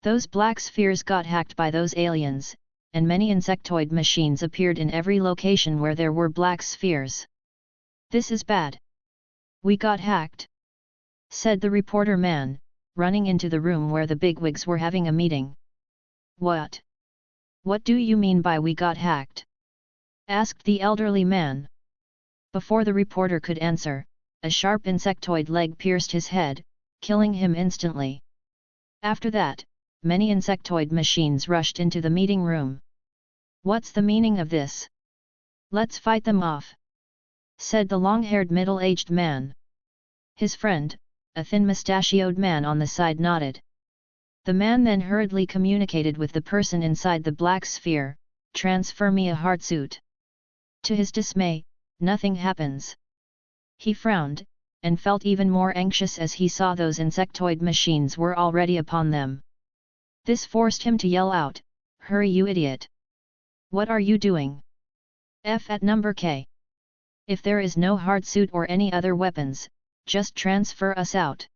Those black spheres got hacked by those aliens, and many insectoid machines appeared in every location where there were black spheres. This is bad. We got hacked, said the reporter man, running into the room where the bigwigs were having a meeting. What? What do you mean by we got hacked? Asked the elderly man. Before the reporter could answer, a sharp insectoid leg pierced his head, killing him instantly. After that, many insectoid machines rushed into the meeting room. What's the meaning of this? Let's fight them off, said the long-haired middle-aged man. His friend, a thin mustachioed man on the side, nodded. The man then hurriedly communicated with the person inside the black sphere, transfer me a heart suit. To his dismay, nothing happens. He frowned, and felt even more anxious as he saw those insectoid machines were already upon them. This forced him to yell out, "Hurry, you idiot! What are you doing? F at number K. If there is no hard suit or any other weapons, just transfer us out,"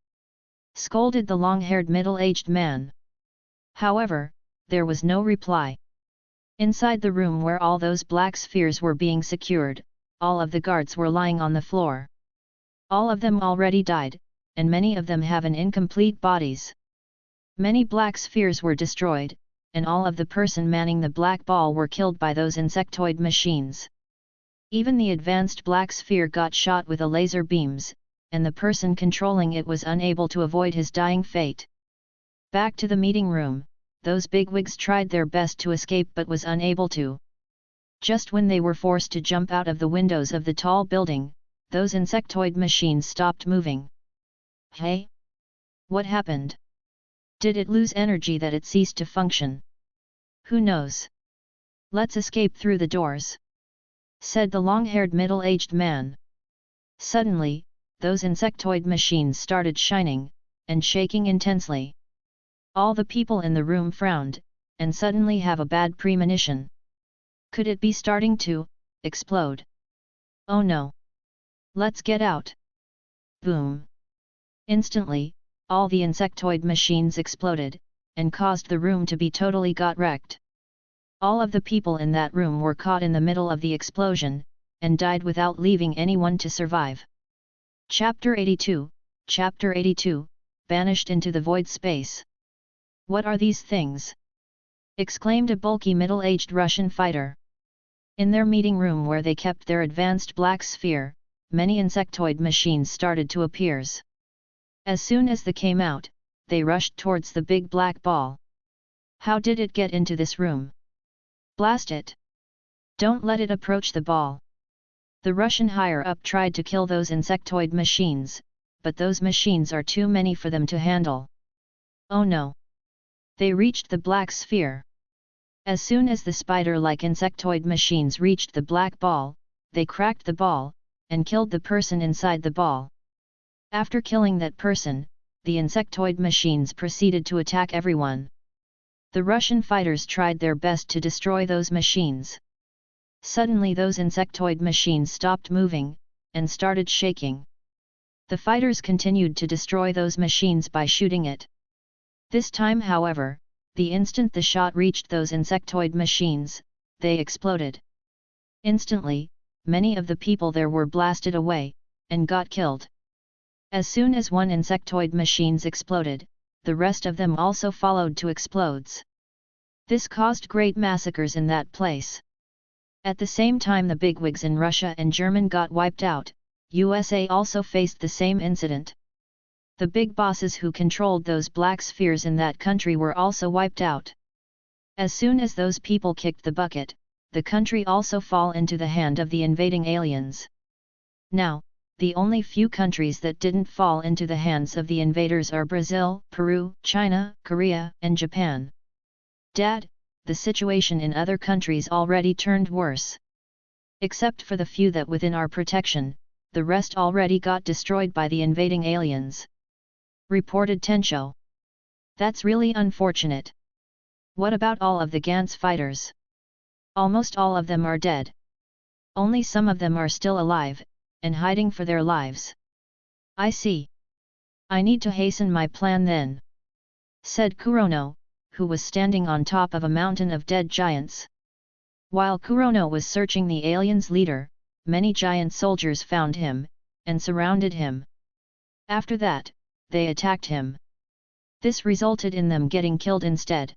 scolded the long-haired middle-aged man. However, there was no reply. Inside the room where all those black spheres were being secured, all of the guards were lying on the floor. All of them already died, and many of them have an incomplete bodies. Many black spheres were destroyed, and all of the person manning the black ball were killed by those insectoid machines. Even the advanced black sphere got shot with a laser beams, and the person controlling it was unable to avoid his dying fate. Back to the meeting room, those bigwigs tried their best to escape but was unable to. Just when they were forced to jump out of the windows of the tall building, those insectoid machines stopped moving. Hey? What happened? Did it lose energy that it ceased to function? Who knows? Let's escape through the doors, said the long-haired middle-aged man. Suddenly, those insectoid machines started shining, and shaking intensely. All the people in the room frowned, and suddenly have a bad premonition. Could it be starting to explode? Oh no! Let's get out! Boom! Instantly, all the insectoid machines exploded, and caused the room to be totally got wrecked. All of the people in that room were caught in the middle of the explosion, and died without leaving anyone to survive. Chapter 82, Chapter 82, Banished into the Void Space. What are these things? Exclaimed a bulky middle-aged Russian fighter. In their meeting room where they kept their advanced black sphere, many insectoid machines started to appear. As soon as they came out, they rushed towards the big black ball. How did it get into this room? Blast it! Don't let it approach the ball. The Russian higher-up tried to kill those insectoid machines, but those machines are too many for them to handle. Oh no! They reached the black sphere. As soon as the spider-like insectoid machines reached the black ball, they cracked the ball, and killed the person inside the ball. After killing that person, the insectoid machines proceeded to attack everyone. The Russian fighters tried their best to destroy those machines. Suddenly those insectoid machines stopped moving, and started shaking. The fighters continued to destroy those machines by shooting it. This time, however, the instant the shot reached those insectoid machines, they exploded. Instantly, many of the people there were blasted away, and got killed. As soon as one insectoid machines exploded, the rest of them also followed to explodes. This caused great massacres in that place. At the same time the bigwigs in Russia and Germany got wiped out, USA also faced the same incident. The big bosses who controlled those black spheres in that country were also wiped out. As soon as those people kicked the bucket, the country also fall into the hand of the invading aliens. Now, the only few countries that didn't fall into the hands of the invaders are Brazil, Peru, China, Korea, and Japan. Dad, the situation in other countries already turned worse. Except for the few that within our protection, the rest already got destroyed by the invading aliens. Reported Tensho. That's really unfortunate. What about all of the Gantz fighters? Almost all of them are dead. Only some of them are still alive, and hiding for their lives. I see. I need to hasten my plan then, said Kurono, who was standing on top of a mountain of dead giants. While Kurono was searching the aliens' leader, many giant soldiers found him, and surrounded him. After that, they attacked him. This resulted in them getting killed instead.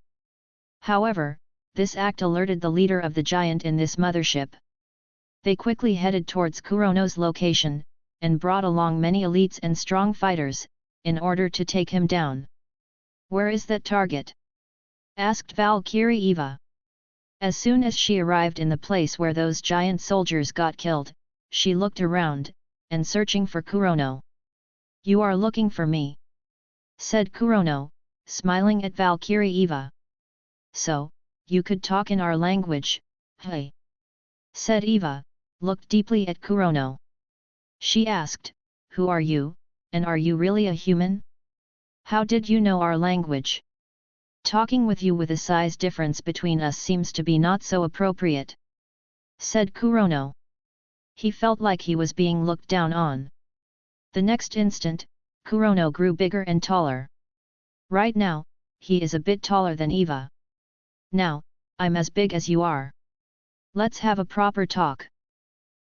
However, this act alerted the leader of the giant in this mothership. They quickly headed towards Kurono's location, and brought along many elites and strong fighters, in order to take him down. Where is that target? Asked Valkyrie Eva. As soon as she arrived in the place where those giant soldiers got killed, she looked around, and searching for Kurono. You are looking for me, said Kurono, smiling at Valkyrie Eva. So, you could talk in our language, hey? Said Eva, looked deeply at Kurono. She asked, who are you, and are you really a human? How did you know our language? Talking with you with a size difference between us seems to be not so appropriate, said Kurono. He felt like he was being looked down on. The next instant, Kurono grew bigger and taller. Right now, he is a bit taller than Eva. Now, I'm as big as you are. Let's have a proper talk.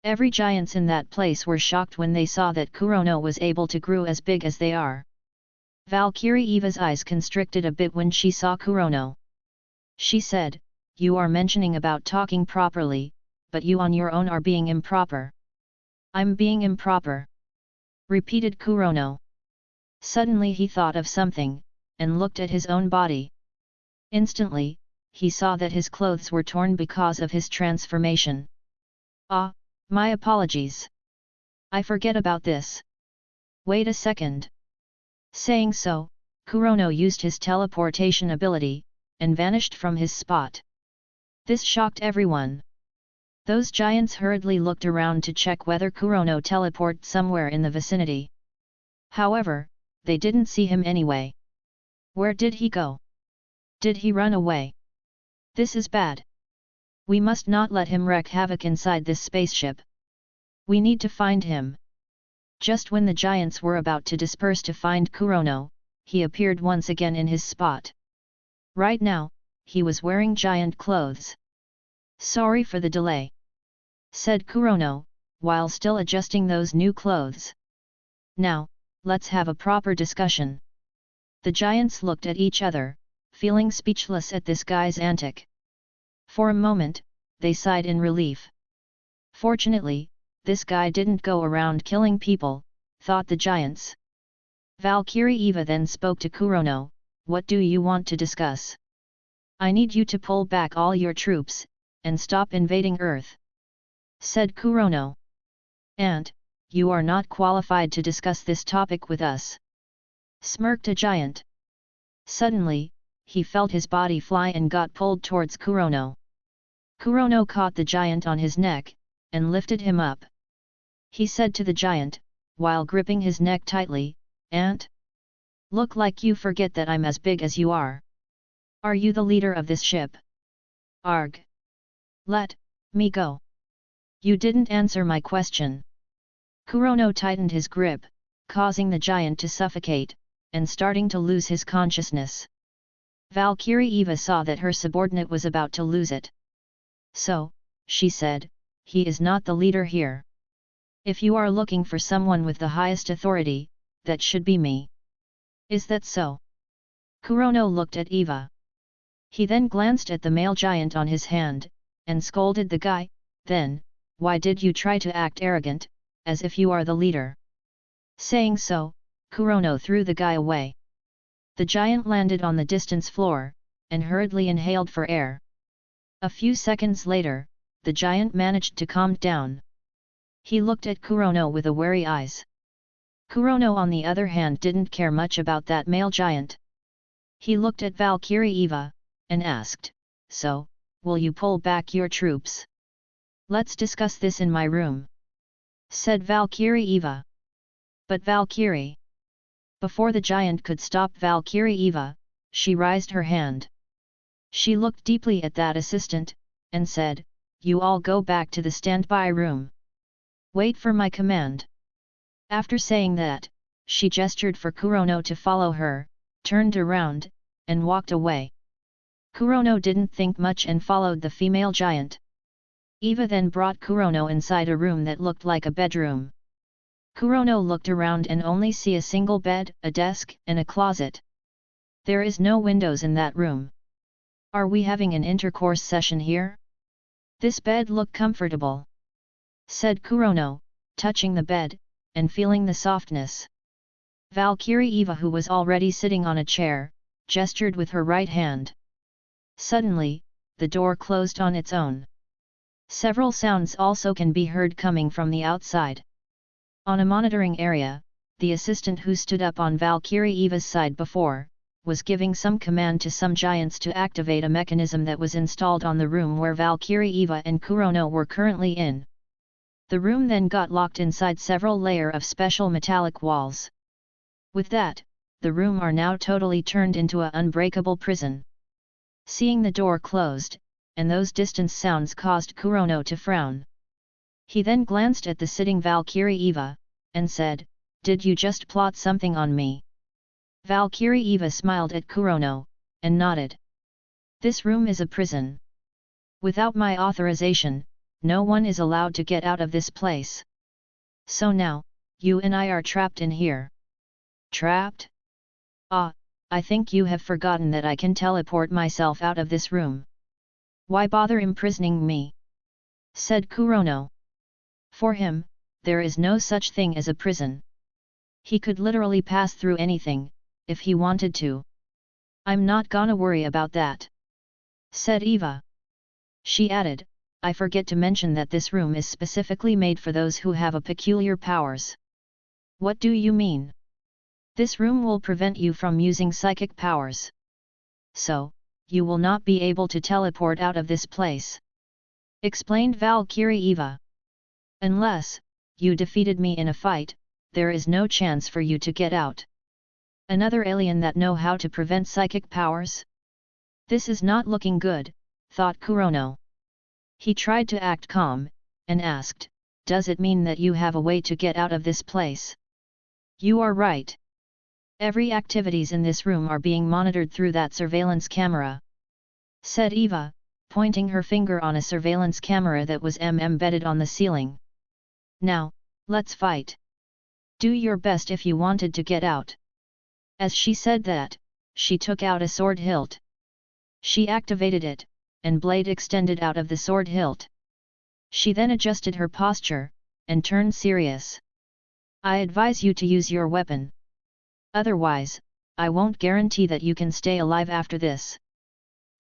Every giants in that place were shocked when they saw that Kurono was able to grow as big as they are. Valkyrie Eva's eyes constricted a bit when she saw Kurono. She said, "You are mentioning about talking properly, but you on your own are being improper." "I'm being improper," repeated Kurono. Suddenly he thought of something, and looked at his own body. Instantly, he saw that his clothes were torn because of his transformation. "Ah, my apologies. I forget about this. Wait a second." Saying so, Kurono used his teleportation ability, and vanished from his spot. This shocked everyone. Those giants hurriedly looked around to check whether Kurono teleported somewhere in the vicinity. However, they didn't see him anyway. Where did he go? Did he run away? This is bad. We must not let him wreak havoc inside this spaceship. We need to find him. Just when the giants were about to disperse to find Kurono, he appeared once again in his spot. Right now, he was wearing giant clothes. "Sorry for the delay," said Kurono, while still adjusting those new clothes. "Now, let's have a proper discussion." The giants looked at each other, feeling speechless at this guy's antic. For a moment, they sighed in relief. Fortunately, this guy didn't go around killing people, thought the giants. Valkyrie Eva then spoke to Kurono, "What do you want to discuss?" "I need you to pull back all your troops, and stop invading Earth," said Kurono. "And, you are not qualified to discuss this topic with us," smirked a giant. Suddenly, he felt his body fly and got pulled towards Kurono. Kurono caught the giant on his neck, and lifted him up. He said to the giant, while gripping his neck tightly, "Ant? Look like you forget that I'm as big as you are. Are you the leader of this ship? Arg! Let me go. You didn't answer my question." Kurono tightened his grip, causing the giant to suffocate, and starting to lose his consciousness. Valkyrie Eva saw that her subordinate was about to lose it. "So," she said, "he is not the leader here. If you are looking for someone with the highest authority, that should be me. Is that so?" Kurono looked at Eva. He then glanced at the male giant on his hand, and scolded the guy, "Then, why did you try to act arrogant, as if you are the leader?" Saying so, Kurono threw the guy away. The giant landed on the distance floor, and hurriedly inhaled for air. A few seconds later, the giant managed to calm down. He looked at Kurono with a wary eyes. Kurono on the other hand didn't care much about that male giant. He looked at Valkyrie Eva, and asked, "So, will you pull back your troops?" "Let's discuss this in my room," said Valkyrie Eva. "But Valkyrie..." Before the giant could stop Valkyrie Eva, she raised her hand. She looked deeply at that assistant, and said, "You all go back to the standby room. Wait for my command." After saying that, she gestured for Kurono to follow her, turned around, and walked away. Kurono didn't think much and followed the female giant. Eva then brought Kurono inside a room that looked like a bedroom. Kurono looked around and only see a single bed, a desk, and a closet. There is no windows in that room. Are we having an intercourse session here? This bed look comfortable, said Kurono, touching the bed, and feeling the softness. Valkyrie Eva, who was already sitting on a chair, gestured with her right hand. Suddenly, the door closed on its own. Several sounds also can be heard coming from the outside. On a monitoring area, the assistant who stood up on Valkyrie Eva's side before, was giving some command to some giants to activate a mechanism that was installed on the room where Valkyrie Eva and Kurono were currently in. The room then got locked inside several layers of special metallic walls. With that, the room are now totally turned into an unbreakable prison. Seeing the door closed, and those distant sounds caused Kurono to frown. He then glanced at the sitting Valkyrie Eva, and said, "Did you just plot something on me?" Valkyrie Eva smiled at Kurono, and nodded. "This room is a prison," Without my authorization, no one is allowed to get out of this place. So now, you and I are trapped in here. Trapped? Ah, I think you have forgotten that I can teleport myself out of this room. Why bother imprisoning me? Said Kurono. For him, there is no such thing as a prison. He could literally pass through anything, if he wanted to. I'm not gonna worry about that. Said Eva. She added, I forget to mention that this room is specifically made for those who have a peculiar powers. What do you mean? This room will prevent you from using psychic powers. So, you will not be able to teleport out of this place. Explained Valkyrie Eva. Unless, you defeated me in a fight, there is no chance for you to get out. Another alien that know how to prevent psychic powers? This is not looking good, thought Kurono. He tried to act calm, and asked, does it mean that you have a way to get out of this place? You are right. Every activities in this room are being monitored through that surveillance camera. Said Eva, pointing her finger on a surveillance camera that was embedded on the ceiling. Now, let's fight. Do your best if you wanted to get out. As she said that, she took out a sword hilt. She activated it, and blade extended out of the sword hilt. She then adjusted her posture, and turned serious. I advise you to use your weapon. Otherwise, I won't guarantee that you can stay alive after this.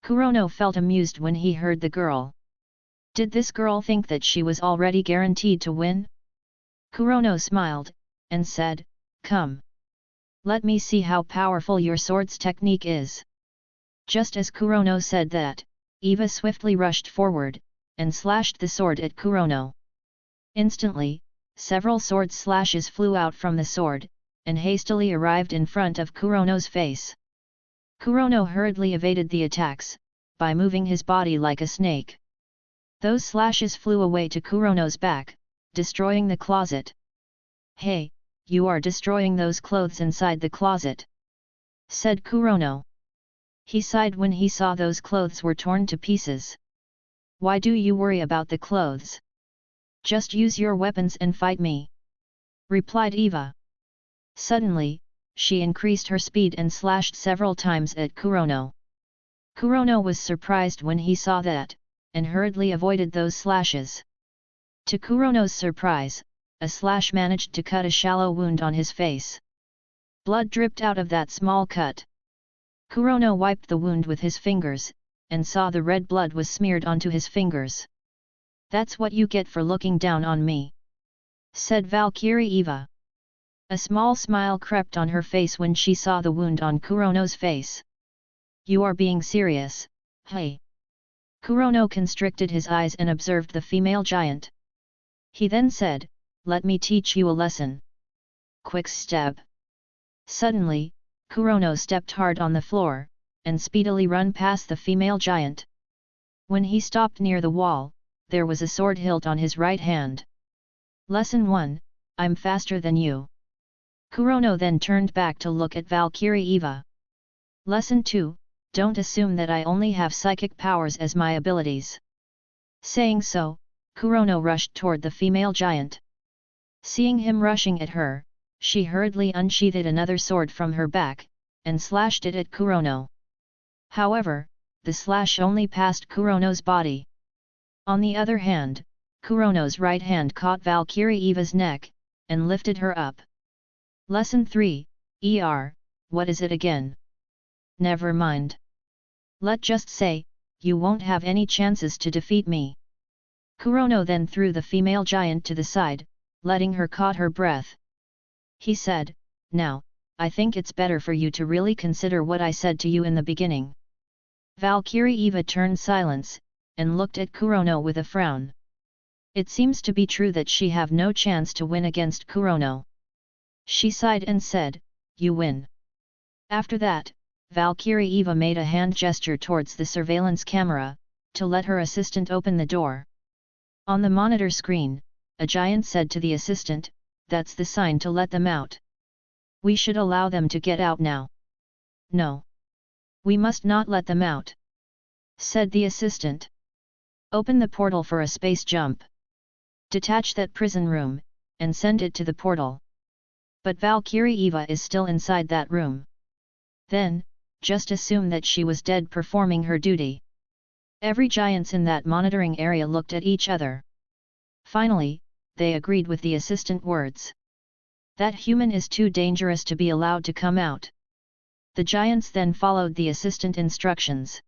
Kurono felt amused when he heard the girl. Did this girl think that she was already guaranteed to win? Kurono smiled, and said, come. Let me see how powerful your sword's technique is. Just as Kurono said that, Eva swiftly rushed forward, and slashed the sword at Kurono. Instantly, several sword slashes flew out from the sword, and hastily arrived in front of Kurono's face. Kurono hurriedly evaded the attacks, by moving his body like a snake. Those slashes flew away to Kurono's back, destroying the closet. Hey, you are destroying those clothes inside the closet, said Kurono. He sighed when he saw those clothes were torn to pieces. Why do you worry about the clothes? Just use your weapons and fight me, replied Eva. Suddenly, she increased her speed and slashed several times at Kurono. Kurono was surprised when he saw that, and hurriedly avoided those slashes. To Kurono's surprise, a slash managed to cut a shallow wound on his face. Blood dripped out of that small cut. Kurono wiped the wound with his fingers, and saw the red blood was smeared onto his fingers. That's what you get for looking down on me, said Valkyrie Eva. A small smile crept on her face when she saw the wound on Kurono's face. You are being serious, hey? Kurono constricted his eyes and observed the female giant. He then said, let me teach you a lesson. Quick step. Suddenly, Kurono stepped hard on the floor, and speedily run past the female giant. When he stopped near the wall, there was a sword hilt on his right hand. Lesson 1, I'm faster than you. Kurono then turned back to look at Valkyrie Eva. Lesson 2, don't assume that I only have psychic powers as my abilities. Saying so, Kurono rushed toward the female giant. Seeing him rushing at her, she hurriedly unsheathed another sword from her back, and slashed it at Kurono. However, the slash only passed Kurono's body. On the other hand, Kurono's right hand caught Valkyrie Eva's neck, and lifted her up. Lesson 3, what is it again? Never mind. Let's just say, you won't have any chances to defeat me. Kurono then threw the female giant to the side, letting her caught her breath. He said, now, I think it's better for you to really consider what I said to you in the beginning. Valkyrie Eva turned silence, and looked at Kurono with a frown. It seems to be true that she have no chance to win against Kurono. She sighed and said, you win. After that, Valkyrie Eva made a hand gesture towards the surveillance camera, to let her assistant open the door. On the monitor screen, a giant said to the assistant, that's the sign to let them out. We should allow them to get out now. No. We must not let them out, said the assistant. Open the portal for a space jump. Detach that prison room, and send it to the portal. But Valkyrie Eva is still inside that room. Then, just assume that she was dead performing her duty. Every giants in that monitoring area looked at each other. Finally, they agreed with the assistant words. That human is too dangerous to be allowed to come out. The giants then followed the assistant instructions.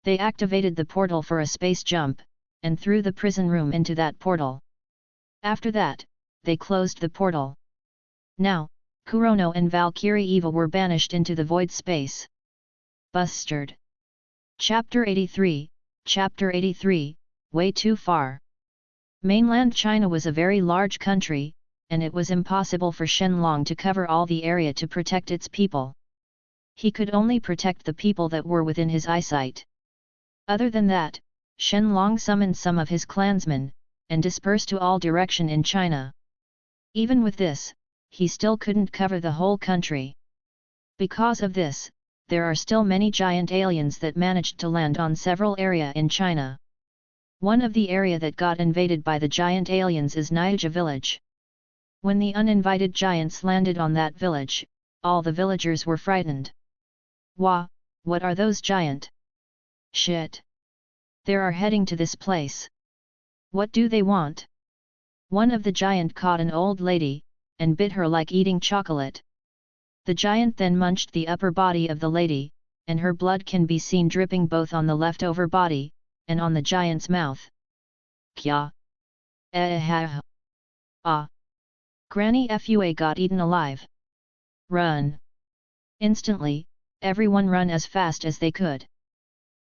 They activated the portal for a space jump, and threw the prison room into that portal. After that, they closed the portal. Now, Kurono and Valkyrie Eva were banished into the void space. Bustard. Chapter 83, Chapter 83, Way Too Far. Mainland China was a very large country, and it was impossible for Shenlong to cover all the area to protect its people. He could only protect the people that were within his eyesight. Other than that, Shenlong summoned some of his clansmen, and dispersed to all direction in China. Even with this, he still couldn't cover the whole country. Because of this, there are still many giant aliens that managed to land on several areas in China. One of the area that got invaded by the giant aliens is Niaja village. When the uninvited giants landed on that village, all the villagers were frightened. Wah, what are those giant? Shit! They are heading to this place. What do they want? One of the giant caught an old lady, and bit her like eating chocolate. The giant then munched the upper body of the lady, and her blood can be seen dripping both on the leftover body, and on the giant's mouth. Kya? Ah! Granny Fua got eaten alive. Run! Instantly, everyone ran as fast as they could.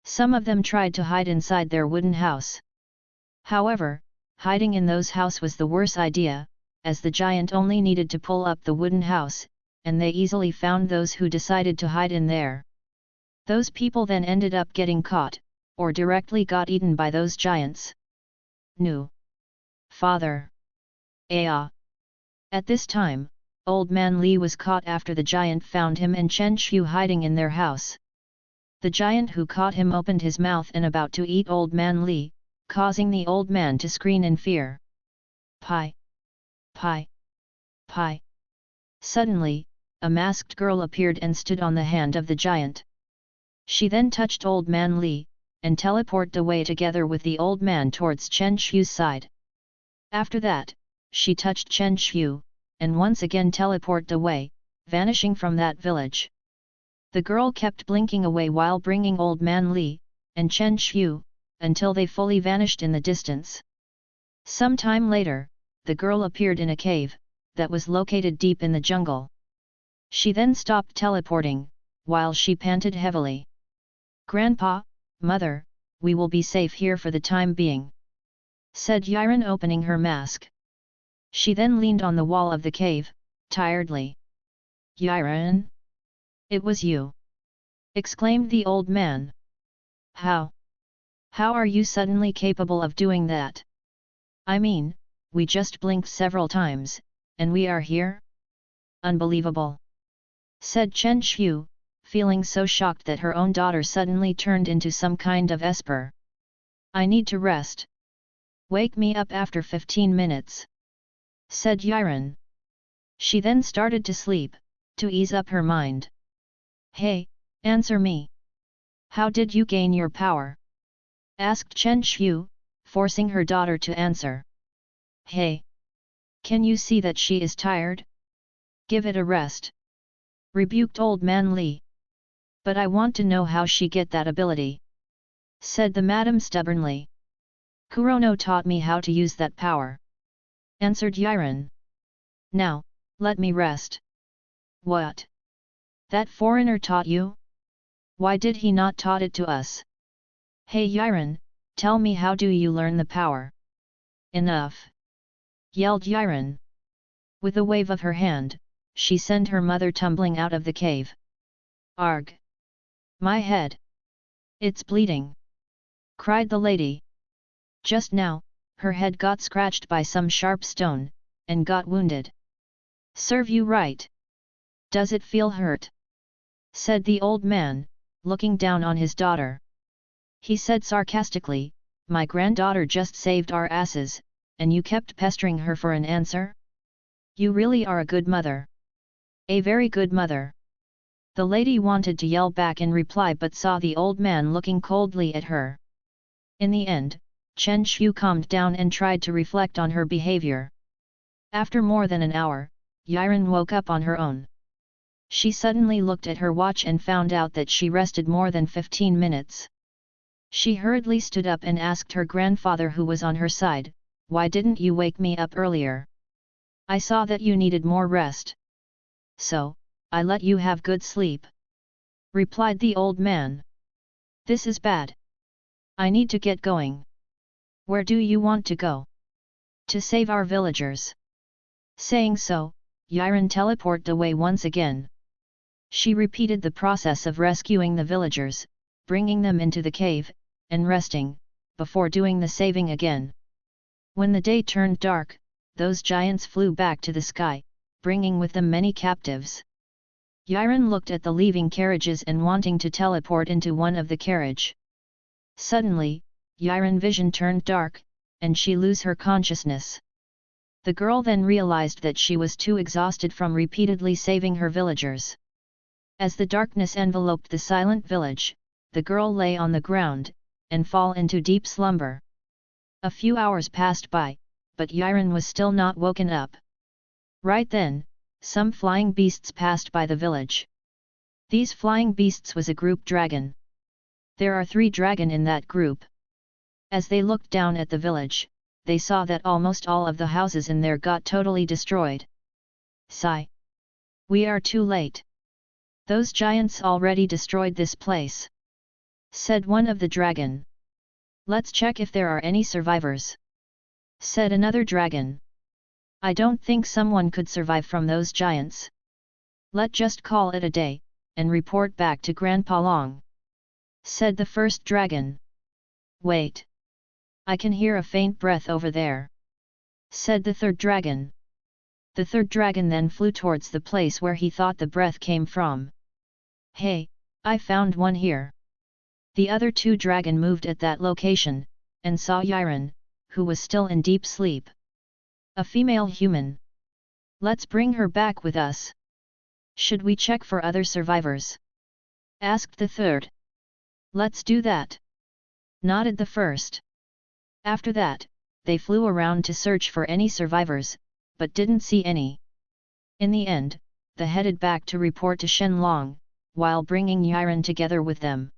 Some of them tried to hide inside their wooden house. However, hiding in those house was the worst idea, as the giant only needed to pull up the wooden house, and they easily found those who decided to hide in there. Those people then ended up getting caught, or directly got eaten by those giants. Nu. Father. Aya. At this time, Old Man Li was caught after the giant found him and Chen Shu hiding in their house. The giant who caught him opened his mouth and about to eat Old Man Li, causing the old man to scream in fear. Pi! Pi! Pi! Suddenly, a masked girl appeared and stood on the hand of the giant. She then touched Old Man Li, and teleported away together with the old man towards Chen Shu's side. After that, she touched Chen Shu, and once again teleported away, vanishing from that village. The girl kept blinking away while bringing Old Man Li, and Chen Shu, until they fully vanished in the distance. Some time later, the girl appeared in a cave, that was located deep in the jungle. She then stopped teleporting, while she panted heavily. Grandpa, Mother, we will be safe here for the time being, said Yiren opening her mask. She then leaned on the wall of the cave, tiredly. Yiren? It was you! Exclaimed the old man. How? How are you suddenly capable of doing that? I mean, we just blinked several times, and we are here? Unbelievable! Said Chen Shu, feeling so shocked that her own daughter suddenly turned into some kind of esper. I need to rest. Wake me up after 15 minutes. Said Yiren. She then started to sleep, to ease up her mind. Hey, answer me. How did you gain your power? Asked Chen Shu, forcing her daughter to answer. Hey! Can you see that she is tired? Give it a rest. Rebuked Old Man Li. But I want to know how she get that ability. Said the madam stubbornly. Kurono taught me how to use that power. Answered Yiren. Now, let me rest. What? That foreigner taught you? Why did he not taught it to us? Hey Yiren, tell me how do you learn the power? Enough! Yelled Yiren. With a wave of her hand, she sent her mother tumbling out of the cave. Arg! My head! It's bleeding! Cried the lady. Just now, her head got scratched by some sharp stone, and got wounded. Serve you right! Does it feel hurt? Said the old man, looking down on his daughter. He said sarcastically, my granddaughter just saved our asses, and you kept pestering her for an answer? You really are a good mother. A very good mother. The lady wanted to yell back in reply but saw the old man looking coldly at her. In the end, Chen Shu calmed down and tried to reflect on her behavior. After more than an hour, Yiren woke up on her own. She suddenly looked at her watch and found out that she rested more than 15 minutes. She hurriedly stood up and asked her grandfather who was on her side, "Why didn't you wake me up earlier? I saw that you needed more rest. So, I let you have good sleep," replied the old man. "This is bad. I need to get going." "Where do you want to go?" "To save our villagers." Saying so, Yiren teleported away once again. She repeated the process of rescuing the villagers, bringing them into the cave, and resting, before doing the saving again. When the day turned dark, those giants flew back to the sky, bringing with them many captives. Yiren looked at the leaving carriages and wanting to teleport into one of the carriage. Suddenly, Yiren's vision turned dark, and she lose her consciousness. The girl then realized that she was too exhausted from repeatedly saving her villagers. As the darkness enveloped the silent village, the girl lay on the ground, and fall into deep slumber. A few hours passed by, but Yiren was still not woken up. Right then, some flying beasts passed by the village. These flying beasts was a group dragon. There are 3 dragon in that group. As they looked down at the village, they saw that almost all of the houses in there got totally destroyed. Sigh. We are too late. Those giants already destroyed this place, said one of the dragon. Let's check if there are any survivors, said another dragon. I don't think someone could survive from those giants. Let's just call it a day, and report back to Grandpa Long, said the first dragon. Wait. I can hear a faint breath over there, said the third dragon. The third dragon then flew towards the place where he thought the breath came from. Hey, I found one here. The other 2 dragon moved at that location, and saw Yiren, who was still in deep sleep. A female human. Let's bring her back with us. Should we check for other survivors? Asked the third. Let's do that, nodded the first. After that, they flew around to search for any survivors, but didn't see any. In the end, they headed back to report to Shenlong, while bringing Yiren together with them.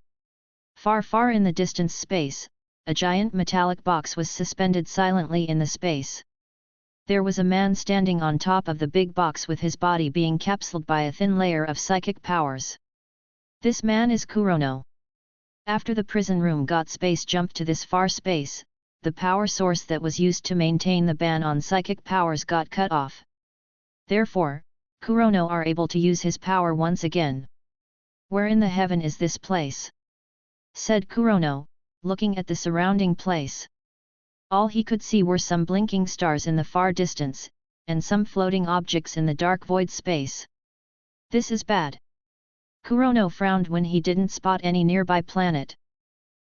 Far in the distant space, a giant metallic box was suspended silently in the space. There was a man standing on top of the big box with his body being capsuled by a thin layer of psychic powers. This man is Kurono. After the prison room got space jumped to this far space, the power source that was used to maintain the ban on psychic powers got cut off. Therefore, Kurono are able to use his power once again. Where in the heaven is this place? Said Kurono, looking at the surrounding place. All he could see were some blinking stars in the far distance, and some floating objects in the dark void space. This is bad. Kurono frowned when he didn't spot any nearby planet.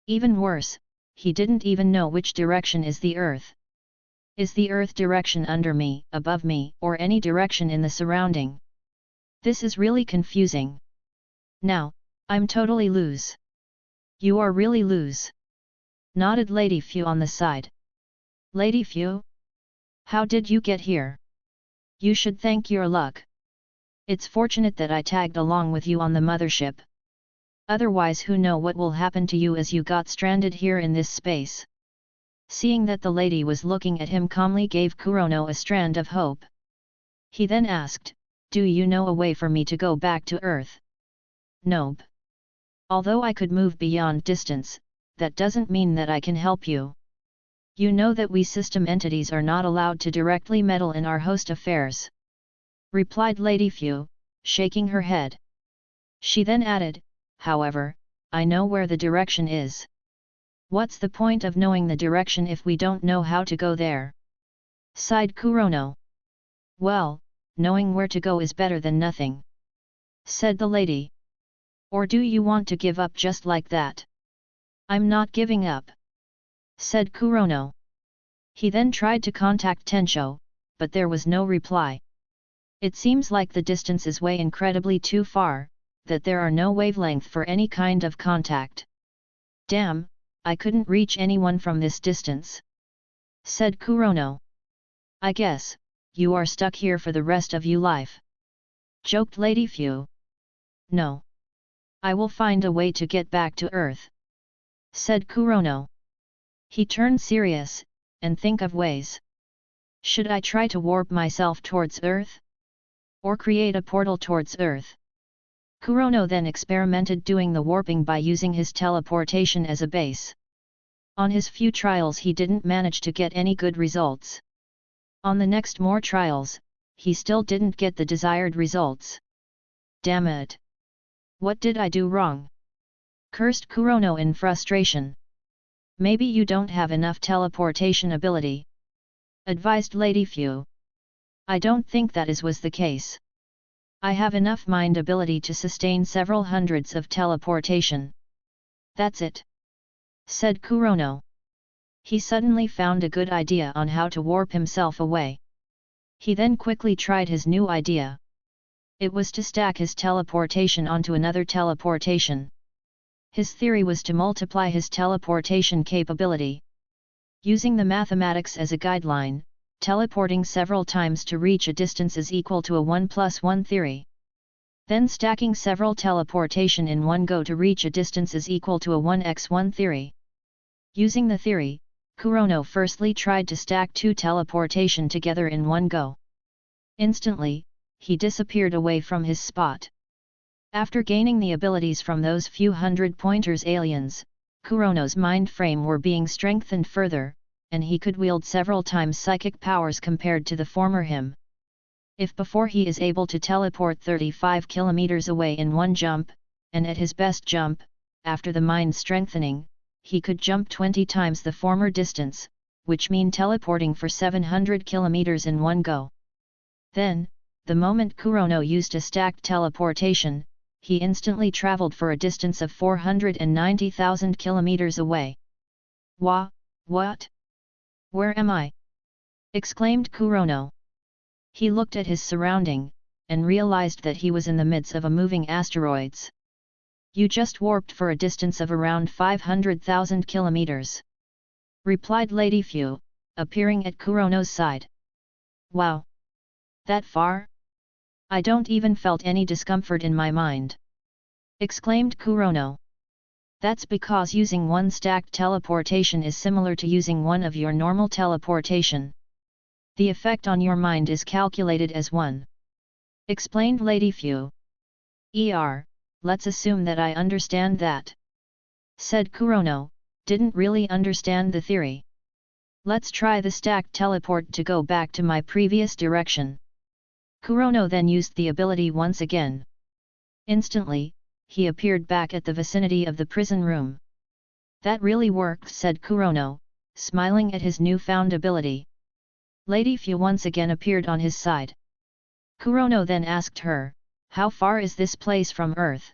Even worse, he didn't even know which direction is the Earth. Is the Earth direction under me, above me, or any direction in the surrounding? This is really confusing. Now, I'm totally lose. You are really lose, nodded Lady Fu on the side. Lady Fu? How did you get here? You should thank your luck. It's fortunate that I tagged along with you on the mothership. Otherwise who know what will happen to you as you got stranded here in this space. Seeing that the lady was looking at him calmly gave Kurono a strand of hope. He then asked, do you know a way for me to go back to Earth? Nope. Although I could move beyond distance, that doesn't mean that I can help you. You know that we system entities are not allowed to directly meddle in our host affairs, replied Lady Fu, shaking her head. She then added, however, I know where the direction is. What's the point of knowing the direction if we don't know how to go there? Sighed Kurono. Well, knowing where to go is better than nothing, said the lady. Or do you want to give up just like that? I'm not giving up, said Kurono. He then tried to contact Tencho, but there was no reply. It seems like the distance is way incredibly too far, that there are no wavelength for any kind of contact. Damn, I couldn't reach anyone from this distance, said Kurono. I guess, you are stuck here for the rest of your life, joked Lady Fu. No. I will find a way to get back to Earth, said Kurono. He turned serious, and think of ways. Should I try to warp myself towards Earth? Or create a portal towards Earth? Kurono then experimented doing the warping by using his teleportation as a base. On his few trials he didn't manage to get any good results. On the next more trials, he still didn't get the desired results. Damn it! What did I do wrong? Cursed Kurono in frustration. Maybe you don't have enough teleportation ability, advised Lady Fu. I don't think that was the case. I have enough mind ability to sustain several hundreds of teleportation. That's it, said Kurono. He suddenly found a good idea on how to warp himself away. He then quickly tried his new idea. It was to stack his teleportation onto another teleportation. His theory was to multiply his teleportation capability. Using the mathematics as a guideline, teleporting several times to reach a distance is equal to a 1 + 1 theory. Then stacking several teleportation in one go to reach a distance is equal to a 1x1 theory. Using the theory, Kurono firstly tried to stack 2 teleportation together in one go. Instantly, he disappeared away from his spot. After gaining the abilities from those few hundred pointers aliens, Kurono's mind frame were being strengthened further, and he could wield several times psychic powers compared to the former him. If before he is able to teleport 35 kilometers away in one jump, and at his best jump, after the mind strengthening, he could jump 20 times the former distance, which mean teleporting for 700 kilometers in one go. Then, the moment Kurono used a stacked teleportation, he instantly traveled for a distance of 490,000 kilometers away. What? Where am I? Exclaimed Kurono. He looked at his surrounding, and realized that he was in the midst of a moving asteroids. You just warped for a distance of around 500,000 kilometers, replied Lady Fu, appearing at Kurono's side. Wow! That far? I don't even felt any discomfort in my mind, exclaimed Kurono. That's because using one stacked teleportation is similar to using one of your normal teleportation. The effect on your mind is calculated as 1, explained Lady Fu. Let's assume that I understand that, said Kurono, didn't really understand the theory. Let's try the stacked teleport to go back to my previous direction. Kurono then used the ability once again. Instantly, he appeared back at the vicinity of the prison room. That really worked, said Kurono, smiling at his newfound ability. Lady Fu once again appeared on his side. Kurono then asked her, how far is this place from Earth?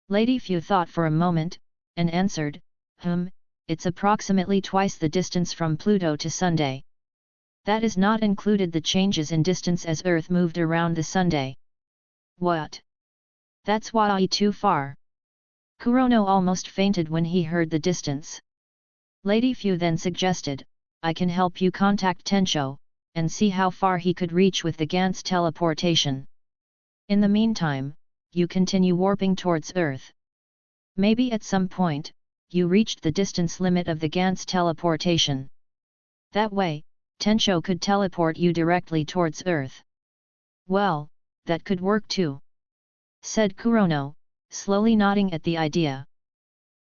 Lady Fu thought for a moment, and answered, it's approximately twice the distance from Pluto to Sunday. That is not included the changes in distance as Earth moved around the Sunday. What? That's way too far. Kurono almost fainted when he heard the distance. Lady Fu then suggested, I can help you contact Tencho, and see how far he could reach with the Gantz teleportation. In the meantime, you continue warping towards Earth. Maybe at some point, you reached the distance limit of the Gantz teleportation. That way, Tencho could teleport you directly towards Earth. Well, that could work too, said Kurono, slowly nodding at the idea.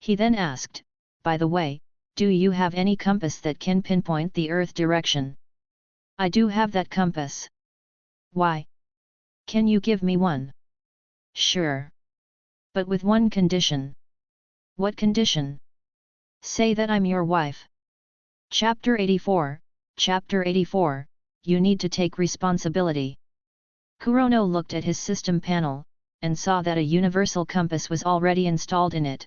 He then asked, by the way, do you have any compass that can pinpoint the Earth direction? I do have that compass. Why? Can you give me one? Sure. But with one condition. What condition? Say that I'm your wife. Chapter 84, Chapter 84, You Need to Take Responsibility. Kurono looked at his system panel, and saw that a universal compass was already installed in it.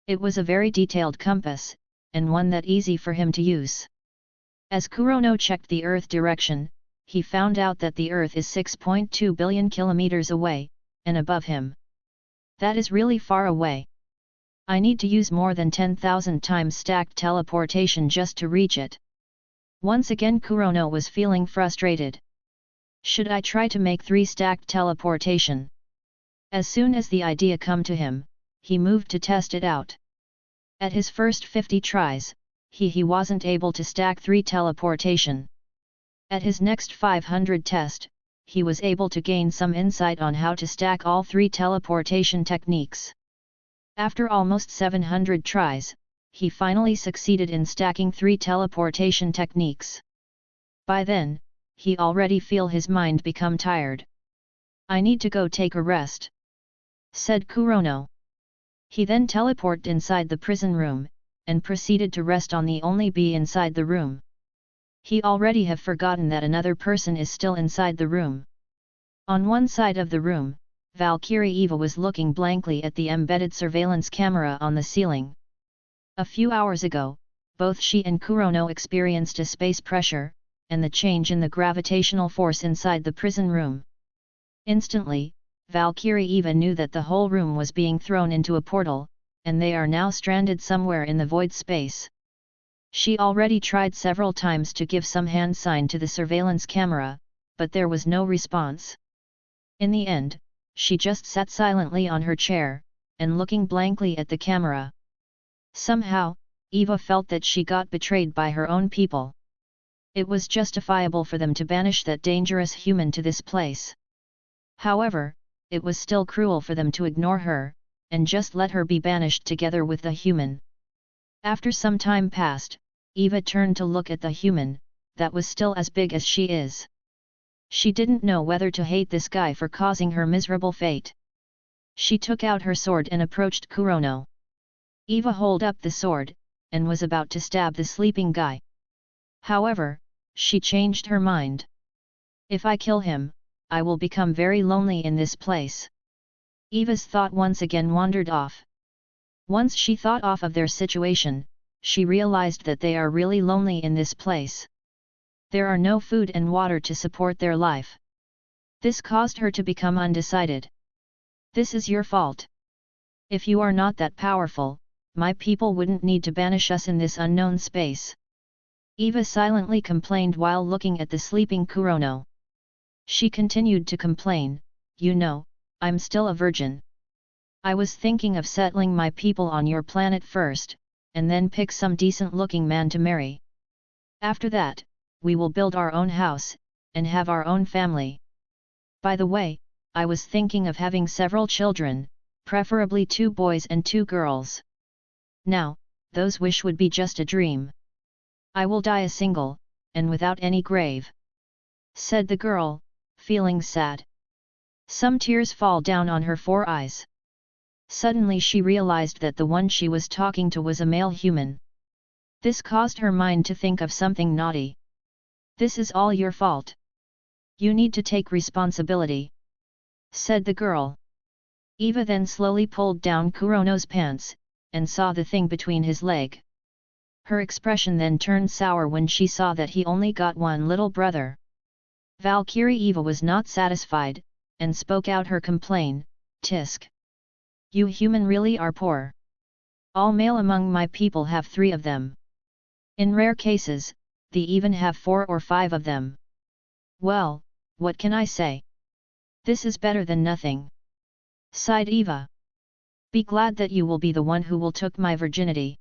It was a very detailed compass, and one that easy for him to use. As Kurono checked the Earth direction, he found out that the Earth is 6.2 billion kilometers away, and above him. That is really far away. I need to use more than 10,000 times stacked teleportation just to reach it. Once again Kurono was feeling frustrated. Should I try to make 3 stacked teleportation? As soon as the idea come to him, he moved to test it out. At his first 50 tries, he wasn't able to stack 3 teleportation. At his next 500 test, he was able to gain some insight on how to stack all 3 teleportation techniques. After almost 700 tries, he finally succeeded in stacking 3 teleportation techniques. By then, he already feel his mind become tired. I need to go take a rest, said Kurono. He then teleported inside the prison room, and proceeded to rest on the only bee inside the room. He already have forgotten that another person is still inside the room. On one side of the room, Valkyrie Eva was looking blankly at the embedded surveillance camera on the ceiling. A few hours ago, both she and Kurono experienced a space pressure, and the change in the gravitational force inside the prison room. Instantly, Valkyrie Eva knew that the whole room was being thrown into a portal, and they are now stranded somewhere in the void space. She already tried several times to give some hand sign to the surveillance camera, but there was no response. In the end, she just sat silently on her chair, and looking blankly at the camera. Somehow, Eva felt that she got betrayed by her own people. It was justifiable for them to banish that dangerous human to this place. However, it was still cruel for them to ignore her, and just let her be banished together with the human. After some time passed, Eva turned to look at the human, that was still as big as she is. She didn't know whether to hate this guy for causing her miserable fate. She took out her sword and approached Kurono. Eva held up the sword, and was about to stab the sleeping guy. However, she changed her mind. If I kill him, I will become very lonely in this place. Eva's thought once again wandered off. Once she thought off of their situation, she realized that they are really lonely in this place. There are no food and water to support their life. This caused her to become undecided. This is your fault. If you are not that powerful, my people wouldn't need to banish us in this unknown space. Eva silently complained while looking at the sleeping Kurono. She continued to complain, you know, I'm still a virgin. I was thinking of settling my people on your planet first, and then pick some decent-looking man to marry. After that, we will build our own house, and have our own family. By the way, I was thinking of having several children, preferably 2 boys and 2 girls. Now, those wish would be just a dream. I will die a single, and without any grave, said the girl, feeling sad. Some tears fall down on her 4 eyes. Suddenly she realized that the one she was talking to was a male human. This caused her mind to think of something naughty. This is all your fault. You need to take responsibility, said the girl. Eva then slowly pulled down Kurono's pants, and saw the thing between his leg. Her expression then turned sour when she saw that he only got one little brother. Valkyrie Eva was not satisfied, and spoke out her complaint, Tisk. You human really are poor. All male among my people have 3 of them. In rare cases, they even have 4 or 5 of them. Well, what can I say? This is better than nothing, sighed Eva. Be glad that you will be the one who will took my virginity.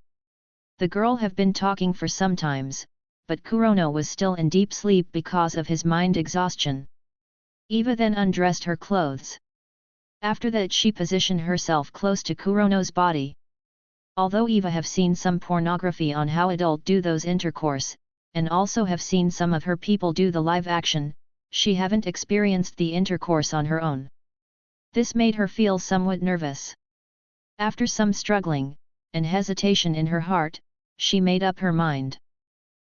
The girl have been talking for some times, but Kurono was still in deep sleep because of his mind exhaustion. Eva then undressed her clothes. After that she positioned herself close to Kurono's body. Although Eva have seen some pornography on how adult do those intercourse, and also have seen some of her people do the live action, she haven't experienced the intercourse on her own. This made her feel somewhat nervous. After some struggling, and hesitation in her heart, she made up her mind.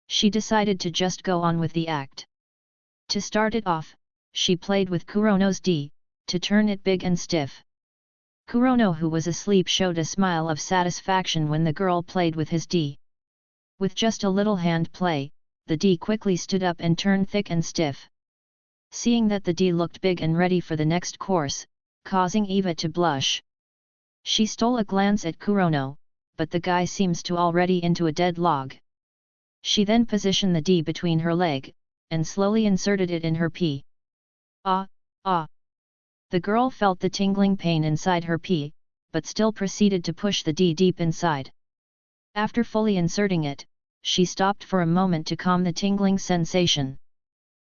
She decided to just go on with the act. To start it off, she played with Kurono's D, to turn it big and stiff. Kurono, who was asleep, showed a smile of satisfaction when the girl played with his D. With just a little hand play, the D quickly stood up and turned thick and stiff. Seeing that the D looked big and ready for the next course, causing Eva to blush. She stole a glance at Kurono, but the guy seems to already into a dead log. She then positioned the D between her leg, and slowly inserted it in her pee. Ah, ah! The girl felt the tingling pain inside her pee, but still proceeded to push the D deep inside. After fully inserting it, she stopped for a moment to calm the tingling sensation.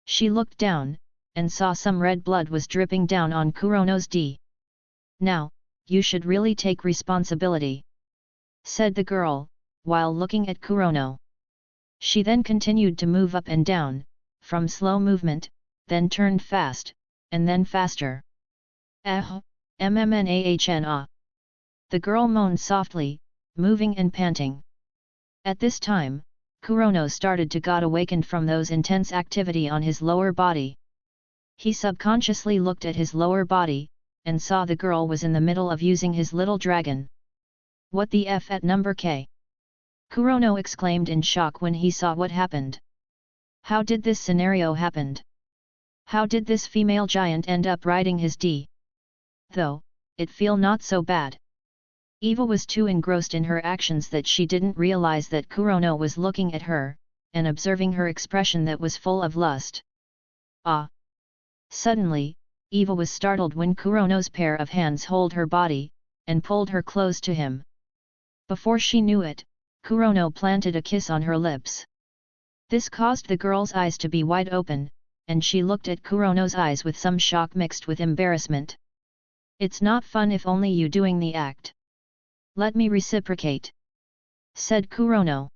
She looked down, and saw some red blood was dripping down on Kurono's D. "Now, you should really take responsibility," said the girl, while looking at Kurono. She then continued to move up and down, from slow movement, then turned fast, and then faster. MMNAHNA. The girl moaned softly, moving and panting. At this time, Kurono started to got awakened from those intense activity on his lower body. He subconsciously looked at his lower body, and saw the girl was in the middle of using his little dragon. "What the F at number K?" Kurono exclaimed in shock when he saw what happened. How did this scenario happened? How did this female giant end up riding his D? Though, it feel not so bad. Eva was too engrossed in her actions that she didn't realize that Kurono was looking at her, and observing her expression that was full of lust. Ah! Suddenly, Eva was startled when Kurono's pair of hands held her body, and pulled her close to him. Before she knew it, Kurono planted a kiss on her lips. This caused the girl's eyes to be wide open, and she looked at Kurono's eyes with some shock mixed with embarrassment. "It's not fun if only you doing the act. Let me reciprocate," said Kurono.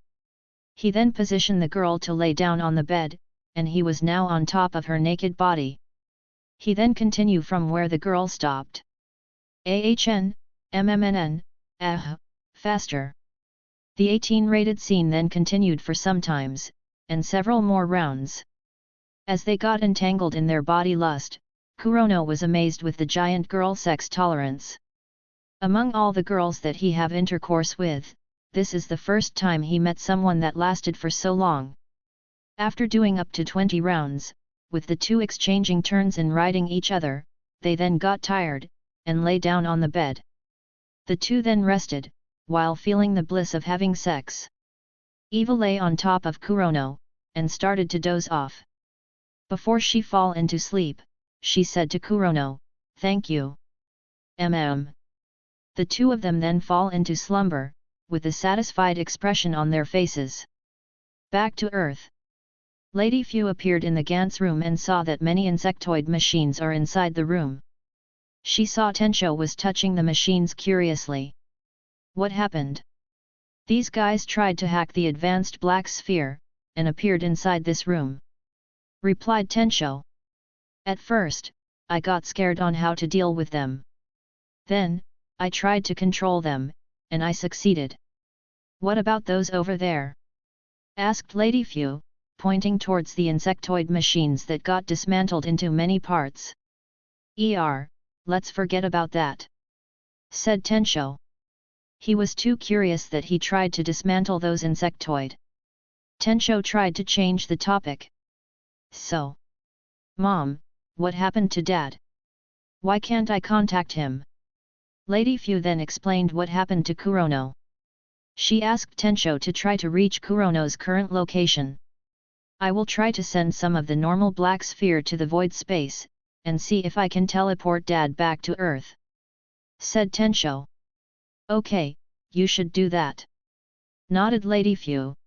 He then positioned the girl to lay down on the bed, and he was now on top of her naked body. He then continued from where the girl stopped. MMNN, faster. The 18-rated scene then continued for some times, and several more rounds. As they got entangled in their body lust, Kurono was amazed with the giant girl sex tolerance. Among all the girls that he have intercourse with, this is the first time he met someone that lasted for so long. After doing up to 20 rounds, with the two exchanging turns and riding each other, they then got tired, and lay down on the bed. The two then rested, while feeling the bliss of having sex. Eva lay on top of Kurono, and started to doze off. Before she fall into sleep, she said to Kurono, "Thank you. The two of them then fall into slumber, with a satisfied expression on their faces. Back to Earth. Lady Fu appeared in the Gantz room and saw that many insectoid machines are inside the room. She saw Tensho was touching the machines curiously. "What happened?" "These guys tried to hack the advanced black sphere, and appeared inside this room," replied Tensho. "At first, I got scared on how to deal with them. Then, I tried to control them, and I succeeded." "What about those over there?" asked Lady Fu, pointing towards the insectoid machines that got dismantled into many parts. Let's forget about that," said Tensho. He was too curious that he tried to dismantle those insectoid. Tensho tried to change the topic. "So, Mom, what happened to Dad? Why can't I contact him?" Lady Fu then explained what happened to Kurono. She asked Tensho to try to reach Kurono's current location. "I will try to send some of the normal black sphere to the void space, and see if I can teleport Dad back to Earth," said Tensho. "Okay, you should do that," nodded Lady Fu.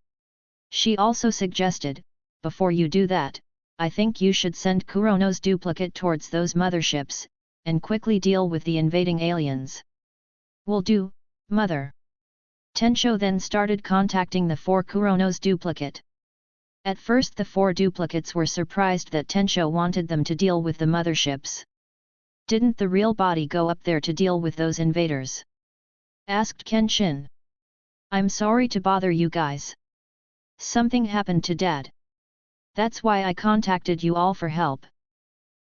She also suggested, "Before you do that, I think you should send Kurono's duplicate towards those motherships, and quickly deal with the invading aliens." "Will do, Mother." Tensho then started contacting the 4 Kurono's duplicate. At first the 4 duplicates were surprised that Tensho wanted them to deal with the motherships. "Didn't the real body go up there to deal with those invaders?" asked Kenshin. "I'm sorry to bother you guys. Something happened to Dad. That's why I contacted you all for help,"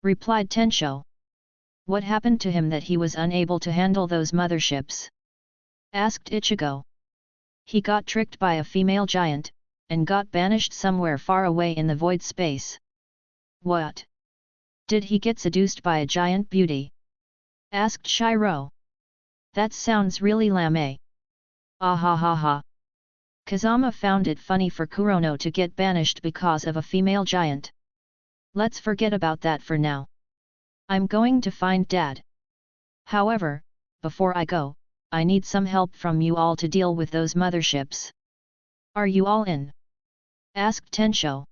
replied Tensho. "What happened to him that he was unable to handle those motherships?" asked Ichigo. He got tricked by a female giant, and got banished somewhere far away in the void space. What? Did he get seduced by a giant beauty? Asked Shiro. That sounds really lame. Ah ha ha ha. Kazama found it funny for Kurono to get banished because of a female giant. Let's forget about that for now. I'm going to find Dad. However, before I go, I need some help from you all to deal with those motherships. Are you all in? Asked Tensho.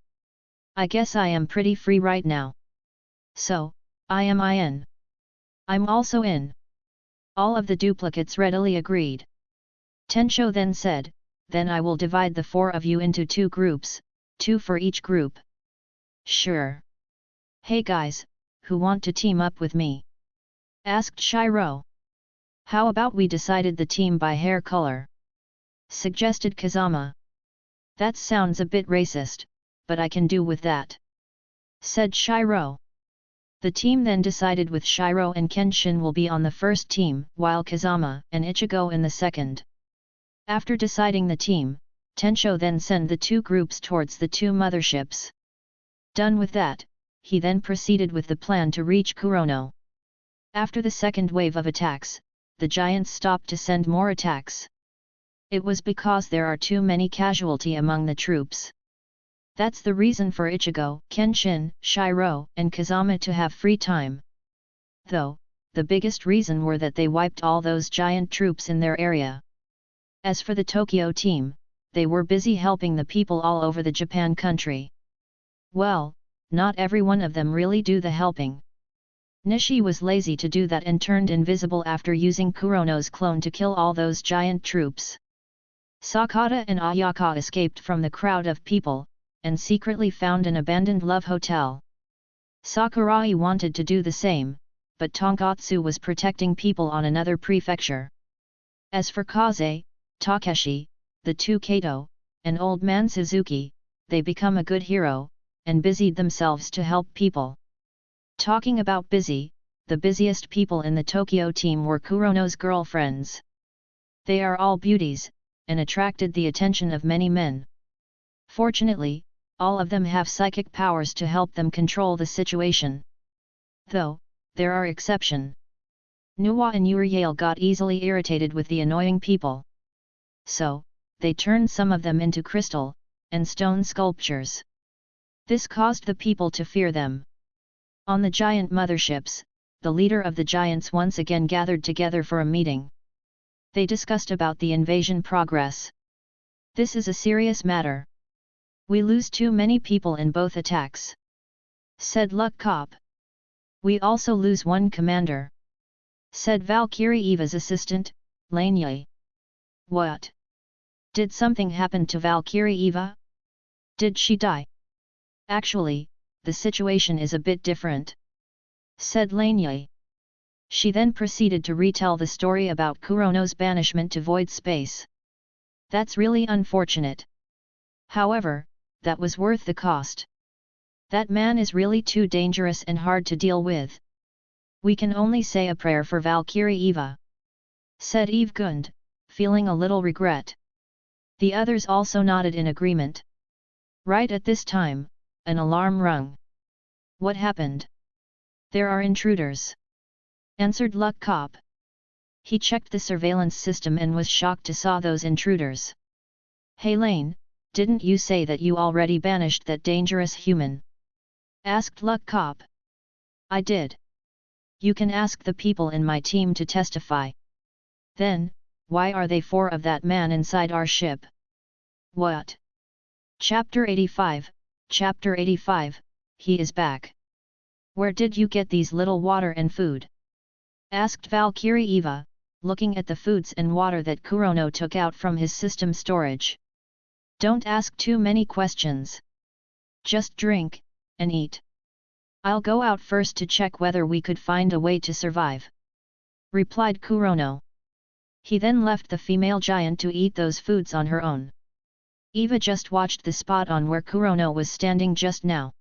I guess I am pretty free right now. So, I am in. I'm also in. All of the duplicates readily agreed. Tensho then said, then I will divide the 4 of you into 2 groups, 2 for each group. Sure. Hey guys, who want to team up with me? Asked Shiro. How about we decided the team by hair color? Suggested Kazama. That sounds a bit racist, but I can do with that. Said Shiro. The team then decided with Shiro and Kenshin will be on the first team, while Kazama and Ichigo in the second. After deciding the team, Tensho then sent the 2 groups towards the 2 motherships. Done with that, he then proceeded with the plan to reach Kurono. After the second wave of attacks, the giants stopped to send more attacks. It was because there are too many casualty among the troops. That's the reason for Ichigo, Kenshin, Shiro, and Kazama to have free time. Though, the biggest reason were that they wiped all those giant troops in their area. As for the Tokyo team, they were busy helping the people all over the Japan country. Well, not every one of them really do the helping. Nishi was lazy to do that and turned invisible after using Kurono's clone to kill all those giant troops. Sakata and Ayaka escaped from the crowd of people, and secretly found an abandoned love hotel. Sakurai wanted to do the same, but Tonkatsu was protecting people on another prefecture. As for Kaze, Takeshi, the 2 Kato, and Old Man Suzuki, they become a good hero, and busied themselves to help people. Talking about busy, the busiest people in the Tokyo team were Kurono's girlfriends. They are all beauties, and attracted the attention of many men. Fortunately, all of them have psychic powers to help them control the situation. Though, there are exceptions. Nuwa and Uriel got easily irritated with the annoying people. So, they turned some of them into crystal and stone sculptures. This caused the people to fear them. On the giant motherships, the leader of the giants once again gathered together for a meeting. They discussed about the invasion progress. This is a serious matter. We lose too many people in both attacks. Said Luck Cop. We also lose 1 commander. Said Valkyrie Eva's assistant, Lane Yi. What? Did something happen to Valkyrie Eva? Did she die? Actually, the situation is a bit different. Said Lane Yi. She then proceeded to retell the story about Kurono's banishment to void space. That's really unfortunate. However, that was worth the cost. That man is really too dangerous and hard to deal with. We can only say a prayer for Valkyrie Eva. Said Eve Gund, feeling a little regret. The others also nodded in agreement. Right at this time, an alarm rung. What happened? There are intruders. Answered Luck Cop. He checked the surveillance system and was shocked to saw those intruders. Hey Lane, didn't you say that you already banished that dangerous human? Asked Luck Cop. I did. You can ask the people in my team to testify. Then, why are they 4 of that man inside our ship? What? Chapter 85, Chapter 85, he is back. Where did you get these little water and food? Asked Valkyrie Eva, looking at the foods and water that Kurono took out from his system storage. Don't ask too many questions. Just drink, and eat. I'll go out first to check whether we could find a way to survive. Replied Kurono. He then left the female giant to eat those foods on her own. Eva just watched the spot on where Kurono was standing just now.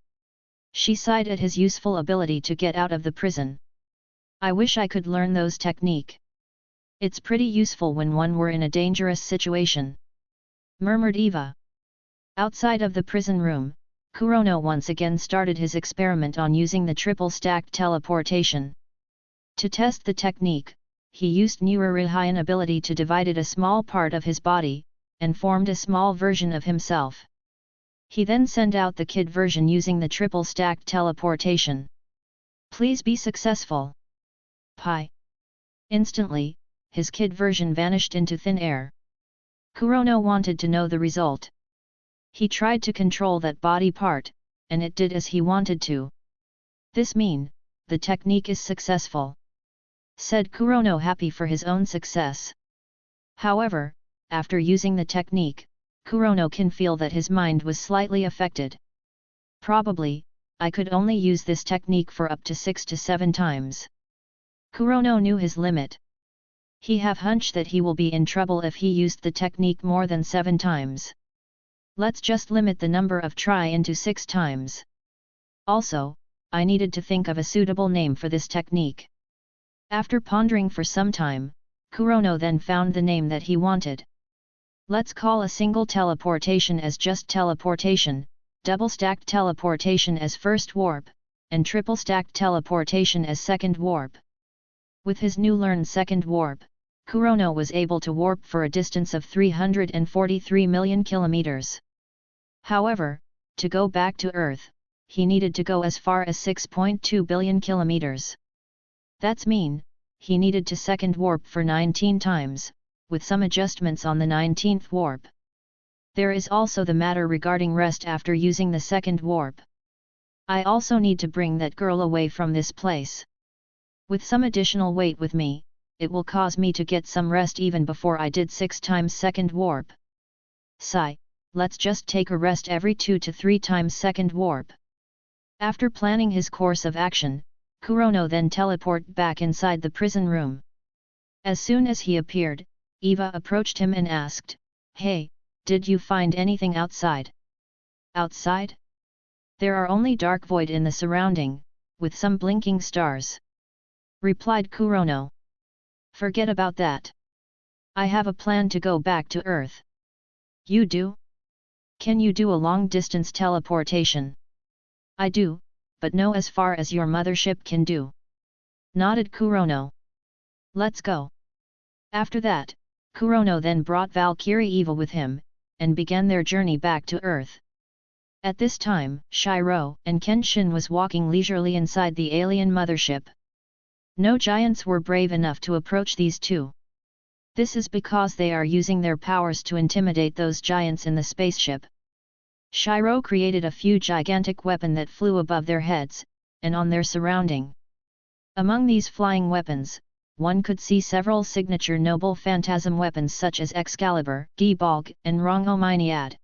She sighed at his useful ability to get out of the prison. I wish I could learn those technique. It's pretty useful when one were in a dangerous situation. murmured Eva. Outside of the prison room, Kurono once again started his experiment on using the triple-stacked teleportation. To test the technique, he used Neurorehian ability to divide a small part of his body, and formed a small version of himself. He then sent out the kid version using the triple-stacked teleportation. Please be successful. Pi. Instantly, his kid version vanished into thin air. Kurono wanted to know the result. He tried to control that body part, and it did as he wanted to. This means, the technique is successful, said Kurono, happy for his own success. However, after using the technique, Kurono can feel that his mind was slightly affected. Probably, I could only use this technique for up to 6 to 7 times. Kurono knew his limit. He have hunch that he will be in trouble if he used the technique more than 7 times. Let's just limit the number of try into 6 times. Also, I needed to think of a suitable name for this technique. After pondering for some time, Kurono then found the name that he wanted. Let's call a single teleportation as just teleportation, double-stacked teleportation as first warp, and triple-stacked teleportation as second warp. With his new learned second warp, Kurono was able to warp for a distance of 343 million kilometers. However, to go back to Earth, he needed to go as far as 6.2 billion kilometers. That's mean, he needed to second warp for 19 times, with some adjustments on the 19th warp. There is also the matter regarding rest after using the second warp. I also need to bring that girl away from this place. With some additional weight with me, it will cause me to get some rest even before I did 6 times second warp. Sigh, let's just take a rest every 2 to 3 times second warp. After planning his course of action, Kurono then teleported back inside the prison room. As soon as he appeared, Eva approached him and asked, "Hey, did you find anything outside?" "Outside? There are only dark void in the surrounding, with some blinking stars," replied Kurono. "Forget about that. I have a plan to go back to Earth." "You do? Can you do a long-distance teleportation?" "I do, but no as far as your mothership can do," nodded Kurono. "Let's go." After that, Kurono then brought Valkyrie Eva with him, and began their journey back to Earth. At this time, Shiro and Kenshin was walking leisurely inside the alien mothership. No giants were brave enough to approach these two. This is because they are using their powers to intimidate those giants in the spaceship. Shiro created a few gigantic weapons that flew above their heads, and on their surrounding. Among these flying weapons, one could see several signature noble phantasm weapons such as Excalibur, Debalg, and Rongominiad.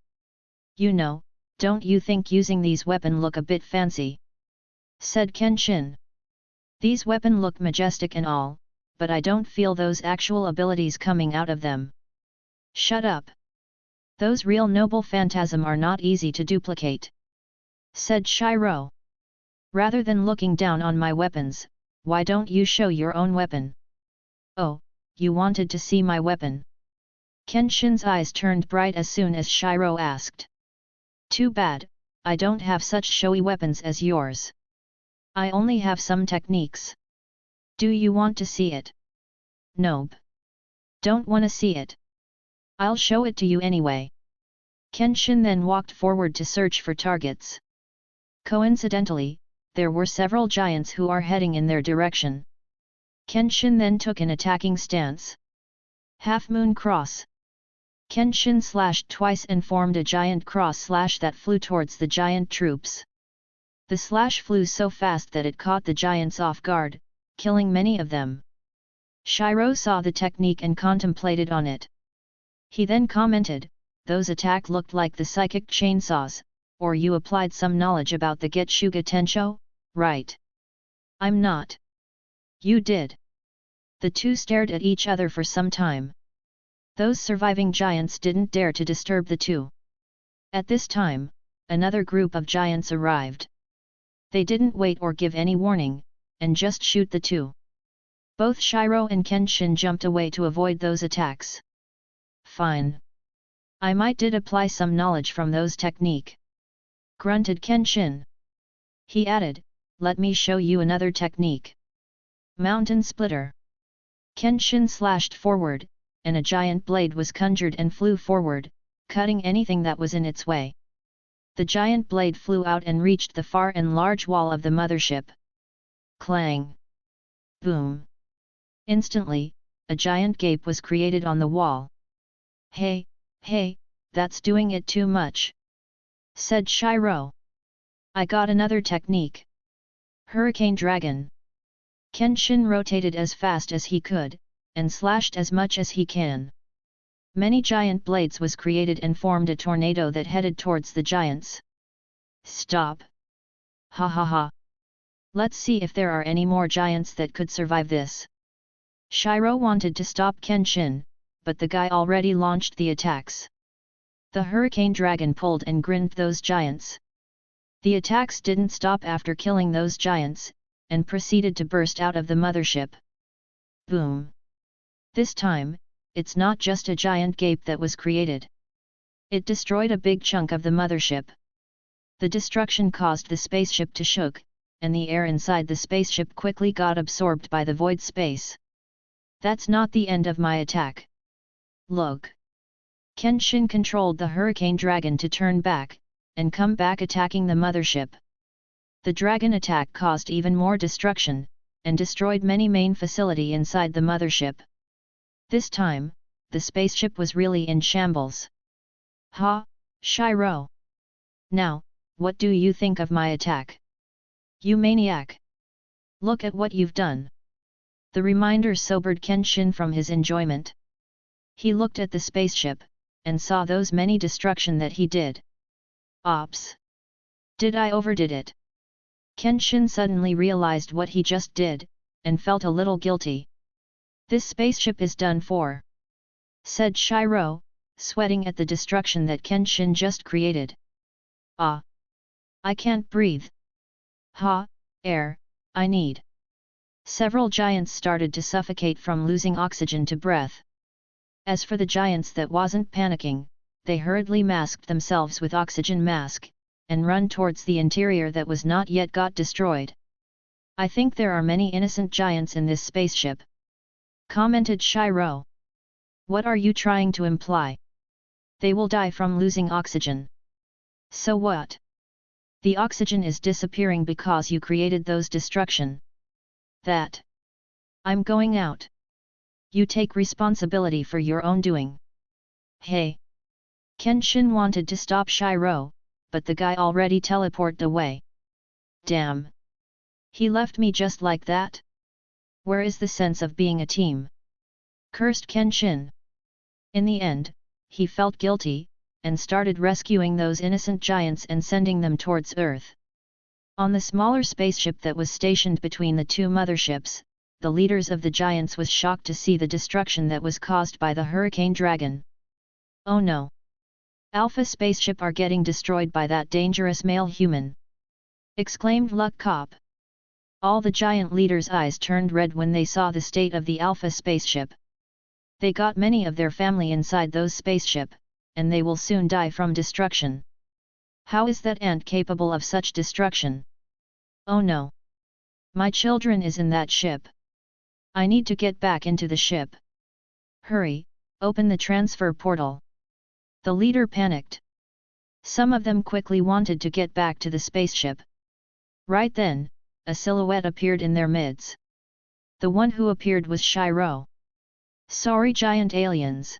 "You know, don't you think using these weapons look a bit fancy?" said Kenshin. "These weapons look majestic and all, but I don't feel those actual abilities coming out of them." "Shut up! Those real noble phantasm are not easy to duplicate," said Shiro. "Rather than looking down on my weapons, why don't you show your own weapon?" "Oh, you wanted to see my weapon?" Kenshin's eyes turned bright as soon as Shiro asked. "Too bad, I don't have such showy weapons as yours. I only have some techniques. Do you want to see it?" "Nope. Don't wanna see it. I'll show it to you anyway." Kenshin then walked forward to search for targets. Coincidentally, there were several giants who are heading in their direction. Kenshin then took an attacking stance. Half Moon Cross. Kenshin slashed twice and formed a giant cross slash that flew towards the giant troops. The slash flew so fast that it caught the giants off guard, killing many of them. Shiro saw the technique and contemplated on it. He then commented, "Those attack looked like the psychic chainsaws, or you applied some knowledge about the Getsuga Tensho, right?" "I'm not." "You did." The two stared at each other for some time. Those surviving giants didn't dare to disturb the two. At this time, another group of giants arrived. They didn't wait or give any warning, and just shoot the two. Both Shiro and Kenshin jumped away to avoid those attacks. "Fine. I might did apply some knowledge from those technique. Grunted Kenshin. He added, let me show you another technique. Mountain Splitter. Kenshin slashed forward, and a giant blade was conjured and flew forward, cutting anything that was in its way. The giant blade flew out and reached the far and large wall of the mothership. Clang! Boom! Instantly, a giant gape was created on the wall. Hey, that's doing it too much, said Shiro. I got another technique. Hurricane Dragon. Kenshin rotated as fast as he could, and slashed as much as he can. Many giant blades was created and formed a tornado that headed towards the giants. Stop! Ha ha ha! Let's see if there are any more giants that could survive this. Shiro wanted to stop Kenshin, but the guy already launched the attacks. The Hurricane Dragon pulled and grinned those giants. The attacks didn't stop after killing those giants, and proceeded to burst out of the mothership. Boom! This time, it's not just a giant gape that was created. It destroyed a big chunk of the mothership. The destruction caused the spaceship to shook, and the air inside the spaceship quickly got absorbed by the void space. That's not the end of my attack. Look! Kenshin controlled the Hurricane Dragon to turn back, and come back attacking the mothership. The dragon attack caused even more destruction, and destroyed many main facility inside the mothership. This time, the spaceship was really in shambles. Ha, Shiro! Now, what do you think of my attack? You maniac! Look at what you've done! The reminder sobered Kenshin from his enjoyment. He looked at the spaceship, and saw those many destruction that he did. Ops! Did I overdid it? Kenshin suddenly realized what he just did, and felt a little guilty. This spaceship is done for, said Shiro, sweating at the destruction that Kenshin just created. Ah! I can't breathe. Ha, air, I need. Several giants started to suffocate from losing oxygen to breath. As for the giants that wasn't panicking, they hurriedly masked themselves with oxygen mask, and run towards the interior that was not yet got destroyed. I think there are many innocent giants in this spaceship, commented Shiro. What are you trying to imply? They will die from losing oxygen. So what? The oxygen is disappearing because you created those destruction. That. I'm going out. You take responsibility for your own doing. Hey! Kenshin wanted to stop Shiro, but the guy already teleported away. Damn! He left me just like that? Where is the sense of being a team? Cursed Kenshin. In the end, he felt guilty, and started rescuing those innocent giants and sending them towards Earth. On the smaller spaceship that was stationed between the two motherships, the leaders of the giants was shocked to see the destruction that was caused by the Hurricane Dragon. Oh no! Alpha spaceship are getting destroyed by that dangerous male human! Exclaimed Luck Cop. All the giant leaders' eyes turned red when they saw the state of the Alpha spaceship. They got many of their family inside those spaceship, and they will soon die from destruction. How is that ant capable of such destruction? Oh no! My children is in that ship. I need to get back into the ship. Hurry, open the transfer portal. The leader panicked. Some of them quickly wanted to get back to the spaceship. Right then, a silhouette appeared in their midst. The one who appeared was Shiro. Sorry, giant aliens.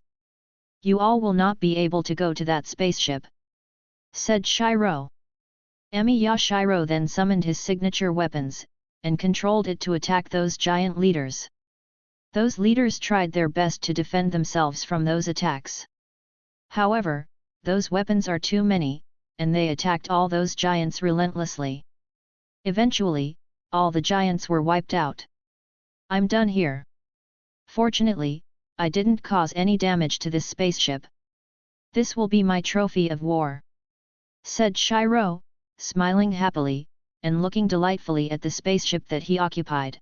You all will not be able to go to that spaceship, said Shiro. Emiya Shiro then summoned his signature weapons, and controlled it to attack those giant leaders. Those leaders tried their best to defend themselves from those attacks. However, those weapons are too many, and they attacked all those giants relentlessly. Eventually, all the giants were wiped out. I'm done here. Fortunately, I didn't cause any damage to this spaceship. This will be my trophy of war, said Shiro, smiling happily, and looking delightfully at the spaceship that he occupied.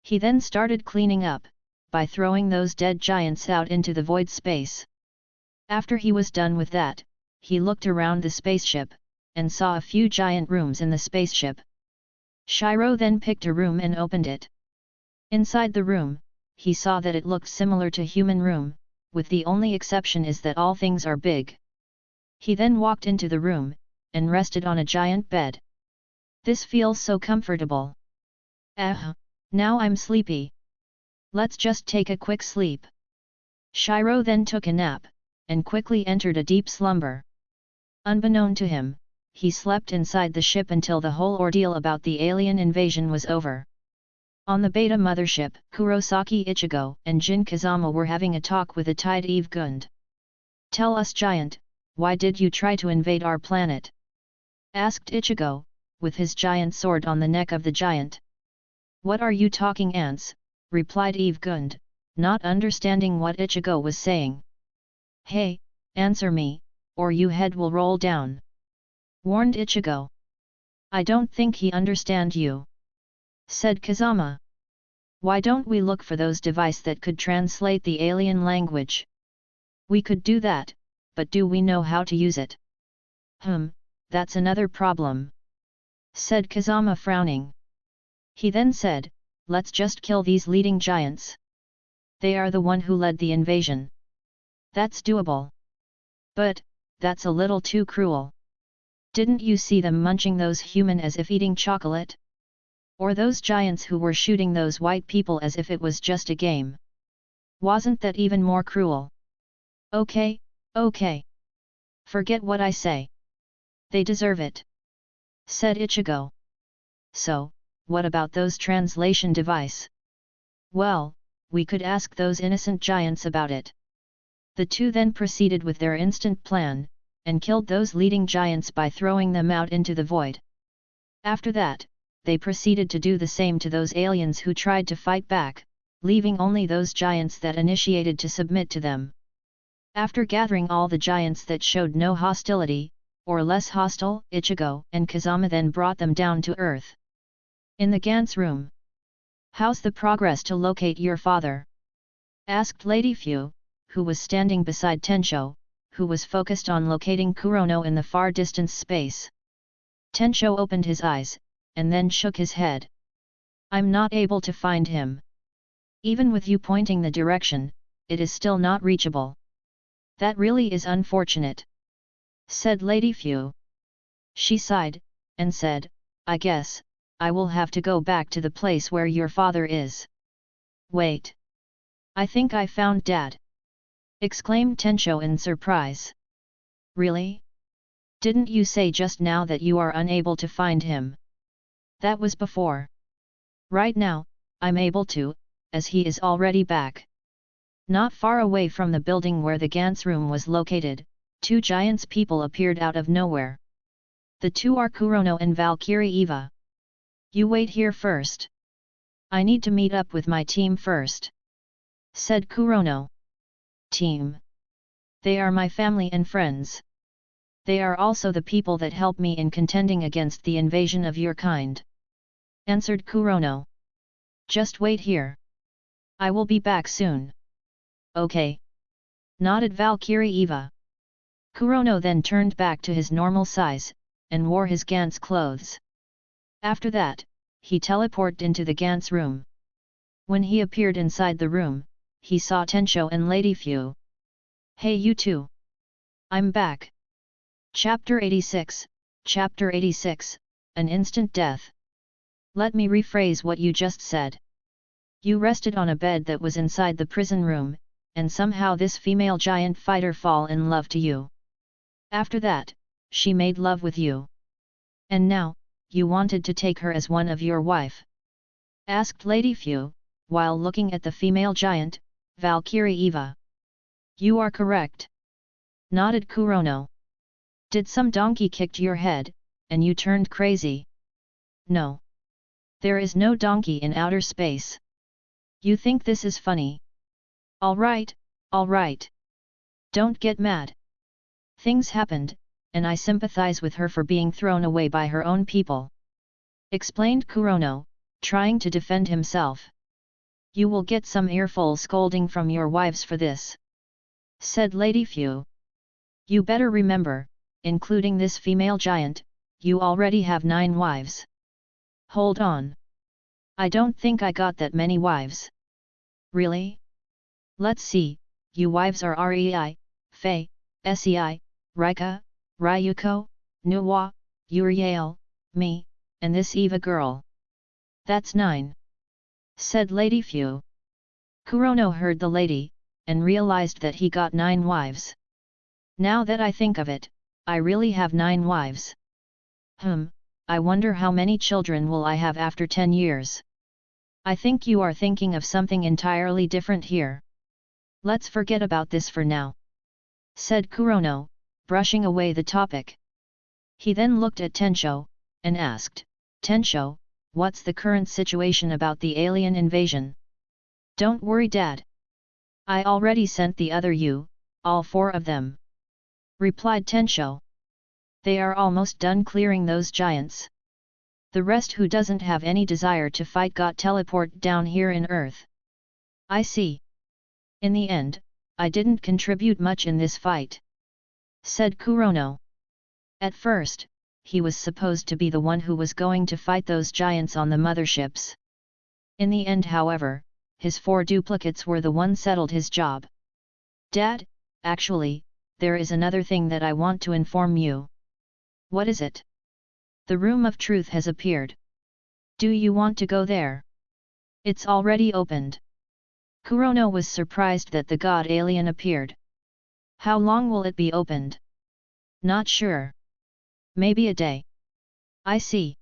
He then started cleaning up, by throwing those dead giants out into the void space. After he was done with that, he looked around the spaceship, and saw a few giant rooms in the spaceship. Shiro then picked a room and opened it. Inside the room, he saw that it looked similar to human room, with the only exception is that all things are big. He then walked into the room, and rested on a giant bed. This feels so comfortable. Now I'm sleepy. Let's just take a quick sleep. Shiro then took a nap, and quickly entered a deep slumber. Unbeknown to him, he slept inside the ship until the whole ordeal about the alien invasion was over. On the Beta mothership, Kurosaki Ichigo and Jin Kazama were having a talk with a Tide Eve Gund. "Tell us, Giant, why did you try to invade our planet?" asked Ichigo, with his giant sword on the neck of the giant. "What are you talking ants?" replied Eve Gund, not understanding what Ichigo was saying. "Hey, answer me, or your head will roll down," warned Ichigo. "I don't think he understand you," said Kazama. "Why don't we look for those device that could translate the alien language?" "We could do that, but do we know how to use it?" That's another problem," said Kazama frowning. He then said, "Let's just kill these leading giants. They are the one who led the invasion. That's doable. But, that's a little too cruel. Didn't you see them munching those human as if eating chocolate? Or those giants who were shooting those white people as if it was just a game? Wasn't that even more cruel?" Okay. Forget what I say. They deserve it," said Ichigo. "So, what about those translation device?" "Well, we could ask those innocent giants about it." The two then proceeded with their instant plan, and killed those leading giants by throwing them out into the void. After that, they proceeded to do the same to those aliens who tried to fight back, leaving only those giants that initiated to submit to them. After gathering all the giants that showed no hostility, or less hostile, Ichigo and Kazama then brought them down to earth. In the Gantz room. "How's the progress to locate your father?" asked Lady Fu, who was standing beside Tensho, who was focused on locating Kurono in the far distance space. Tensho opened his eyes, and then shook his head. "I'm not able to find him. Even with you pointing the direction, it is still not reachable." "That really is unfortunate," said Lady Fu. She sighed, and said, "I guess, I will have to go back to the place where your father is." "Wait! I think I found Dad!" exclaimed Tensho in surprise. "Really? Didn't you say just now that you are unable to find him?" "That was before. Right now, I'm able to, as he is already back." Not far away from the building where the Gantz room was located, two giants people appeared out of nowhere. The two are Kurono and Valkyrie Eva. "You wait here first. I need to meet up with my team first," said Kurono. "Team? They are my family and friends. They are also the people that help me in contending against the invasion of your kind," answered Kurono. "Just wait here. I will be back soon." "Okay," nodded Valkyrie Eva. Kurono then turned back to his normal size, and wore his Gantz clothes. After that, he teleported into the Gantz room. When he appeared inside the room, he saw Tensho and Lady Fu. "Hey you two! I'm back!" Chapter 86, Chapter 86, An Instant Death. Let me rephrase what you just said. You rested on a bed that was inside the prison room, and somehow this female giant fighter fall in love to you. After that, she made love with you. And now, you wanted to take her as one of your wife?" asked Lady Fu, while looking at the female giant, Valkyrie Eva. "You are correct," nodded Kurono. "Did some donkey kicked your head, and you turned crazy?" "No. There is no donkey in outer space. You think this is funny? All right. Don't get mad. Things happened, and I sympathize with her for being thrown away by her own people," explained Kurono, trying to defend himself. "You will get some earful scolding from your wives for this," said Lady Fu. You better remember, including this female giant, you already have 9 wives. Hold on. I don't think I got that many wives. Really? Let's see, you wives are Rei, Fei, Sei, Rika, Ryuko, Nuwa, Uriel, me, and this Eva girl. That's 9. Said Lady Fu. Kurono heard the lady, and realized that he got 9 wives. Now that I think of it, I really have 9 wives. I wonder how many children will I have after 10 years. I think you are thinking of something entirely different here. Let's forget about this for now. Said Kurono, brushing away the topic. He then looked at Tensho, and asked, Tensho, what's the current situation about the alien invasion? Don't worry, Dad. I already sent the other all 4 of them. Replied Tensho. They are almost done clearing those giants. The rest who doesn't have any desire to fight got teleported down here in Earth. I see. In the end, I didn't contribute much in this fight. Said Kurono. At first, he was supposed to be the one who was going to fight those giants on the motherships. In the end, however, his 4 duplicates were the one settled his job. Dad, actually, there is another thing that I want to inform you. What is it? The Room of Truth has appeared. Do you want to go there? It's already opened. Kurono was surprised that the god alien appeared. How long will it be opened? Not sure. Maybe a day. I see.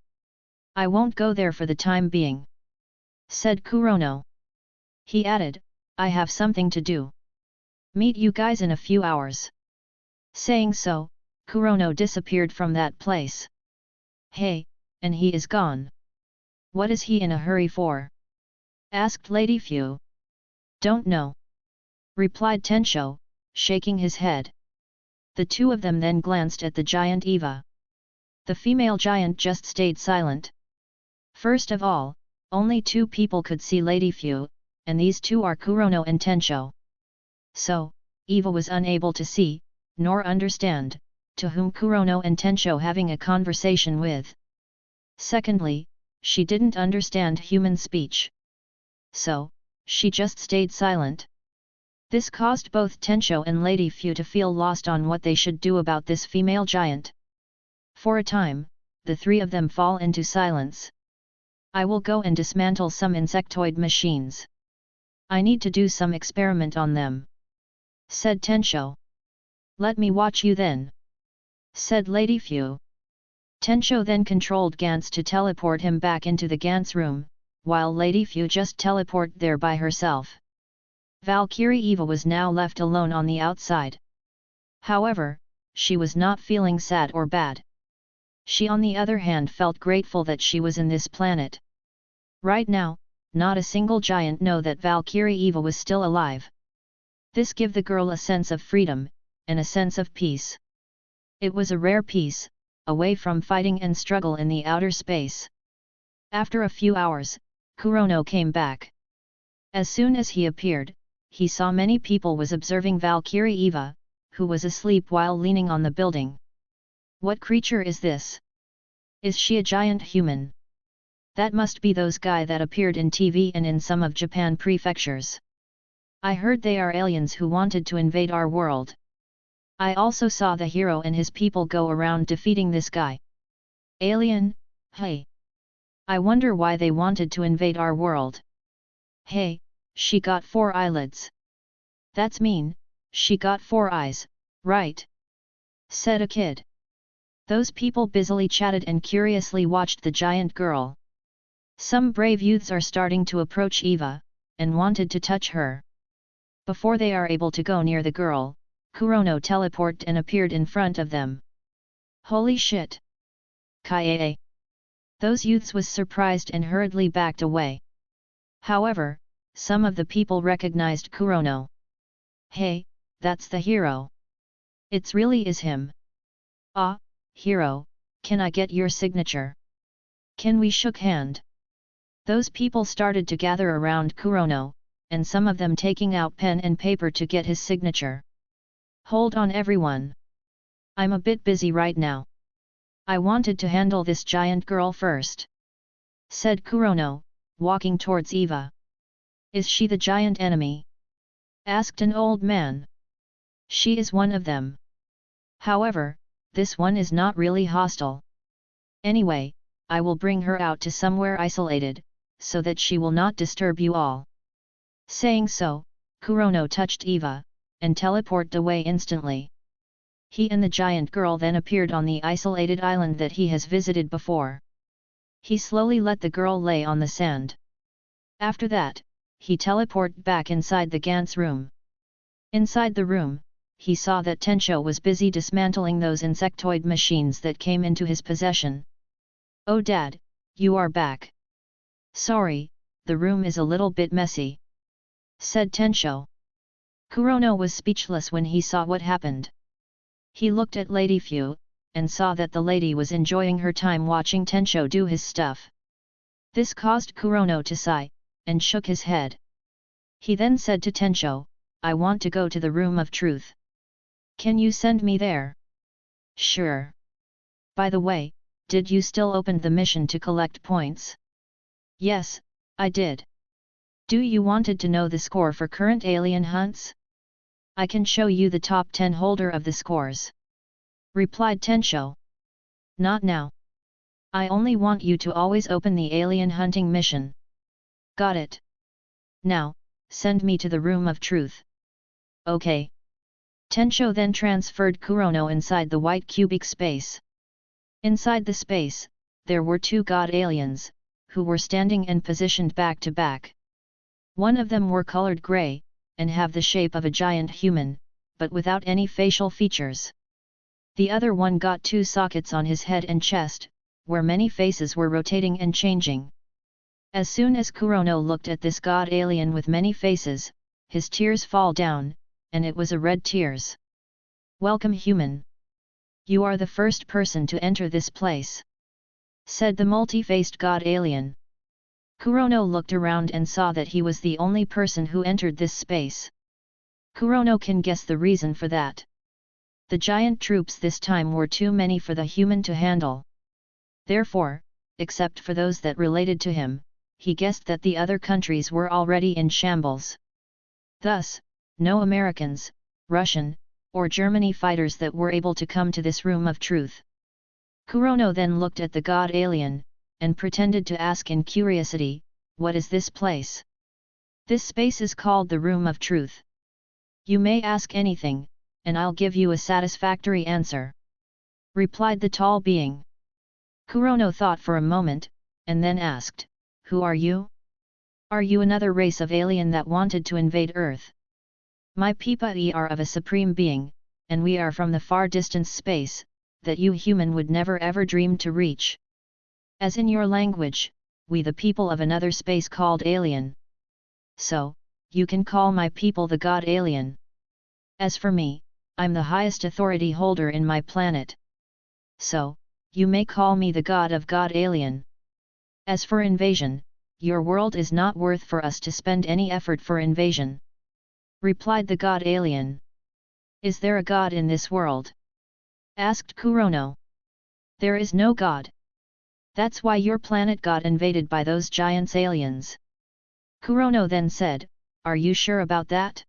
I won't go there for the time being. Said Kurono. He added, I have something to do. Meet you guys in a few hours. Saying so, Kurono disappeared from that place. Hey, and he is gone. What is he in a hurry for? Asked Lady Fu. Don't know. Replied Tensho, shaking his head. The 2 of them then glanced at the giant Eva. The female giant just stayed silent. First of all, only 2 people could see Lady Fu, and these 2 are Kurono and Tensho. So, Eva was unable to see, nor understand, to whom Kurono and Tensho having a conversation with. Secondly, she didn't understand human speech. So, she just stayed silent. This caused both Tensho and Lady Fu to feel lost on what they should do about this female giant. For a time, the 3 of them fall into silence. I will go and dismantle some insectoid machines. I need to do some experiment on them. Said Tensho. Let me watch you then. Said Lady Fu. Tensho then controlled Gantz to teleport him back into the Gantz room, while Lady Fu just teleported there by herself. Valkyrie Eva was now left alone on the outside. However, she was not feeling sad or bad. She on the other hand felt grateful that she was in this planet. Right now, not a single giant know that Valkyrie Eva was still alive. This gave the girl a sense of freedom, and a sense of peace. It was a rare peace, away from fighting and struggle in the outer space. After a few hours, Kurono came back. As soon as he appeared, he saw many people was observing Valkyrie Eva, who was asleep while leaning on the building. What creature is this? Is she a giant human? That must be those guy that appeared in TV and in some of Japan prefectures. I heard they are aliens who wanted to invade our world. I also saw the hero and his people go around defeating this guy. Alien, hey. I wonder why they wanted to invade our world. Hey, she got 4 eyelids. That's mean, she got 4 eyes, right? Said a kid. Those people busily chatted and curiously watched the giant girl. Some brave youths are starting to approach Eva, and wanted to touch her. Before they are able to go near the girl, Kurono teleported and appeared in front of them. Holy shit! Kaie! Those youths was surprised and hurriedly backed away. However, some of the people recognized Kurono. Hey, that's the hero. It's really is him. Ah, hero, can I get your signature? Can we shook hand? Those people started to gather around Kurono, and some of them taking out pen and paper to get his signature. Hold on everyone. I'm a bit busy right now. I wanted to handle this giant girl first," said Kurono, walking towards Eva. "Is she the giant enemy?" asked an old man. "She is one of them. However, this one is not really hostile. Anyway, I will bring her out to somewhere isolated, so that she will not disturb you all." Saying so, Kurono touched Eva, and teleported away instantly. He and the giant girl then appeared on the isolated island that he has visited before. He slowly let the girl lay on the sand. After that, he teleported back inside the Gantz room. Inside the room, he saw that Tensho was busy dismantling those insectoid machines that came into his possession. "Oh Dad, you are back. Sorry, the room is a little bit messy," said Tensho. Kurono was speechless when he saw what happened. He looked at Lady Fu, and saw that the lady was enjoying her time watching Tensho do his stuff. This caused Kurono to sigh, and shook his head. He then said to Tensho, "I want to go to the Room of Truth. Can you send me there?" "Sure. By the way, did you still open the mission to collect points?" "Yes, I did. Do you wanted to know the score for current alien hunts? I can show you the top 10 holder of the scores," replied Tensho. "Not now. I only want you to always open the alien hunting mission." "Got it. Now, send me to the Room of Truth." "Okay." Tensho then transferred Kurono inside the white cubic space. Inside the space, there were 2 god aliens, who were standing and positioned back to back. One of them were colored grey, and have the shape of a giant human, but without any facial features. The other one got 2 sockets on his head and chest, where many faces were rotating and changing. As soon as Kurono looked at this god alien with many faces, his tears fall down, and it was a red tears. "Welcome human. You are the first person to enter this place," said the multi-faced god alien. Kurono looked around and saw that he was the only person who entered this space. Kurono can guess the reason for that. The giant troops this time were too many for the human to handle. Therefore, except for those that related to him, he guessed that the other countries were already in shambles. Thus, no Americans, Russian, or Germany fighters that were able to come to this Room of Truth. Kurono then looked at the god alien, and pretended to ask in curiosity, "What is this place?" "This space is called the Room of Truth. You may ask anything, and I'll give you a satisfactory answer," replied the tall being. Kurono thought for a moment, and then asked, "Who are you? Are you another race of alien that wanted to invade Earth?" "My people are of a supreme being, and we are from the far distance space, that you human would never ever dream to reach. As in your language, we the people of another space called alien. So, you can call my people the god alien. As for me, I'm the highest authority holder in my planet. So, you may call me the god of god alien. As for invasion, your world is not worth for us to spend any effort for invasion," replied the god alien. "Is there a god in this world?" asked Kurono. "There is no god. That's why your planet got invaded by those giants aliens." Kurono then said, "Are you sure about that?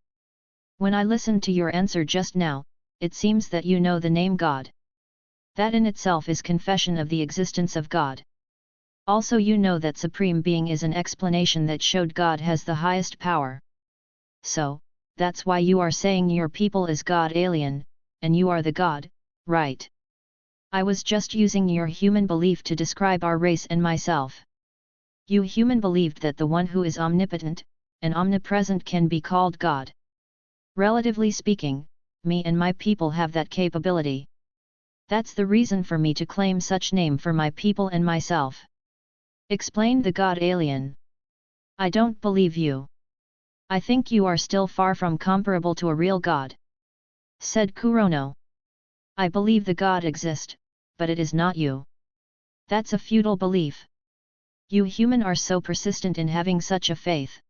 When I listened to your answer just now, it seems that you know the name God. That in itself is confession of the existence of God. Also you know that Supreme Being is an explanation that showed God has the highest power. So, that's why you are saying your people is God alien, and you are the God, right? I was just using your human belief to describe our race and myself. You human believed that the one who is omnipotent, and omnipresent can be called God. Relatively speaking, me and my people have that capability. That's the reason for me to claim such name for my people and myself," explained the god alien. "I don't believe you. I think you are still far from comparable to a real god," said Kurono. "I believe the god exists, but it is not you. That's a futile belief. You human are so persistent in having such a faith.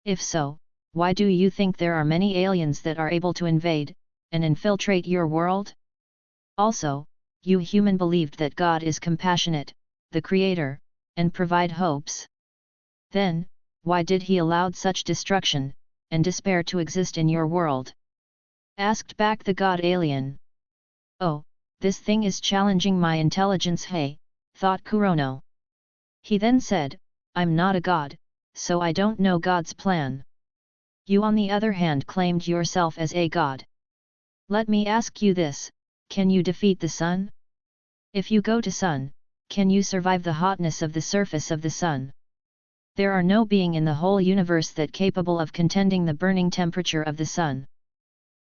If so, why do you think there are many aliens that are able to invade, and infiltrate your world? Also, you human believed that God is compassionate, the Creator, and provide hopes. Then, why did He allow such destruction and despair to exist in your world? Asked back the god alien. Oh, this thing is challenging my intelligence, hey, thought Kurono. He then said, I'm not a god, so I don't know God's plan. You on the other hand claimed yourself as a god. Let me ask you this, can you defeat the sun? If you go to sun, can you survive the hotness of the surface of the sun? There are no being in the whole universe that capable of contending the burning temperature of the sun.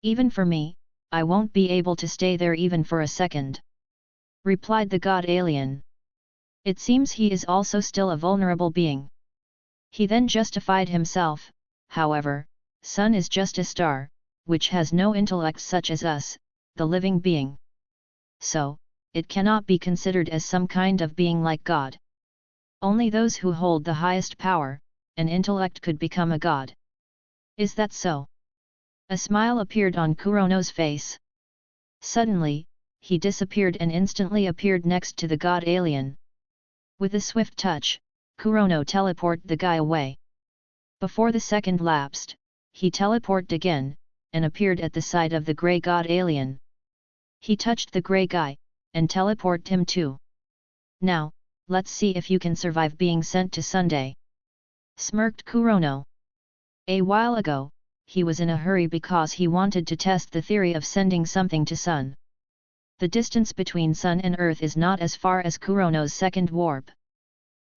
Even for me, I won't be able to stay there even for a second. Replied the god alien. It seems he is also still a vulnerable being. He then justified himself, however, sun is just a star, which has no intellect such as us, the living being. So, it cannot be considered as some kind of being like God. Only those who hold the highest power and intellect could become a god. Is that so? A smile appeared on Kurono's face. Suddenly, he disappeared and instantly appeared next to the god alien. With a swift touch, Kurono teleported the guy away. Before the second lapsed, he teleported again, and appeared at the side of the grey god alien. He touched the grey guy, and teleported him too. Now, let's see if you can survive being sent to Sunday. Smirked Kurono. A while ago, he was in a hurry because he wanted to test the theory of sending something to Sun. The distance between Sun and Earth is not as far as Kurono's second warp.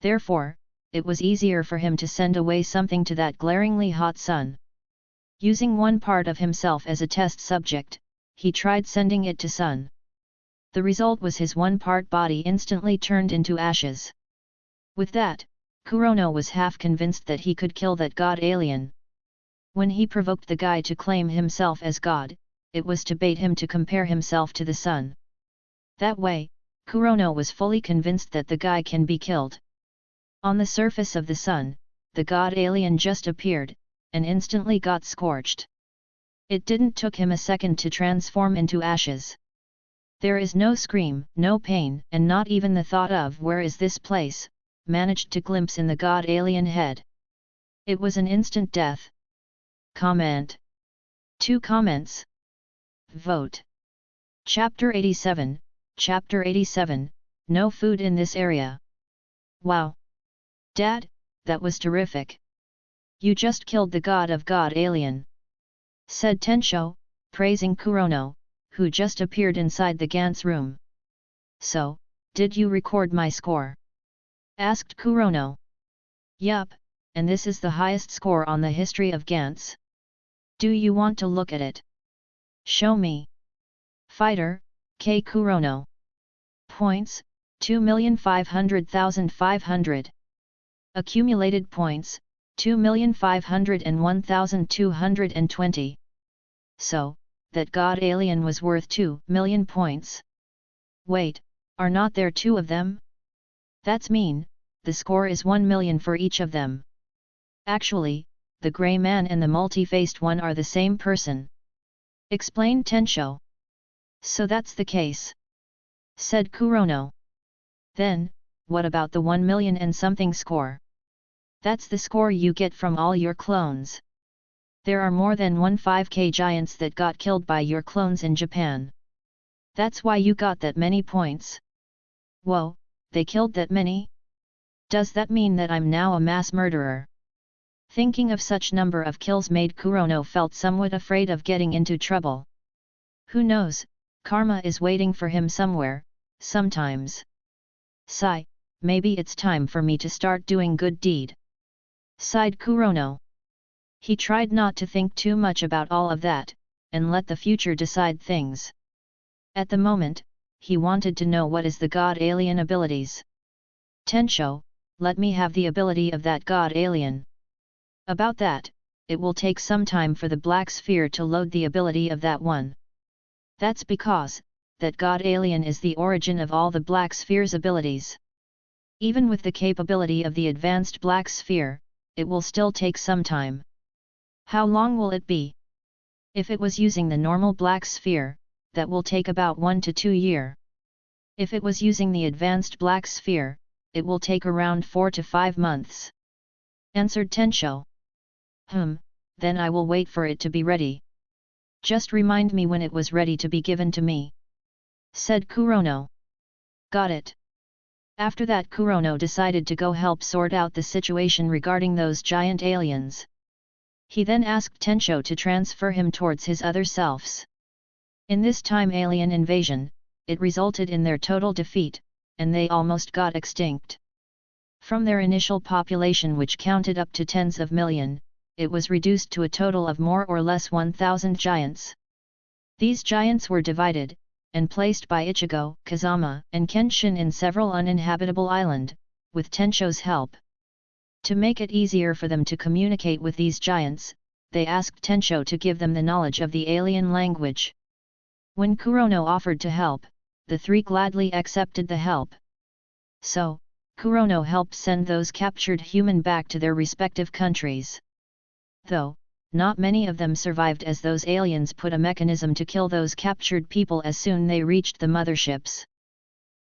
Therefore, it was easier for him to send away something to that glaringly hot Sun. Using one part of himself as a test subject, he tried sending it to Sun. The result was his one-part body instantly turned into ashes. With that, Kurono was half convinced that he could kill that god alien. When he provoked the guy to claim himself as god, it was to bait him to compare himself to the sun. That way, Kurono was fully convinced that the guy can be killed. On the surface of the sun, the god alien just appeared, and instantly got scorched. It didn't took him a second to transform into ashes. There is no scream, no pain, and not even the thought of where is this place, managed to glimpse in the god alien head. It was an instant death. Comment. 2 comments. Vote. Chapter 87, Chapter 87, No food in this area. Wow! Dad, that was terrific. You just killed the god of god alien. Said Tensho, praising Kurono, who just appeared inside the Gantz room. So, did you record my score? Asked Kurono. Yup, and this is the highest score on the history of Gantz. Do you want to look at it? Show me. Fighter, K. Kurono. Points, 2,500,500. Accumulated points, 2,501,220. So, that god alien was worth 2 million points. Wait, are not there 2 of them? That's mean, the score is 1 million for each of them. Actually, the grey man and the multi-faced one are the same person. Explained Tensho. So that's the case. Said Kurono. Then, what about the 1 million and something score? That's the score you get from all your clones. There are more than 15k giants that got killed by your clones in Japan. That's why you got that many points. Whoa, they killed that many? Does that mean that I'm now a mass murderer? Thinking of such number of kills made Kurono felt somewhat afraid of getting into trouble. Who knows, karma is waiting for him somewhere, sometimes. Sigh, maybe it's time for me to start doing good deed. Sighed Kurono. He tried not to think too much about all of that, and let the future decide things. At the moment, he wanted to know what is the god alien abilities. Tensho, let me have the ability of that god alien. About that, it will take some time for the black sphere to load the ability of that one. That's because, that god alien is the origin of all the black sphere's abilities. Even with the capability of the advanced black sphere, it will still take some time. How long will it be? If it was using the normal black sphere, that will take about 1 to 2 years. If it was using the advanced black sphere, it will take around 4 to 5 months. Answered Tencho. Then I will wait for it to be ready. Just remind me when it was ready to be given to me. Said Kurono. Got it. After that, Kurono decided to go help sort out the situation regarding those giant aliens. He then asked Tencho to transfer him towards his other selves. In this time alien invasion, it resulted in their total defeat, and they almost got extinct. From their initial population, which counted up to tens of millions, it was reduced to a total of more or less 1,000 giants. These giants were divided, and placed by Ichigo, Kazama, and Kenshin in several uninhabitable islands, with Tencho's help. To make it easier for them to communicate with these giants, they asked Tencho to give them the knowledge of the alien language. When Kurono offered to help, the three gladly accepted the help. So, Kurono helped send those captured human back to their respective countries. Though, not many of them survived, as those aliens put a mechanism to kill those captured people as soon they reached the motherships.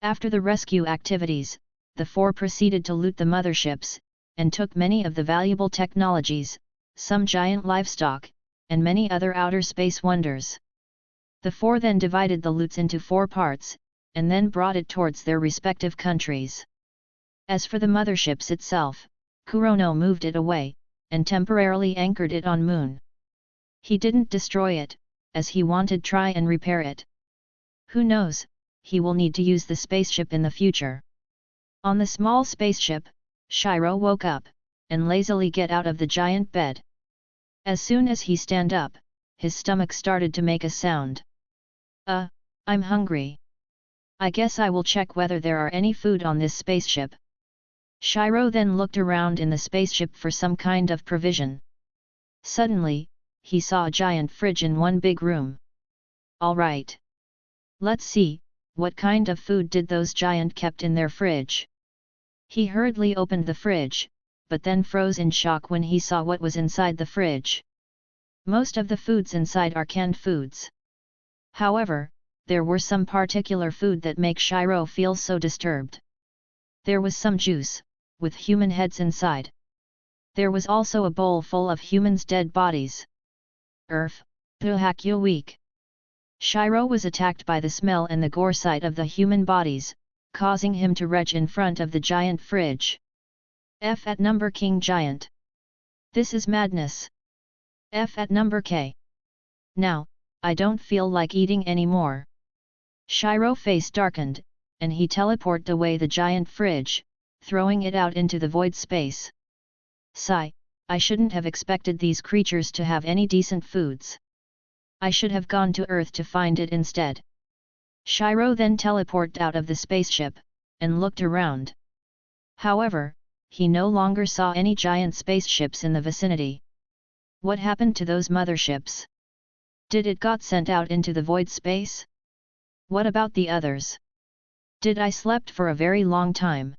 After the rescue activities, the four proceeded to loot the motherships, and took many of the valuable technologies, some giant livestock, and many other outer space wonders. The four then divided the loots into 4 parts, and then brought it towards their respective countries. As for the motherships itself, Kurono moved it away, and temporarily anchored it on Moon. He didn't destroy it, as he wanted to try and repair it. Who knows, he will need to use the spaceship in the future. On the small spaceship, Shiro woke up, and lazily get out of the giant bed. As soon as he stand up, his stomach started to make a sound. I'm hungry. I guess I will check whether there are any food on this spaceship. Shiro then looked around in the spaceship for some kind of provision. Suddenly, he saw a giant fridge in one big room. Alright. Let's see, what kind of food did those giants kept in their fridge? He hurriedly opened the fridge, but then froze in shock when he saw what was inside the fridge. Most of the foods inside are canned foods. However, there were some particular food that make Shiro feel so disturbed. There was some juice, with human heads inside. There was also a bowl full of humans' dead bodies. Puhakyo weak. Shiro was attacked by the smell and the gore sight of the human bodies, causing him to retch in front of the giant fridge. F at number King Giant. This is madness. F at number K. Now, I don't feel like eating anymore. Shiro's face darkened, and he teleported away the giant fridge, throwing it out into the void space. Sigh, I shouldn't have expected these creatures to have any decent foods. I should have gone to Earth to find it instead. Shiro then teleported out of the spaceship, and looked around. However, he no longer saw any giant spaceships in the vicinity. What happened to those motherships? Did it got sent out into the void space? What about the others? Did I slept for a very long time?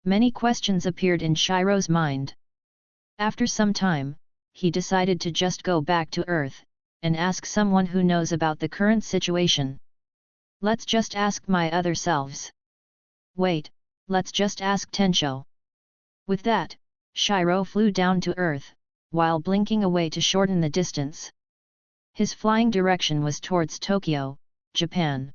Many questions appeared in Shiro's mind. After some time, he decided to just go back to Earth, and ask someone who knows about the current situation. Let's just ask my other selves. Wait, let's just ask Tencho. With that, Shiro flew down to Earth, while blinking away to shorten the distance. His flying direction was towards Tokyo, Japan.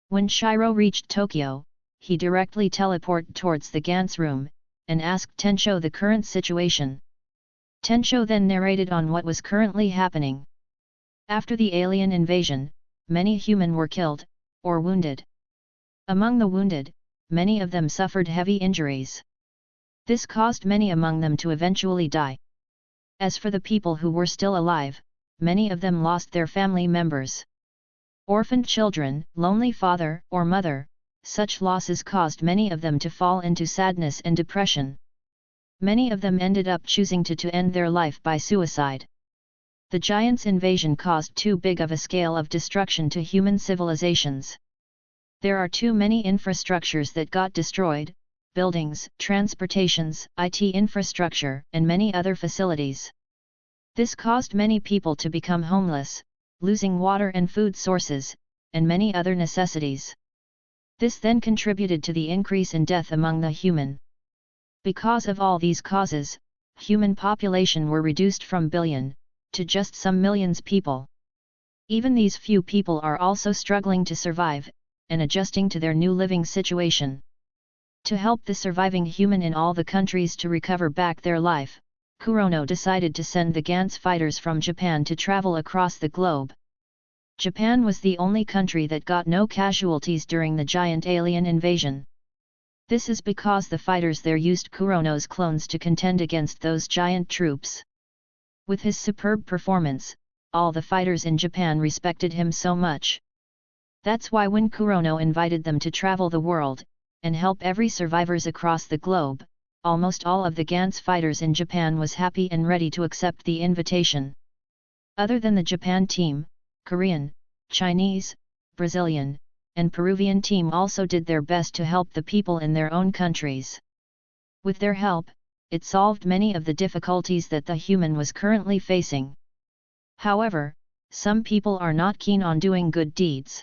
When Shiro reached Tokyo, he directly teleported towards the Gantz room, and asked Tencho the current situation. Tencho then narrated on what was currently happening. After the alien invasion, many human were killed, or wounded. Among the wounded, many of them suffered heavy injuries. This caused many among them to eventually die. As for the people who were still alive, many of them lost their family members. Orphaned children, lonely father or mother, such losses caused many of them to fall into sadness and depression. Many of them ended up choosing to end their life by suicide. The giants' invasion caused too big of a scale of destruction to human civilizations. There are too many infrastructures that got destroyed, buildings, transportations, IT infrastructure, and many other facilities. This caused many people to become homeless, losing water and food sources, and many other necessities. This then contributed to the increase in death among the human. Because of all these causes, human population were reduced from billion, to just some millions people. Even these few people are also struggling to survive, and adjusting to their new living situation. To help the surviving human in all the countries to recover back their life, Kurono decided to send the Gantz fighters from Japan to travel across the globe. Japan was the only country that got no casualties during the giant alien invasion. This is because the fighters there used Kurono's clones to contend against those giant troops. With his superb performance, all the fighters in Japan respected him so much. That's why when Kurono invited them to travel the world, and help every survivors across the globe, almost all of the Gantz fighters in Japan was happy and ready to accept the invitation. Other than the Japan team, Korean, Chinese, Brazilian, and Peruvian team also did their best to help the people in their own countries. With their help, it solved many of the difficulties that the human was currently facing. However, some people are not keen on doing good deeds.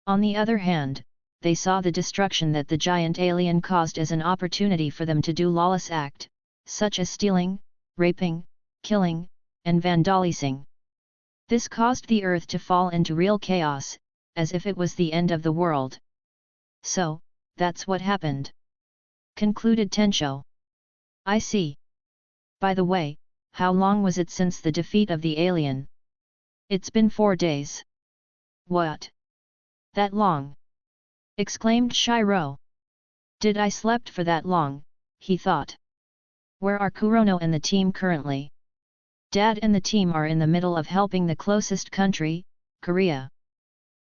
On the other hand, they saw the destruction that the giant alien caused as an opportunity for them to do lawless act, such as stealing, raping, killing, and vandalizing. This caused the earth to fall into real chaos, as if it was the end of the world. So, that's what happened, concluded Tensho. I see. By the way, how long was it since the defeat of the alien? It's been 4 days. What? That long? Exclaimed Shiro. Did I slept for that long? He thought. Where are Kurono and the team currently? Dad and the team are in the middle of helping the closest country, Korea.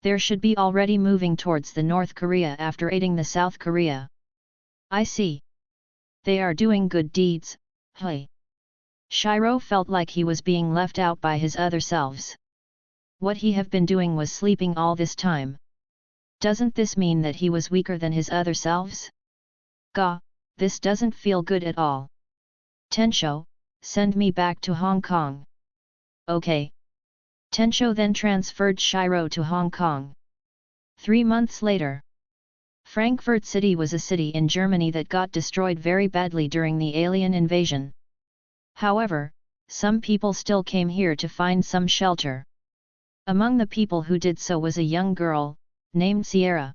There should be already moving towards the North Korea after aiding the South Korea. I see. They are doing good deeds, hey. Shiro felt like he was being left out by his other selves. What he have been doing was sleeping all this time. Doesn't this mean that he was weaker than his other selves? Gah, this doesn't feel good at all. Tensho, send me back to Hong Kong. Okay. Tensho then transferred Shiro to Hong Kong. 3 months later. Frankfurt City was a city in Germany that got destroyed very badly during the alien invasion. However, some people still came here to find some shelter. Among the people who did so was a young girl, named Sierra.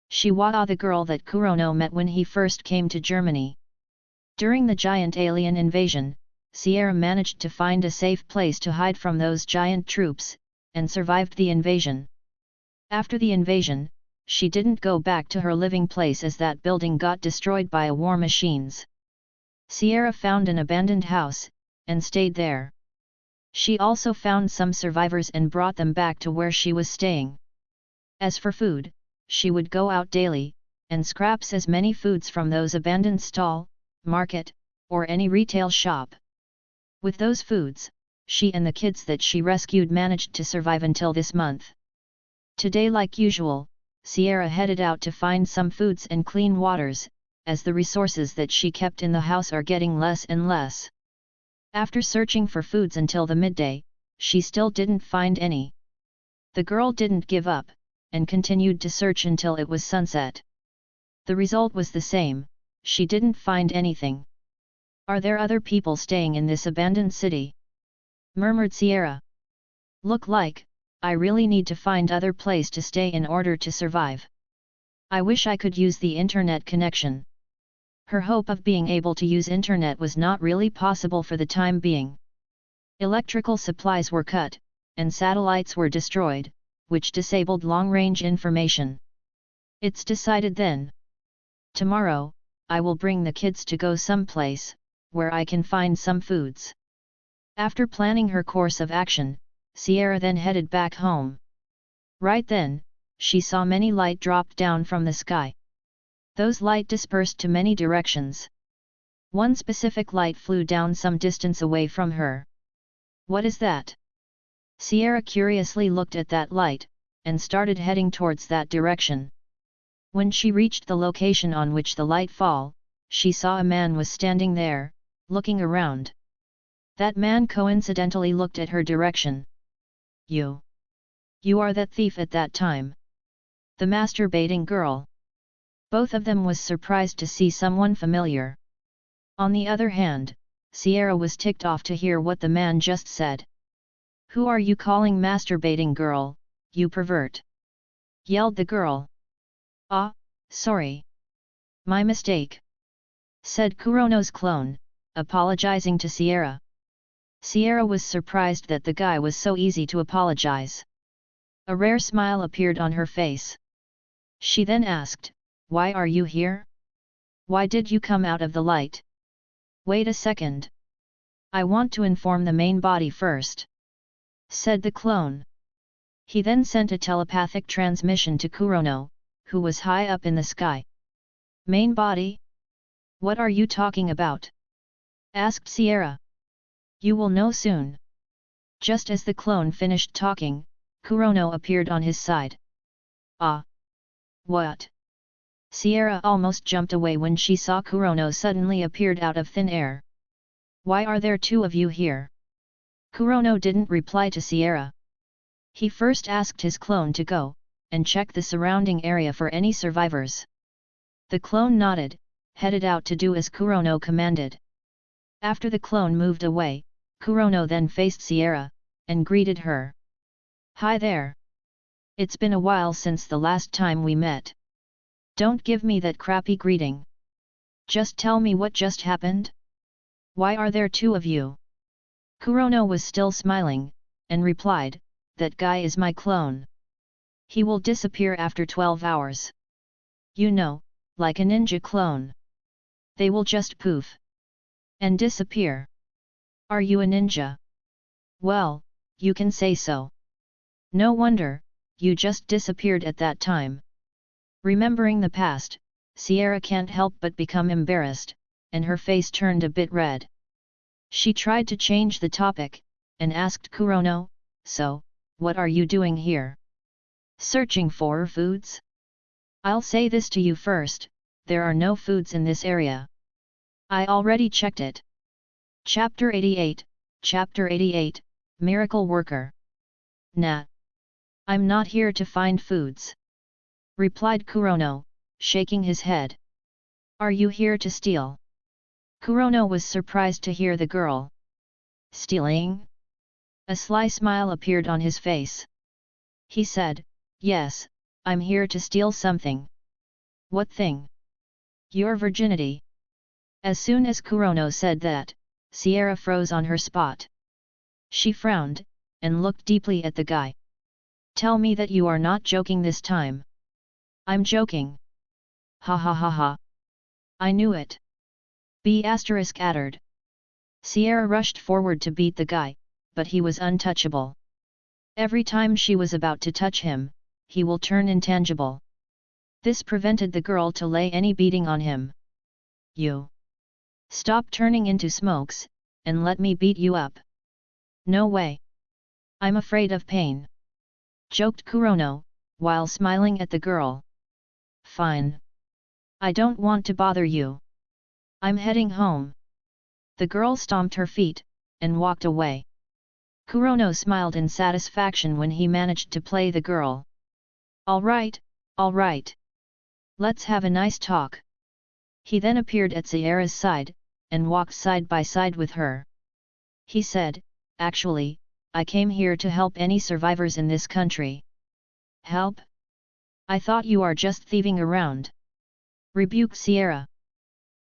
She was the girl that Kurono met when he first came to Germany. During the giant alien invasion, Sierra managed to find a safe place to hide from those giant troops, and survived the invasion. After the invasion, she didn't go back to her living place as that building got destroyed by war machines. Sierra found an abandoned house, and stayed there. She also found some survivors and brought them back to where she was staying. As for food, she would go out daily, and scraps as many foods from those abandoned stall, market, or any retail shop. With those foods, she and the kids that she rescued managed to survive until this month. Today, like usual, Sierra headed out to find some foods and clean waters, as the resources that she kept in the house are getting less and less. After searching for foods until the midday, she still didn't find any. The girl didn't give up, and continued to search until it was sunset. The result was the same, she didn't find anything. Are there other people staying in this abandoned city? Murmured Sierra. Look like, I really need to find other place to stay in order to survive. I wish I could use the internet connection. Her hope of being able to use internet was not really possible for the time being. Electrical supplies were cut, and satellites were destroyed, which disabled long-range information. It's decided then. Tomorrow, I will bring the kids to go someplace, where I can find some foods. After planning her course of action, Sierra then headed back home. Right then, she saw many light drop down from the sky. Those light dispersed to many directions. One specific light flew down some distance away from her. What is that? Sierra curiously looked at that light, and started heading towards that direction. When she reached the location on which the light fell, she saw a man was standing there, looking around. That man coincidentally looked at her direction. You are that thief at that time. The masturbating girl. Both of them was surprised to see someone familiar. On the other hand, Sierra was ticked off to hear what the man just said. Who are you calling masturbating girl, you pervert? Yelled the girl. Ah, sorry. My mistake. Said Kurono's clone, apologizing to Sierra. Sierra was surprised that the guy was so easy to apologize. A rare smile appeared on her face. She then asked, "Why are you here? Why did you come out of the light?" "Wait a second. I want to inform the main body first," said the clone. He then sent a telepathic transmission to Kurono, who was high up in the sky. "Main body? What are you talking about?" asked Sierra. "You will know soon." Just as the clone finished talking, Kurono appeared on his side. "Ah! What?" Sierra almost jumped away when she saw Kurono suddenly appeared out of thin air. "Why are there two of you here?" Kurono didn't reply to Sierra. He first asked his clone to go and check the surrounding area for any survivors. The clone nodded, headed out to do as Kurono commanded. After the clone moved away, Kurono then faced Sierra, and greeted her. "Hi there. It's been a while since the last time we met. Don't give me that crappy greeting. Just tell me what just happened? Why are there two of you?" Kurono was still smiling, and replied, "That guy is my clone. He will disappear after 12 hours. You know, like a ninja clone. They will just poof and disappear. Are you a ninja? Well, you can say so. No wonder, you just disappeared at that time." Remembering the past, Sierra can't help but become embarrassed, and her face turned a bit red. She tried to change the topic, and asked Kurono, "So, what are you doing here? Searching for foods? I'll say this to you first, there are no foods in this area. I already checked it." Chapter 88, Miracle Worker. "Nah. I'm not here to find foods," replied Kurono, shaking his head. "Are you here to steal?" Kurono was surprised to hear the girl. "Stealing?" A sly smile appeared on his face. He said, "Yes, I'm here to steal something." "What thing?" "Your virginity." As soon as Kurono said that, Sierra froze on her spot. She frowned, and looked deeply at the guy. "Tell me that you are not joking this time." "I'm joking." "Ha ha ha ha. I knew it." ****. Sierra rushed forward to beat the guy, but he was untouchable. Every time she was about to touch him, he will turn intangible. This prevented the girl to lay any beating on him. "You stop turning into smokes, and let me beat you up." "No way. I'm afraid of pain," joked Kurono, while smiling at the girl. "Fine. I don't want to bother you. I'm heading home." The girl stomped her feet, and walked away. Kurono smiled in satisfaction when he managed to play the girl. All right. Let's have a nice talk." He then appeared at Sierra's side, and walked side by side with her. He said, "Actually, I came here to help any survivors in this country." "Help? I thought you are just thieving around," rebuked Sierra.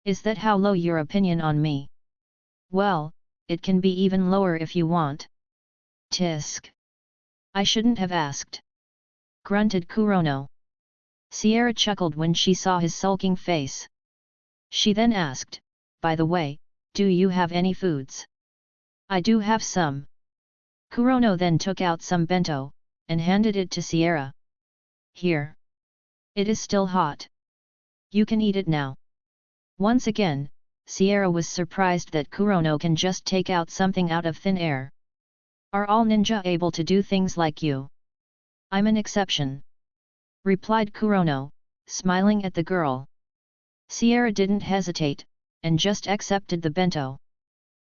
"Is that how low your opinion on me? Well, it can be even lower if you want." "Tisk. I shouldn't have asked," grunted Kurono. Sierra chuckled when she saw his sulking face. She then asked, "By the way, do you have any foods?" "I do have some." Kurono then took out some bento, and handed it to Sierra. "Here. It is still hot. You can eat it now." Once again, Sierra was surprised that Kurono can just take out something out of thin air. "Are all ninja able to do things like you?" "I'm an exception," replied Kurono, smiling at the girl. Sierra didn't hesitate, and just accepted the bento.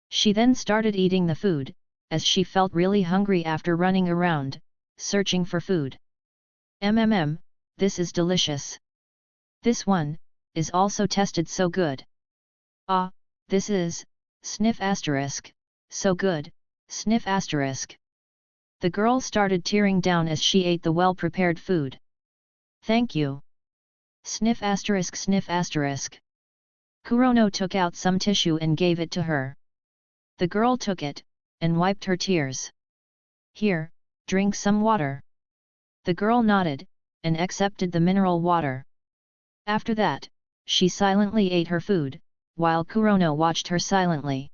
She then started eating the food, as she felt really hungry after running around, searching for food. This is delicious. This one is also tested so good. Ah, this is, sniff asterisk, so good, sniff asterisk. The girl started tearing down as she ate the well-prepared food. Thank you. Sniff asterisk, sniff asterisk. Kurono took out some tissue and gave it to her. The girl took it, and wiped her tears. Here, drink some water. The girl nodded, and accepted the mineral water. After that, she silently ate her food, while Kurono watched her silently.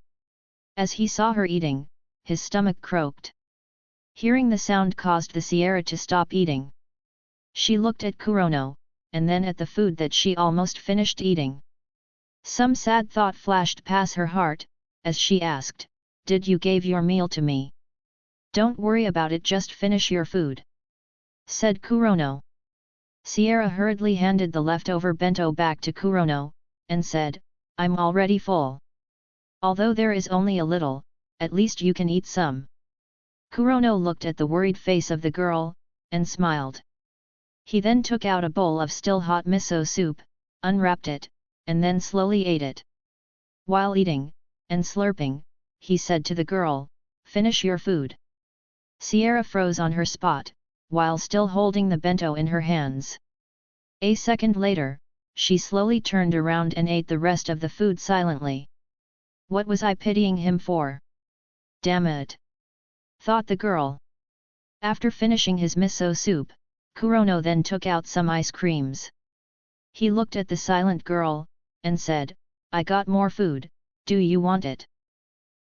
As he saw her eating, his stomach croaked. Hearing the sound caused the Sierra to stop eating. She looked at Kurono, and then at the food that she almost finished eating. Some sad thought flashed past her heart, as she asked, "Did you give your meal to me? Don't worry about it, just finish your food," said Kurono. Sierra hurriedly handed the leftover bento back to Kurono, and said, "I'm already full. Although there is only a little, at least you can eat some." Kurono looked at the worried face of the girl, and smiled. He then took out a bowl of still hot miso soup, unwrapped it, and then slowly ate it. While eating, and slurping, he said to the girl, "Finish your food." Sierra froze on her spot, while still holding the bento in her hands. A second later, she slowly turned around and ate the rest of the food silently. What was I pitying him for? Damn it! Thought the girl. After finishing his miso soup, Kurono then took out some ice creams. He looked at the silent girl, and said, "I got more food, do you want it?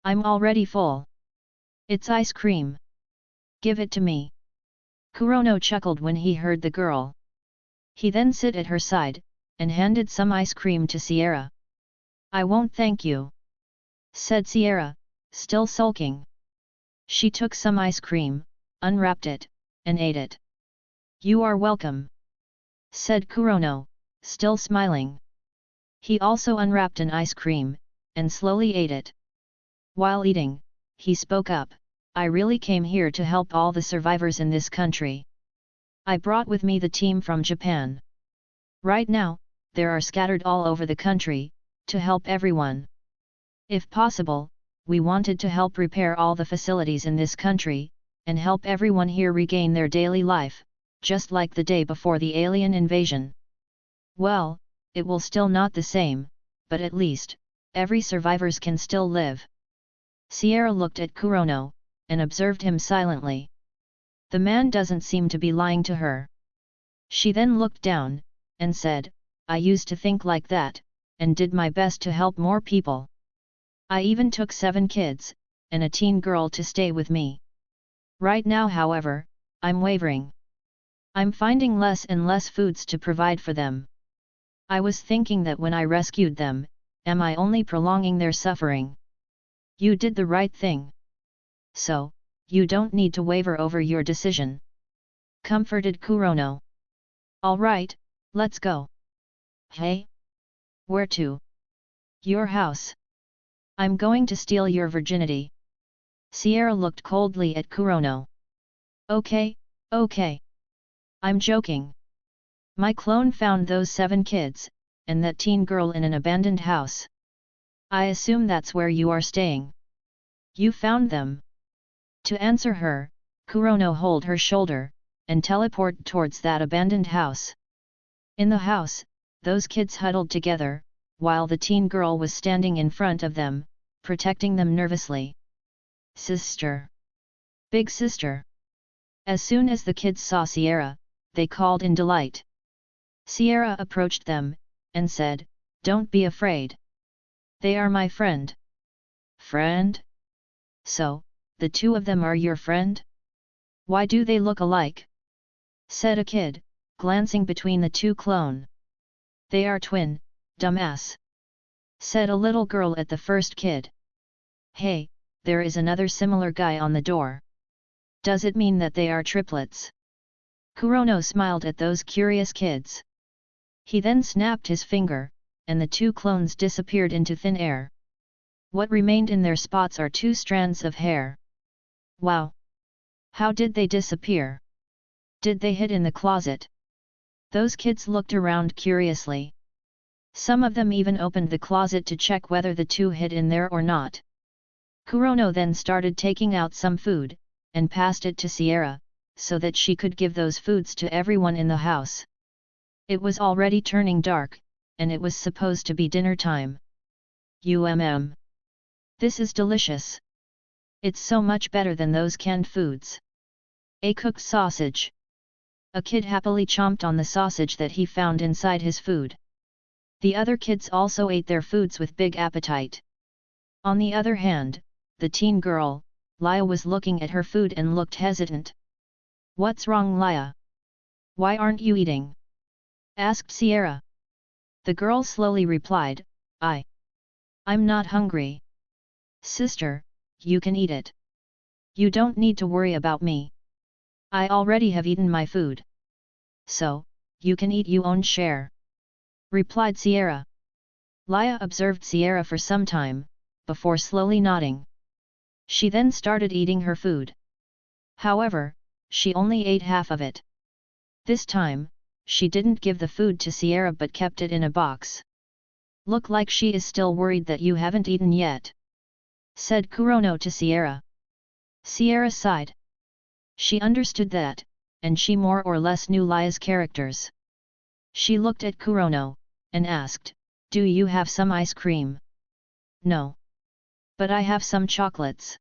I'm already full. It's ice cream. Give it to me." Kurono chuckled when he heard the girl. He then sit at her side, and handed some ice cream to Sierra. "I won't thank you," said Sierra, still sulking. She took some ice cream, unwrapped it, and ate it. "You are welcome," said Kurono, still smiling. He also unwrapped an ice cream, and slowly ate it. While eating, he spoke up, "I really came here to help all the survivors in this country. I brought with me the team from Japan. Right now, they are scattered all over the country, to help everyone. If possible, we wanted to help repair all the facilities in this country, and help everyone here regain their daily life, just like the day before the alien invasion. Well, it will still not the same, but at least, every survivors can still live." Sierra looked at Kurono, and observed him silently. The man doesn't seem to be lying to her. She then looked down, and said, "I used to think like that, and did my best to help more people. I even took 7 kids, and a teen girl to stay with me. Right now, however, I'm wavering. I'm finding less and less foods to provide for them. I was thinking that when I rescued them, am I only prolonging their suffering? You did the right thing. So, you don't need to waver over your decision," comforted Kurono. "All right, let's go." "Hey? Where to?" "Your house. I'm going to steal your virginity." Sierra looked coldly at Kurono. Okay. I'm joking. My clone found those 7 kids, and that teen girl in an abandoned house. I assume that's where you are staying. You found them." To answer her, Kurono hold her shoulder, and teleport towards that abandoned house. In the house, those kids huddled together, while the teen girl was standing in front of them, protecting them nervously. "Sister! Big sister!" As soon as the kids saw Sierra, they called in delight. Sierra approached them, and said, "Don't be afraid. They are my friend." "Friend? So, the 2 of them are your friend? Why do they look alike?" said a kid, glancing between the 2 clone. "They are twin, dumbass," said a little girl at the first kid. "Hey, there is another similar guy on the door. Does it mean that they are triplets?" Kurono smiled at those curious kids. He then snapped his finger, and the 2 clones disappeared into thin air. What remained in their spots are 2 strands of hair. Wow! How did they disappear? Did they hid in the closet? Those kids looked around curiously. Some of them even opened the closet to check whether the two hid in there or not. Kurono then started taking out some food, and passed it to Sierra, so that she could give those foods to everyone in the house. It was already turning dark, and it was supposed to be dinner time. This is delicious. It's so much better than those canned foods. A cooked sausage. A kid happily chomped on the sausage that he found inside his food. The other kids also ate their foods with big appetite. On the other hand, the teen girl, Laya, was looking at her food and looked hesitant. "What's wrong, Laya? Why aren't you eating?" asked Sierra. The girl slowly replied, I'm not hungry." "Sister, you can eat it. You don't need to worry about me. I already have eaten my food. So, you can eat your own share," replied Sierra. Laya observed Sierra for some time, before slowly nodding. She then started eating her food. However, she only ate half of it. This time, she didn't give the food to Sierra but kept it in a box. "Look like she is still worried that you haven't eaten yet," said Kurono to Sierra. Sierra sighed. She understood that, and she more or less knew Laya's characters. She looked at Kurono, and asked, "Do you have some ice cream?" "No. But I have some chocolates."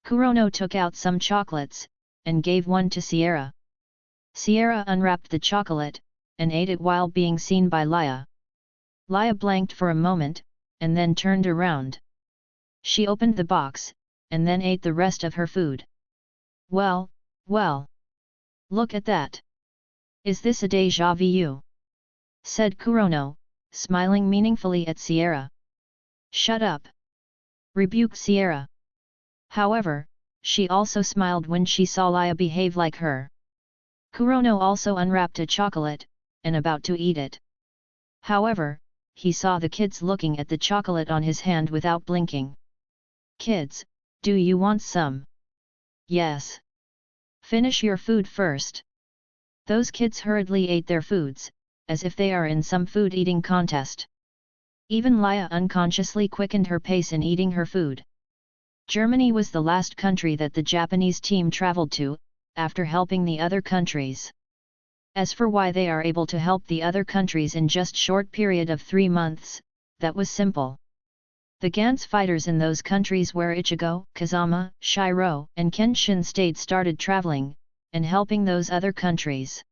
Kurono took out some chocolates, and gave one to Sierra. Sierra unwrapped the chocolate, and ate it while being seen by Laya. Laya blanked for a moment, and then turned around. She opened the box, and then ate the rest of her food. Well, look at that. Is this a déjà vu?" said Kurono, smiling meaningfully at Sierra. "Shut up!" rebuked Sierra. However, she also smiled when she saw Laya behave like her. Kurono also unwrapped a chocolate, and about to eat it. However, he saw the kids looking at the chocolate on his hand without blinking. "Kids, do you want some?" "Yes." "Finish your food first." Those kids hurriedly ate their foods, as if they are in some food-eating contest. Even Laya unconsciously quickened her pace in eating her food. Germany was the last country that the Japanese team traveled to, after helping the other countries. As for why they are able to help the other countries in just short period of 3 months, that was simple. The Gantz fighters in those countries where Ichigo, Kazama, Shiro, and Kenshin stayed started traveling, and helping those other countries.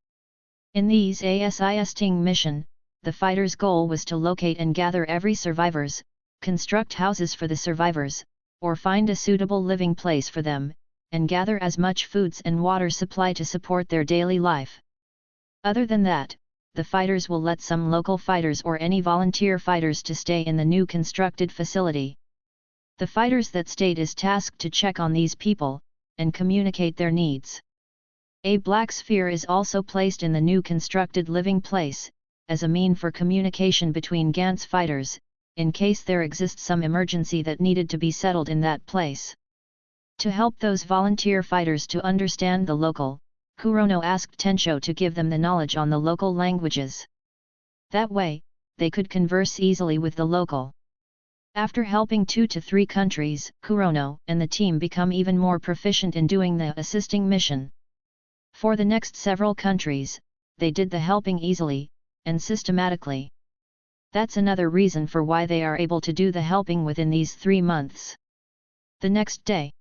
In these assisting mission, the fighters' goal was to locate and gather every survivors, construct houses for the survivors, or find a suitable living place for them, and gather as much foods and water supply to support their daily life. Other than that, the fighters will let some local fighters or any volunteer fighters to stay in the new constructed facility. The fighters that stayed is tasked to check on these people, and communicate their needs. A black sphere is also placed in the new constructed living place, as a mean for communication between Gantz fighters, in case there exists some emergency that needed to be settled in that place. To help those volunteer fighters to understand the local, Kurono asked Tensho to give them the knowledge on the local languages. That way, they could converse easily with the local. After helping 2 to 3 countries, Kurono and the team become even more proficient in doing the assisting mission. For the next several countries, they did the helping easily, and systematically. That's another reason for why they are able to do the helping within these 3 months. The next day,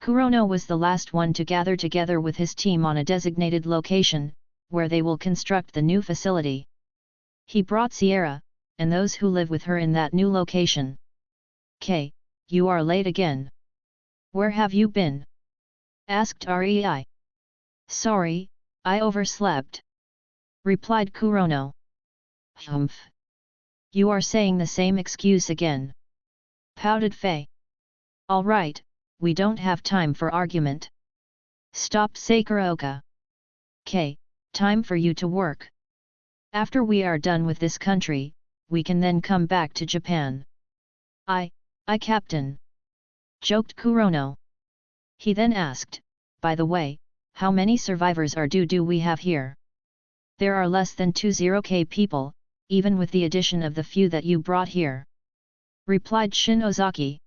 Kurono was the last one to gather together with his team on a designated location, where they will construct the new facility. He brought Sierra, and those who live with her in that new location. "Kay, you are late again. Where have you been?" asked Rei. "Sorry, I overslept," replied Kurono. "Humph. You are saying the same excuse again," pouted Fei. "All right, we don't have time for argument. Stop Sakuroka. Kay, time for you to work. After we are done with this country, we can then come back to Japan." I, Captain," joked Kurono. He then asked, by the way, how many survivors do we have here? There are less than 20k people, even with the addition of the few that you brought here. Replied Shin Ozaki.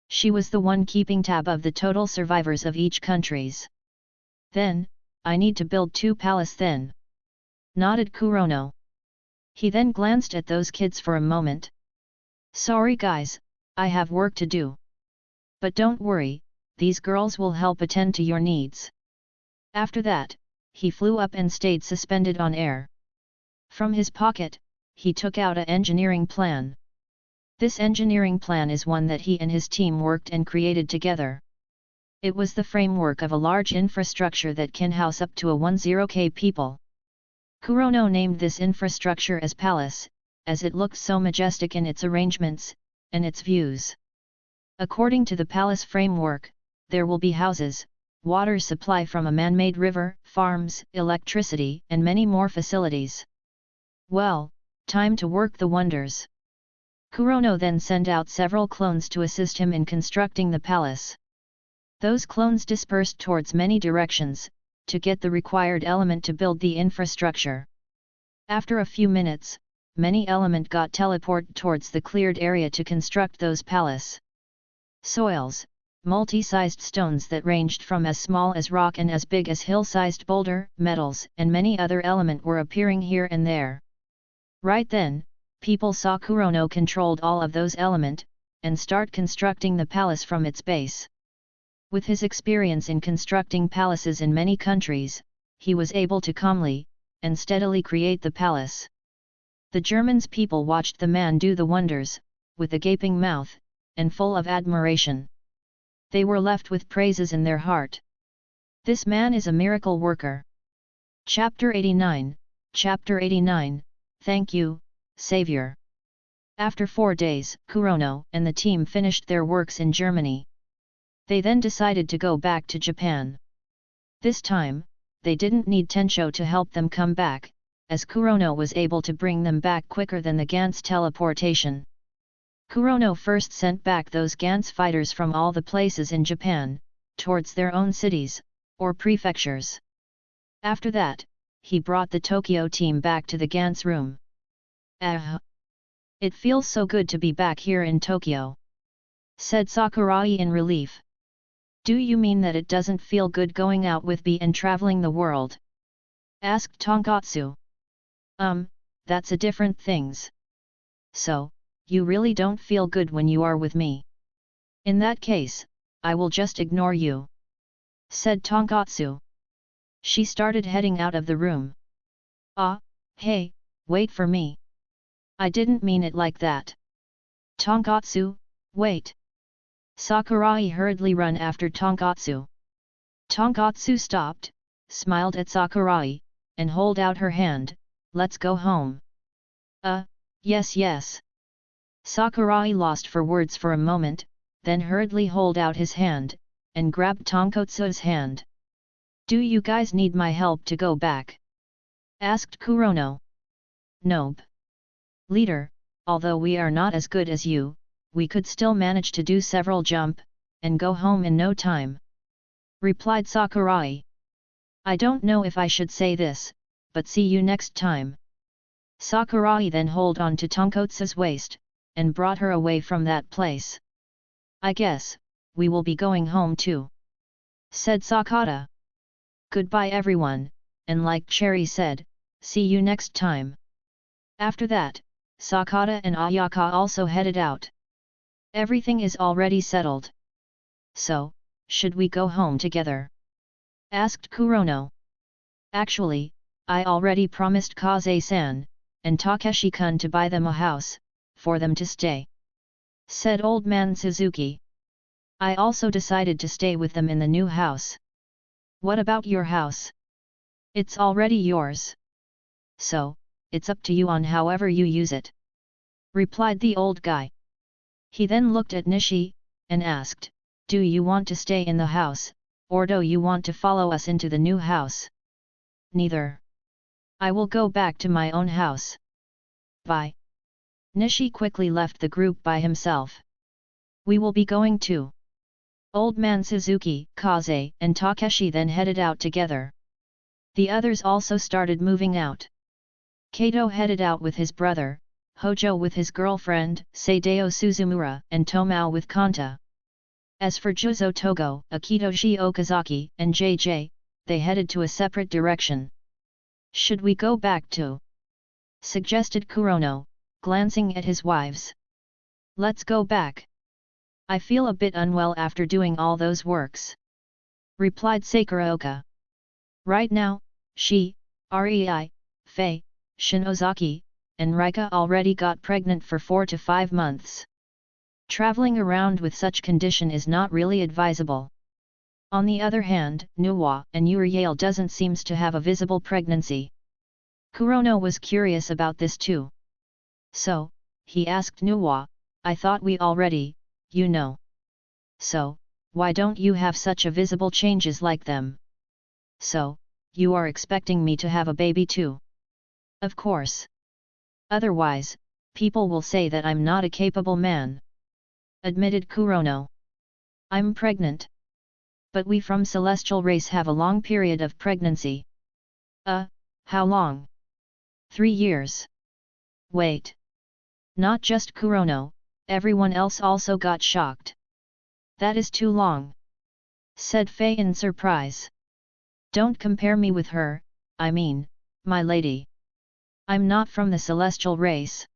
She was the one keeping tab of the total survivors of each countries. Then, I need to build 2 palaces then. Nodded Kurono. He then glanced at those kids for a moment. Sorry guys, I have work to do. But don't worry, these girls will help attend to your needs. After that, he flew up and stayed suspended on air. From his pocket, he took out an engineering plan. This engineering plan is one that he and his team worked and created together. It was the framework of a large infrastructure that can house up to 10k people. Kurono named this infrastructure as Palace, as it looked so majestic in its arrangements, and its views. According to the palace framework, there will be houses, water supply from a man-made river, farms, electricity, and many more facilities. Well, time to work the wonders. Kurono then sent out several clones to assist him in constructing the palace. Those clones dispersed towards many directions, to get the required element to build the infrastructure. After a few minutes, many element got teleported towards the cleared area to construct those palace. Soils, multi-sized stones that ranged from as small as rock and as big as hill-sized boulder, metals, and many other element were appearing here and there. Right then, people saw Kurono controlled all of those element, and start constructing the palace from its base. With his experience in constructing palaces in many countries, he was able to calmly, and steadily create the palace. The Germans people watched the man do the wonders, with a gaping mouth, and full of admiration. They were left with praises in their heart. This man is a miracle worker. Chapter 89, Chapter 89, Thank you, Savior. After 4 days, Kurono and the team finished their works in Germany. They then decided to go back to Japan. This time, they didn't need Tensho to help them come back, as Kurono was able to bring them back quicker than the Gantz teleportation. Kurono first sent back those Gantz fighters from all the places in Japan, towards their own cities, or prefectures. After that, he brought the Tokyo team back to the Gantz room. It feels so good to be back here in Tokyo, said Sakurai in relief. Do you mean that it doesn't feel good going out with B and traveling the world? Asked Tonkatsu. That's a different things. So, you really don't feel good when you are with me. In that case, I will just ignore you, said Tonkatsu. She started heading out of the room. Hey, wait for me. I didn't mean it like that. Tonkatsu, wait. Sakurai hurriedly ran after Tonkatsu. Tonkatsu stopped, smiled at Sakurai, and held out her hand. Let's go home. Yes. Sakurai lost for words for a moment, then hurriedly held out his hand, and grabbed Tonkatsu's hand. Do you guys need my help to go back? Asked Kurono. Nope. Leader, although we are not as good as you, we could still manage to do several jump, and go home in no time. Replied Sakurai. I don't know if I should say this, but see you next time. Sakurai then held on to Tonkatsu's waist, and brought her away from that place. I guess, we will be going home too, said Sakata. Goodbye everyone, and like Cherry said, see you next time. After that, Sakata and Ayaka also headed out. Everything is already settled. So, should we go home together? Asked Kurono. Actually, I already promised Kaze-san, and Takeshi-kun to buy them a house, for them to stay, said Old Man Suzuki. I also decided to stay with them in the new house. What about your house? It's already yours. So, it's up to you on however you use it, replied the old guy. He then looked at Nishi, and asked, do you want to stay in the house, or do you want to follow us into the new house? Neither. I will go back to my own house. Bye. Nishi quickly left the group by himself. We will be going too. Old man Suzuki, Kaze, and Takeshi then headed out together. The others also started moving out. Kato headed out with his brother, Hojo with his girlfriend, Sadao Suzumura, and Tomao with Kanta. As for Juzo Togo, Akitoshi Okazaki, and JJ, they headed to a separate direction. Should we go back to? Suggested Kurono, glancing at his wives. Let's go back. I feel a bit unwell after doing all those works. Replied Sakuraoka. Right now, she, Rei, Faye, Shinozaki, and Rika already got pregnant for 4 to 5 months. Traveling around with such condition is not really advisable. On the other hand, Nuwa and Uriel doesn't seems to have a visible pregnancy. Kurono was curious about this too. So, he asked Nuwa, I thought we already, you know. So, why don't you have such a visible changes like them? So, you are expecting me to have a baby too? Of course. Otherwise, people will say that I'm not a capable man. Admitted Kurono. I'm pregnant. But we from celestial race have a long period of pregnancy. How long? 3 years. Wait. Not just Kurono, everyone else also got shocked. That is too long. Said Faye in surprise. Don't compare me with her, I mean, my lady. I'm not from the celestial race.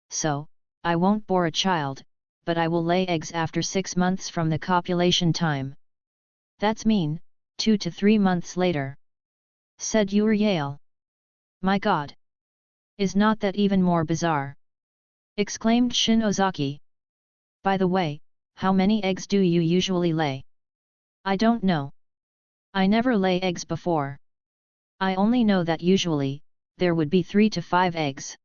So, I won't bore a child, but I will lay eggs after 6 months from the copulation time. That's mean, 2 to 3 months later. Said Uriel. My god! Is not that even more bizarre? Exclaimed Shinozaki. By the way, how many eggs do you usually lay? I don't know. I never lay eggs before. I only know that usually, there would be 3 to 5 eggs.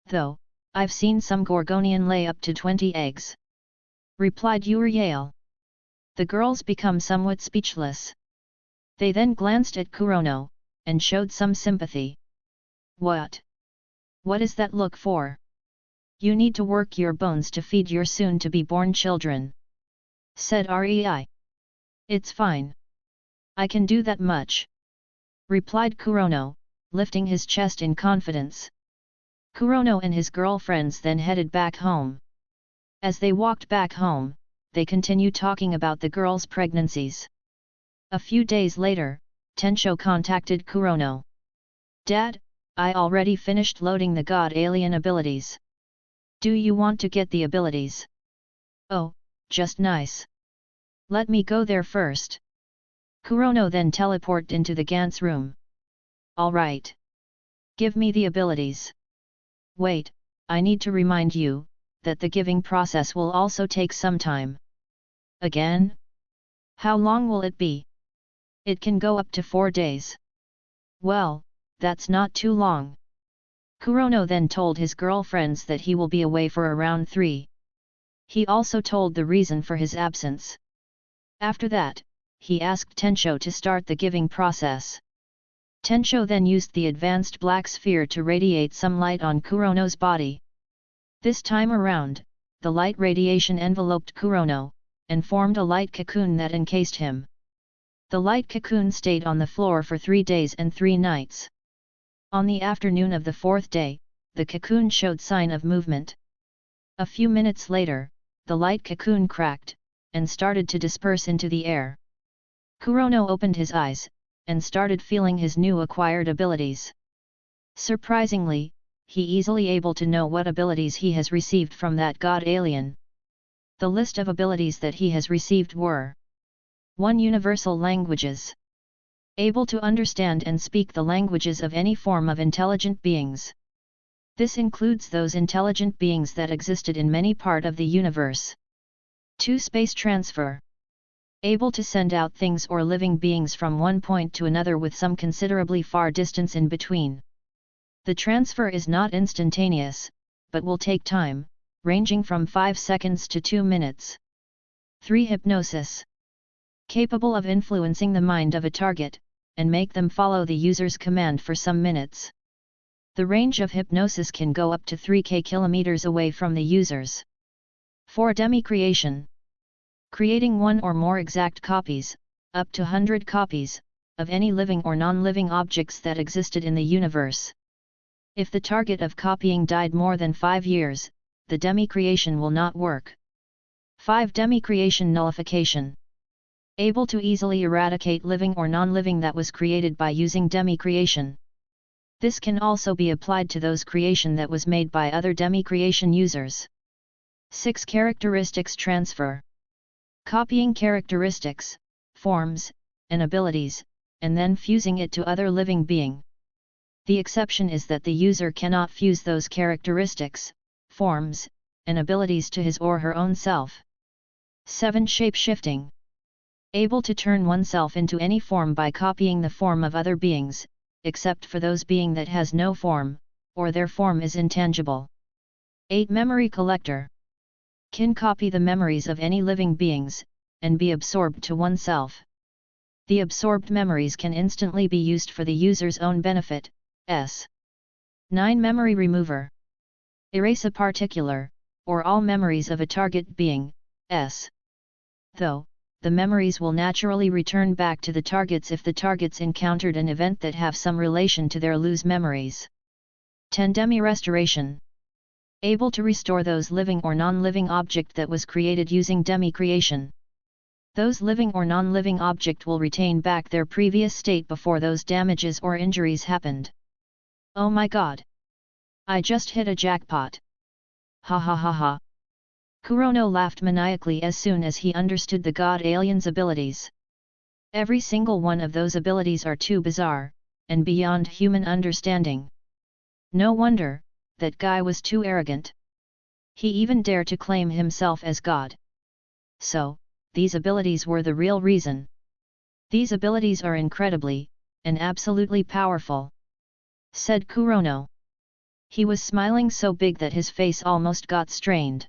Though, I've seen some Gorgonian lay up to 20 eggs. Replied Uriel. The girls become somewhat speechless. They then glanced at Kurono, and showed some sympathy. What? What is that look for? You need to work your bones to feed your soon-to-be-born children. Said Rei. It's fine. I can do that much. Replied Kurono, lifting his chest in confidence. Kurono and his girlfriends then headed back home. As they walked back home, they continued talking about the girls' pregnancies. A few days later, Tensho contacted Kurono. Dad, I already finished loading the god alien abilities. Do you want to get the abilities? Oh, just nice. Let me go there first. Kurono then teleported into the Gantz room. Alright. Give me the abilities. Wait, I need to remind you, that the giving process will also take some time. Again? How long will it be? It can go up to 4 days. Well, that's not too long. Kurono then told his girlfriends that he will be away for around 3. He also told the reason for his absence. After that, he asked Tensho to start the giving process. Tensho then used the advanced black sphere to radiate some light on Kurono's body. This time around, the light radiation enveloped Kurono, and formed a light cocoon that encased him. The light cocoon stayed on the floor for 3 days and 3 nights. On the afternoon of the 4th day, the cocoon showed sign of movement. A few minutes later, the light cocoon cracked, and started to disperse into the air. Kurono opened his eyes, and started feeling his new acquired abilities. Surprisingly, he easily able to know what abilities he has received from that god alien. The list of abilities that he has received were: 1. Universal languages. Able to understand and speak the languages of any form of intelligent beings. This includes those intelligent beings that existed in many parts of the universe. 2. Space transfer. Able to send out things or living beings from one point to another with some considerably far distance in between. The transfer is not instantaneous, but will take time, ranging from 5 seconds to 2 minutes. 3. Hypnosis. Capable of influencing the mind of a target, and make them follow the user's command for some minutes. The range of hypnosis can go up to 3 km away from the users. 4. Demi-creation. creating one or more exact copies, up to 100 copies, of any living or non-living objects that existed in the universe. If the target of copying died more than 5 years, the demi-creation will not work. 5. Demi-creation nullification. Able to easily eradicate living or non-living that was created by using demi-creation. This can also be applied to those creation that was made by other demi-creation users. 6. Characteristics transfer. Copying characteristics, forms, and abilities, and then fusing it to other living being. The exception is that the user cannot fuse those characteristics, forms, and abilities to his or her own self. 7. Shape-shifting. Able to turn oneself into any form by copying the form of other beings, except for those being that has no form, or their form is intangible. 8. Memory collector. Can copy the memories of any living beings, and be absorbed to oneself. The absorbed memories can instantly be used for the user's own benefit. 9. Memory remover. Erase a particular, or all memories of a target being, though, the memories will naturally return back to the targets if the targets encountered an event that have some relation to their lose memories. 10. Demi-restoration. Able to restore those living or non-living object that was created using demi-creation. Those living or non-living object will retain back their previous state before those damages or injuries happened. Oh my god! I just hit a jackpot! Ha ha ha ha! Kurono laughed maniacally as soon as he understood the god alien's abilities. Every single one of those abilities are too bizarre, and beyond human understanding. No wonder, that guy was too arrogant. He even dared to claim himself as god. So, these abilities were the real reason. These abilities are incredibly, and absolutely powerful, said Kurono. He was smiling so big that his face almost got strained.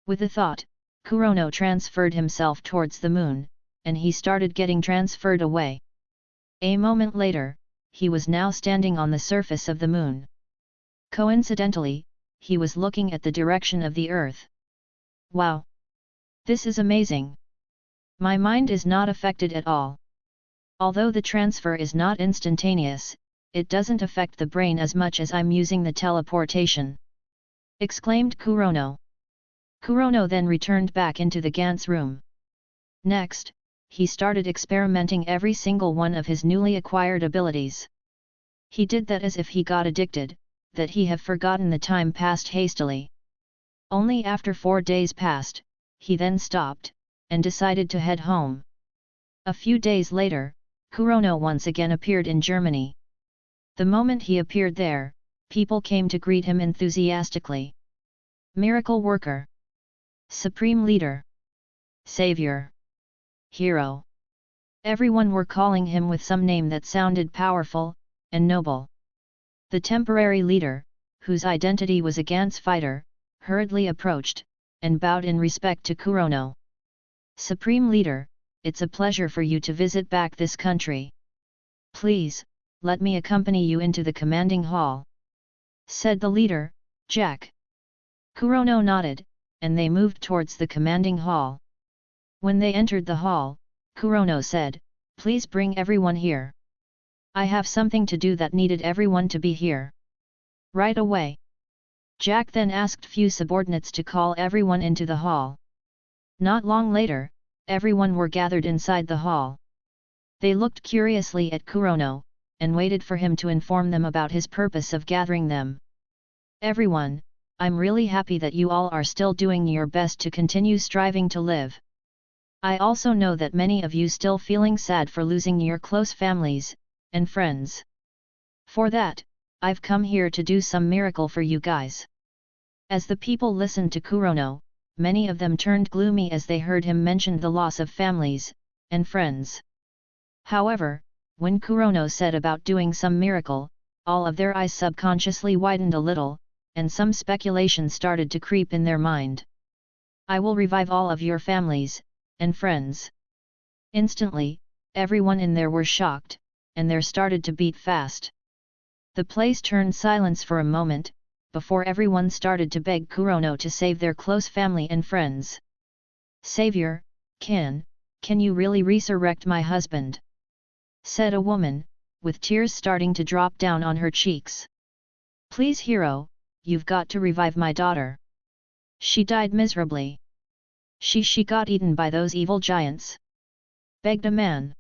With the thought, Kurono transferred himself towards the moon, and he started getting transferred away. A moment later, he was now standing on the surface of the moon. Coincidentally, he was looking at the direction of the Earth. Wow! This is amazing! My mind is not affected at all. Although the transfer is not instantaneous, it doesn't affect the brain as much as I'm using the teleportation, exclaimed Kurono. Kurono then returned back into the Gantz room. Next, he started experimenting every single one of his newly acquired abilities. He did that as if he got addicted, that he have forgotten the time passed hastily. Only after 4 days passed, he then stopped, and decided to head home. A few days later, Kurono once again appeared in Germany. The moment he appeared there, people came to greet him enthusiastically. Miracle worker. Supreme leader. Savior. Hero. Everyone were calling him with some name that sounded powerful, and noble. The temporary leader, whose identity was a Gantz fighter, hurriedly approached, and bowed in respect to Kurono. Supreme leader, it's a pleasure for you to visit back this country. Please, let me accompany you into the commanding hall, said the leader, Jack. Kurono nodded, and they moved towards the commanding hall. When they entered the hall, Kurono said, please bring everyone here. I have something to do that needed everyone to be here. Right away. Jack then asked few subordinates to call everyone into the hall. Not long later, everyone were gathered inside the hall. They looked curiously at Kurono, and waited for him to inform them about his purpose of gathering them. Everyone, I'm really happy that you all are still doing your best to continue striving to live. I also know that many of you still feeling sad for losing your close families, and friends. For that, I've come here to do some miracle for you guys. As the people listened to Kurono, many of them turned gloomy as they heard him mention the loss of families, and friends. However, when Kurono said about doing some miracle, all of their eyes subconsciously widened a little, and some speculation started to creep in their mind. I will revive all of your families, and friends. Instantly, everyone in there were shocked, and there started to beat fast. The place turned silence for a moment, before everyone started to beg Kurono to save their close family and friends. Savior, Can you really resurrect my husband?" said a woman, with tears starting to drop down on her cheeks. "Please hero, you've got to revive my daughter. She died miserably. She got eaten by those evil giants," begged a man.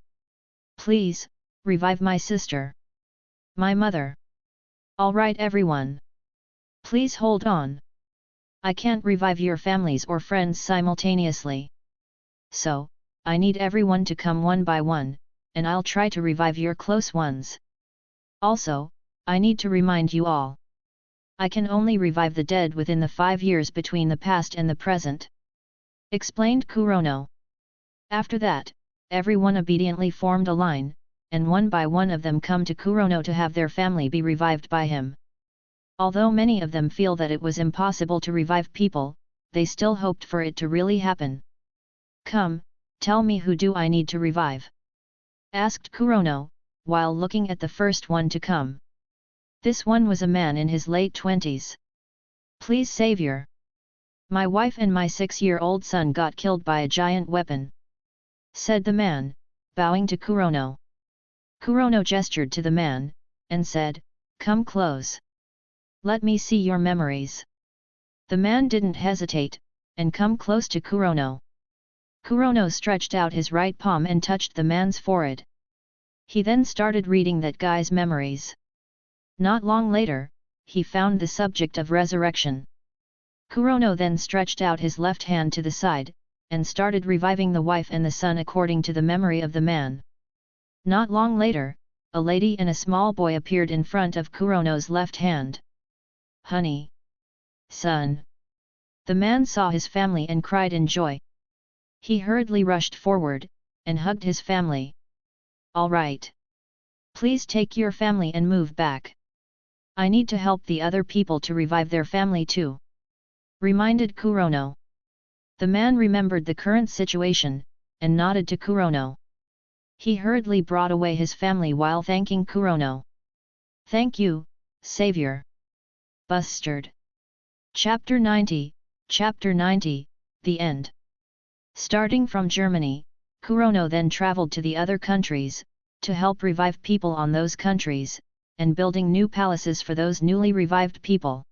"Please, revive my sister. My mother. All right everyone. Please hold on. I can't revive your families or friends simultaneously. So, I need everyone to come one by one, and I'll try to revive your close ones. Also, I need to remind you all. I can only revive the dead within the 5 years between the past and the present," explained Kurono. After that, everyone obediently formed a line, and one by one of them come to Kurono to have their family be revived by him. Although many of them feel that it was impossible to revive people, they still hoped for it to really happen. "Come, tell me, who do I need to revive?" asked Kurono, while looking at the first one to come. This one was a man in his late 20s. "Please savior. My wife and my 6-year-old son got killed by a giant weapon," said the man, bowing to Kurono. Kurono gestured to the man, and said, "Come close. Let me see your memories." The man didn't hesitate, and come close to Kurono. Kurono stretched out his right palm and touched the man's forehead. He then started reading that guy's memories. Not long later, he found the subject of resurrection. Kurono then stretched out his left hand to the side, and started reviving the wife and the son according to the memory of the man. Not long later, a lady and a small boy appeared in front of Kurono's left hand. "Honey! Son!" The man saw his family and cried in joy. He hurriedly rushed forward, and hugged his family. "All right. Please take your family and move back. I need to help the other people to revive their family too," reminded Kurono. The man remembered the current situation, and nodded to Kurono. He hurriedly brought away his family while thanking Kurono. "Thank you, Savior." Bustard. Chapter 90, The End. Starting from Germany, Kurono then traveled to the other countries, to help revive people on those countries, and building new palaces for those newly revived people.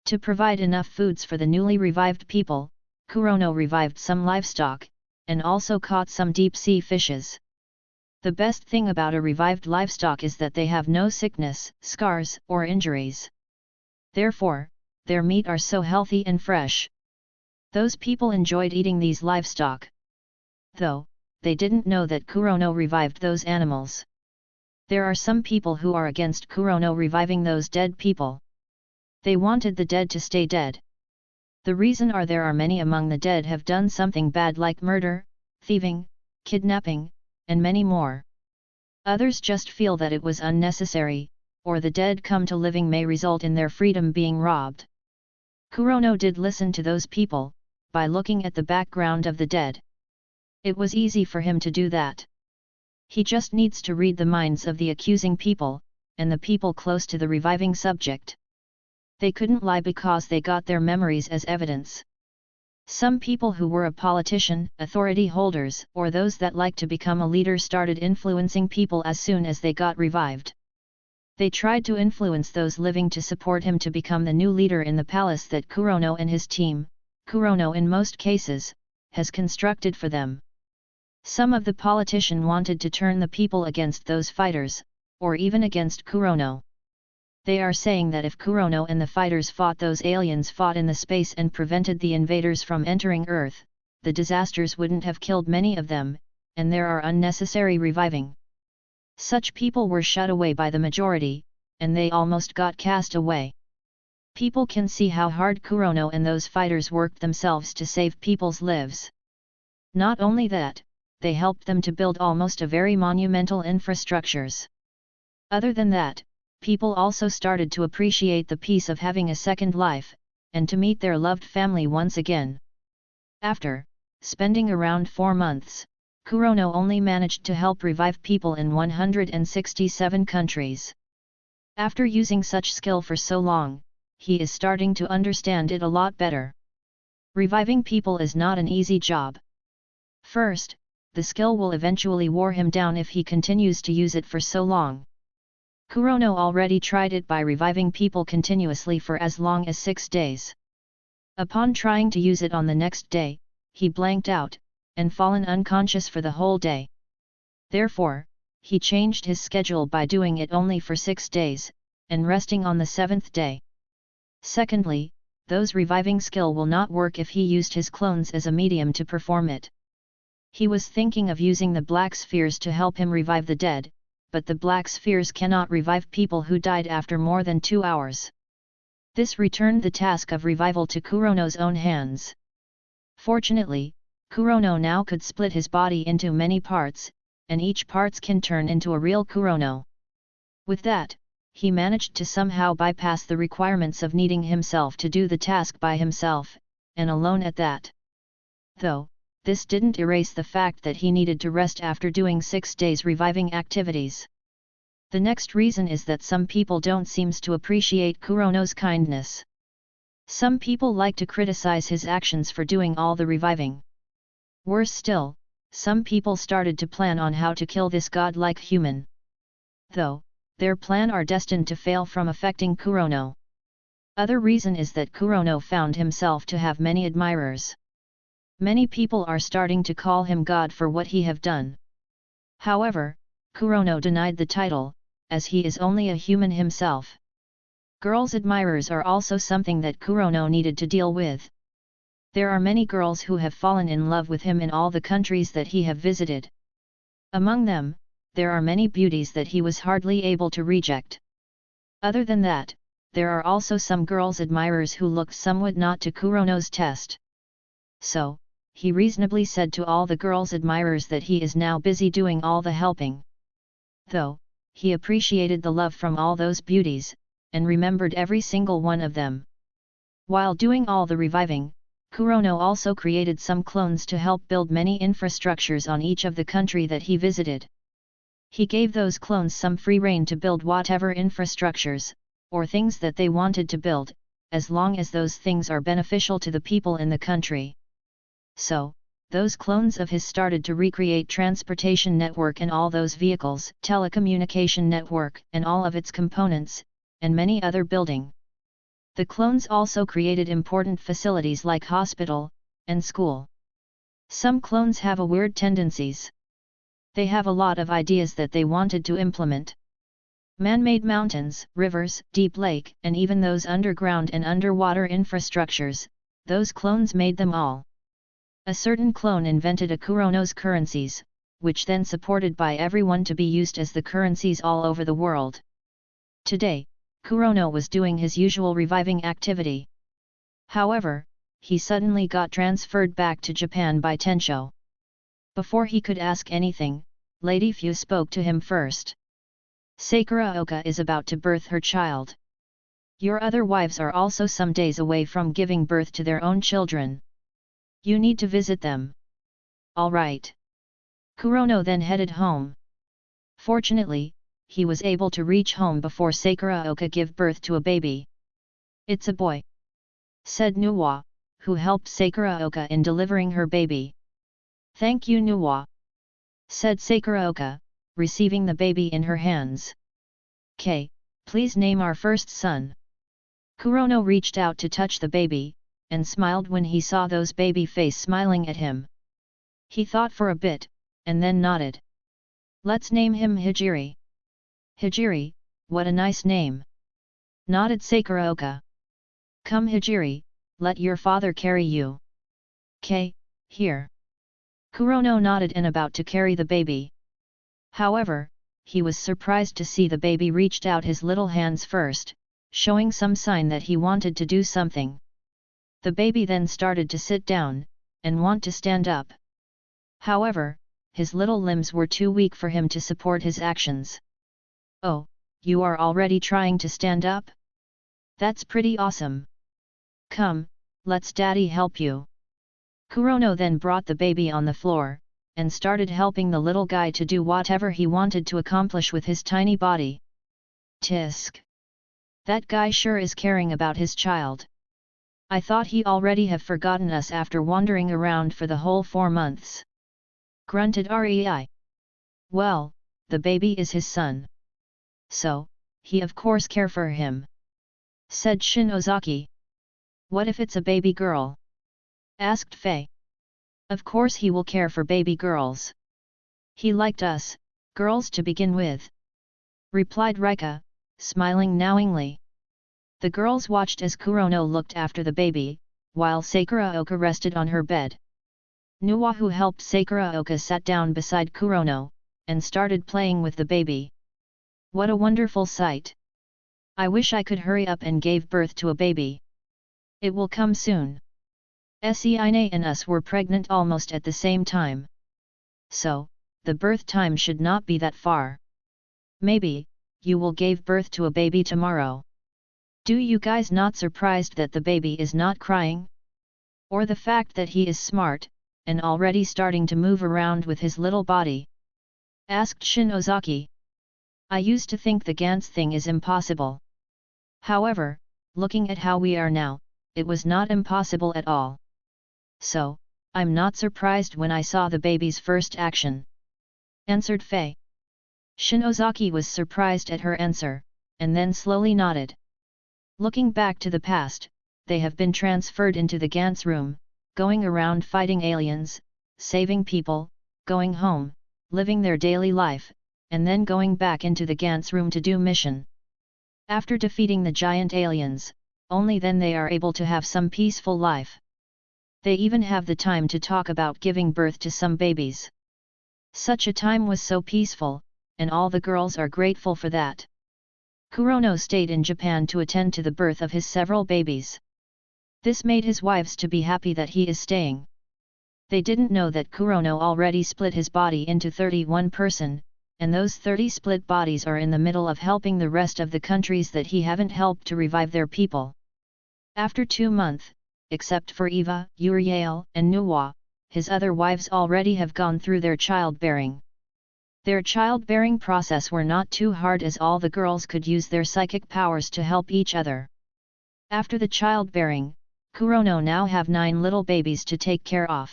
To provide enough foods for the newly revived people, Kurono revived some livestock, and also caught some deep-sea fishes. The best thing about a revived livestock is that they have no sickness, scars, or injuries. Therefore, their meat are so healthy and fresh. Those people enjoyed eating these livestock. Though, they didn't know that Kurono revived those animals. There are some people who are against Kurono reviving those dead people. They wanted the dead to stay dead. The reason are there are many among the dead have done something bad like murder, thieving, kidnapping, and many more. Others just feel that it was unnecessary, or the dead come to living may result in their freedom being robbed. Kurono did listen to those people, by looking at the background of the dead. It was easy for him to do that. He just needs to read the minds of the accusing people, and the people close to the reviving subject. They couldn't lie because they got their memories as evidence. Some people who were a politician, authority holders, or those that liked to become a leader started influencing people as soon as they got revived. They tried to influence those living to support him to become the new leader in the palace that Kurono and his team, Kurono in most cases, has constructed for them. Some of the politicians wanted to turn the people against those fighters, or even against Kurono. They are saying that if Kurono and the fighters fought, those aliens fought in the space and prevented the invaders from entering Earth, the disasters wouldn't have killed many of them, and there are unnecessary reviving. Such people were shut away by the majority, and they almost got cast away. People can see how hard Kurono and those fighters worked themselves to save people's lives. Not only that, they helped them to build almost a very monumental infrastructures. Other than that, people also started to appreciate the peace of having a second life, and to meet their loved family once again. After spending around 4 months, Kurono only managed to help revive people in 167 countries. After using such skill for so long, he is starting to understand it a lot better. Reviving people is not an easy job. First, the skill will eventually wear him down if he continues to use it for so long. Kurono already tried it by reviving people continuously for as long as 6 days. Upon trying to use it on the next day, he blanked out, and fallen unconscious for the whole day. Therefore, he changed his schedule by doing it only for 6 days, and resting on the 7th day. Secondly, those reviving skill will not work if he used his clones as a medium to perform it. He was thinking of using the black spheres to help him revive the dead, but the black spheres cannot revive people who died after more than 2 hours. This returned the task of revival to Kurono's own hands. Fortunately, Kurono now could split his body into many parts, and each parts can turn into a real Kurono. With that, he managed to somehow bypass the requirements of needing himself to do the task by himself, and alone at that. Though, this didn't erase the fact that he needed to rest after doing 6 days reviving activities. The next reason is that some people don't seem to appreciate Kurono's kindness. Some people like to criticize his actions for doing all the reviving. Worse still, some people started to plan on how to kill this godlike human. Though, their plan are destined to fail from affecting Kurono. Other reason is that Kurono found himself to have many admirers. Many people are starting to call him God for what he have done. However, Kurono denied the title, as he is only a human himself. Girls' admirers are also something that Kurono needed to deal with. There are many girls who have fallen in love with him in all the countries that he have visited. Among them, there are many beauties that he was hardly able to reject. Other than that, there are also some girls' admirers who looked somewhat not to Kurono's test. So, he reasonably said to all the girls' admirers that he is now busy doing all the helping. Though, he appreciated the love from all those beauties, and remembered every single one of them. While doing all the reviving, Kurono also created some clones to help build many infrastructures on each of the country that he visited. He gave those clones some free rein to build whatever infrastructures, or things that they wanted to build, as long as those things are beneficial to the people in the country. So, those clones of his started to recreate transportation network and all those vehicles, telecommunication network and all of its components, and many other building. The clones also created important facilities like hospital, and school. Some clones have a weird tendencies. They have a lot of ideas that they wanted to implement. Man-made mountains, rivers, deep lake, and even those underground and underwater infrastructures, those clones made them all. A certain clone invented a Kurono's currencies, which then supported by everyone to be used as the currencies all over the world. Today, Kurono was doing his usual reviving activity. However, he suddenly got transferred back to Japan by Tensho. Before he could ask anything, Lady Fu spoke to him first. Sakuraoka is about to birth her child. Your other wives are also some days away from giving birth to their own children. You need to visit them. All right. Kurono then headed home. Fortunately, he was able to reach home before Sakuraoka gave birth to a baby. It's a boy, said Nuwa, who helped Sakuraoka in delivering her baby. Thank you, Nuwa, said Sakuraoka, receiving the baby in her hands. Please name our first son. Kurono reached out to touch the baby, and smiled when he saw those baby face smiling at him. He thought for a bit, and then nodded. Let's name him Hijiri. Hijiri, what a nice name, nodded Sakuraoka. Come Hijiri, let your father carry you. Here. Kurono nodded and about to carry the baby. However, he was surprised to see the baby reached out his little hands first, showing some sign that he wanted to do something. The baby then started to sit down, and want to stand up. However, his little limbs were too weak for him to support his actions. Oh, you are already trying to stand up? That's pretty awesome. Come, let's daddy help you. Kurono then brought the baby on the floor, and started helping the little guy to do whatever he wanted to accomplish with his tiny body. Tisk. That guy sure is caring about his child. I thought he already have forgotten us after wandering around for the whole 4 months. grunted Rei. Well, the baby is his son. So, he of course care for him. Said Shinozaki. What if it's a baby girl? Asked Faye. Of course he will care for baby girls. He liked us, girls to begin with. Replied Rika, smiling knowingly. The girls watched as Kurono looked after the baby, while Sakuraoka rested on her bed. Nuwa, who helped Sakuraoka, sat down beside Kurono, and started playing with the baby. What a wonderful sight! I wish I could hurry up and gave birth to a baby. It will come soon. Seine and us were pregnant almost at the same time. So, the birth time should not be that far. Maybe, you will give birth to a baby tomorrow. Do you guys not surprised that the baby is not crying? Or the fact that he is smart, and already starting to move around with his little body? Asked Shinozaki. I used to think the Gantz thing is impossible. However, looking at how we are now, it was not impossible at all. So, I'm not surprised when I saw the baby's first action. Answered Faye. Shinozaki was surprised at her answer, and then slowly nodded. Looking back to the past, they have been transferred into the Gantz room, going around fighting aliens, saving people, going home, living their daily life, and then going back into the Gantz room to do mission. After defeating the giant aliens, only then they are able to have some peaceful life. They even have the time to talk about giving birth to some babies. Such a time was so peaceful, and all the girls are grateful for that. Kurono stayed in Japan to attend to the birth of his several babies. This made his wives to be happy that he is staying. They didn't know that Kurono already split his body into 31 person, and those 30 split bodies are in the middle of helping the rest of the countries that he haven't helped to revive their people. After 2 months, except for Eva, Uriel, and Nuwa, his other wives already have gone through their childbearing. Their childbearing process were not too hard, as all the girls could use their psychic powers to help each other. After the childbearing, Kurono now have 9 little babies to take care of.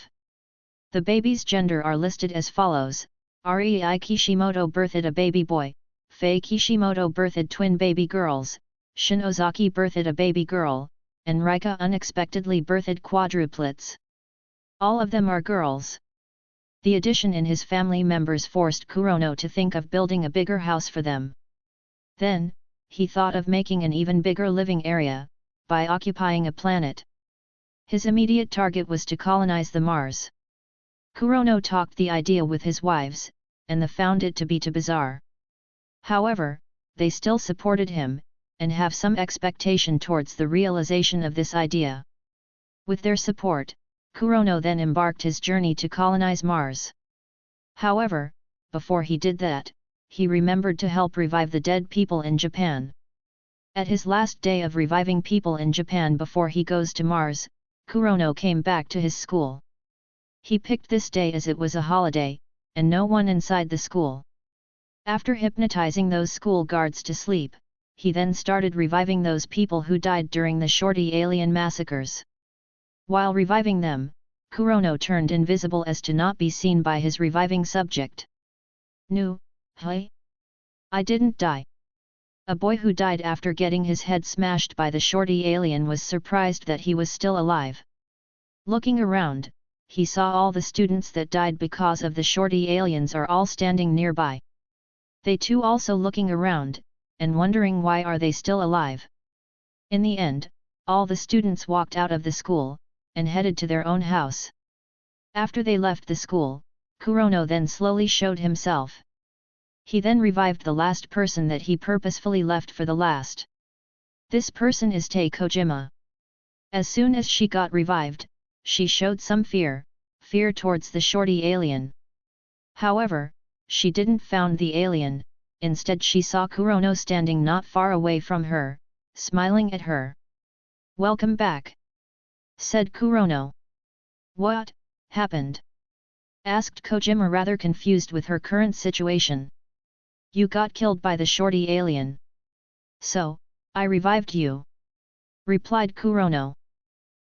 The babies' gender are listed as follows: Rei Kishimoto birthed a baby boy, Faye Kishimoto birthed twin baby girls, Shinozaki birthed a baby girl, and Rika unexpectedly birthed quadruplets. All of them are girls. The addition in his family members forced Kurono to think of building a bigger house for them. Then, he thought of making an even bigger living area, by occupying a planet. His immediate target was to colonize the Mars. Kurono talked the idea with his wives, and they found it to be too bizarre. However, they still supported him, and have some expectation towards the realization of this idea. With their support, Kurono then embarked his journey to colonize Mars. However, before he did that, he remembered to help revive the dead people in Japan. At his last day of reviving people in Japan before he goes to Mars, Kurono came back to his school. He picked this day as it was a holiday, and no one inside the school. After hypnotizing those school guards to sleep, he then started reviving those people who died during the Shorty alien massacres. While reviving them, Kurono turned invisible as to not be seen by his reviving subject. Nu, hey? I didn't die. A boy who died after getting his head smashed by the Shorty alien was surprised that he was still alive. Looking around, he saw all the students that died because of the Shorty aliens are all standing nearby. They too also looking around, and wondering why are they still alive. In the end, all the students walked out of the school, and headed to their own house. After they left the school, Kurono then slowly showed himself. He then revived the last person that he purposefully left for the last. This person is Tae Kojima. As soon as she got revived, she showed some fear towards the Shorty alien. However, she didn't found the alien, instead she saw Kurono standing not far away from her, smiling at her. "Welcome back," said Kurono. "What happened?" asked Kojima, rather confused with her current situation. "You got killed by the Shorty alien. So, I revived you," replied Kurono.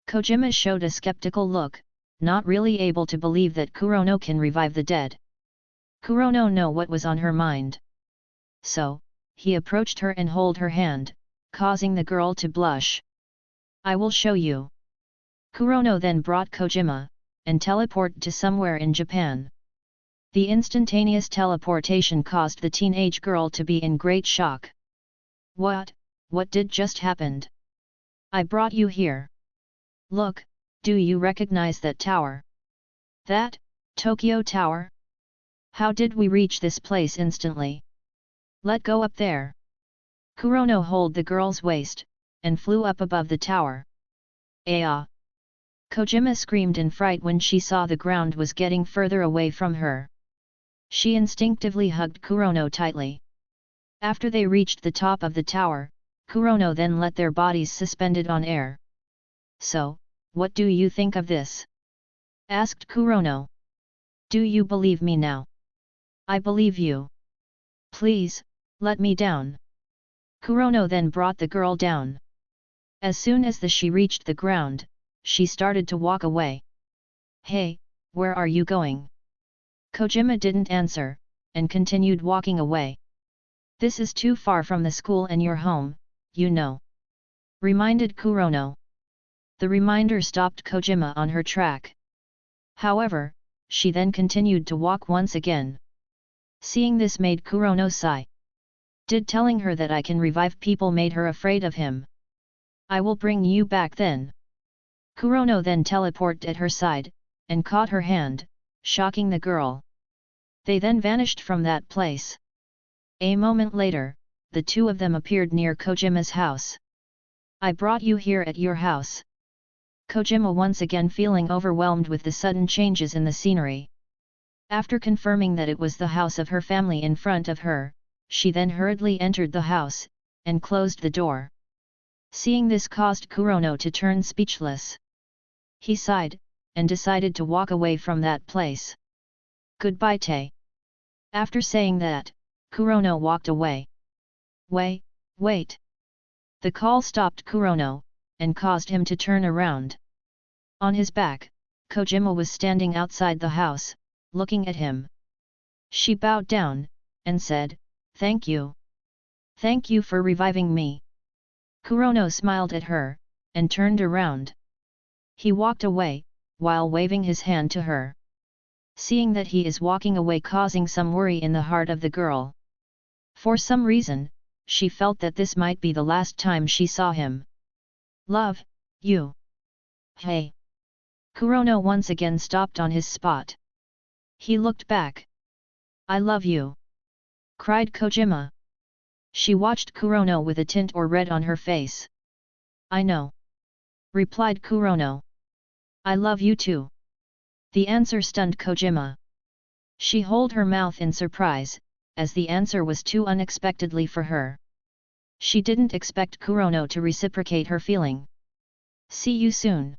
Kojima showed a skeptical look, not really able to believe that Kurono can revive the dead. Kurono knew what was on her mind. So, he approached her and held her hand, causing the girl to blush. "I will show you." Kurono then brought Kojima, and teleported to somewhere in Japan. The instantaneous teleportation caused the teenage girl to be in great shock. What did just happened? I brought you here. Look, do you recognize that tower? That, Tokyo Tower? How did we reach this place instantly? Let go up there." Kurono held the girl's waist, and flew up above the tower. "Ah!" Kojima screamed in fright when she saw the ground was getting further away from her. She instinctively hugged Kurono tightly. After they reached the top of the tower, Kurono then let their bodies suspended on air. "So, what do you think of this?" asked Kurono. "Do you believe me now?" "I believe you. Please, let me down." Kurono then brought the girl down. As soon as she reached the ground, she started to walk away. "Hey, where are you going?" Kojima didn't answer, and continued walking away. "This is too far from the school and your home, you know," reminded Kurono. The reminder stopped Kojima on her track. However, she then continued to walk once again. Seeing this made Kurono sigh. Did telling her that I can revive people made her afraid of him? "I will bring you back then." Kurono then teleported at her side, and caught her hand, shocking the girl. They then vanished from that place. A moment later, the two of them appeared near Kojima's house. "I brought you here at your house." Kojima once again feeling overwhelmed with the sudden changes in the scenery. After confirming that it was the house of her family in front of her, she then hurriedly entered the house, and closed the door. Seeing this caused Kurono to turn speechless. He sighed, and decided to walk away from that place. "Goodbye, Tae." After saying that, Kurono walked away. Wait! The call stopped Kurono, and caused him to turn around. On his back, Kojima was standing outside the house, looking at him. She bowed down, and said, "Thank you. Thank you for reviving me." Kurono smiled at her, and turned around. He walked away, while waving his hand to her. Seeing that he is walking away causing some worry in the heart of the girl. For some reason, she felt that this might be the last time she saw him. "Love, you." "Hey!" Kurono once again stopped on his spot. He looked back. "I love you!" cried Kojima. She watched Kurono with a tint or red on her face. "I know," replied Kurono. "I love you too." The answer stunned Kojima. She held her mouth in surprise, as the answer was too unexpectedly for her. She didn't expect Kurono to reciprocate her feeling. "See you soon."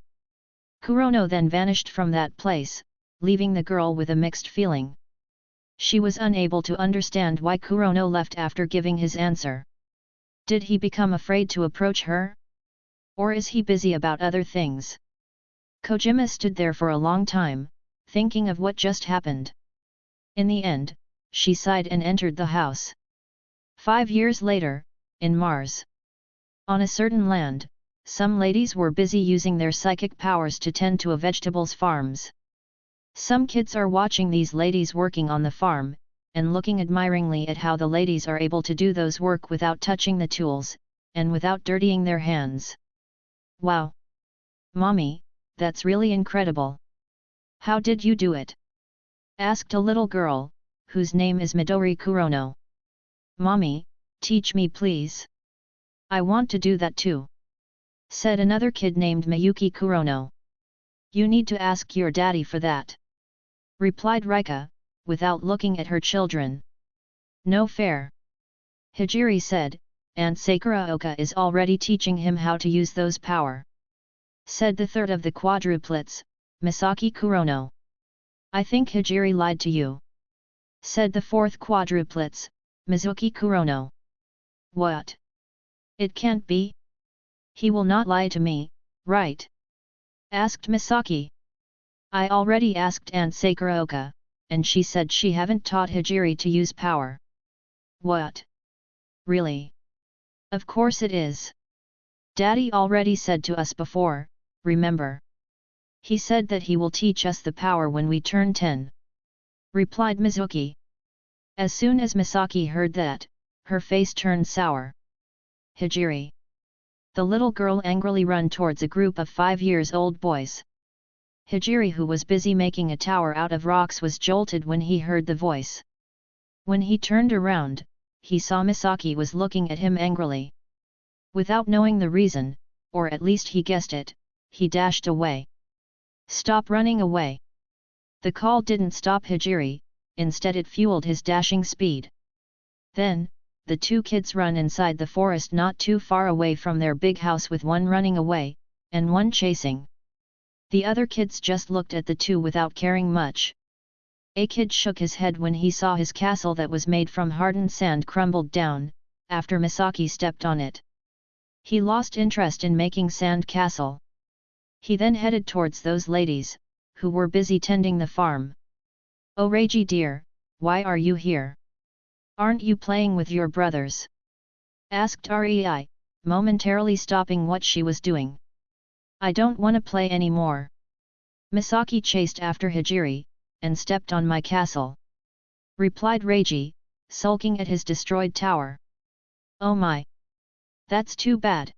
Kurono then vanished from that place, leaving the girl with a mixed feeling. She was unable to understand why Kurono left after giving his answer. Did he become afraid to approach her? Or is he busy about other things? Kojima stood there for a long time, thinking of what just happened. In the end, she sighed and entered the house. 5 years later, in Mars. On a certain land, some ladies were busy using their psychic powers to tend to a vegetables farms. Some kids are watching these ladies working on the farm, and looking admiringly at how the ladies are able to do those work without touching the tools, and without dirtying their hands. "Wow! Mommy, that's really incredible. How did you do it?" asked a little girl, whose name is Midori Kurono. "Mommy, teach me please. I want to do that too," said another kid named Miyuki Kurono. "You need to ask your daddy for that," replied Rika, without looking at her children. "No fair," Hijiri said, "Aunt Sakuraoka is already teaching him how to use those power," said the third of the quadruplets, Misaki Kurono. "I think Hijiri lied to you," said the fourth quadruplets, Mizuki Kurono. "What? It can't be? He will not lie to me, right?" asked Misaki. I already asked Aunt Sakuraoka, and she said she haven't taught Hijiri to use power. What? Really? Of course it is. Daddy already said to us before, remember? He said that he will teach us the power when we turn 10. Replied Mizuki. As soon as Misaki heard that, her face turned sour. Hijiri. The little girl angrily ran towards a group of 5-year-old boys. Hijiri, who was busy making a tower out of rocks, was jolted when he heard the voice. When he turned around, he saw Misaki was looking at him angrily. Without knowing the reason, or at least he guessed it, he dashed away. Stop running away! The call didn't stop Hijiri, instead it fueled his dashing speed. Then, the two kids run inside the forest not too far away from their big house, with one running away, and one chasing. The other kids just looked at the two without caring much. A kid shook his head when he saw his castle that was made from hardened sand crumbled down, after Misaki stepped on it. He lost interest in making sand castle. He then headed towards those ladies, who were busy tending the farm. Oh Reiji dear, why are you here? Aren't you playing with your brothers? Asked Rei, momentarily stopping what she was doing. I don't want to play anymore. Misaki chased after Hijiri, and stepped on my castle. Replied Reiji, sulking at his destroyed tower. Oh my! That's too bad.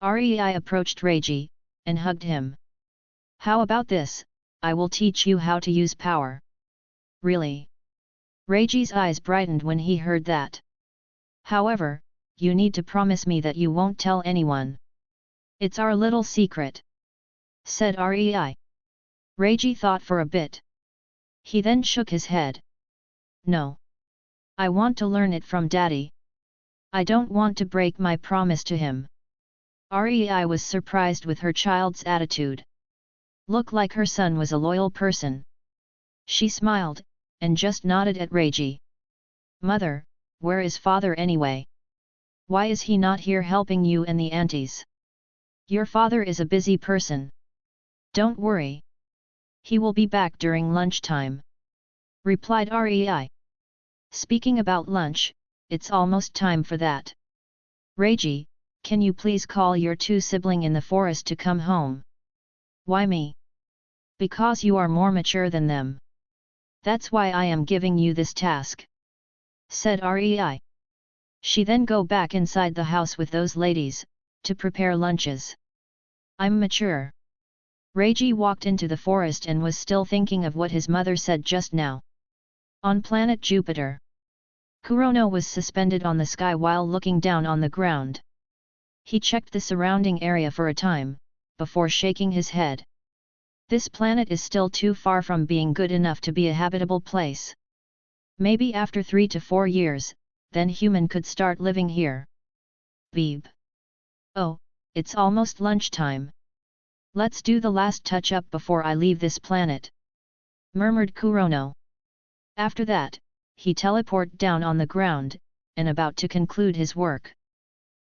Rei approached Reiji, and hugged him. How about this, I will teach you how to use power. Really? Reiji's eyes brightened when he heard that. However, you need to promise me that you won't tell anyone. It's our little secret. Said Rei. Reiji thought for a bit. He then shook his head. No. I want to learn it from Daddy. I don't want to break my promise to him. Rei was surprised with her child's attitude. Looked like her son was a loyal person. She smiled, and just nodded at Reiji. Mother, where is father anyway? Why is he not here helping you and the aunties? Your father is a busy person. Don't worry. He will be back during lunchtime. Replied Rei. Speaking about lunch, it's almost time for that. Reiji, can you please call your two siblings in the forest to come home? Why me? Because you are more mature than them. That's why I am giving you this task. Said Rei. She then go back inside the house with those ladies, to prepare lunches. I'm mature. Reiji walked into the forest and was still thinking of what his mother said just now. On planet Jupiter, Kurono was suspended on the sky while looking down on the ground. He checked the surrounding area for a time, before shaking his head. This planet is still too far from being good enough to be a habitable place. Maybe after 3 to 4 years, then human could start living here. Beeb. Oh, it's almost lunchtime. Let's do the last touch-up before I leave this planet. Murmured Kurono. After that, he teleported down on the ground, and about to conclude his work.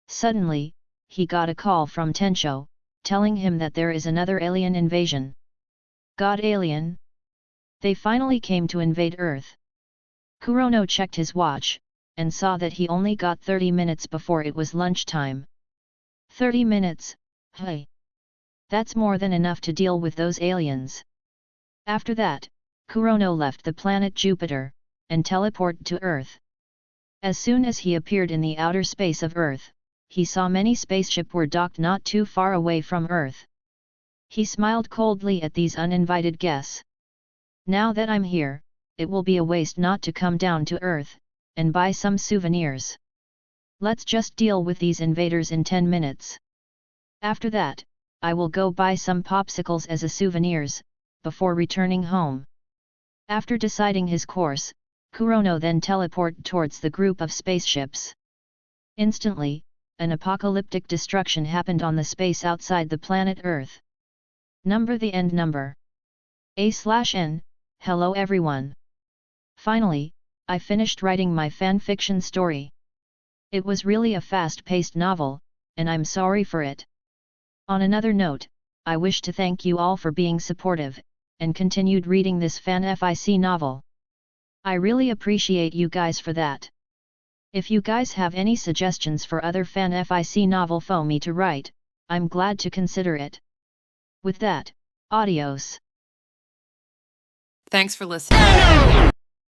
Suddenly, he got a call from Tensho, telling him that there is another alien invasion. God alien? They finally came to invade Earth. Kurono checked his watch, and saw that he only got 30 minutes before it was lunchtime. 30 minutes, hey! That's more than enough to deal with those aliens. After that, Kurono left the planet Jupiter, and teleported to Earth. As soon as he appeared in the outer space of Earth, he saw many spaceships were docked not too far away from Earth. He smiled coldly at these uninvited guests. Now that I'm here, it will be a waste not to come down to Earth, and buy some souvenirs. Let's just deal with these invaders in 10 minutes. After that, I will go buy some popsicles as a souvenirs, before returning home. After deciding his course, Kurono then teleported towards the group of spaceships. Instantly, an apocalyptic destruction happened on the space outside the planet Earth. Number the end number. A/N, hello everyone. Finally, I finished writing my fanfiction story. It was really a fast-paced novel, and I'm sorry for it. On another note, I wish to thank you all for being supportive, and continued reading this fan FIC novel. I really appreciate you guys for that. If you guys have any suggestions for other fan FIC novel for me to write, I'm glad to consider it. With that, adios. Thanks for listening.